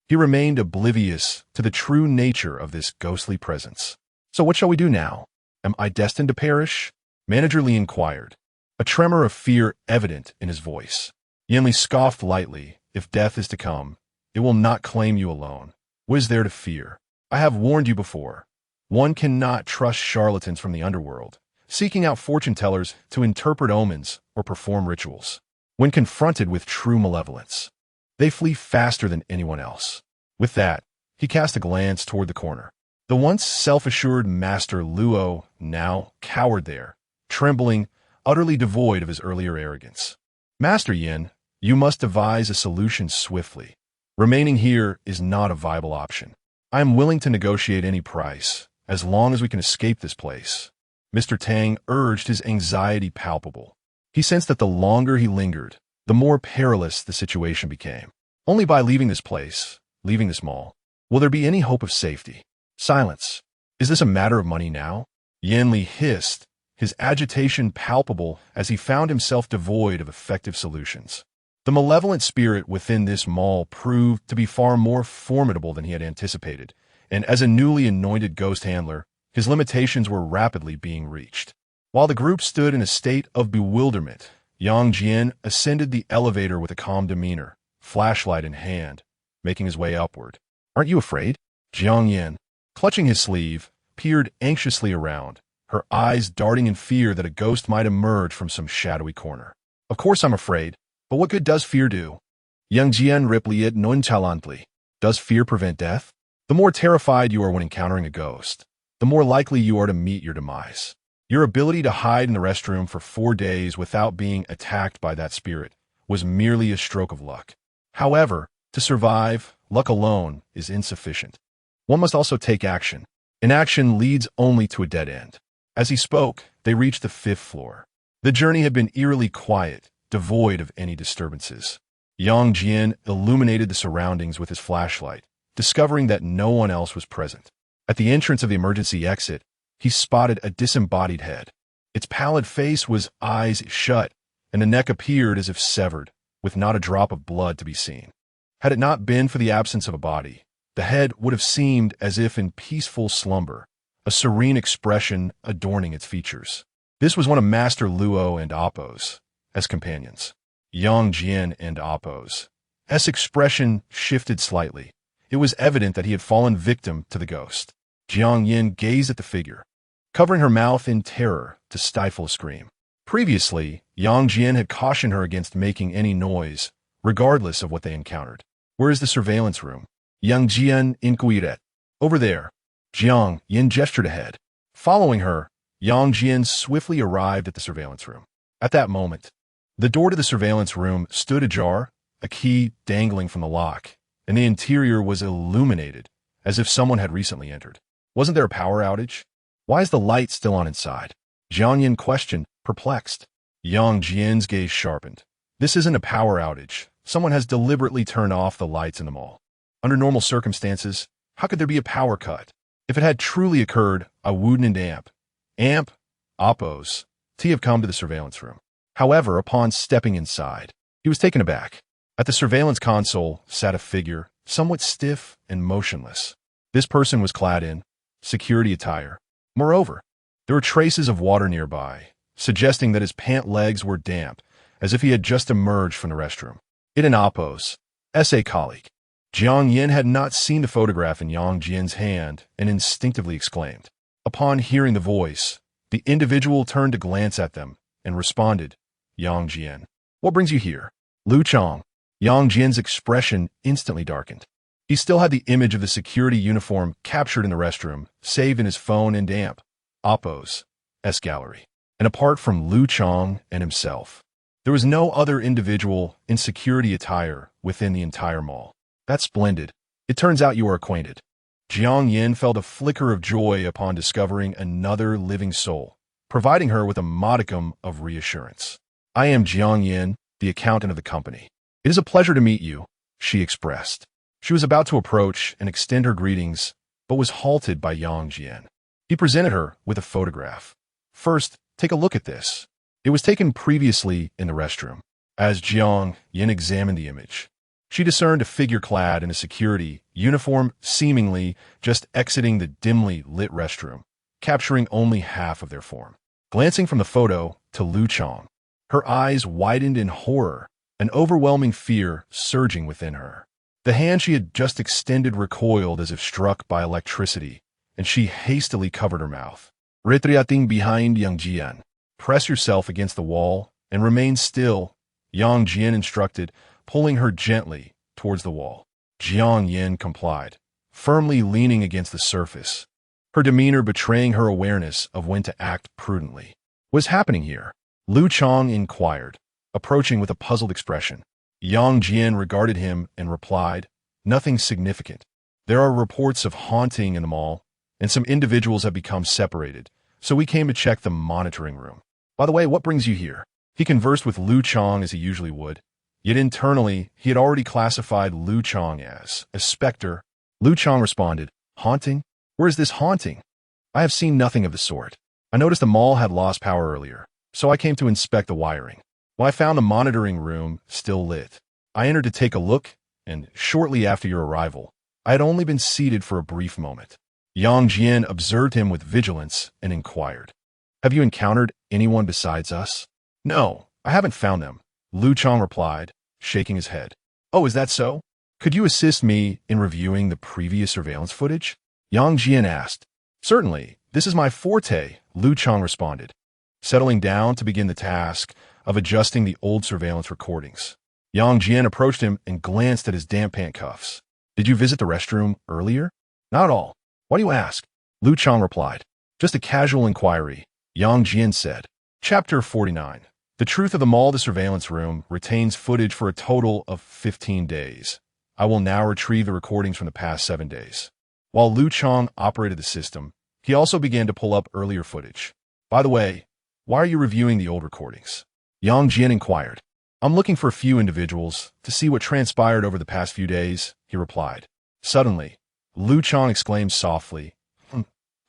Speaker 1: he remained oblivious to the true nature of this ghostly presence. "So what shall we do now? Am I destined to perish?" Manager Li inquired, a tremor of fear evident in his voice. Yan Li scoffed lightly. "If death is to come, it will not claim you alone. What is there to fear? I have warned you before. One cannot trust charlatans from the underworld, seeking out fortune-tellers to interpret omens or perform rituals. When confronted with true malevolence, they flee faster than anyone else." With that, he cast a glance toward the corner. The once self-assured Master Luo now cowered there, trembling, utterly devoid of his earlier arrogance. "Master Yin, you must devise a solution swiftly. Remaining here is not a viable option. I am willing to negotiate any price, as long as we can escape this place." Mr. Tang urged, his anxiety palpable. He sensed that the longer he lingered, the more perilous the situation became. Only by leaving this place, leaving this mall, will there be any hope of safety. Silence. "Is this a matter of money now?" Yan Li hissed, his agitation palpable as he found himself devoid of effective solutions. The malevolent spirit within this mall proved to be far more formidable than he had anticipated, and as a newly anointed ghost handler, his limitations were rapidly being reached. While the group stood in a state of bewilderment, Yang Jian ascended the elevator with a calm demeanor, flashlight in hand, making his way upward. "Aren't you afraid?" Jiang Yan, clutching his sleeve, peered anxiously around, her eyes darting in fear that a ghost might emerge from some shadowy corner. "Of course I'm afraid, but what good does fear do?" Yang Jian replied nonchalantly. "Does fear prevent death? The more terrified you are when encountering a ghost, the more likely you are to meet your demise. Your ability to hide in the restroom for 4 days without being attacked by that spirit was merely a stroke of luck. However, to survive, luck alone is insufficient. One must also take action. Inaction leads only to a dead end." As he spoke, they reached the 5th floor. The journey had been eerily quiet, devoid of any disturbances. Yang Jian illuminated the surroundings with his flashlight, discovering that no one else was present. At the entrance of the emergency exit, he spotted a disembodied head. Its pallid face was eyes shut, and the neck appeared as if severed, with not a drop of blood to be seen. Had it not been for the absence of a body, the head would have seemed as if in peaceful slumber, a serene expression adorning its features. This was one of Master Luo and Appo's, as companions. Yang Jian and Appo's expression shifted slightly. It was evident that he had fallen victim to the ghost. Jiang Yin gazed at the figure, covering her mouth in terror to stifle a scream. Previously, Yang Jian had cautioned her against making any noise, regardless of what they encountered. "Where is the surveillance room?" Yang Jian inquired. "Over there." Jiang Yin gestured ahead. Following her, Yang Jian swiftly arrived at the surveillance room. At that moment, the door to the surveillance room stood ajar, a key dangling from the lock, and the interior was illuminated, as if someone had recently entered. Wasn't there a power outage? "Why is the light still on inside?" Jiang Yin questioned, perplexed. Yang Jian's gaze sharpened. "This isn't a power outage. Someone has deliberately turned off the lights in the mall. Under normal circumstances, how could there be a power cut? If it had truly occurred, I wouldn't Appo's have come to the surveillance room." However, upon stepping inside, he was taken aback. At the surveillance console sat a figure, somewhat stiff and motionless. This person was clad in security attire. Moreover, there were traces of water nearby, suggesting that his pant legs were damp, as if he had just emerged from the restroom. It an Appo's colleague. Jiang Yin had not seen the photograph in Yang Jian's hand and instinctively exclaimed. Upon hearing the voice, the individual turned to glance at them and responded, "Yang Jian, what brings you here?" "Lu Chong." Yang Jian's expression instantly darkened. He still had the image of the security uniform captured in the restroom, saved in his phone and Appo's gallery. And apart from Lu Chong and himself, there was no other individual in security attire within the entire mall. "That's splendid. It turns out you are acquainted." Jiang Yin felt a flicker of joy upon discovering another living soul, providing her with a modicum of reassurance. "I am Jiang Yin, the accountant of the company. It is a pleasure to meet you," she expressed. She was about to approach and extend her greetings, but was halted by Yang Jian. He presented her with a photograph. "First, take a look at this." It was taken previously in the restroom. As Jiang Yin examined the image, she discerned a figure clad in a security uniform seemingly just exiting the dimly lit restroom, capturing only half of their form. Glancing from the photo to Lu Chang, her eyes widened in horror, an overwhelming fear surging within her. The hand she had just extended recoiled as if struck by electricity, and she hastily covered her mouth. Retreating behind Yang Jian. Press yourself against the wall and remain still, Yang Jian instructed, pulling her gently towards the wall. Jiang Yin complied, firmly leaning against the surface, her demeanor betraying her awareness of when to act prudently. What is happening here? Lu Chang inquired, approaching with a puzzled expression. Yang Jian regarded him and replied, nothing significant. There are reports of haunting in the mall, and some individuals have become separated, so we came to check the monitoring room. By the way, what brings you here? He conversed with Lu Chang as he usually would, yet internally he had already classified Lu Chang as a specter. Lu Chang responded, haunting? Where is this haunting? I have seen nothing of the sort. I noticed the mall had lost power earlier, so I came to inspect the wiring. Well, I found the monitoring room still lit. I entered to take a look, and shortly after your arrival, I had only been seated for a brief moment. Yang Jian observed him with vigilance and inquired, have you encountered anyone besides us? No, I haven't found them, Lu Chang replied, shaking his head. Oh, is that so? Could you assist me in reviewing the previous surveillance footage? Yang Jian asked. Certainly, this is my forte, Lu Chang responded, settling down to begin the task of adjusting the old surveillance recordings. Yang Jian approached him and glanced at his damp pant cuffs. Did you visit the restroom earlier? Not at all. Why do you ask? Lu Chang replied. Just a casual inquiry, Yang Jian said. Chapter 49. The truth of the mall. The surveillance room retains footage for a total of 15 days. I will now retrieve the recordings from the past 7 days. While Lu Chang operated the system, he also began to pull up earlier footage. By the way, why are you reviewing the old recordings? Yang Jian inquired. I'm looking for a few individuals to see what transpired over the past few days, he replied. Suddenly, Lu Chang exclaimed softly,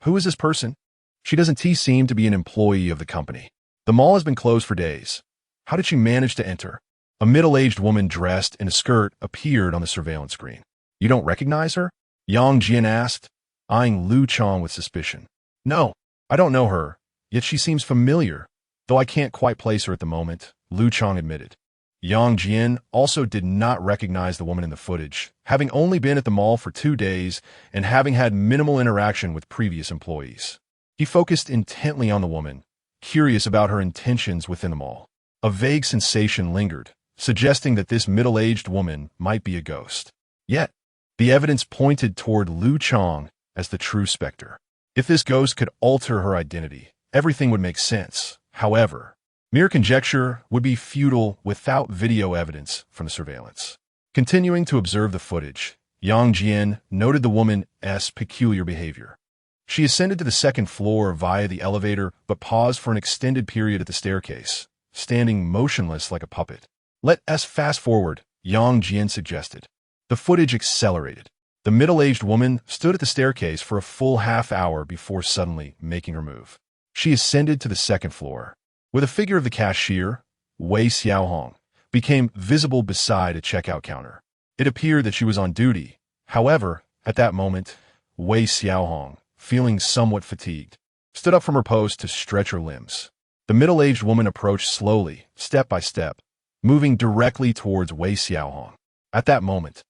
Speaker 1: Who is this person? She doesn't seem to be an employee of the company. The mall has been closed for days. How did she manage to enter? A middle-aged woman dressed in a skirt appeared on the surveillance screen. You don't recognize her? Yang Jian asked, eyeing Lu Chang with suspicion. No, I don't know her, yet she seems familiar, though I can't quite place her at the moment, Lu Chang admitted. Yang Jian also did not recognize the woman in the footage, having only been at the mall for 2 days and having had minimal interaction with previous employees. He focused intently on the woman, curious about her intentions within the mall. A vague sensation lingered, suggesting that this middle-aged woman might be a ghost. Yet, the evidence pointed toward Lu Chang as the true specter. If this ghost could alter her identity, everything would make sense. However, mere conjecture would be futile without video evidence from the surveillance. Continuing to observe the footage, Yang Jian noted the woman's peculiar behavior. She ascended to the second floor via the elevator but paused for an extended period at the staircase, standing motionless like a puppet. Let us fast forward, Yang Jian suggested. The footage accelerated. The middle-aged woman stood at the staircase for a full half-hour before suddenly making her move. She ascended to the second floor, where the figure of the cashier, Wei Xiaohong, became visible beside a checkout counter. It appeared that she was on duty. However, at that moment, Wei Xiaohong, feeling somewhat fatigued, stood up from her post to stretch her limbs. The middle-aged woman approached slowly, step by step, moving directly towards Wei Xiaohong. At that moment,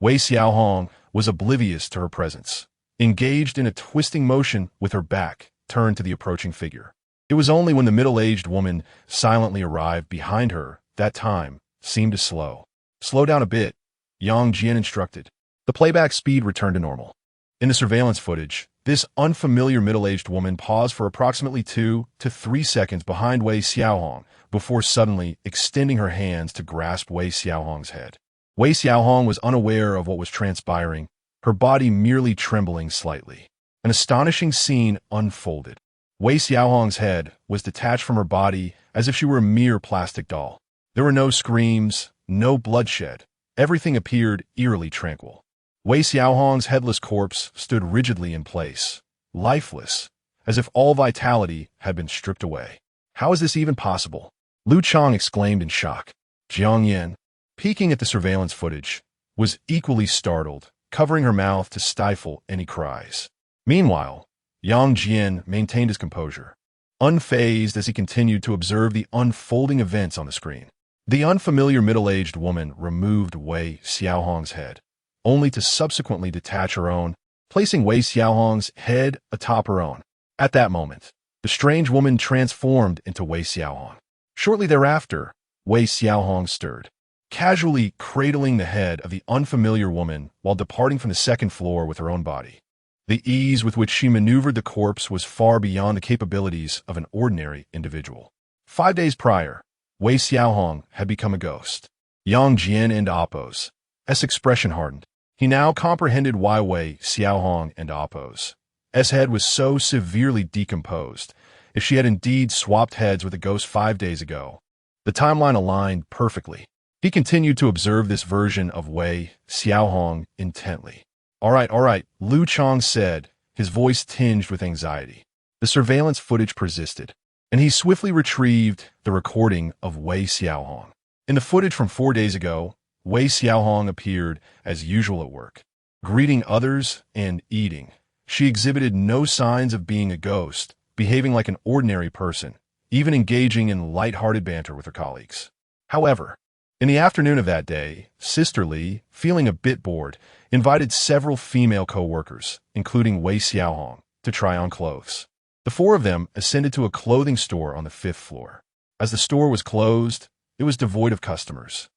Speaker 1: Wei Xiaohong was oblivious to her presence, engaged in a twisting motion with her back turned to the approaching figure. It was only when the middle-aged woman silently arrived behind her that time seemed to slow. Slow down a bit, Yang Jian instructed. The playback speed returned to normal. In the surveillance footage, this unfamiliar middle-aged woman paused for approximately 2 to 3 seconds behind Wei Xiaohong before suddenly extending her hands to grasp Wei Xiaohong's head. Wei Xiaohong was unaware of what was transpiring, her body merely trembling slightly. An astonishing scene unfolded. Wei Xiaohong's head was detached from her body as if she were a mere plastic doll. There were no screams, no bloodshed. Everything appeared eerily tranquil. Wei Xiaohong's headless corpse stood rigidly in place, lifeless, as if all vitality had been stripped away. How is this even possible? Lu Chang exclaimed in shock. Jiang Yin, peeking at the surveillance footage, was equally startled, covering her mouth to stifle any cries. Meanwhile, Yang Jian maintained his composure, unfazed as he continued to observe the unfolding events on the screen. The unfamiliar middle-aged woman removed Wei Xiaohong's head, only to subsequently detach her own, placing Wei Xiaohong's head atop her own. At that moment, the strange woman transformed into Wei Xiaohong. Shortly thereafter, Wei Xiaohong stirred, casually cradling the head of the unfamiliar woman while departing from the second floor with her own body. The ease with which she maneuvered the corpse was far beyond the capabilities of an ordinary individual. 5 days prior, Wei Xiaohong had become a ghost. Yang Jian and Appo's expression hardened. He now comprehended why Wei Xiaohong and Appo's head was so severely decomposed. If she had indeed swapped heads with a ghost 5 days ago, the timeline aligned perfectly. He continued to observe this version of Wei Xiaohong intently. All right, Lu Chang said, his voice tinged with anxiety. The surveillance footage persisted, and he swiftly retrieved the recording of Wei Xiaohong. In the footage from 4 days ago, Wei Xiaohong appeared as usual at work, greeting others and eating. She exhibited no signs of being a ghost, behaving like an ordinary person, even engaging in light-hearted banter with her colleagues. However, in the afternoon of that day, Sister Li, feeling a bit bored, invited several female co-workers, including Wei Xiaohong, to try on clothes. The 4 of them ascended to a clothing store on the 5th floor. As the store was closed, it was devoid of customers,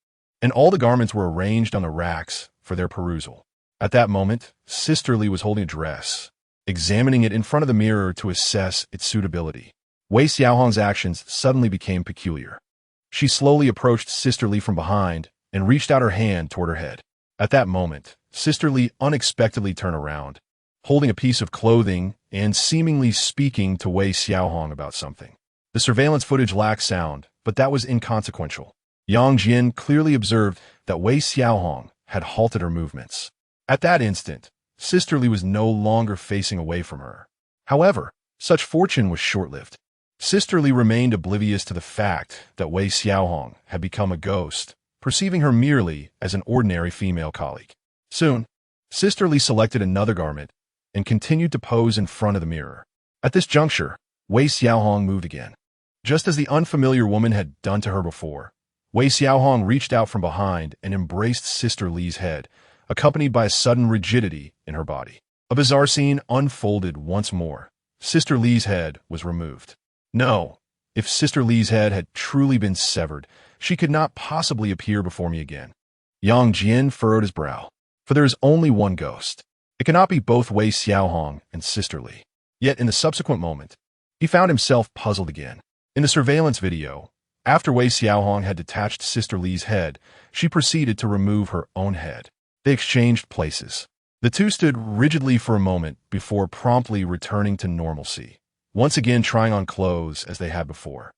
Speaker 1: and all the garments were arranged on the racks for their perusal. At that moment, Sister Li was holding a dress, examining it in front of the mirror to assess its suitability. Wei Xiaohong's actions suddenly became peculiar. She slowly approached Sister Li from behind and reached out her hand toward her head. At that moment, Sister Li unexpectedly turned around, holding a piece of clothing and seemingly speaking to Wei Xiaohong about something. The surveillance footage lacked sound, but that was inconsequential. Yang Jian clearly observed that Wei Xiaohong had halted her movements. At that instant, Sister Li was no longer facing away from her. However, such fortune was short-lived. Sister Li remained oblivious to the fact that Wei Xiaohong had become a ghost, perceiving her merely as an ordinary female colleague. Soon, Sister Li selected another garment and continued to pose in front of the mirror. At this juncture, Wei Xiaohong moved again. Just as the unfamiliar woman had done to her before, Wei Xiaohong reached out from behind and embraced Sister Li's head, accompanied by a sudden rigidity in her body. A bizarre scene unfolded once more. Sister Li's head was removed. No, if Sister Li's head had truly been severed, she could not possibly appear before me again. Yang Jian furrowed his brow, for there is only one ghost. It cannot be both Wei Xiaohong and Sister Li. Yet in the subsequent moment, he found himself puzzled again. In the surveillance video, after Wei Xiaohong had detached Sister Li's head, she proceeded to remove her own head. They exchanged places. The two stood rigidly for a moment before promptly returning to normalcy, once again trying on clothes as they had before.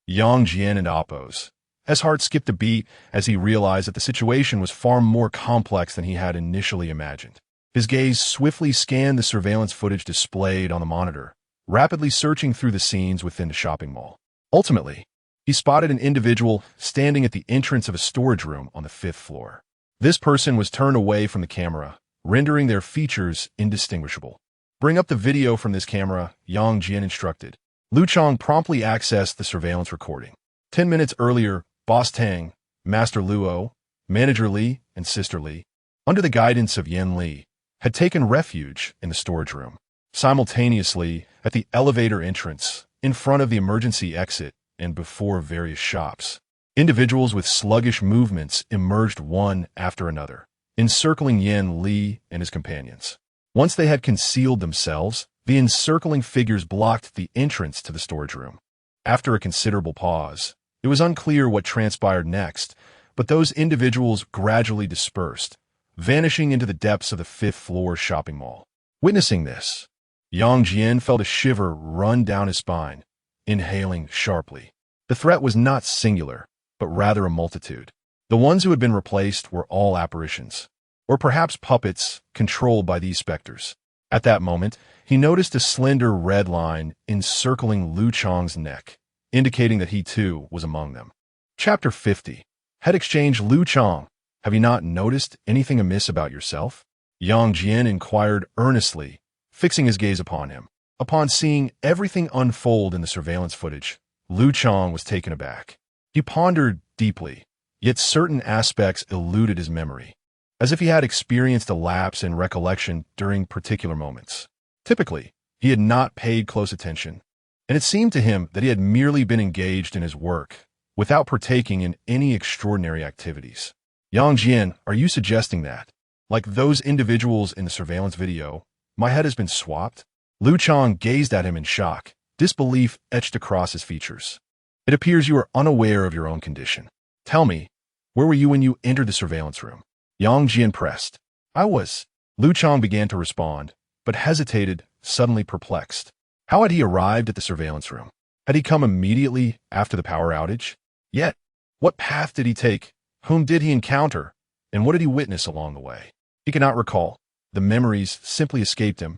Speaker 1: Yang Jian and Appo's heart skipped a beat as he realized that the situation was far more complex than he had initially imagined. His gaze swiftly scanned the surveillance footage displayed on the monitor, rapidly searching through the scenes within the shopping mall. Ultimately, he spotted an individual standing at the entrance of a storage room on the 5th floor. This person was turned away from the camera, rendering their features indistinguishable. Bring up the video from this camera, Yang Jian instructed. Lu Chang promptly accessed the surveillance recording. 10 minutes earlier, Boss Tang, Master Luo, Manager Li, and Sister Li, under the guidance of Yan Li, had taken refuge in the storage room. Simultaneously, at the elevator entrance, in front of the emergency exit, and before various shops, individuals with sluggish movements emerged one after another, encircling Yan Li and his companions. Once they had concealed themselves, the encircling figures blocked the entrance to the storage room. After a considerable pause, it was unclear what transpired next, but those individuals gradually dispersed, vanishing into the depths of the 5th floor shopping mall. Witnessing this, Yang Jian felt a shiver run down his spine, inhaling sharply. The threat was not singular, but rather a multitude. The ones who had been replaced were all apparitions, or perhaps puppets controlled by these specters. At that moment, he noticed a slender red line encircling Lu Chang's neck, indicating that he too was among them. Chapter 50. Head Exchange. Lu Chang, have you not noticed anything amiss about yourself? Yang Jian inquired earnestly, fixing his gaze upon him. Upon seeing everything unfold in the surveillance footage, Lu Chang was taken aback. He pondered deeply, yet certain aspects eluded his memory, as if he had experienced a lapse in recollection during particular moments. Typically, he had not paid close attention, and it seemed to him that he had merely been engaged in his work, without partaking in any extraordinary activities. Yang Jian, are you suggesting that, like those individuals in the surveillance video, my head has been swapped? Lu Chang gazed at him in shock, disbelief etched across his features. It appears you are unaware of your own condition. Tell me, where were you when you entered the surveillance room? Yang Jian pressed. I was. Lu Chang began to respond, but hesitated, suddenly perplexed. How had he arrived at the surveillance room? Had he come immediately after the power outage? Yet, what path did he take? Whom did he encounter? And what did he witness along the way? He could not recall. The memories simply escaped him,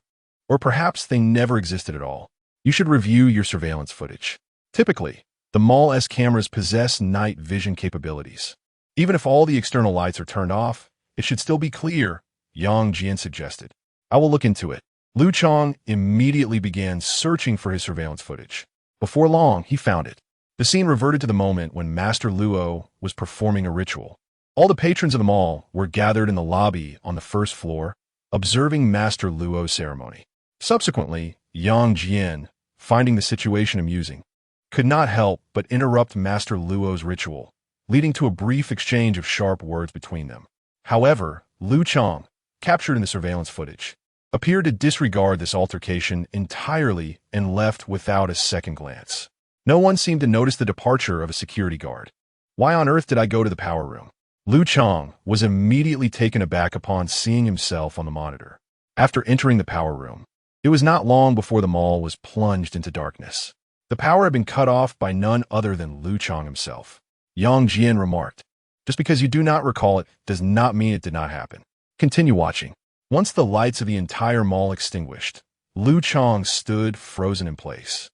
Speaker 1: or perhaps they never existed at all. You should review your surveillance footage. Typically, the mall's cameras possess night vision capabilities. Even if all the external lights are turned off, it should still be clear, Yang Jian suggested. I will look into it. Lu Chang immediately began searching for his surveillance footage. Before long, he found it. The scene reverted to the moment when Master Luo was performing a ritual. All the patrons of the mall were gathered in the lobby on the first floor, observing Master Luo's ceremony. Subsequently, Yang Jian, finding the situation amusing, could not help but interrupt Master Luo's ritual, leading to a brief exchange of sharp words between them. However, Lu Chang, captured in the surveillance footage, appeared to disregard this altercation entirely and left without a second glance. No one seemed to notice the departure of a security guard. Why on earth did I go to the power room? Lu Chang was immediately taken aback upon seeing himself on the monitor. After entering the power room, it was not long before the mall was plunged into darkness. The power had been cut off by none other than Lu Chang himself. Yang Jian remarked, just because you do not recall it does not mean it did not happen. Continue watching. Once the lights of the entire mall extinguished, Lu Chang stood frozen in place,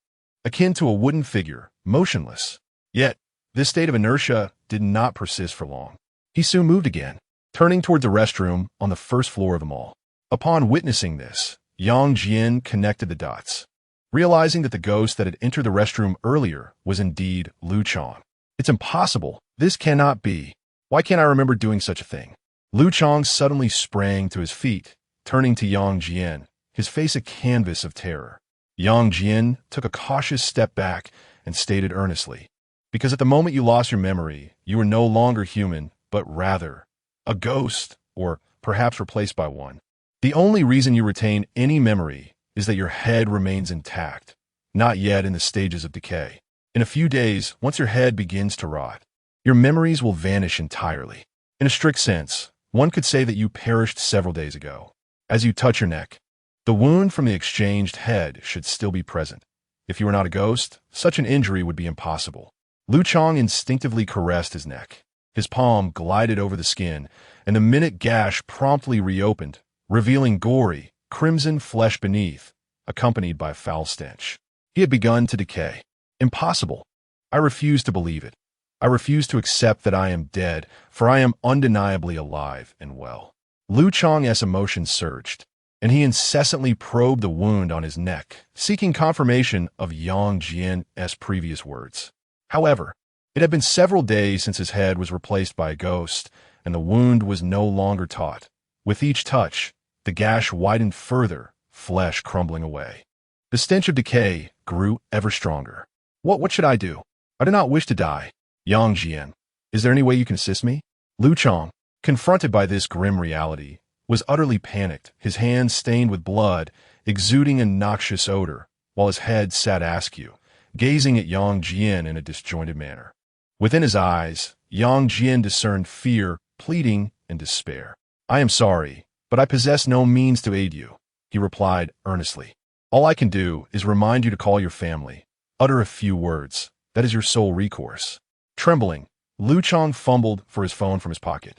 Speaker 1: akin to a wooden figure, motionless. Yet, this state of inertia did not persist for long. He soon moved again, turning toward the restroom on the first floor of the mall. Upon witnessing this, Yang Jian connected the dots, realizing that the ghost that had entered the restroom earlier was indeed Lu Chang. It's impossible. This cannot be. Why can't I remember doing such a thing? Lu Chang suddenly sprang to his feet, turning to Yang Jian, his face a canvas of terror. Yang Jian took a cautious step back and stated earnestly, because at the moment you lost your memory, you were no longer human, but rather a ghost, or perhaps replaced by one. The only reason you retain any memory is that your head remains intact, not yet in the stages of decay. In a few days, once your head begins to rot, your memories will vanish entirely. In a strict sense, one could say that you perished several days ago. As you touch your neck, the wound from the exchanged head should still be present. If you were not a ghost, such an injury would be impossible. Lu Chang instinctively caressed his neck. His palm glided over the skin, and the minute gash promptly reopened, revealing gory, crimson flesh beneath, accompanied by a foul stench. He had begun to decay. Impossible. I refuse to believe it. I refuse to accept that I am dead, for I am undeniably alive and well. Lu Chang's emotions surged, and he incessantly probed the wound on his neck, seeking confirmation of Yang Jian's previous words. However, it had been several days since his head was replaced by a ghost, and the wound was no longer taut. With each touch, the gash widened further, flesh crumbling away. The stench of decay grew ever stronger. What should I do? I do not wish to die. Yang Jian, is there any way you can assist me? Lu Chang, confronted by this grim reality, was utterly panicked, his hands stained with blood, exuding a noxious odor, while his head sat askew, gazing at Yang Jian in a disjointed manner. Within his eyes, Yang Jian discerned fear, pleading, and despair. I am sorry, but I possess no means to aid you, he replied earnestly. All I can do is remind you to call your family. Utter a few words. That is your sole recourse. Trembling, Lu Chang fumbled for his phone from his pocket,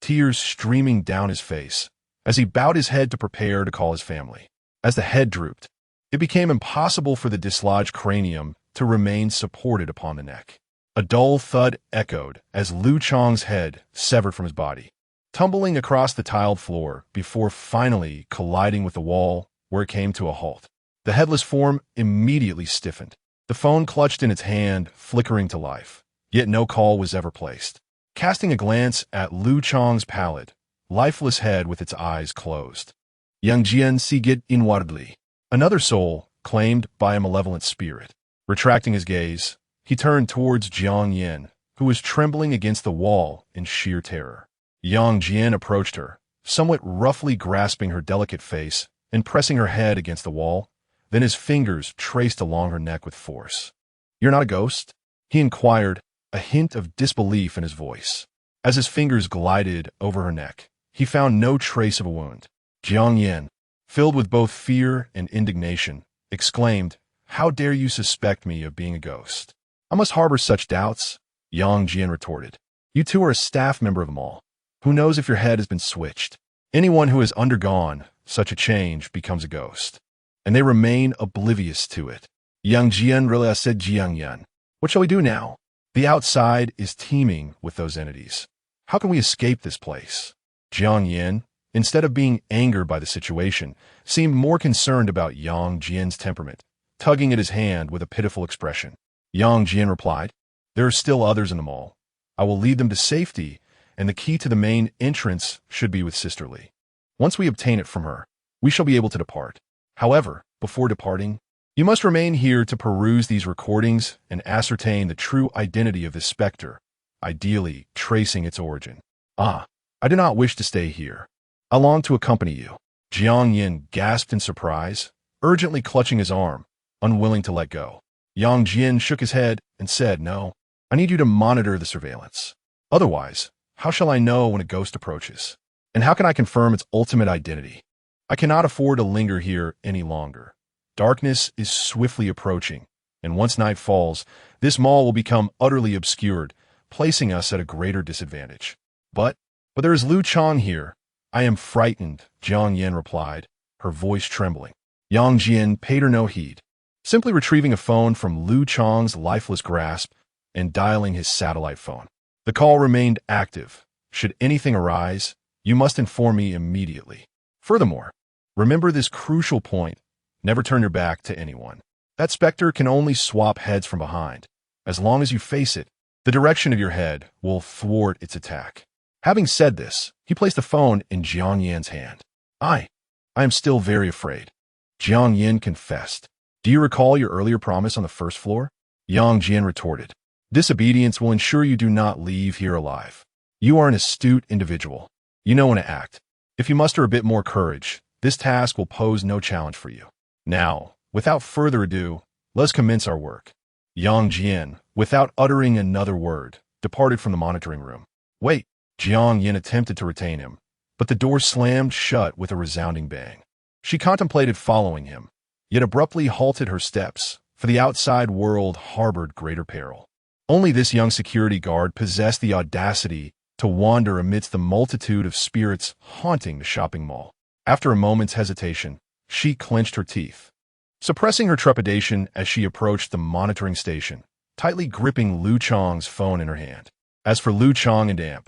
Speaker 1: tears streaming down his face, as he bowed his head to prepare to call his family. As the head drooped, it became impossible for the dislodged cranium to remain supported upon the neck. A dull thud echoed as Lu Chang's head severed from his body, tumbling across the tiled floor before finally colliding with the wall where it came to a halt. The headless form immediately stiffened, the phone clutched in its hand flickering to life, yet no call was ever placed. Casting a glance at Lu Chang's pallid, lifeless head with its eyes closed, Yang Jian sighed inwardly. Another soul claimed by a malevolent spirit. Retracting his gaze, he turned towards Jiang Yin, who was trembling against the wall in sheer terror. Yang Jian approached her, somewhat roughly grasping her delicate face and pressing her head against the wall. Then his fingers traced along her neck with force. "You're not a ghost?" he inquired, a hint of disbelief in his voice. As his fingers glided over her neck, he found no trace of a wound. Jiang Yin, filled with both fear and indignation, exclaimed, "How dare you suspect me of being a ghost?" "I must harbor such doubts," Yang Jian retorted. "You two are a staff member of them all. Who knows if your head has been switched? Anyone who has undergone such a change becomes a ghost, and they remain oblivious to it." Yang Jian really said Jiang Yan. "What shall we do now? The outside is teeming with those entities. How can we escape this place?" Jiang Yin, instead of being angered by the situation, seemed more concerned about Yang Jian's temperament, tugging at his hand with a pitiful expression. Yang Jian replied, "There are still others in the mall. I will lead them to safety, and the key to the main entrance should be with Sister Li. Once we obtain it from her, we shall be able to depart. However, before departing, you must remain here to peruse these recordings and ascertain the true identity of this specter, ideally tracing its origin." "Ah, I do not wish to stay here. I long to accompany you." Jiang Yin gasped in surprise, urgently clutching his arm, unwilling to let go. Yang Jian shook his head and said, "No, I need you to monitor the surveillance. Otherwise, how shall I know when a ghost approaches? And how can I confirm its ultimate identity? I cannot afford to linger here any longer. Darkness is swiftly approaching, and once night falls, this mall will become utterly obscured, placing us at a greater disadvantage. But there is Lu Chang here." "I am frightened," Jiang Yin replied, her voice trembling. Yang Jian paid her no heed, simply retrieving a phone from Lu Chang's lifeless grasp and dialing his satellite phone. "The call remained active. Should anything arise, you must inform me immediately. Furthermore, remember this crucial point: never turn your back to anyone. That specter can only swap heads from behind. As long as you face it, the direction of your head will thwart its attack." Having said this, he placed the phone in Jiang Yan's hand. I am still very afraid," Jiang Yin confessed. "Do you recall your earlier promise on the first floor?" Yang Jian retorted, "Disobedience will ensure you do not leave here alive. You are an astute individual. You know when to act. If you muster a bit more courage, this task will pose no challenge for you. Now, without further ado, let's commence our work." Yang Jian, without uttering another word, departed from the monitoring room. "Wait." Jiang Yin attempted to retain him, but the door slammed shut with a resounding bang. She contemplated following him, yet abruptly halted her steps, for the outside world harbored greater peril. Only this young security guard possessed the audacity to wander amidst the multitude of spirits haunting the shopping mall. After a moment's hesitation, she clenched her teeth, suppressing her trepidation as she approached the monitoring station, tightly gripping Lu Chang's phone in her hand. As for Lu Chang and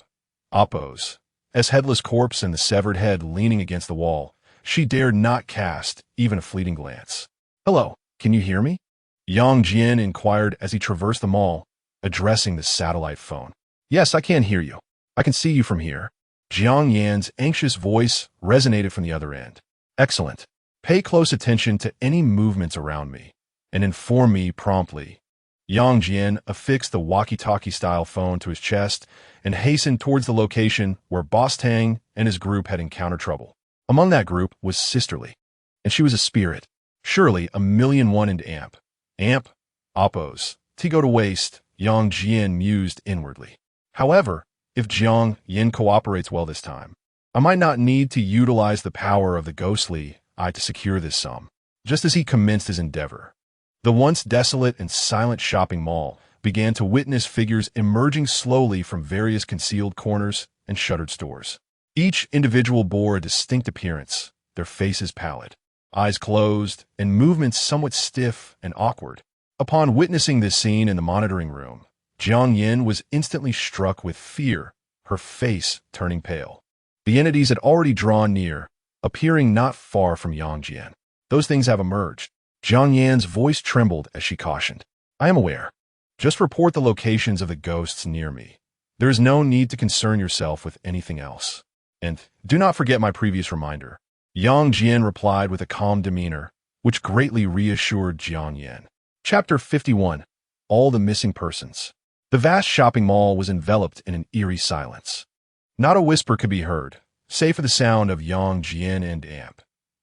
Speaker 1: Appos, as headless corpse and the severed head leaning against the wall, she dared not cast even a fleeting glance. "Hello, can you hear me?" Yang Jian inquired as he traversed the mall, addressing the satellite phone. "Yes, I can hear you. I can see you from here." Jiang Yan's anxious voice resonated from the other end. "Excellent. Pay close attention to any movements around me, and inform me promptly." Yang Jian affixed the walkie-talkie-style phone to his chest and hastened towards the location where Boss Tang and his group had encountered trouble. Among that group was Sister Li, and she was a spirit, surely 1,000,001 into amp. Appos, to go to waste, Yang Jian mused inwardly. However, if Jiang Yin cooperates well this time, I might not need to utilize the power of the ghostly eye to secure this sum. Just as he commenced his endeavor, the once desolate and silent shopping mall began to witness figures emerging slowly from various concealed corners and shuttered stores. Each individual bore a distinct appearance, their faces pallid, eyes closed, and movements somewhat stiff and awkward. Upon witnessing this scene in the monitoring room, Jiang Yin was instantly struck with fear, her face turning pale. The entities had already drawn near, appearing not far from Yang Jian. Those things have emerged. Jiang Yan's voice trembled as she cautioned. I am aware. Just report the locations of the ghosts near me. There is no need to concern yourself with anything else. And do not forget my previous reminder. Yang Jian replied with a calm demeanor, which greatly reassured Jiang Yan. Chapter 51. All the Missing Persons. The vast shopping mall was enveloped in an eerie silence. Not a whisper could be heard, save for the sound of Yang Jian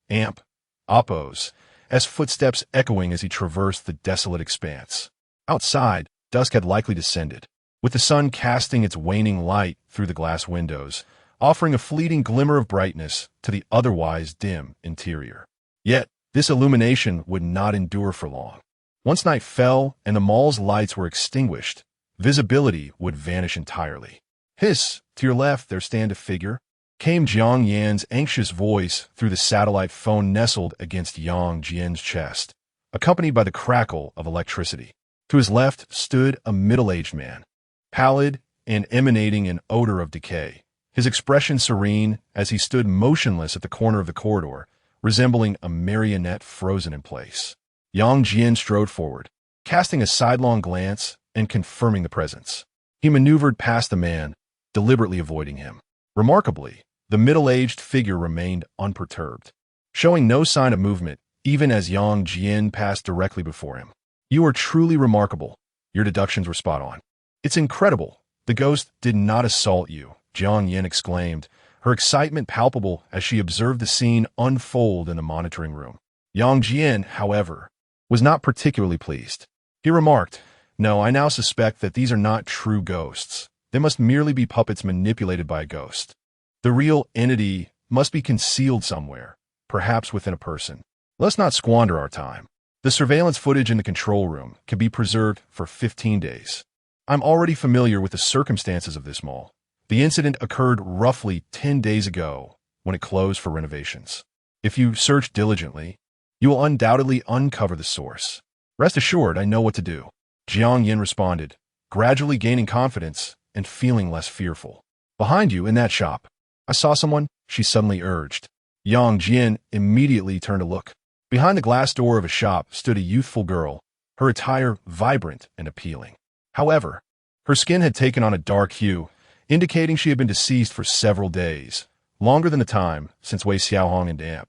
Speaker 1: and Appo's footsteps echoing as he traversed the desolate expanse. Outside, dusk had likely descended, with the sun casting its waning light through the glass windows, offering a fleeting glimmer of brightness to the otherwise dim interior. Yet, this illumination would not endure for long. Once night fell and the mall's lights were extinguished, visibility would vanish entirely. Hiss, to your left there stand a figure, came Jiang Yan's anxious voice through the satellite phone nestled against Yang Jian's chest, accompanied by the crackle of electricity. To his left stood a middle-aged man, pallid and emanating an odor of decay, his expression serene as he stood motionless at the corner of the corridor, resembling a marionette frozen in place. Yang Jian strode forward, casting a sidelong glance and confirming the presence. He maneuvered past the man, deliberately avoiding him. Remarkably, the middle-aged figure remained unperturbed, showing no sign of movement even as Yang Jian passed directly before him. You are truly remarkable. Your deductions were spot on. It's incredible. The ghost did not assault you, Jiang Yin exclaimed, her excitement palpable as she observed the scene unfold in the monitoring room. Yang Jian, however, was not particularly pleased. He remarked, No, I now suspect that these are not true ghosts. They must merely be puppets manipulated by a ghost. The real entity must be concealed somewhere, perhaps within a person. Let's not squander our time. The surveillance footage in the control room can be preserved for 15 days. I'm already familiar with the circumstances of this mall. The incident occurred roughly 10 days ago when it closed for renovations. If you search diligently, you will undoubtedly uncover the source. Rest assured, I know what to do. Jiang Yin responded, gradually gaining confidence and feeling less fearful. Behind you in that shop, I saw someone, she suddenly urged. Yang Jian immediately turned to look. Behind the glass door of a shop stood a youthful girl, her attire vibrant and appealing. However, her skin had taken on a dark hue, indicating she had been deceased for several days, longer than the time since Wei Xiaohong and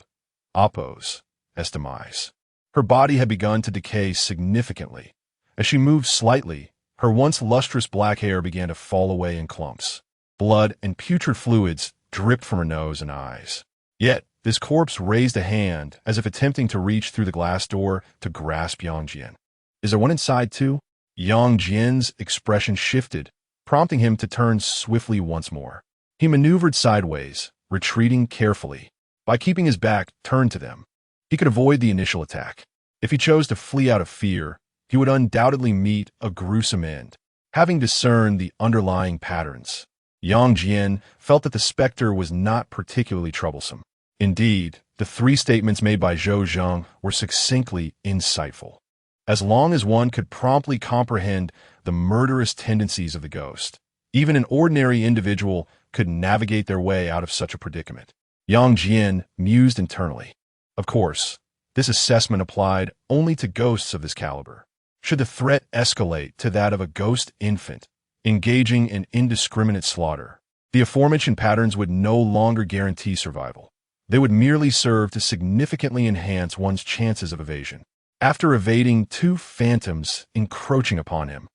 Speaker 1: Appo's demise. Her body had begun to decay significantly. As she moved slightly, her once lustrous black hair began to fall away in clumps. Blood and putrid fluids dripped from her nose and eyes. Yet, this corpse raised a hand as if attempting to reach through the glass door to grasp Yang Jian. Is there one inside too? Yang Jian's expression shifted, prompting him to turn swiftly once more. He maneuvered sideways, retreating carefully. By keeping his back turned to them, he could avoid the initial attack. If he chose to flee out of fear, he would undoubtedly meet a gruesome end. Having discerned the underlying patterns, Yang Jian felt that the specter was not particularly troublesome. Indeed, the three statements made by Zhou Zheng were succinctly insightful. As long as one could promptly comprehend the murderous tendencies of the ghost, even an ordinary individual could navigate their way out of such a predicament. Yang Jian mused internally. Of course, this assessment applied only to ghosts of this caliber. Should the threat escalate to that of a ghost infant, engaging in indiscriminate slaughter, the aforementioned patterns would no longer guarantee survival. They would merely serve to significantly enhance one's chances of evasion. After evading two phantoms encroaching upon him,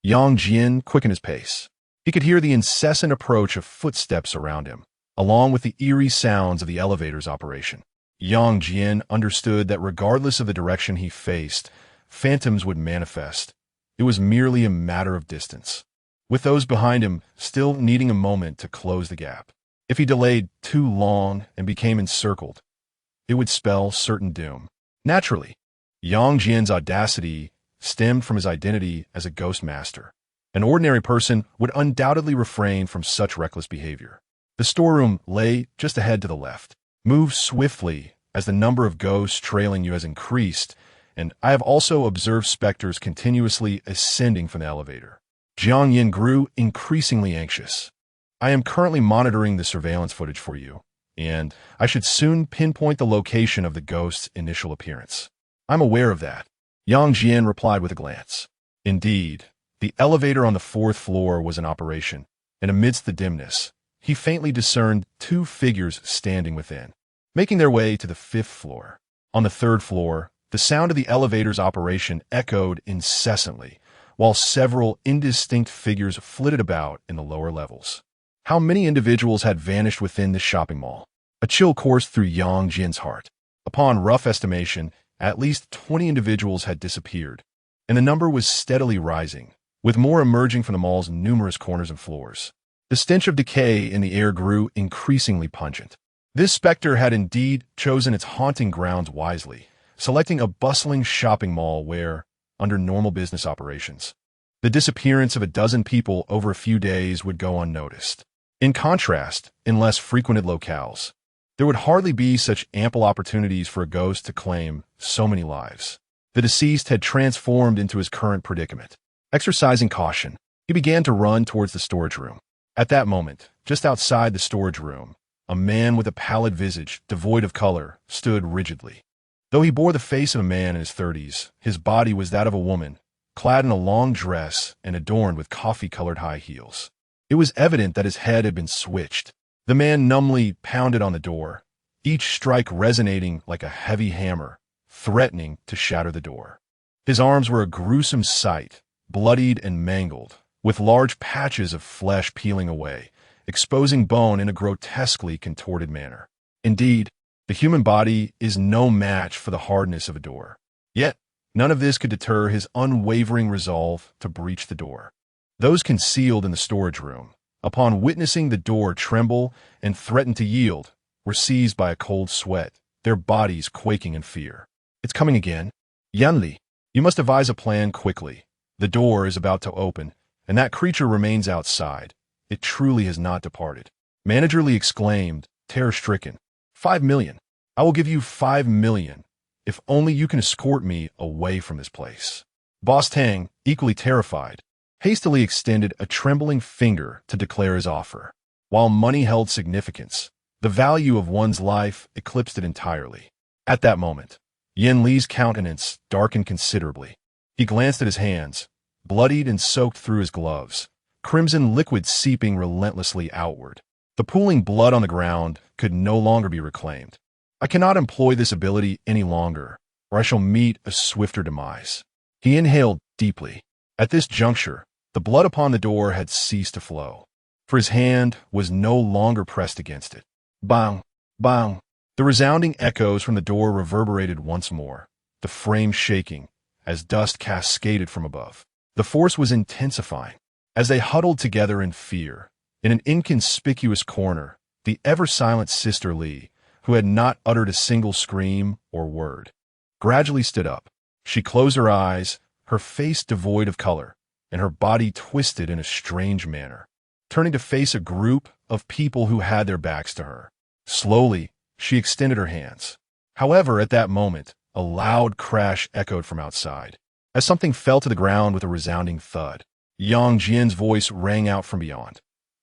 Speaker 1: Yang Jian quickened his pace. He could hear the incessant approach of footsteps around him, along with the eerie sounds of the elevator's operation. Yang Jian understood that regardless of the direction he faced, phantoms would manifest. It was merely a matter of distance, with those behind him still needing a moment to close the gap. If he delayed too long and became encircled, it would spell certain doom. Naturally, Yang Jian's audacity stemmed from his identity as a ghost master. An ordinary person would undoubtedly refrain from such reckless behavior. The storeroom lay just ahead to the left. Move swiftly as the number of ghosts trailing you has increased, and I have also observed specters continuously ascending from the elevator. Jiang Yin grew increasingly anxious. I am currently monitoring the surveillance footage for you, and I should soon pinpoint the location of the ghost's initial appearance. I'm aware of that, Yang Jian replied with a glance. Indeed, the elevator on the 4th floor was in operation, and amidst the dimness, he faintly discerned 2 figures standing within, making their way to the 5th floor. On the 3rd floor, the sound of the elevator's operation echoed incessantly, while several indistinct figures flitted about in the lower levels. How many individuals had vanished within the shopping mall? A chill coursed through Yang Jin's heart. Upon rough estimation, at least 20 individuals had disappeared, and the number was steadily rising, with more emerging from the mall's numerous corners and floors. The stench of decay in the air grew increasingly pungent. This specter had indeed chosen its haunting grounds wisely, selecting a bustling shopping mall where, under normal business operations, the disappearance of a dozen people over a few days would go unnoticed. In contrast, in less frequented locales, there would hardly be such ample opportunities for a ghost to claim so many lives. The deceased had transformed into his current predicament. Exercising caution, he began to run towards the storage room. At that moment, just outside the storage room, a man with a pallid visage, devoid of color, stood rigidly. Though he bore the face of a man in his 30s, his body was that of a woman, clad in a long dress and adorned with coffee-colored high heels. It was evident that his head had been switched. The man numbly pounded on the door, each strike resonating like a heavy hammer, threatening to shatter the door. His arms were a gruesome sight, bloodied and mangled, with large patches of flesh peeling away, exposing bone in a grotesquely contorted manner. Indeed, the human body is no match for the hardness of a door. Yet, none of this could deter his unwavering resolve to breach the door. Those concealed in the storage room, upon witnessing the door tremble and threaten to yield, were seized by a cold sweat, their bodies quaking in fear. It's coming again. Yanli, you must devise a plan quickly. The door is about to open, and that creature remains outside. It truly has not departed. Manager Lee exclaimed, terror-stricken. 5 million. I will give you 5 million, if only you can escort me away from this place. Boss Tang, equally terrified, hastily extended a trembling finger to declare his offer. While money held significance, the value of one's life eclipsed it entirely. At that moment, Yin Li's countenance darkened considerably. He glanced at his hands, bloodied and soaked through his gloves, crimson liquid seeping relentlessly outward. The pooling blood on the ground could no longer be reclaimed. I cannot employ this ability any longer, or I shall meet a swifter demise. He inhaled deeply. At this juncture, the blood upon the door had ceased to flow, for his hand was no longer pressed against it. Bang! Bang! The resounding echoes from the door reverberated once more, the frame shaking, as dust cascaded from above. The force was intensifying. As they huddled together in fear, in an inconspicuous corner, the ever-silent Sister Lee, who had not uttered a single scream or word, gradually stood up. She closed her eyes, her face devoid of color, and her body twisted in a strange manner, turning to face a group of people who had their backs to her. Slowly, she extended her hands. However, at that moment, a loud crash echoed from outside, as something fell to the ground with a resounding thud. Yang Jian's voice rang out from beyond.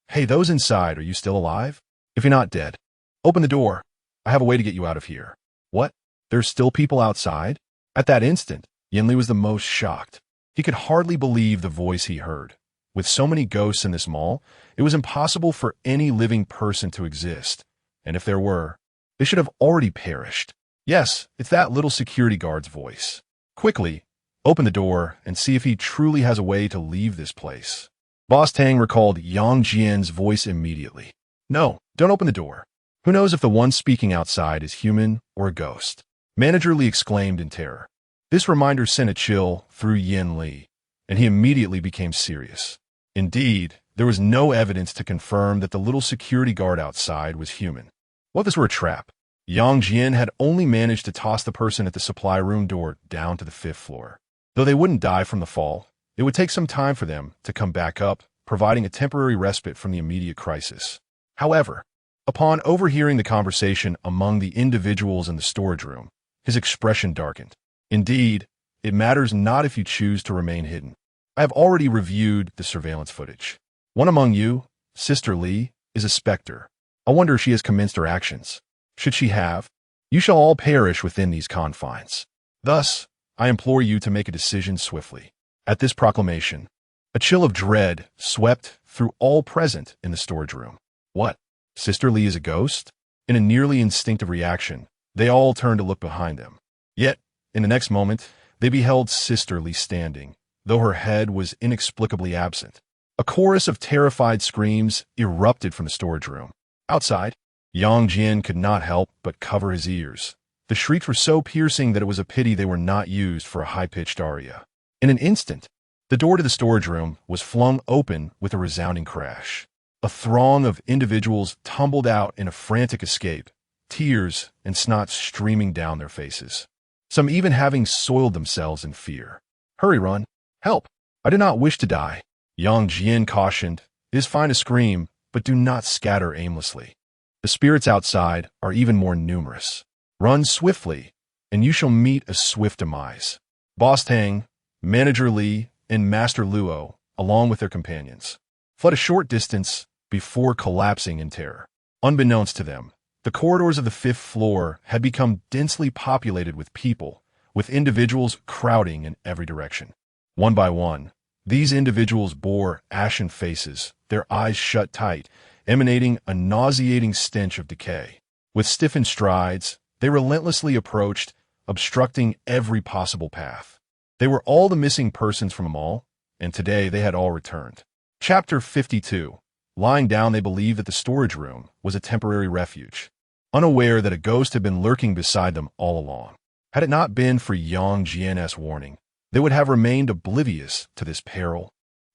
Speaker 1: Hey, those inside, are you still alive? If you're not dead, open the door. I have a way to get you out of here. What? There's still people outside? At that instant, Yin Li was the most shocked. He could hardly believe the voice he heard. With so many ghosts in this mall, it was impossible for any living person to exist. And if there were, they should have already perished. Yes, it's that little security guard's voice. Quickly, open the door and see if he truly has a way to leave this place. Boss Tang recalled Yang Jian's voice immediately. No, don't open the door. Who knows if the one speaking outside is human or a ghost? Manager Li exclaimed in terror. This reminder sent a chill through Yin Li, and he immediately became serious. Indeed, there was no evidence to confirm that the little security guard outside was human. What if this were a trap? Yang Jian had only managed to toss the person at the supply room door down to the 5th floor. Though they wouldn't die from the fall, it would take some time for them to come back up, providing a temporary respite from the immediate crisis. However, upon overhearing the conversation among the individuals in the storage room, his expression darkened. Indeed, it matters not if you choose to remain hidden. I have already reviewed the surveillance footage. One among you, Sister Lee, is a specter. I wonder if she has commenced her actions. Should she have, you shall all perish within these confines. Thus, I implore you to make a decision swiftly. At this proclamation, a chill of dread swept through all present in the storage room. What? Sister Lee is a ghost? In a nearly instinctive reaction, they all turned to look behind them. Yet, in the next moment, they beheld Sister Lee standing, though her head was inexplicably absent. A chorus of terrified screams erupted from the storage room. Outside, Yang Jian could not help but cover his ears. The shrieks were so piercing that it was a pity they were not used for a high-pitched aria. In an instant, the door to the storage room was flung open with a resounding crash. A throng of individuals tumbled out in a frantic escape, tears and snot streaming down their faces, some even having soiled themselves in fear. Hurry, run. Help. I do not wish to die. Yang Jian cautioned. It is fine to scream, but do not scatter aimlessly. The spirits outside are even more numerous. Run swiftly, and you shall meet a swift demise. Boss Tang, Manager Li, and Master Luo, along with their companions, fled a short distance before collapsing in terror. Unbeknownst to them, the corridors of the 5th floor had become densely populated with people, with individuals crowding in every direction. One by one, these individuals bore ashen faces, their eyes shut tight, emanating a nauseating stench of decay. With stiffened strides, they relentlessly approached, obstructing every possible path. They were all the missing persons from a mall, and today they had all returned. Chapter 52. Lying down, they believed that the storage room was a temporary refuge, unaware that a ghost had been lurking beside them all along. Had it not been for Yang Jian's warning, they would have remained oblivious to this peril,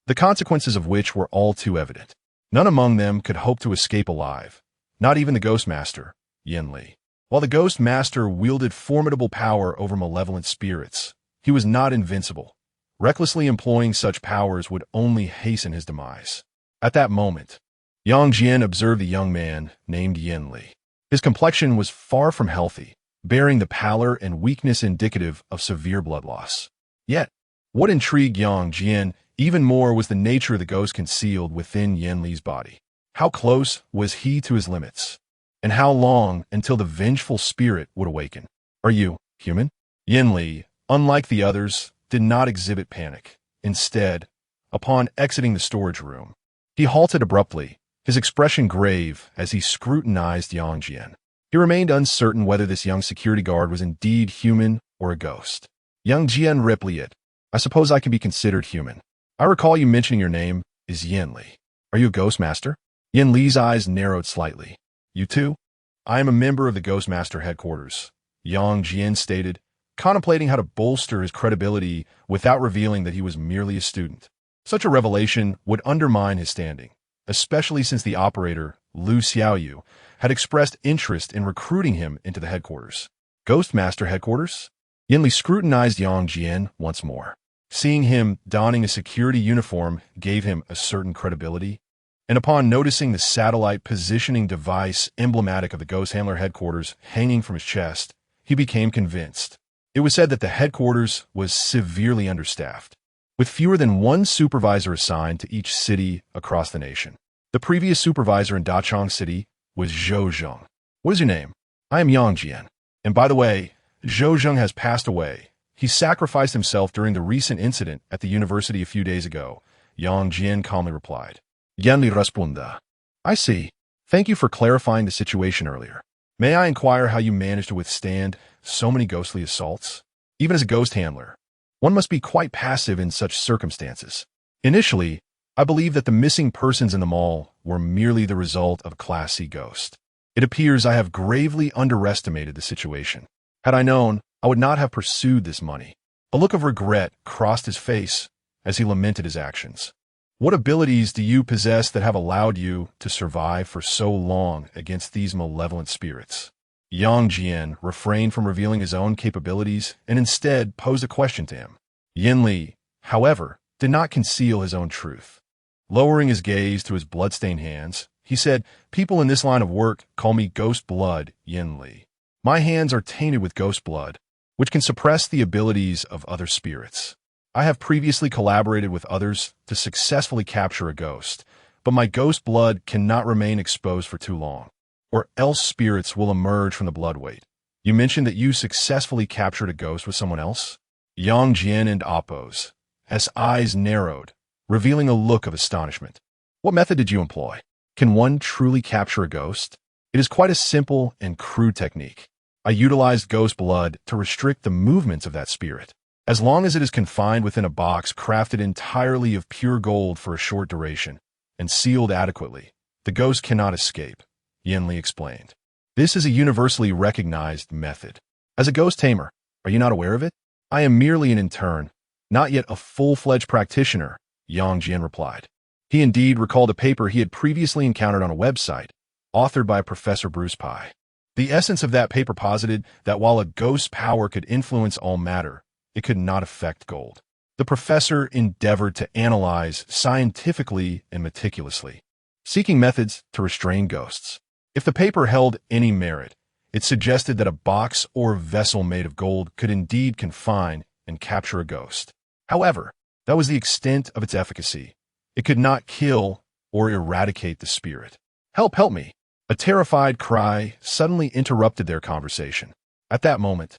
Speaker 1: the consequences of which were all too evident. None among them could hope to escape alive, not even the Ghost Master, Yin Li. While the Ghost Master wielded formidable power over malevolent spirits, he was not invincible. Recklessly employing such powers would only hasten his demise. At that moment, Yang Jian observed a young man named Yin Li. His complexion was far from healthy, bearing the pallor and weakness indicative of severe blood loss. Yet, what intrigued Yang Jian even more was the nature of the ghost concealed within Yin Li's body. How close was he to his limits? And how long until the vengeful spirit would awaken? Are you human? Yin Li, unlike the others, did not exhibit panic. Instead, upon exiting the storage room, he halted abruptly, his expression grave as he scrutinized Yang Jian. He remained uncertain whether this young security guard was indeed human or a ghost. Yang Jian replied, I suppose I can be considered human. I recall you mentioning your name is Yin Li. Are you a ghost master? Yin Li's eyes narrowed slightly. You too? I am a member of the Ghost Master headquarters, Yang Jian stated, contemplating how to bolster his credibility without revealing that he was merely a student. Such a revelation would undermine his standing, especially since the operator, Lu Xiaoyu, had expressed interest in recruiting him into the headquarters. Ghost Master headquarters? Yin Li scrutinized Yang Jian once more. Seeing him donning a security uniform gave him a certain credibility, and upon noticing the satellite positioning device emblematic of the Ghost Handler headquarters hanging from his chest, he became convinced. It was said that the headquarters was severely understaffed, with fewer than one supervisor assigned to each city across the nation. The previous supervisor in Dachang City was Zhou Zheng. What is your name? I am Yang Jian. And by the way, Zhou Zheng has passed away. He sacrificed himself during the recent incident at the university a few days ago, Yang Jian calmly replied. Yin Li responded. I see. Thank you for clarifying the situation earlier. May I inquire how you managed to withstand so many ghostly assaults? Even as a ghost handler, one must be quite passive in such circumstances. Initially, I believed that the missing persons in the mall were merely the result of a Class C ghost. It appears I have gravely underestimated the situation. Had I known, I would not have pursued this money. A look of regret crossed his face as he lamented his actions. What abilities do you possess that have allowed you to survive for so long against these malevolent spirits? Yang Jian refrained from revealing his own capabilities and instead posed a question to him. Yin Li, however, did not conceal his own truth. Lowering his gaze to his blood-stained hands, he said, People in this line of work call me Ghost Blood, Yin Li. My hands are tainted with ghost blood. which can suppress the abilities of other spirits. I have previously collaborated with others to successfully capture a ghost, but my ghost blood cannot remain exposed for too long, or else spirits will emerge from the blood weight. You mentioned that you successfully captured a ghost with someone else? Yang Jian and Apos, his eyes narrowed, revealing a look of astonishment. What method did you employ? Can one truly capture a ghost? It is quite a simple and crude technique. I utilized ghost blood to restrict the movements of that spirit. As long as it is confined within a box crafted entirely of pure gold for a short duration and sealed adequately, the ghost cannot escape, Yanli explained. This is a universally recognized method. As a ghost tamer, are you not aware of it? I am merely an intern, not yet a full-fledged practitioner, Yang Jian replied. He indeed recalled a paper he had previously encountered on a website, authored by Professor Bruce Pye. The essence of that paper posited that while a ghost's power could influence all matter, it could not affect gold. The professor endeavored to analyze scientifically and meticulously, seeking methods to restrain ghosts. If the paper held any merit, it suggested that a box or vessel made of gold could indeed confine and capture a ghost. However, that was the extent of its efficacy. It could not kill or eradicate the spirit. Help me! A terrified cry suddenly interrupted their conversation. At that moment,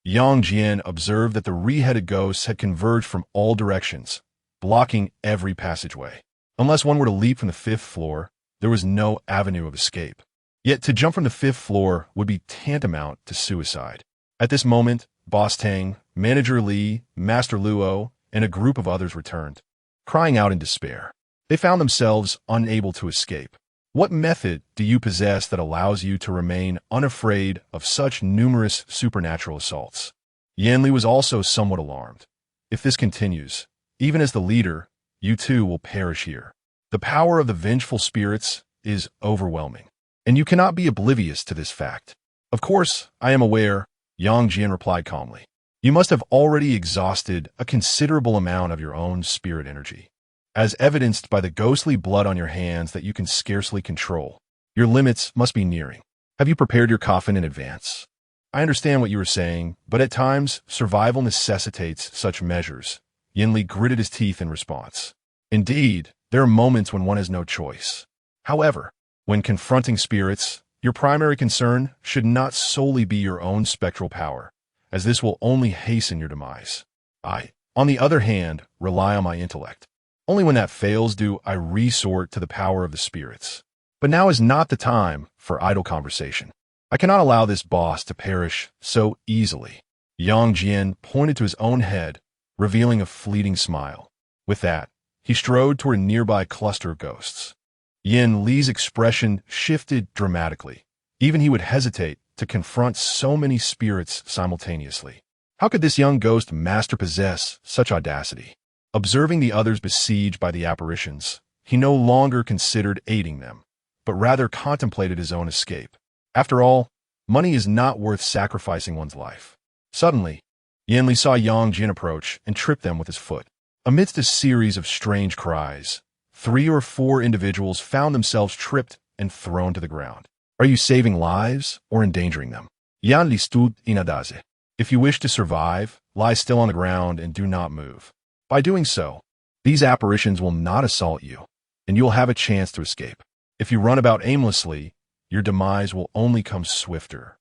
Speaker 1: Yang Jian observed that the re-headed ghosts had converged from all directions, blocking every passageway. Unless one were to leap from the 5th floor, there was no avenue of escape. Yet to jump from the 5th floor would be tantamount to suicide. At this moment, Boss Tang, Manager Li, Master Luo, and a group of others returned, crying out in despair. They found themselves unable to escape. What method do you possess that allows you to remain unafraid of such numerous supernatural assaults? Yanli was also somewhat alarmed. If this continues, even as the leader, you too will perish here. The power of the vengeful spirits is overwhelming, and you cannot be oblivious to this fact. Of course, I am aware, Yang Jian replied calmly. You must have already exhausted a considerable amount of your own spirit energy, as evidenced by the ghostly blood on your hands that you can scarcely control. Your limits must be nearing. Have you prepared your coffin in advance? I understand what you were saying, but at times, survival necessitates such measures. Yanli gritted his teeth in response. Indeed, there are moments when one has no choice. However, when confronting spirits, your primary concern should not solely be your own spectral power, as this will only hasten your demise. I, on the other hand, rely on my intellect. Only when that fails do I resort to the power of the spirits. But now is not the time for idle conversation. I cannot allow this boss to perish so easily. Yang Jian pointed to his own head, revealing a fleeting smile. With that, he strode toward a nearby cluster of ghosts. Yin Li's expression shifted dramatically. Even he would hesitate to confront so many spirits simultaneously. How could this young ghost master possess such audacity? Observing the others besieged by the apparitions, he no longer considered aiding them, but rather contemplated his own escape. After all, money is not worth sacrificing one's life. Suddenly, Yanli saw Yang Jin approach and tripped them with his foot. Amidst a series of strange cries, 3 or 4 individuals found themselves tripped and thrown to the ground. Are you saving lives or endangering them? Yanli stood inadaze. If you wish to survive, lie still on the ground and do not move. By doing so, these apparitions will not assault you, and you will have a chance to escape. If you run about aimlessly, your demise will only come swifter.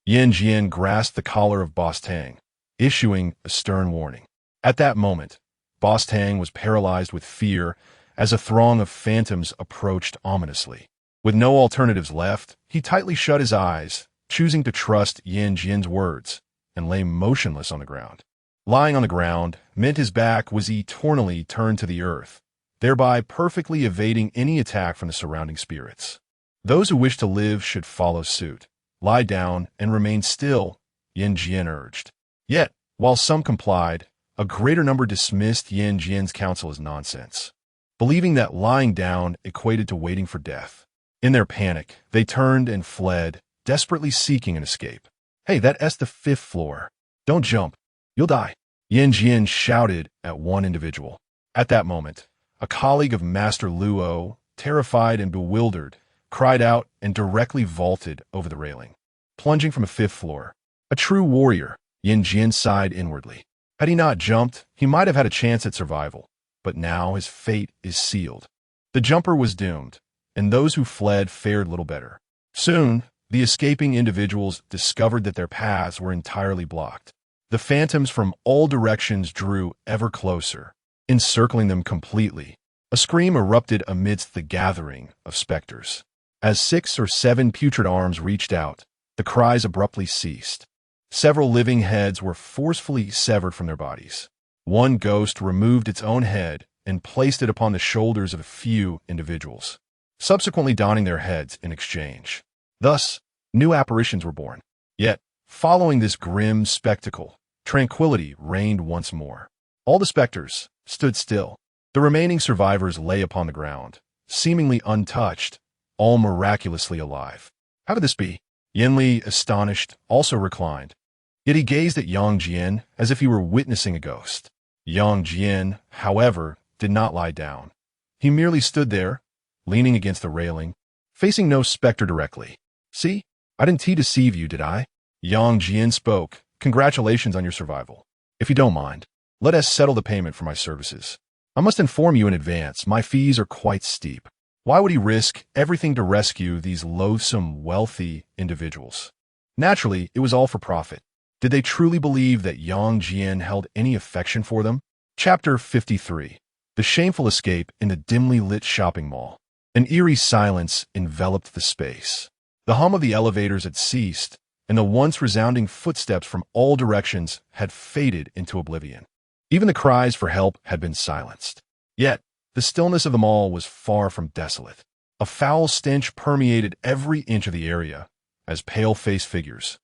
Speaker 1: Yan Jian grasped the collar of Boss Tang, issuing a stern warning. At that moment, Boss Tang was paralyzed with fear as a throng of phantoms approached ominously. With no alternatives left, he tightly shut his eyes, choosing to trust Yan Jian's words, and lay motionless on the ground. Lying on the ground meant his back was eternally turned to the earth, thereby perfectly evading any attack from the surrounding spirits. Those who wish to live should follow suit. Lie down and remain still, Yan Jian urged. Yet, while some complied, a greater number dismissed Yan Jian's counsel as nonsense, believing that lying down equated to waiting for death. In their panic, they turned and fled, desperately seeking an escape. Hey, that's the 5th floor. Don't jump. You'll die, Yan Jian shouted at one individual. At that moment, a colleague of Master Luo, terrified and bewildered, cried out and directly vaulted over the railing, plunging from a 5th floor. A true warrior, Yin Jian sighed inwardly. Had he not jumped, he might have had a chance at survival, but now his fate is sealed. The jumper was doomed, and those who fled fared little better. Soon, the escaping individuals discovered that their paths were entirely blocked. The phantoms from all directions drew ever closer, encircling them completely. A scream erupted amidst the gathering of specters. As 6 or 7 putrid arms reached out, the cries abruptly ceased. Several living heads were forcefully severed from their bodies. One ghost removed its own head and placed it upon the shoulders of a few individuals, subsequently donning their heads in exchange. Thus, new apparitions were born. Yet, following this grim spectacle, tranquility reigned once more. All the specters stood still. The remaining survivors lay upon the ground, seemingly untouched, all miraculously alive. How could this be? Yin Li, astonished, also reclined. Yet he gazed at Yang Jian as if he were witnessing a ghost. Yang Jian, however, did not lie down. He merely stood there, leaning against the railing, facing no specter directly. See, I didn't deceive you, did I? Yang Jian spoke. Congratulations on your survival. If you don't mind, let us settle the payment for my services. I must inform you in advance, my fees are quite steep. Why would he risk everything to rescue these loathsome, wealthy individuals? Naturally, it was all for profit. Did they truly believe that Yang Jian held any affection for them? Chapter 53. The Shameful Escape in the Dimly Lit Shopping Mall. An eerie silence enveloped the space. The hum of the elevators had ceased, and the once resounding footsteps from all directions had faded into oblivion. Even the cries for help had been silenced. Yet, the stillness of the mall was far from desolate. A foul stench permeated every inch of the area, as pale-faced figures,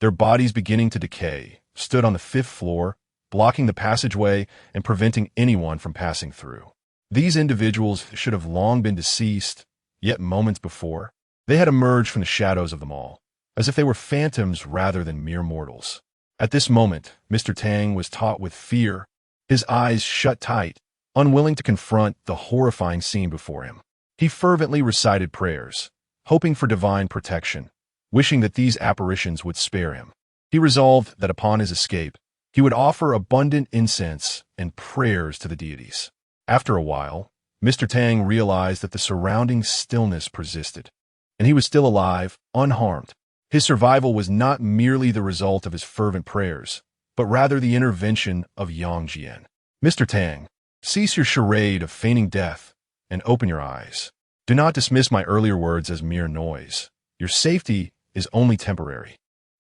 Speaker 1: their bodies beginning to decay, stood on the 5th floor, blocking the passageway and preventing anyone from passing through. These individuals should have long been deceased, yet moments before, they had emerged from the shadows of the mall, as if they were phantoms rather than mere mortals. At this moment, Mr. Tang was taut with fear, his eyes shut tight, unwilling to confront the horrifying scene before him. He fervently recited prayers, hoping for divine protection, wishing that these apparitions would spare him. He resolved that upon his escape, he would offer abundant incense and prayers to the deities. After a while, Mr. Tang realized that the surrounding stillness persisted, and he was still alive, unharmed. His survival was not merely the result of his fervent prayers, but rather the intervention of Yang Jian. Mr. Tang, cease your charade of feigning death and open your eyes. Do not dismiss my earlier words as mere noise. Your safety is only temporary.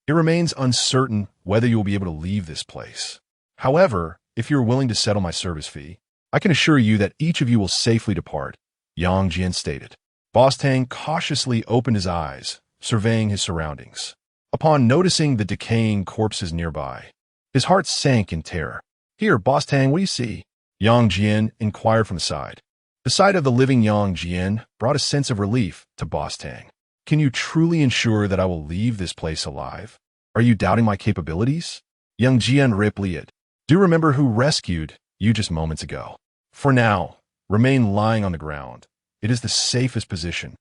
Speaker 1: It remains uncertain whether you will be able to leave this place. However, if you are willing to settle my service fee, I can assure you that each of you will safely depart, Yang Jian stated. Boss Tang cautiously opened his eyes, surveying his surroundings. Upon noticing the decaying corpses nearby, his heart sank in terror. Here, Boss Tang, what do you see? Yang Jian inquired from the side. The sight of the living Yang Jian brought a sense of relief to Boss Tang. Can you truly ensure that I will leave this place alive? Are you doubting my capabilities? Yang Jian replied. Do remember who rescued you just moments ago. For now, remain lying on the ground. It is the safest position.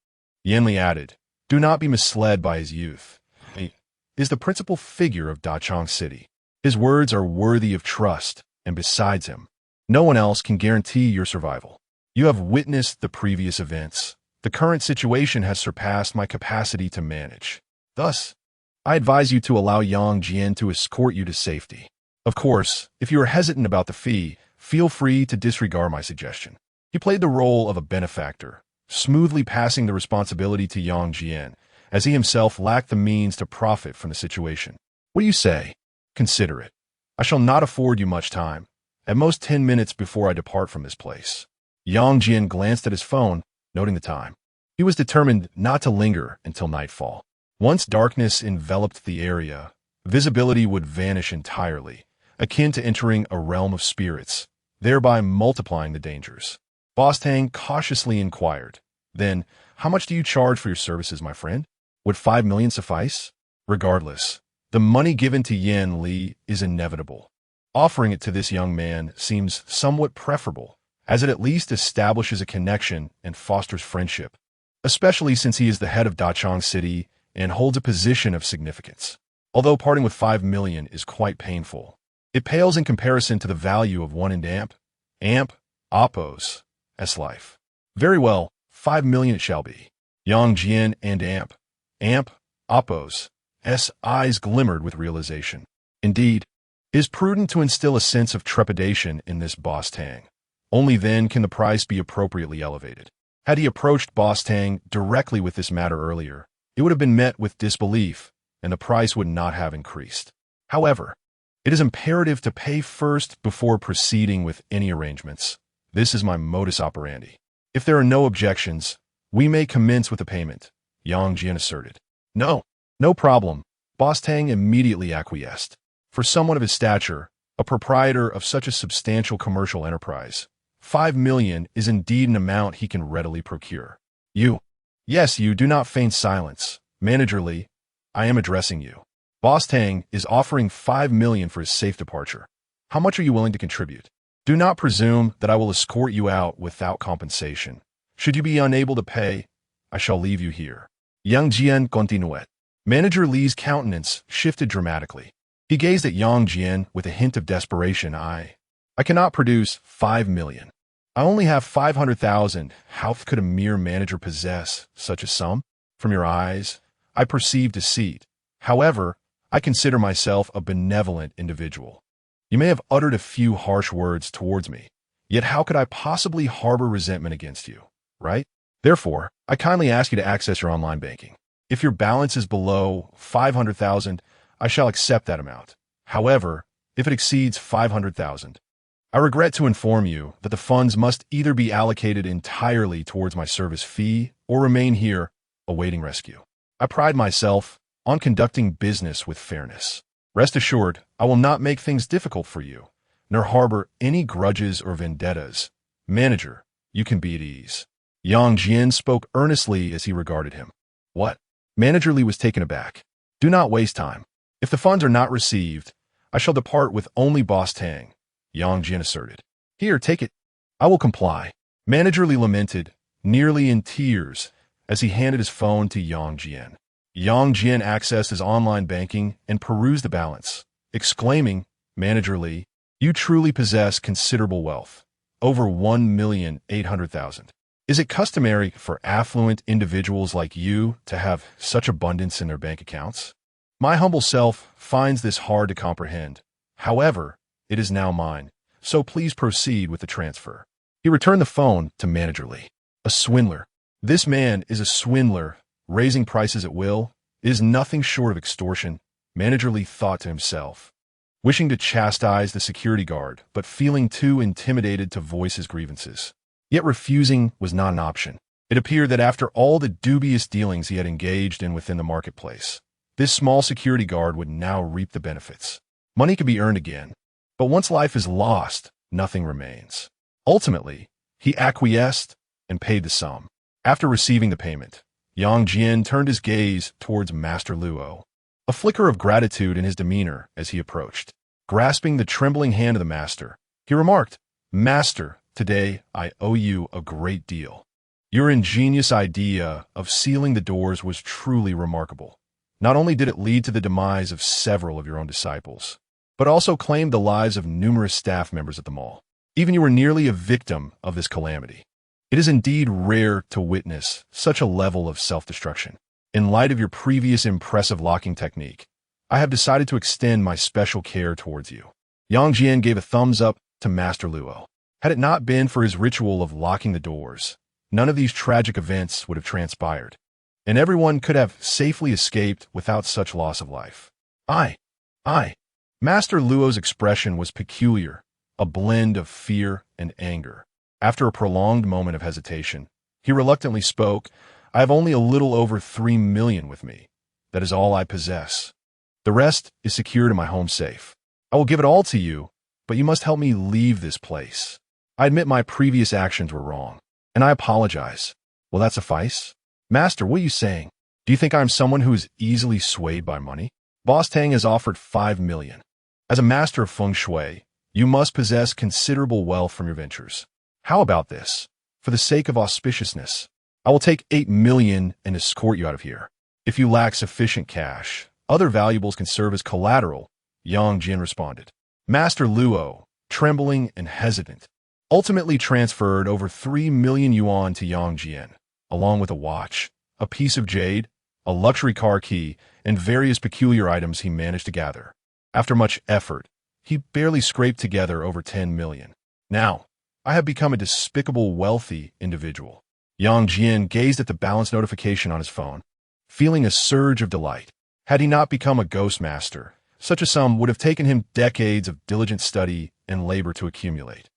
Speaker 1: Yan Li added, do not be misled by his youth. He is the principal figure of Dachang City. His words are worthy of trust, and besides him, no one else can guarantee your survival. You have witnessed the previous events. The current situation has surpassed my capacity to manage. Thus, I advise you to allow Yang Jian to escort you to safety. Of course, if you are hesitant about the fee, feel free to disregard my suggestion. He played the role of a benefactor, smoothly passing the responsibility to Yang Jian, as he himself lacked the means to profit from the situation. What do you say? Consider it. I shall not afford you much time, at most 10 minutes before I depart from this place. Yang Jian glanced at his phone, noting the time. He was determined not to linger until nightfall. Once darkness enveloped the area, visibility would vanish entirely, akin to entering a realm of spirits, thereby multiplying the dangers. Boss Tang cautiously inquired, then, how much do you charge for your services, my friend? Would 5 million suffice? Regardless, the money given to Yan Li is inevitable. Offering it to this young man seems somewhat preferable, as it at least establishes a connection and fosters friendship, especially since he is the head of Dachang City and holds a position of significance. Although parting with 5 million is quite painful, it pales in comparison to the value of one in amp, Oppos, life. Very well, 5 million it shall be. Yang Jian and amp, Oppos, eyes glimmered with realization. Indeed, it is prudent to instill a sense of trepidation in this Boss Tang. Only then can the price be appropriately elevated. Had he approached Boss Tang directly with this matter earlier, it would have been met with disbelief, and the price would not have increased. However, it is imperative to pay first before proceeding with any arrangements. This is my modus operandi. If there are no objections, we may commence with the payment, Yang Jian asserted. No problem. Boss Tang immediately acquiesced. For someone of his stature, a proprietor of such a substantial commercial enterprise, 5 million is indeed an amount he can readily procure. Yes, you do not feign silence. Manager Li, I am addressing you. Boss Tang is offering 5 million for his safe departure. How much are you willing to contribute? Do not presume that I will escort you out without compensation. Should you be unable to pay, I shall leave you here. Yang Jian continued. Manager Li's countenance shifted dramatically. He gazed at Yang Jian with a hint of desperation. I cannot produce 5 million. I only have 500,000. How could a mere manager possess such a sum? From your eyes, I perceive deceit. However, I consider myself a benevolent individual. You may have uttered a few harsh words towards me, yet how could I possibly harbor resentment against you, right? Therefore, I kindly ask you to access your online banking. If your balance is below 500,000, I shall accept that amount. However, if it exceeds 500,000, I regret to inform you that the funds must either be allocated entirely towards my service fee or remain here, awaiting rescue. I pride myself on conducting business with fairness. Rest assured, I will not make things difficult for you, nor harbor any grudges or vendettas. Manager, you can be at ease. Yang Jian spoke earnestly as he regarded him. What? Manager Li was taken aback. Do not waste time. If the funds are not received, I shall depart with only Boss Tang, Yang Jian asserted. Here, take it. I will comply. Manager Li lamented, nearly in tears, as he handed his phone to Yang Jian. Yang Jian accessed his online banking and perused the balance, exclaiming, Manager Li, you truly possess considerable wealth, over 1,800,000. Is it customary for affluent individuals like you to have such abundance in their bank accounts? My humble self finds this hard to comprehend. However, it is now mine, so please proceed with the transfer. He returned the phone to Manager Li. A swindler. This man is a swindler, raising prices at will. It is nothing short of extortion, Manager Li thought to himself, wishing to chastise the security guard, but feeling too intimidated to voice his grievances. Yet refusing was not an option. It appeared that after all the dubious dealings he had engaged in within the marketplace, this small security guard would now reap the benefits. Money could be earned again, but once life is lost, nothing remains. Ultimately, he acquiesced and paid the sum. After receiving the payment, Yang Jian turned his gaze towards Master Luo, a flicker of gratitude in his demeanor as he approached. Grasping the trembling hand of the master, he remarked, Master, today I owe you a great deal. Your ingenious idea of sealing the doors was truly remarkable. Not only did it lead to the demise of several of your own disciples, but also claimed the lives of numerous staff members at the mall. Even you were nearly a victim of this calamity. It is indeed rare to witness such a level of self-destruction. In light of your previous impressive locking technique, I have decided to extend my special care towards you. Yang Jian gave a thumbs up to Master Luo. Had it not been for his ritual of locking the doors, none of these tragic events would have transpired, and everyone could have safely escaped without such loss of life. I. Master Luo's expression was peculiar, a blend of fear and anger. After a prolonged moment of hesitation, he reluctantly spoke, I have only a little over 3 million with me. That is all I possess. The rest is secured in my home safe. I will give it all to you, but you must help me leave this place. I admit my previous actions were wrong, and I apologize. Will that suffice? Master, what are you saying? Do you think I am someone who is easily swayed by money? Boss Tang has offered 5 million. As a master of feng shui, you must possess considerable wealth from your ventures. How about this? For the sake of auspiciousness, I will take 8 million and escort you out of here. If you lack sufficient cash, Other valuables can serve as collateral, Yang Jin responded. Master Luo, trembling and hesitant, ultimately transferred over 3 million yuan to Yang Jin, along with a watch, a piece of jade, a luxury car key, and various peculiar items he managed to gather. After much effort, he barely scraped together over 10 million. Now, I have become a despicable wealthy individual. Yang Jin gazed at the balance notification on his phone, feeling a surge of delight. Had he not become a ghost master, such a sum would have taken him decades of diligent study and labor to accumulate,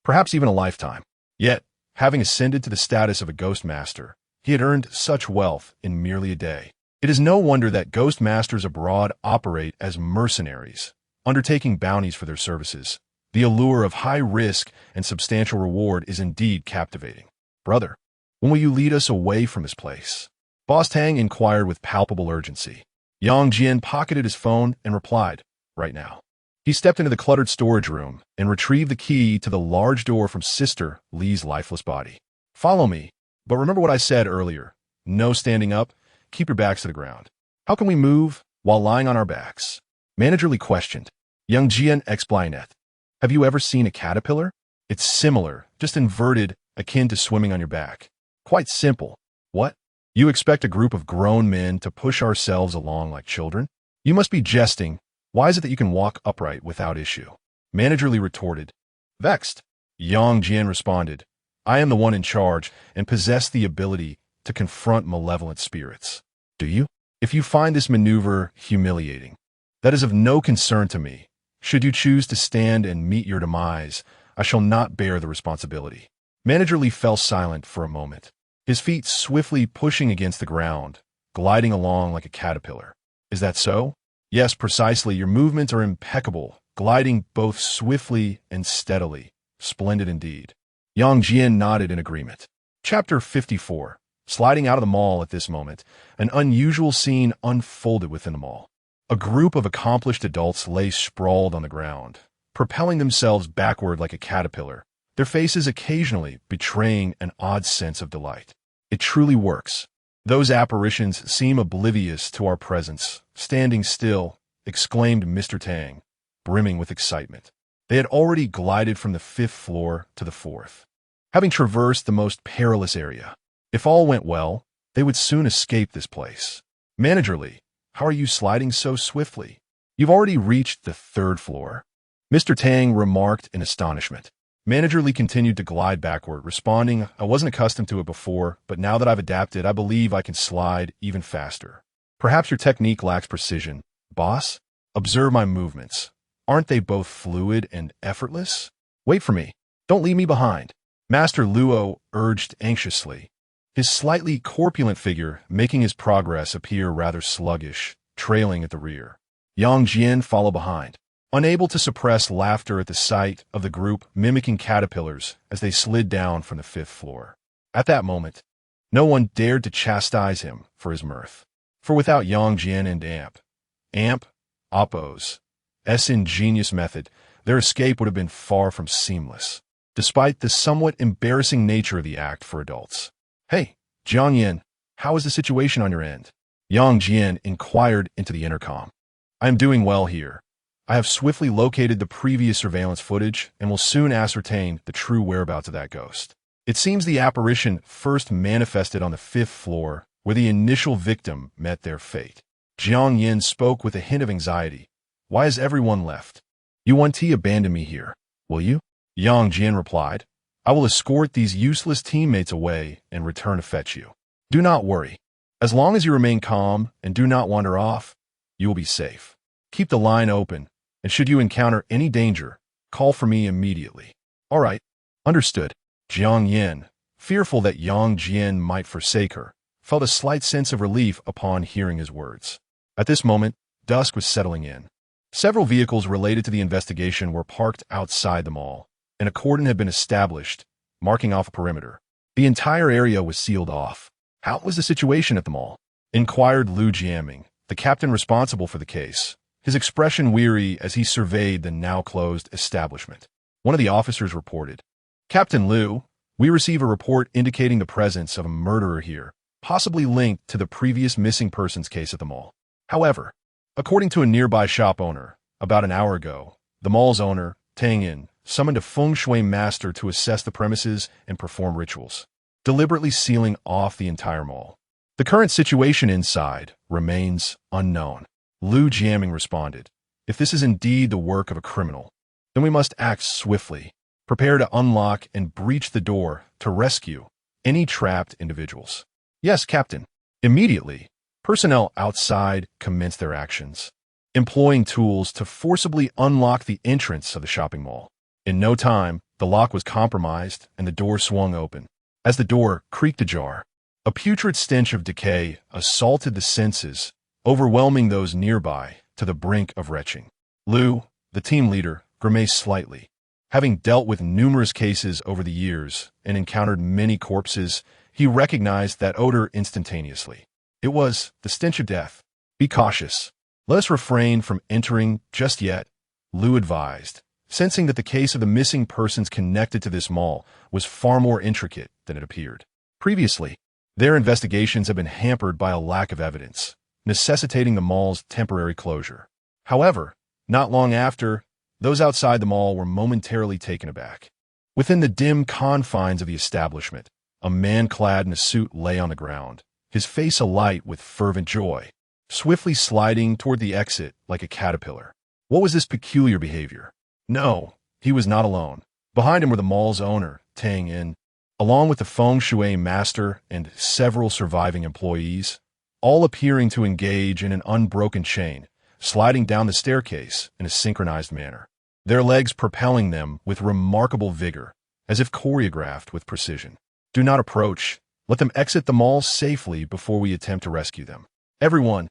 Speaker 1: perhaps even a lifetime. Yet, having ascended to the status of a ghost master, he had earned such wealth in merely a day. It is no wonder that ghost masters abroad operate as mercenaries, undertaking bounties for their services. The allure of high risk and substantial reward is indeed captivating. Brother, when will you lead us away from this place? Boss Tang inquired with palpable urgency. Yang Jin pocketed his phone and replied, right now. He stepped into the cluttered storage room and retrieved the key to the large door from Sister Li's lifeless body. Follow me, but remember what I said earlier. No standing up, keep your backs to the ground. How can we move while lying on our backs? Manager Li questioned. Yang Jin explained. Have you ever seen a caterpillar? It's similar, just inverted, akin to swimming on your back. Quite simple. What? You expect a group of grown men to push ourselves along like children? You must be jesting. Why is it that you can walk upright without issue? Manager Li retorted. Vexed. Yang Jin responded. I am the one in charge and possess the ability to confront malevolent spirits. Do you? If you find this maneuver humiliating, that is of no concern to me. Should you choose to stand and meet your demise, I shall not bear the responsibility. Manager Li fell silent for a moment, his feet swiftly pushing against the ground, gliding along like a caterpillar. Is that so? Yes, precisely. Your movements are impeccable, gliding both swiftly and steadily. Splendid indeed. Yang Jin nodded in agreement. Chapter 54. Sliding out of the mall at this moment, an unusual scene unfolded within the mall. A group of accomplished adults lay sprawled on the ground, propelling themselves backward like a caterpillar, their faces occasionally betraying an odd sense of delight. It truly works. Those apparitions seem oblivious to our presence. Standing still, exclaimed Mr. Tang, brimming with excitement. They had already glided from the 5th floor to the 4th, having traversed the most perilous area. If all went well, they would soon escape this place. Manager Li, how are you sliding so swiftly? You've already reached the 3rd floor. Mr. Tang remarked in astonishment. Manager Li continued to glide backward, responding, I wasn't accustomed to it before, but now that I've adapted, I believe I can slide even faster. Perhaps your technique lacks precision. Boss, observe my movements. Aren't they both fluid and effortless? Wait for me. Don't leave me behind. Master Luo urged anxiously, his slightly corpulent figure making his progress appear rather sluggish, trailing at the rear. Yang Jin followed behind, unable to suppress laughter at the sight of the group mimicking caterpillars as they slid down from the 5th floor. At that moment, no one dared to chastise him for his mirth. For without Yang Jin and Oppo's ingenious method, their escape would have been far from seamless, despite the somewhat embarrassing nature of the act for adults. Hey, Jiang Yin, how is the situation on your end? Yang Jin inquired into the intercom. I am doing well here. I have swiftly located the previous surveillance footage and will soon ascertain the true whereabouts of that ghost. It seems the apparition first manifested on the 5th floor, where the initial victim met their fate. Jiang Yin spoke with a hint of anxiety. Why has everyone left? You want to abandon me here, will you? Yang Jin replied. I will escort these useless teammates away and return to fetch you. Do not worry. As long as you remain calm and do not wander off, you will be safe. Keep the line open, and should you encounter any danger, call for me immediately. All right, understood. Jiang Yin, fearful that Yang Jin might forsake her, felt a slight sense of relief upon hearing his words. At this moment, dusk was settling in. Several vehicles related to the investigation were parked outside the mall, and a cordon had been established, marking off a perimeter. The entire area was sealed off. How was the situation at the mall? Inquired Lu Jiaming, the captain responsible for the case, his expression weary as he surveyed the now-closed establishment. One of the officers reported, Captain Liu, we receive a report indicating the presence of a murderer here, possibly linked to the previous missing persons case at the mall. However, According to a nearby shop owner, about an hour ago, the mall's owner, Tang Yin, summoned a feng shui master to assess the premises and perform rituals, deliberately sealing off the entire mall. The current situation inside remains unknown. Lu Jiaming responded, "If this is indeed the work of a criminal, then we must act swiftly, prepare to unlock and breach the door to rescue any trapped individuals." "Yes, Captain." Immediately, personnel outside commenced their actions, employing tools to forcibly unlock the entrance of the shopping mall. In no time, the lock was compromised and the door swung open. As the door creaked ajar, a putrid stench of decay assaulted the senses, overwhelming those nearby to the brink of retching. Lu, the team leader, grimaced slightly. Having dealt with numerous cases over the years and encountered many corpses, he recognized that odor instantaneously. It was the stench of death. "Be cautious. Let us refrain from entering just yet," Lu advised, sensing that the case of the missing persons connected to this mall was far more intricate than it appeared. Previously, their investigations had been hampered by a lack of evidence, necessitating the mall's temporary closure. However, not long after, those outside the mall were momentarily taken aback. Within the dim confines of the establishment, a man clad in a suit lay on the ground, his face alight with fervent joy, swiftly sliding toward the exit like a caterpillar. What was this peculiar behavior? No, he was not alone. Behind him were the mall's owner, Tang Yin, along with the feng shui master and several surviving employees, all appearing to engage in an unbroken chain, sliding down the staircase in a synchronized manner, their legs propelling them with remarkable vigor, as if choreographed with precision. "Do not approach. Let them exit the mall safely before we attempt to rescue them. Everyone,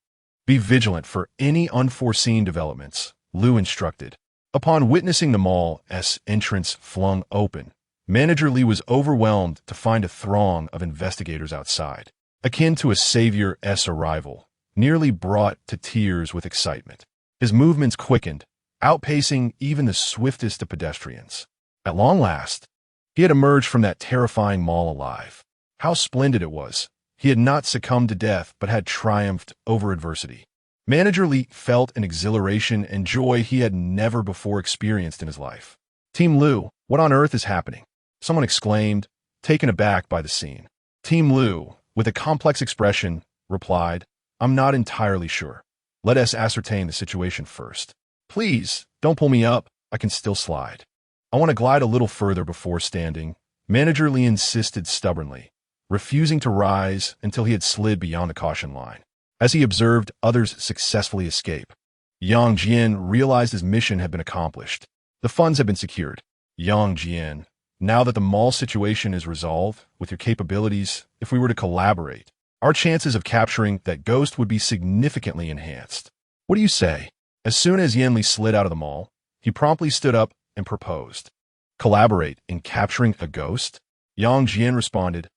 Speaker 1: be vigilant for any unforeseen developments," Lu instructed. Upon witnessing the mall's entrance flung open, Manager Li was overwhelmed to find a throng of investigators outside, akin to a savior's arrival, nearly brought to tears with excitement. His movements quickened, outpacing even the swiftest of pedestrians. At long last, he had emerged from that terrifying mall alive. How splendid it was! He had not succumbed to death, but had triumphed over adversity. Manager Li felt an exhilaration and joy he had never before experienced in his life. "Team Lu, what on earth is happening?" someone exclaimed, taken aback by the scene. Team Lu, with a complex expression, replied, "I'm not entirely sure. Let us ascertain the situation first. Please, don't pull me up. I can still slide. I want to glide a little further before standing." Manager Li insisted stubbornly, refusing to rise until he had slid beyond the caution line. As he observed others successfully escape, Yang Jian realized his mission had been accomplished. The funds had been secured. "Yang Jian, now that the mall situation is resolved, with your capabilities, if we were to collaborate, our chances of capturing that ghost would be significantly enhanced. What do you say?" As soon as Yan Li slid out of the mall, he promptly stood up and proposed. "Collaborate in capturing a ghost?" Yang Jian responded,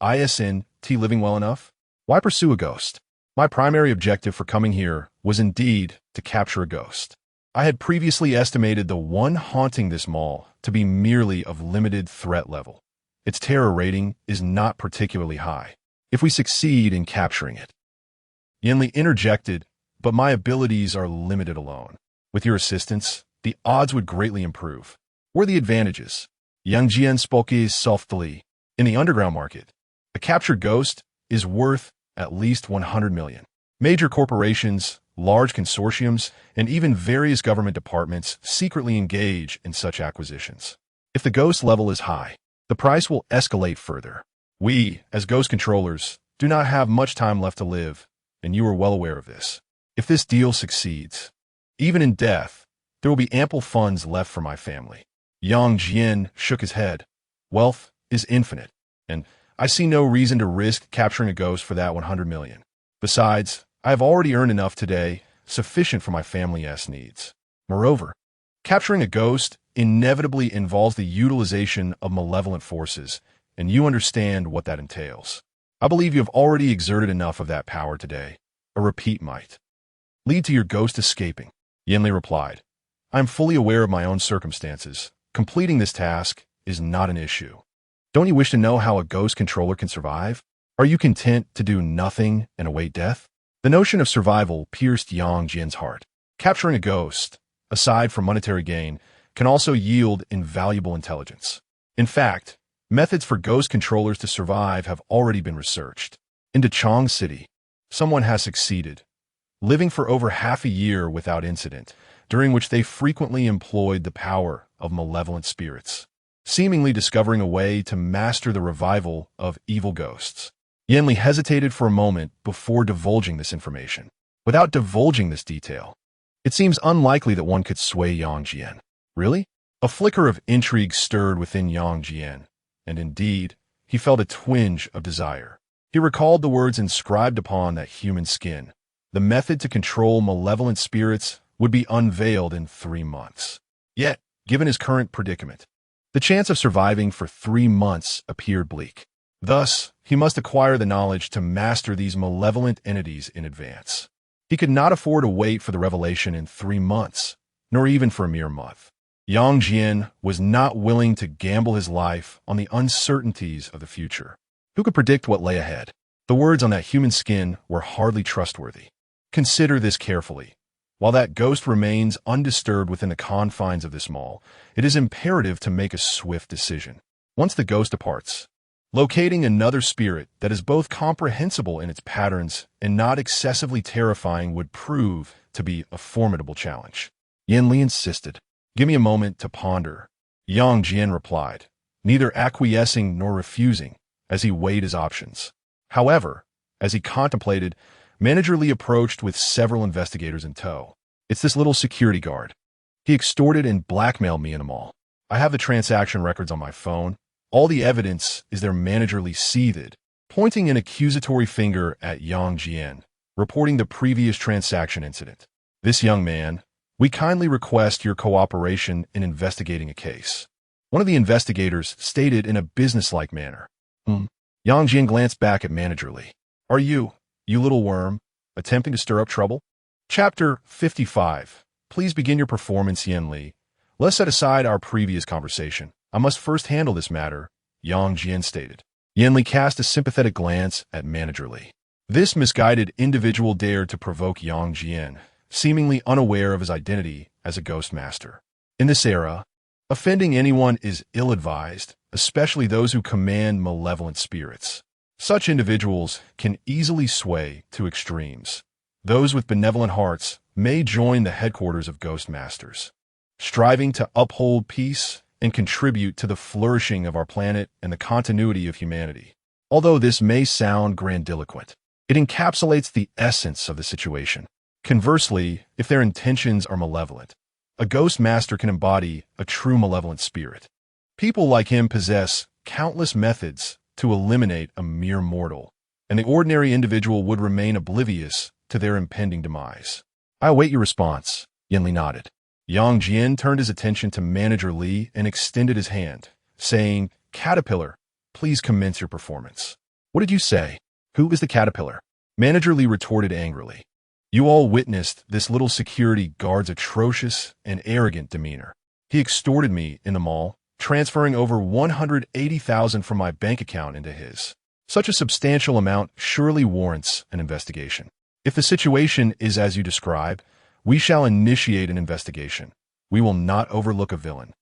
Speaker 1: "Isn't living well enough? Why pursue a ghost? My primary objective for coming here was indeed to capture a ghost. I had previously estimated the one haunting this mall to be merely of limited threat level. Its terror rating is not particularly high. If we succeed in capturing it..." Yan Li interjected, "But my abilities are limited alone. With your assistance, the odds would greatly improve. What are the advantages?" Yang Jian spoke softly. "In the underground market, a captured ghost is worth at least 100 million. Major corporations, large consortiums, and even various government departments secretly engage in such acquisitions. If the ghost level is high, the price will escalate further. We, as ghost controllers, do not have much time left to live, and you are well aware of this. If this deal succeeds, even in death, there will be ample funds left for my family." Yang Jian shook his head. "Wealth is infinite, and I see no reason to risk capturing a ghost for that 100 million. Besides, I have already earned enough today, sufficient for my family's needs. Moreover, capturing a ghost inevitably involves the utilization of malevolent forces, and you understand what that entails. I believe you have already exerted enough of that power today. A repeat might lead to your ghost escaping." Yan Li replied, "I am fully aware of my own circumstances. Completing this task is not an issue. Don't you wish to know how a ghost controller can survive? Are you content to do nothing and await death?" The notion of survival pierced Yang Jian's heart. Capturing a ghost, aside from monetary gain, can also yield invaluable intelligence. In fact, methods for ghost controllers to survive have already been researched. In Dachang City, someone has succeeded, living for over half a year without incident, during which they frequently employed the power of malevolent spirits, seemingly discovering a way to master the revival of evil ghosts. Yanli hesitated for a moment before divulging this information. Without divulging this detail, it seems unlikely that one could sway Yang Jian. Really? A flicker of intrigue stirred within Yang Jian, and indeed, he felt a twinge of desire. He recalled the words inscribed upon that human skin. The method to control malevolent spirits would be unveiled in 3 months. Yet, given his current predicament, the chance of surviving for 3 months appeared bleak. Thus, he must acquire the knowledge to master these malevolent entities in advance. He could not afford to wait for the revelation in 3 months, nor even for a mere month. Yang Jian was not willing to gamble his life on the uncertainties of the future. Who could predict what lay ahead? The words on that human skin were hardly trustworthy. Consider this carefully. While that ghost remains undisturbed within the confines of this mall, it is imperative to make a swift decision. Once the ghost departs, locating another spirit that is both comprehensible in its patterns and not excessively terrifying would prove to be a formidable challenge. Yanli insisted. Give me a moment to ponder. Yang Jian replied, neither acquiescing nor refusing, as he weighed his options. However, as he contemplated, Manager Li approached with several investigators in tow. It's this little security guard. He extorted and blackmailed me in the mall. I have the transaction records on my phone. All the evidence is there. Manager Li seethed, pointing an accusatory finger at Yang Jian, reporting the previous transaction incident. This young man, we kindly request your cooperation in investigating a case. One of the investigators stated in a businesslike manner. Yang Jian glanced back at Manager Li. Are you little worm, attempting to stir up trouble? Chapter 55. Please begin your performance, Yan Li. Let's set aside our previous conversation. I must first handle this matter, Yang Jian stated. Yan Li cast a sympathetic glance at Manager Li. This misguided individual dared to provoke Yang Jian, seemingly unaware of his identity as a ghost master. In this era, offending anyone is ill-advised, especially those who command malevolent spirits. Such individuals can easily sway to extremes. Those with benevolent hearts may join the headquarters of ghost masters, striving to uphold peace and contribute to the flourishing of our planet and the continuity of humanity. Although this may sound grandiloquent, it encapsulates the essence of the situation. Conversely, if their intentions are malevolent, a ghost master can embody a true malevolent spirit. People like him possess countless methods to eliminate a mere mortal, and the ordinary individual would remain oblivious to their impending demise. I await your response, Yanli nodded. Yang Jian turned his attention to Manager Li and extended his hand, saying, Caterpillar, please commence your performance. What did you say? Who is the caterpillar? Manager Li retorted angrily. You all witnessed this little security guard's atrocious and arrogant demeanor. He extorted me in the mall, transferring over $180,000 from my bank account into his. Such a substantial amount surely warrants an investigation. If the situation is as you describe, we shall initiate an investigation. We will not overlook a villain,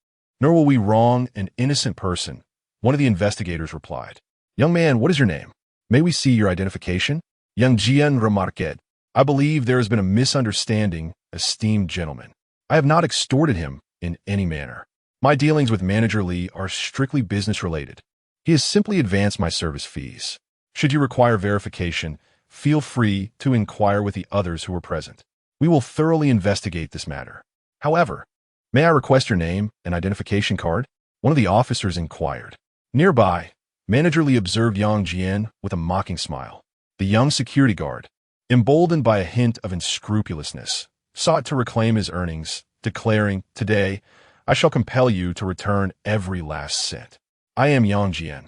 Speaker 1: nor will we wrong an innocent person, one of the investigators replied. Young man, what is your name? May we see your identification? Yang Jian remarked. I believe there has been a misunderstanding, esteemed gentleman. I have not extorted him in any manner. My dealings with Manager Li are strictly business-related. He has simply advanced my service fees. Should you require verification, feel free to inquire with the others who were present. We will thoroughly investigate this matter. However, may I request your name and identification card? One of the officers inquired. Nearby, Manager Li observed Yang Jian with a mocking smile. The young security guard, emboldened by a hint of unscrupulousness, sought to reclaim his earnings, declaring, Today, I shall compel you to return every last cent. I am Yang Jian.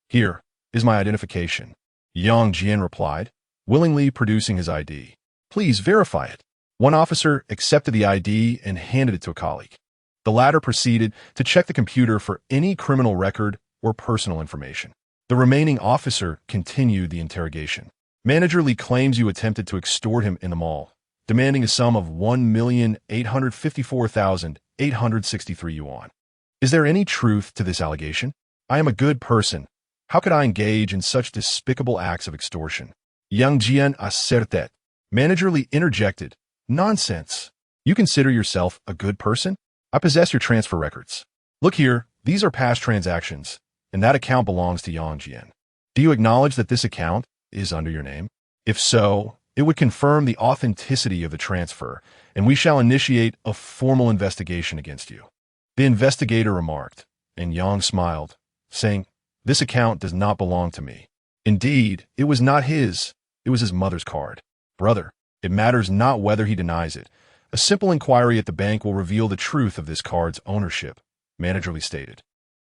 Speaker 1: Here is my identification. Yang Jian replied, willingly producing his ID. Please verify it. One officer accepted the ID and handed it to a colleague. The latter proceeded to check the computer for any criminal record or personal information. The remaining officer continued the interrogation. Manager Lee claims you attempted to extort him in the mall, demanding a sum of 1,854,863 yuan. Is there any truth to this allegation? I am a good person. How could I engage in such despicable acts of extortion? Yang Jian asserted. Manager Lee interjected. Nonsense. You consider yourself a good person? I possess your transfer records. Look here, these are past transactions, and that account belongs to Yang Jian. Do you acknowledge that this account is under your name? If so, it would confirm the authenticity of the transfer, and we shall initiate a formal investigation against you. The investigator remarked, and Yang smiled, saying, This account does not belong to me. Indeed, it was not his. It was his mother's card. Brother, it matters not whether he denies it. A simple inquiry at the bank will reveal the truth of this card's ownership, Manager Lee stated.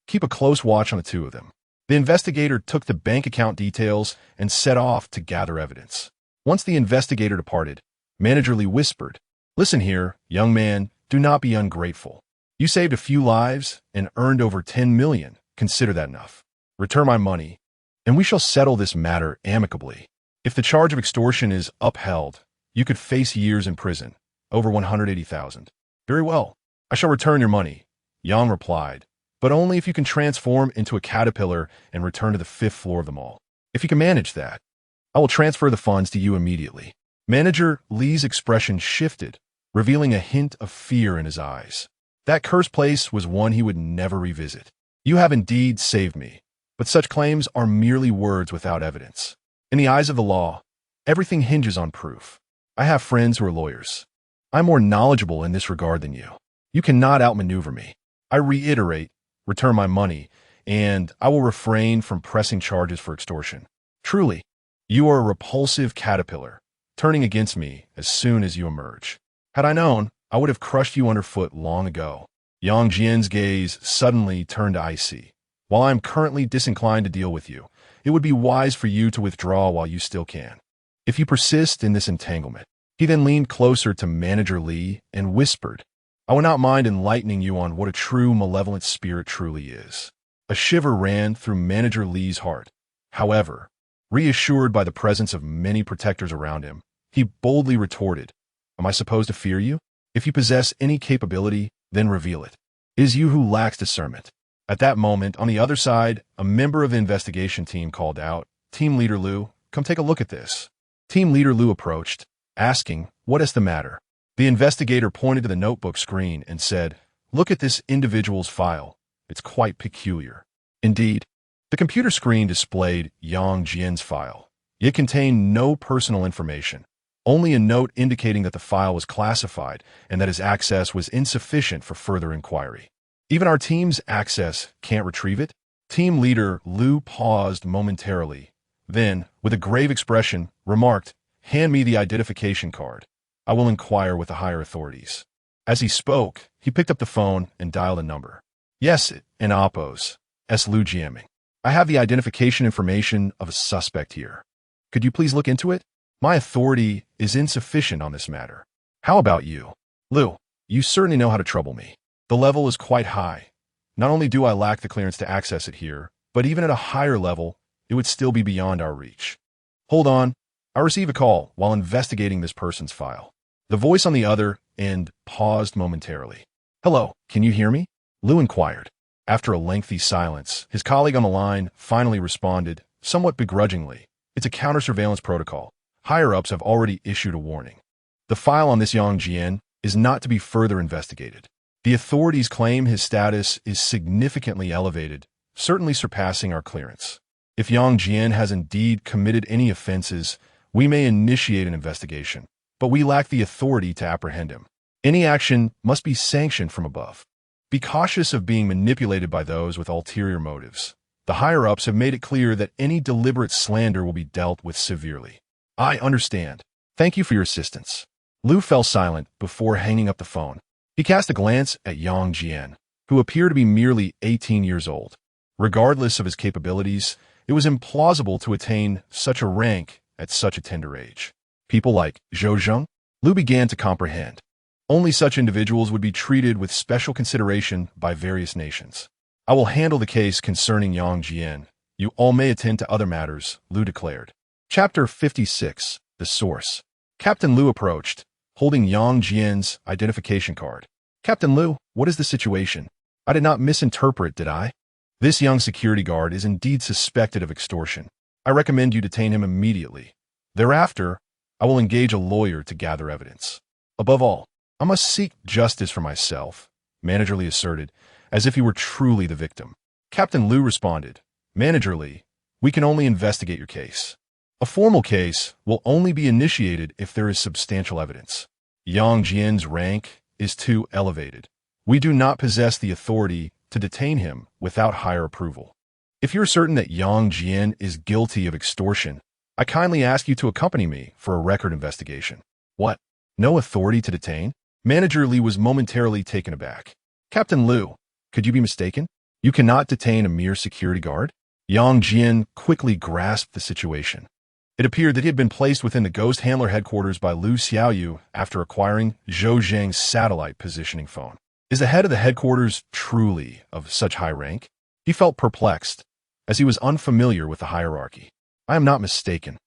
Speaker 1: Keep a close watch on the two of them. The investigator took the bank account details and set off to gather evidence. Once the investigator departed, Manager Lee whispered, Listen here, young man, do not be ungrateful. You saved a few lives and earned over 10 million. Consider that enough. Return my money, and we shall settle this matter amicably. If the charge of extortion is upheld, you could face years in prison, over 180,000. Very well, I shall return your money, Yang replied, but only if you can transform into a caterpillar and return to the 5th floor of the mall. If you can manage that, I will transfer the funds to you immediately. Manager Lee's expression shifted, revealing a hint of fear in his eyes. That cursed place was one he would never revisit. You have indeed saved me, but such claims are merely words without evidence. In the eyes of the law, everything hinges on proof. I have friends who are lawyers. I'm more knowledgeable in this regard than you. You cannot outmaneuver me. I reiterate, return my money, and I will refrain from pressing charges for extortion. Truly, you are a repulsive caterpillar, turning against me as soon as you emerge. Had I known, I would have crushed you underfoot long ago. Yang Jian's gaze suddenly turned icy. While I am currently disinclined to deal with you, it would be wise for you to withdraw while you still can. If you persist in this entanglement. He then leaned closer to Manager Lee and whispered, I will not mind enlightening you on what a true malevolent spirit truly is. A shiver ran through Manager Lee's heart. However, reassured by the presence of many protectors around him, he boldly retorted, Am I supposed to fear you? If you possess any capability, then reveal it. It is you who lacks discernment. At that moment, on the other side, a member of the investigation team called out, Team Leader Liu, come take a look at this. Team Leader Liu approached, asking, What is the matter? The investigator pointed to the notebook screen and said, Look at this individual's file. It's quite peculiar. Indeed, the computer screen displayed Yang Jian's file. It contained no personal information, only a note indicating that the file was classified and that his access was insufficient for further inquiry. Even our team's access can't retrieve it? Team leader Liu paused momentarily, then, with a grave expression, remarked, Hand me the identification card. I will inquire with the higher authorities. As he spoke, he picked up the phone and dialed a number. Yes, in Oppos, S. Liu Jiaming. I have the identification information of a suspect here. Could you please look into it? My authority is insufficient on this matter. How about you? Liu, you certainly know how to trouble me. The level is quite high. Not only do I lack the clearance to access it here, but even at a higher level, it would still be beyond our reach. Hold on. I receive a call while investigating this person's file. The voice on the other end paused momentarily. Hello, can you hear me? Liu inquired. After a lengthy silence, his colleague on the line finally responded, somewhat begrudgingly. It's a counter-surveillance protocol. Higher-ups have already issued a warning. The file on this Yang Jian is not to be further investigated. The authorities claim his status is significantly elevated, certainly surpassing our clearance. If Yang Jian has indeed committed any offenses, we may initiate an investigation, but we lack the authority to apprehend him. Any action must be sanctioned from above. Be cautious of being manipulated by those with ulterior motives. The higher-ups have made it clear that any deliberate slander will be dealt with severely. I understand. Thank you for your assistance. Liu fell silent before hanging up the phone. He cast a glance at Yang Jian, who appeared to be merely 18 years old. Regardless of his capabilities, it was implausible to attain such a rank at such a tender age. People like Zhou Zheng? Liu began to comprehend. Only such individuals would be treated with special consideration by various nations. I will handle the case concerning Yang Jian. You all may attend to other matters, Liu declared. Chapter 56. The Source. Captain Liu approached, holding Yang Jian's identification card. Captain Liu, what is the situation? I did not misinterpret, did I? This young security guard is indeed suspected of extortion. I recommend you detain him immediately. Thereafter, I will engage a lawyer to gather evidence. Above all, I must seek justice for myself, Manager Li asserted, as if he were truly the victim. Captain Liu responded, Manager Li, we can only investigate your case. A formal case will only be initiated if there is substantial evidence. Yang Jian's rank is too elevated. We do not possess the authority to detain him without higher approval. If you're certain that Yang Jian is guilty of extortion, I kindly ask you to accompany me for a record investigation. What? No authority to detain? Manager Li was momentarily taken aback. Captain Liu, could you be mistaken? You cannot detain a mere security guard? Yang Jian quickly grasped the situation. It appeared that he had been placed within the Ghost Handler headquarters by Liu Xiaoyu after acquiring Zhou Zhang's satellite positioning phone. Is the head of the headquarters truly of such high rank? He felt perplexed, as he was unfamiliar with the hierarchy. I am not mistaken.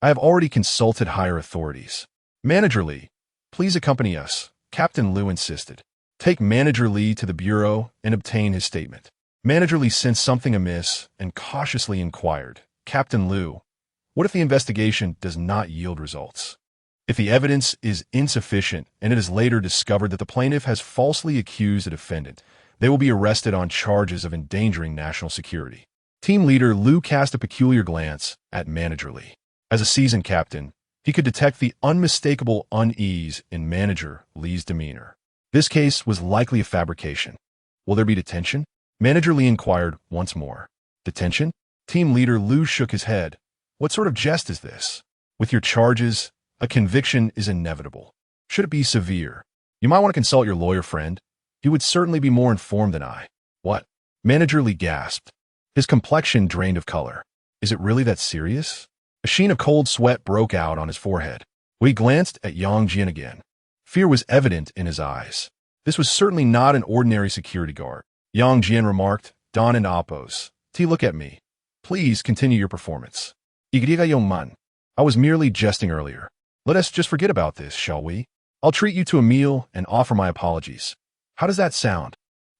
Speaker 1: I have already consulted higher authorities. Manager Li, please accompany us, Captain Liu insisted. Take Manager Li to the bureau and obtain his statement. Manager Li sensed something amiss and cautiously inquired, Captain Liu, what if the investigation does not yield results? If the evidence is insufficient and it is later discovered that the plaintiff has falsely accused the defendant, they will be arrested on charges of endangering national security. Team leader Liu cast a peculiar glance at Manager Li. As a seasoned captain, he could detect the unmistakable unease in Manager Li's demeanor. This case was likely a fabrication. Will there be detention? Manager Li inquired once more. Detention? Team leader Liu shook his head. What sort of jest is this? With your charges, a conviction is inevitable. Should it be severe? You might want to consult your lawyer friend. He would certainly be more informed than I. What? Manager Li gasped. His complexion drained of color. Is it really that serious? A sheen of cold sweat broke out on his forehead. He glanced at Yang Jian again. Fear was evident in his eyes. This was certainly not an ordinary security guard. Yang Jian remarked, Don and Appos. Look at me. Please continue your performance. I was merely jesting earlier. Let us just forget about this, shall we? I'll treat you to a meal and offer my apologies. How does that sound?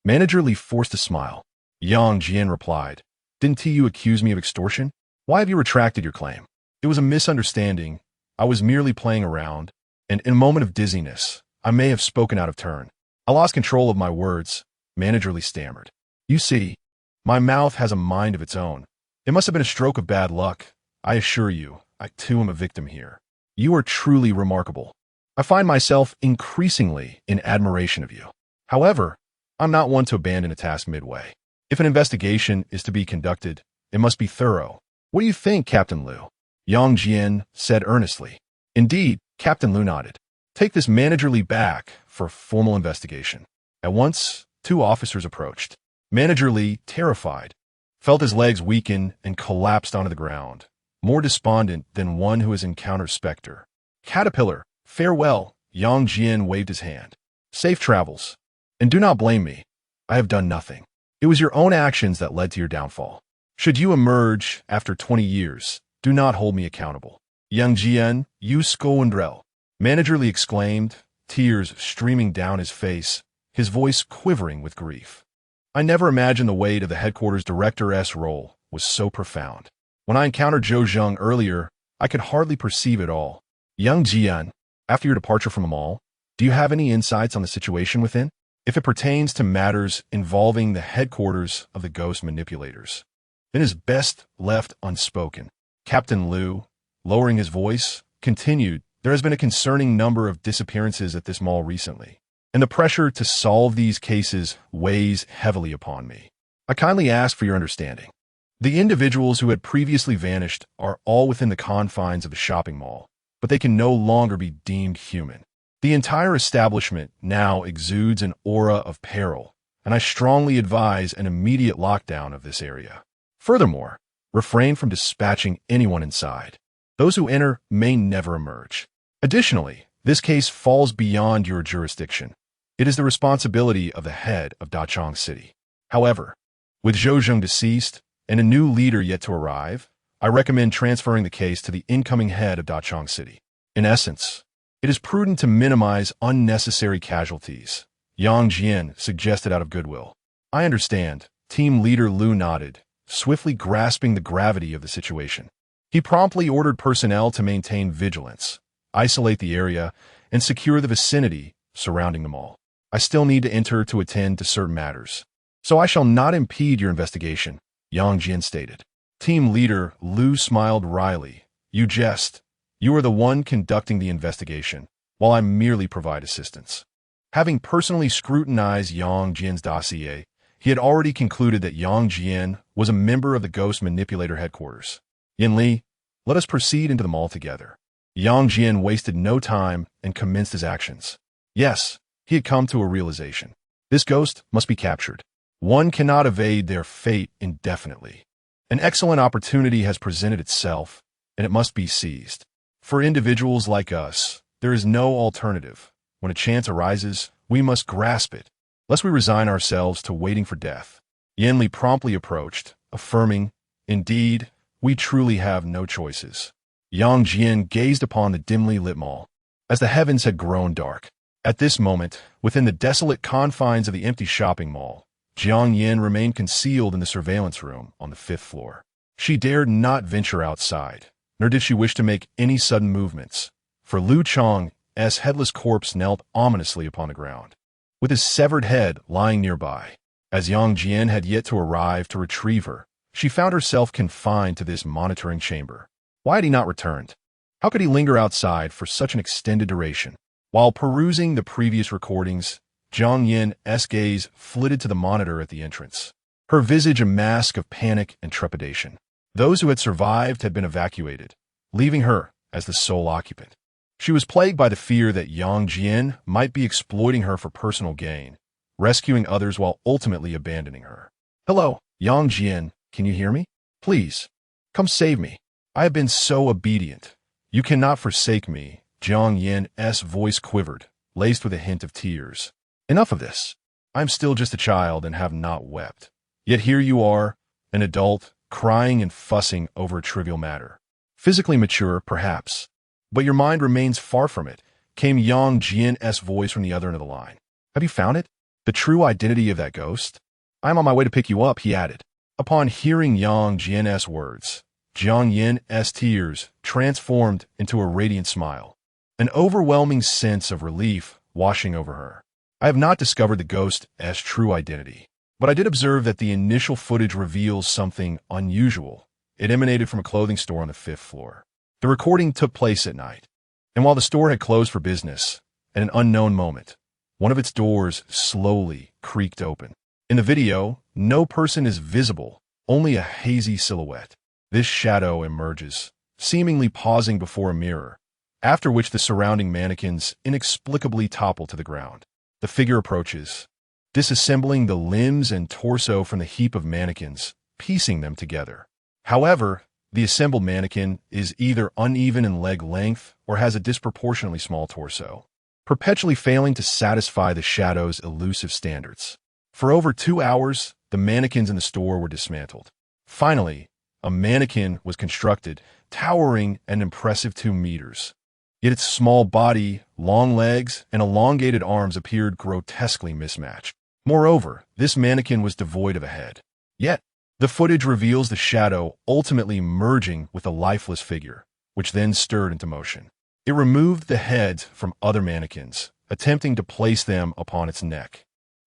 Speaker 1: Manager Li forced a smile. Yang Jian replied, Didn't you accuse me of extortion? Why have you retracted your claim? It was a misunderstanding. I was merely playing around, and in a moment of dizziness, I may have spoken out of turn. I lost control of my words, Manager Li stammered. You see, my mouth has a mind of its own. It must have been a stroke of bad luck. I assure you, I too am a victim here. You are truly remarkable. I find myself increasingly in admiration of you. However, I'm not one to abandon a task midway. If an investigation is to be conducted, it must be thorough. What do you think, Captain Liu? Yang Jian said earnestly. Indeed, Captain Liu nodded. Take this Manager Li back for formal investigation. At once, two officers approached. Manager Li, terrified, felt his legs weaken and collapsed onto the ground, more despondent than one who has encountered Spectre. Caterpillar, farewell, Yang Jian waved his hand. Safe travels. And do not blame me. I have done nothing. It was your own actions that led to your downfall. Should you emerge after 20 years, do not hold me accountable. Yang Jian, you scoundrel. Manager Li exclaimed, tears streaming down his face, his voice quivering with grief. I never imagined the weight of the headquarters director's role was so profound. When I encountered Zhou Zhang earlier, I could hardly perceive it all. Yang Jian, after your departure from the mall, do you have any insights on the situation within? If it pertains to matters involving the headquarters of the ghost manipulators, it is best left unspoken. Captain Liu, lowering his voice, continued, there has been a concerning number of disappearances at this mall recently, and the pressure to solve these cases weighs heavily upon me. I kindly ask for your understanding. The individuals who had previously vanished are all within the confines of the shopping mall, but they can no longer be deemed human. The entire establishment now exudes an aura of peril, and I strongly advise an immediate lockdown of this area. Furthermore, refrain from dispatching anyone inside. Those who enter may never emerge. Additionally, this case falls beyond your jurisdiction. It is the responsibility of the head of Dachang City. However, with Zhou Zhang deceased and a new leader yet to arrive, I recommend transferring the case to the incoming head of Dachang City. In essence, it is prudent to minimize unnecessary casualties, Yang Jian suggested out of goodwill. I understand, team leader Lu nodded, swiftly grasping the gravity of the situation. He promptly ordered personnel to maintain vigilance, isolate the area, and secure the vicinity surrounding the mall. I still need to enter to attend to certain matters, so I shall not impede your investigation, Yang Jian stated. Team leader Lu smiled wryly. You jest. You are the one conducting the investigation, while I merely provide assistance. Having personally scrutinized Yang Jian's dossier, he had already concluded that Yang Jian was a member of the Ghost Manipulator headquarters. Yin Li, let us proceed into the mall together. Yang Jian wasted no time and commenced his actions. Yes, he had come to a realization. This ghost must be captured. One cannot evade their fate indefinitely. An excellent opportunity has presented itself, and it must be seized. For individuals like us, there is no alternative. When a chance arises, we must grasp it, lest we resign ourselves to waiting for death. Yin Li promptly approached, affirming, Indeed, we truly have no choices. Yang Jian gazed upon the dimly lit mall, as the heavens had grown dark. At this moment, within the desolate confines of the empty shopping mall, Jiang Yin remained concealed in the surveillance room on the 5th floor. She dared not venture outside, nor did she wish to make any sudden movements, for Lu Chang's headless corpse knelt ominously upon the ground, with his severed head lying nearby. As Yang Jian had yet to arrive to retrieve her, she found herself confined to this monitoring chamber. Why had he not returned? How could he linger outside for such an extended duration? While perusing the previous recordings, Jiang Yin's gaze flitted to the monitor at the entrance, her visage a mask of panic and trepidation. Those who had survived had been evacuated, leaving her as the sole occupant. She was plagued by the fear that Yang Jian might be exploiting her for personal gain, rescuing others while ultimately abandoning her. Hello, Yang Jian, can you hear me? Please, come save me. I have been so obedient. You cannot forsake me. Jiang Yin's voice quivered, laced with a hint of tears. Enough of this. I am still just a child and have not wept. Yet here you are, an adult, crying and fussing over a trivial matter. Physically mature, perhaps, but your mind remains far from it, came Yang Jian's voice from the other end of the line. Have you found it? The true identity of that ghost? I am on my way to pick you up, he added. Upon hearing Yang Jian's words, Jiang Yin's tears transformed into a radiant smile, an overwhelming sense of relief washing over her. I have not discovered the ghost's true identity, but I did observe that the initial footage reveals something unusual. It emanated from a clothing store on the 5th floor. The recording took place at night, and while the store had closed for business, at an unknown moment, one of its doors slowly creaked open. In the video, no person is visible, only a hazy silhouette. This shadow emerges, seemingly pausing before a mirror, after which the surrounding mannequins inexplicably topple to the ground. The figure approaches, disassembling the limbs and torso from the heap of mannequins, piecing them together. However, the assembled mannequin is either uneven in leg length or has a disproportionately small torso, perpetually failing to satisfy the shadow's elusive standards. For over 2 hours, the mannequins in the store were dismantled. Finally, a mannequin was constructed, towering an impressive 2 meters. Yet its small body, long legs, and elongated arms appeared grotesquely mismatched. Moreover, this mannequin was devoid of a head. Yet, the footage reveals the shadow ultimately merging with a lifeless figure, which then stirred into motion. It removed the heads from other mannequins, attempting to place them upon its neck.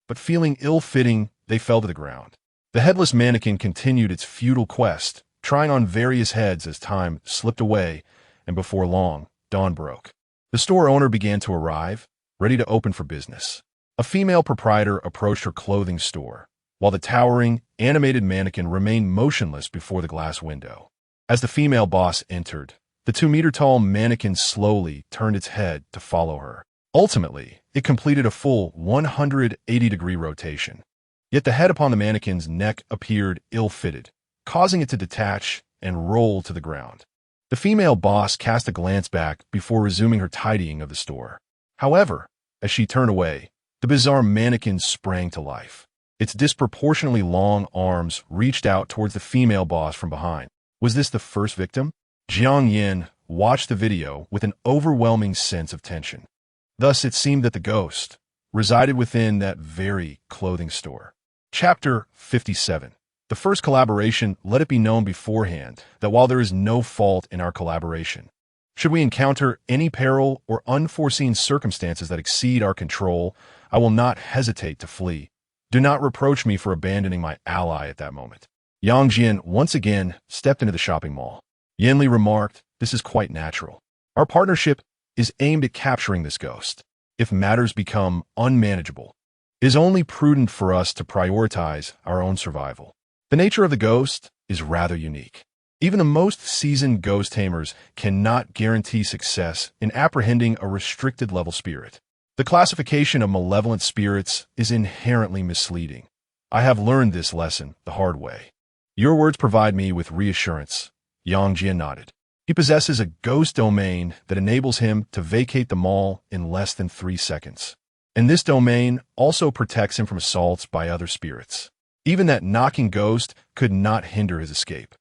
Speaker 1: But feeling ill-fitting, they fell to the ground. The headless mannequin continued its futile quest, trying on various heads as time slipped away, and before long, dawn broke. The store owner began to arrive, ready to open for business. A female proprietor approached her clothing store, while the towering, animated mannequin remained motionless before the glass window. As the female boss entered, the 2-meter-tall mannequin slowly turned its head to follow her. Ultimately, it completed a full 180-degree rotation. Yet the head upon the mannequin's neck appeared ill-fitted, causing it to detach and roll to the ground. The female boss cast a glance back before resuming her tidying of the store. However, as she turned away, the bizarre mannequin sprang to life. Its disproportionately long arms reached out towards the female boss from behind. Was this the first victim? Jiang Yin watched the video with an overwhelming sense of tension. Thus, it seemed that the ghost resided within that very clothing store. Chapter 57. The first collaboration, let it be known beforehand that while there is no fault in our collaboration, should we encounter any peril or unforeseen circumstances that exceed our control, I will not hesitate to flee. Do not reproach me for abandoning my ally at that moment. Yang Jian once again stepped into the shopping mall. Yanli remarked, "This is quite natural. Our partnership is aimed at capturing this ghost. If matters become unmanageable, it is only prudent for us to prioritize our own survival. The nature of the ghost is rather unique. Even the most seasoned ghost tamers cannot guarantee success in apprehending a restricted-level spirit. The classification of malevolent spirits is inherently misleading. I have learned this lesson the hard way." Your words provide me with reassurance. Yang Jian nodded. He possesses a ghost domain that enables him to vacate the mall in less than 3 seconds. And this domain also protects him from assaults by other spirits. Even that knocking ghost could not hinder his escape.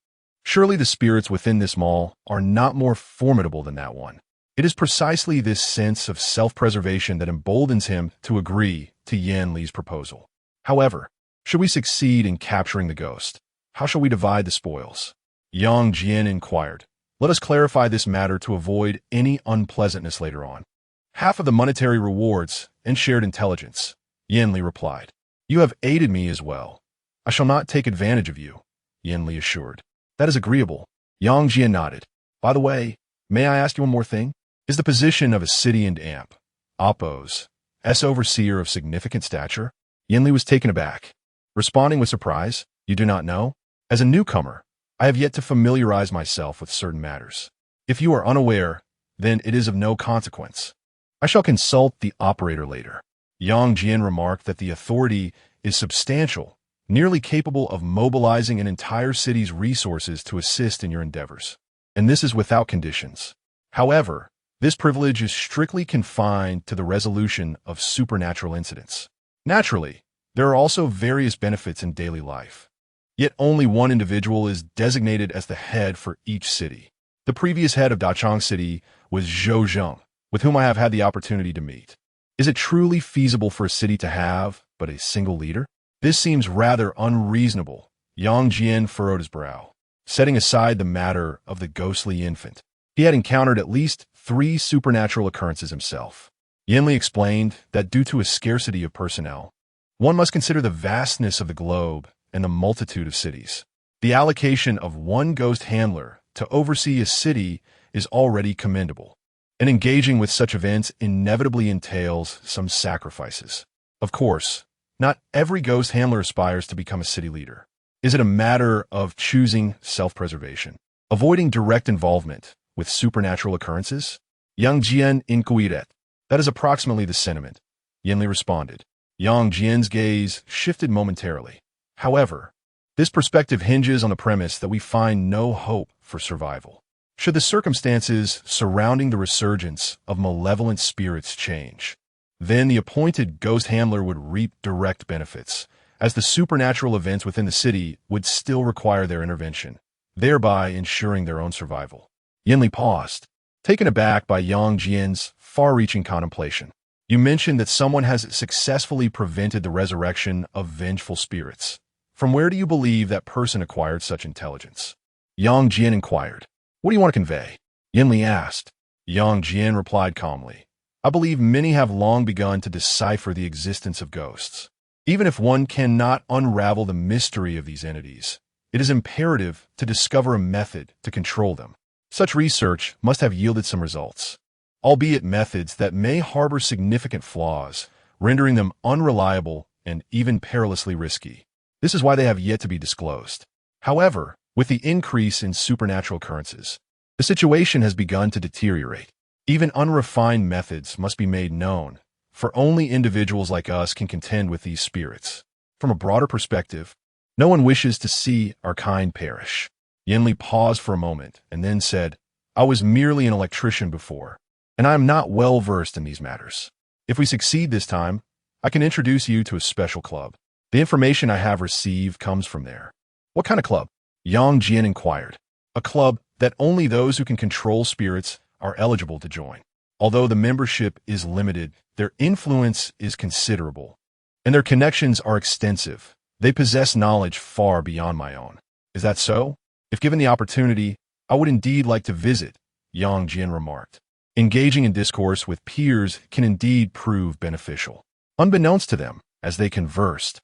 Speaker 1: Surely the spirits within this mall are not more formidable than that one. It is precisely this sense of self-preservation that emboldens him to agree to Yan Li's proposal. However, should we succeed in capturing the ghost, how shall we divide the spoils? Yang Jian inquired. Let us clarify this matter to avoid any unpleasantness later on. Half of the monetary rewards and shared intelligence, Yan Li replied. You have aided me as well. I shall not take advantage of you, Yan Li assured. That is agreeable. Yang Jian nodded. By the way, may I ask you one more thing? Is the position of a city and amp, Oppo's, overseer of significant stature? Yan Li was taken aback. Responding with surprise, you do not know? As a newcomer, I have yet to familiarize myself with certain matters. If you are unaware, then it is of no consequence. I shall consult the operator later. Yang Jian remarked that the authority is substantial, nearly capable of mobilizing an entire city's resources to assist in your endeavors. And this is without conditions. However, this privilege is strictly confined to the resolution of supernatural incidents. Naturally, there are also various benefits in daily life. Yet only one individual is designated as the head for each city. The previous head of Dachang City was Zhou Zheng, with whom I have had the opportunity to meet. Is it truly feasible for a city to have but a single leader? This seems rather unreasonable. Yang Jian furrowed his brow. Setting aside the matter of the ghostly infant, he had encountered at least 3 supernatural occurrences himself. Yan Li explained that due to a scarcity of personnel, one must consider the vastness of the globe and the multitude of cities. The allocation of one ghost handler to oversee a city is already commendable, and engaging with such events inevitably entails some sacrifices. Of course, not every ghost handler aspires to become a city leader. Is it a matter of choosing self-preservation, avoiding direct involvement with supernatural occurrences? Yang Jian inquired. That is approximately the sentiment, Yan Li responded. Yang Jian's gaze shifted momentarily. However, this perspective hinges on the premise that we find no hope for survival. Should the circumstances surrounding the resurgence of malevolent spirits change, then the appointed ghost handler would reap direct benefits, as the supernatural events within the city would still require their intervention, thereby ensuring their own survival. Yan Li paused, taken aback by Yang Jian's far-reaching contemplation. You mentioned that someone has successfully prevented the resurrection of vengeful spirits. From where do you believe that person acquired such intelligence? Yang Jian inquired. What do you want to convey? Yan Li asked. Yang Jian replied calmly. I believe many have long begun to decipher the existence of ghosts. Even if one cannot unravel the mystery of these entities, it is imperative to discover a method to control them. Such research must have yielded some results, albeit methods that may harbor significant flaws, rendering them unreliable and even perilously risky. This is why they have yet to be disclosed. However, with the increase in supernatural occurrences, the situation has begun to deteriorate. Even unrefined methods must be made known, for only individuals like us can contend with these spirits. From a broader perspective, no one wishes to see Arcane perish. Yan Li paused for a moment and then said, I was merely an electrician before, and I am not well versed in these matters. If we succeed this time, I can introduce you to a special club. The information I have received comes from there. What kind of club? Yang Jian inquired. a club that only those who can control spirits are eligible to join. Although the membership is limited, their influence is considerable, and their connections are extensive. They possess knowledge far beyond my own. Is that so? If given the opportunity, I would indeed like to visit, Yang Jian remarked. Engaging in discourse with peers can indeed prove beneficial. Unbeknownst to them, as they conversed,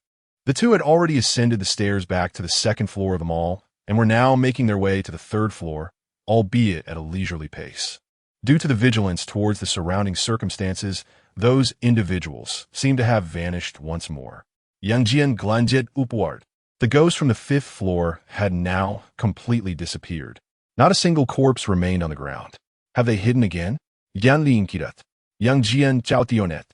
Speaker 1: the two had already ascended the stairs back to the second floor of the mall and were now making their way to the third floor, albeit at a leisurely pace. Due to the vigilance towards the surrounding circumstances, those individuals seemed to have vanished once more. Yang Jian glanced upward. The ghost from the fifth floor had now completely disappeared. Not a single corpse remained on the ground. Have they hidden again? Yan Liinkirat. Yang Jian Chautionet.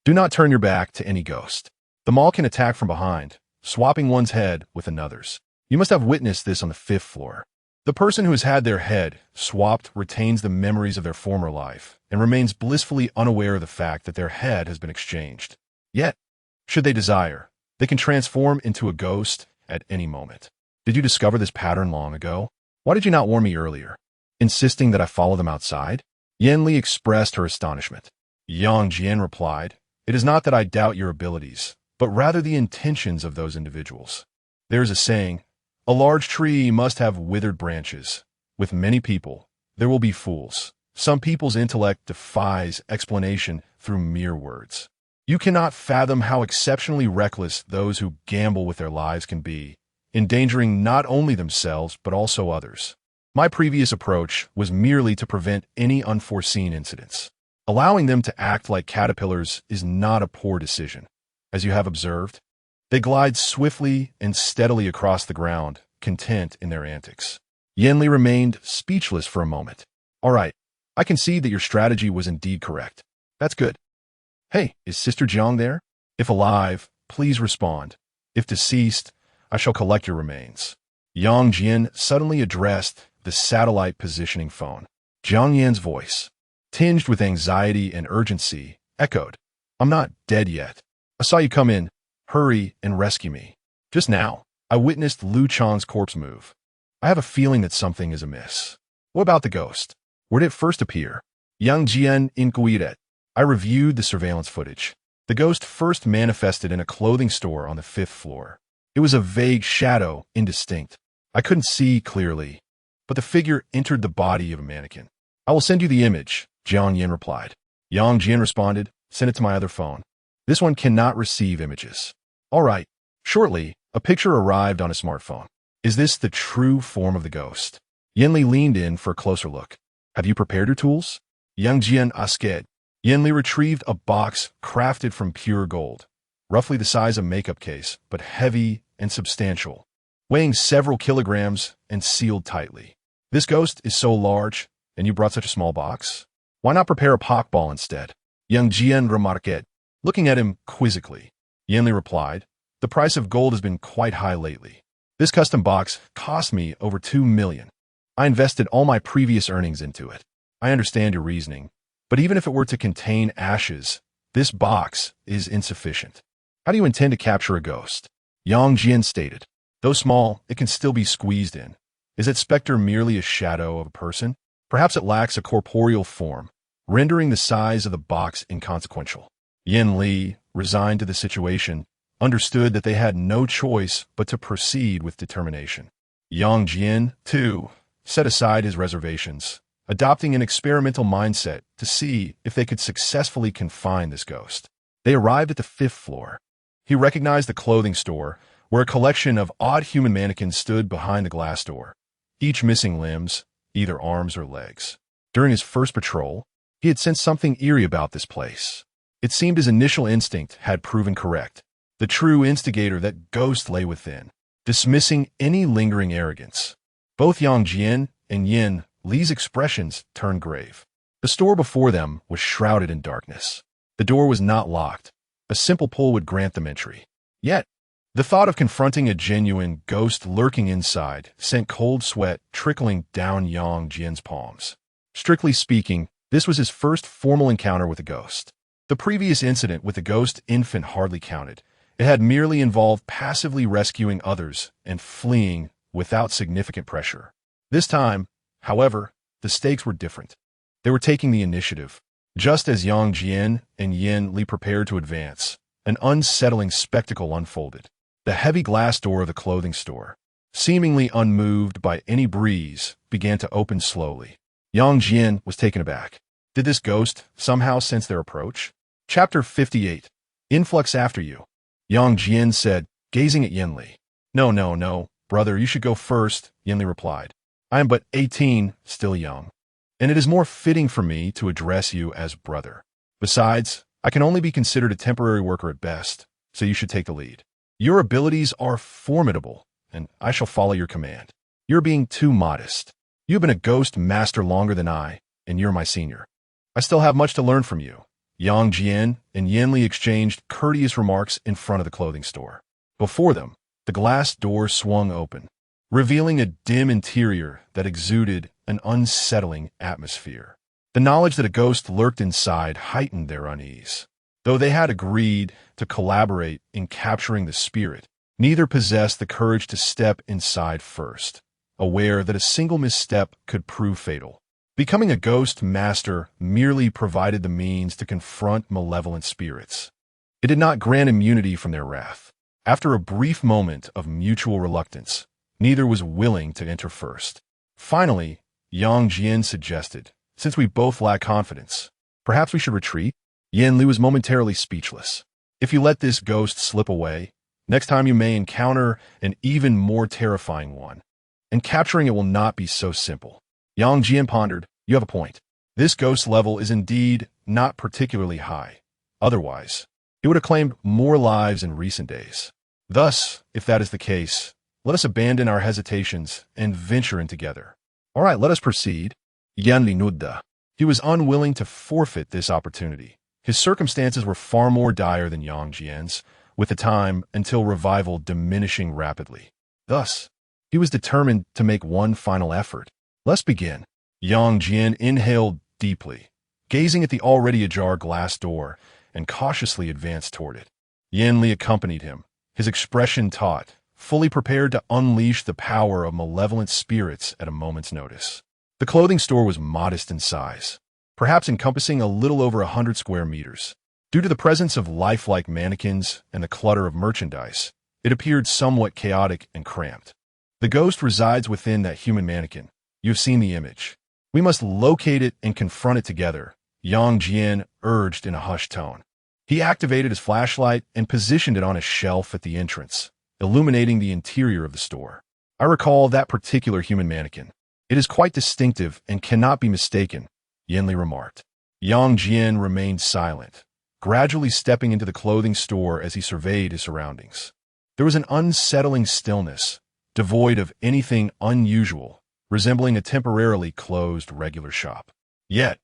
Speaker 1: Do not turn your back to any ghost. The mall can attack from behind, swapping one's head with another's. You must have witnessed this on the fifth floor. The person who has had their head swapped retains the memories of their former life and remains blissfully unaware of the fact that their head has been exchanged. Yet, should they desire, they can transform into a ghost at any moment. Did you discover this pattern long ago? Why did you not warn me earlier? Insisting that I follow them outside? Yan Li expressed her astonishment. Yang Jian replied, "It is not that I doubt your abilities, but rather the intentions of those individuals. There is a saying, a large tree must have withered branches. With many people, there will be fools. Some people's intellect defies explanation through mere words. You cannot fathom how exceptionally reckless those who gamble with their lives can be, endangering not only themselves but also others. My previous approach was merely to prevent any unforeseen incidents. Allowing them to act like caterpillars is not a poor decision. As you have observed, they glide swiftly and steadily across the ground, content in their antics." Yan Li remained speechless for a moment. "All right, I concede that your strategy was indeed correct. That's good. Hey, is Sister Jiang there? If alive, please respond. If deceased, I shall collect your remains." Yang Jian suddenly addressed the satellite positioning phone. Jiang Yan's voice, tinged with anxiety and urgency, echoed, "I'm not dead yet. I saw you come in. Hurry and rescue me. Just now, I witnessed Lu Chang's corpse move. I have a feeling that something is amiss. What about the ghost? Where did it first appear?" Yang Jian inquired. "I reviewed the surveillance footage. The ghost first manifested in a clothing store on the fifth floor. It was a vague shadow, indistinct. I couldn't see clearly, but the figure entered the body of a mannequin. I will send you the image," Jiang Yan replied. Yang Jian responded, "Send it to my other phone. This one cannot receive images." "All right." Shortly, a picture arrived on a smartphone. "Is this the true form of the ghost?" Yan Li leaned in for a closer look. "Have you prepared your tools?" Yang Jian asked. Yan Li retrieved a box crafted from pure gold, roughly the size of a makeup case, but heavy and substantial, weighing several kilograms and sealed tightly. "This ghost is so large, and you brought such a small box? Why not prepare a pokeball instead?" Yang Jian remarked, looking at him quizzically. Yan Li replied, "The price of gold has been quite high lately. This custom box cost me over 2 million. I invested all my previous earnings into it. I understand your reasoning, but even if it were to contain ashes, this box is insufficient. How do you intend to capture a ghost?" Yang Jian stated, "Though small, it can still be squeezed in. Is its specter merely a shadow of a person? Perhaps it lacks a corporeal form, rendering the size of the box inconsequential." Yan Li, resigned to the situation, understood that they had no choice but to proceed with determination. Yang Jian, too, set aside his reservations, adopting an experimental mindset to see if they could successfully confine this ghost. They arrived at the fifth floor. He recognized the clothing store, where a collection of odd human mannequins stood behind the glass door, each missing limbs, either arms or legs. During his first patrol, he had sensed something eerie about this place. It seemed his initial instinct had proven correct. The true instigator that ghost lay within, dismissing any lingering arrogance. Both Yang Jian and Yan Li's expressions turned grave. The store before them was shrouded in darkness. The door was not locked. A simple pull would grant them entry. Yet, the thought of confronting a genuine ghost lurking inside sent cold sweat trickling down Yang Jian's palms. Strictly speaking, this was his first formal encounter with a ghost. The previous incident with the ghost infant hardly counted. It had merely involved passively rescuing others and fleeing without significant pressure. This time, however, the stakes were different. They were taking the initiative. Just as Yang Jian and Yin Li prepared to advance, an unsettling spectacle unfolded. The heavy glass door of the clothing store, seemingly unmoved by any breeze, began to open slowly. Yang Jian was taken aback. Did this ghost somehow sense their approach? Chapter 58. Influx after you. Yang Jian said, gazing at Yin Li. No, brother, you should go first, Yin Li replied. I am but 18, still young, and it is more fitting for me to address you as brother. Besides, I can only be considered a temporary worker at best, so you should take the lead. Your abilities are formidable, and I shall follow your command. You're being too modest. You've been a ghost master longer than I, and you're my senior. I still have much to learn from you. Yang Jian and Yin Li exchanged courteous remarks in front of the clothing store. Before them, the glass door swung open, revealing a dim interior that exuded an unsettling atmosphere. The knowledge that a ghost lurked inside heightened their unease. Though they had agreed to collaborate in capturing the spirit, neither possessed the courage to step inside first, aware that a single misstep could prove fatal. Becoming a ghost master merely provided the means to confront malevolent spirits. It did not grant immunity from their wrath. After a brief moment of mutual reluctance, neither was willing to enter first. Finally, Yang Jian suggested, since we both lack confidence, perhaps we should retreat? Yin Li was momentarily speechless. If you let this ghost slip away, next time you may encounter an even more terrifying one, and capturing it will not be so simple. Yang Jian pondered, you have a point. This ghost level is indeed not particularly high. Otherwise, it would have claimed more lives in recent days. Thus, if that is the case, let us abandon our hesitations and venture in together. All right, let us proceed. Yan Li nudda. He was unwilling to forfeit this opportunity. His circumstances were far more dire than Yang Jian's, with the time until revival diminishing rapidly. Thus, he was determined to make one final effort. Let's begin. Yang Jian inhaled deeply, gazing at the already ajar glass door, and cautiously advanced toward it. Yin Li accompanied him, his expression taut, fully prepared to unleash the power of malevolent spirits at a moment's notice. The clothing store was modest in size, perhaps encompassing a little over 100 square meters. Due to the presence of lifelike mannequins and the clutter of merchandise, it appeared somewhat chaotic and cramped. The ghost resides within that human mannequin. You've seen the image. We must locate it and confront it together, Yang Jian urged in a hushed tone. He activated his flashlight and positioned it on a shelf at the entrance, illuminating the interior of the store. I recall that particular human mannequin. It is quite distinctive and cannot be mistaken, Yin Li remarked. Yang Jian remained silent, gradually stepping into the clothing store as he surveyed his surroundings. There was an unsettling stillness, devoid of anything unusual, resembling a temporarily closed regular shop. Yet,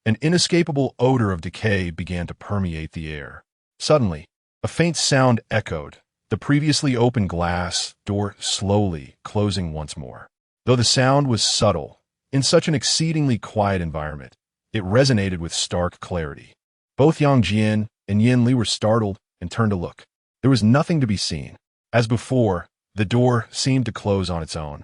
Speaker 1: an inescapable odor of decay began to permeate the air. Suddenly, a faint sound echoed, the previously open glass door slowly closing once more. Though the sound was subtle, in such an exceedingly quiet environment, it resonated with stark clarity. Both Yang Jian and Yin Li were startled and turned to look. There was nothing to be seen. As before, the door seemed to close on its own,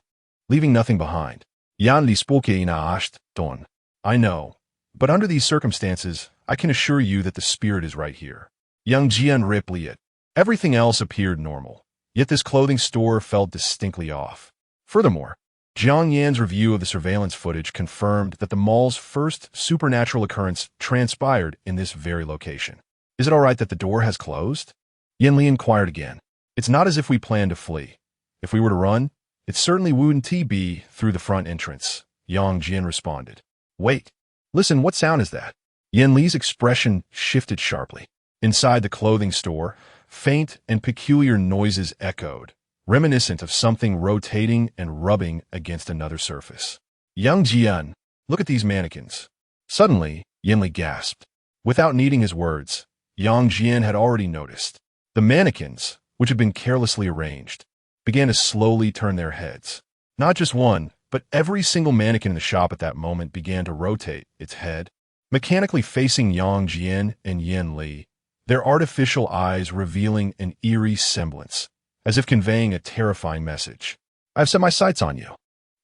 Speaker 1: leaving nothing behind. Yan Li spoke in asht ton. I know, but under these circumstances, I can assure you that the spirit is right here. Yang Jian replied. Everything else appeared normal, yet this clothing store felt distinctly off. Furthermore, Jiang Yan's review of the surveillance footage confirmed that the mall's first supernatural occurrence transpired in this very location. Is it all right that the door has closed? Yin Li inquired again. It's not as if we planned to flee. If we were to run, it certainly wouldn't be through the front entrance, Yang Jian responded. Wait, listen, what sound is that? Yin Li's expression shifted sharply. Inside the clothing store, faint and peculiar noises echoed, reminiscent of something rotating and rubbing against another surface. Yang Jian, look at these mannequins. Suddenly, Yin Li gasped. Without needing his words, Yang Jian had already noticed. The mannequins, which had been carelessly arranged, began to slowly turn their heads. Not just one, but every single mannequin in the shop at that moment began to rotate its head, mechanically facing Yang Jian and Yin Li, their artificial eyes revealing an eerie semblance, as if conveying a terrifying message. I've set my sights on you.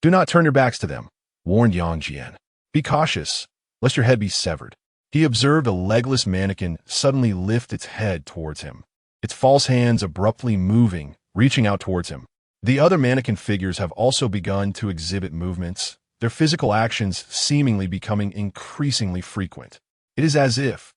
Speaker 1: Do not turn your backs to them, warned Yang Jian. Be cautious, lest your head be severed. He observed a legless mannequin suddenly lift its head towards him, its false hands abruptly moving, reaching out towards him. The other mannequin figures have also begun to exhibit movements, their physical actions seemingly becoming increasingly frequent. It is as if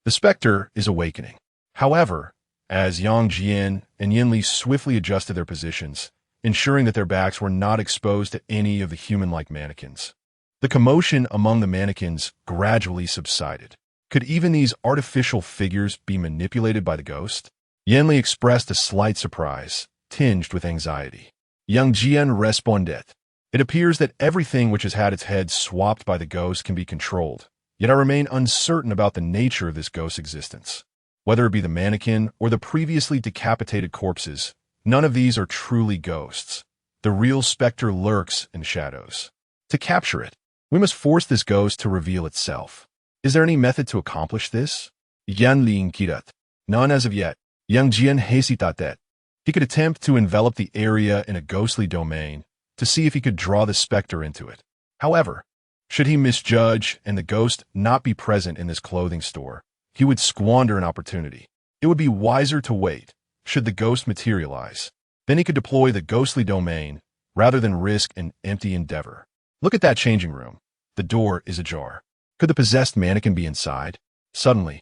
Speaker 1: the specter is awakening. However, as Yang Jian and Yin Li swiftly adjusted their positions, ensuring that their backs were not exposed to any of the human-like mannequins, the commotion among the mannequins gradually subsided. Could even these artificial figures be manipulated by the ghost? Yin Li expressed a slight surprise, tinged with anxiety. Yang Jian responded. It appears that everything which has had its head swapped by the ghost can be controlled, yet I remain uncertain about the nature of this ghost's existence. Whether it be the mannequin or the previously decapitated corpses, none of these are truly ghosts. The real specter lurks in shadows. To capture it, we must force this ghost to reveal itself. Is there any method to accomplish this? Yan Li inquired. None as of yet. Yang Jian hesitated. He could attempt to envelop the area in a ghostly domain to see if he could draw the specter into it. However, should he misjudge and the ghost not be present in this clothing store, he would squander an opportunity. It would be wiser to wait, should the ghost materialize. Then he could deploy the ghostly domain, rather than risk an empty endeavor. Look at that changing room. The door is ajar. Could the possessed mannequin be inside? Suddenly,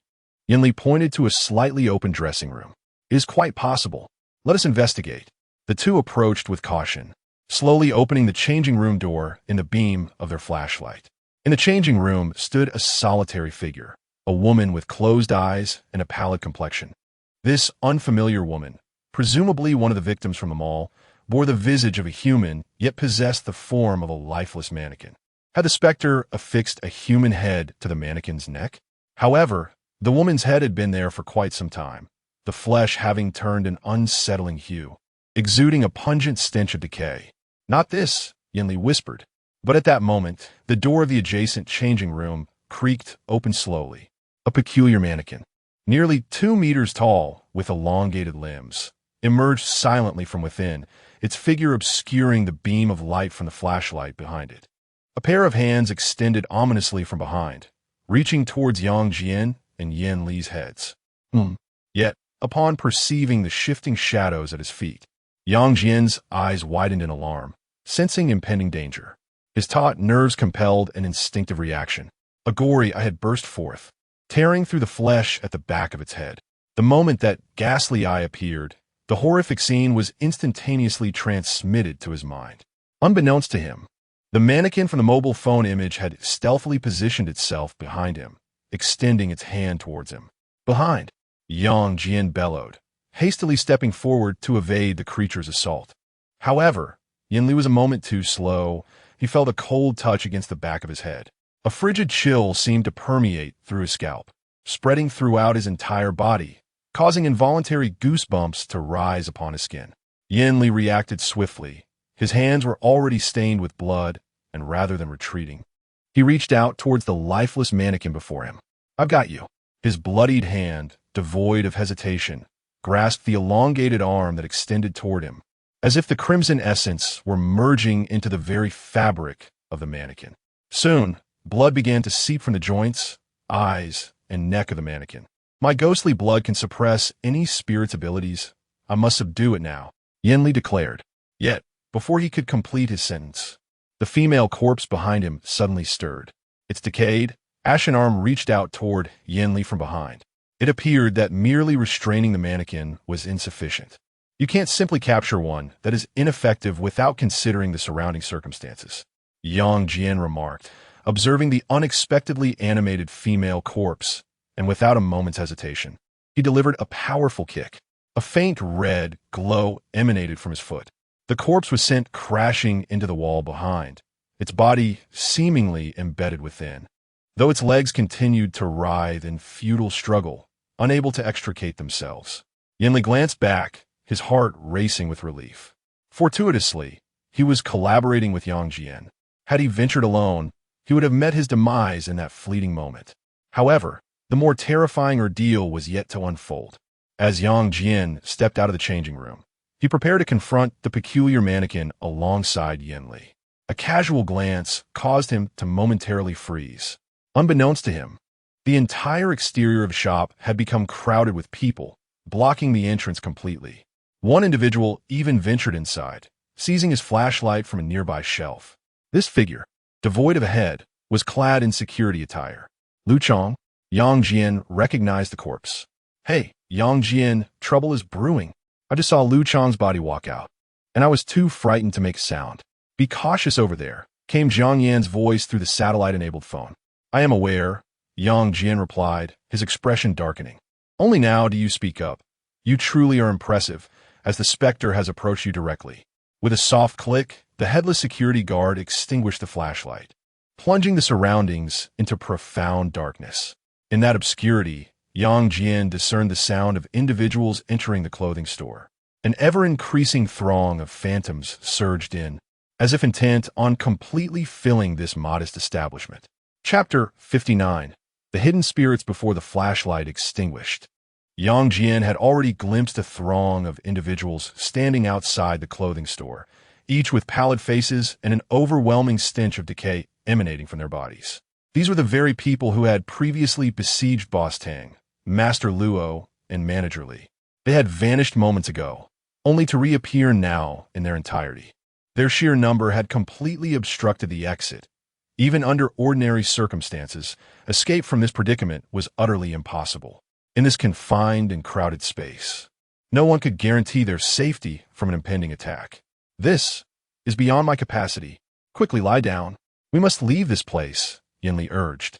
Speaker 1: Yin Li pointed to a slightly open dressing room. It is quite possible. Let us investigate. The two approached with caution, slowly opening the changing room door in the beam of their flashlight. In the changing room stood a solitary figure, a woman with closed eyes and a pallid complexion. This unfamiliar woman, presumably one of the victims from the mall, bore the visage of a human, yet possessed the form of a lifeless mannequin. Had the specter affixed a human head to the mannequin's neck? However, the woman's head had been there for quite some time, the flesh having turned an unsettling hue, exuding a pungent stench of decay. Not this, Yin Li whispered. But at that moment, the door of the adjacent changing room creaked open slowly. A peculiar mannequin, nearly 2 meters tall, with elongated limbs, emerged silently from within, its figure obscuring the beam of light from the flashlight behind it. A pair of hands extended ominously from behind, reaching towards Yang Jian and Yin Li's heads. Yet, upon perceiving the shifting shadows at his feet, Yang Jian's eyes widened in alarm, sensing impending danger. His taut nerves compelled an instinctive reaction. A gory eye had burst forth, tearing through the flesh at the back of its head. The moment that ghastly eye appeared, the horrific scene was instantaneously transmitted to his mind. Unbeknownst to him, the mannequin from the mobile phone image had stealthily positioned itself behind him, extending its hand towards him. Behind, Yang Jian bellowed, hastily stepping forward to evade the creature's assault. However, Yin Li was a moment too slow. He felt a cold touch against the back of his head. A frigid chill seemed to permeate through his scalp, spreading throughout his entire body, causing involuntary goosebumps to rise upon his skin. Yin Li reacted swiftly. His hands were already stained with blood, and rather than retreating, he reached out towards the lifeless mannequin before him. I've got you. His bloodied hand, devoid of hesitation, grasped the elongated arm that extended toward him, as if the crimson essence were merging into the very fabric of the mannequin. Soon, blood began to seep from the joints, eyes, and neck of the mannequin. My ghostly blood can suppress any spirit's abilities. I must subdue it now, Yin Li declared. Yet, before he could complete his sentence, the female corpse behind him suddenly stirred. Its decayed, ashen arm reached out toward Yin Li from behind. It appeared that merely restraining the mannequin was insufficient. You can't simply capture one that is ineffective without considering the surrounding circumstances, Yang Jian remarked, observing the unexpectedly animated female corpse, and without a moment's hesitation, he delivered a powerful kick. A faint red glow emanated from his foot. The corpse was sent crashing into the wall behind, its body seemingly embedded within, though its legs continued to writhe in futile struggle, unable to extricate themselves. Yin Li glanced back, his heart racing with relief. Fortuitously, he was collaborating with Yang Jian. Had he ventured alone, he would have met his demise in that fleeting moment. However, the more terrifying ordeal was yet to unfold. As Yang Jian stepped out of the changing room, he prepared to confront the peculiar mannequin alongside Yin Li. A casual glance caused him to momentarily freeze. Unbeknownst to him, the entire exterior of the shop had become crowded with people, blocking the entrance completely. One individual even ventured inside, seizing his flashlight from a nearby shelf. This figure, devoid of a head, was clad in security attire. Lu Chong, Yang Jian recognized the corpse. "Hey, Yang Jian, trouble is brewing. I just saw Lu Chong's body walk out, and I was too frightened to make a sound. Be cautious over there," came Zhang Yan's voice through the satellite-enabled phone. "I am aware," Yang Jian replied, his expression darkening. "Only now do you speak up. You truly are impressive, as the specter has approached you directly." With a soft click, the headless security guard extinguished the flashlight, plunging the surroundings into profound darkness. In that obscurity, Yang Jian discerned the sound of individuals entering the clothing store. An ever-increasing throng of phantoms surged in, as if intent on completely filling this modest establishment. Chapter 59. The Hidden Spirits Before the Flashlight Extinguished. Yang Jian had already glimpsed a throng of individuals standing outside the clothing store, each with pallid faces and an overwhelming stench of decay emanating from their bodies. These were the very people who had previously besieged Boss Tang, Master Luo, and Manager Li. They had vanished moments ago, only to reappear now in their entirety. Their sheer number had completely obstructed the exit. Even under ordinary circumstances, escape from this predicament was utterly impossible. In this confined and crowded space, no one could guarantee their safety from an impending attack. "This is beyond my capacity. Quickly lie down. We must leave this place," Yinli urged,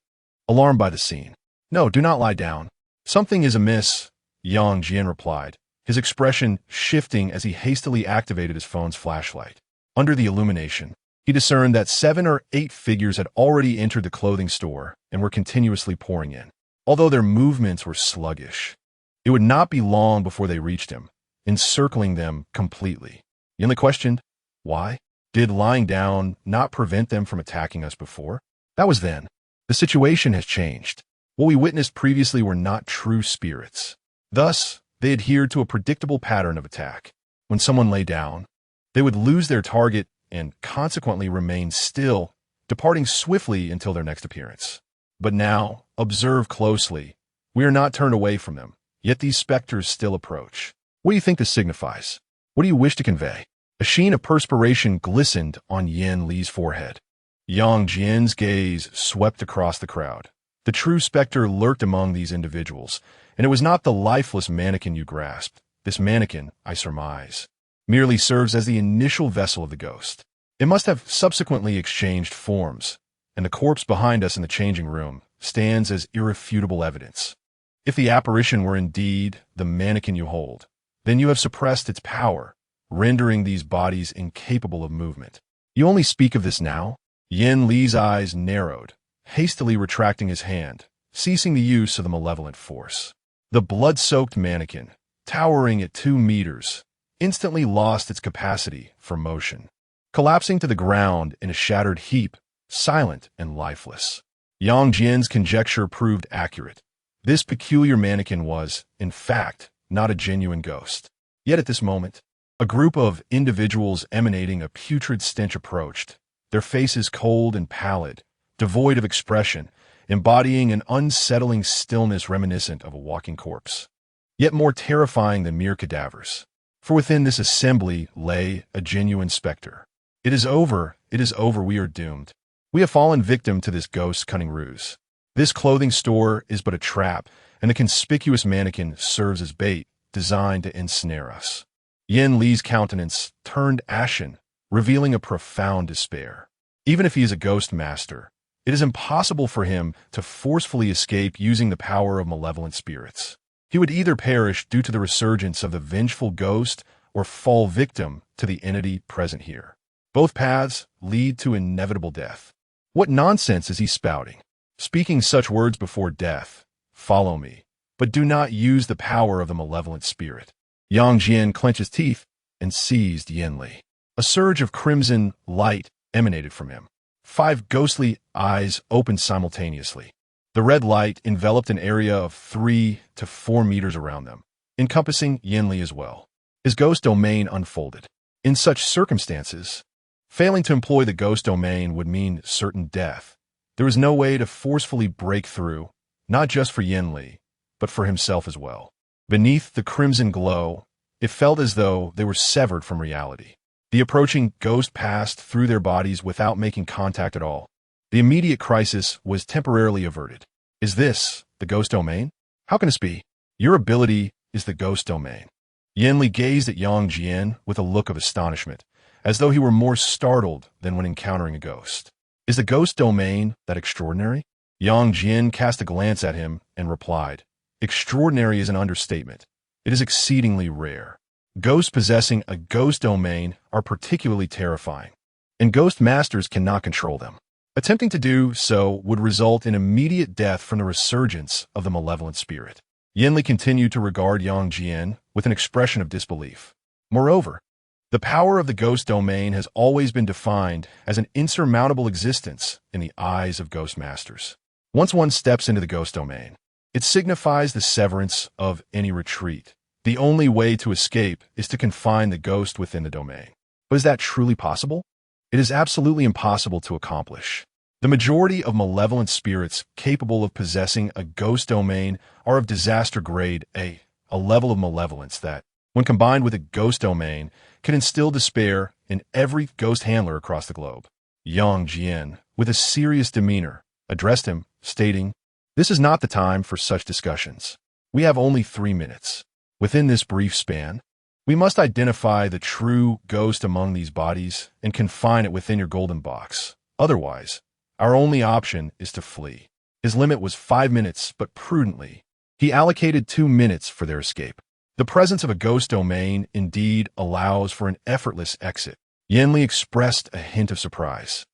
Speaker 1: alarmed by the scene. "No, do not lie down. Something is amiss," Yang Jian replied, his expression shifting as he hastily activated his phone's flashlight. Under the illumination, he discerned that 7 or 8 figures had already entered the clothing store and were continuously pouring in. Although their movements were sluggish, it would not be long before they reached him, encircling them completely. Yinli questioned, "Why? Did lying down not prevent them from attacking us before?" "That was then. The situation has changed. What we witnessed previously were not true spirits. Thus, they adhered to a predictable pattern of attack. When someone lay down, they would lose their target and consequently remain still, departing swiftly until their next appearance. But now, observe closely. We are not turned away from them, yet these specters still approach. What do you think this signifies? What do you wish to convey?" A sheen of perspiration glistened on Yin Li's forehead. Yang Jian's gaze swept across the crowd. The true specter lurked among these individuals, and it was not the lifeless mannequin you grasped. This mannequin, I surmise, merely serves as the initial vessel of the ghost. It must have subsequently exchanged forms, and the corpse behind us in the changing room stands as irrefutable evidence. If the apparition were indeed the mannequin you hold, then you have suppressed its power, rendering these bodies incapable of movement. You only speak of this now? Yin Li's eyes narrowed, hastily retracting his hand, ceasing the use of the malevolent force. The blood-soaked mannequin, towering at 2 meters, instantly lost its capacity for motion, collapsing to the ground in a shattered heap, silent and lifeless. Yang Jian's conjecture proved accurate. This peculiar mannequin was, in fact, not a genuine ghost. Yet at this moment, a group of individuals emanating a putrid stench approached, their faces cold and pallid, devoid of expression, embodying an unsettling stillness reminiscent of a walking corpse, yet more terrifying than mere cadavers. For within this assembly lay a genuine specter. It is over, we are doomed. We have fallen victim to this ghost's cunning ruse. This clothing store is but a trap, and the conspicuous mannequin serves as bait, designed to ensnare us. Yin Li's countenance turned ashen, revealing a profound despair. Even if he is a ghost master, it is impossible for him to forcefully escape using the power of malevolent spirits. He would either perish due to the resurgence of the vengeful ghost or fall victim to the entity present here. Both paths lead to inevitable death. What nonsense is he spouting? Speaking such words before death. Follow me, but do not use the power of the malevolent spirit. Yang Jian clenched his teeth and seized Yin Li. A surge of crimson light emanated from him. 5 ghostly eyes opened simultaneously. The red light enveloped an area of 3 to 4 meters around them, encompassing Yin Li as well. His ghost domain unfolded. In such circumstances, Failing to employ the ghost domain would mean certain death. There was no way to forcefully break through, not just for Yin Li, but for himself as well. Beneath the crimson glow, it felt as though they were severed from reality. The approaching ghost passed through their bodies without making contact at all. The immediate crisis was temporarily averted. Is this the ghost domain? How can this be? Your ability is the ghost domain. Yin Li gazed at Yang Jian with a look of astonishment, as though he were more startled than when encountering a ghost. Is the ghost domain that extraordinary? Yang Jian cast a glance at him and replied, extraordinary is an understatement. It is exceedingly rare. Ghosts possessing a ghost domain are particularly terrifying, and ghost masters cannot control them. Attempting to do so would result in immediate death from the resurgence of the malevolent spirit. Yin Li continued to regard Yang Jian with an expression of disbelief. Moreover, the power of the ghost domain has always been defined as an insurmountable existence in the eyes of ghost masters. Once one steps into the ghost domain, it signifies the severance of any retreat. The only way to escape is to confine the ghost within the domain. But is that truly possible? It is absolutely impossible to accomplish. The majority of malevolent spirits capable of possessing a ghost domain are of disaster grade A, a level of malevolence that, when combined with a ghost domain, can instill despair in every ghost handler across the globe. Yang Jian, with a serious demeanor, addressed him, stating, "This is not the time for such discussions. We have only 3 minutes. Within this brief span, we must identify the true ghost among these bodies and confine it within your golden box. Otherwise, our only option is to flee." His limit was 5 minutes, but prudently, he allocated 2 minutes for their escape. The presence of a ghost domain indeed allows for an effortless exit. Yin Li expressed a hint of surprise,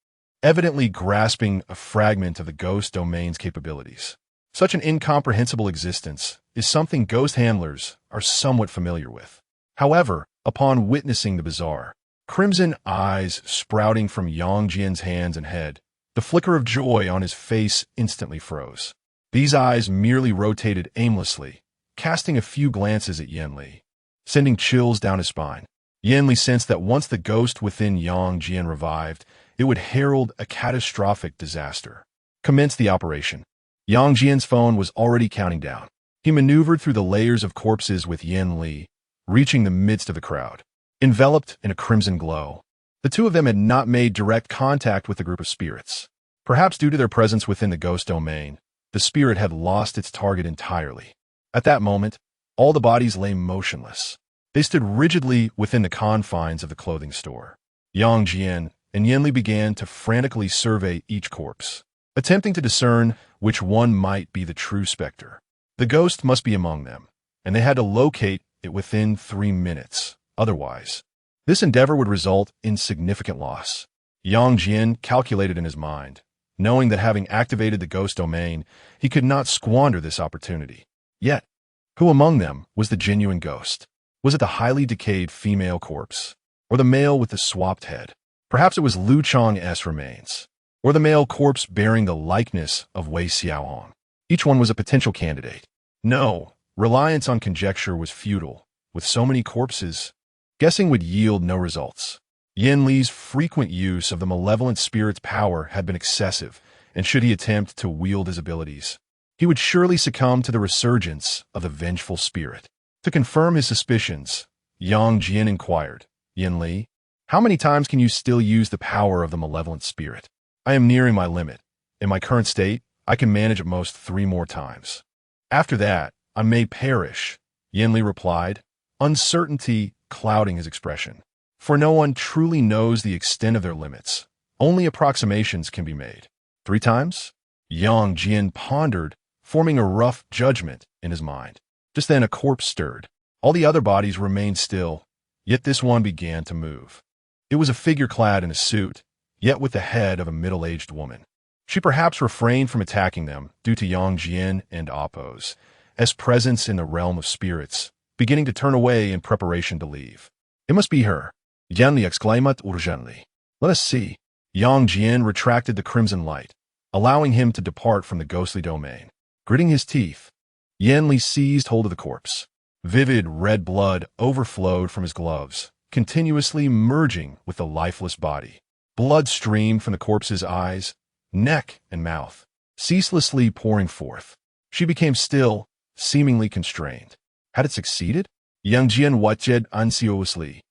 Speaker 1: evidently grasping a fragment of the ghost domain's capabilities. Such an incomprehensible existence is something ghost handlers are somewhat familiar with. However, upon witnessing the bizarre, crimson eyes sprouting from Yang Jian's hands and head, the flicker of joy on his face instantly froze. These eyes merely rotated aimlessly, casting a few glances at Yin Li, sending chills down his spine. Yin Li sensed that once the ghost within Yang Jian revived, it would herald a catastrophic disaster. Commence the operation. Yang Jian's phone was already counting down. He maneuvered through the layers of corpses with Yin Li, reaching the midst of the crowd. Enveloped in a crimson glow, the two of them had not made direct contact with the group of spirits. Perhaps due to their presence within the ghost domain, the spirit had lost its target entirely. At that moment, all the bodies lay motionless. They stood rigidly within the confines of the clothing store. Yang Jian and Yin Li began to frantically survey each corpse, attempting to discern which one might be the true specter. The ghost must be among them, and they had to locate it within 3 minutes. Otherwise, this endeavor would result in significant loss. Yang Jian calculated in his mind, knowing that having activated the ghost domain, he could not squander this opportunity. Yet, who among them was the genuine ghost? Was it the highly decayed female corpse, or the male with the swapped head? Perhaps it was Lu Chang's remains, or the male corpse bearing the likeness of Wei Xiaohong. Each one was a potential candidate. No, reliance on conjecture was futile. With so many corpses, guessing would yield no results. Yin Li's frequent use of the malevolent spirit's power had been excessive, and should he attempt to wield his abilities, he would surely succumb to the resurgence of the vengeful spirit. To confirm his suspicions, Yang Jian inquired, "Yin Li, how many times can you still use the power of the malevolent spirit?" "I am nearing my limit. In my current state, I can manage at most 3 more times. After that, I may perish," Yin Li replied, uncertainty clouding his expression. For no one truly knows the extent of their limits. Only approximations can be made. 3 times? Yang Jian pondered, forming a rough judgment in his mind. Just then a corpse stirred. All the other bodies remained still, yet this one began to move. It was a figure clad in a suit, yet with the head of a middle-aged woman. She perhaps refrained from attacking them due to Yang Jian and Appo's as presence in the realm of spirits, beginning to turn away in preparation to leave. "It must be her," Yin Li exclaimed urgently. "Let us see." Yang Jian retracted the crimson light, allowing him to depart from the ghostly domain. Gritting his teeth, Yin Li seized hold of the corpse. Vivid red blood overflowed from his gloves, continuously merging with the lifeless body. Blood streamed from the corpse's eyes, neck, and mouth, ceaselessly pouring forth. She became still, seemingly constrained. Had it succeeded? Yang Jian watched anxiously.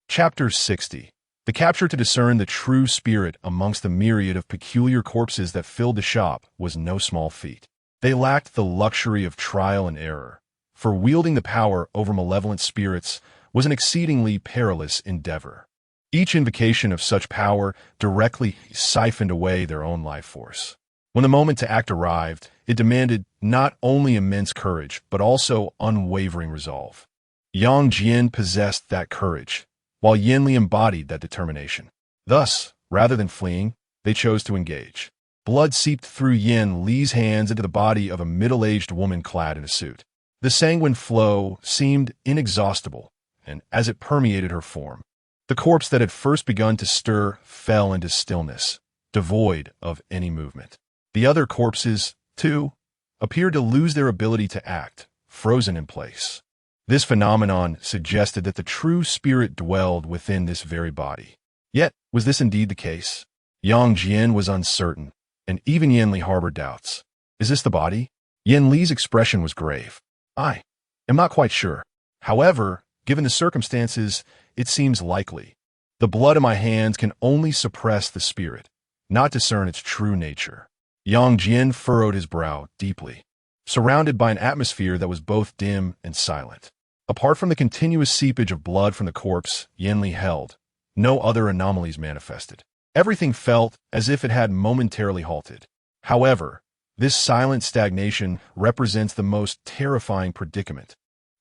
Speaker 1: Chapter 60. The capture to discern the true spirit amongst the myriad of peculiar corpses that filled the shop was no small feat. They lacked the luxury of trial and error, for wielding the power over malevolent spirits was an exceedingly perilous endeavor. Each invocation of such power directly siphoned away their own life force. When the moment to act arrived, it demanded not only immense courage, but also unwavering resolve. Yang Jian possessed that courage, while Yanli embodied that determination. Thus, rather than fleeing, they chose to engage. Blood seeped through Yin Li's hands into the body of a middle-aged woman clad in a suit. The sanguine flow seemed inexhaustible, and as it permeated her form, the corpse that had first begun to stir fell into stillness, devoid of any movement. The other corpses, too, appeared to lose their ability to act, frozen in place. This phenomenon suggested that the true spirit dwelled within this very body. Yet, was this indeed the case? Yang Jian was uncertain, and even Yanli harbored doubts. Is this the body? Yanli's expression was grave. I am not quite sure. However, given the circumstances, it seems likely. The blood in my hands can only suppress the spirit, not discern its true nature. Yang Jian furrowed his brow deeply, surrounded by an atmosphere that was both dim and silent. Apart from the continuous seepage of blood from the corpse Yanli held, no other anomalies manifested. Everything felt as if it had momentarily halted. However, this silent stagnation represents the most terrifying predicament.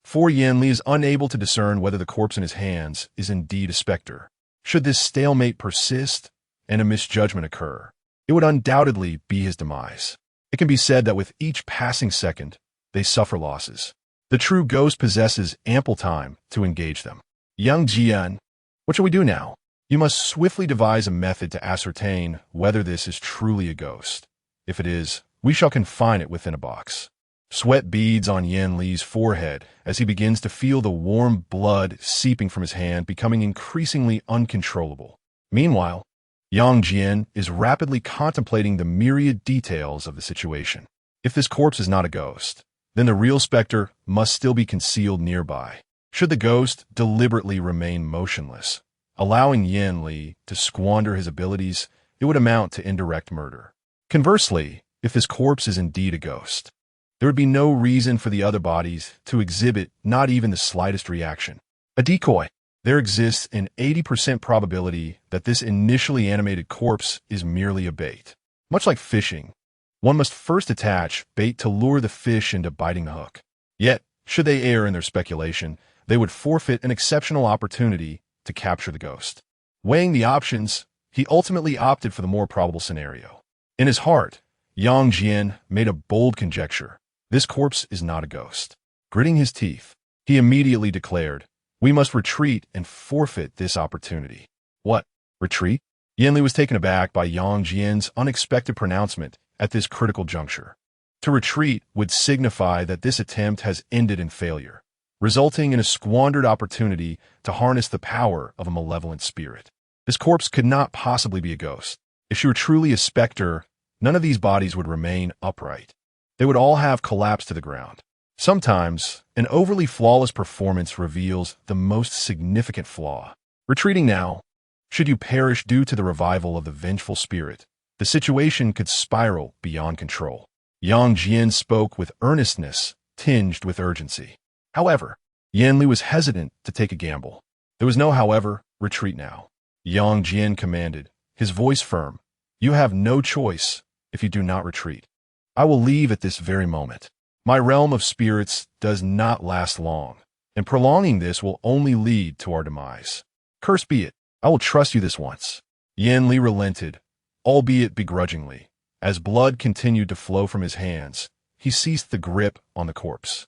Speaker 1: For Yanli is unable to discern whether the corpse in his hands is indeed a specter. Should this stalemate persist and a misjudgment occur, it would undoubtedly be his demise. It can be said that with each passing second, they suffer losses. The true ghost possesses ample time to engage them. Yang Jian, what shall we do now? You must swiftly devise a method to ascertain whether this is truly a ghost. If it is, we shall confine it within a box. Sweat beads on Yan Li's forehead as he begins to feel the warm blood seeping from his hand becoming increasingly uncontrollable. Meanwhile, Yang Jian is rapidly contemplating the myriad details of the situation. If this corpse is not a ghost, then the real specter must still be concealed nearby. Should the ghost deliberately remain motionless, allowing Yan Li to squander his abilities, it would amount to indirect murder. Conversely, if this corpse is indeed a ghost, there would be no reason for the other bodies to exhibit not even the slightest reaction. A decoy. There exists an 80% probability that this initially animated corpse is merely a bait. Much like fishing, one must first attach bait to lure the fish into biting the hook. Yet, should they err in their speculation, they would forfeit an exceptional opportunity to capture the ghost. Weighing the options, he ultimately opted for the more probable scenario. In his heart, Yang Jian made a bold conjecture. This corpse is not a ghost. Gritting his teeth, he immediately declared, "We must retreat and forfeit this opportunity." What? Retreat? Yanli was taken aback by Yang Jian's unexpected pronouncement at this critical juncture. To retreat would signify that this attempt has ended in failure, resulting in a squandered opportunity to harness the power of a malevolent spirit. This corpse could not possibly be a ghost. If she were truly a specter, none of these bodies would remain upright. They would all have collapsed to the ground. Sometimes, an overly flawless performance reveals the most significant flaw. Retreating now, should you perish due to the revival of the vengeful spirit, the situation could spiral beyond control. Yang Jian spoke with earnestness, tinged with urgency. However, Yanli was hesitant to take a gamble. There was no however, retreat now. Yang Jian commanded, his voice firm, "You have no choice if you do not retreat. I will leave at this very moment. My realm of spirits does not last long, and prolonging this will only lead to our demise. Cursed be it, I will trust you this once." Yan Li relented, albeit begrudgingly. As blood continued to flow from his hands, he ceased the grip on the corpse.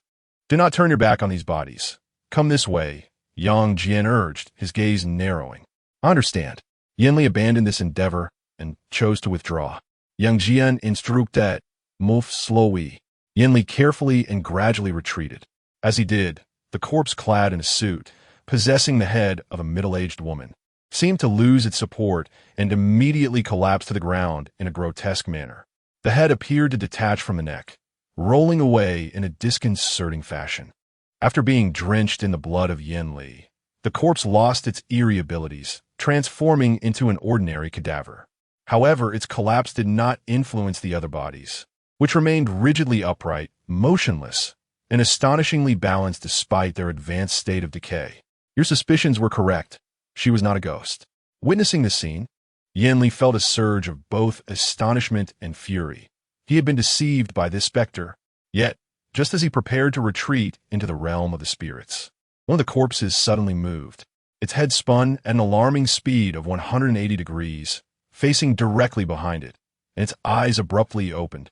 Speaker 1: "Do not turn your back on these bodies. Come this way," Yang Jian urged, his gaze narrowing. "I understand." Yan Li abandoned this endeavor and chose to withdraw. Yang Jian instructed, "Move slowly." Yan Li carefully and gradually retreated. As he did, the corpse clad in a suit, possessing the head of a middle-aged woman, seemed to lose its support and immediately collapsed to the ground in a grotesque manner. The head appeared to detach from the neck, rolling away in a disconcerting fashion. After being drenched in the blood of Yen Li, the corpse lost its eerie abilities, transforming into an ordinary cadaver. However, its collapse did not influence the other bodies, which remained rigidly upright, motionless, and astonishingly balanced despite their advanced state of decay. Your suspicions were correct. She was not a ghost. Witnessing the scene, Yen Li felt a surge of both astonishment and fury. He had been deceived by this specter, yet, just as he prepared to retreat into the realm of the spirits, one of the corpses suddenly moved. Its head spun at an alarming speed of 180 degrees, facing directly behind it, and its eyes abruptly opened,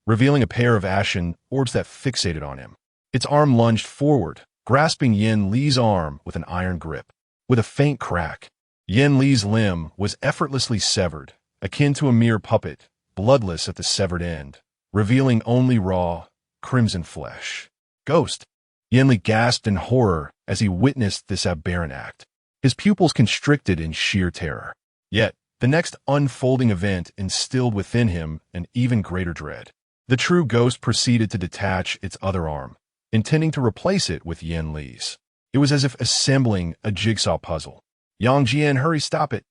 Speaker 1: revealing a pair of ashen orbs that fixated on him. Its arm lunged forward, grasping Yen Li's arm with an iron grip. With a faint crack, Yen Li's limb was effortlessly severed, akin to a mere puppet, bloodless at the severed end, revealing only raw, crimson flesh. Ghost! Yen Li gasped in horror as he witnessed this aberrant act. His pupils constricted in sheer terror. Yet, the next unfolding event instilled within him an even greater dread. The true ghost proceeded to detach its other arm, intending to replace it with Yen Li's. It was as if assembling a jigsaw puzzle. Yang Jian, hurry, stop it.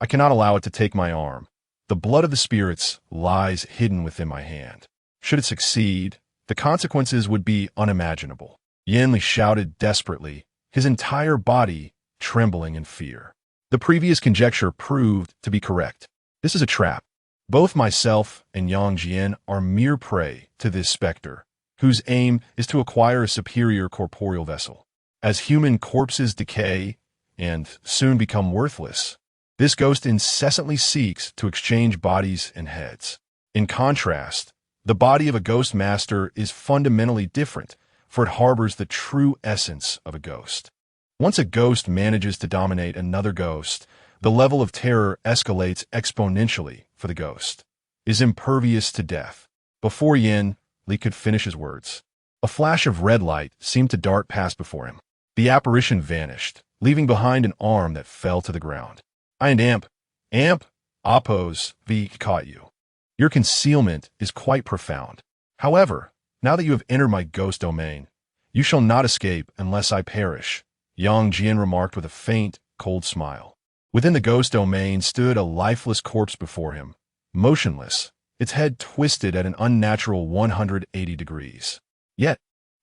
Speaker 1: I cannot allow it to take my arm. The blood of the spirits lies hidden within my hand. Should it succeed, the consequences would be unimaginable. Yen Li shouted desperately, his entire body trembling in fear. The previous conjecture proved to be correct. This is a trap. Both myself and Yang Jian are mere prey to this specter, whose aim is to acquire a superior corporeal vessel. As human corpses decay and soon become worthless, this ghost incessantly seeks to exchange bodies and heads. In contrast, the body of a ghost master is fundamentally different, for it harbors the true essence of a ghost. Once a ghost manages to dominate another ghost, the level of terror escalates exponentially for the ghost. Is impervious to death. Before Yen Li could finish his words, a flash of red light seemed to dart past before him. The apparition vanished, leaving behind an arm that fell to the ground. Amp, Oppose, V caught you. Your concealment is quite profound. However, now that you have entered my ghost domain, you shall not escape unless I perish, Yang Jian remarked with a faint, cold smile. Within the ghost domain stood a lifeless corpse before him, motionless, its head twisted at an unnatural 180 degrees. Yet,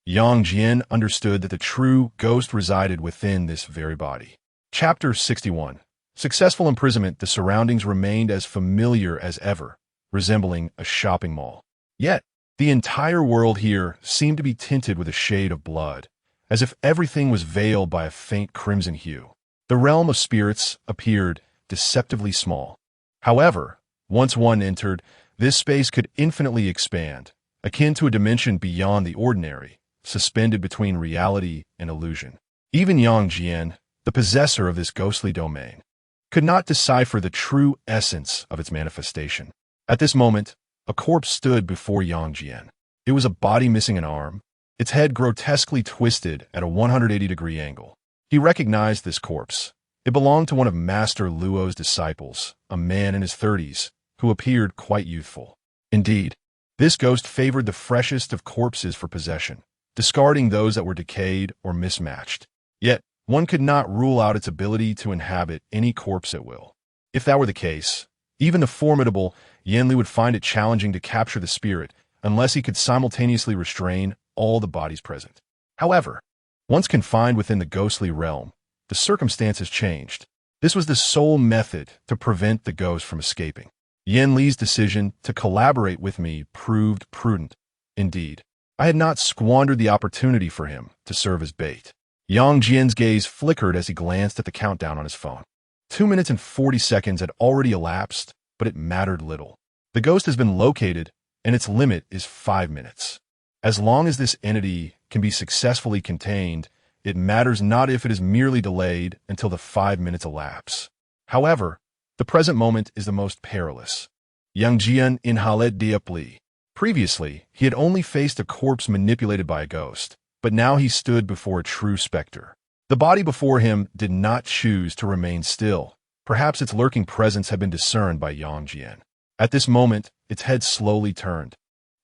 Speaker 1: Yang Jian understood that the true ghost resided within this very body. Chapter 61. Successful imprisonment. The surroundings remained as familiar as ever, resembling a shopping mall. Yet, the entire world here seemed to be tinted with a shade of blood, as if everything was veiled by a faint crimson hue. The realm of spirits appeared deceptively small. However, once one entered, this space could infinitely expand, akin to a dimension beyond the ordinary, suspended between reality and illusion. Even Yang Jian, the possessor of this ghostly domain, could not decipher the true essence of its manifestation. At this moment, a corpse stood before Yang Jian. It was a body missing an arm, its head grotesquely twisted at a 180-degree angle. He recognized this corpse. It belonged to one of Master Luo's disciples, a man in his 30s, who appeared quite youthful. Indeed, this ghost favored the freshest of corpses for possession, discarding those that were decayed or mismatched. Yet, one could not rule out its ability to inhabit any corpse at will. If that were the case, even the formidable Yen Li would find it challenging to capture the spirit unless he could simultaneously restrain all the bodies present. However, once confined within the ghostly realm, the circumstances changed. This was the sole method to prevent the ghost from escaping. Yen Li's decision to collaborate with me proved prudent. Indeed, I had not squandered the opportunity for him to serve as bait. Yang Jian's gaze flickered as he glanced at the countdown on his phone. 2 minutes and 40 seconds had already elapsed, but it mattered little. The ghost has been located, and its limit is 5 minutes. As long as this entity can be successfully contained, it matters not if it is merely delayed until the 5 minutes elapse. However, the present moment is the most perilous. Yang Jian inhaled deeply. Previously, he had only faced a corpse manipulated by a ghost, but now he stood before a true specter. The body before him did not choose to remain still. Perhaps its lurking presence had been discerned by Yang Jian. At this moment, its head slowly turned,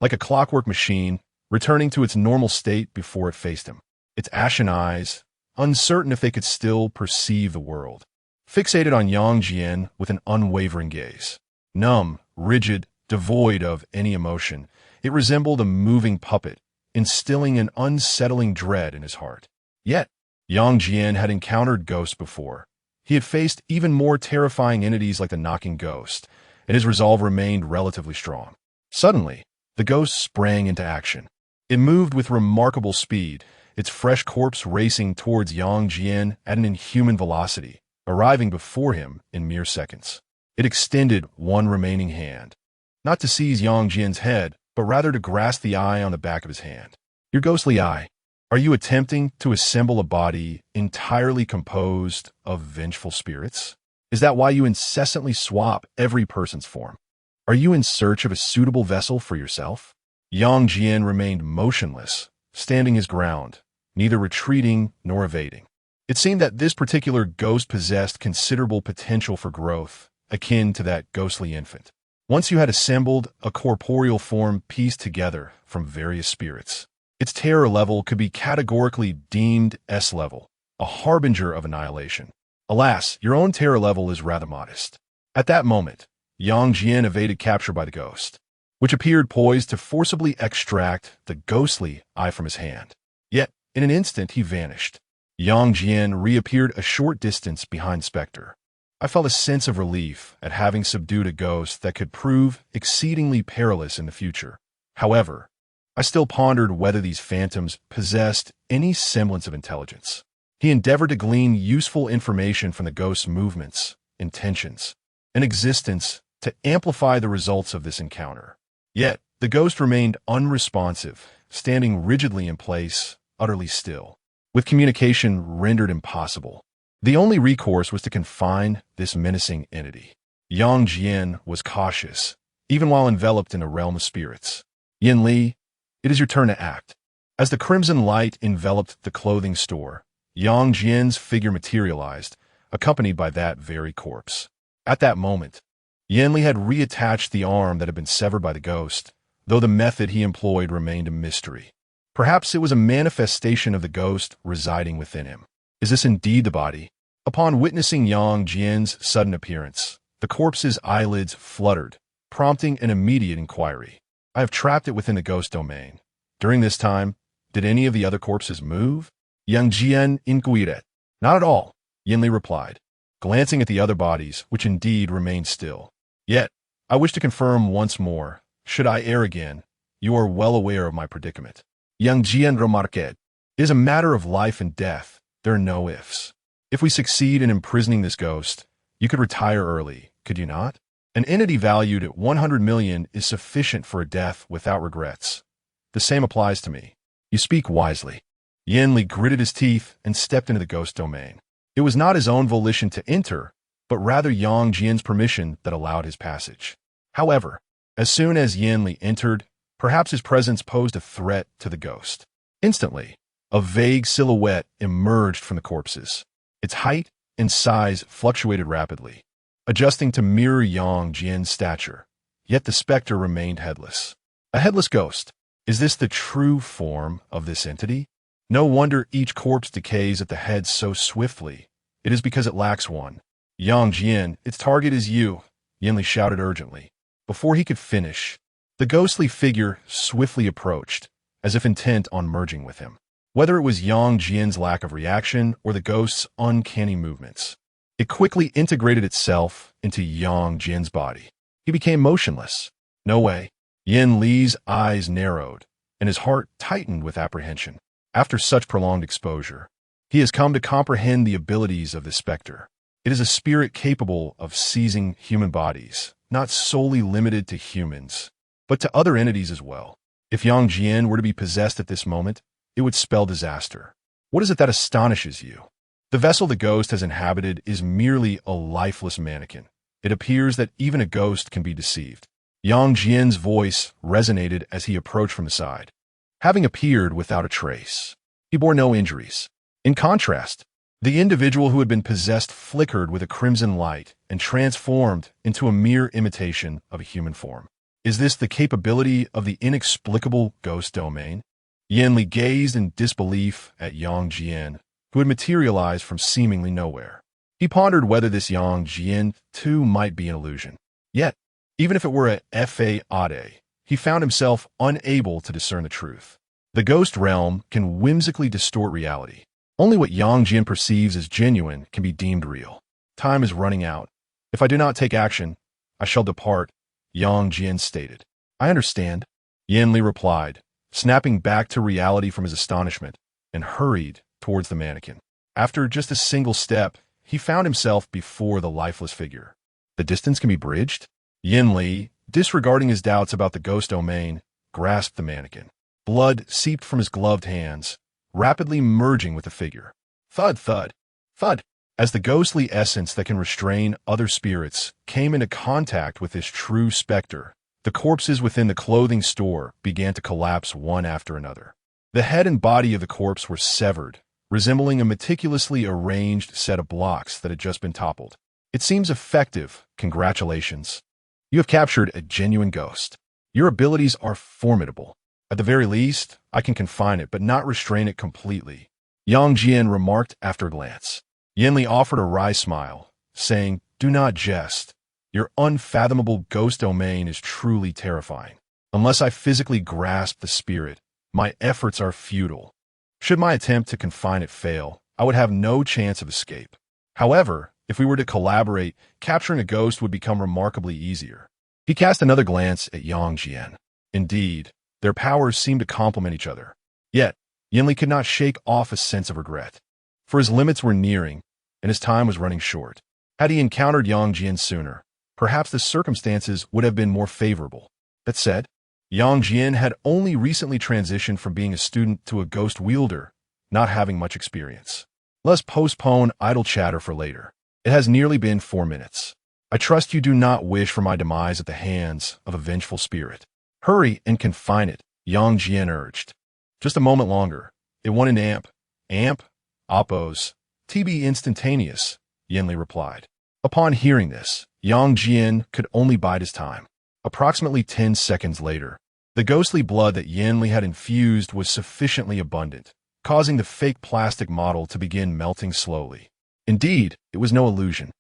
Speaker 1: like a clockwork machine, returning to its normal state before it faced him. Its ashen eyes, uncertain if they could still perceive the world, fixated on Yang Jian with an unwavering gaze. Numb, rigid, devoid of any emotion, it resembled a moving puppet, instilling an unsettling dread in his heart. Yet, Yang Jian had encountered ghosts before. He had faced even more terrifying entities like the knocking ghost, and his resolve remained relatively strong. Suddenly, the ghost sprang into action. It moved with remarkable speed, its fresh corpse racing towards Yang Jian at an inhuman velocity, arriving before him in mere seconds. It extended one remaining hand, not to seize Yang Jian's head, but rather to grasp the eye on the back of his hand. Your ghostly eye, are you attempting to assemble a body entirely composed of vengeful spirits? Is that why you incessantly swap every person's form? Are you in search of a suitable vessel for yourself? Yang Jian remained motionless, standing his ground, neither retreating nor evading. It seemed that this particular ghost possessed considerable potential for growth, akin to that ghostly infant. Once you had assembled a corporeal form pieced together from various spirits, its terror level could be categorically deemed S-level, a harbinger of annihilation. Alas, your own terror level is rather modest. At that moment, Yang Jian evaded capture by the ghost, which appeared poised to forcibly extract the ghostly eye from his hand. Yet, in an instant, he vanished. Yang Jian reappeared a short distance behind Spectre. I felt a sense of relief at having subdued a ghost that could prove exceedingly perilous in the future. However, I still pondered whether these phantoms possessed any semblance of intelligence. He endeavored to glean useful information from the ghost's movements, intentions, and existence to amplify the results of this encounter. Yet, the ghost remained unresponsive, standing rigidly in place, utterly still, with communication rendered impossible. The only recourse was to confine this menacing entity. Yang Jian was cautious, even while enveloped in a realm of spirits. Yin Li, it is your turn to act. As the crimson light enveloped the clothing store, Yang Jian's figure materialized, accompanied by that very corpse. At that moment, Yin Li had reattached the arm that had been severed by the ghost, though the method he employed remained a mystery. Perhaps it was a manifestation of the ghost residing within him. Is this indeed the body? Upon witnessing Yang Jian's sudden appearance, the corpse's eyelids fluttered, prompting an immediate inquiry. I have trapped it within the ghost domain. During this time, did any of the other corpses move? Yang Jian inquired. Not at all, Yin Li replied, glancing at the other bodies, which indeed remained still. Yet, I wish to confirm once more, should I err again, you are well aware of my predicament. Yang Jian remarqued. It is a matter of life and death. There are no ifs. If we succeed in imprisoning this ghost, you could retire early, could you not? An entity valued at 100 million is sufficient for a death without regrets. The same applies to me. You speak wisely. Yin Li gritted his teeth and stepped into the ghost domain. It was not his own volition to enter, but rather Yang Jian's permission that allowed his passage. However, as soon as Yin Li entered, perhaps his presence posed a threat to the ghost. Instantly, a vague silhouette emerged from the corpses. Its height and size fluctuated rapidly, adjusting to mirror Yang Jian's stature, yet the specter remained headless. A headless ghost. Is this the true form of this entity? No wonder each corpse decays at the head so swiftly. It is because it lacks one. Yang Jian, its target is you, Yin Li shouted urgently. Before he could finish, the ghostly figure swiftly approached, as if intent on merging with him. Whether it was Yang Jian's lack of reaction or the ghost's uncanny movements, it quickly integrated itself into Yang Jian's body. He became motionless. No way. Yin Li's eyes narrowed, and his heart tightened with apprehension. After such prolonged exposure, he has come to comprehend the abilities of this specter. It is a spirit capable of seizing human bodies, not solely limited to humans, but to other entities as well. If Yang Jian were to be possessed at this moment, it would spell disaster. What is it that astonishes you? The vessel the ghost has inhabited is merely a lifeless mannequin. It appears that even a ghost can be deceived. Yang Jian's voice resonated as he approached from the side. Having appeared without a trace, he bore no injuries. In contrast, The individual who had been possessed flickered with a crimson light and transformed into a mere imitation of a human form. Is this the capability of the inexplicable ghost domain? Yanli gazed in disbelief at Yang Jian, who had materialized from seemingly nowhere. He pondered whether this Yang Jian, too, might be an illusion. Yet, even if it were a fade, he found himself unable to discern the truth. The ghost realm can whimsically distort reality. Only what Yang Jian perceives as genuine can be deemed real. Time is running out. If I do not take action, I shall depart, Yang Jian stated. I understand, Yanli replied, snapping back to reality from his astonishment, and hurried towards the mannequin. After just a single step, he found himself before the lifeless figure. The distance can be bridged? Yanli, disregarding his doubts about the ghost domain, grasped the mannequin. Blood seeped from his gloved hands, rapidly merging with the figure. Thud, thud, thud. As the ghostly essence that can restrain other spirits came into contact with this true specter, the corpses within the clothing store began to collapse one after another. The head and body of the corpse were severed, resembling a meticulously arranged set of blocks that had just been toppled. It seems effective. Congratulations. You have captured a genuine ghost. Your abilities are formidable. At the very least, I can confine it but not restrain it completely, Yang Jian remarked after a glance. Yanli offered a wry smile, saying, Do not jest. Your unfathomable ghost domain is truly terrifying. Unless I physically grasp the spirit, my efforts are futile. Should my attempt to confine it fail, I would have no chance of escape. However, if we were to collaborate, capturing a ghost would become remarkably easier. He cast another glance at Yang Jian. Indeed, their powers seemed to complement each other. Yet, Yanli could not shake off a sense of regret. For his limits were nearing, and his time was running short. Had he encountered Yang Jian sooner, perhaps the circumstances would have been more favorable. That said, Yang Jian had only recently transitioned from being a student to a ghost wielder, not having much experience. Let's postpone idle chatter for later. It has nearly been 4 minutes. I trust you do not wish for my demise at the hands of a vengeful spirit. Hurry and confine it, Yang Jian urged. Just a moment longer. It won an amp. Amp? Oppos. TB instantaneous, Yanli replied. Upon hearing this, Yang Jian could only bide his time. Approximately 10 seconds later, the ghostly blood that Yanli had infused was sufficiently abundant, causing the fake plastic model to begin melting slowly. Indeed, it was no illusion.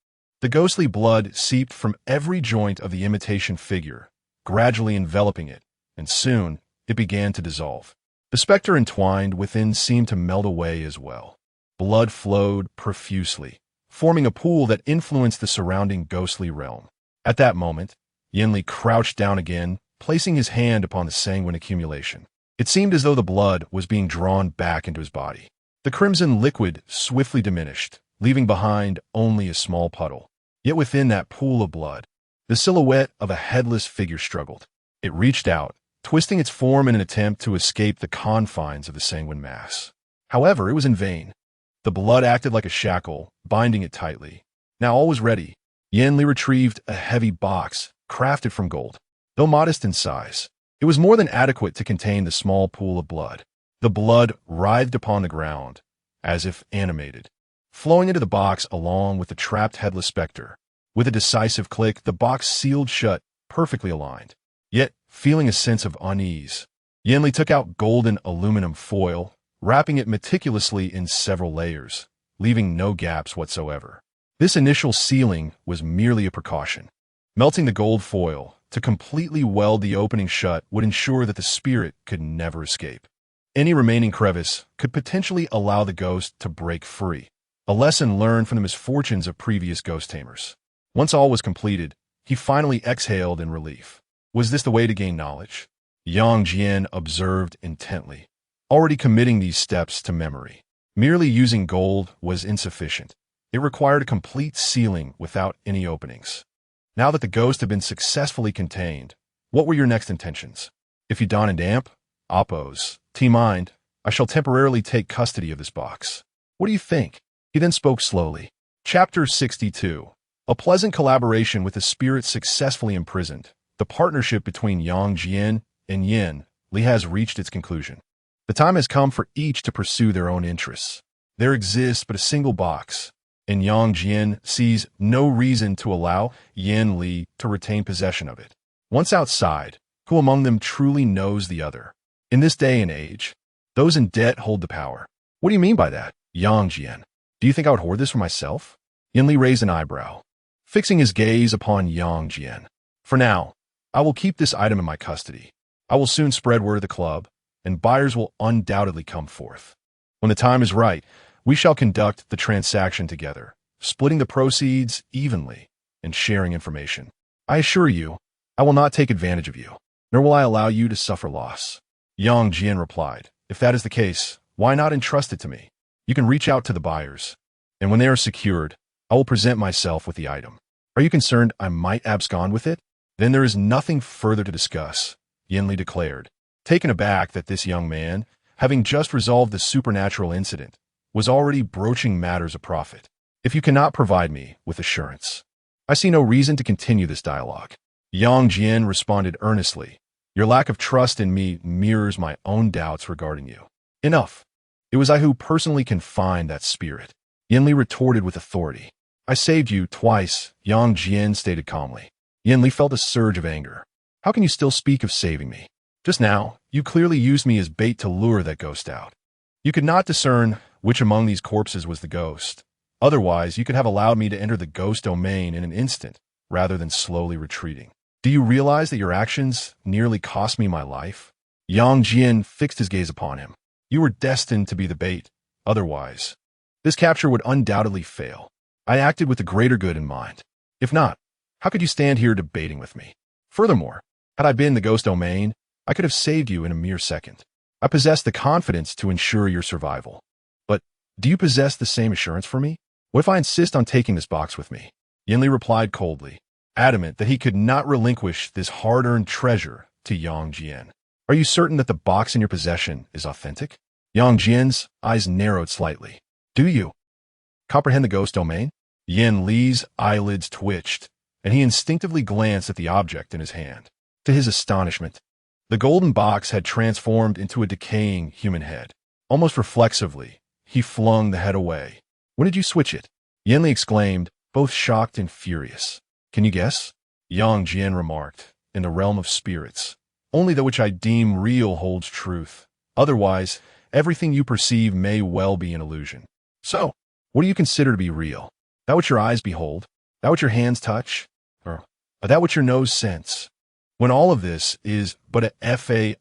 Speaker 1: The ghostly blood seeped from every joint of the imitation figure, gradually enveloping it, and soon it began to dissolve. The specter entwined within seemed to melt away as well. Blood flowed profusely, forming a pool that influenced the surrounding ghostly realm. At that moment, Yanli crouched down again, placing his hand upon the sanguine accumulation. It seemed as though the blood was being drawn back into his body. The crimson liquid swiftly diminished, leaving behind only a small puddle. Yet within that pool of blood, the silhouette of a headless figure struggled. It reached out, twisting its form in an attempt to escape the confines of the sanguine mass. However, it was in vain. The blood acted like a shackle, binding it tightly. Now all was ready. Yanli retrieved a heavy box, crafted from gold. Though modest in size, it was more than adequate to contain the small pool of blood. The blood writhed upon the ground, as if animated, flowing into the box along with the trapped headless specter. With a decisive click, the box sealed shut, perfectly aligned. Yet, feeling a sense of unease, Yanli took out golden aluminum foil, wrapping it meticulously in several layers, leaving no gaps whatsoever. This initial sealing was merely a precaution. Melting the gold foil to completely weld the opening shut would ensure that the spirit could never escape. Any remaining crevice could potentially allow the ghost to break free, a lesson learned from the misfortunes of previous ghost tamers. Once all was completed, he finally exhaled in relief. Was this the way to gain knowledge? Yang Jian observed intently, already committing these steps to memory. Merely using gold was insufficient. It required a complete sealing without any openings. Now that the ghost had been successfully contained, what were your next intentions? If you don and amp, Oppos, T-Mind, I shall temporarily take custody of this box. What do you think? He then spoke slowly. Chapter 62. A pleasant collaboration with the spirit successfully imprisoned. The partnership between Yang Jian and Yin Li has reached its conclusion. The time has come for each to pursue their own interests. There exists but a single box, and Yang Jian sees no reason to allow Yin Li to retain possession of it. Once outside, who among them truly knows the other? In this day and age, those in debt hold the power. What do you mean by that, Yang Jian? Do you think I would hoard this for myself? Yin Li raised an eyebrow, fixing his gaze upon Yang Jian. For now, I will keep this item in my custody. I will soon spread word of the club, and buyers will undoubtedly come forth. When the time is right, we shall conduct the transaction together, splitting the proceeds evenly and sharing information. I assure you, I will not take advantage of you, nor will I allow you to suffer loss. Yang Jian replied, if that is the case, why not entrust it to me? You can reach out to the buyers, and when they are secured, I will present myself with the item. Are you concerned I might abscond with it? Then there is nothing further to discuss, Yin Li declared, taken aback that this young man, having just resolved the supernatural incident, was already broaching matters of profit. If you cannot provide me with assurance, I see no reason to continue this dialogue. Yang Jian responded earnestly, your lack of trust in me mirrors my own doubts regarding you. Enough. It was I who personally confined that spirit. Yin Li retorted with authority. I saved you twice, Yang Jian stated calmly. Yin Li felt a surge of anger. How can you still speak of saving me? Just now, you clearly used me as bait to lure that ghost out. You could not discern which among these corpses was the ghost. Otherwise, you could have allowed me to enter the ghost domain in an instant, rather than slowly retreating. Do you realize that your actions nearly cost me my life? Yang Jian fixed his gaze upon him. You were destined to be the bait. Otherwise, this capture would undoubtedly fail. I acted with the greater good in mind. If not, how could you stand here debating with me? Furthermore, had I been the ghost domain, I could have saved you in a mere second. I possess the confidence to ensure your survival. But do you possess the same assurance for me? What if I insist on taking this box with me? Yin Li replied coldly, adamant that he could not relinquish this hard-earned treasure to Yang Jian. Are you certain that the box in your possession is authentic? Yang Jian's eyes narrowed slightly. Do you comprehend the ghost domain? Yin Li's eyelids twitched, and he instinctively glanced at the object in his hand. To his astonishment, the golden box had transformed into a decaying human head. Almost reflexively, he flung the head away. When did you switch it? Yin Li exclaimed, both shocked and furious. Can you guess? Yang Jian remarked, in the realm of spirits. Only that which I deem real holds truth. Otherwise, everything you perceive may well be an illusion. So, what do you consider to be real? That which your eyes behold? That which your hands touch? Or that which your nose scents? When all of this is but a fade,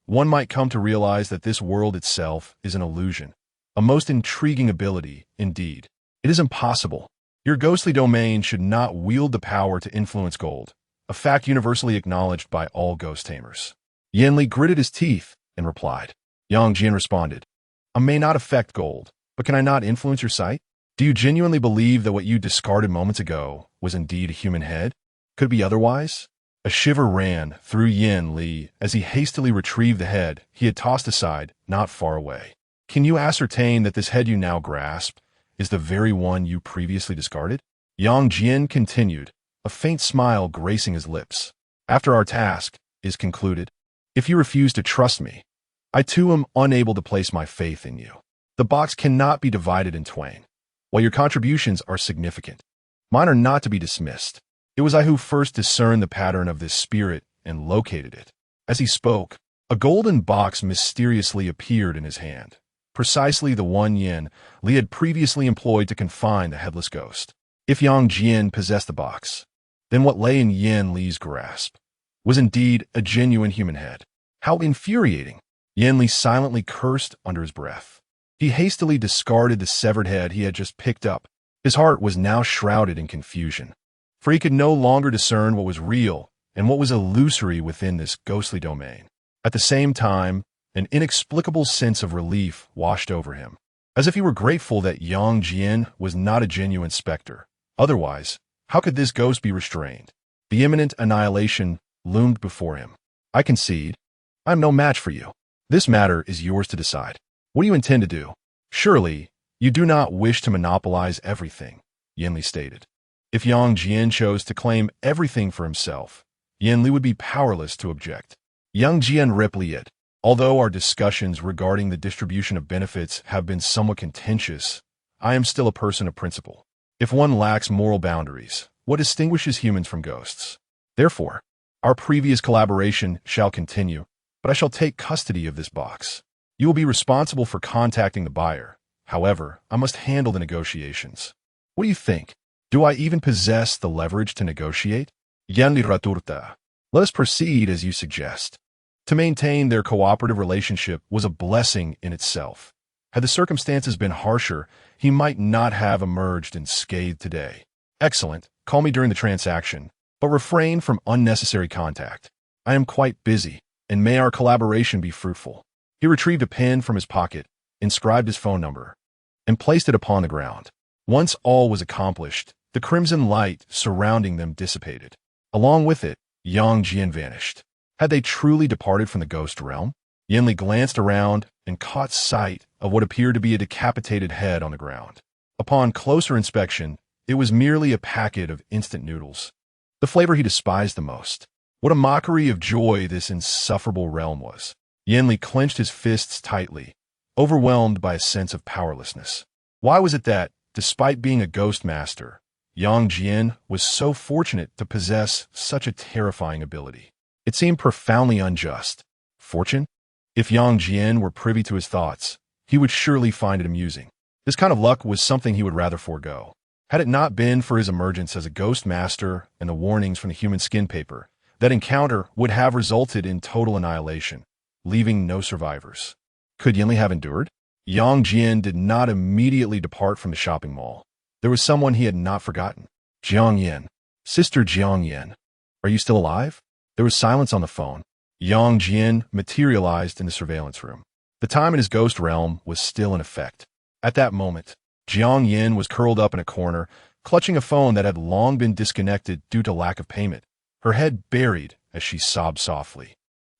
Speaker 1: one might come to realize that this world itself is an illusion. A most intriguing ability, indeed. It is impossible. Your ghostly domain should not wield the power to influence gold, a fact universally acknowledged by all ghost tamers. Yin Li gritted his teeth and replied. Yang Jian responded, I may not affect gold, but can I not influence your sight? Do you genuinely believe that what you discarded moments ago was indeed a human head? Could it be otherwise? A shiver ran through Yin Li as he hastily retrieved the head he had tossed aside not far away. Can you ascertain that this head you now grasp is the very one you previously discarded? Yang Jian continued, a faint smile gracing his lips. After our task is concluded, if you refuse to trust me, I too am unable to place my faith in you. The box cannot be divided in twain. While your contributions are significant, mine are not to be dismissed. It was I who first discerned the pattern of this spirit and located it. As he spoke, a golden box mysteriously appeared in his hand, precisely the one Yin Li had previously employed to confine the headless ghost. If Yang Jian possessed the box, then what lay in Yin Li's grasp was indeed a genuine human head. How infuriating! Yin Li silently cursed under his breath. He hastily discarded the severed head he had just picked up. His heart was now shrouded in confusion, for he could no longer discern what was real and what was illusory within this ghostly domain. At the same time, an inexplicable sense of relief washed over him, as if he were grateful that Yang Jian was not a genuine specter. Otherwise, how could this ghost be restrained? The imminent annihilation loomed before him. I concede, I am no match for you. This matter is yours to decide. What do you intend to do? Surely, you do not wish to monopolize everything, Yin Li stated. If Yang Jian chose to claim everything for himself, Yin Li would be powerless to object. Yang Jian replied, Although our discussions regarding the distribution of benefits have been somewhat contentious, I am still a person of principle. If one lacks moral boundaries, what distinguishes humans from ghosts? Therefore, our previous collaboration shall continue, but I shall take custody of this box. You will be responsible for contacting the buyer. However, I must handle the negotiations. What do you think? Do I even possess the leverage to negotiate? Yanli raturta. Let us proceed as you suggest. To maintain their cooperative relationship was a blessing in itself. Had the circumstances been harsher, he might not have emerged unscathed today. Excellent. Call me during the transaction, but refrain from unnecessary contact. I am quite busy, and may our collaboration be fruitful. He retrieved a pen from his pocket, inscribed his phone number, and placed it upon the ground. Once all was accomplished, the crimson light surrounding them dissipated. Along with it, Yang Jian vanished. Had they truly departed from the ghost realm? Yanli glanced around and caught sight of what appeared to be a decapitated head on the ground. Upon closer inspection, it was merely a packet of instant noodles, the flavor he despised the most. What a mockery of joy this insufferable realm was. Yanli clenched his fists tightly, overwhelmed by a sense of powerlessness. Why was it that, despite being a ghost master, Yang Jian was so fortunate to possess such a terrifying ability? It seemed profoundly unjust. Fortune? If Yang Jian were privy to his thoughts, he would surely find it amusing. This kind of luck was something he would rather forego. Had it not been for his emergence as a ghost master and the warnings from the human skin paper, that encounter would have resulted in total annihilation, leaving no survivors. Could Yanli have endured? Yang Jian did not immediately depart from the shopping mall. There was someone he had not forgotten. Jiang Yan. Sister Jiang Yan. Are you still alive? There was silence on the phone. Yang Jian materialized in the surveillance room. The time in his ghost realm was still in effect. At that moment, Jiang Yan was curled up in a corner, clutching a phone that had long been disconnected due to lack of payment, her head buried as she sobbed softly.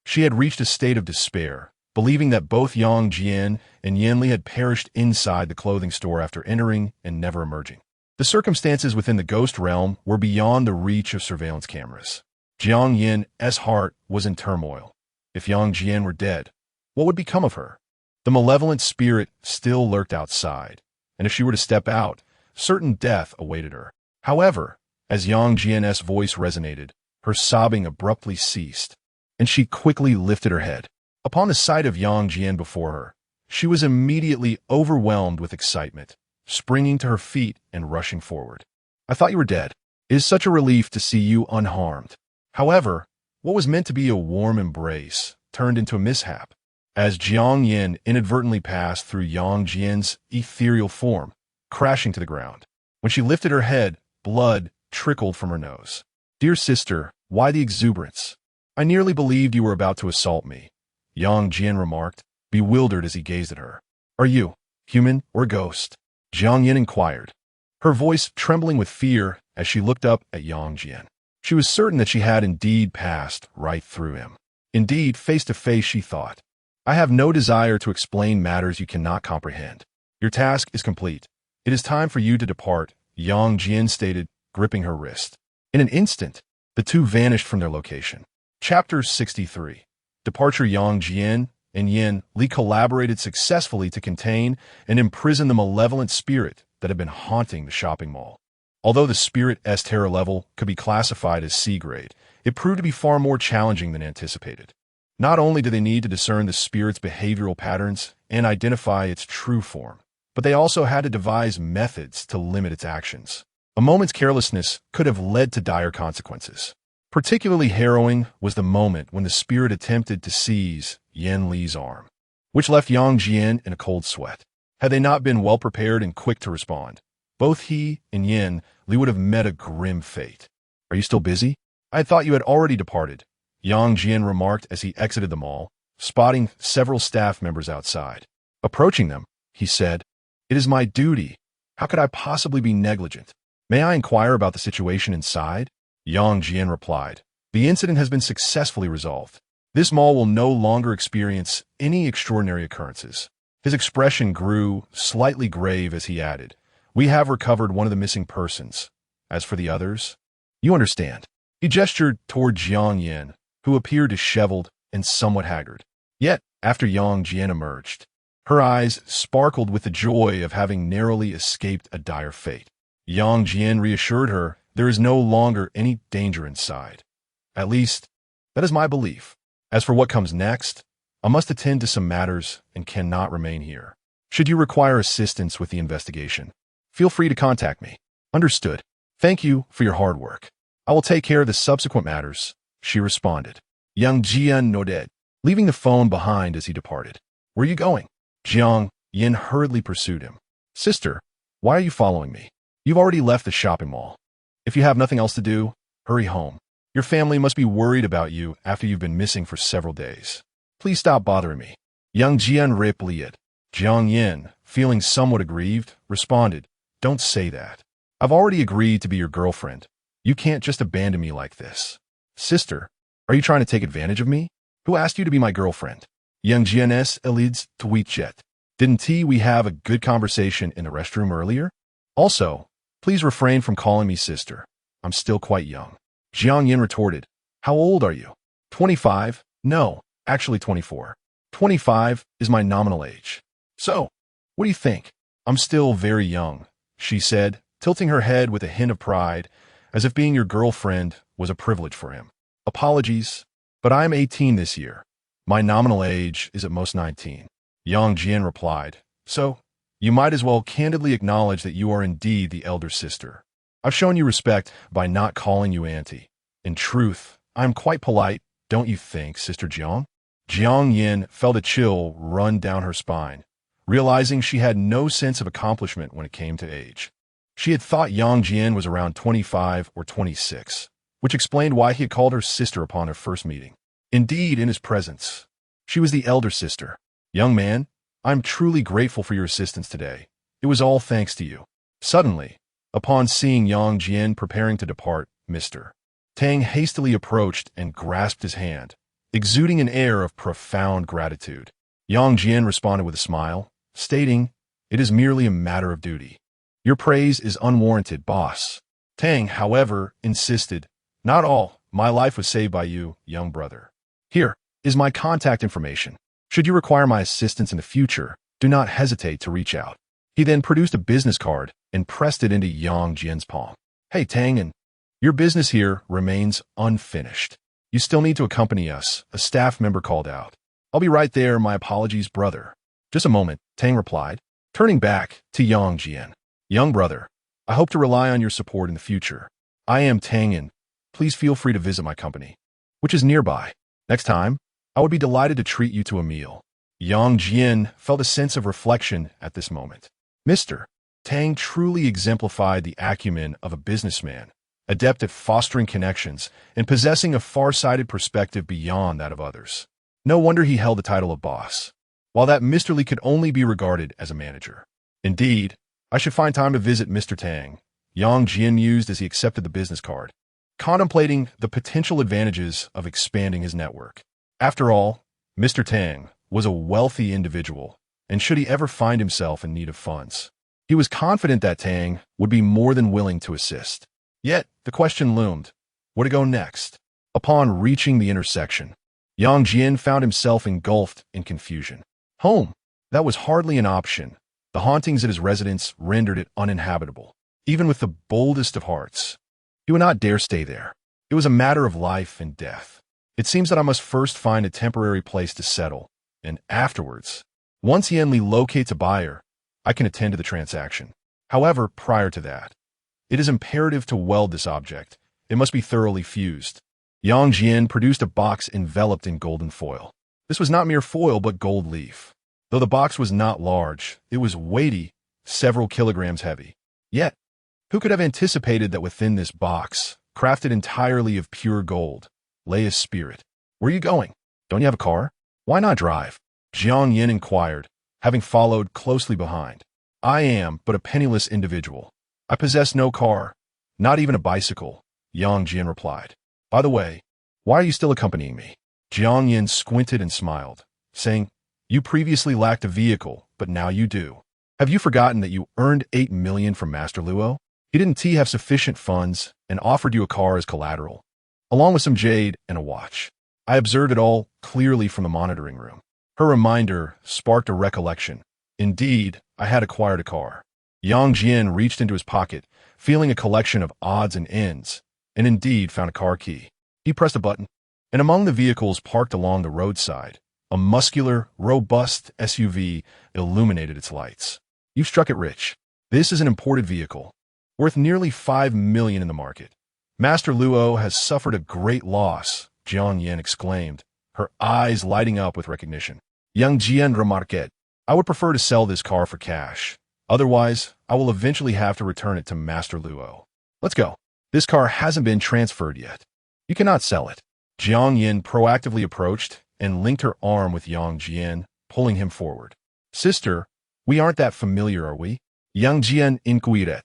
Speaker 1: She had reached a state of despair, believing that both Yang Jian and Yanli had perished inside the clothing store after entering and never emerging. The circumstances within the ghost realm were beyond the reach of surveillance cameras. Jiang Yan's heart was in turmoil. If Yang Jian were dead, what would become of her? The malevolent spirit still lurked outside, and if she were to step out, certain death awaited her. However, as Yang Jian's voice resonated, her sobbing abruptly ceased, and she quickly lifted her head. Upon the sight of Yang Jian before her, she was immediately overwhelmed with excitement, springing to her feet and rushing forward. I thought you were dead. It is such a relief to see you unharmed. However, what was meant to be a warm embrace turned into a mishap, as Jiang Yan inadvertently passed through Yang Jian's ethereal form, crashing to the ground. When she lifted her head, blood trickled from her nose. Dear sister, why the exuberance? I nearly believed you were about to assault me, Yang Jian remarked, bewildered as he gazed at her. Are you human or ghost? Jiang Yan inquired, her voice trembling with fear as she looked up at Yang Jian. She was certain that she had indeed passed right through him. Indeed, face to face, she thought. I have no desire to explain matters you cannot comprehend. Your task is complete. It is time for you to depart, Yang Jian stated, gripping her wrist. In an instant, the two vanished from their location. Chapter 63. Departure. Yang Jian and Yin Li collaborated successfully to contain and imprison the malevolent spirit that had been haunting the shopping mall. Although the spirit's terror level could be classified as C grade, it proved to be far more challenging than anticipated. Not only did they need to discern the spirit's behavioral patterns and identify its true form, but they also had to devise methods to limit its actions. A moment's carelessness could have led to dire consequences. Particularly harrowing was the moment when the spirit attempted to seize Yan Li's arm, which left Yang Jian in a cold sweat. Had they not been well prepared and quick to respond, both he and Yan Li would have met a grim fate. Are you still busy? I thought you had already departed, Yang Jian remarked as he exited the mall, spotting several staff members outside. Approaching them, he said, It is my duty. How could I possibly be negligent? May I inquire about the situation inside? Yang Jian replied, The incident has been successfully resolved. This mall will no longer experience any extraordinary occurrences. His expression grew slightly grave as he added, We have recovered one of the missing persons. As for the others, you understand. He gestured toward Jiang Yan, who appeared disheveled and somewhat haggard. Yet, after Yang Jian emerged. Her eyes sparkled with the joy of having narrowly escaped a dire fate. Yang Jian reassured her there is no longer any danger inside. At least, that is my belief. As for what comes next, I must attend to some matters and cannot remain here. Should you require assistance with the investigation, feel free to contact me. Understood. Thank you for your hard work. I will take care of the subsequent matters, she responded. Yang Jian nodded, leaving the phone behind as he departed. Where are you going? Jiang Yin hurriedly pursued him. Sister, why are you following me? You've already left the shopping mall. If you have nothing else to do, hurry home. Your family must be worried about you after you've been missing for several days. Please stop bothering me. Yang Jian replied. Jiang Yin, feeling somewhat aggrieved, responded, Don't say that. I've already agreed to be your girlfriend. You can't just abandon me like this. Sister, are you trying to take advantage of me? Who asked you to be my girlfriend? Yang Jian's elids tweetjet. Didn't we have a good conversation in the restroom earlier? Also, please refrain from calling me sister. I'm still quite young. Jiang Yin retorted. How old are you? 25? No, actually 24. 25 is my nominal age. So, what do you think? I'm still very young, she said, tilting her head with a hint of pride, as if being your girlfriend was a privilege for him. Apologies, but I am 18 this year. My nominal age is at most 19. Yang Jian replied. So, you might as well candidly acknowledge that you are indeed the elder sister. I've shown you respect by not calling you auntie. In truth, I am quite polite, don't you think, Sister Jiang? Jiang Yin felt a chill run down her spine, realizing she had no sense of accomplishment when it came to age. She had thought Yang Jian was around 25 or 26, which explained why he had called her sister upon their first meeting. Indeed, in his presence, she was the elder sister. Young man, I'm truly grateful for your assistance today. It was all thanks to you. Suddenly, upon seeing Yang Jian preparing to depart, Mr. Tang hastily approached and grasped his hand, exuding an air of profound gratitude. Yang Jian responded with a smile, stating, It is merely a matter of duty. Your praise is unwarranted, boss. Tang, however, insisted, Not all. My life was saved by you, young brother. Here is my contact information. Should you require my assistance in the future, do not hesitate to reach out. He then produced a business card and pressed it into Yang Jian's palm. Hey, Tang, and your business here remains unfinished. You still need to accompany us, a staff member called out. I'll be right there, my apologies, brother. Just a moment, Tang replied, turning back to Yang Jian. Young brother, I hope to rely on your support in the future. I am Tang, and please feel free to visit my company, which is nearby. Next time, I would be delighted to treat you to a meal. Yang Jian felt a sense of reflection at this moment. Mr. Tang truly exemplified the acumen of a businessman, adept at fostering connections and possessing a far-sighted perspective beyond that of others. No wonder he held the title of boss, while that Mr. Li could only be regarded as a manager. Indeed, I should find time to visit Mr. Tang, Yang Jian mused as he accepted the business card, contemplating the potential advantages of expanding his network. After all, Mr. Tang was a wealthy individual, and should he ever find himself in need of funds, he was confident that Tang would be more than willing to assist. Yet, the question loomed, where to go next? Upon reaching the intersection, Yang Jian found himself engulfed in confusion. Home, that was hardly an option. The hauntings at his residence rendered it uninhabitable. Even with the boldest of hearts, he would not dare stay there. It was a matter of life and death. It seems that I must first find a temporary place to settle, and afterwards, once Yan Li locates a buyer, I can attend to the transaction. However, prior to that, it is imperative to weld this object. It must be thoroughly fused. Yang Jian produced a box enveloped in golden foil. This was not mere foil, but gold leaf. Though the box was not large, it was weighty, several kilograms heavy. Yet, who could have anticipated that within this box, crafted entirely of pure gold, lay a spirit? Where are you going? Don't you have a car? Why not drive? Jiang Yin inquired, having followed closely behind. I am but a penniless individual. I possess no car, not even a bicycle, Yang Jian replied. By the way, why are you still accompanying me? Jiang Yin squinted and smiled, saying, You previously lacked a vehicle, but now you do. Have you forgotten that you earned 8 million from Master Luo? He didn't have sufficient funds and offered you a car as collateral, along with some jade and a watch. I observed it all clearly from the monitoring room. Her reminder sparked a recollection. Indeed, I had acquired a car. Yang Jian reached into his pocket, feeling a collection of odds and ends, and indeed found a car key. He pressed a button, and among the vehicles parked along the roadside, a muscular, robust SUV illuminated its lights. You've struck it rich. This is an imported vehicle, worth nearly 5 million in the market. Master Luo has suffered a great loss, Jiang Yin exclaimed, her eyes lighting up with recognition. Yang Jian remarqued, I would prefer to sell this car for cash. Otherwise, I will eventually have to return it to Master Luo. Let's go. This car hasn't been transferred yet. You cannot sell it. Jiang Yin proactively approached and linked her arm with Yang Jian, pulling him forward. Sister, we aren't that familiar, are we? Yang Jian inquired.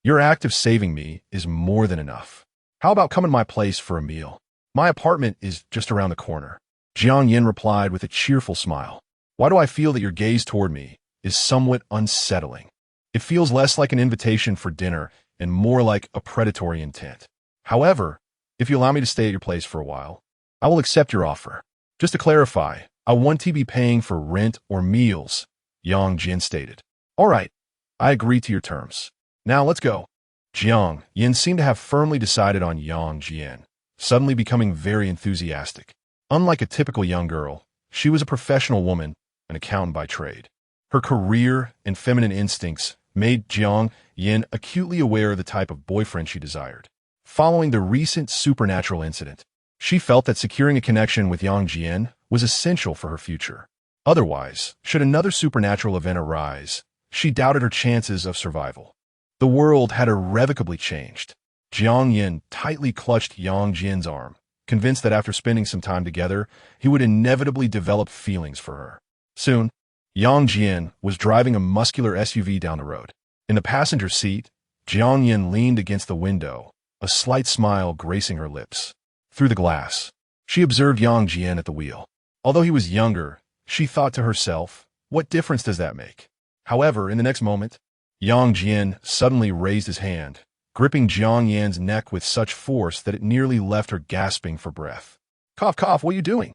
Speaker 1: Your act of saving me is more than enough. How about coming to my place for a meal? My apartment is just around the corner. Jiang Yin replied with a cheerful smile. Why do I feel that your gaze toward me is somewhat unsettling? It feels less like an invitation for dinner and more like a predatory intent. However, if you allow me to stay at your place for a while, I will accept your offer. Just to clarify, I want to be paying for rent or meals, Yang Jin stated. All right, I agree to your terms. Now let's go. Jiang Yin seemed to have firmly decided on Yang Jian, suddenly becoming very enthusiastic. Unlike a typical young girl, she was a professional woman, an accountant by trade. Her career and feminine instincts made Jiang Yin acutely aware of the type of boyfriend she desired. Following the recent supernatural incident, she felt that securing a connection with Yang Jian was essential for her future. Otherwise, should another supernatural event arise, she doubted her chances of survival. The world had irrevocably changed. Jiang Yin tightly clutched Yang Jian's arm, convinced that after spending some time together, he would inevitably develop feelings for her. Soon, Yang Jian was driving a muscular SUV down the road. In the passenger seat, Jiang Yin leaned against the window, a slight smile gracing her lips. Through the glass, she observed Yang Jian at the wheel. Although he was younger, she thought to herself, what difference does that make? However, in the next moment, Yang Jian suddenly raised his hand, gripping Jiang Yan's neck with such force that it nearly left her gasping for breath. Cough, cough, what are you doing?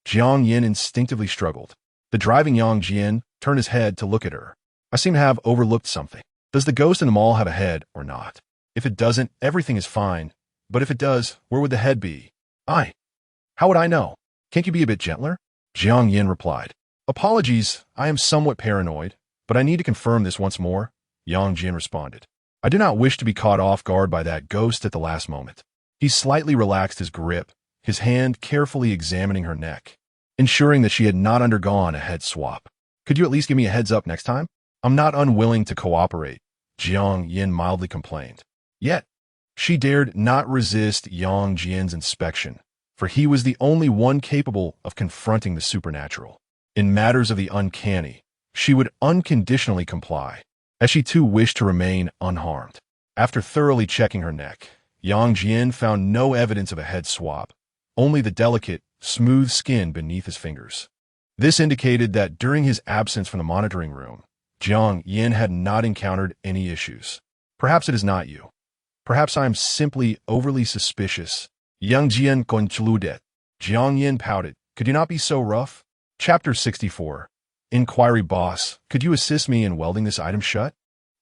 Speaker 1: Jiang Yin instinctively struggled. The driving Yang Jian turned his head to look at her. I seem to have overlooked something. Does the ghost in the mall have a head or not? If it doesn't, everything is fine. But if it does, where would the head be? How would I know? Can't you be a bit gentler? Jiang Yin replied. Apologies, I am somewhat paranoid, but I need to confirm this once more, Yang Jian responded. I do not wish to be caught off guard by that ghost at the last moment. He slightly relaxed his grip, his hand carefully examining her neck, ensuring that she had not undergone a head swap. Could you at least give me a heads up next time? I'm not unwilling to cooperate, Jiang Yin mildly complained. Yet, she dared not resist Yang Jian's inspection, for he was the only one capable of confronting the supernatural. In matters of the uncanny, she would unconditionally comply, as she too wished to remain unharmed. After thoroughly checking her neck, Yang Jian found no evidence of a head swap, only the delicate, smooth skin beneath his fingers. This indicated that during his absence from the monitoring room, Jiang Yin had not encountered any issues. Perhaps it is not you. Perhaps I am simply overly suspicious. Yang Jian concluded. Jiang Yin pouted. Could you not be so rough? Chapter 64. Inquiry Boss, could you assist me in welding this item shut?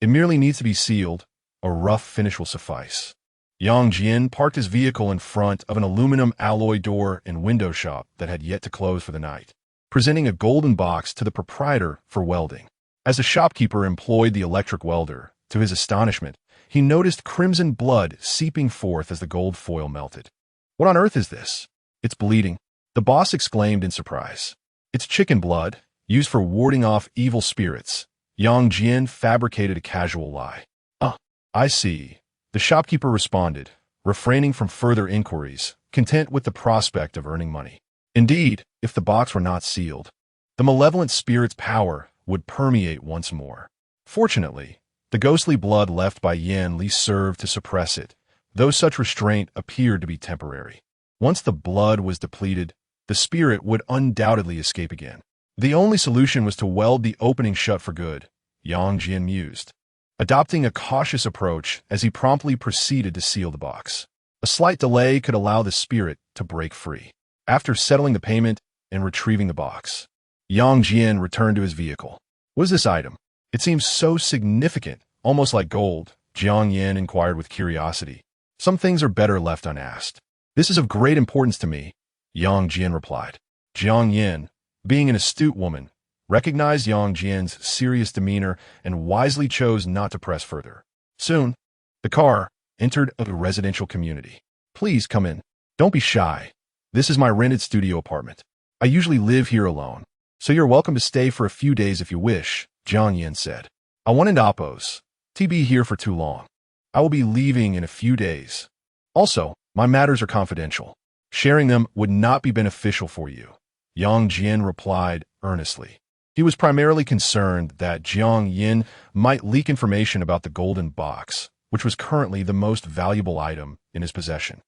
Speaker 1: It merely needs to be sealed. A rough finish will suffice. Yang Jian parked his vehicle in front of an aluminum alloy door and window shop that had yet to close for the night, presenting a golden box to the proprietor for welding. As the shopkeeper employed the electric welder, to his astonishment, he noticed crimson blood seeping forth as the gold foil melted. What on earth is this? It's bleeding, the boss exclaimed in surprise. It's chicken blood, used for warding off evil spirits. Yang Jian fabricated a casual lie. I see. The shopkeeper responded, refraining from further inquiries, content with the prospect of earning money. Indeed, if the box were not sealed, the malevolent spirit's power would permeate once more. Fortunately, the ghostly blood left by Yan Li served to suppress it, though such restraint appeared to be temporary. Once the blood was depleted, the spirit would undoubtedly escape again. The only solution was to weld the opening shut for good, Yang Jian mused, adopting a cautious approach as he promptly proceeded to seal the box. A slight delay could allow the spirit to break free. After settling the payment and retrieving the box, Yang Jian returned to his vehicle. What is this item? It seems so significant, almost like gold, Jiang Yin inquired with curiosity. Some things are better left unasked. This is of great importance to me, Yang Jian replied. Jiang Yin, being an astute woman, recognized Yang Jian's serious demeanor and wisely chose not to press further. Soon, the car entered a residential community. Please come in. Don't be shy. This is my rented studio apartment. I usually live here alone, so you're welcome to stay for a few days if you wish, Jiang Yin said. I wanted Oppos to be here for too long. I will be leaving in a few days. Also, my matters are confidential. Sharing them would not be beneficial for you, Yang Jian replied earnestly. He was primarily concerned that Jiang Yin might leak information about the golden box, which was currently the most valuable item in his possession.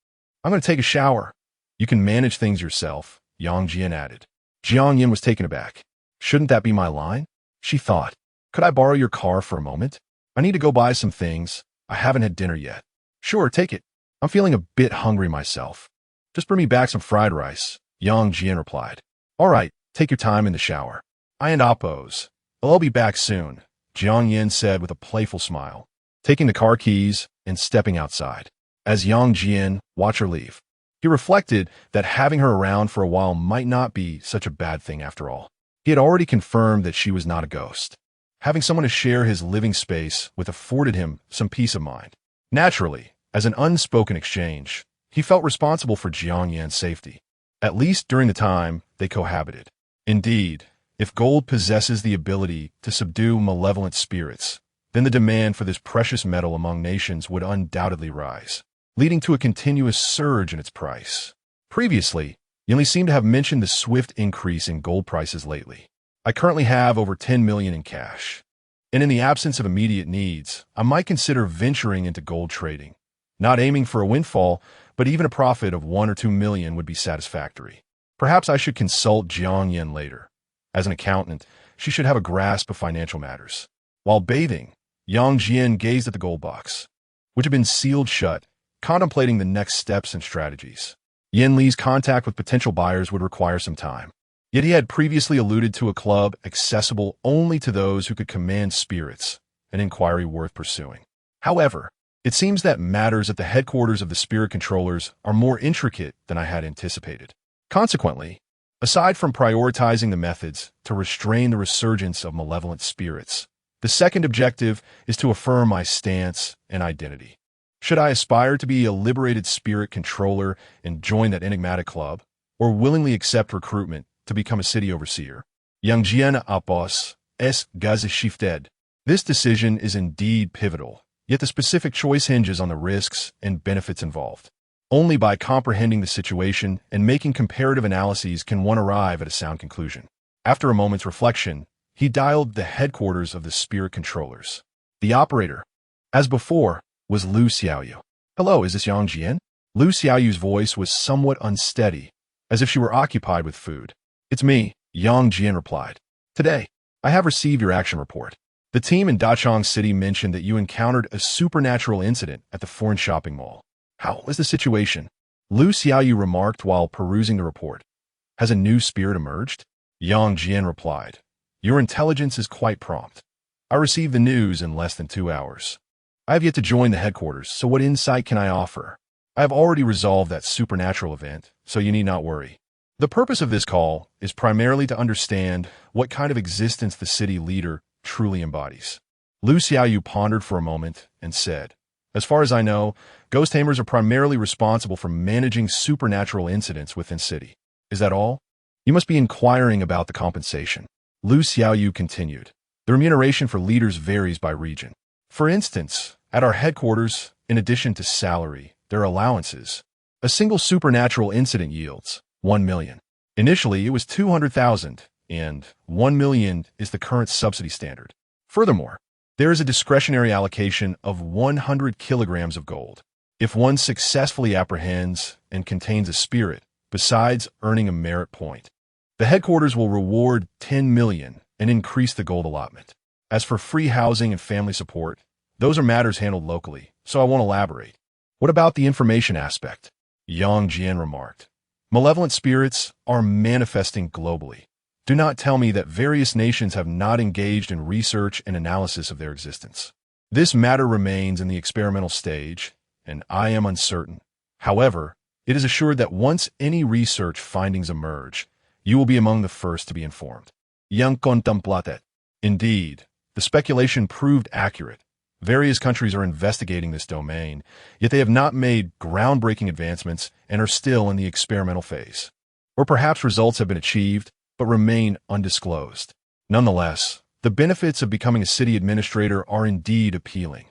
Speaker 1: I'm going to take a shower. You can manage things yourself, Yang Jian added. Jiang Yin was taken aback. Shouldn't that be my line? She thought. Could I borrow your car for a moment? I need to go buy some things. I haven't had dinner yet. Sure, take it. I'm feeling a bit hungry myself. Just bring me back some fried rice, Yang Jian replied. All right, take your time in the shower. I and Oppos. I'll be back soon, Jiang Yin said with a playful smile, taking the car keys and stepping outside. As Yang Jian watched her leave, he reflected that having her around for a while might not be such a bad thing after all. He had already confirmed that she was not a ghost. Having someone to share his living space with afforded him some peace of mind. Naturally, as an unspoken exchange, he felt responsible for Jiang Yan's safety, at least during the time they cohabited. Indeed, if gold possesses the ability to subdue malevolent spirits, then the demand for this precious metal among nations would undoubtedly rise, leading to a continuous surge in its price. Previously, you only seemed to have mentioned the swift increase in gold prices lately. I currently have over 10 million in cash, and in the absence of immediate needs, I might consider venturing into gold trading. Not aiming for a windfall, but even a profit of 1 or 2 million would be satisfactory. Perhaps I should consult Jiang Yin later. As an accountant, she should have a grasp of financial matters. While bathing, Yang Jian gazed at the gold box, which had been sealed shut, contemplating the next steps and strategies. Yin Li's contact with potential buyers would require some time. Yet he had previously alluded to a club accessible only to those who could command spirits, an inquiry worth pursuing. However, it seems that matters at the headquarters of the spirit controllers are more intricate than I had anticipated. Consequently, aside from prioritizing the methods to restrain the resurgence of malevolent spirits, the second objective is to affirm my stance and identity. Should I aspire to be a liberated spirit controller and join that enigmatic club, or willingly accept recruitment to become a city overseer? Yang Jian Oppos S. Gazishifted. This decision is indeed pivotal, yet the specific choice hinges on the risks and benefits involved. Only by comprehending the situation and making comparative analyses can one arrive at a sound conclusion. After a moment's reflection, he dialed the headquarters of the spirit controllers. The operator, as before, was Lu Xiaoyu. Hello, is this Yang Jian? Lu Xiaoyu's voice was somewhat unsteady, as if she were occupied with food. It's me, Yang Jian replied. Today, I have received your action report. The team in Dachang City mentioned that you encountered a supernatural incident at the foreign shopping mall. How was the situation? Lu Xiaoyu remarked while perusing the report. Has a new spirit emerged? Yang Jian replied. Your intelligence is quite prompt. I received the news in less than 2 hours. I have yet to join the headquarters, so what insight can I offer? I have already resolved that supernatural event, so you need not worry. The purpose of this call is primarily to understand what kind of existence the city leader truly embodies. Lu Xiaoyu pondered for a moment and said, as far as I know, ghost tamers are primarily responsible for managing supernatural incidents within city. Is that all? You must be inquiring about the compensation. Lu Xiaoyu continued. The remuneration for leaders varies by region. For instance, at our headquarters, in addition to salary, there are allowances. A single supernatural incident yields 1 million. Initially, it was 200,000, and 1 million is the current subsidy standard. Furthermore, there is a discretionary allocation of 100 kilograms of gold. If one successfully apprehends and contains a spirit, besides earning a merit point, the headquarters will reward 10 million and increase the gold allotment. As for free housing and family support, those are matters handled locally, so I won't elaborate. What about the information aspect? Yang Jian remarked. Malevolent spirits are manifesting globally. Do not tell me that various nations have not engaged in research and analysis of their existence. This matter remains in the experimental stage, and I am uncertain. However, it is assured that once any research findings emerge, you will be among the first to be informed. Yang contemplatet. Indeed, the speculation proved accurate. Various countries are investigating this domain, yet they have not made groundbreaking advancements and are still in the experimental phase. Or perhaps results have been achieved, but remain undisclosed. Nonetheless, the benefits of becoming a city administrator are indeed appealing,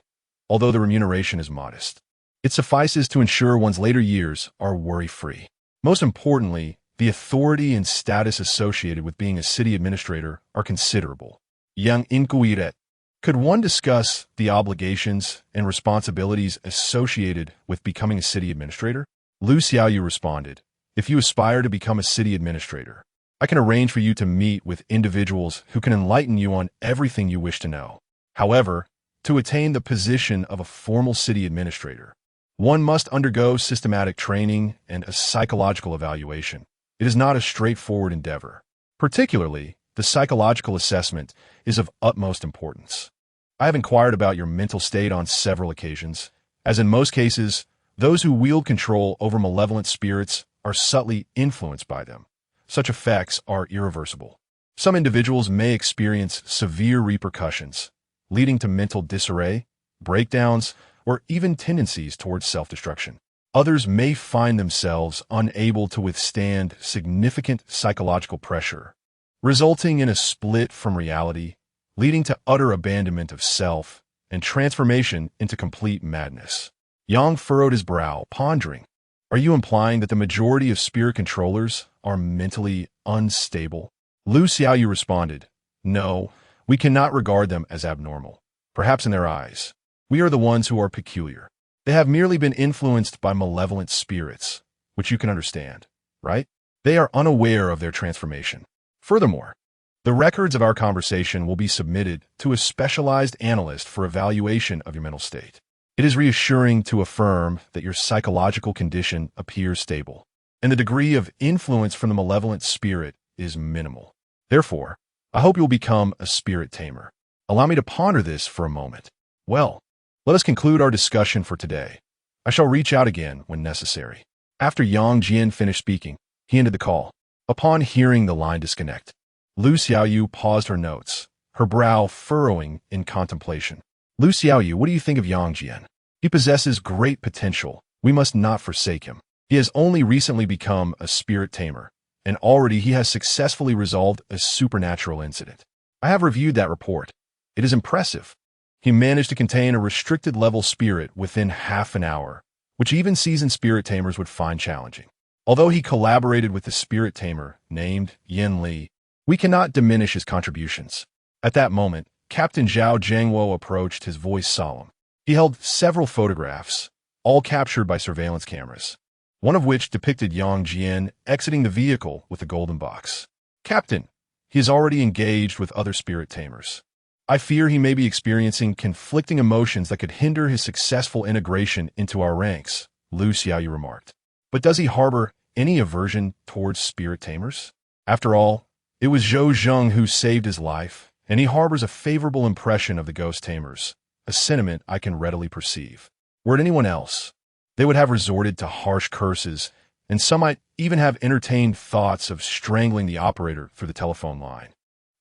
Speaker 1: although the remuneration is modest. It suffices to ensure one's later years are worry-free. Most importantly, the authority and status associated with being a city administrator are considerable. Yang inquiret. Could one discuss the obligations and responsibilities associated with becoming a city administrator? Lu Xiaoyu responded, if you aspire to become a city administrator, I can arrange for you to meet with individuals who can enlighten you on everything you wish to know. However, to attain the position of a formal city administrator, one must undergo systematic training and a psychological evaluation. It is not a straightforward endeavor. Particularly, the psychological assessment is of utmost importance. I have inquired about your mental state on several occasions. As in most cases, those who wield control over malevolent spirits are subtly influenced by them. Such effects are irreversible. Some individuals may experience severe repercussions, leading to mental disarray, breakdowns, or even tendencies towards self-destruction. Others may find themselves unable to withstand significant psychological pressure, resulting in a split from reality, leading to utter abandonment of self and transformation into complete madness. Yang furrowed his brow, pondering. Are you implying that the majority of spirit controllers are mentally unstable? Lu Xiaoyu responded, no, we cannot regard them as abnormal. Perhaps in their eyes, we are the ones who are peculiar. They have merely been influenced by malevolent spirits, which you can understand, right? They are unaware of their transformation. Furthermore, the records of our conversation will be submitted to a specialized analyst for evaluation of your mental state. It is reassuring to affirm that your psychological condition appears stable, and the degree of influence from the malevolent spirit is minimal. Therefore, I hope you'll become a spirit tamer. Allow me to ponder this for a moment. Well, let us conclude our discussion for today. I shall reach out again when necessary. After Yang Jian finished speaking, he ended the call. Upon hearing the line disconnect, Lu Xiaoyu paused her notes, her brow furrowing in contemplation. Lu Xiaoyu, what do you think of Yang Jian? He possesses great potential. We must not forsake him. He has only recently become a spirit tamer, and already he has successfully resolved a supernatural incident. I have reviewed that report. It is impressive. He managed to contain a restricted level spirit within half an hour, which even seasoned spirit tamers would find challenging. Although he collaborated with the spirit tamer named Yin Li, we cannot diminish his contributions. At that moment, Captain Zhao Jiangwo approached, his voice solemn. He held several photographs, all captured by surveillance cameras, one of which depicted Yang Jian exiting the vehicle with a golden box. Captain, he is already engaged with other spirit tamers. I fear he may be experiencing conflicting emotions that could hinder his successful integration into our ranks, Lu Xiaoyu remarked. But does he harbor any aversion towards spirit tamers? After all, it was Zhou Zheng who saved his life, and he harbors a favorable impression of the ghost tamers, a sentiment I can readily perceive. Were it anyone else, they would have resorted to harsh curses, and some might even have entertained thoughts of strangling the operator through the telephone line,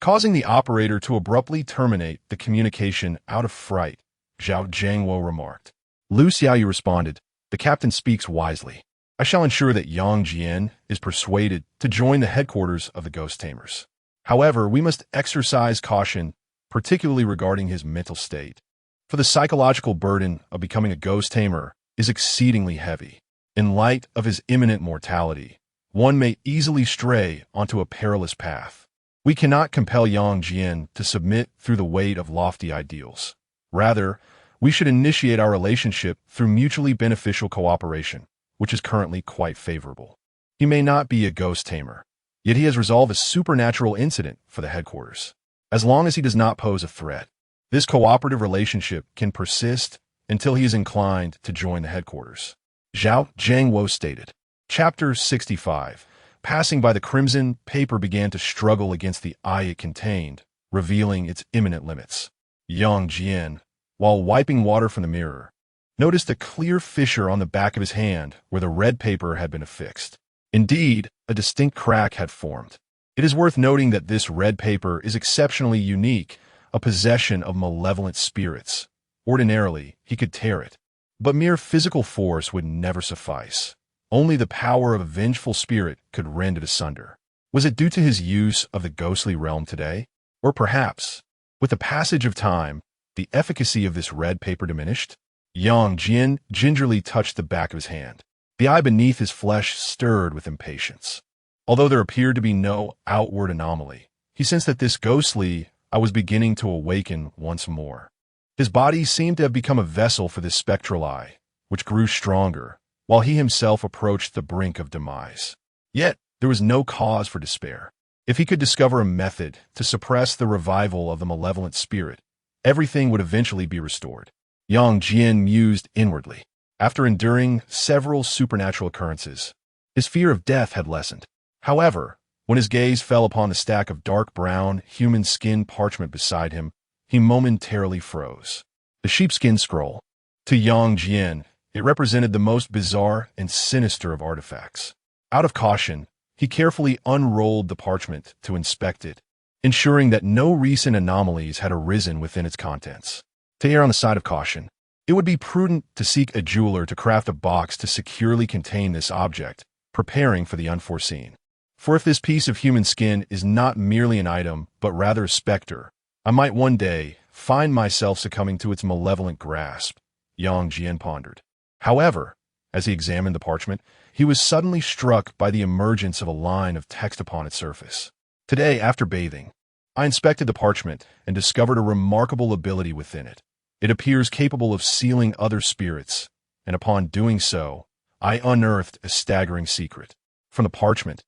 Speaker 1: causing the operator to abruptly terminate the communication out of fright, Zhao Jiangwo remarked. Lu Xiaoyu responded, the captain speaks wisely. I shall ensure that Yang Jian is persuaded to join the headquarters of the Ghost Tamers. However, we must exercise caution, particularly regarding his mental state, for the psychological burden of becoming a Ghost Tamer is exceedingly heavy. In light of his imminent mortality, one may easily stray onto a perilous path. We cannot compel Yang Jian to submit through the weight of lofty ideals. Rather, we should initiate our relationship through mutually beneficial cooperation, which is currently quite favorable. He may not be a ghost tamer, yet he has resolved a supernatural incident for the headquarters. As long as he does not pose a threat, this cooperative relationship can persist until he is inclined to join the headquarters. Zhao Jiangwo stated. Chapter 65. Passing by the crimson, paper began to struggle against the eye it contained, revealing its imminent limits. Yang Jian, while wiping water from the mirror, noticed a clear fissure on the back of his hand where the red paper had been affixed. Indeed, a distinct crack had formed. It is worth noting that this red paper is exceptionally unique, a possession of malevolent spirits. Ordinarily, he could tear it, but mere physical force would never suffice. Only the power of a vengeful spirit could rend it asunder. Was it due to his use of the ghostly realm today? Or perhaps, with the passage of time, the efficacy of this red paper diminished? Yang Jian gingerly touched the back of his hand. The eye beneath his flesh stirred with impatience. Although there appeared to be no outward anomaly, he sensed that this ghostly eye was beginning to awaken once more. His body seemed to have become a vessel for this spectral eye, which grew stronger, while he himself approached the brink of demise. Yet, there was no cause for despair. If he could discover a method to suppress the revival of the malevolent spirit, everything would eventually be restored. Yang Jian mused inwardly. After enduring several supernatural occurrences, his fear of death had lessened. However, when his gaze fell upon the stack of dark brown, human skin parchment beside him, he momentarily froze. The sheepskin scroll. To Yang Jian, it represented the most bizarre and sinister of artifacts. Out of caution, he carefully unrolled the parchment to inspect it, ensuring that no recent anomalies had arisen within its contents. To err on the side of caution, it would be prudent to seek a jeweler to craft a box to securely contain this object, preparing for the unforeseen. For if this piece of human skin is not merely an item, but rather a specter, I might one day find myself succumbing to its malevolent grasp, Yang Jian pondered. However, as he examined the parchment, he was suddenly struck by the emergence of a line of text upon its surface. Today, after bathing, I inspected the parchment and discovered a remarkable ability within it. It appears capable of sealing other spirits, and upon doing so, I unearthed a staggering secret. From the parchment,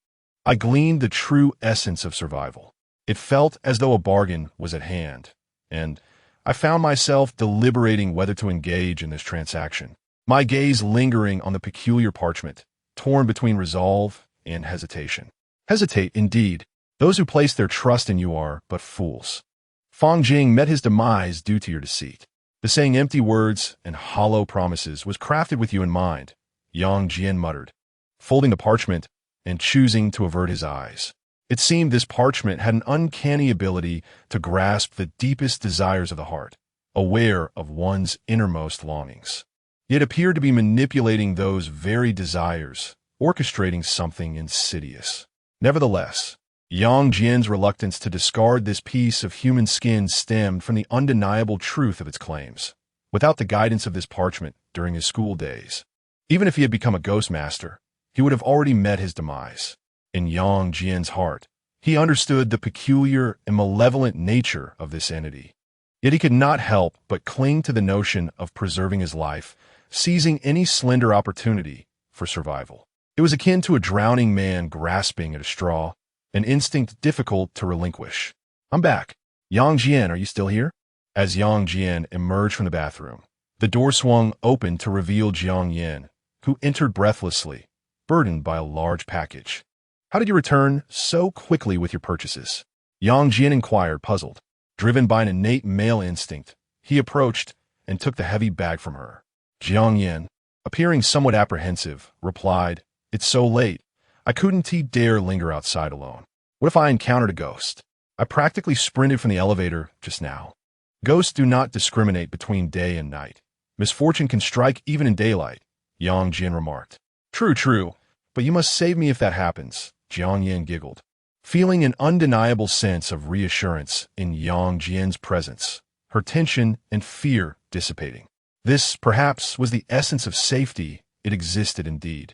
Speaker 1: I gleaned the true essence of survival. It felt as though a bargain was at hand, and I found myself deliberating whether to engage in this transaction. My gaze lingering on the peculiar parchment, torn between resolve and hesitation. Hesitate, indeed. Those who place their trust in you are but fools. Fang Jing met his demise due to your deceit. The saying empty words and hollow promises was crafted with you in mind, Yang Jian muttered, folding the parchment and choosing to avert his eyes. It seemed this parchment had an uncanny ability to grasp the deepest desires of the heart, aware of one's innermost longings. It appeared to be manipulating those very desires, orchestrating something insidious. Nevertheless, Yang Jian's reluctance to discard this piece of human skin stemmed from the undeniable truth of its claims. Without the guidance of this parchment during his school days, even if he had become a ghost master, he would have already met his demise. In Yang Jian's heart, he understood the peculiar and malevolent nature of this entity. Yet he could not help but cling to the notion of preserving his life, seizing any slender opportunity for survival. It was akin to a drowning man grasping at a straw, an instinct difficult to relinquish. I'm back. Yang Jian, are you still here? As Yang Jian emerged from the bathroom, the door swung open to reveal Jiang Yin, who entered breathlessly, burdened by a large package. How did you return so quickly with your purchases? Yang Jian inquired, puzzled. Driven by an innate male instinct, he approached and took the heavy bag from her. Jiang Yin, appearing somewhat apprehensive, replied, It's so late. I couldn't dare linger outside alone. What if I encountered a ghost? I practically sprinted from the elevator just now. Ghosts do not discriminate between day and night. Misfortune can strike even in daylight, Yang Jian remarked. True, but you must save me if that happens, Jiang Yin giggled, feeling an undeniable sense of reassurance in Yang Jian's presence, her tension and fear dissipating. This, perhaps, was the essence of safety. It existed indeed.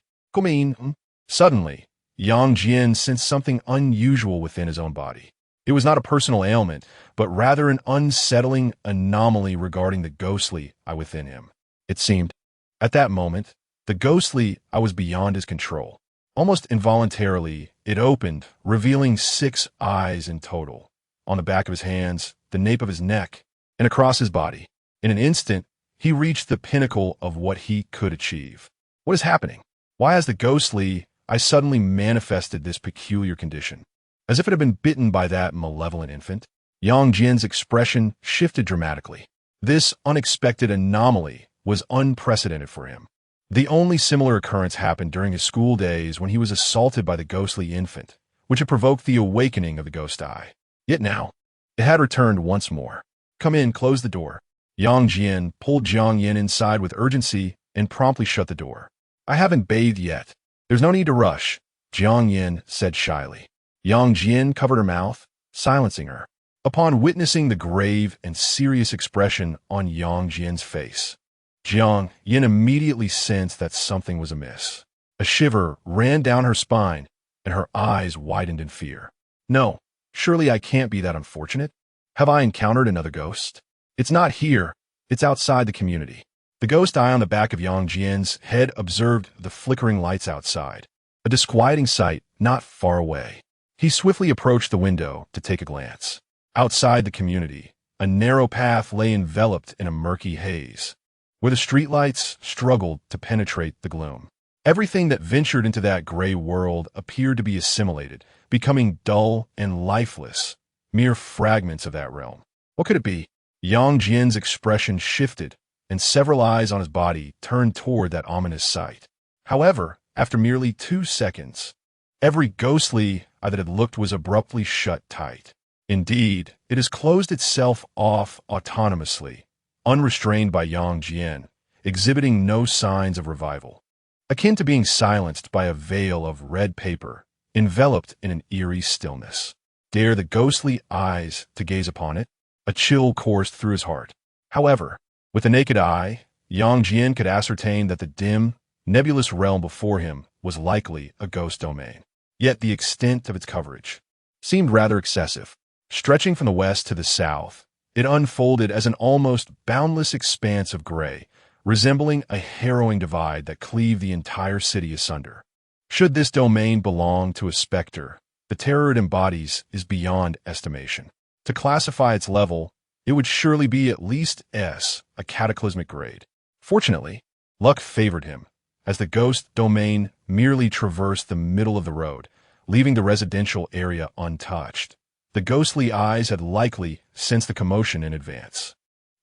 Speaker 1: Suddenly, Yang Jian sensed something unusual within his own body. It was not a personal ailment, but rather an unsettling anomaly regarding the ghostly eye within him. It seemed, at that moment, the ghostly eye was beyond his control. Almost involuntarily, it opened, revealing 6 eyes in total, on the back of his hands, the nape of his neck, and across his body. In an instant, he reached the pinnacle of what he could achieve. What is happening? Why has the ghostly I suddenly manifested this peculiar condition. As if it had been bitten by that malevolent infant, Yang Jian's expression shifted dramatically. This unexpected anomaly was unprecedented for him. The only similar occurrence happened during his school days when he was assaulted by the ghostly infant, which had provoked the awakening of the ghost eye. Yet now, it had returned once more. "Come in, close the door." Yang Jian pulled Jiang Yin inside with urgency and promptly shut the door. "I haven't bathed yet. There's no need to rush," Jiang Yin said shyly. Yang Jian covered her mouth, silencing her. Upon witnessing the grave and serious expression on Yang Jian's face, Jiang Yin immediately sensed that something was amiss. A shiver ran down her spine, and her eyes widened in fear. "No, surely I can't be that unfortunate. Have I encountered another ghost? It's not here, it's outside the community." The ghost eye on the back of Yang Jian's head observed the flickering lights outside, a disquieting sight not far away. He swiftly approached the window to take a glance. Outside the community, a narrow path lay enveloped in a murky haze, where the streetlights struggled to penetrate the gloom. Everything that ventured into that gray world appeared to be assimilated, becoming dull and lifeless, mere fragments of that realm. What could it be? Yang Jian's expression shifted, and several eyes on his body turned toward that ominous sight. However, after merely 2 seconds, every ghostly eye that had looked was abruptly shut tight. Indeed, it has closed itself off autonomously, unrestrained by Yang Jian, exhibiting no signs of revival. Akin to being silenced by a veil of red paper, enveloped in an eerie stillness. Dare the ghostly eyes to gaze upon it? A chill coursed through his heart. However, with the naked eye, Yang Jian could ascertain that the dim, nebulous realm before him was likely a ghost domain. Yet the extent of its coverage seemed rather excessive. Stretching from the west to the south, it unfolded as an almost boundless expanse of gray, resembling a harrowing divide that cleaved the entire city asunder. Should this domain belong to a specter, the terror it embodies is beyond estimation. To classify its level, it would surely be at least S, a cataclysmic grade. Fortunately, luck favored him, as the ghost domain merely traversed the middle of the road, leaving the residential area untouched. The ghostly eyes had likely sensed the commotion in advance.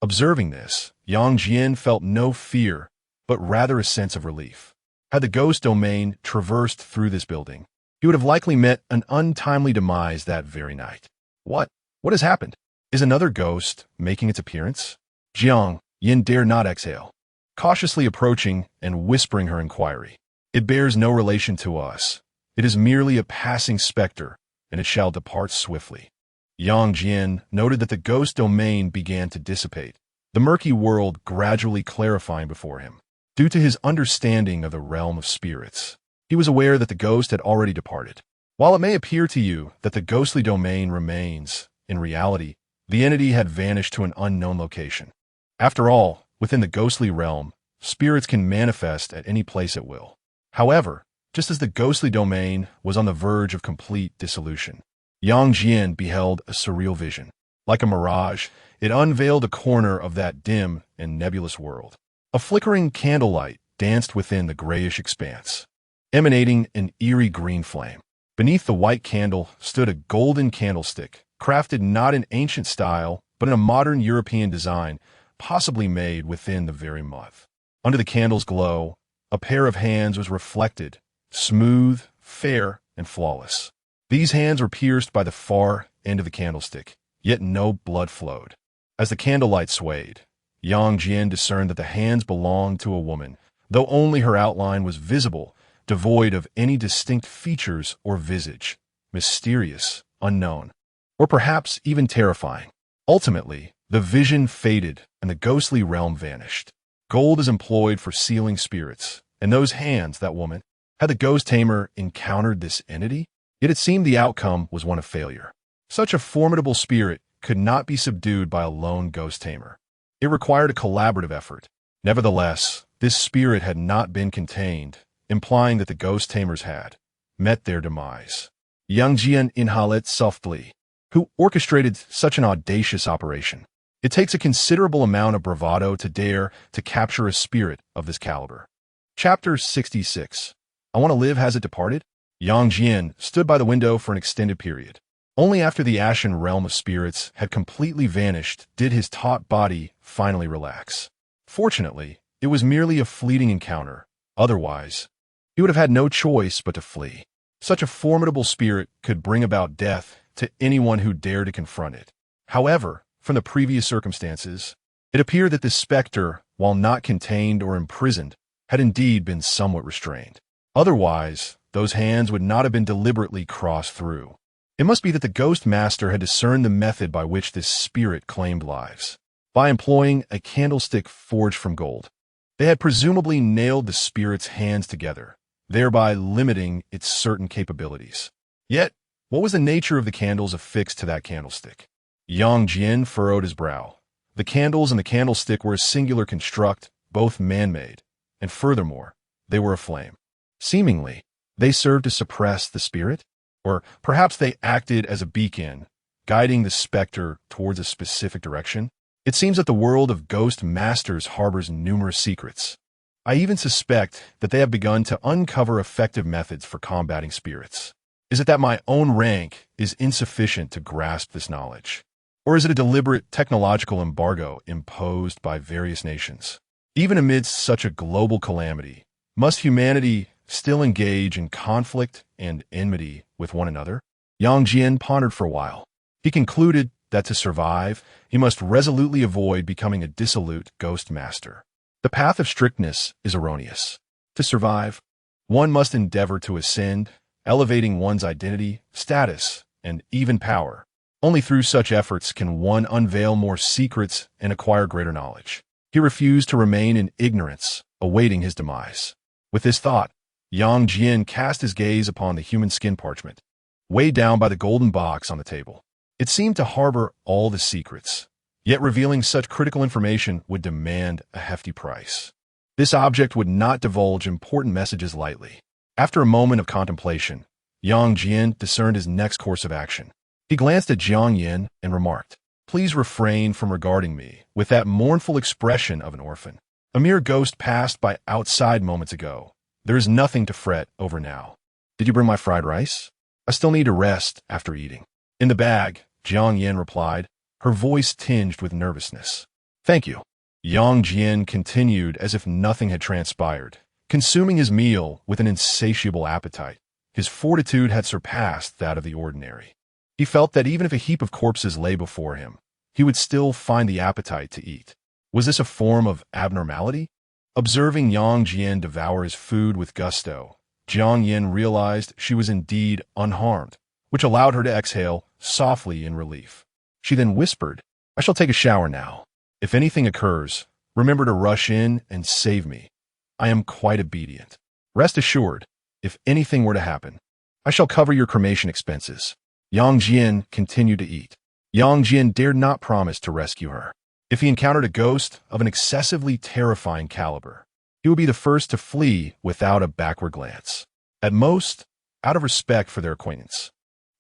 Speaker 1: Observing this, Yang Jian felt no fear, but rather a sense of relief. Had the ghost domain traversed through this building, he would have likely met an untimely demise that very night. What has happened? Is another ghost making its appearance? Jiang Yin dared not exhale, cautiously approaching and whispering her inquiry. "It bears no relation to us. It is merely a passing specter, and it shall depart swiftly." Yang Jian noted that the ghost domain began to dissipate, the murky world gradually clarifying before him. Due to his understanding of the realm of spirits, he was aware that the ghost had already departed. While it may appear to you that the ghostly domain remains, in reality, the entity had vanished to an unknown location. After all, within the ghostly realm, spirits can manifest at any place at will. However, just as the ghostly domain was on the verge of complete dissolution, Yang Jian beheld a surreal vision. Like a mirage, it unveiled a corner of that dim and nebulous world. A flickering candlelight danced within the grayish expanse, emanating an eerie green flame. Beneath the white candle stood a golden candlestick, crafted not in ancient style, but in a modern European design, possibly made within the very month. Under the candle's glow, a pair of hands was reflected, smooth, fair, and flawless. These hands were pierced by the far end of the candlestick, yet no blood flowed. As the candlelight swayed, Yang Jian discerned that the hands belonged to a woman, though only her outline was visible, devoid of any distinct features or visage, mysterious, unknown, or perhaps even terrifying. Ultimately, the vision faded and the ghostly realm vanished. Gold is employed for sealing spirits, and those hands, that woman, had the ghost tamer encountered this entity? Yet it seemed the outcome was one of failure. Such a formidable spirit could not be subdued by a lone ghost tamer. It required a collaborative effort. Nevertheless, this spirit had not been contained, implying that the ghost tamers had met their demise. Yang Jian inhaled softly. Who orchestrated such an audacious operation? It takes a considerable amount of bravado to dare to capture a spirit of this caliber. Chapter 66. I want to live, has it departed? Yang Jian stood by the window for an extended period. Only after the ashen realm of spirits had completely vanished did his taut body finally relax. Fortunately, it was merely a fleeting encounter. Otherwise, he would have had no choice but to flee. Such a formidable spirit could bring about death to anyone who dared to confront it. However, from the previous circumstances, it appeared that this specter, while not contained or imprisoned, had indeed been somewhat restrained. Otherwise, those hands would not have been deliberately crossed through. It must be that the Ghost Master had discerned the method by which this spirit claimed lives. By employing a candlestick forged from gold, they had presumably nailed the spirit's hands together, thereby limiting its certain capabilities. Yet, what was the nature of the candles affixed to that candlestick? Yang Jian furrowed his brow. The candles and the candlestick were a singular construct, both man-made, and furthermore, they were aflame. Seemingly, they served to suppress the spirit? Or perhaps they acted as a beacon, guiding the specter towards a specific direction? It seems that the world of Ghost Masters harbors numerous secrets. I even suspect that they have begun to uncover effective methods for combating spirits. Is it that my own rank is insufficient to grasp this knowledge? Or is it a deliberate technological embargo imposed by various nations? Even amidst such a global calamity, must humanity still engage in conflict and enmity with one another? Yang Jian pondered for a while. He concluded that to survive, he must resolutely avoid becoming a dissolute Ghost Master. The path of strictness is erroneous. To survive, one must endeavor to ascend, elevating one's identity, status, and even power. Only through such efforts can one unveil more secrets and acquire greater knowledge. He refused to remain in ignorance, awaiting his demise. With this thought, Yang Jian cast his gaze upon the human skin parchment, weighed down by the golden box on the table. It seemed to harbor all the secrets, yet revealing such critical information would demand a hefty price. This object would not divulge important messages lightly. After a moment of contemplation, Yang Jian discerned his next course of action. He glanced at Jiang Yin and remarked, "Please refrain from regarding me with that mournful expression of an orphan. A mere ghost passed by outside moments ago. There is nothing to fret over now. Did you bring my fried rice? I still need to rest after eating." "In the bag," Jiang Yin replied, her voice tinged with nervousness. "Thank you." Yang Jian continued as if nothing had transpired, consuming his meal with an insatiable appetite. His fortitude had surpassed that of the ordinary. He felt that even if a heap of corpses lay before him, he would still find the appetite to eat. Was this a form of abnormality? Observing Yang Jian devour his food with gusto, Jiang Yin realized she was indeed unharmed, which allowed her to exhale softly in relief. She then whispered, "I shall take a shower now. If anything occurs, remember to rush in and save me. I am quite obedient. Rest assured, if anything were to happen, I shall cover your cremation expenses." Yang Jian continued to eat. Yang Jian dared not promise to rescue her. If he encountered a ghost of an excessively terrifying caliber, he would be the first to flee without a backward glance. At most, out of respect for their acquaintance.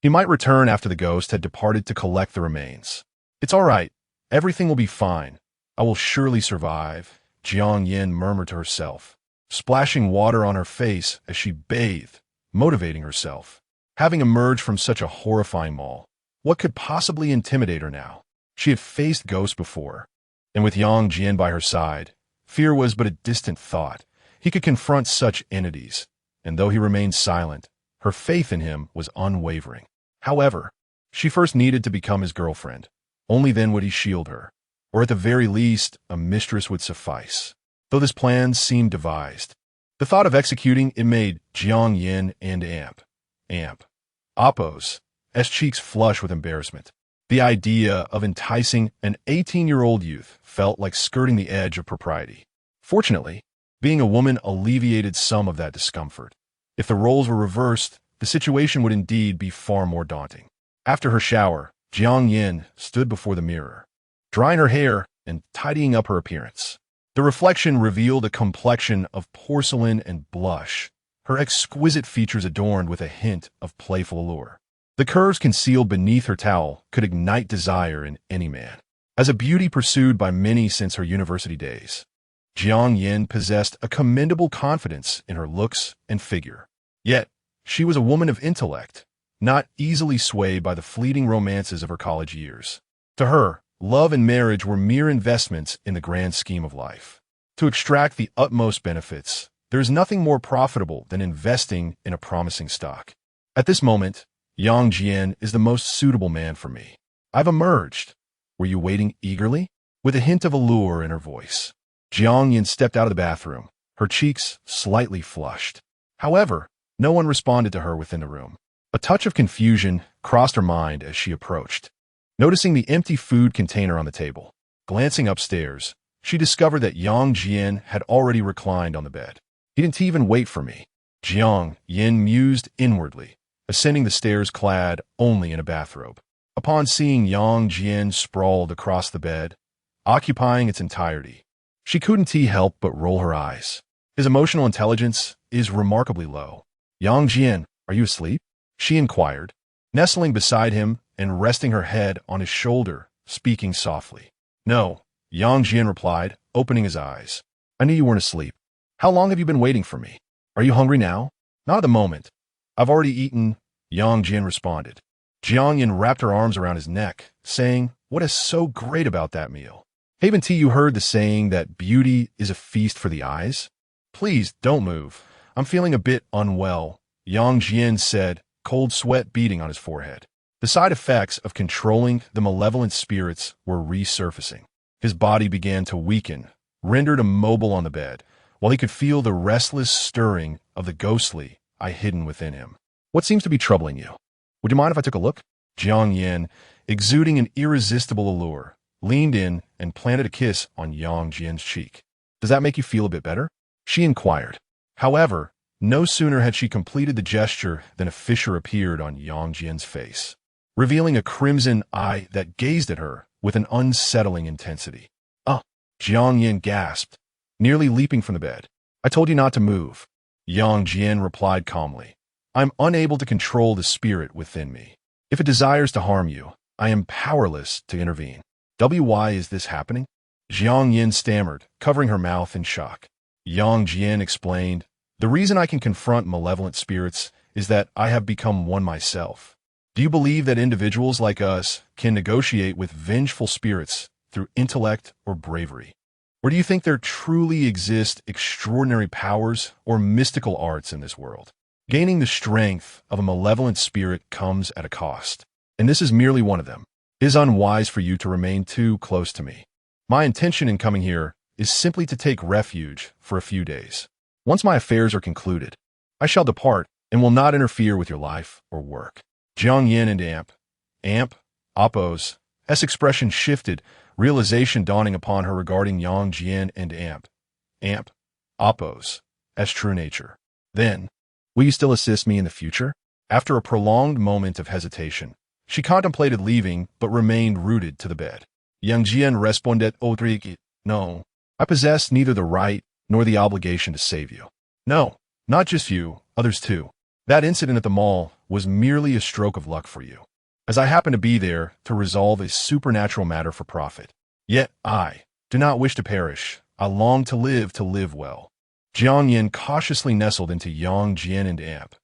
Speaker 1: He might return after the ghost had departed to collect the remains. "It's all right. Everything will be fine. I will surely survive," Jiang Yin murmured to herself, splashing water on her face as she bathed, motivating herself. Having emerged from such a horrifying maul, what could possibly intimidate her now? She had faced ghosts before, and with Yang Jian by her side, fear was but a distant thought. He could confront such entities, and though he remained silent, her faith in him was unwavering. However, she first needed to become his girlfriend. Only then would he shield her, or at the very least, a mistress would suffice. Though this plan seemed devised, the thought of executing it made Jiang Yin and Appo's cheeks flush with embarrassment. The idea of enticing an 18-year-old youth felt like skirting the edge of propriety. Fortunately, being a woman alleviated some of that discomfort. If the roles were reversed, the situation would indeed be far more daunting. After her shower, Jiang Yin stood before the mirror, drying her hair and tidying up her appearance. The reflection revealed a complexion of porcelain and blush, her exquisite features adorned with a hint of playful allure. The curves concealed beneath her towel could ignite desire in any man. As a beauty pursued by many since her university days, Jiang Yin possessed a commendable confidence in her looks and figure. Yet, she was a woman of intellect, not easily swayed by the fleeting romances of her college years. To her, love and marriage were mere investments in the grand scheme of life. To extract the utmost benefits, there is nothing more profitable than investing in a promising stock. At this moment, Yang Jian is the most suitable man for me. I've emerged. Were you waiting eagerly? With a hint of allure in her voice. Jiang Yin stepped out of the bathroom, her cheeks slightly flushed. However, no one responded to her within the room. A touch of confusion crossed her mind as she approached. Noticing the empty food container on the table, glancing upstairs, she discovered that Yang Jian had already reclined on the bed. He didn't even wait for me. Jiang Yin mused inwardly, ascending the stairs clad only in a bathrobe. Upon seeing Yang Jian sprawled across the bed, occupying its entirety, she couldn't help but roll her eyes. His emotional intelligence is remarkably low. Yang Jian, are you asleep? She inquired, nestling beside him and resting her head on his shoulder, speaking softly. No, Yang Jian replied, opening his eyes. I knew you weren't asleep. How long have you been waiting for me? Are you hungry now? Not at the moment. I've already eaten, Yang Jian responded. Jiang Yin wrapped her arms around his neck, saying, what is so great about that meal? Haven't you heard the saying that beauty is a feast for the eyes? Please don't move. I'm feeling a bit unwell, Yang Jian said, cold sweat beading on his forehead. The side effects of controlling the malevolent spirits were resurfacing. His body began to weaken, rendered immobile on the bed, while he could feel the restless stirring of the ghostly eye hidden within him. What seems to be troubling you? Would you mind if I took a look? Jiang Yin, exuding an irresistible allure, leaned in and planted a kiss on Yang Jian's cheek. Does that make you feel a bit better? She inquired. However, no sooner had she completed the gesture than a fissure appeared on Yang Jian's face, revealing a crimson eye that gazed at her with an unsettling intensity. Jiang Yin gasped, nearly leaping from the bed. I told you not to move. Yang Jian replied calmly. I'm unable to control the spirit within me. If it desires to harm you, I am powerless to intervene. Why is this happening? Jiang Yin stammered, covering her mouth in shock. Yang Jian explained, the reason I can confront malevolent spirits is that I have become one myself. Do you believe that individuals like us can negotiate with vengeful spirits through intellect or bravery? Or do you think there truly exist extraordinary powers or mystical arts in this world? Gaining the strength of a malevolent spirit comes at a cost, and this is merely one of them. It is unwise for you to remain too close to me. My intention in coming here is simply to take refuge for a few days. Once my affairs are concluded, I shall depart and will not interfere with your life or work. Jiang Yin and Amp, Oppos, S expression shifted, realization dawning upon her regarding Yang Jian and Amp, Oppos, S true nature. Then, will you still assist me in the future? After a prolonged moment of hesitation, she contemplated leaving but remained rooted to the bed. Yang Jian responded, no, I possess neither the right nor the obligation to save you. No, not just you, others too. That incident at the mall was merely a stroke of luck for you, as I happened to be there to resolve a supernatural matter for profit. Yet I do not wish to perish. I long to live well. Jiang Yin cautiously nestled into Yang Jian and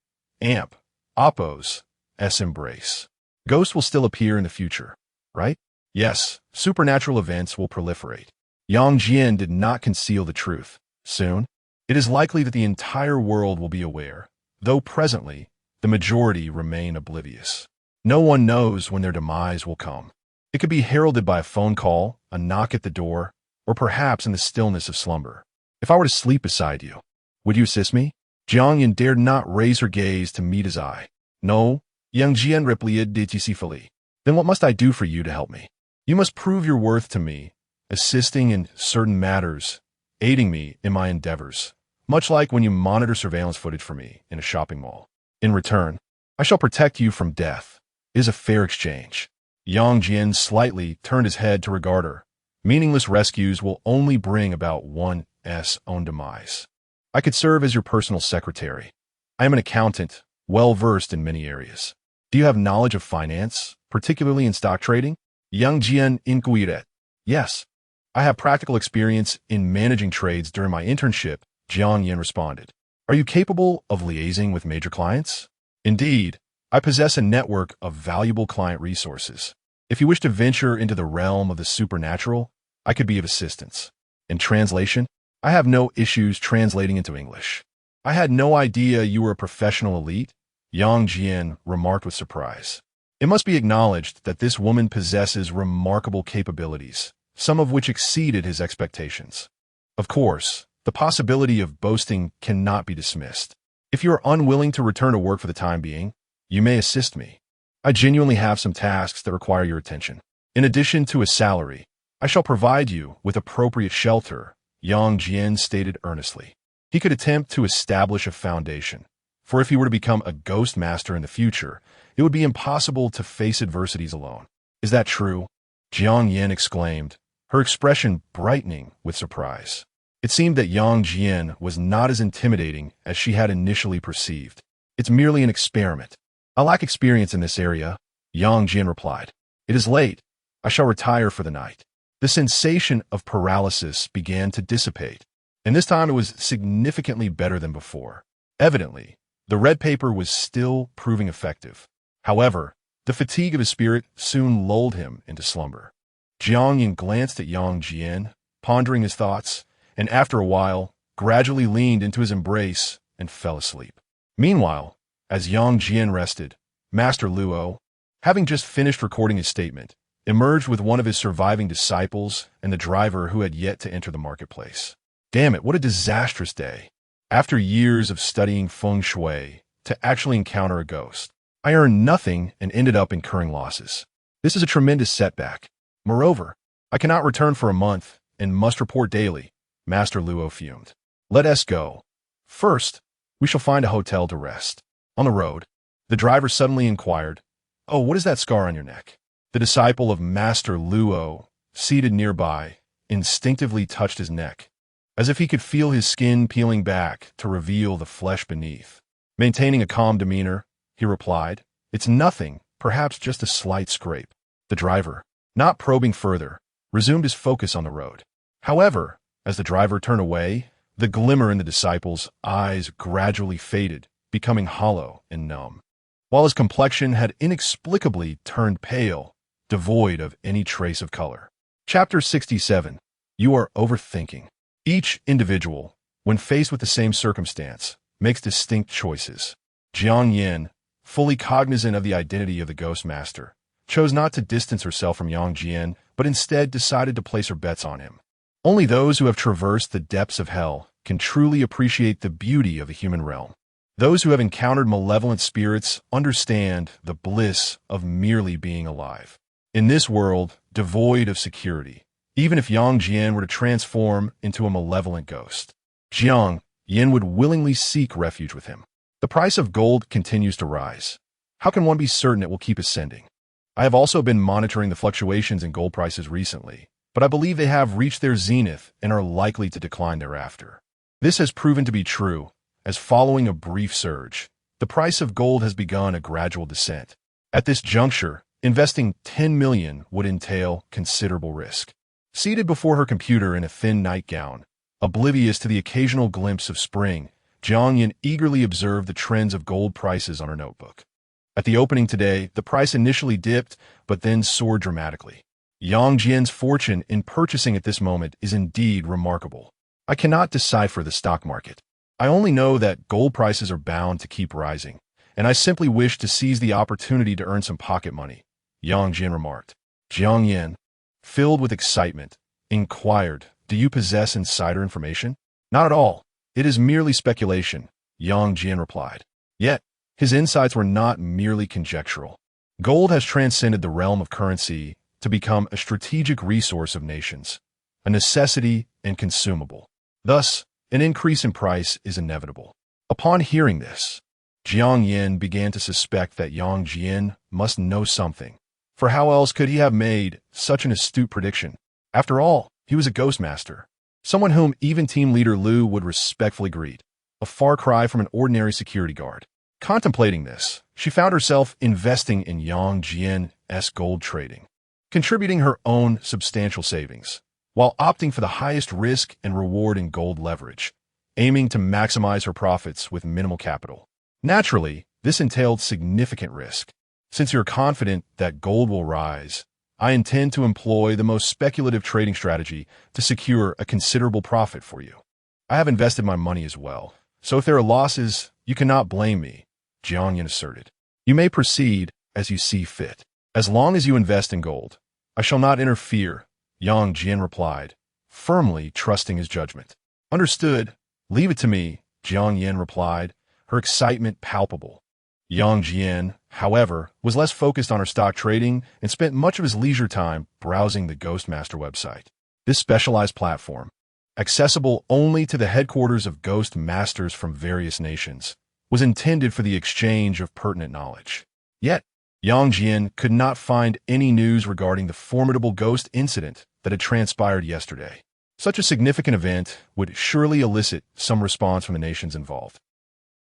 Speaker 1: Amp, Oppos, S embrace. Ghosts will still appear in the future, right? Yes, supernatural events will proliferate. Yang Jian did not conceal the truth. Soon, it is likely that the entire world will be aware, though presently, the majority remain oblivious. No one knows when their demise will come. It could be heralded by a phone call, a knock at the door, or perhaps in the stillness of slumber. If I were to sleep beside you, would you assist me? Jiang Yin dared not raise her gaze to meet his eye. No, Yang Jian replied deceitfully. Then what must I do for you to help me? You must prove your worth to me, assisting in certain matters, aiding me in my endeavors, much like when you monitor surveillance footage for me in a shopping mall. In return, I shall protect you from death. It is a fair exchange. Yang Jian slightly turned his head to regard her. Meaningless rescues will only bring about one's own demise. I could serve as your personal secretary. I am an accountant, well-versed in many areas. Do you have knowledge of finance, particularly in stock trading? Yang Jian inquired. Yes. I have practical experience in managing trades during my internship, Jiang Yin responded. Are you capable of liaising with major clients? Indeed, I possess a network of valuable client resources. If you wish to venture into the realm of the supernatural, I could be of assistance. In translation, I have no issues translating into English. I had no idea you were a professional elite, Yang Jian remarked with surprise. It must be acknowledged that this woman possesses remarkable capabilities, some of which exceeded his expectations. Of course, the possibility of boasting cannot be dismissed. If you are unwilling to return to work for the time being, you may assist me. I genuinely have some tasks that require your attention. In addition to a salary, I shall provide you with appropriate shelter, Yang Jian stated earnestly. He could attempt to establish a foundation, for if he were to become a ghost master in the future, it would be impossible to face adversities alone. Is that true? Jiang Yin exclaimed, her expression brightening with surprise. It seemed that Yang Jian was not as intimidating as she had initially perceived. It's merely an experiment. I lack experience in this area, Yang Jian replied. It is late. I shall retire for the night. The sensation of paralysis began to dissipate, and this time it was significantly better than before. Evidently, the red paper was still proving effective. However, the fatigue of his spirit soon lulled him into slumber. Jiang Yin glanced at Yang Jian, pondering his thoughts, and after a while, gradually leaned into his embrace and fell asleep. Meanwhile, as Yang Jian rested, Master Luo, having just finished recording his statement, emerged with one of his surviving disciples and the driver who had yet to enter the marketplace. Damn it, what a disastrous day. After years of studying feng shui, to actually encounter a ghost, I earned nothing and ended up incurring losses. This is a tremendous setback. Moreover, I cannot return for a month and must report daily, Master Luo fumed. Let us go. First, we shall find a hotel to rest. On the road, the driver suddenly inquired, Oh, what is that scar on your neck? The disciple of Master Luo, seated nearby, instinctively touched his neck, as if he could feel his skin peeling back to reveal the flesh beneath. Maintaining a calm demeanor, he replied, It's nothing, perhaps just a slight scrape. The driver, not probing further, resumed his focus on the road. However, as the driver turned away, the glimmer in the disciple's eyes gradually faded, becoming hollow and numb, while his complexion had inexplicably turned pale, devoid of any trace of color. Chapter 67. You are overthinking. Each individual, when faced with the same circumstance, makes distinct choices. Jiang Yin, fully cognizant of the identity of the Ghost Master, chose not to distance herself from Yang Jian, but instead decided to place her bets on him. Only those who have traversed the depths of hell can truly appreciate the beauty of the human realm. Those who have encountered malevolent spirits understand the bliss of merely being alive. In this world, devoid of security, even if Yang Jian were to transform into a malevolent ghost, Jiang Yin would willingly seek refuge with him. The price of gold continues to rise. How can one be certain it will keep ascending? I have also been monitoring the fluctuations in gold prices recently, but I believe they have reached their zenith and are likely to decline thereafter. This has proven to be true, as following a brief surge, the price of gold has begun a gradual descent. At this juncture, investing 10 million would entail considerable risk. Seated before her computer in a thin nightgown, oblivious to the occasional glimpse of spring, Jiang Yin eagerly observed the trends of gold prices on her notebook. At the opening today, the price initially dipped, but then soared dramatically. Yang Jian's fortune in purchasing at this moment is indeed remarkable. I cannot decipher the stock market. I only know that gold prices are bound to keep rising, and I simply wish to seize the opportunity to earn some pocket money, Yang Jian remarked. Jiang Yin, filled with excitement, inquired, Do you possess insider information? Not at all. It is merely speculation, Yang Jian replied. Yet, his insights were not merely conjectural. Gold has transcended the realm of currency to become a strategic resource of nations, a necessity and consumable. Thus, an increase in price is inevitable. Upon hearing this, Jiang Yin began to suspect that Yang Jian must know something, for how else could he have made such an astute prediction? After all, he was a ghost master, someone whom even team leader Lu would respectfully greet, a far cry from an ordinary security guard. Contemplating this, she found herself investing in Yang Jian's gold trading, contributing her own substantial savings. while opting for the highest risk and reward in gold leverage, aiming to maximize her profits with minimal capital. Naturally, this entailed significant risk. Since you're confident that gold will rise, I intend to employ the most speculative trading strategy to secure a considerable profit for you. I have invested my money as well, so if there are losses, you cannot blame me, Jiang Yin asserted. You may proceed as you see fit. As long as you invest in gold, I shall not interfere, Yang Jian replied, firmly trusting his judgment. Understood. Leave it to me, Jiang Yin replied, her excitement palpable. Yang Jian, however, was less focused on her stock trading and spent much of his leisure time browsing the Ghostmaster website. This specialized platform, accessible only to the headquarters of ghost masters from various nations, was intended for the exchange of pertinent knowledge. Yet, Yang Jian could not find any news regarding the formidable ghost incident that had transpired yesterday. Such a significant event would surely elicit some response from the nations involved.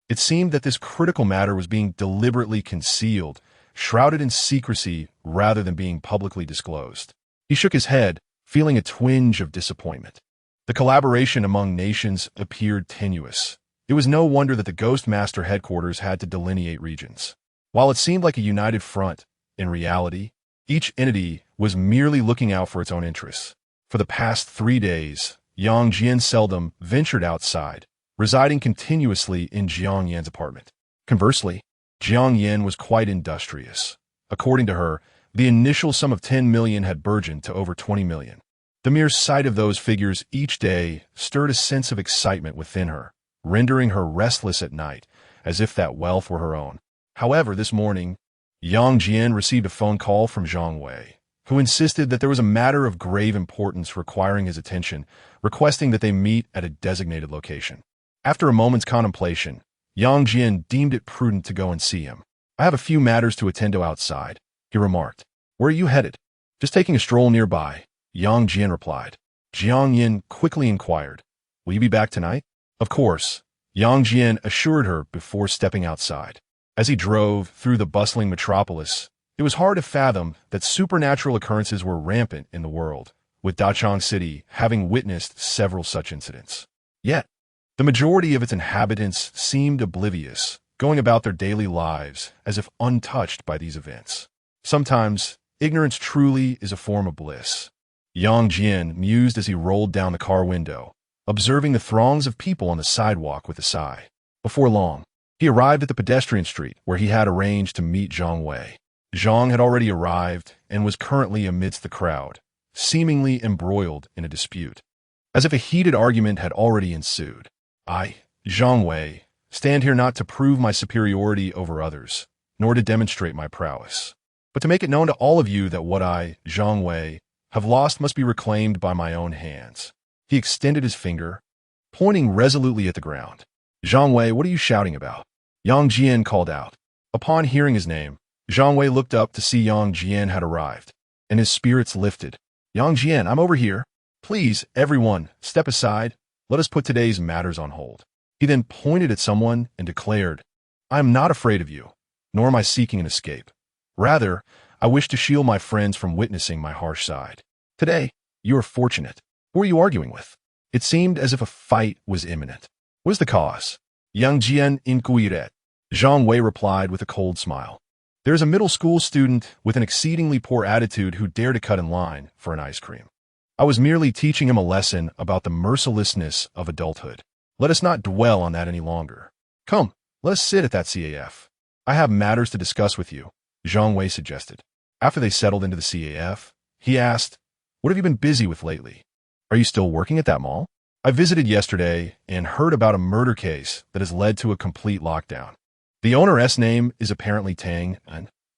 Speaker 1: It seemed that this critical matter was being deliberately concealed, shrouded in secrecy rather than being publicly disclosed. He shook his head, feeling a twinge of disappointment. The collaboration among nations appeared tenuous. It was no wonder that the Ghost Master headquarters had to delineate regions. While it seemed like a united front, in reality, each entity was merely looking out for its own interests. For the past 3 days, Yang Jian seldom ventured outside, residing continuously in Jiang Yan's apartment. Conversely, Jiang Yan was quite industrious. According to her, the initial sum of 10 million had burgeoned to over 20 million. The mere sight of those figures each day stirred a sense of excitement within her, rendering her restless at night, as if that wealth were her own. However, this morning, Yang Jian received a phone call from Zhang Wei, who insisted that there was a matter of grave importance requiring his attention, requesting that they meet at a designated location. After a moment's contemplation, Yang Jian deemed it prudent to go and see him. I have a few matters to attend to outside, he remarked. Where are you headed? Just taking a stroll nearby, Yang Jian replied. Jiang Yin quickly inquired, will you be back tonight? Of course, Yang Jian assured her before stepping outside. As he drove through the bustling metropolis, it was hard to fathom that supernatural occurrences were rampant in the world, with Dachang City having witnessed several such incidents. Yet, the majority of its inhabitants seemed oblivious, going about their daily lives as if untouched by these events. Sometimes, ignorance truly is a form of bliss. Yang Jian mused as he rolled down the car window, observing the throngs of people on the sidewalk with a sigh. Before long, he arrived at the pedestrian street where he had arranged to meet Zhang Wei. Zhang had already arrived and was currently amidst the crowd, seemingly embroiled in a dispute, as if a heated argument had already ensued. I, Zhang Wei, stand here not to prove my superiority over others, nor to demonstrate my prowess, but to make it known to all of you that what I, Zhang Wei, have lost must be reclaimed by my own hands. He extended his finger, pointing resolutely at the ground. Zhang Wei, what are you shouting about? Yang Jian called out. Upon hearing his name, Zhang Wei looked up to see Yang Jian had arrived, and his spirits lifted. Yang Jian, I'm over here. Please, everyone, step aside. Let us put today's matters on hold. He then pointed at someone and declared, I am not afraid of you, nor am I seeking an escape. Rather, I wish to shield my friends from witnessing my harsh side. Today, you are fortunate. Who are you arguing with? It seemed as if a fight was imminent. What is the cause? Yang Jian inquired. Zhang Wei replied with a cold smile. There is a middle school student with an exceedingly poor attitude who dared to cut in line for an ice cream. I was merely teaching him a lesson about the mercilessness of adulthood. Let us not dwell on that any longer. Come, let us sit at that CAF. I have matters to discuss with you, Zhang Wei suggested. After they settled into the CAF, he asked, what have you been busy with lately? Are you still working at that mall? I visited yesterday and heard about a murder case that has led to a complete lockdown. The owner's name is apparently Tang,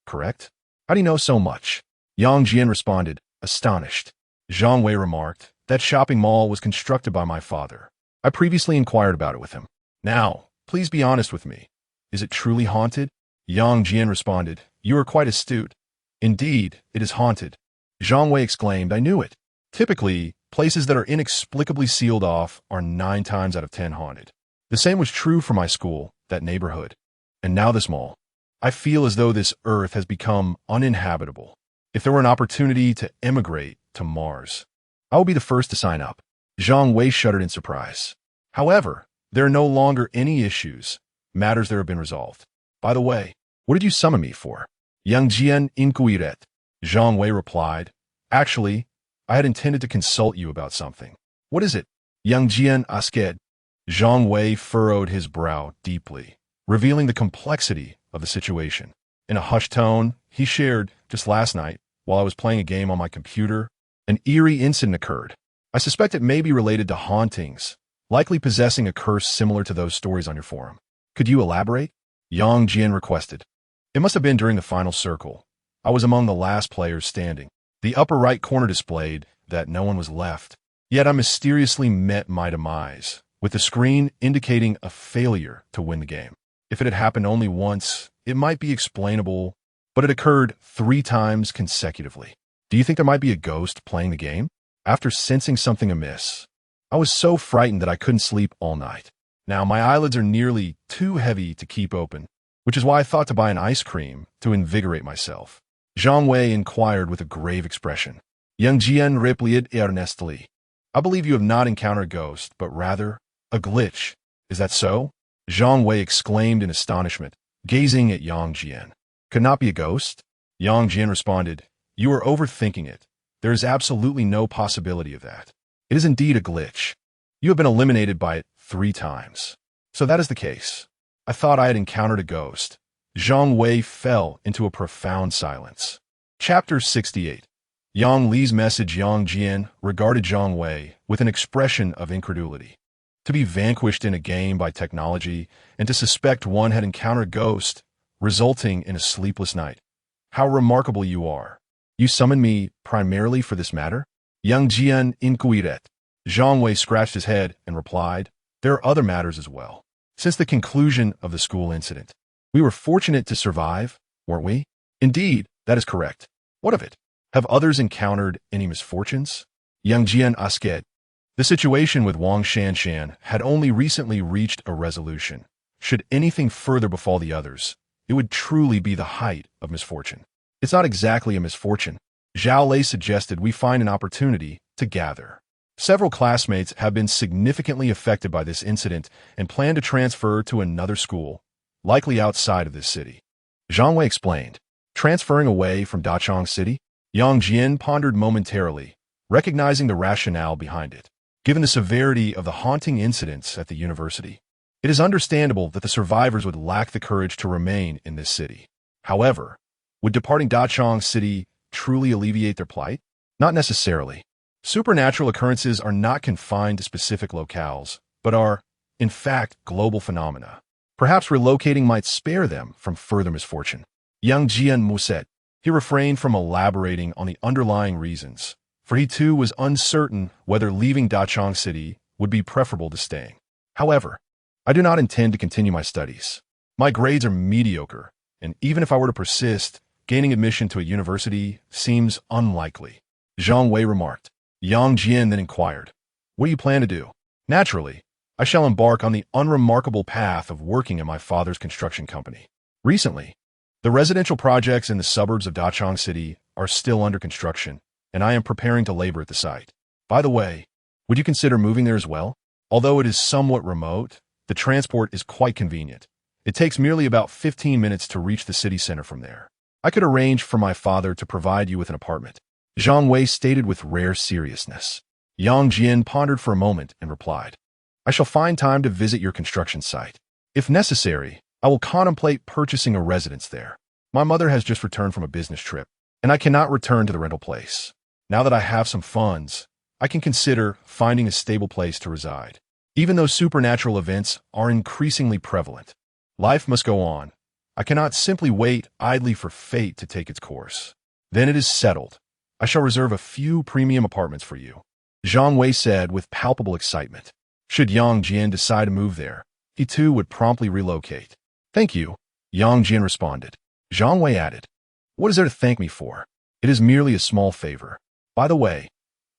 Speaker 1: correct? How do you know so much? Yang Jian responded, astonished. Zhang Wei remarked, that shopping mall was constructed by my father. I previously inquired about it with him. Now, please be honest with me. Is it truly haunted? Yang Jian responded, you are quite astute. Indeed, it is haunted. Zhang Wei exclaimed, I knew it. Typically, places that are inexplicably sealed off are 9 times out of 10 haunted. The same was true for my school, that neighborhood, and now this mall. I feel as though this earth has become uninhabitable. If there were an opportunity to emigrate to Mars, I will be the first to sign up. Zhang Wei shuddered in surprise. However, there are no longer any issues, matters that have been resolved. By the way, what did you summon me for? Yang Jian inquiret. Zhang Wei replied. Actually, I had intended to consult you about something. What is it? Yang Jian asked. Zhang Wei furrowed his brow deeply, revealing the complexity of the situation. In a hushed tone, he shared, just last night, while I was playing a game on my computer, an eerie incident occurred. I suspect it may be related to hauntings, likely possessing a curse similar to those stories on your forum. Could you elaborate? Yang Jian requested. It must have been during the final circle. I was among the last players standing. The upper right corner displayed that no one was left. Yet I mysteriously met my demise, with the screen indicating a failure to win the game. If it had happened only once, it might be explainable, but it occurred 3 times consecutively. Do you think there might be a ghost playing the game? After sensing something amiss, I was so frightened that I couldn't sleep all night. Now my eyelids are nearly too heavy to keep open, which is why I thought to buy an ice cream to invigorate myself. Zhang Wei inquired with a grave expression. Yang Jian replied earnestly. I believe you have not encountered a ghost, but rather a glitch. Is that so? Zhang Wei exclaimed in astonishment, gazing at Yang Jian. Could not be a ghost? Yang Jian responded, You are overthinking it. There is absolutely no possibility of that. It is indeed a glitch. You have been eliminated by it 3 times. So that is the case. I thought I had encountered a ghost. Zhang Wei fell into a profound silence. Chapter 68. Yang Li's message. Yang Jian regarded Zhang Wei with an expression of incredulity. To be vanquished in a game by technology and to suspect one had encountered a ghost, resulting in a sleepless night. How remarkable you are. You summoned me primarily for this matter? Yang Jian inquiret. Zhang Wei scratched his head and replied, There are other matters as well. Since the conclusion of the school incident, we were fortunate to survive, weren't we? Indeed, that is correct. What of it? Have others encountered any misfortunes? Yang Jian asked. The situation with Wang Shanshan had only recently reached a resolution. Should anything further befall the others, it would truly be the height of misfortune. It's not exactly a misfortune. Zhao Lei suggested we find an opportunity to gather. Several classmates have been significantly affected by this incident and plan to transfer to another school, likely outside of this city. Zhang Wei explained. Transferring away from Dachang City? Yang Jian pondered momentarily, recognizing the rationale behind it. Given the severity of the haunting incidents at the university, it is understandable that the survivors would lack the courage to remain in this city. However, would departing Dachang City truly alleviate their plight? Not necessarily. Supernatural occurrences are not confined to specific locales, but are, in fact, global phenomena. Perhaps relocating might spare them from further misfortune. Yang Jian mused. He refrained from elaborating on the underlying reasons, for he too was uncertain whether leaving Dachang City would be preferable to staying. However, I do not intend to continue my studies. My grades are mediocre, and even if I were to persist, gaining admission to a university seems unlikely. Zhang Wei remarked. Yang Jian then inquired, What do you plan to do? Naturally, I shall embark on the unremarkable path of working in my father's construction company. Recently, the residential projects in the suburbs of Dachang City are still under construction, and I am preparing to labor at the site. By the way, would you consider moving there as well? Although it is somewhat remote, the transport is quite convenient. It takes merely about 15 minutes to reach the city center from there. I could arrange for my father to provide you with an apartment. Zhang Wei stated with rare seriousness. Yang Jian pondered for a moment and replied, I shall find time to visit your construction site. If necessary, I will contemplate purchasing a residence there. My mother has just returned from a business trip, and I cannot return to the rental place. Now that I have some funds, I can consider finding a stable place to reside. Even though supernatural events are increasingly prevalent, life must go on. I cannot simply wait idly for fate to take its course. Then it is settled. I shall reserve a few premium apartments for you. Zhang Wei said with palpable excitement. Should Yang Jian decide to move there, he too would promptly relocate. Thank you, Yang Jian responded. Zhang Wei added, What is there to thank me for? It is merely a small favor. By the way,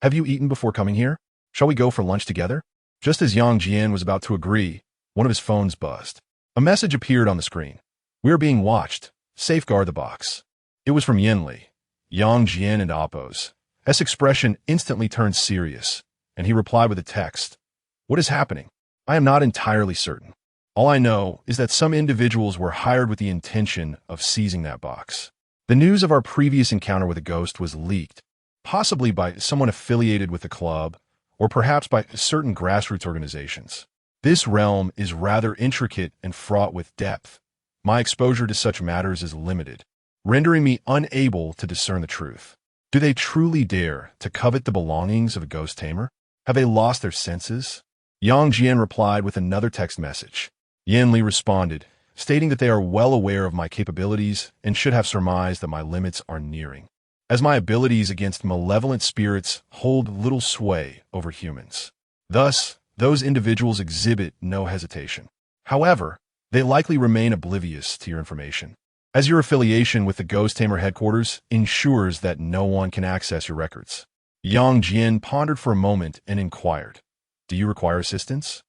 Speaker 1: have you eaten before coming here? Shall we go for lunch together? Just as Yang Jian was about to agree, one of his phones buzzed. A message appeared on the screen. We are being watched. Safeguard the box. It was from Yen Li. Yang Jian and Oppos His expression instantly turned serious, and he replied with a text. What is happening? I am not entirely certain. All I know is that some individuals were hired with the intention of seizing that box. The news of our previous encounter with a ghost was leaked, possibly by someone affiliated with the club, or perhaps by certain grassroots organizations. This realm is rather intricate and fraught with depth. My exposure to such matters is limited, rendering me unable to discern the truth. Do they truly dare to covet the belongings of a ghost tamer? Have they lost their senses? Yang Jian replied with another text message. Yin Li responded, stating that they are well aware of my capabilities and should have surmised that my limits are nearing, as my abilities against malevolent spirits hold little sway over humans. Thus, those individuals exhibit no hesitation. However, they likely remain oblivious to your information, as your affiliation with the Ghost Tamer headquarters ensures that no one can access your records. Yang Jian pondered for a moment and inquired, Do you require assistance?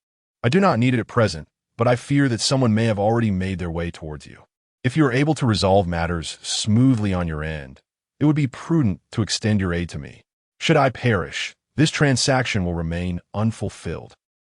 Speaker 1: I do not need it at present, but I fear that someone may have already made their way towards you. If you are able to resolve matters smoothly on your end, it would be prudent to extend your aid to me. Should I perish, this transaction will remain unfulfilled,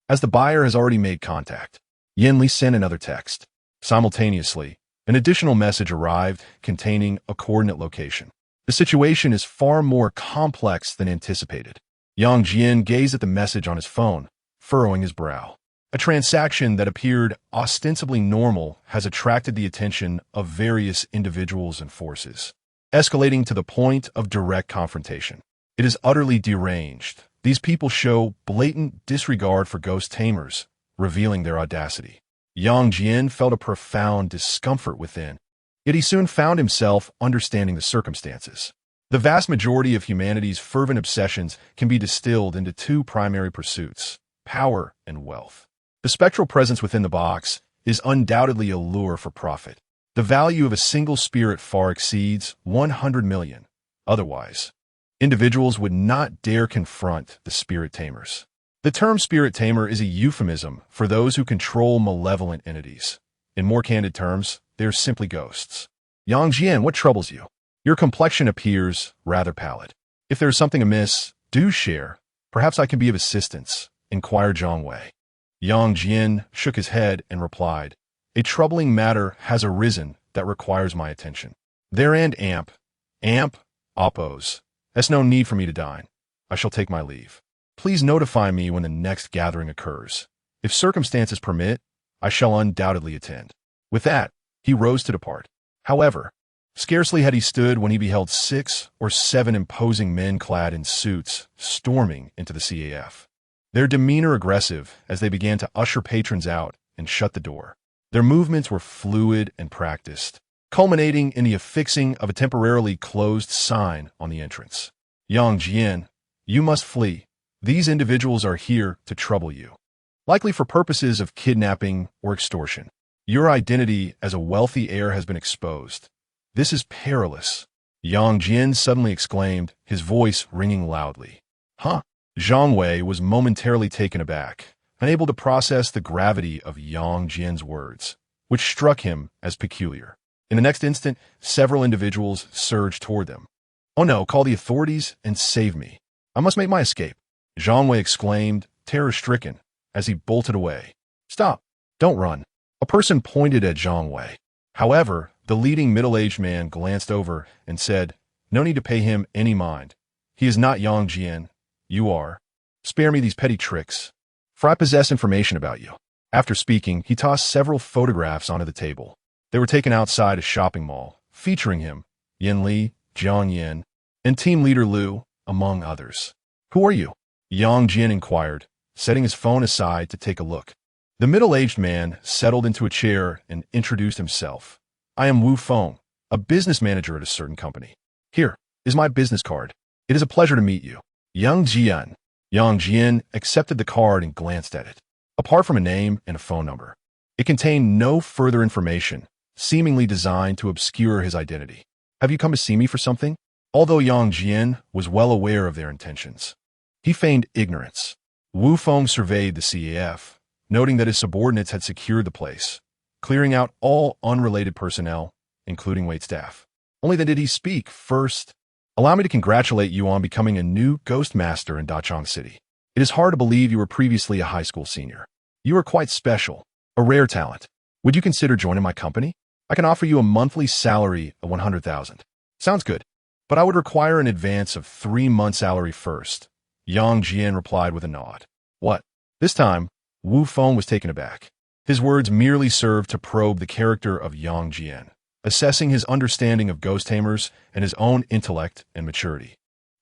Speaker 1: as the buyer has already made contact. Yin Li sent another text. Simultaneously, an additional message arrived containing a coordinate location. The situation is far more complex than anticipated. Yang Jian gazed at the message on his phone, furrowing his brow. A transaction that appeared ostensibly normal has attracted the attention of various individuals and forces, escalating to the point of direct confrontation. It is utterly deranged. These people show blatant disregard for ghost tamers, revealing their audacity. Yang Jian felt a profound discomfort within, yet he soon found himself understanding the circumstances. The vast majority of humanity's fervent obsessions can be distilled into two primary pursuits: power and wealth. The spectral presence within the box is undoubtedly a lure for profit. The value of a single spirit far exceeds 100 million. Otherwise, individuals would not dare confront the spirit tamers. The term spirit tamer is a euphemism for those who control malevolent entities. In more candid terms, they're simply ghosts. Yang Jian, what troubles you? Your complexion appears rather pallid. If there is something amiss, do share. Perhaps I can be of assistance, inquired Zhang Wei. Yang Jian shook his head and replied, A troubling matter has arisen that requires my attention. There and amp, oppose. There's no need for me to dine. I shall take my leave. Please notify me when the next gathering occurs. If circumstances permit, I shall undoubtedly attend. With that, he rose to depart. However, scarcely had he stood when he beheld 6 or 7 imposing men clad in suits storming into the CAF. Their demeanor aggressive as they began to usher patrons out and shut the door. Their movements were fluid and practiced, culminating in the affixing of a temporarily closed sign on the entrance. Yang Jian, you must flee. These individuals are here to trouble you, likely for purposes of kidnapping or extortion. Your identity as a wealthy heir has been exposed. This is perilous. Yang Jian suddenly exclaimed, his voice ringing loudly. Huh? Zhang Wei was momentarily taken aback, unable to process the gravity of Yang Jian's words, which struck him as peculiar. In the next instant, several individuals surged toward them. Oh no, call the authorities and save me. I must make my escape. Zhang Wei exclaimed, terror-stricken, as he bolted away. Stop! Don't run! A person pointed at Zhang Wei. However, the leading middle-aged man glanced over and said, No need to pay him any mind. He is not Yang Jian. You are. Spare me these petty tricks, for I possess information about you. After speaking, he tossed several photographs onto the table. They were taken outside a shopping mall, featuring him, Yin Li, Jiang Yin, and team leader Liu, among others. Who are you? Yang Jian inquired, setting his phone aside to take a look. The middle-aged man settled into a chair and introduced himself. I am Wu Feng, a business manager at a certain company. Here is my business card. It is a pleasure to meet you. Yang Jian accepted the card and glanced at it. Apart from a name and a phone number, it contained no further information, seemingly designed to obscure his identity. Have you come to see me for something? Although Yang Jian was well aware of their intentions, he feigned ignorance. Wu Feng surveyed the CAF, noting that his subordinates had secured the place, clearing out all unrelated personnel, including waitstaff. Only then did he speak first. Allow me to congratulate you on becoming a new ghost master in Dachang City. It is hard to believe you were previously a high school senior. You are quite special, a rare talent. Would you consider joining my company? I can offer you a monthly salary of 100,000. Sounds good, but I would require an advance of 3 months' salary first. Yang Jian replied with a nod. What? This time, Wu Feng was taken aback. His words merely served to probe the character of Yang Jian, assessing his understanding of ghost tamers and his own intellect and maturity.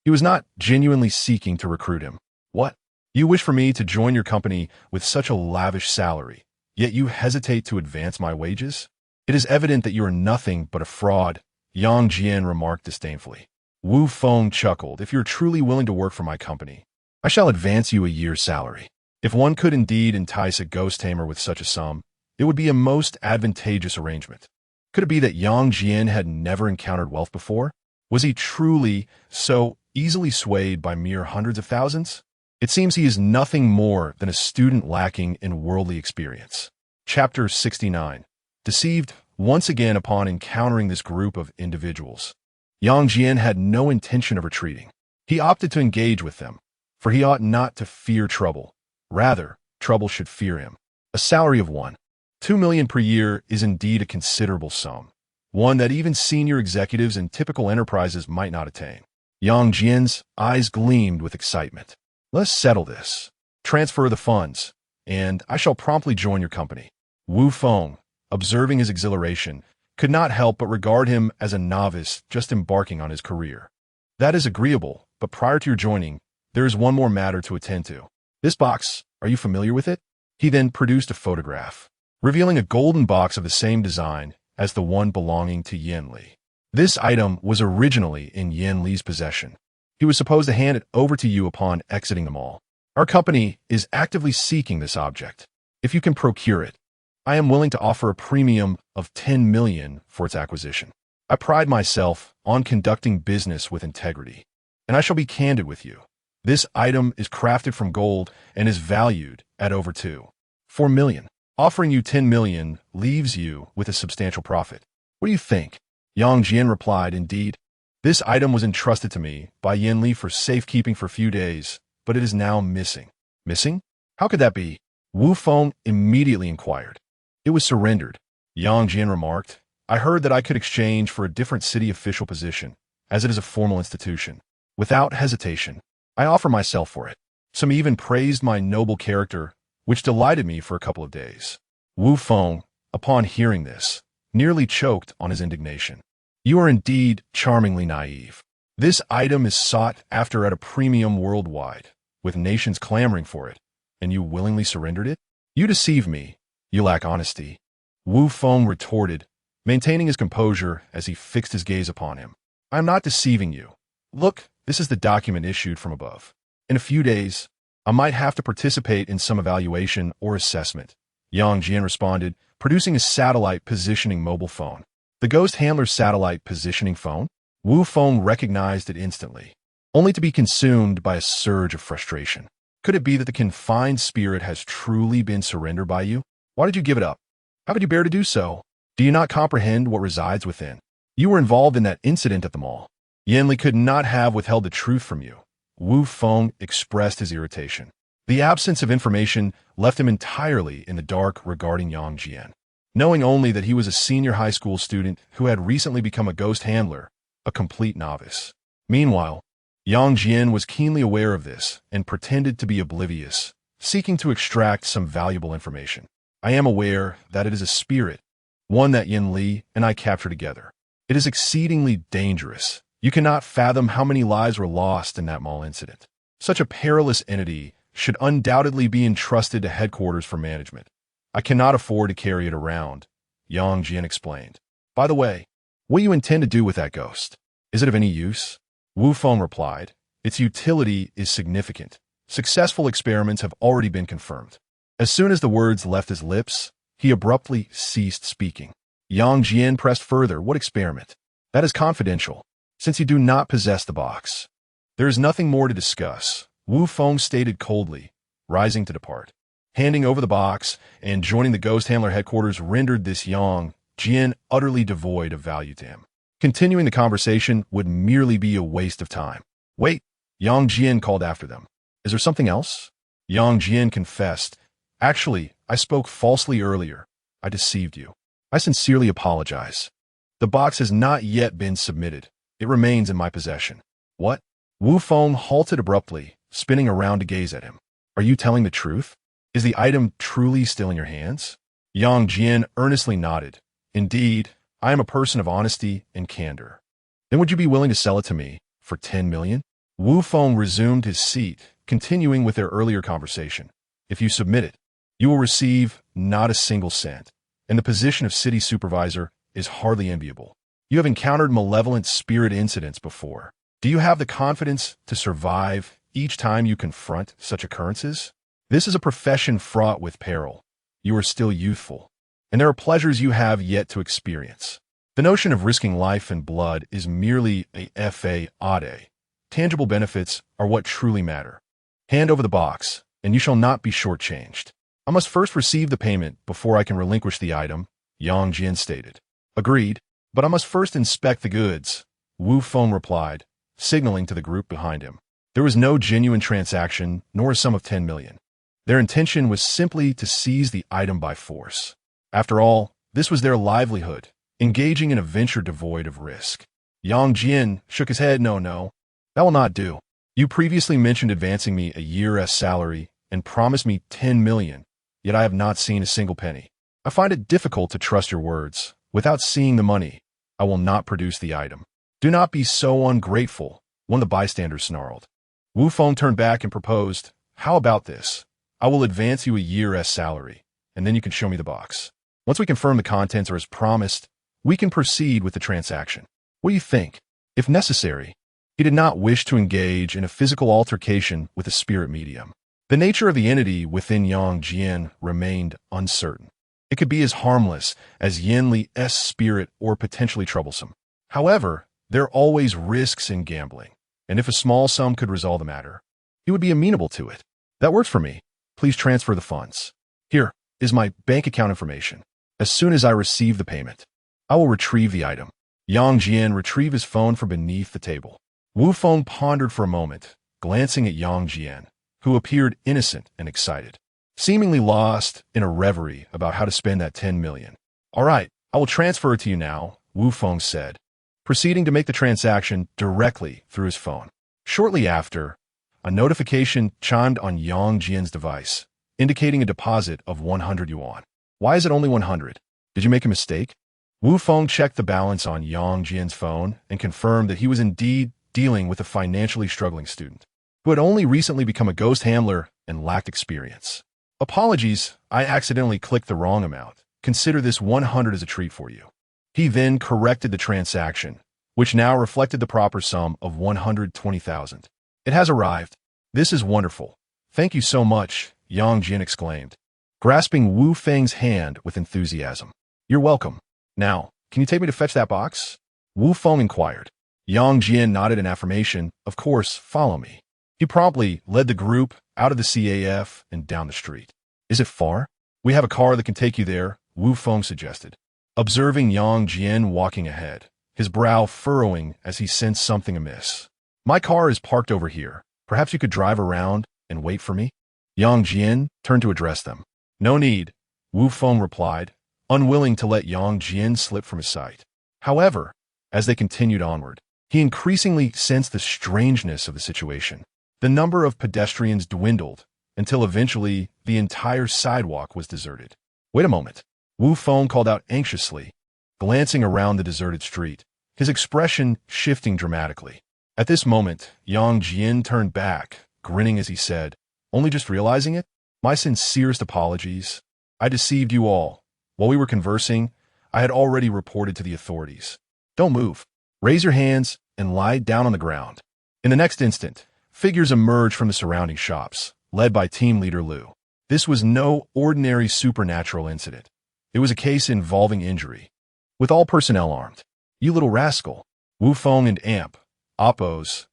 Speaker 1: He was not genuinely seeking to recruit him. What? You wish for me to join your company with such a lavish salary, yet you hesitate to advance my wages? It is evident that you are nothing but a fraud, Yang Jian remarked disdainfully. Wu Feng chuckled. If you're truly willing to work for my company, I shall advance you a year's salary. If one could indeed entice a ghost tamer with such a sum, it would be a most advantageous arrangement. Could it be that Yang Jian had never encountered wealth before? Was he truly so easily swayed by mere hundreds of thousands? It seems he is nothing more than a student lacking in worldly experience. Chapter 69. Deceived once again upon encountering this group of individuals. Yang Jian had no intention of retreating. He opted to engage with them, for he ought not to fear trouble. Rather, trouble should fear him. A salary of 1.2 million per year is indeed a considerable sum, one that even senior executives in typical enterprises might not attain. Yang Jian's eyes gleamed with excitement. Let's settle this. Transfer the funds, and I shall promptly join your company. Wu Feng, observing his exhilaration, could not help but regard him as a novice just embarking on his career. That is agreeable, but prior to your joining, there is one more matter to attend to. This box, are you familiar with it? He then produced a photograph, revealing a golden box of the same design as the one belonging to Yan Li. This item was originally in Yan Li's possession. He was supposed to hand it over to you upon exiting the mall. Our company is actively seeking this object. If you can procure it, I am willing to offer a premium of 10 million for its acquisition. I pride myself on conducting business with integrity, and I shall be candid with you. This item is crafted from gold and is valued at over 2.4 million. Offering you 10 million leaves you with a substantial profit. What do you think? Yang Jian replied, indeed. This item was entrusted to me by Yan Li for safekeeping for a few days, but it is now missing. Missing? How could that be? Wu Feng immediately inquired. It was surrendered. Yang Jian remarked, I heard that I could exchange for a different city official position, as it is a formal institution. Without hesitation, I offer myself for it. Some even praised my noble character, which delighted me for a couple of days. Wu Feng, upon hearing this, nearly choked on his indignation. You are indeed charmingly naive. This item is sought after at a premium worldwide, with nations clamoring for it, and you willingly surrendered it? You deceive me. You lack honesty. Wu Feng retorted, maintaining his composure as he fixed his gaze upon him. I am not deceiving you. Look, this is the document issued from above. In a few days, I might have to participate in some evaluation or assessment. Yang Jian responded, producing a satellite positioning mobile phone. The ghost handler's satellite positioning phone? Wu Feng recognized it instantly, only to be consumed by a surge of frustration. Could it be that the confined spirit has truly been surrendered by you? Why did you give it up? How could you bear to do so? Do you not comprehend what resides within? You were involved in that incident at the mall. Yan Li could not have withheld the truth from you. Wu Feng expressed his irritation. The absence of information left him entirely in the dark regarding Yang Jian. Knowing only that he was a senior high school student who had recently become a ghost handler, a complete novice. Meanwhile, Yang Jian was keenly aware of this and pretended to be oblivious, seeking to extract some valuable information. I am aware that it is a spirit, one that Yan Li and I captured together. It is exceedingly dangerous. You cannot fathom how many lives were lost in that mall incident. Such a perilous entity should undoubtedly be entrusted to headquarters for management. I cannot afford to carry it around, Yang Jian explained. By the way, what do you intend to do with that ghost? Is it of any use? Wu Feng replied, its utility is significant. Successful experiments have already been confirmed. As soon as the words left his lips, he abruptly ceased speaking. Yang Jian pressed further, what experiment? That is confidential, since you do not possess the box. There is nothing more to discuss, Wu Feng stated coldly, rising to depart. Handing over the box and joining the ghost handler headquarters rendered this Yang Jian utterly devoid of value to him. Continuing the conversation would merely be a waste of time. Wait, Yang Jian called after them. Is there something else? Yang Jian confessed. Actually, I spoke falsely earlier. I deceived you. I sincerely apologize. The box has not yet been submitted. It remains in my possession. What? Wu Feng halted abruptly, spinning around to gaze at him. Are you telling the truth? Is the item truly still in your hands? Yang Jian earnestly nodded. Indeed, I am a person of honesty and candor. Then would you be willing to sell it to me for 10 million? Wu Feng resumed his seat, continuing with their earlier conversation. If you submit it, you will receive not a single cent, and the position of city supervisor is hardly enviable. You have encountered malevolent spirit incidents before. Do you have the confidence to survive each time you confront such occurrences? This is a profession fraught with peril. You are still youthful, and there are pleasures you have yet to experience. The notion of risking life and blood is merely a fade. Tangible benefits are what truly matter. Hand over the box, and you shall not be shortchanged. I must first receive the payment before I can relinquish the item, Yang Jian stated. Agreed, but I must first inspect the goods, Wu Feng replied, signaling to the group behind him. There was no genuine transaction, nor a sum of 10 million. Their intention was simply to seize the item by force. After all, this was their livelihood, engaging in a venture devoid of risk. Yang Jian shook his head. No, that will not do. You previously mentioned advancing me a year's salary and promised me 10 million, yet I have not seen a single penny. I find it difficult to trust your words. Without seeing the money, I will not produce the item. Do not be so ungrateful, one of the bystanders snarled. Wu Feng turned back and proposed, how about this? I will advance you a year's salary, and then you can show me the box. Once we confirm the contents are as promised, we can proceed with the transaction. What do you think? If necessary, he did not wish to engage in a physical altercation with a spirit medium. The nature of the entity within Yang Jian remained uncertain. It could be as harmless as Yin Li's spirit or potentially troublesome. However, there are always risks in gambling, and if a small sum could resolve the matter, he would be amenable to it. That works for me. Please transfer the funds. Here is my bank account information. As soon as I receive the payment, I will retrieve the item. Yang Jian retrieved his phone from beneath the table. Wu Feng pondered for a moment, glancing at Yang Jian, who appeared innocent and excited, seemingly lost in a reverie about how to spend that 10 million. All right, I will transfer it to you now, Wu Feng said, proceeding to make the transaction directly through his phone. Shortly after, a notification chimed on Yang Jian's device, indicating a deposit of 100 yuan. Why is it only 100? Did you make a mistake? Wu Feng checked the balance on Yang Jian's phone and confirmed that he was indeed dealing with a financially struggling student who had only recently become a ghost handler and lacked experience. Apologies, I accidentally clicked the wrong amount. Consider this 100 as a treat for you. He then corrected the transaction, which now reflected the proper sum of 120,000. It has arrived. This is wonderful. Thank you so much, Yang Jian exclaimed, grasping Wu Feng's hand with enthusiasm. You're welcome. Now, can you take me to fetch that box? Wu Feng inquired. Yang Jian nodded in affirmation. Of course, follow me. He promptly led the group out of the CAF and down the street. Is it far? We have a car that can take you there, Wu Feng suggested, observing Yang Jian walking ahead, his brow furrowing as he sensed something amiss. My car is parked over here. Perhaps you could drive around and wait for me? Yang Jian turned to address them. No need, Wu Feng replied, unwilling to let Yang Jian slip from his sight. However, as they continued onward, he increasingly sensed the strangeness of the situation. The number of pedestrians dwindled until eventually the entire sidewalk was deserted. Wait a moment, Wu Feng called out anxiously, glancing around the deserted street, his expression shifting dramatically. At this moment, Yang Jian turned back, grinning as he said, only just realizing it? My sincerest apologies. I deceived you all. While we were conversing, I had already reported to the authorities. Don't move. Raise your hands and lie down on the ground. In the next instant, figures emerged from the surrounding shops, led by team leader Liu. This was no ordinary supernatural incident. It was a case involving injury, with all personnel armed. You little rascal. Wu Feng and Oppo's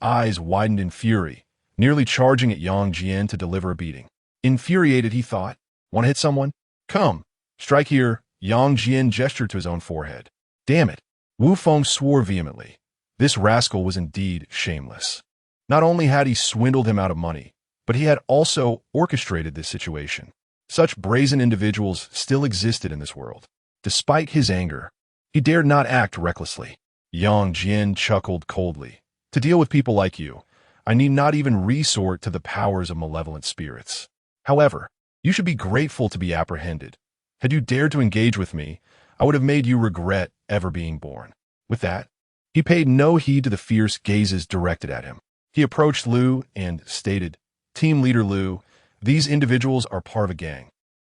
Speaker 1: eyes widened in fury, nearly charging at Yang Jian to deliver a beating. Infuriated, he thought, want to hit someone? Come, strike here. Yang Jian gestured to his own forehead. Damn it. Wu Feng swore vehemently. This rascal was indeed shameless. Not only had he swindled him out of money, but he had also orchestrated this situation. Such brazen individuals still existed in this world. Despite his anger, he dared not act recklessly. Yang Jian chuckled coldly. To deal with people like you, I need not even resort to the powers of malevolent spirits. However, you should be grateful to be apprehended. Had you dared to engage with me, I would have made you regret ever being born. With that, he paid no heed to the fierce gazes directed at him. He approached Liu and stated, Team Leader Liu, these individuals are part of a gang,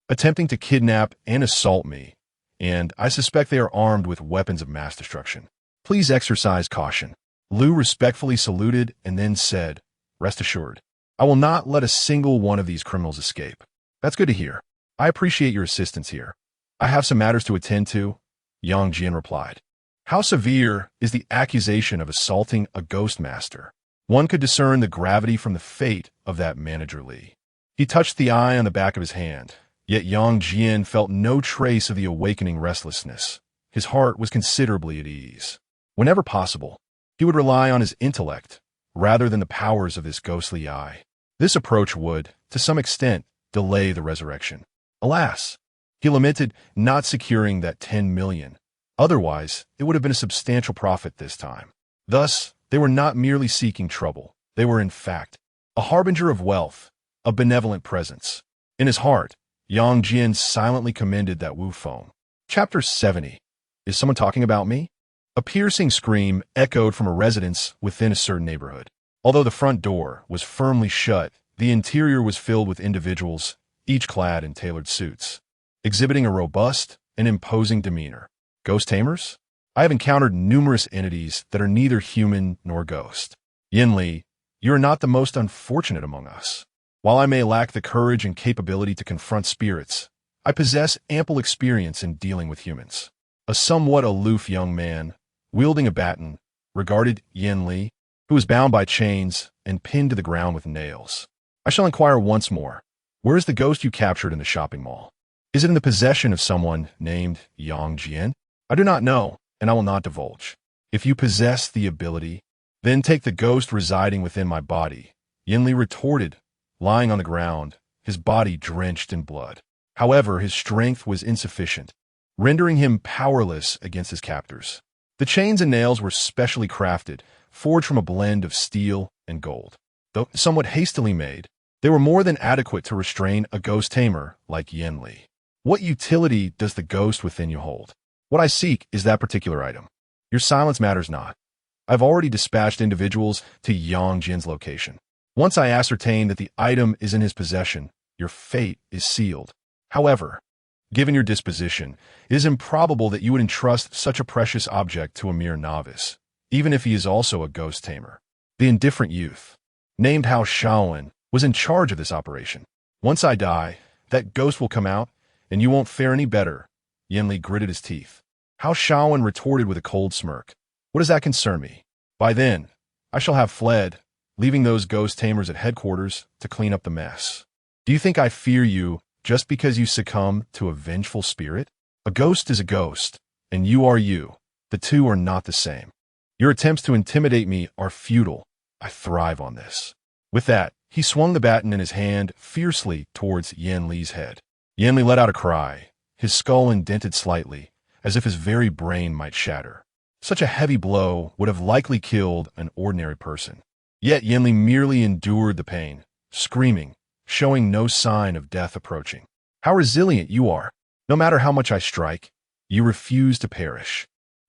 Speaker 1: attempting to kidnap and assault me, and I suspect they are armed with weapons of mass destruction. Please exercise caution. Liu respectfully saluted and then said, Rest assured, I will not let a single one of these criminals escape. That's good to hear. I appreciate your assistance here. I have some matters to attend to, Yang Jian replied. How severe is the accusation of assaulting a ghost master? One could discern the gravity from the fate of that manager Li. He touched the eye on the back of his hand, yet Yang Jian felt no trace of the awakening restlessness. His heart was considerably at ease. Whenever possible, he would rely on his intellect rather than the powers of this ghostly eye. This approach would, to some extent, delay the resurrection. Alas, he lamented not securing that 10 million. Otherwise, it would have been a substantial profit this time. Thus, they were not merely seeking trouble. They were, in fact, a harbinger of wealth, a benevolent presence. In his heart, Yang Jian silently commended that Wu Feng. Chapter 70. Is someone talking about me? A piercing scream echoed from a residence within a certain neighborhood. Although the front door was firmly shut, the interior was filled with individuals, each clad in tailored suits, exhibiting a robust and imposing demeanor. Ghost tamers? I have encountered numerous entities that are neither human nor ghost. Yin Li, you are not the most unfortunate among us. While I may lack the courage and capability to confront spirits, I possess ample experience in dealing with humans. A somewhat aloof young man, wielding a baton, regarded Yin Li, who was bound by chains and pinned to the ground with nails. I shall inquire once more. Where is the ghost you captured in the shopping mall? Is it in the possession of someone named Yang Jian? I do not know, and I will not divulge. If you possess the ability, then take the ghost residing within my body, Yin Li retorted, lying on the ground, his body drenched in blood. However, his strength was insufficient, rendering him powerless against his captors. The chains and nails were specially crafted, forged from a blend of steel and gold. Though somewhat hastily made, they were more than adequate to restrain a ghost tamer like Yin Li. What utility does the ghost within you hold? What I seek is that particular item. Your silence matters not. I've already dispatched individuals to Yang Jin's location. Once I ascertain that the item is in his possession, your fate is sealed. However, given your disposition, it is improbable that you would entrust such a precious object to a mere novice, even if he is also a ghost tamer. The indifferent youth, named Hao Shaowen, was in charge of this operation. Once I die, that ghost will come out, and you won't fare any better. Yin Li gritted his teeth. Hao Shaowen retorted with a cold smirk. What does that concern me? By then, I shall have fled, leaving those ghost tamers at headquarters to clean up the mess. Do you think I fear you just because you succumb to a vengeful spirit? A ghost is a ghost, and you are you. The two are not the same. Your attempts to intimidate me are futile. I thrive on this. With that, he swung the baton in his hand fiercely towards Yin Li's head. Yin Li let out a cry, his skull indented slightly, as if his very brain might shatter. Such a heavy blow would have likely killed an ordinary person. Yet Yin Li merely endured the pain, screaming, showing no sign of death approaching. How resilient you are. No matter how much I strike, you refuse to perish.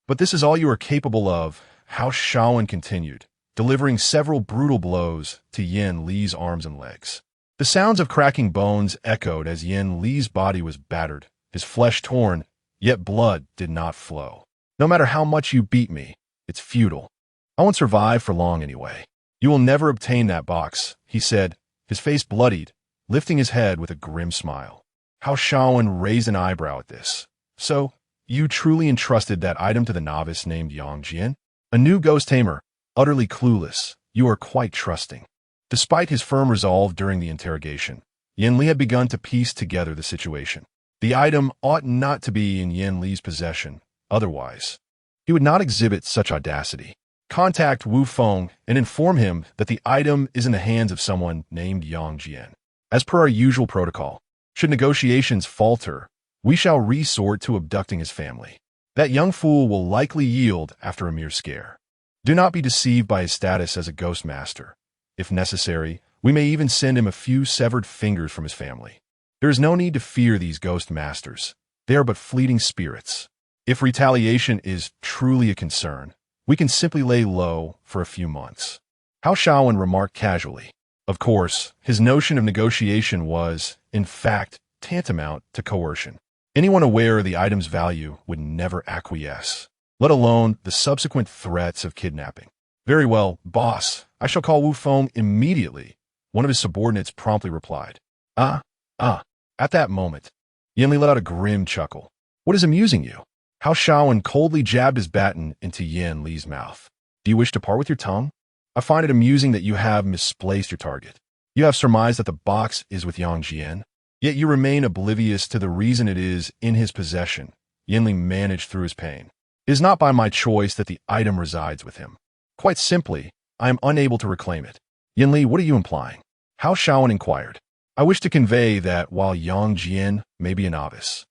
Speaker 1: But this is all you are capable of, Hao Shaowen continued, delivering several brutal blows to Yin Li's arms and legs. The sounds of cracking bones echoed as Yin Li's body was battered, his flesh torn, yet blood did not flow. No matter how much you beat me, it's futile. I won't survive for long anyway. You will never obtain that box, he said, his face bloodied, lifting his head with a grim smile. Hao Shaowen raised an eyebrow at this. So, you truly entrusted that item to the novice named Yang Jian? A new ghost tamer, utterly clueless, you are quite trusting. Despite his firm resolve during the interrogation, Yin Li had begun to piece together the situation. The item ought not to be in Yin Li's possession. Otherwise, he would not exhibit such audacity. Contact Wu Feng and inform him that the item is in the hands of someone named Yang Jian. As per our usual protocol, should negotiations falter, we shall resort to abducting his family. That young fool will likely yield after a mere scare. Do not be deceived by his status as a ghost master. If necessary, we may even send him a few severed fingers from his family. There is no need to fear these ghost masters. They are but fleeting spirits. If retaliation is truly a concern, we can simply lay low for a few months. Hao Shaowen remarked casually. Of course, his notion of negotiation was, in fact, tantamount to coercion. Anyone aware of the item's value would never acquiesce, let alone the subsequent threats of kidnapping. Very well, boss. I shall call Wu Feng immediately, one of his subordinates promptly replied. At that moment, Yanli let out a grim chuckle. What is amusing you? Hao Shaowen coldly jabbed his baton into Yan Li's mouth. Do you wish to part with your tongue? I find it amusing that you have misplaced your target. You have surmised that the box is with Yang Jian, yet you remain oblivious to the reason it is in his possession. Yanli managed through his pain. It is not by my choice that the item resides with him. Quite simply, I am unable to reclaim it. Yanli, what are you implying? Hao Shaowen inquired. I wish to convey that while Yang Jian may be a novice,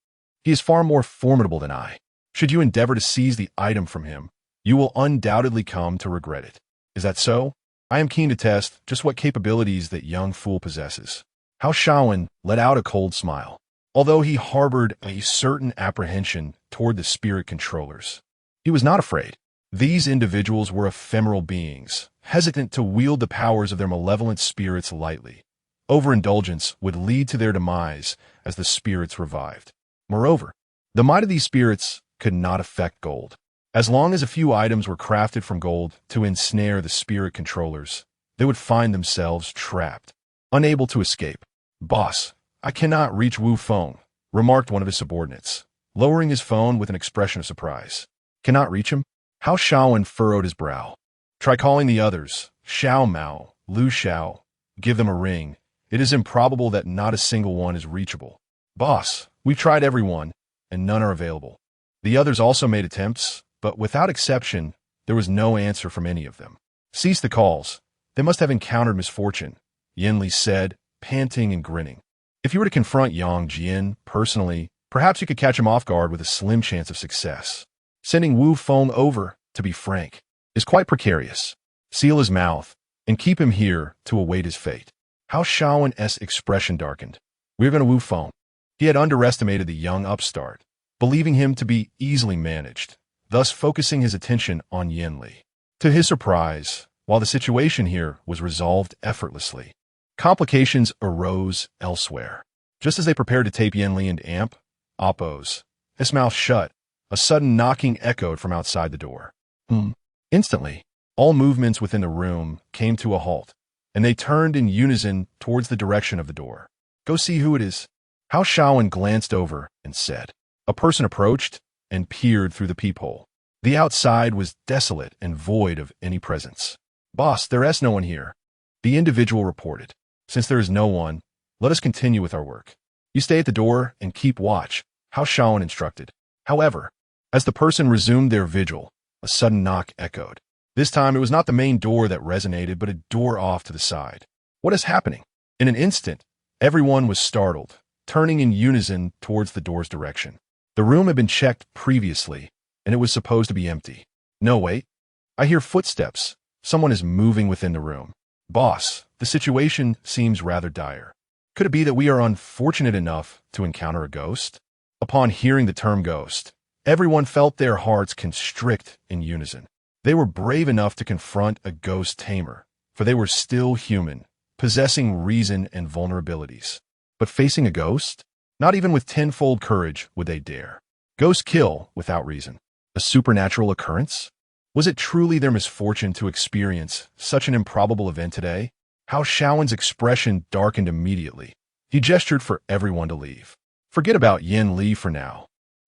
Speaker 1: he is far more formidable than I. Should you endeavor to seize the item from him, you will undoubtedly come to regret it. Is that so? I am keen to test just what capabilities that young fool possesses. Hao Shaowen let out a cold smile, although he harbored a certain apprehension toward the spirit controllers. He was not afraid. These individuals were ephemeral beings, hesitant to wield the powers of their malevolent spirits lightly. Overindulgence would lead to their demise as the spirits revived. Moreover, the might of these spirits could not affect gold. As long as a few items were crafted from gold to ensnare the spirit controllers, they would find themselves trapped, unable to escape. Boss, I cannot reach Wu Feng, remarked one of his subordinates, lowering his phone with an expression of surprise. Cannot reach him? Hao Shaowen furrowed his brow. Try calling the others, Xiao Mao, Lu Xiao. Give them a ring. It is improbable that not a single one is reachable. Boss, we've tried everyone, and none are available. The others also made attempts, but without exception, there was no answer from any of them. Cease the calls. They must have encountered misfortune, Yanli said, panting and grinning. If you were to confront Yang Jian personally, perhaps you could catch him off guard with a slim chance of success. Sending Wu Feng over, to be frank, is quite precarious. Seal his mouth, and keep him here to await his fate. Hao Shaowen's expression darkened. We're going to Wu Feng. He had underestimated the young upstart, believing him to be easily managed, thus focusing his attention on Yanli. To his surprise, while the situation here was resolved effortlessly, complications arose elsewhere. Just as they prepared to tape Yanli and Amp, Oppos, his mouth shut, a sudden knocking echoed from outside the door. Instantly, all movements within the room came to a halt, and they turned in unison towards the direction of the door. Go see who it is. Hao Shaowen glanced over and said. A person approached and peered through the peephole. The outside was desolate and void of any presence. Boss, there is no one here. The individual reported. Since there is no one, let us continue with our work. You stay at the door and keep watch, Hao Shaowen instructed. However, as the person resumed their vigil, a sudden knock echoed. This time it was not the main door that resonated, but a door off to the side. What is happening? In an instant, everyone was startled, turning in unison towards the door's direction. The room had been checked previously, and it was supposed to be empty. No, wait. I hear footsteps. Someone is moving within the room. Boss, the situation seems rather dire. Could it be that we are unfortunate enough to encounter a ghost? Upon hearing the term ghost, everyone felt their hearts constrict in unison. They were brave enough to confront a ghost tamer, for they were still human, possessing reason and vulnerabilities. But facing a ghost? Not even with tenfold courage would they dare. Ghosts kill without reason. A supernatural occurrence? Was it truly their misfortune to experience such an improbable event today? Hao Shaowen's expression darkened immediately. He gestured for everyone to leave. Forget about Yan Li for now.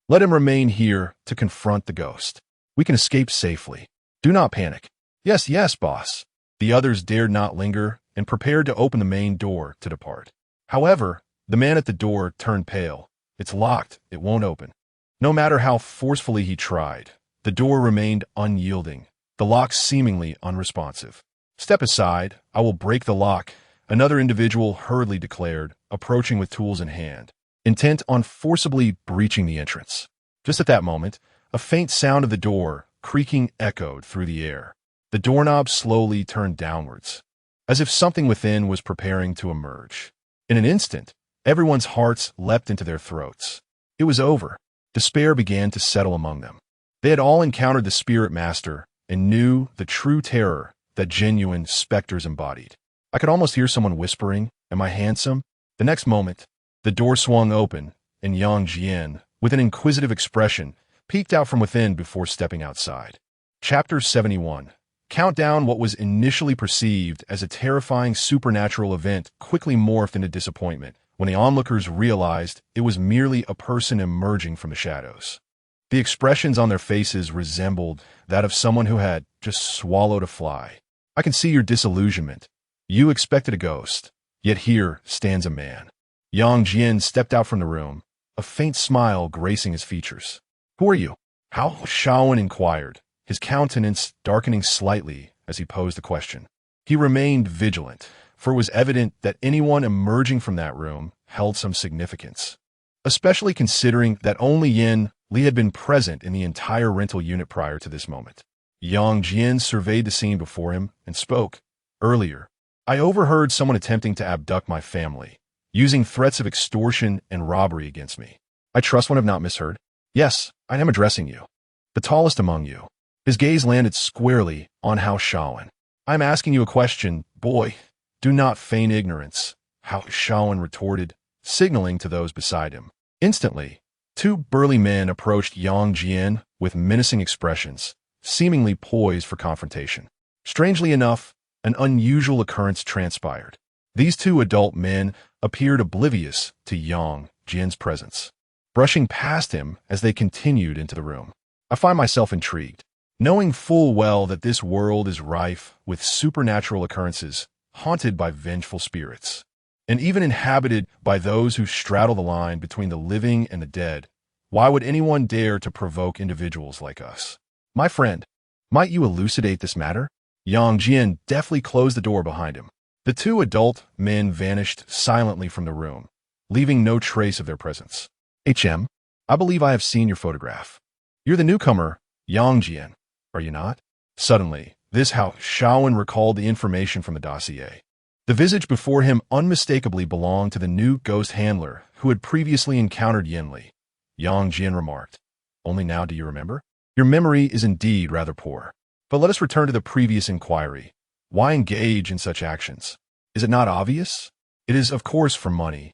Speaker 1: Let him remain here to confront the ghost. We can escape safely. Do not panic. Yes, yes, boss. The others dared not linger and prepared to open the main door to depart. However, the man at the door turned pale. It's locked. It won't open. No matter how forcefully he tried, The door remained unyielding, the lock seemingly unresponsive. "Step aside, I will break the lock," another individual hurriedly declared, approaching with tools in hand, intent on forcibly breaching the entrance. Just at that moment, a faint sound of the door creaking echoed through the air. The doorknob slowly turned downwards, as if something within was preparing to emerge. In an instant, everyone's hearts leapt into their throats. It was over. Despair began to settle among them. They had all encountered the spirit master and knew the true terror that genuine specters embodied. I could almost hear someone whispering, "Am I handsome?" The next moment, the door swung open, and Yang Jian, with an inquisitive expression, peeked out from within before stepping outside. Chapter 71. Countdown. What was initially perceived as a terrifying supernatural event quickly morphed into disappointment when the onlookers realized it was merely a person emerging from the shadows. The expressions on their faces resembled that of someone who had just swallowed a fly. "I can see your disillusionment. You expected a ghost, yet here stands a man." Yang Jian stepped out from the room, a faint smile gracing his features. "Who are you?" Hao Shaowen inquired, his countenance darkening slightly as he posed the question. He remained vigilant, for it was evident that anyone emerging from that room held some significance, especially considering that only Yin Li had been present in the entire rental unit prior to this moment. Yang Jian surveyed the scene before him and spoke. "Earlier, I overheard someone attempting to abduct my family, using threats of extortion and robbery against me. I trust one have not misheard. Yes, I am addressing you, the tallest among you." His gaze landed squarely on Hao Shaowen. "I'm asking you a question, boy. Do not feign ignorance," Hao Shaowen retorted, signaling to those beside him. Instantly, two burly men approached Yang Jian with menacing expressions, seemingly poised for confrontation. Strangely enough, an unusual occurrence transpired. These two adult men appeared oblivious to Yang Jian's presence, brushing past him as they continued into the room. I find myself intrigued, knowing full well that this world is rife with supernatural occurrences haunted by vengeful spirits, and even inhabited by those who straddle the line between the living and the dead. Why would anyone dare to provoke individuals like us? My friend, might you elucidate this matter? Yang Jian deftly closed the door behind him. The two adult men vanished silently from the room, leaving no trace of their presence. "HM, I believe I have seen your photograph. You're the newcomer, Yang Jian, are you not?" Suddenly, this Hao Shaowen recalled the information from the dossier. The visage before him unmistakably belonged to the new ghost handler who had previously encountered Yin Li. Yang Jian remarked, "Only now do you remember? Your memory is indeed rather poor. But let us return to the previous inquiry. Why engage in such actions? Is it not obvious? It is, of course, for money."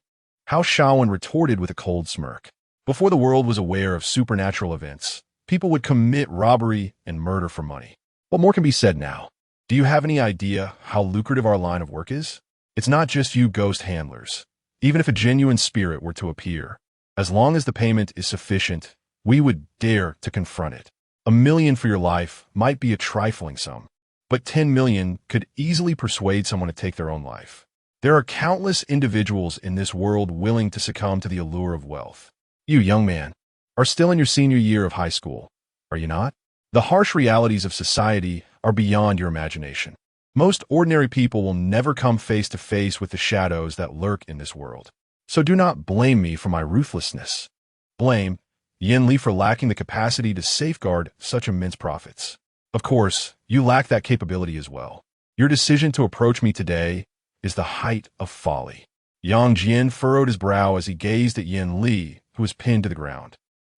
Speaker 1: Hao Shaowen retorted with a cold smirk. Before the world was aware of supernatural events, people would commit robbery and murder for money. What more can be said now? Do you have any idea how lucrative our line of work is? It's not just you ghost handlers. Even if a genuine spirit were to appear, as long as the payment is sufficient, we would dare to confront it. $1 million for your life might be a trifling sum, but 10 million could easily persuade someone to take their own life. There are countless individuals in this world willing to succumb to the allure of wealth. You, young man, are still in your senior year of high school, are you not? The harsh realities of society are beyond your imagination. Most ordinary people will never come face to face with the shadows that lurk in this world. So do not blame me for my ruthlessness. Blame Yin Li for lacking the capacity to safeguard such immense profits. Of course, you lack that capability as well. Your decision to approach me today is the height of folly. Yang Jian furrowed his brow as he gazed at Yin Li, who was pinned to the ground,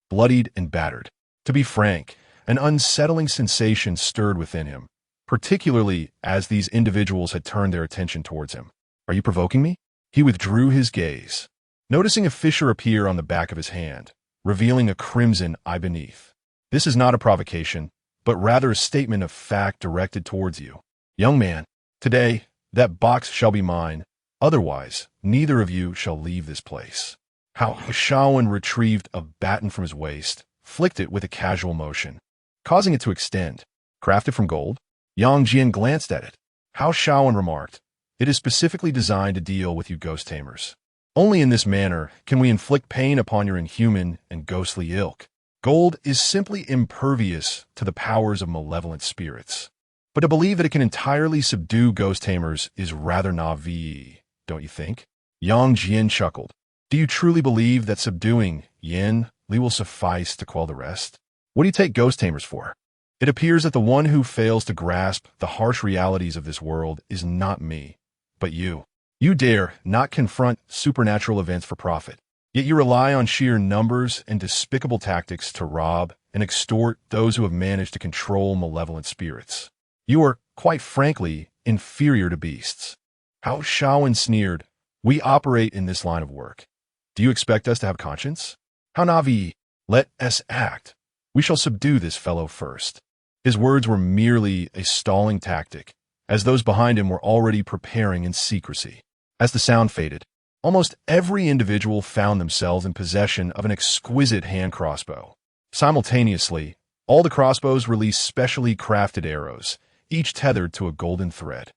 Speaker 1: bloodied and battered. To be frank, an unsettling sensation stirred within him, particularly as these individuals had turned their attention towards him. "Are you provoking me?" He withdrew his gaze, noticing a fissure appear on the back of his hand, revealing a crimson eye beneath. "This is not a provocation, but rather a statement of fact directed towards you. Young man, today, that box shall be mine. Otherwise, neither of you shall leave this place." Hao Shaowen retrieved a baton from his waist, flicked it with a casual motion, causing it to extend. "Crafted from gold?" Yang Jian glanced at it. Hao Shaowen remarked, "It is specifically designed to deal with you ghost tamers. Only in this manner can we inflict pain upon your inhuman and ghostly ilk." Gold is simply impervious to the powers of malevolent spirits. But to believe that it can entirely subdue ghost tamers is rather naive, don't you think? Yang Jian chuckled. Do you truly believe that subduing Yin Li will suffice to quell the rest? What do you take ghost tamers for? It appears that the one who fails to grasp the harsh realities of this world is not me, but you. You dare not confront supernatural events for profit. Yet you rely on sheer numbers and despicable tactics to rob and extort those who have managed to control malevolent spirits. You are, quite frankly, inferior to beasts. How Shaowen sneered. We operate in this line of work. Do you expect us to have conscience? How Navi, let us act. We shall subdue this fellow first. His words were merely a stalling tactic, as those behind him were already preparing in secrecy. As the sound faded, almost every individual found themselves in possession of an exquisite hand crossbow. Simultaneously, all the crossbows released specially crafted arrows, each tethered to a golden thread.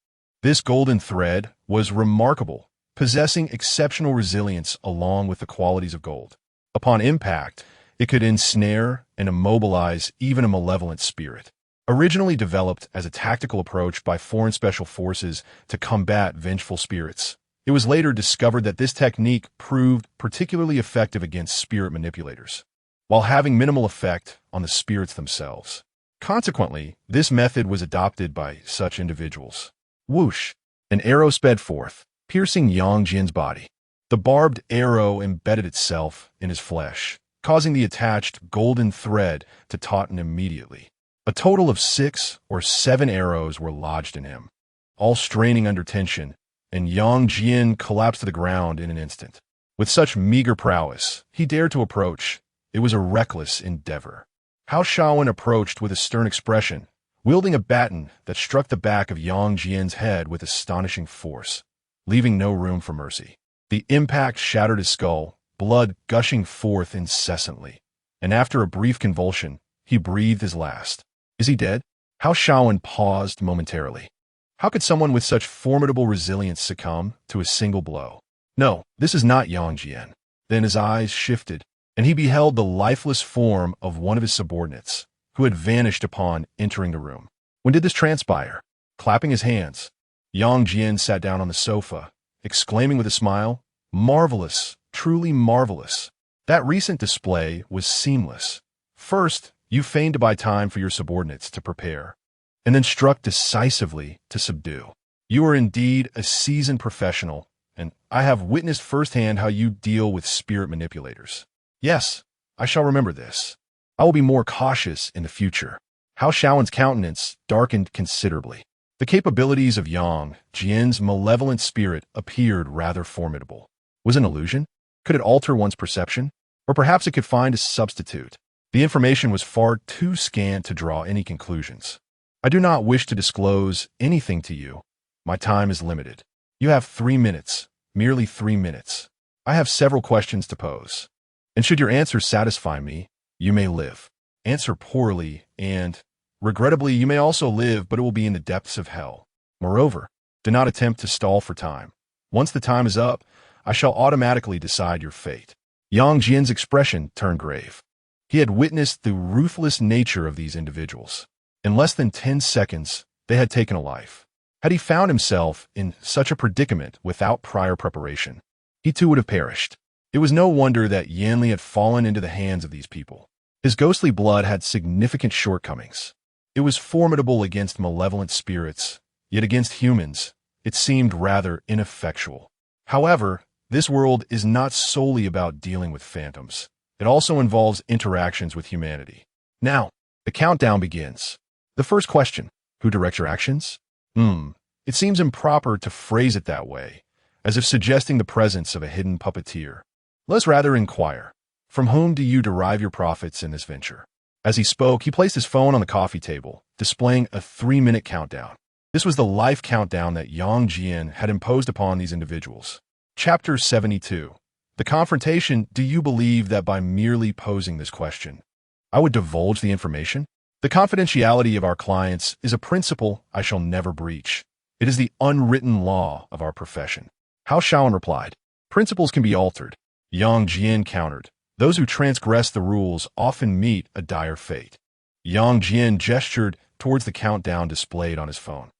Speaker 1: This golden thread was remarkable, possessing exceptional resilience along with the qualities of gold. Upon impact, it could ensnare and immobilize even a malevolent spirit. Originally developed as a tactical approach by foreign special forces to combat vengeful spirits, it was later discovered that this technique proved particularly effective against spirit manipulators, while having minimal effect on the spirits themselves. Consequently, this method was adopted by such individuals. Whoosh! An arrow sped forth, piercing Yang Jin's body. The barbed arrow embedded itself in his flesh, causing the attached golden thread to tauten immediately. A total of 6 or 7 arrows were lodged in him, all straining under tension, and Yang Jian collapsed to the ground in an instant. With such meager prowess, he dared to approach. It was a reckless endeavor. How Shaowen approached with a stern expression, wielding a baton that struck the back of Yang Jian's head with astonishing force, leaving no room for mercy. The impact shattered his skull, blood gushing forth incessantly, and after a brief convulsion, he breathed his last. Is he dead? How Shaowen paused momentarily. How could someone with such formidable resilience succumb to a single blow? No, this is not Yang Jian. Then his eyes shifted, and he beheld the lifeless form of one of his subordinates, who had vanished upon entering the room. When did this transpire? Clapping his hands, Yang Jian sat down on the sofa, exclaiming with a smile, "Marvelous, truly marvelous. That recent display was seamless. First, you feigned to buy time for your subordinates to prepare, and then struck decisively to subdue. You are indeed a seasoned professional, and I have witnessed firsthand how you deal with spirit manipulators. Yes, I shall remember this. I will be more cautious in the future." How Shaowen's countenance darkened considerably. The capabilities of Yang Jian's malevolent spirit appeared rather formidable. Was it an illusion? Could it alter one's perception? Or perhaps it could find a substitute? The information was far too scant to draw any conclusions. I do not wish to disclose anything to you. My time is limited. You have 3 minutes, merely 3 minutes. I have several questions to pose. And should your answers satisfy me, you may live. Answer poorly, and, regrettably, you may also live, but it will be in the depths of hell. Moreover, do not attempt to stall for time. Once the time is up, I shall automatically decide your fate. Yang Jian's expression turned grave. He had witnessed the ruthless nature of these individuals. In less than 10 seconds, they had taken a life. Had he found himself in such a predicament without prior preparation, he too would have perished. It was no wonder that Yanli had fallen into the hands of these people. His ghostly blood had significant shortcomings. It was formidable against malevolent spirits, yet against humans, it seemed rather ineffectual. However, this world is not solely about dealing with phantoms. It also involves interactions with humanity. Now, the countdown begins. The first question, who directs your actions? It seems improper to phrase it that way, as if suggesting the presence of a hidden puppeteer. Let's rather inquire, from whom do you derive your profits in this venture? As he spoke, he placed his phone on the coffee table, displaying a 3-minute countdown. This was the life countdown that Yang Jian had imposed upon these individuals. Chapter 72. The confrontation. Do you believe that by merely posing this question, I would divulge the information? The confidentiality of our clients is a principle I shall never breach. It is the unwritten law of our profession. How Shaowen replied, principles can be altered. Yang Jian countered, Those who transgress the rules often meet a dire fate. Yang Jian gestured towards the countdown displayed on his phone.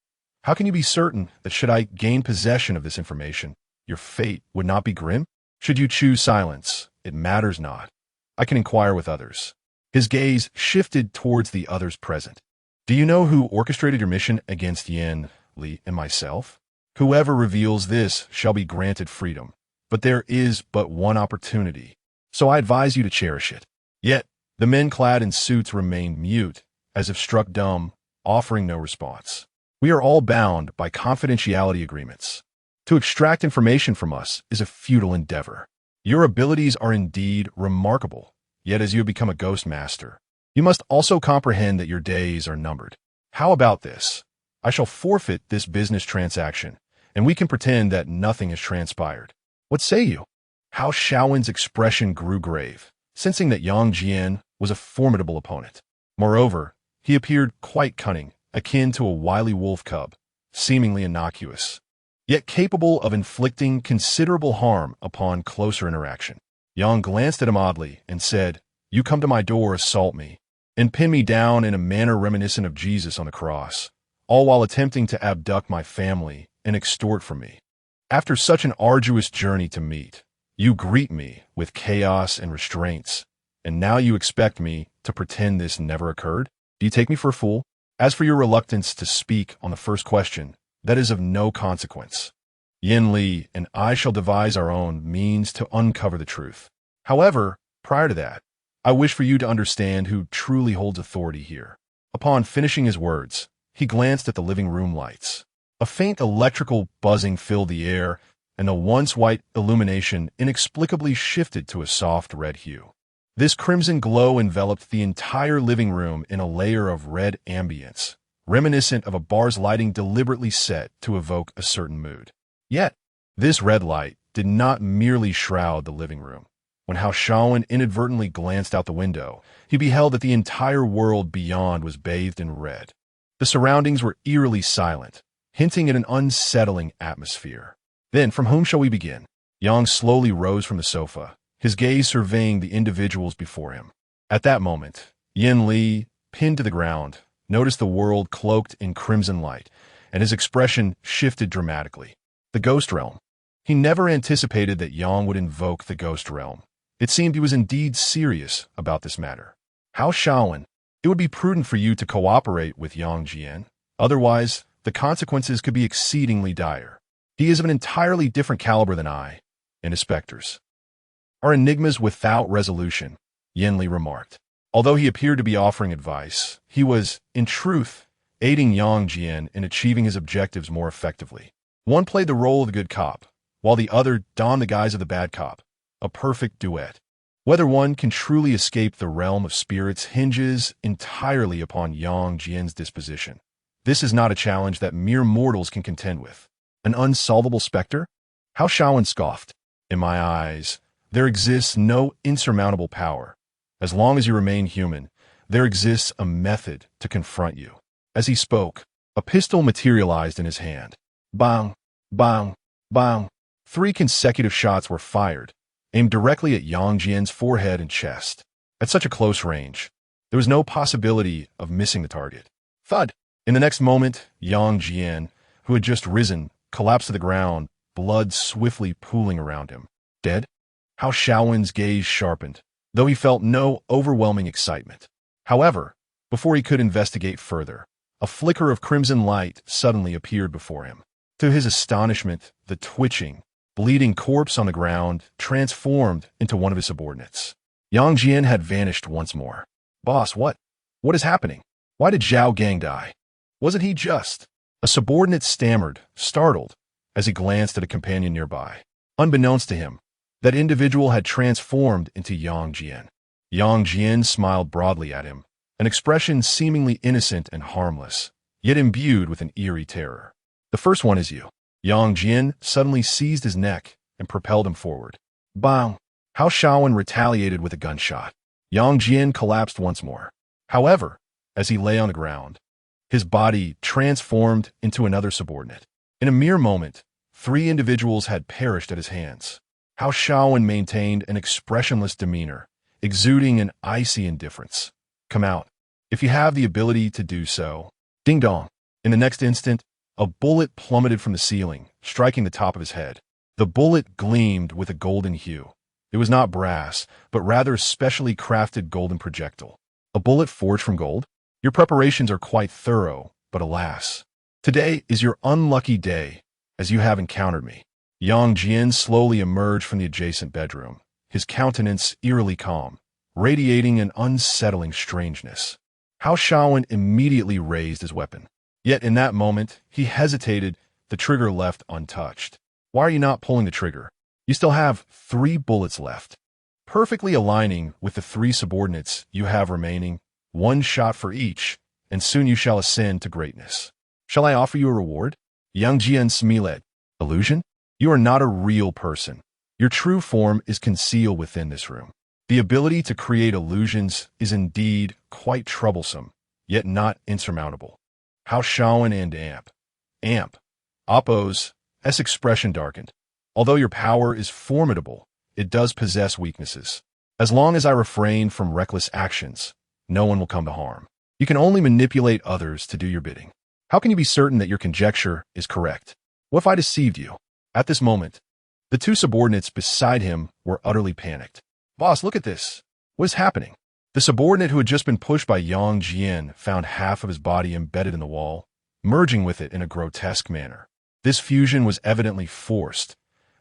Speaker 1: How can you be certain that should I gain possession of this information, your fate would not be grim? Should you choose silence, it matters not. I can inquire with others. His gaze shifted towards the others present. Do you know who orchestrated your mission against Yin, Li, and myself? Whoever reveals this shall be granted freedom. But there is but one opportunity, so I advise you to cherish it. Yet, the men clad in suits remained mute, as if struck dumb, offering no response. We are all bound by confidentiality agreements. To extract information from us is a futile endeavor. Your abilities are indeed remarkable, yet as you have become a ghost master, you must also comprehend that your days are numbered. How about this? I shall forfeit this business transaction, and we can pretend that nothing has transpired. What say you? Hao Shaowen's expression grew grave, sensing that Yang Jian was a formidable opponent. Moreover, he appeared quite cunning, akin to a wily wolf cub, seemingly innocuous, yet capable of inflicting considerable harm upon closer interaction. Yang glanced at him oddly and said, "You come to my door, assault me, and pin me down in a manner reminiscent of Jesus on the cross, all while attempting to abduct my family and extort from me. After such an arduous journey to meet, you greet me with chaos and restraints, and now you expect me to pretend this never occurred? Do you take me for a fool? As for your reluctance to speak on the first question, that is of no consequence. Yin Li and I shall devise our own means to uncover the truth. However, prior to that, I wish for you to understand who truly holds authority here." Upon finishing his words, he glanced at the living room lights. A faint electrical buzzing filled the air, and the once white illumination inexplicably shifted to a soft red hue. This crimson glow enveloped the entire living room in a layer of red ambience, reminiscent of a bar's lighting deliberately set to evoke a certain mood. Yet, this red light did not merely shroud the living room. When Hao Shaowen inadvertently glanced out the window, he beheld that the entire world beyond was bathed in red. The surroundings were eerily silent, hinting at an unsettling atmosphere. Then, from whom shall we begin? Yang slowly rose from the sofa, his gaze surveying the individuals before him. At that moment, Yin Li, pinned to the ground, noticed the world cloaked in crimson light, and his expression shifted dramatically. The ghost realm. He never anticipated that Yang would invoke the ghost realm. It seemed he was indeed serious about this matter. Hao Shaowen, it would be prudent for you to cooperate with Yang Jian. Otherwise, the consequences could be exceedingly dire. He is of an entirely different caliber than I, and his specters are enigmas without resolution, Yin Li remarked. Although he appeared to be offering advice, he was, in truth, aiding Yang Jian in achieving his objectives more effectively. One played the role of the good cop, while the other donned the guise of the bad cop. A perfect duet. Whether one can truly escape the realm of spirits hinges entirely upon Yang Jian's disposition. This is not a challenge that mere mortals can contend with. An unsolvable specter? Hao Shaowen scoffed. In my eyes, there exists no insurmountable power. As long as you remain human, there exists a method to confront you. As he spoke, a pistol materialized in his hand. Bang, bang, bang. 3 consecutive shots were fired, aimed directly at Yang Jian's forehead and chest. At such a close range, there was no possibility of missing the target. Thud! In the next moment, Yang Jian, who had just risen, collapsed to the ground, blood swiftly pooling around him. Dead? Hao Shaowen's gaze sharpened, though he felt no overwhelming excitement. However, before he could investigate further, a flicker of crimson light suddenly appeared before him. To his astonishment, the twitching, bleeding corpse on the ground transformed into one of his subordinates. Yang Jian had vanished once more. Boss, what is happening? Why did Zhao Gang die? Wasn't he just? A subordinate stammered, startled, as he glanced at a companion nearby. Unbeknownst to him, that individual had transformed into Yang Jian. Yang Jian smiled broadly at him, an expression seemingly innocent and harmless, yet imbued with an eerie terror. The first one is you. Yang Jian suddenly seized his neck and propelled him forward. Bang! Hao Shaowen retaliated with a gunshot. Yang Jian collapsed once more. However, as he lay on the ground, his body transformed into another subordinate. In a mere moment, 3 individuals had perished at his hands. Hao Shaowen maintained an expressionless demeanor, exuding an icy indifference. Come out, if you have the ability to do so. Ding dong. In the next instant, a bullet plummeted from the ceiling, striking the top of his head. The bullet gleamed with a golden hue. It was not brass, but rather a specially crafted golden projectile. A bullet forged from gold? Your preparations are quite thorough, but alas, today is your unlucky day, as you have encountered me. Yang Jian slowly emerged from the adjacent bedroom, his countenance eerily calm, radiating an unsettling strangeness. Hao Shaowen immediately raised his weapon. Yet in that moment, he hesitated, the trigger left untouched. Why are you not pulling the trigger? You still have 3 bullets left, perfectly aligning with the 3 subordinates you have remaining, 1 shot for each, and soon you shall ascend to greatness. Shall I offer you a reward? Yang Jian smiled. Illusion? You are not a real person. Your true form is concealed within this room. The ability to create illusions is indeed quite troublesome, yet not insurmountable. Hao Shaowen and Amp. Oppo's expression darkened. Although your power is formidable, it does possess weaknesses. As long as I refrain from reckless actions, no one will come to harm. You can only manipulate others to do your bidding. How can you be certain that your conjecture is correct? What if I deceived you? At this moment, the 2 subordinates beside him were utterly panicked. Boss, look at this. What is happening? The subordinate who had just been pushed by Yang Jian found half of his body embedded in the wall, merging with it in a grotesque manner. This fusion was evidently forced,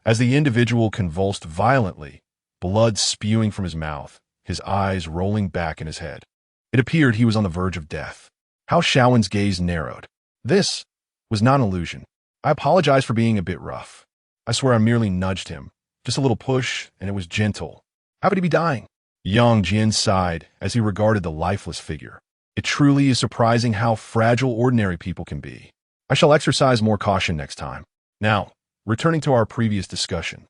Speaker 1: as the individual convulsed violently, blood spewing from his mouth, his eyes rolling back in his head. It appeared he was on the verge of death. Hao Shaowen's gaze narrowed. This was not an illusion. I apologize for being a bit rough. I swear I merely nudged him. Just a little push, and it was gentle. How could he be dying? Yang Jian sighed as he regarded the lifeless figure. It truly is surprising how fragile ordinary people can be. I shall exercise more caution next time. Now, returning to our previous discussion,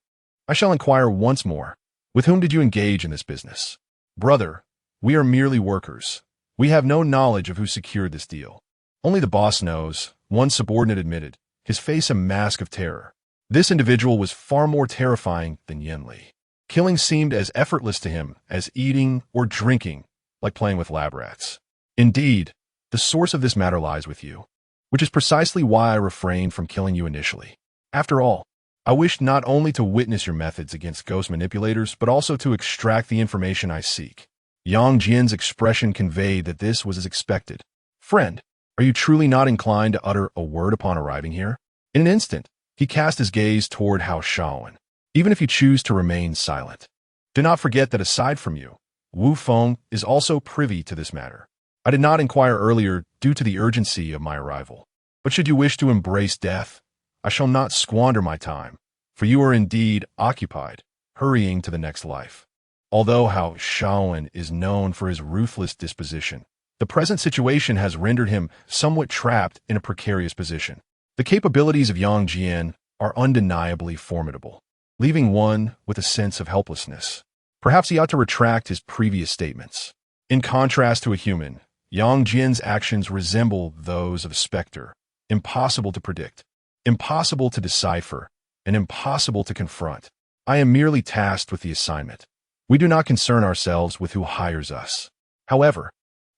Speaker 1: I shall inquire once more, with whom did you engage in this business? Brother, we are merely workers. We have no knowledge of who secured this deal. Only the boss knows, one subordinate admitted, his face a mask of terror. This individual was far more terrifying than Yen Li. Killing seemed as effortless to him as eating or drinking, like playing with lab rats. Indeed, the source of this matter lies with you, which is precisely why I refrained from killing you initially. After all, I wished not only to witness your methods against ghost manipulators, but also to extract the information I seek. Yang Jian's expression conveyed that this was as expected. Friend, are you truly not inclined to utter a word upon arriving here? In an instant, he cast his gaze toward Hao Shaowen. Even if you choose to remain silent, do not forget that aside from you, Wu Feng is also privy to this matter. I did not inquire earlier due to the urgency of my arrival. But should you wish to embrace death, I shall not squander my time, for you are indeed occupied, hurrying to the next life. Although Hao Shaowen is known for his ruthless disposition, the present situation has rendered him somewhat trapped in a precarious position. The capabilities of Yang Jian are undeniably formidable, leaving one with a sense of helplessness. Perhaps he ought to retract his previous statements. In contrast to a human, Yang Jian's actions resemble those of a specter, impossible to predict, impossible to decipher, and impossible to confront. I am merely tasked with the assignment. We do not concern ourselves with who hires us. However,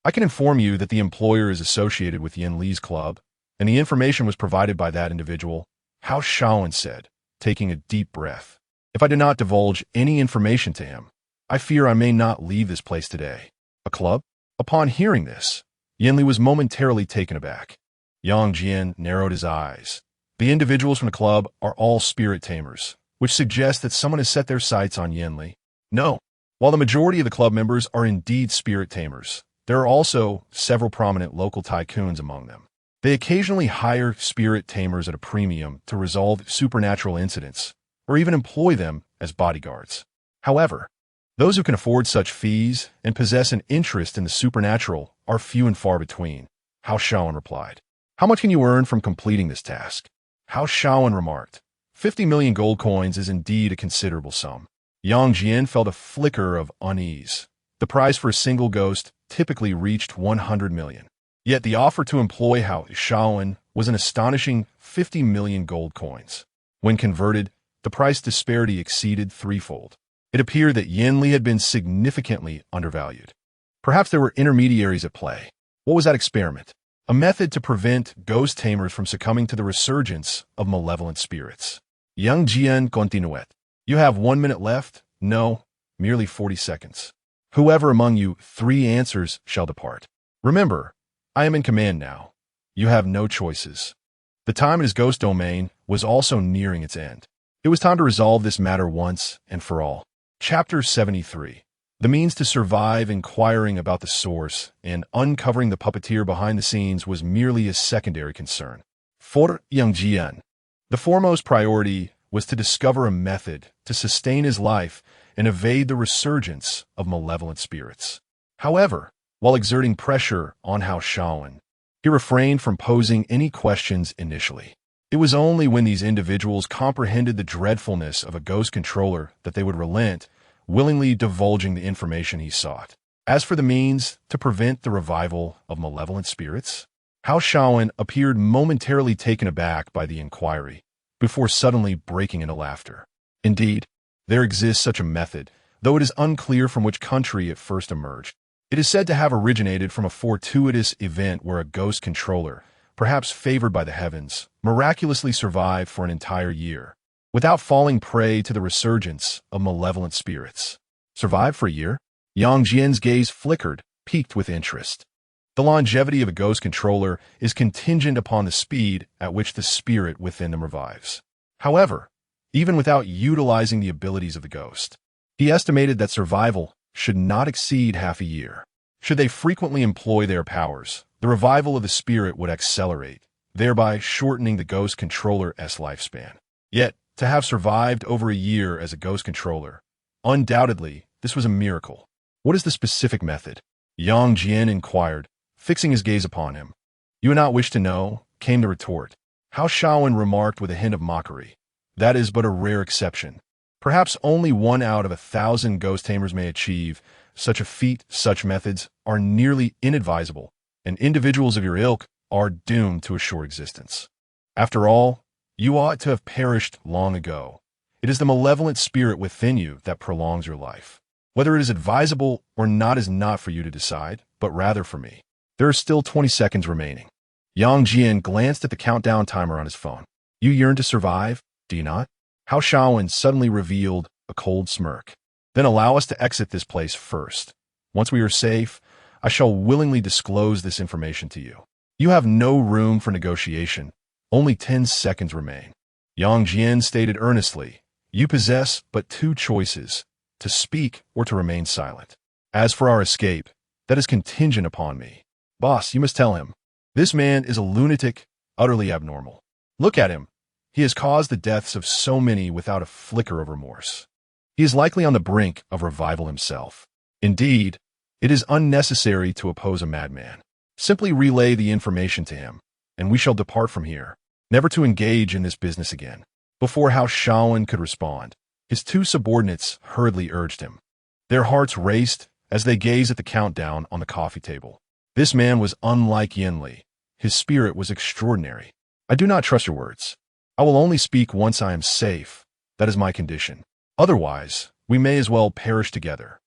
Speaker 1: I can inform you that the employer is associated with Yen Li's club, and the information was provided by that individual, Hao Shaowen said, taking a deep breath. If I do not divulge any information to him, I fear I may not leave this place today. A club? Upon hearing this, Yen Li was momentarily taken aback. Yang Jian narrowed his eyes. The individuals from the club are all spirit tamers, which suggests that someone has set their sights on Yen Li. No, while the majority of the club members are indeed spirit tamers, there are also several prominent local tycoons among them. They occasionally hire spirit tamers at a premium to resolve supernatural incidents, or even employ them as bodyguards. However, those who can afford such fees and possess an interest in the supernatural are few and far between, Hao Shaowen replied. How much can you earn from completing this task? Hao Shaowen remarked. 50 million gold coins is indeed a considerable sum. Yang Jian felt a flicker of unease. The price for a single ghost typically reached 100 million. Yet the offer to employ Hao Shaowen was an astonishing 50 million gold coins. When converted, the price disparity exceeded threefold. It appeared that Yin Li had been significantly undervalued. Perhaps there were intermediaries at play. What was that experiment? A method to prevent ghost tamers from succumbing to the resurgence of malevolent spirits. Yang Jian continuet. You have 1 minute left? No, merely 40 seconds. Whoever among you 3 answers shall depart. Remember, I am in command now. You have no choices. The time in his ghost domain was also nearing its end. It was time to resolve this matter once and for all. Chapter 73. The means to survive inquiring about the source and uncovering the puppeteer behind the scenes was merely a secondary concern. For Yang Jian, the foremost priority was to discover a method to sustain his life and evade the resurgence of malevolent spirits. However, while exerting pressure on Hao Shaowen, he refrained from posing any questions initially. It was only when these individuals comprehended the dreadfulness of a ghost controller that they would relent, willingly divulging the information he sought. As for the means to prevent the revival of malevolent spirits, Hao Shaowen appeared momentarily taken aback by the inquiry, before suddenly breaking into laughter. Indeed, there exists such a method, though it is unclear from which country it first emerged. It is said to have originated from a fortuitous event where a ghost controller, perhaps favored by the heavens, miraculously survived for an entire year, without falling prey to the resurgence of malevolent spirits. Survived for a year? Yang Jian's gaze flickered, piqued with interest. The longevity of a ghost controller is contingent upon the speed at which the spirit within them revives. However, even without utilizing the abilities of the ghost, he estimated that survival should not exceed half a year. Should they frequently employ their powers, the revival of the spirit would accelerate, thereby shortening the ghost controller's lifespan. Yet, to have survived over a year as a ghost controller, undoubtedly, this was a miracle. What is the specific method? Yang Jian inquired, fixing his gaze upon him. You would not wish to know, came the retort. Hao Shaowen remarked with a hint of mockery. That is but a rare exception. Perhaps only 1 out of 1,000 ghost tamers may achieve such a feat. Such methods are nearly inadvisable, and individuals of your ilk are doomed to a short existence. After all, you ought to have perished long ago. It is the malevolent spirit within you that prolongs your life. Whether it is advisable or not is not for you to decide, but rather for me. There are still 20 seconds remaining. Yang Jian glanced at the countdown timer on his phone. You yearn to survive, do you not? Hao Shaowen suddenly revealed a cold smirk. Then allow us to exit this place first. Once we are safe, I shall willingly disclose this information to you. You have no room for negotiation. Only 10 seconds remain. Yang Jian stated earnestly, you possess but 2 choices, to speak or to remain silent. As for our escape, that is contingent upon me. Boss, you must tell him. This man is a lunatic, utterly abnormal. Look at him. He has caused the deaths of so many without a flicker of remorse. He is likely on the brink of revival himself. Indeed, it is unnecessary to oppose a madman. Simply relay the information to him, and we shall depart from here, never to engage in this business again. Before Hao Shaowen could respond, his 2 subordinates hurriedly urged him. Their hearts raced as they gazed at the countdown on the coffee table. This man was unlike Yin Li. His spirit was extraordinary. I do not trust your words. I will only speak once I am safe. That is my condition. Otherwise, we may as well perish together.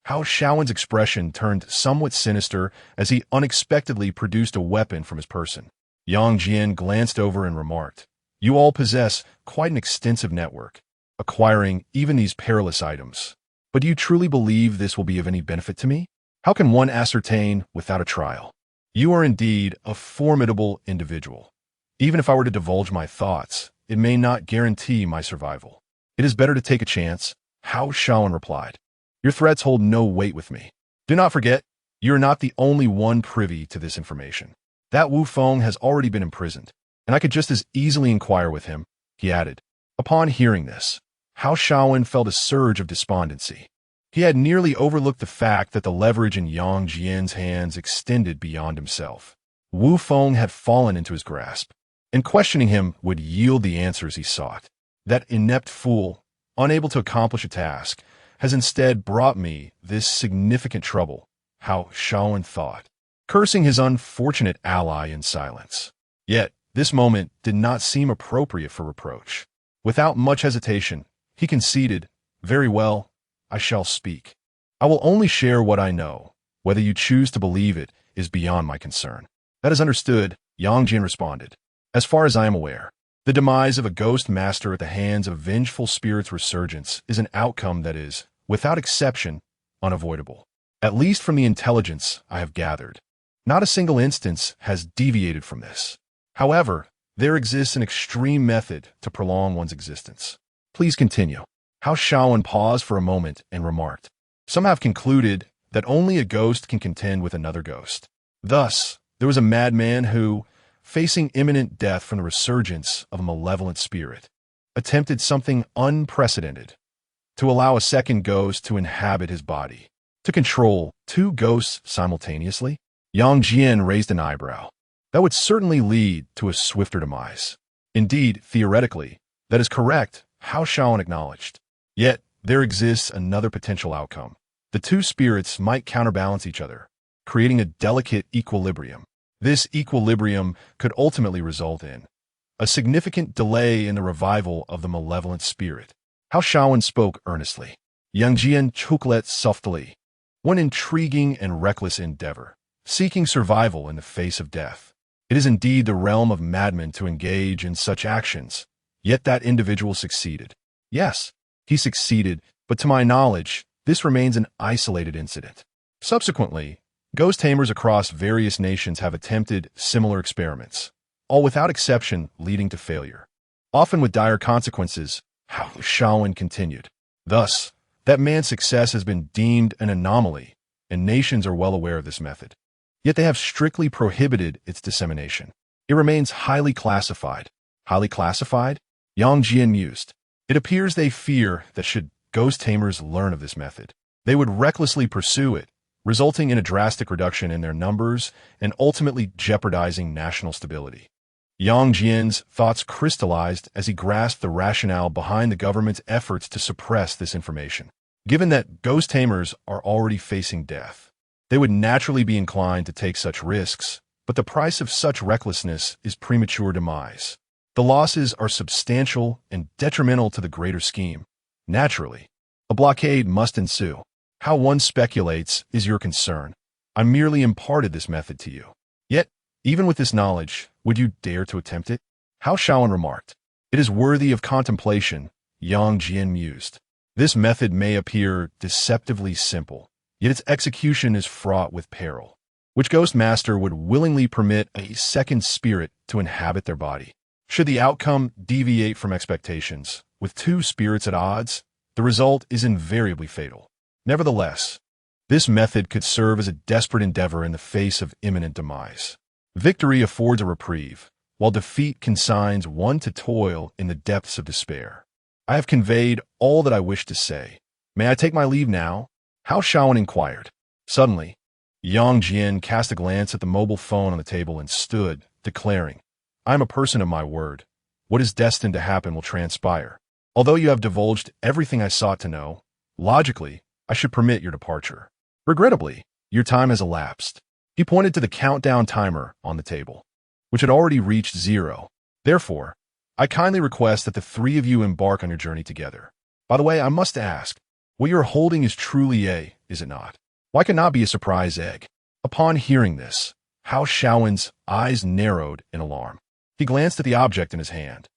Speaker 1: Hao Shaowen's expression turned somewhat sinister as he unexpectedly produced a weapon from his person. Yang Jian glanced over and remarked, you all possess quite an extensive network, acquiring even these perilous items. But do you truly believe this will be of any benefit to me? How can one ascertain without a trial? You are indeed a formidable individual. Even if I were to divulge my thoughts, it may not guarantee my survival. It is better to take a chance, Hao Shaowen replied. Your threats hold no weight with me. Do not forget, you are not the only one privy to this information. That Wu Feng has already been imprisoned, and I could just as easily inquire with him, he added. Upon hearing this, Hao Shaowen felt a surge of despondency. He had nearly overlooked the fact that the leverage in Yang Jian's hands extended beyond himself. Wu Feng had fallen into his grasp, and questioning him would yield the answers he sought. That inept fool, unable to accomplish a task, has instead brought me this significant trouble, Hao Shaowen thought, cursing his unfortunate ally in silence. Yet, this moment did not seem appropriate for reproach. Without much hesitation, he conceded, "Very well, I shall speak. I will only share what I know. Whether you choose to believe it is beyond my concern." "That is understood," Yang Jian responded. "As far as I am aware, the demise of a ghost master at the hands of vengeful spirits' resurgence is an outcome that is, without exception, unavoidable. At least from the intelligence I have gathered. Not a single instance has deviated from this. However, there exists an extreme method to prolong one's existence." "Please continue." Hao Shaowen paused for a moment and remarked, "Some have concluded that only a ghost can contend with another ghost. Thus, there was a madman who, facing imminent death from the resurgence of a malevolent spirit, attempted something unprecedented: to allow a second ghost to inhabit his body, to control two ghosts simultaneously." Yang Jian raised an eyebrow. "That would certainly lead to a swifter demise." "Indeed, theoretically, that is correct," Hao Shaowen acknowledged. "Yet, there exists another potential outcome. The two spirits might counterbalance each other, creating a delicate equilibrium. This equilibrium could ultimately result in a significant delay in the revival of the malevolent spirit." Hao Shaowen spoke earnestly. Yang Jian chucked softly. "One intriguing and reckless endeavor, seeking survival in the face of death. It is indeed the realm of madmen to engage in such actions, yet that individual succeeded." "Yes, he succeeded, but to my knowledge, this remains an isolated incident. Subsequently, ghost tamers across various nations have attempted similar experiments, all without exception leading to failure, often with dire consequences," Hao Shaowen continued. "Thus, that man's success has been deemed an anomaly, and nations are well aware of this method. Yet they have strictly prohibited its dissemination. It remains highly classified." "Highly classified?" Yang Jian mused. "It appears they fear that should ghost tamers learn of this method, they would recklessly pursue it, resulting in a drastic reduction in their numbers and ultimately jeopardizing national stability." Yang Jian's thoughts crystallized as he grasped the rationale behind the government's efforts to suppress this information. Given that ghost tamers are already facing death, they would naturally be inclined to take such risks, but the price of such recklessness is premature demise. The losses are substantial and detrimental to the greater scheme. Naturally, a blockade must ensue. How one speculates is your concern. I merely imparted this method to you. Yet, even with this knowledge, would you dare to attempt it?" Hao Shaowen remarked. "It is worthy of contemplation," Yang Jian mused. "This method may appear deceptively simple, yet its execution is fraught with peril. Which ghost master would willingly permit a second spirit to inhabit their body? Should the outcome deviate from expectations, with two spirits at odds, the result is invariably fatal. Nevertheless, this method could serve as a desperate endeavor in the face of imminent demise. Victory affords a reprieve, while defeat consigns one to toil in the depths of despair. I have conveyed all that I wish to say. May I take my leave now?" Hao Shaowen inquired. Suddenly, Yang Jian cast a glance at the mobile phone on the table and stood, declaring, "I am a person of my word. What is destined to happen will transpire. Although you have divulged everything I sought to know, logically, I should permit your departure. Regrettably, your time has elapsed." He pointed to the countdown timer on the table, which had already reached 0. "Therefore, I kindly request that the three of you embark on your journey together. By the way, I must ask, what you're holding is truly is it not? Why cannot be a surprise egg?" Upon hearing this, Hao Shaowen's eyes narrowed in alarm. He glanced at the object in his hand,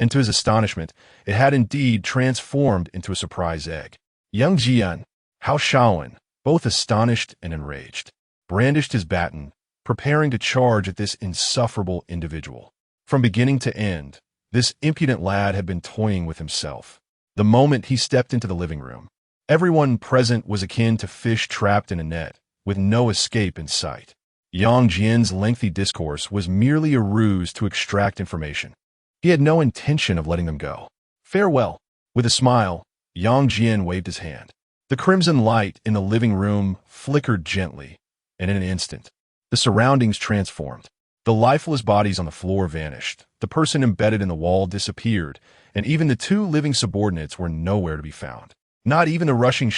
Speaker 1: and to his astonishment, it had indeed transformed into a surprise egg. Yang Jian, Hao Shaowen, both astonished and enraged, brandished his baton, preparing to charge at this insufferable individual. From beginning to end, this impudent lad had been toying with himself. The moment he stepped into the living room, everyone present was akin to fish trapped in a net, with no escape in sight. Yang Jian's lengthy discourse was merely a ruse to extract information. He had no intention of letting them go. "Farewell." With a smile, Yang Jian waved his hand. The crimson light in the living room flickered gently, and in an instant, the surroundings transformed. The lifeless bodies on the floor vanished, the person embedded in the wall disappeared, and even the two living subordinates were nowhere to be found. Not even the rushing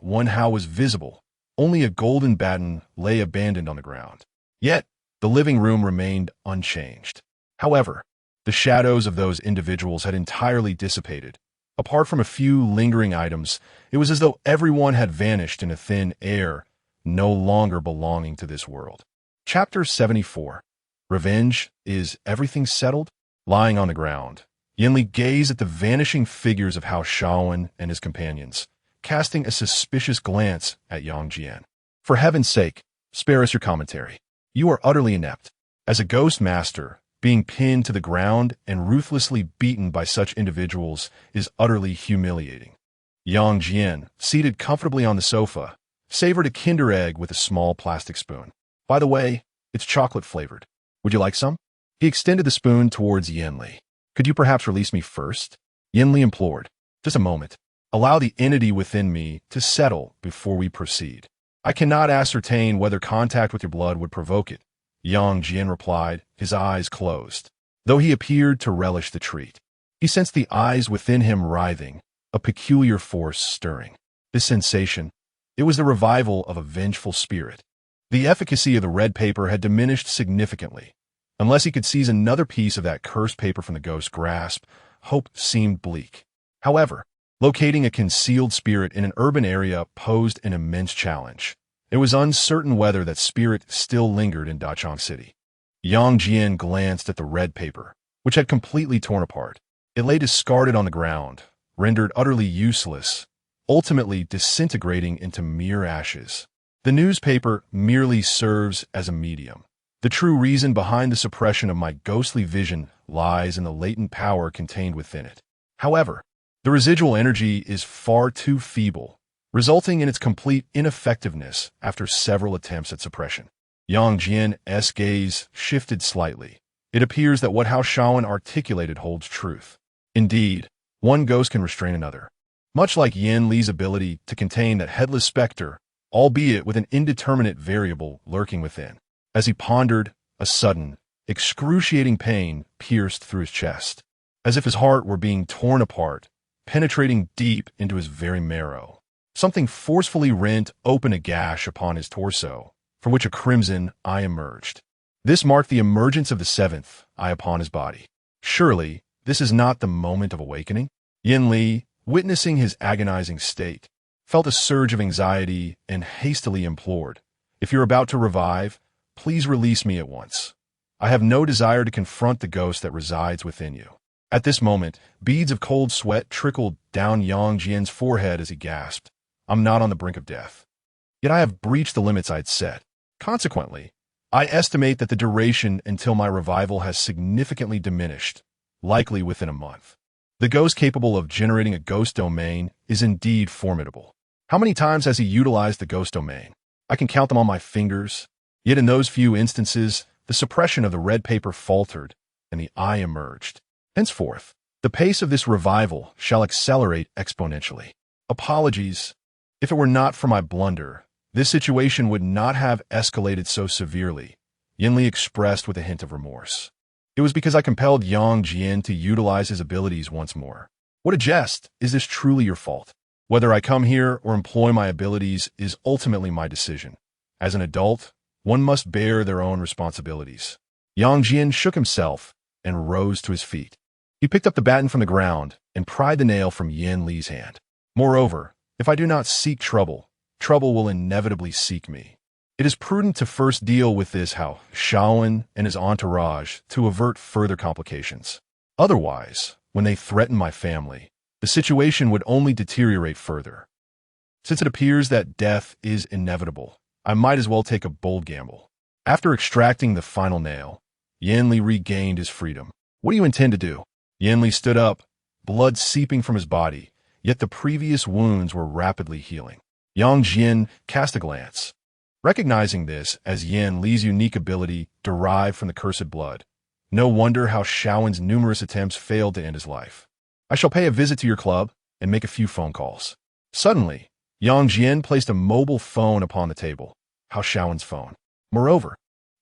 Speaker 1: Wen Hao was visible. Only a golden baton lay abandoned on the ground. Yet, the living room remained unchanged. However, The shadows of those individuals had entirely dissipated. Apart from a few lingering items, it was as though everyone had vanished in a thin air, no longer belonging to this world. Chapter 74. Revenge. Is everything settled? Lying on the ground, Yinli gazed at the vanishing figures of Hao Shaowen and his companions, casting a suspicious glance at Yang Jian. For heaven's sake, spare us your commentary. You are utterly inept. As a ghost master, being pinned to the ground and ruthlessly beaten by such individuals is utterly humiliating. Yang Jian, seated comfortably on the sofa, savored a Kinder Egg with a small plastic spoon. By the way, it's chocolate-flavored. Would you like some? He extended the spoon towards Yinli. Could you perhaps release me first? Yinli implored. Just a moment. Allow the entity within me to settle before we proceed. I cannot ascertain whether contact with your blood would provoke it, Yang Jian replied, his eyes closed, though he appeared to relish the treat. He sensed the eyes within him writhing, a peculiar force stirring. This sensation, it was the revival of a vengeful spirit. The efficacy of the red paper had diminished significantly. Unless he could seize another piece of that cursed paper from the ghost's grasp, hope seemed bleak. However, locating a concealed spirit in an urban area posed an immense challenge. It was uncertain whether that spirit still lingered in Dachang City. Yang Jian glanced at the red paper, which had completely torn apart. It lay discarded on the ground, rendered utterly useless, ultimately disintegrating into mere ashes. The newspaper merely serves as a medium. The true reason behind the suppression of my ghostly vision lies in the latent power contained within it. However, the residual energy is far too feeble, resulting in its complete ineffectiveness after several attempts at suppression. Yang Jian's gaze shifted slightly. It appears that what Hao Shaowen articulated holds truth. Indeed, one ghost can restrain another. Much like Yin Li's ability to contain that headless specter, albeit with an indeterminate variable lurking within. As he pondered, a sudden, excruciating pain pierced through his chest, as if his heart were being torn apart, penetrating deep into his very marrow. Something forcefully rent open a gash upon his torso, from which a crimson eye emerged. This marked the emergence of the seventh eye upon his body. Surely, this is not the moment of awakening? Yin Li, witnessing his agonizing state, felt a surge of anxiety and hastily implored, "If you're about to revive, please release me at once. I have no desire to confront the ghost that resides within you." At this moment, beads of cold sweat trickled down Yang Jian's forehead as he gasped, "I'm not on the brink of death. Yet I have breached the limits I'd set. Consequently, I estimate that the duration until my revival has significantly diminished, likely within a month. The ghost capable of generating a ghost domain is indeed formidable. How many times has he utilized the ghost domain? I can count them on my fingers. Yet in those few instances, the suppression of the red paper faltered, and the eye emerged. Henceforth, the pace of this revival shall accelerate exponentially. Apologies. If it were not for my blunder, this situation would not have escalated so severely, Yin Li expressed with a hint of remorse. It was because I compelled Yang Jian to utilize his abilities once more. What a jest! Is this truly your fault? Whether I come here or employ my abilities is ultimately my decision. As an adult, one must bear their own responsibilities. Yang Jian shook himself and rose to his feet. He picked up the baton from the ground and pried the nail from Yin Li's hand. Moreover, if I do not seek trouble, trouble will inevitably seek me. It is prudent to first deal with this Hao Shaowen and his entourage to avert further complications. Otherwise, when they threaten my family, the situation would only deteriorate further. Since it appears that death is inevitable, I might as well take a bold gamble. After extracting the final nail, Yin Li regained his freedom. What do you intend to do? Yin Li stood up, blood seeping from his body, yet the previous wounds were rapidly healing. Yang Jian cast a glance. Recognizing this as Yin Li's unique ability derived from the cursed blood, no wonder how Shaowen's numerous attempts failed to end his life. I shall pay a visit to your club and make a few phone calls. Suddenly, Yang Jian placed a mobile phone upon the table, Hao Shaowen's phone. Moreover,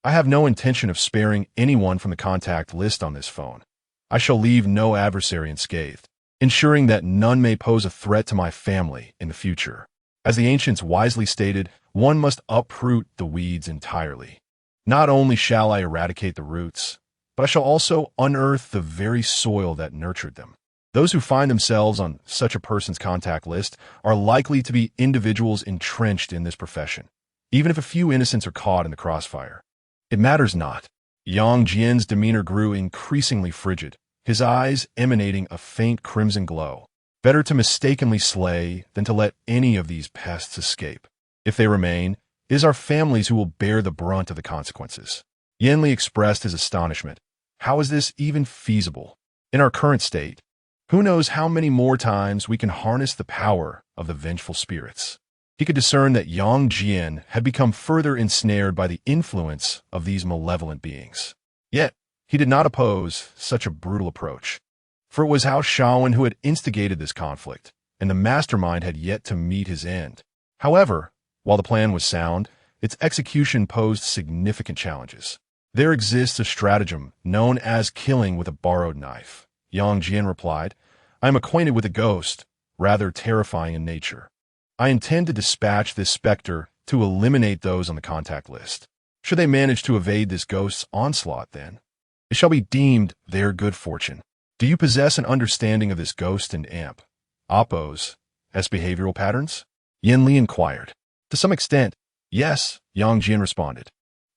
Speaker 1: I have no intention of sparing anyone from the contact list on this phone. I shall leave no adversary unscathed, ensuring that none may pose a threat to my family in the future. As the ancients wisely stated, one must uproot the weeds entirely. Not only shall I eradicate the roots, but I shall also unearth the very soil that nurtured them. Those who find themselves on such a person's contact list are likely to be individuals entrenched in this profession, even if a few innocents are caught in the crossfire. It matters not. Yang Jian's demeanor grew increasingly frigid, his eyes emanating a faint crimson glow. Better to mistakenly slay than to let any of these pests escape. If they remain, it is our families who will bear the brunt of the consequences. Yanli expressed his astonishment. How is this even feasible? In our current state, who knows how many more times we can harness the power of the vengeful spirits? He could discern that Yang Jian had become further ensnared by the influence of these malevolent beings. Yet, he did not oppose such a brutal approach, for it was Hao Shaowen who had instigated this conflict, and the mastermind had yet to meet his end. However, while the plan was sound, its execution posed significant challenges. There exists a stratagem known as killing with a borrowed knife. Yang Jian replied, I am acquainted with a ghost, rather terrifying in nature. I intend to dispatch this specter to eliminate those on the contact list. Should they manage to evade this ghost's onslaught, then it shall be deemed their good fortune. Do you possess an understanding of this ghost and amp, Oppos, as behavioral patterns? Yanli inquired. To some extent, yes, Yang Jian responded.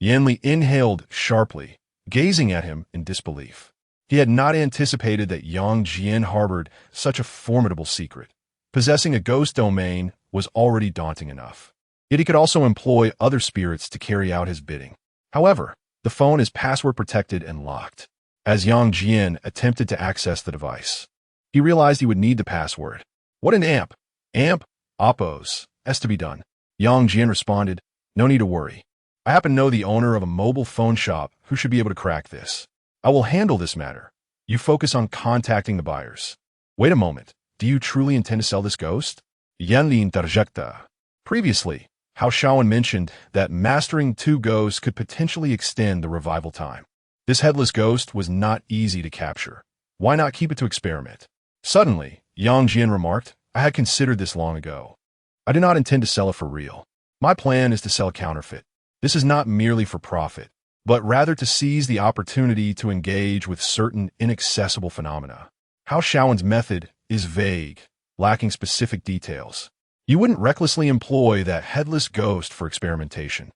Speaker 1: Yanli inhaled sharply, gazing at him in disbelief. He had not anticipated that Yang Jian harbored such a formidable secret. Possessing a ghost domain was already daunting enough. Yet he could also employ other spirits to carry out his bidding. However, the phone is password protected and locked. As Yang Jian attempted to access the device, he realized he would need the password. What an amp! Amp, Oppos, has to be done. Yang Jian responded, no need to worry. I happen to know the owner of a mobile phone shop who should be able to crack this. I will handle this matter. You focus on contacting the buyers. Wait a moment. Do you truly intend to sell this ghost? Yanli interjecta. Previously, Hao Shaowen mentioned that mastering 2 ghosts could potentially extend the revival time. This headless ghost was not easy to capture. Why not keep it to experiment? Suddenly, Yang Jian remarked, I had considered this long ago. I do not intend to sell it for real. My plan is to sell a counterfeit. This is not merely for profit, but rather to seize the opportunity to engage with certain inaccessible phenomena. Hao Shaowen's method is vague, lacking specific details. You wouldn't recklessly employ that headless ghost for experimentation,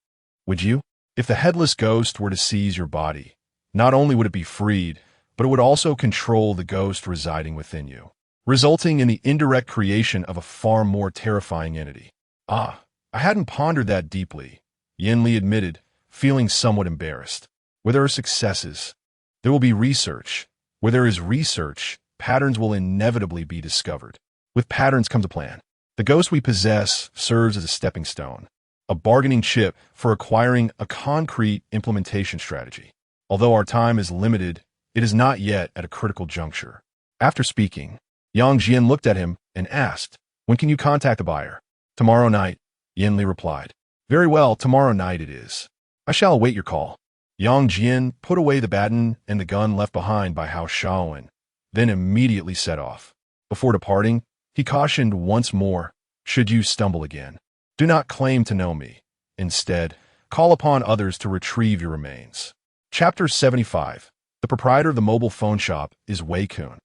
Speaker 1: would you? If the headless ghost were to seize your body, not only would it be freed, but it would also control the ghost residing within you, resulting in the indirect creation of a far more terrifying entity. I hadn't pondered that deeply, Yanli admitted, feeling somewhat embarrassed. Where there are successes, there will be research. Where there is research, patterns will inevitably be discovered. With patterns comes a plan. The ghost we possess serves as a stepping stone, a bargaining chip for acquiring a concrete implementation strategy. Although our time is limited, it is not yet at a critical juncture. After speaking, Yang Jian looked at him and asked, when can you contact the buyer? Tomorrow night, Yanli replied. Very well, tomorrow night it is. I shall await your call. Yang Jian put away the baton and the gun left behind by Hao Shaowen, then immediately set off. Before departing, he cautioned once more, should you stumble again, do not claim to know me. Instead, call upon others to retrieve your remains. Chapter 75. The proprietor of the mobile phone shop is Wei Kun.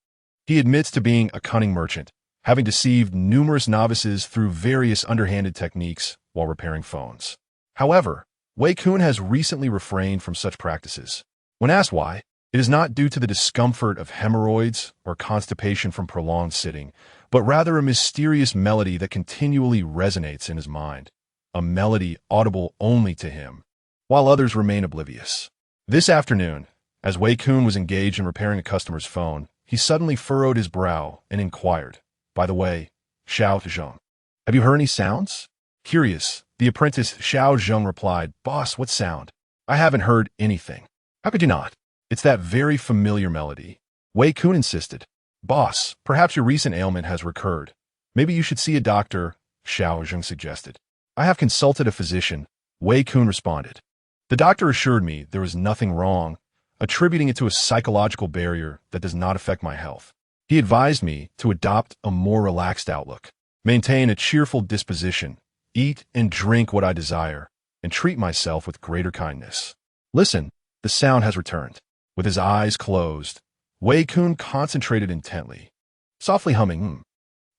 Speaker 1: He admits to being a cunning merchant, having deceived numerous novices through various underhanded techniques while repairing phones. However, Wei Kun has recently refrained from such practices. When asked why, it is not due to the discomfort of hemorrhoids or constipation from prolonged sitting, but rather a mysterious melody that continually resonates in his mind, a melody audible only to him, while others remain oblivious. This afternoon, as Wei Kun was engaged in repairing a customer's phone, he suddenly furrowed his brow and inquired, by the way, Xiao Zheng, have you heard any sounds? Curious, the apprentice Xiao Zheng replied, Boss, what sound? I haven't heard anything. How could you not? It's that very familiar melody. Wei Kun insisted. Boss, perhaps your recent ailment has recurred. Maybe you should see a doctor, Xiao Zheng suggested. I have consulted a physician, Wei Kun responded. The doctor assured me there was nothing wrong, attributing it to a psychological barrier that does not affect my health. He advised me to adopt a more relaxed outlook, maintain a cheerful disposition, eat and drink what I desire, and treat myself with greater kindness. Listen, the sound has returned. With his eyes closed, Wei Kun concentrated intently, softly humming,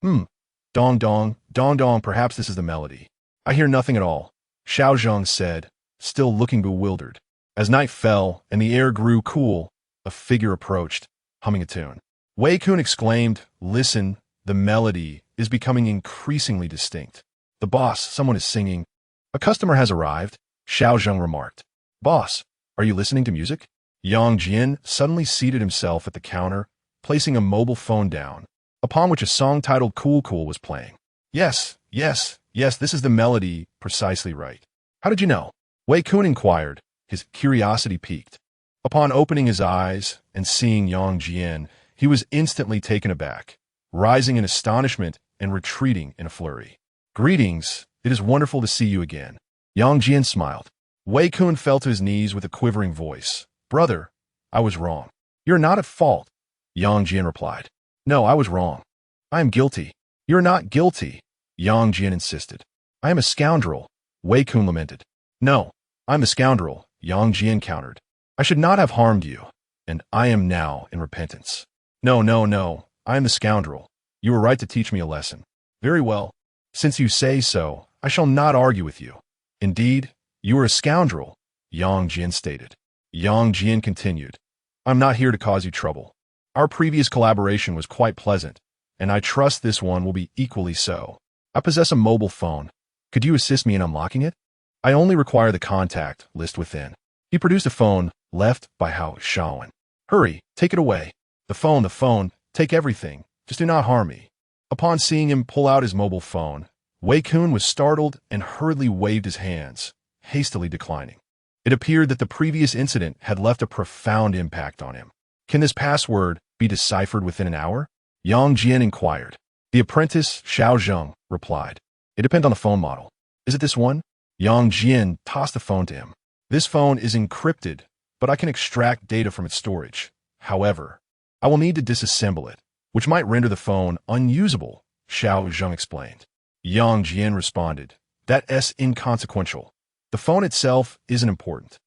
Speaker 1: dong dong, dong dong, perhaps this is the melody. I hear nothing at all, Xiao Zhang said, still looking bewildered. As night fell and the air grew cool, a figure approached, humming a tune. Wei Kun exclaimed, listen, the melody is becoming increasingly distinct. The boss, someone is singing. A customer has arrived, Xiao Zhang remarked. Boss, are you listening to music? Yang Jian suddenly seated himself at the counter, placing a mobile phone down, upon which a song titled Cool Cool was playing. Yes, this is the melody, precisely right. How did you know? Wei Kun inquired, his curiosity piqued. Upon opening his eyes and seeing Yang Jian, he was instantly taken aback, rising in astonishment and retreating in a flurry. Greetings, it is wonderful to see you again. Yang Jian smiled. Wei Kun fell to his knees with a quivering voice. Brother, I was wrong. You're not at fault, Yang Jian replied. No, I was wrong. I am guilty. You're not guilty, Yang Jian insisted. I am a scoundrel, Wei Kun lamented. No, I'm the scoundrel, Yang Jian countered. I should not have harmed you, and I am now in repentance. No, I am the scoundrel. You were right to teach me a lesson. Very well. Since you say so, I shall not argue with you. Indeed, you are a scoundrel, Yang Jian stated. Yang Jian continued. I'm not here to cause you trouble. Our previous collaboration was quite pleasant, and I trust this one will be equally so. I possess a mobile phone. Could you assist me in unlocking it? I only require the contact list within. He produced a phone left by Hao Shaowen. Hurry, take it away. The phone, take everything. Just do not harm me. Upon seeing him pull out his mobile phone, Wei Kun was startled and hurriedly waved his hands, hastily declining. It appeared that the previous incident had left a profound impact on him. Can this password be deciphered within an hour? Yang Jian inquired. The apprentice, Xiao Zhang, replied. It depends on the phone model. Is it this one? Yang Jian tossed the phone to him. This phone is encrypted, but I can extract data from its storage. However, I will need to disassemble it, which might render the phone unusable, Xiao Zhang explained. Yang Jian responded. That's inconsequential. The phone itself isn't important.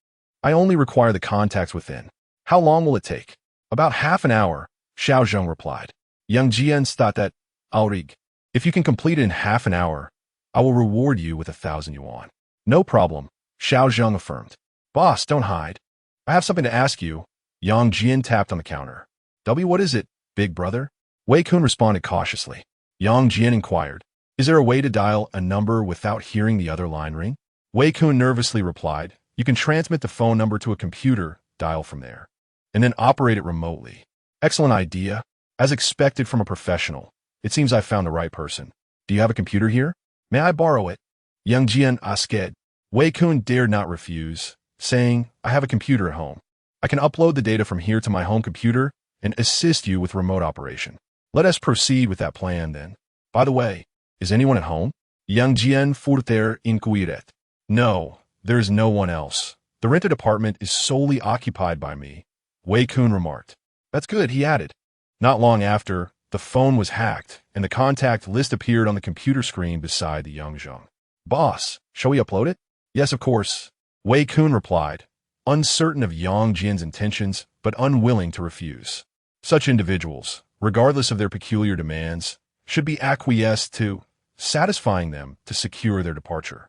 Speaker 1: I only require the contacts within. How long will it take? About half an hour, Xiao Zhang replied. Yang Jian thought that, Alrig, if you can complete it in half an hour, I will reward you with 1,000 yuan. No problem, Xiao Zhang affirmed. Boss, don't hide. I have something to ask you. Yang Jian tapped on the counter. What is it, big brother? Wei Kun responded cautiously. Yang Jian inquired. Is there a way to dial a number without hearing the other line ring? Wei Kun nervously replied. You can transmit the phone number to a computer, dial from there, and then operate it remotely. Excellent idea. As expected from a professional. It seems I found the right person. Do you have a computer here? May I borrow it? Yang Jian asked. Wei Kun dared not refuse, saying, I have a computer at home. I can upload the data from here to my home computer and assist you with remote operation. Let us proceed with that plan then. By the way, is anyone at home? Yang Jian further inquired. No, there is no one else. The rented apartment is solely occupied by me, Wei Kun remarked. That's good, he added. Not long after, the phone was hacked, and the contact list appeared on the computer screen beside the young Zhang. Boss, shall we upload it? Yes, of course, Wei Kun replied, uncertain of Yang Jian's intentions, but unwilling to refuse. Such individuals, regardless of their peculiar demands, should be acquiesced to, satisfying them to secure their departure.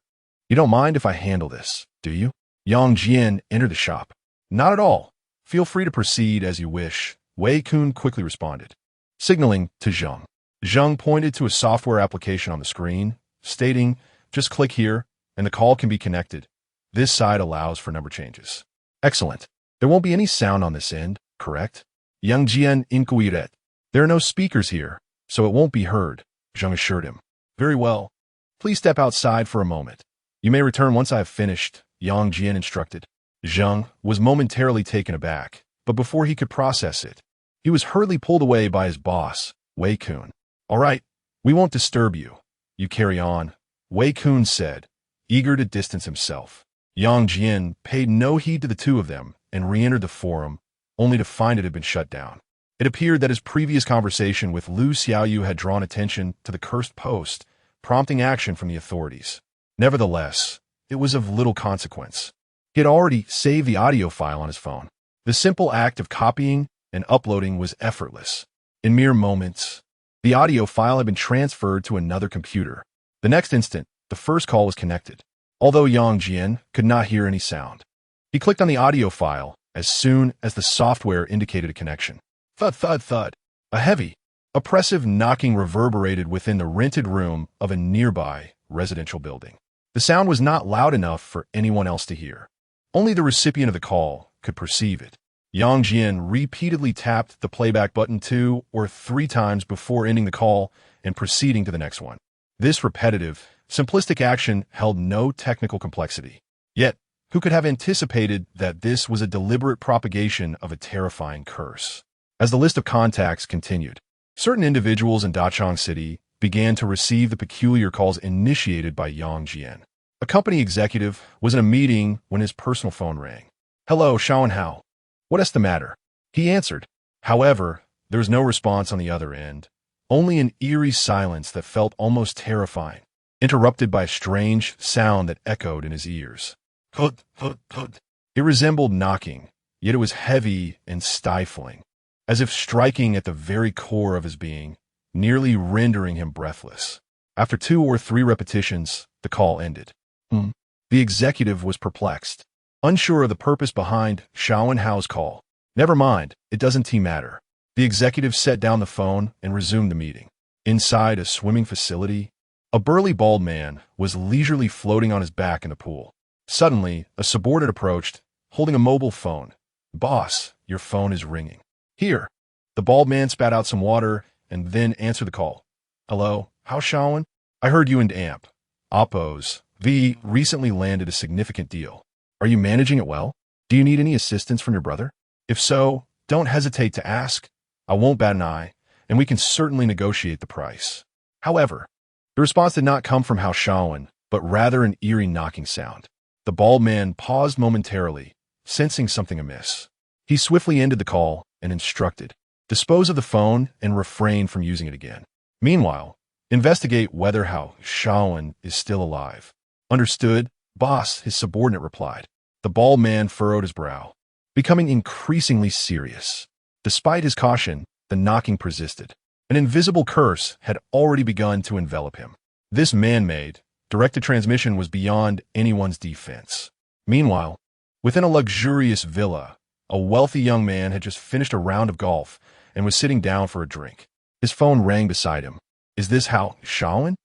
Speaker 1: You don't mind if I handle this, do you? Yang Jian entered the shop. Not at all. Feel free to proceed as you wish, Wei Kun quickly responded. Signaling to Zhang. Zhang pointed to a software application on the screen, stating, just click here, and the call can be connected. This side allows for number changes. Excellent. There won't be any sound on this end, correct? Yang Jian inquired. There are no speakers here, so it won't be heard, Zhang assured him. Very well. Please step outside for a moment. You may return once I have finished, Yang Jian instructed. Zhang was momentarily taken aback, but before he could process it, he was hurriedly pulled away by his boss, Wei Kun. All right, we won't disturb you. You carry on, Wei Kun said, eager to distance himself. Yang Jian paid no heed to the two of them and re-entered the forum, only to find it had been shut down. It appeared that his previous conversation with Lu Xiaoyu had drawn attention to the cursed post, prompting action from the authorities. Nevertheless, it was of little consequence. He had already saved the audio file on his phone. The simple act of copying and uploading was effortless. In mere moments, the audio file had been transferred to another computer. The next instant, the first call was connected. Although Yang Jian could not hear any sound, he clicked on the audio file as soon as the software indicated a connection. Thud, thud, thud. A heavy, oppressive knocking reverberated within the rented room of a nearby residential building. The sound was not loud enough for anyone else to hear. Only the recipient of the call could perceive it. Yang Jian repeatedly tapped the playback button 2 or 3 times before ending the call and proceeding to the next one. This repetitive, simplistic action held no technical complexity. Yet, who could have anticipated that this was a deliberate propagation of a terrifying curse? As the list of contacts continued, certain individuals in Dachang City began to receive the peculiar calls initiated by Yang Jian. A company executive was in a meeting when his personal phone rang. "Hello, Shaowen Hao. What's the matter?" He answered. However, there was no response on the other end, only an eerie silence that felt almost terrifying, interrupted by a strange sound that echoed in his ears. Thud, thud, thud. It resembled knocking, yet it was heavy and stifling, as if striking at the very core of his being, nearly rendering him breathless. After 2 or 3 repetitions, the call ended. The executive was perplexed, unsure of the purpose behind Shaowen Hao's call. "Never mind, it doesn't matter." The executive set down the phone and resumed the meeting. Inside a swimming facility, a burly bald man was leisurely floating on his back in the pool. Suddenly, a subordinate approached, holding a mobile phone. "Boss, your phone is ringing." "Here." The bald man spat out some water and then answered the call. "Hello, how's Shaowen? I heard you and Amp. Oppos V recently landed a significant deal. Are you managing it well? Do you need any assistance from your brother? If so, don't hesitate to ask. I won't bat an eye, and we can certainly negotiate the price." However, the response did not come from Hao Shaowen, but rather an eerie knocking sound. The bald man paused momentarily, sensing something amiss. He swiftly ended the call and instructed, "Dispose of the phone and refrain from using it again. Meanwhile, investigate whether Hao Shaowen is still alive." "Understood, boss," his subordinate replied. The bald man furrowed his brow, becoming increasingly serious. Despite his caution, the knocking persisted. An invisible curse had already begun to envelop him. This man-made, directed transmission was beyond anyone's defense. Meanwhile, within a luxurious villa, a wealthy young man had just finished a round of golf and was sitting down for a drink. His phone rang beside him. "Is this Hao Shaowen?"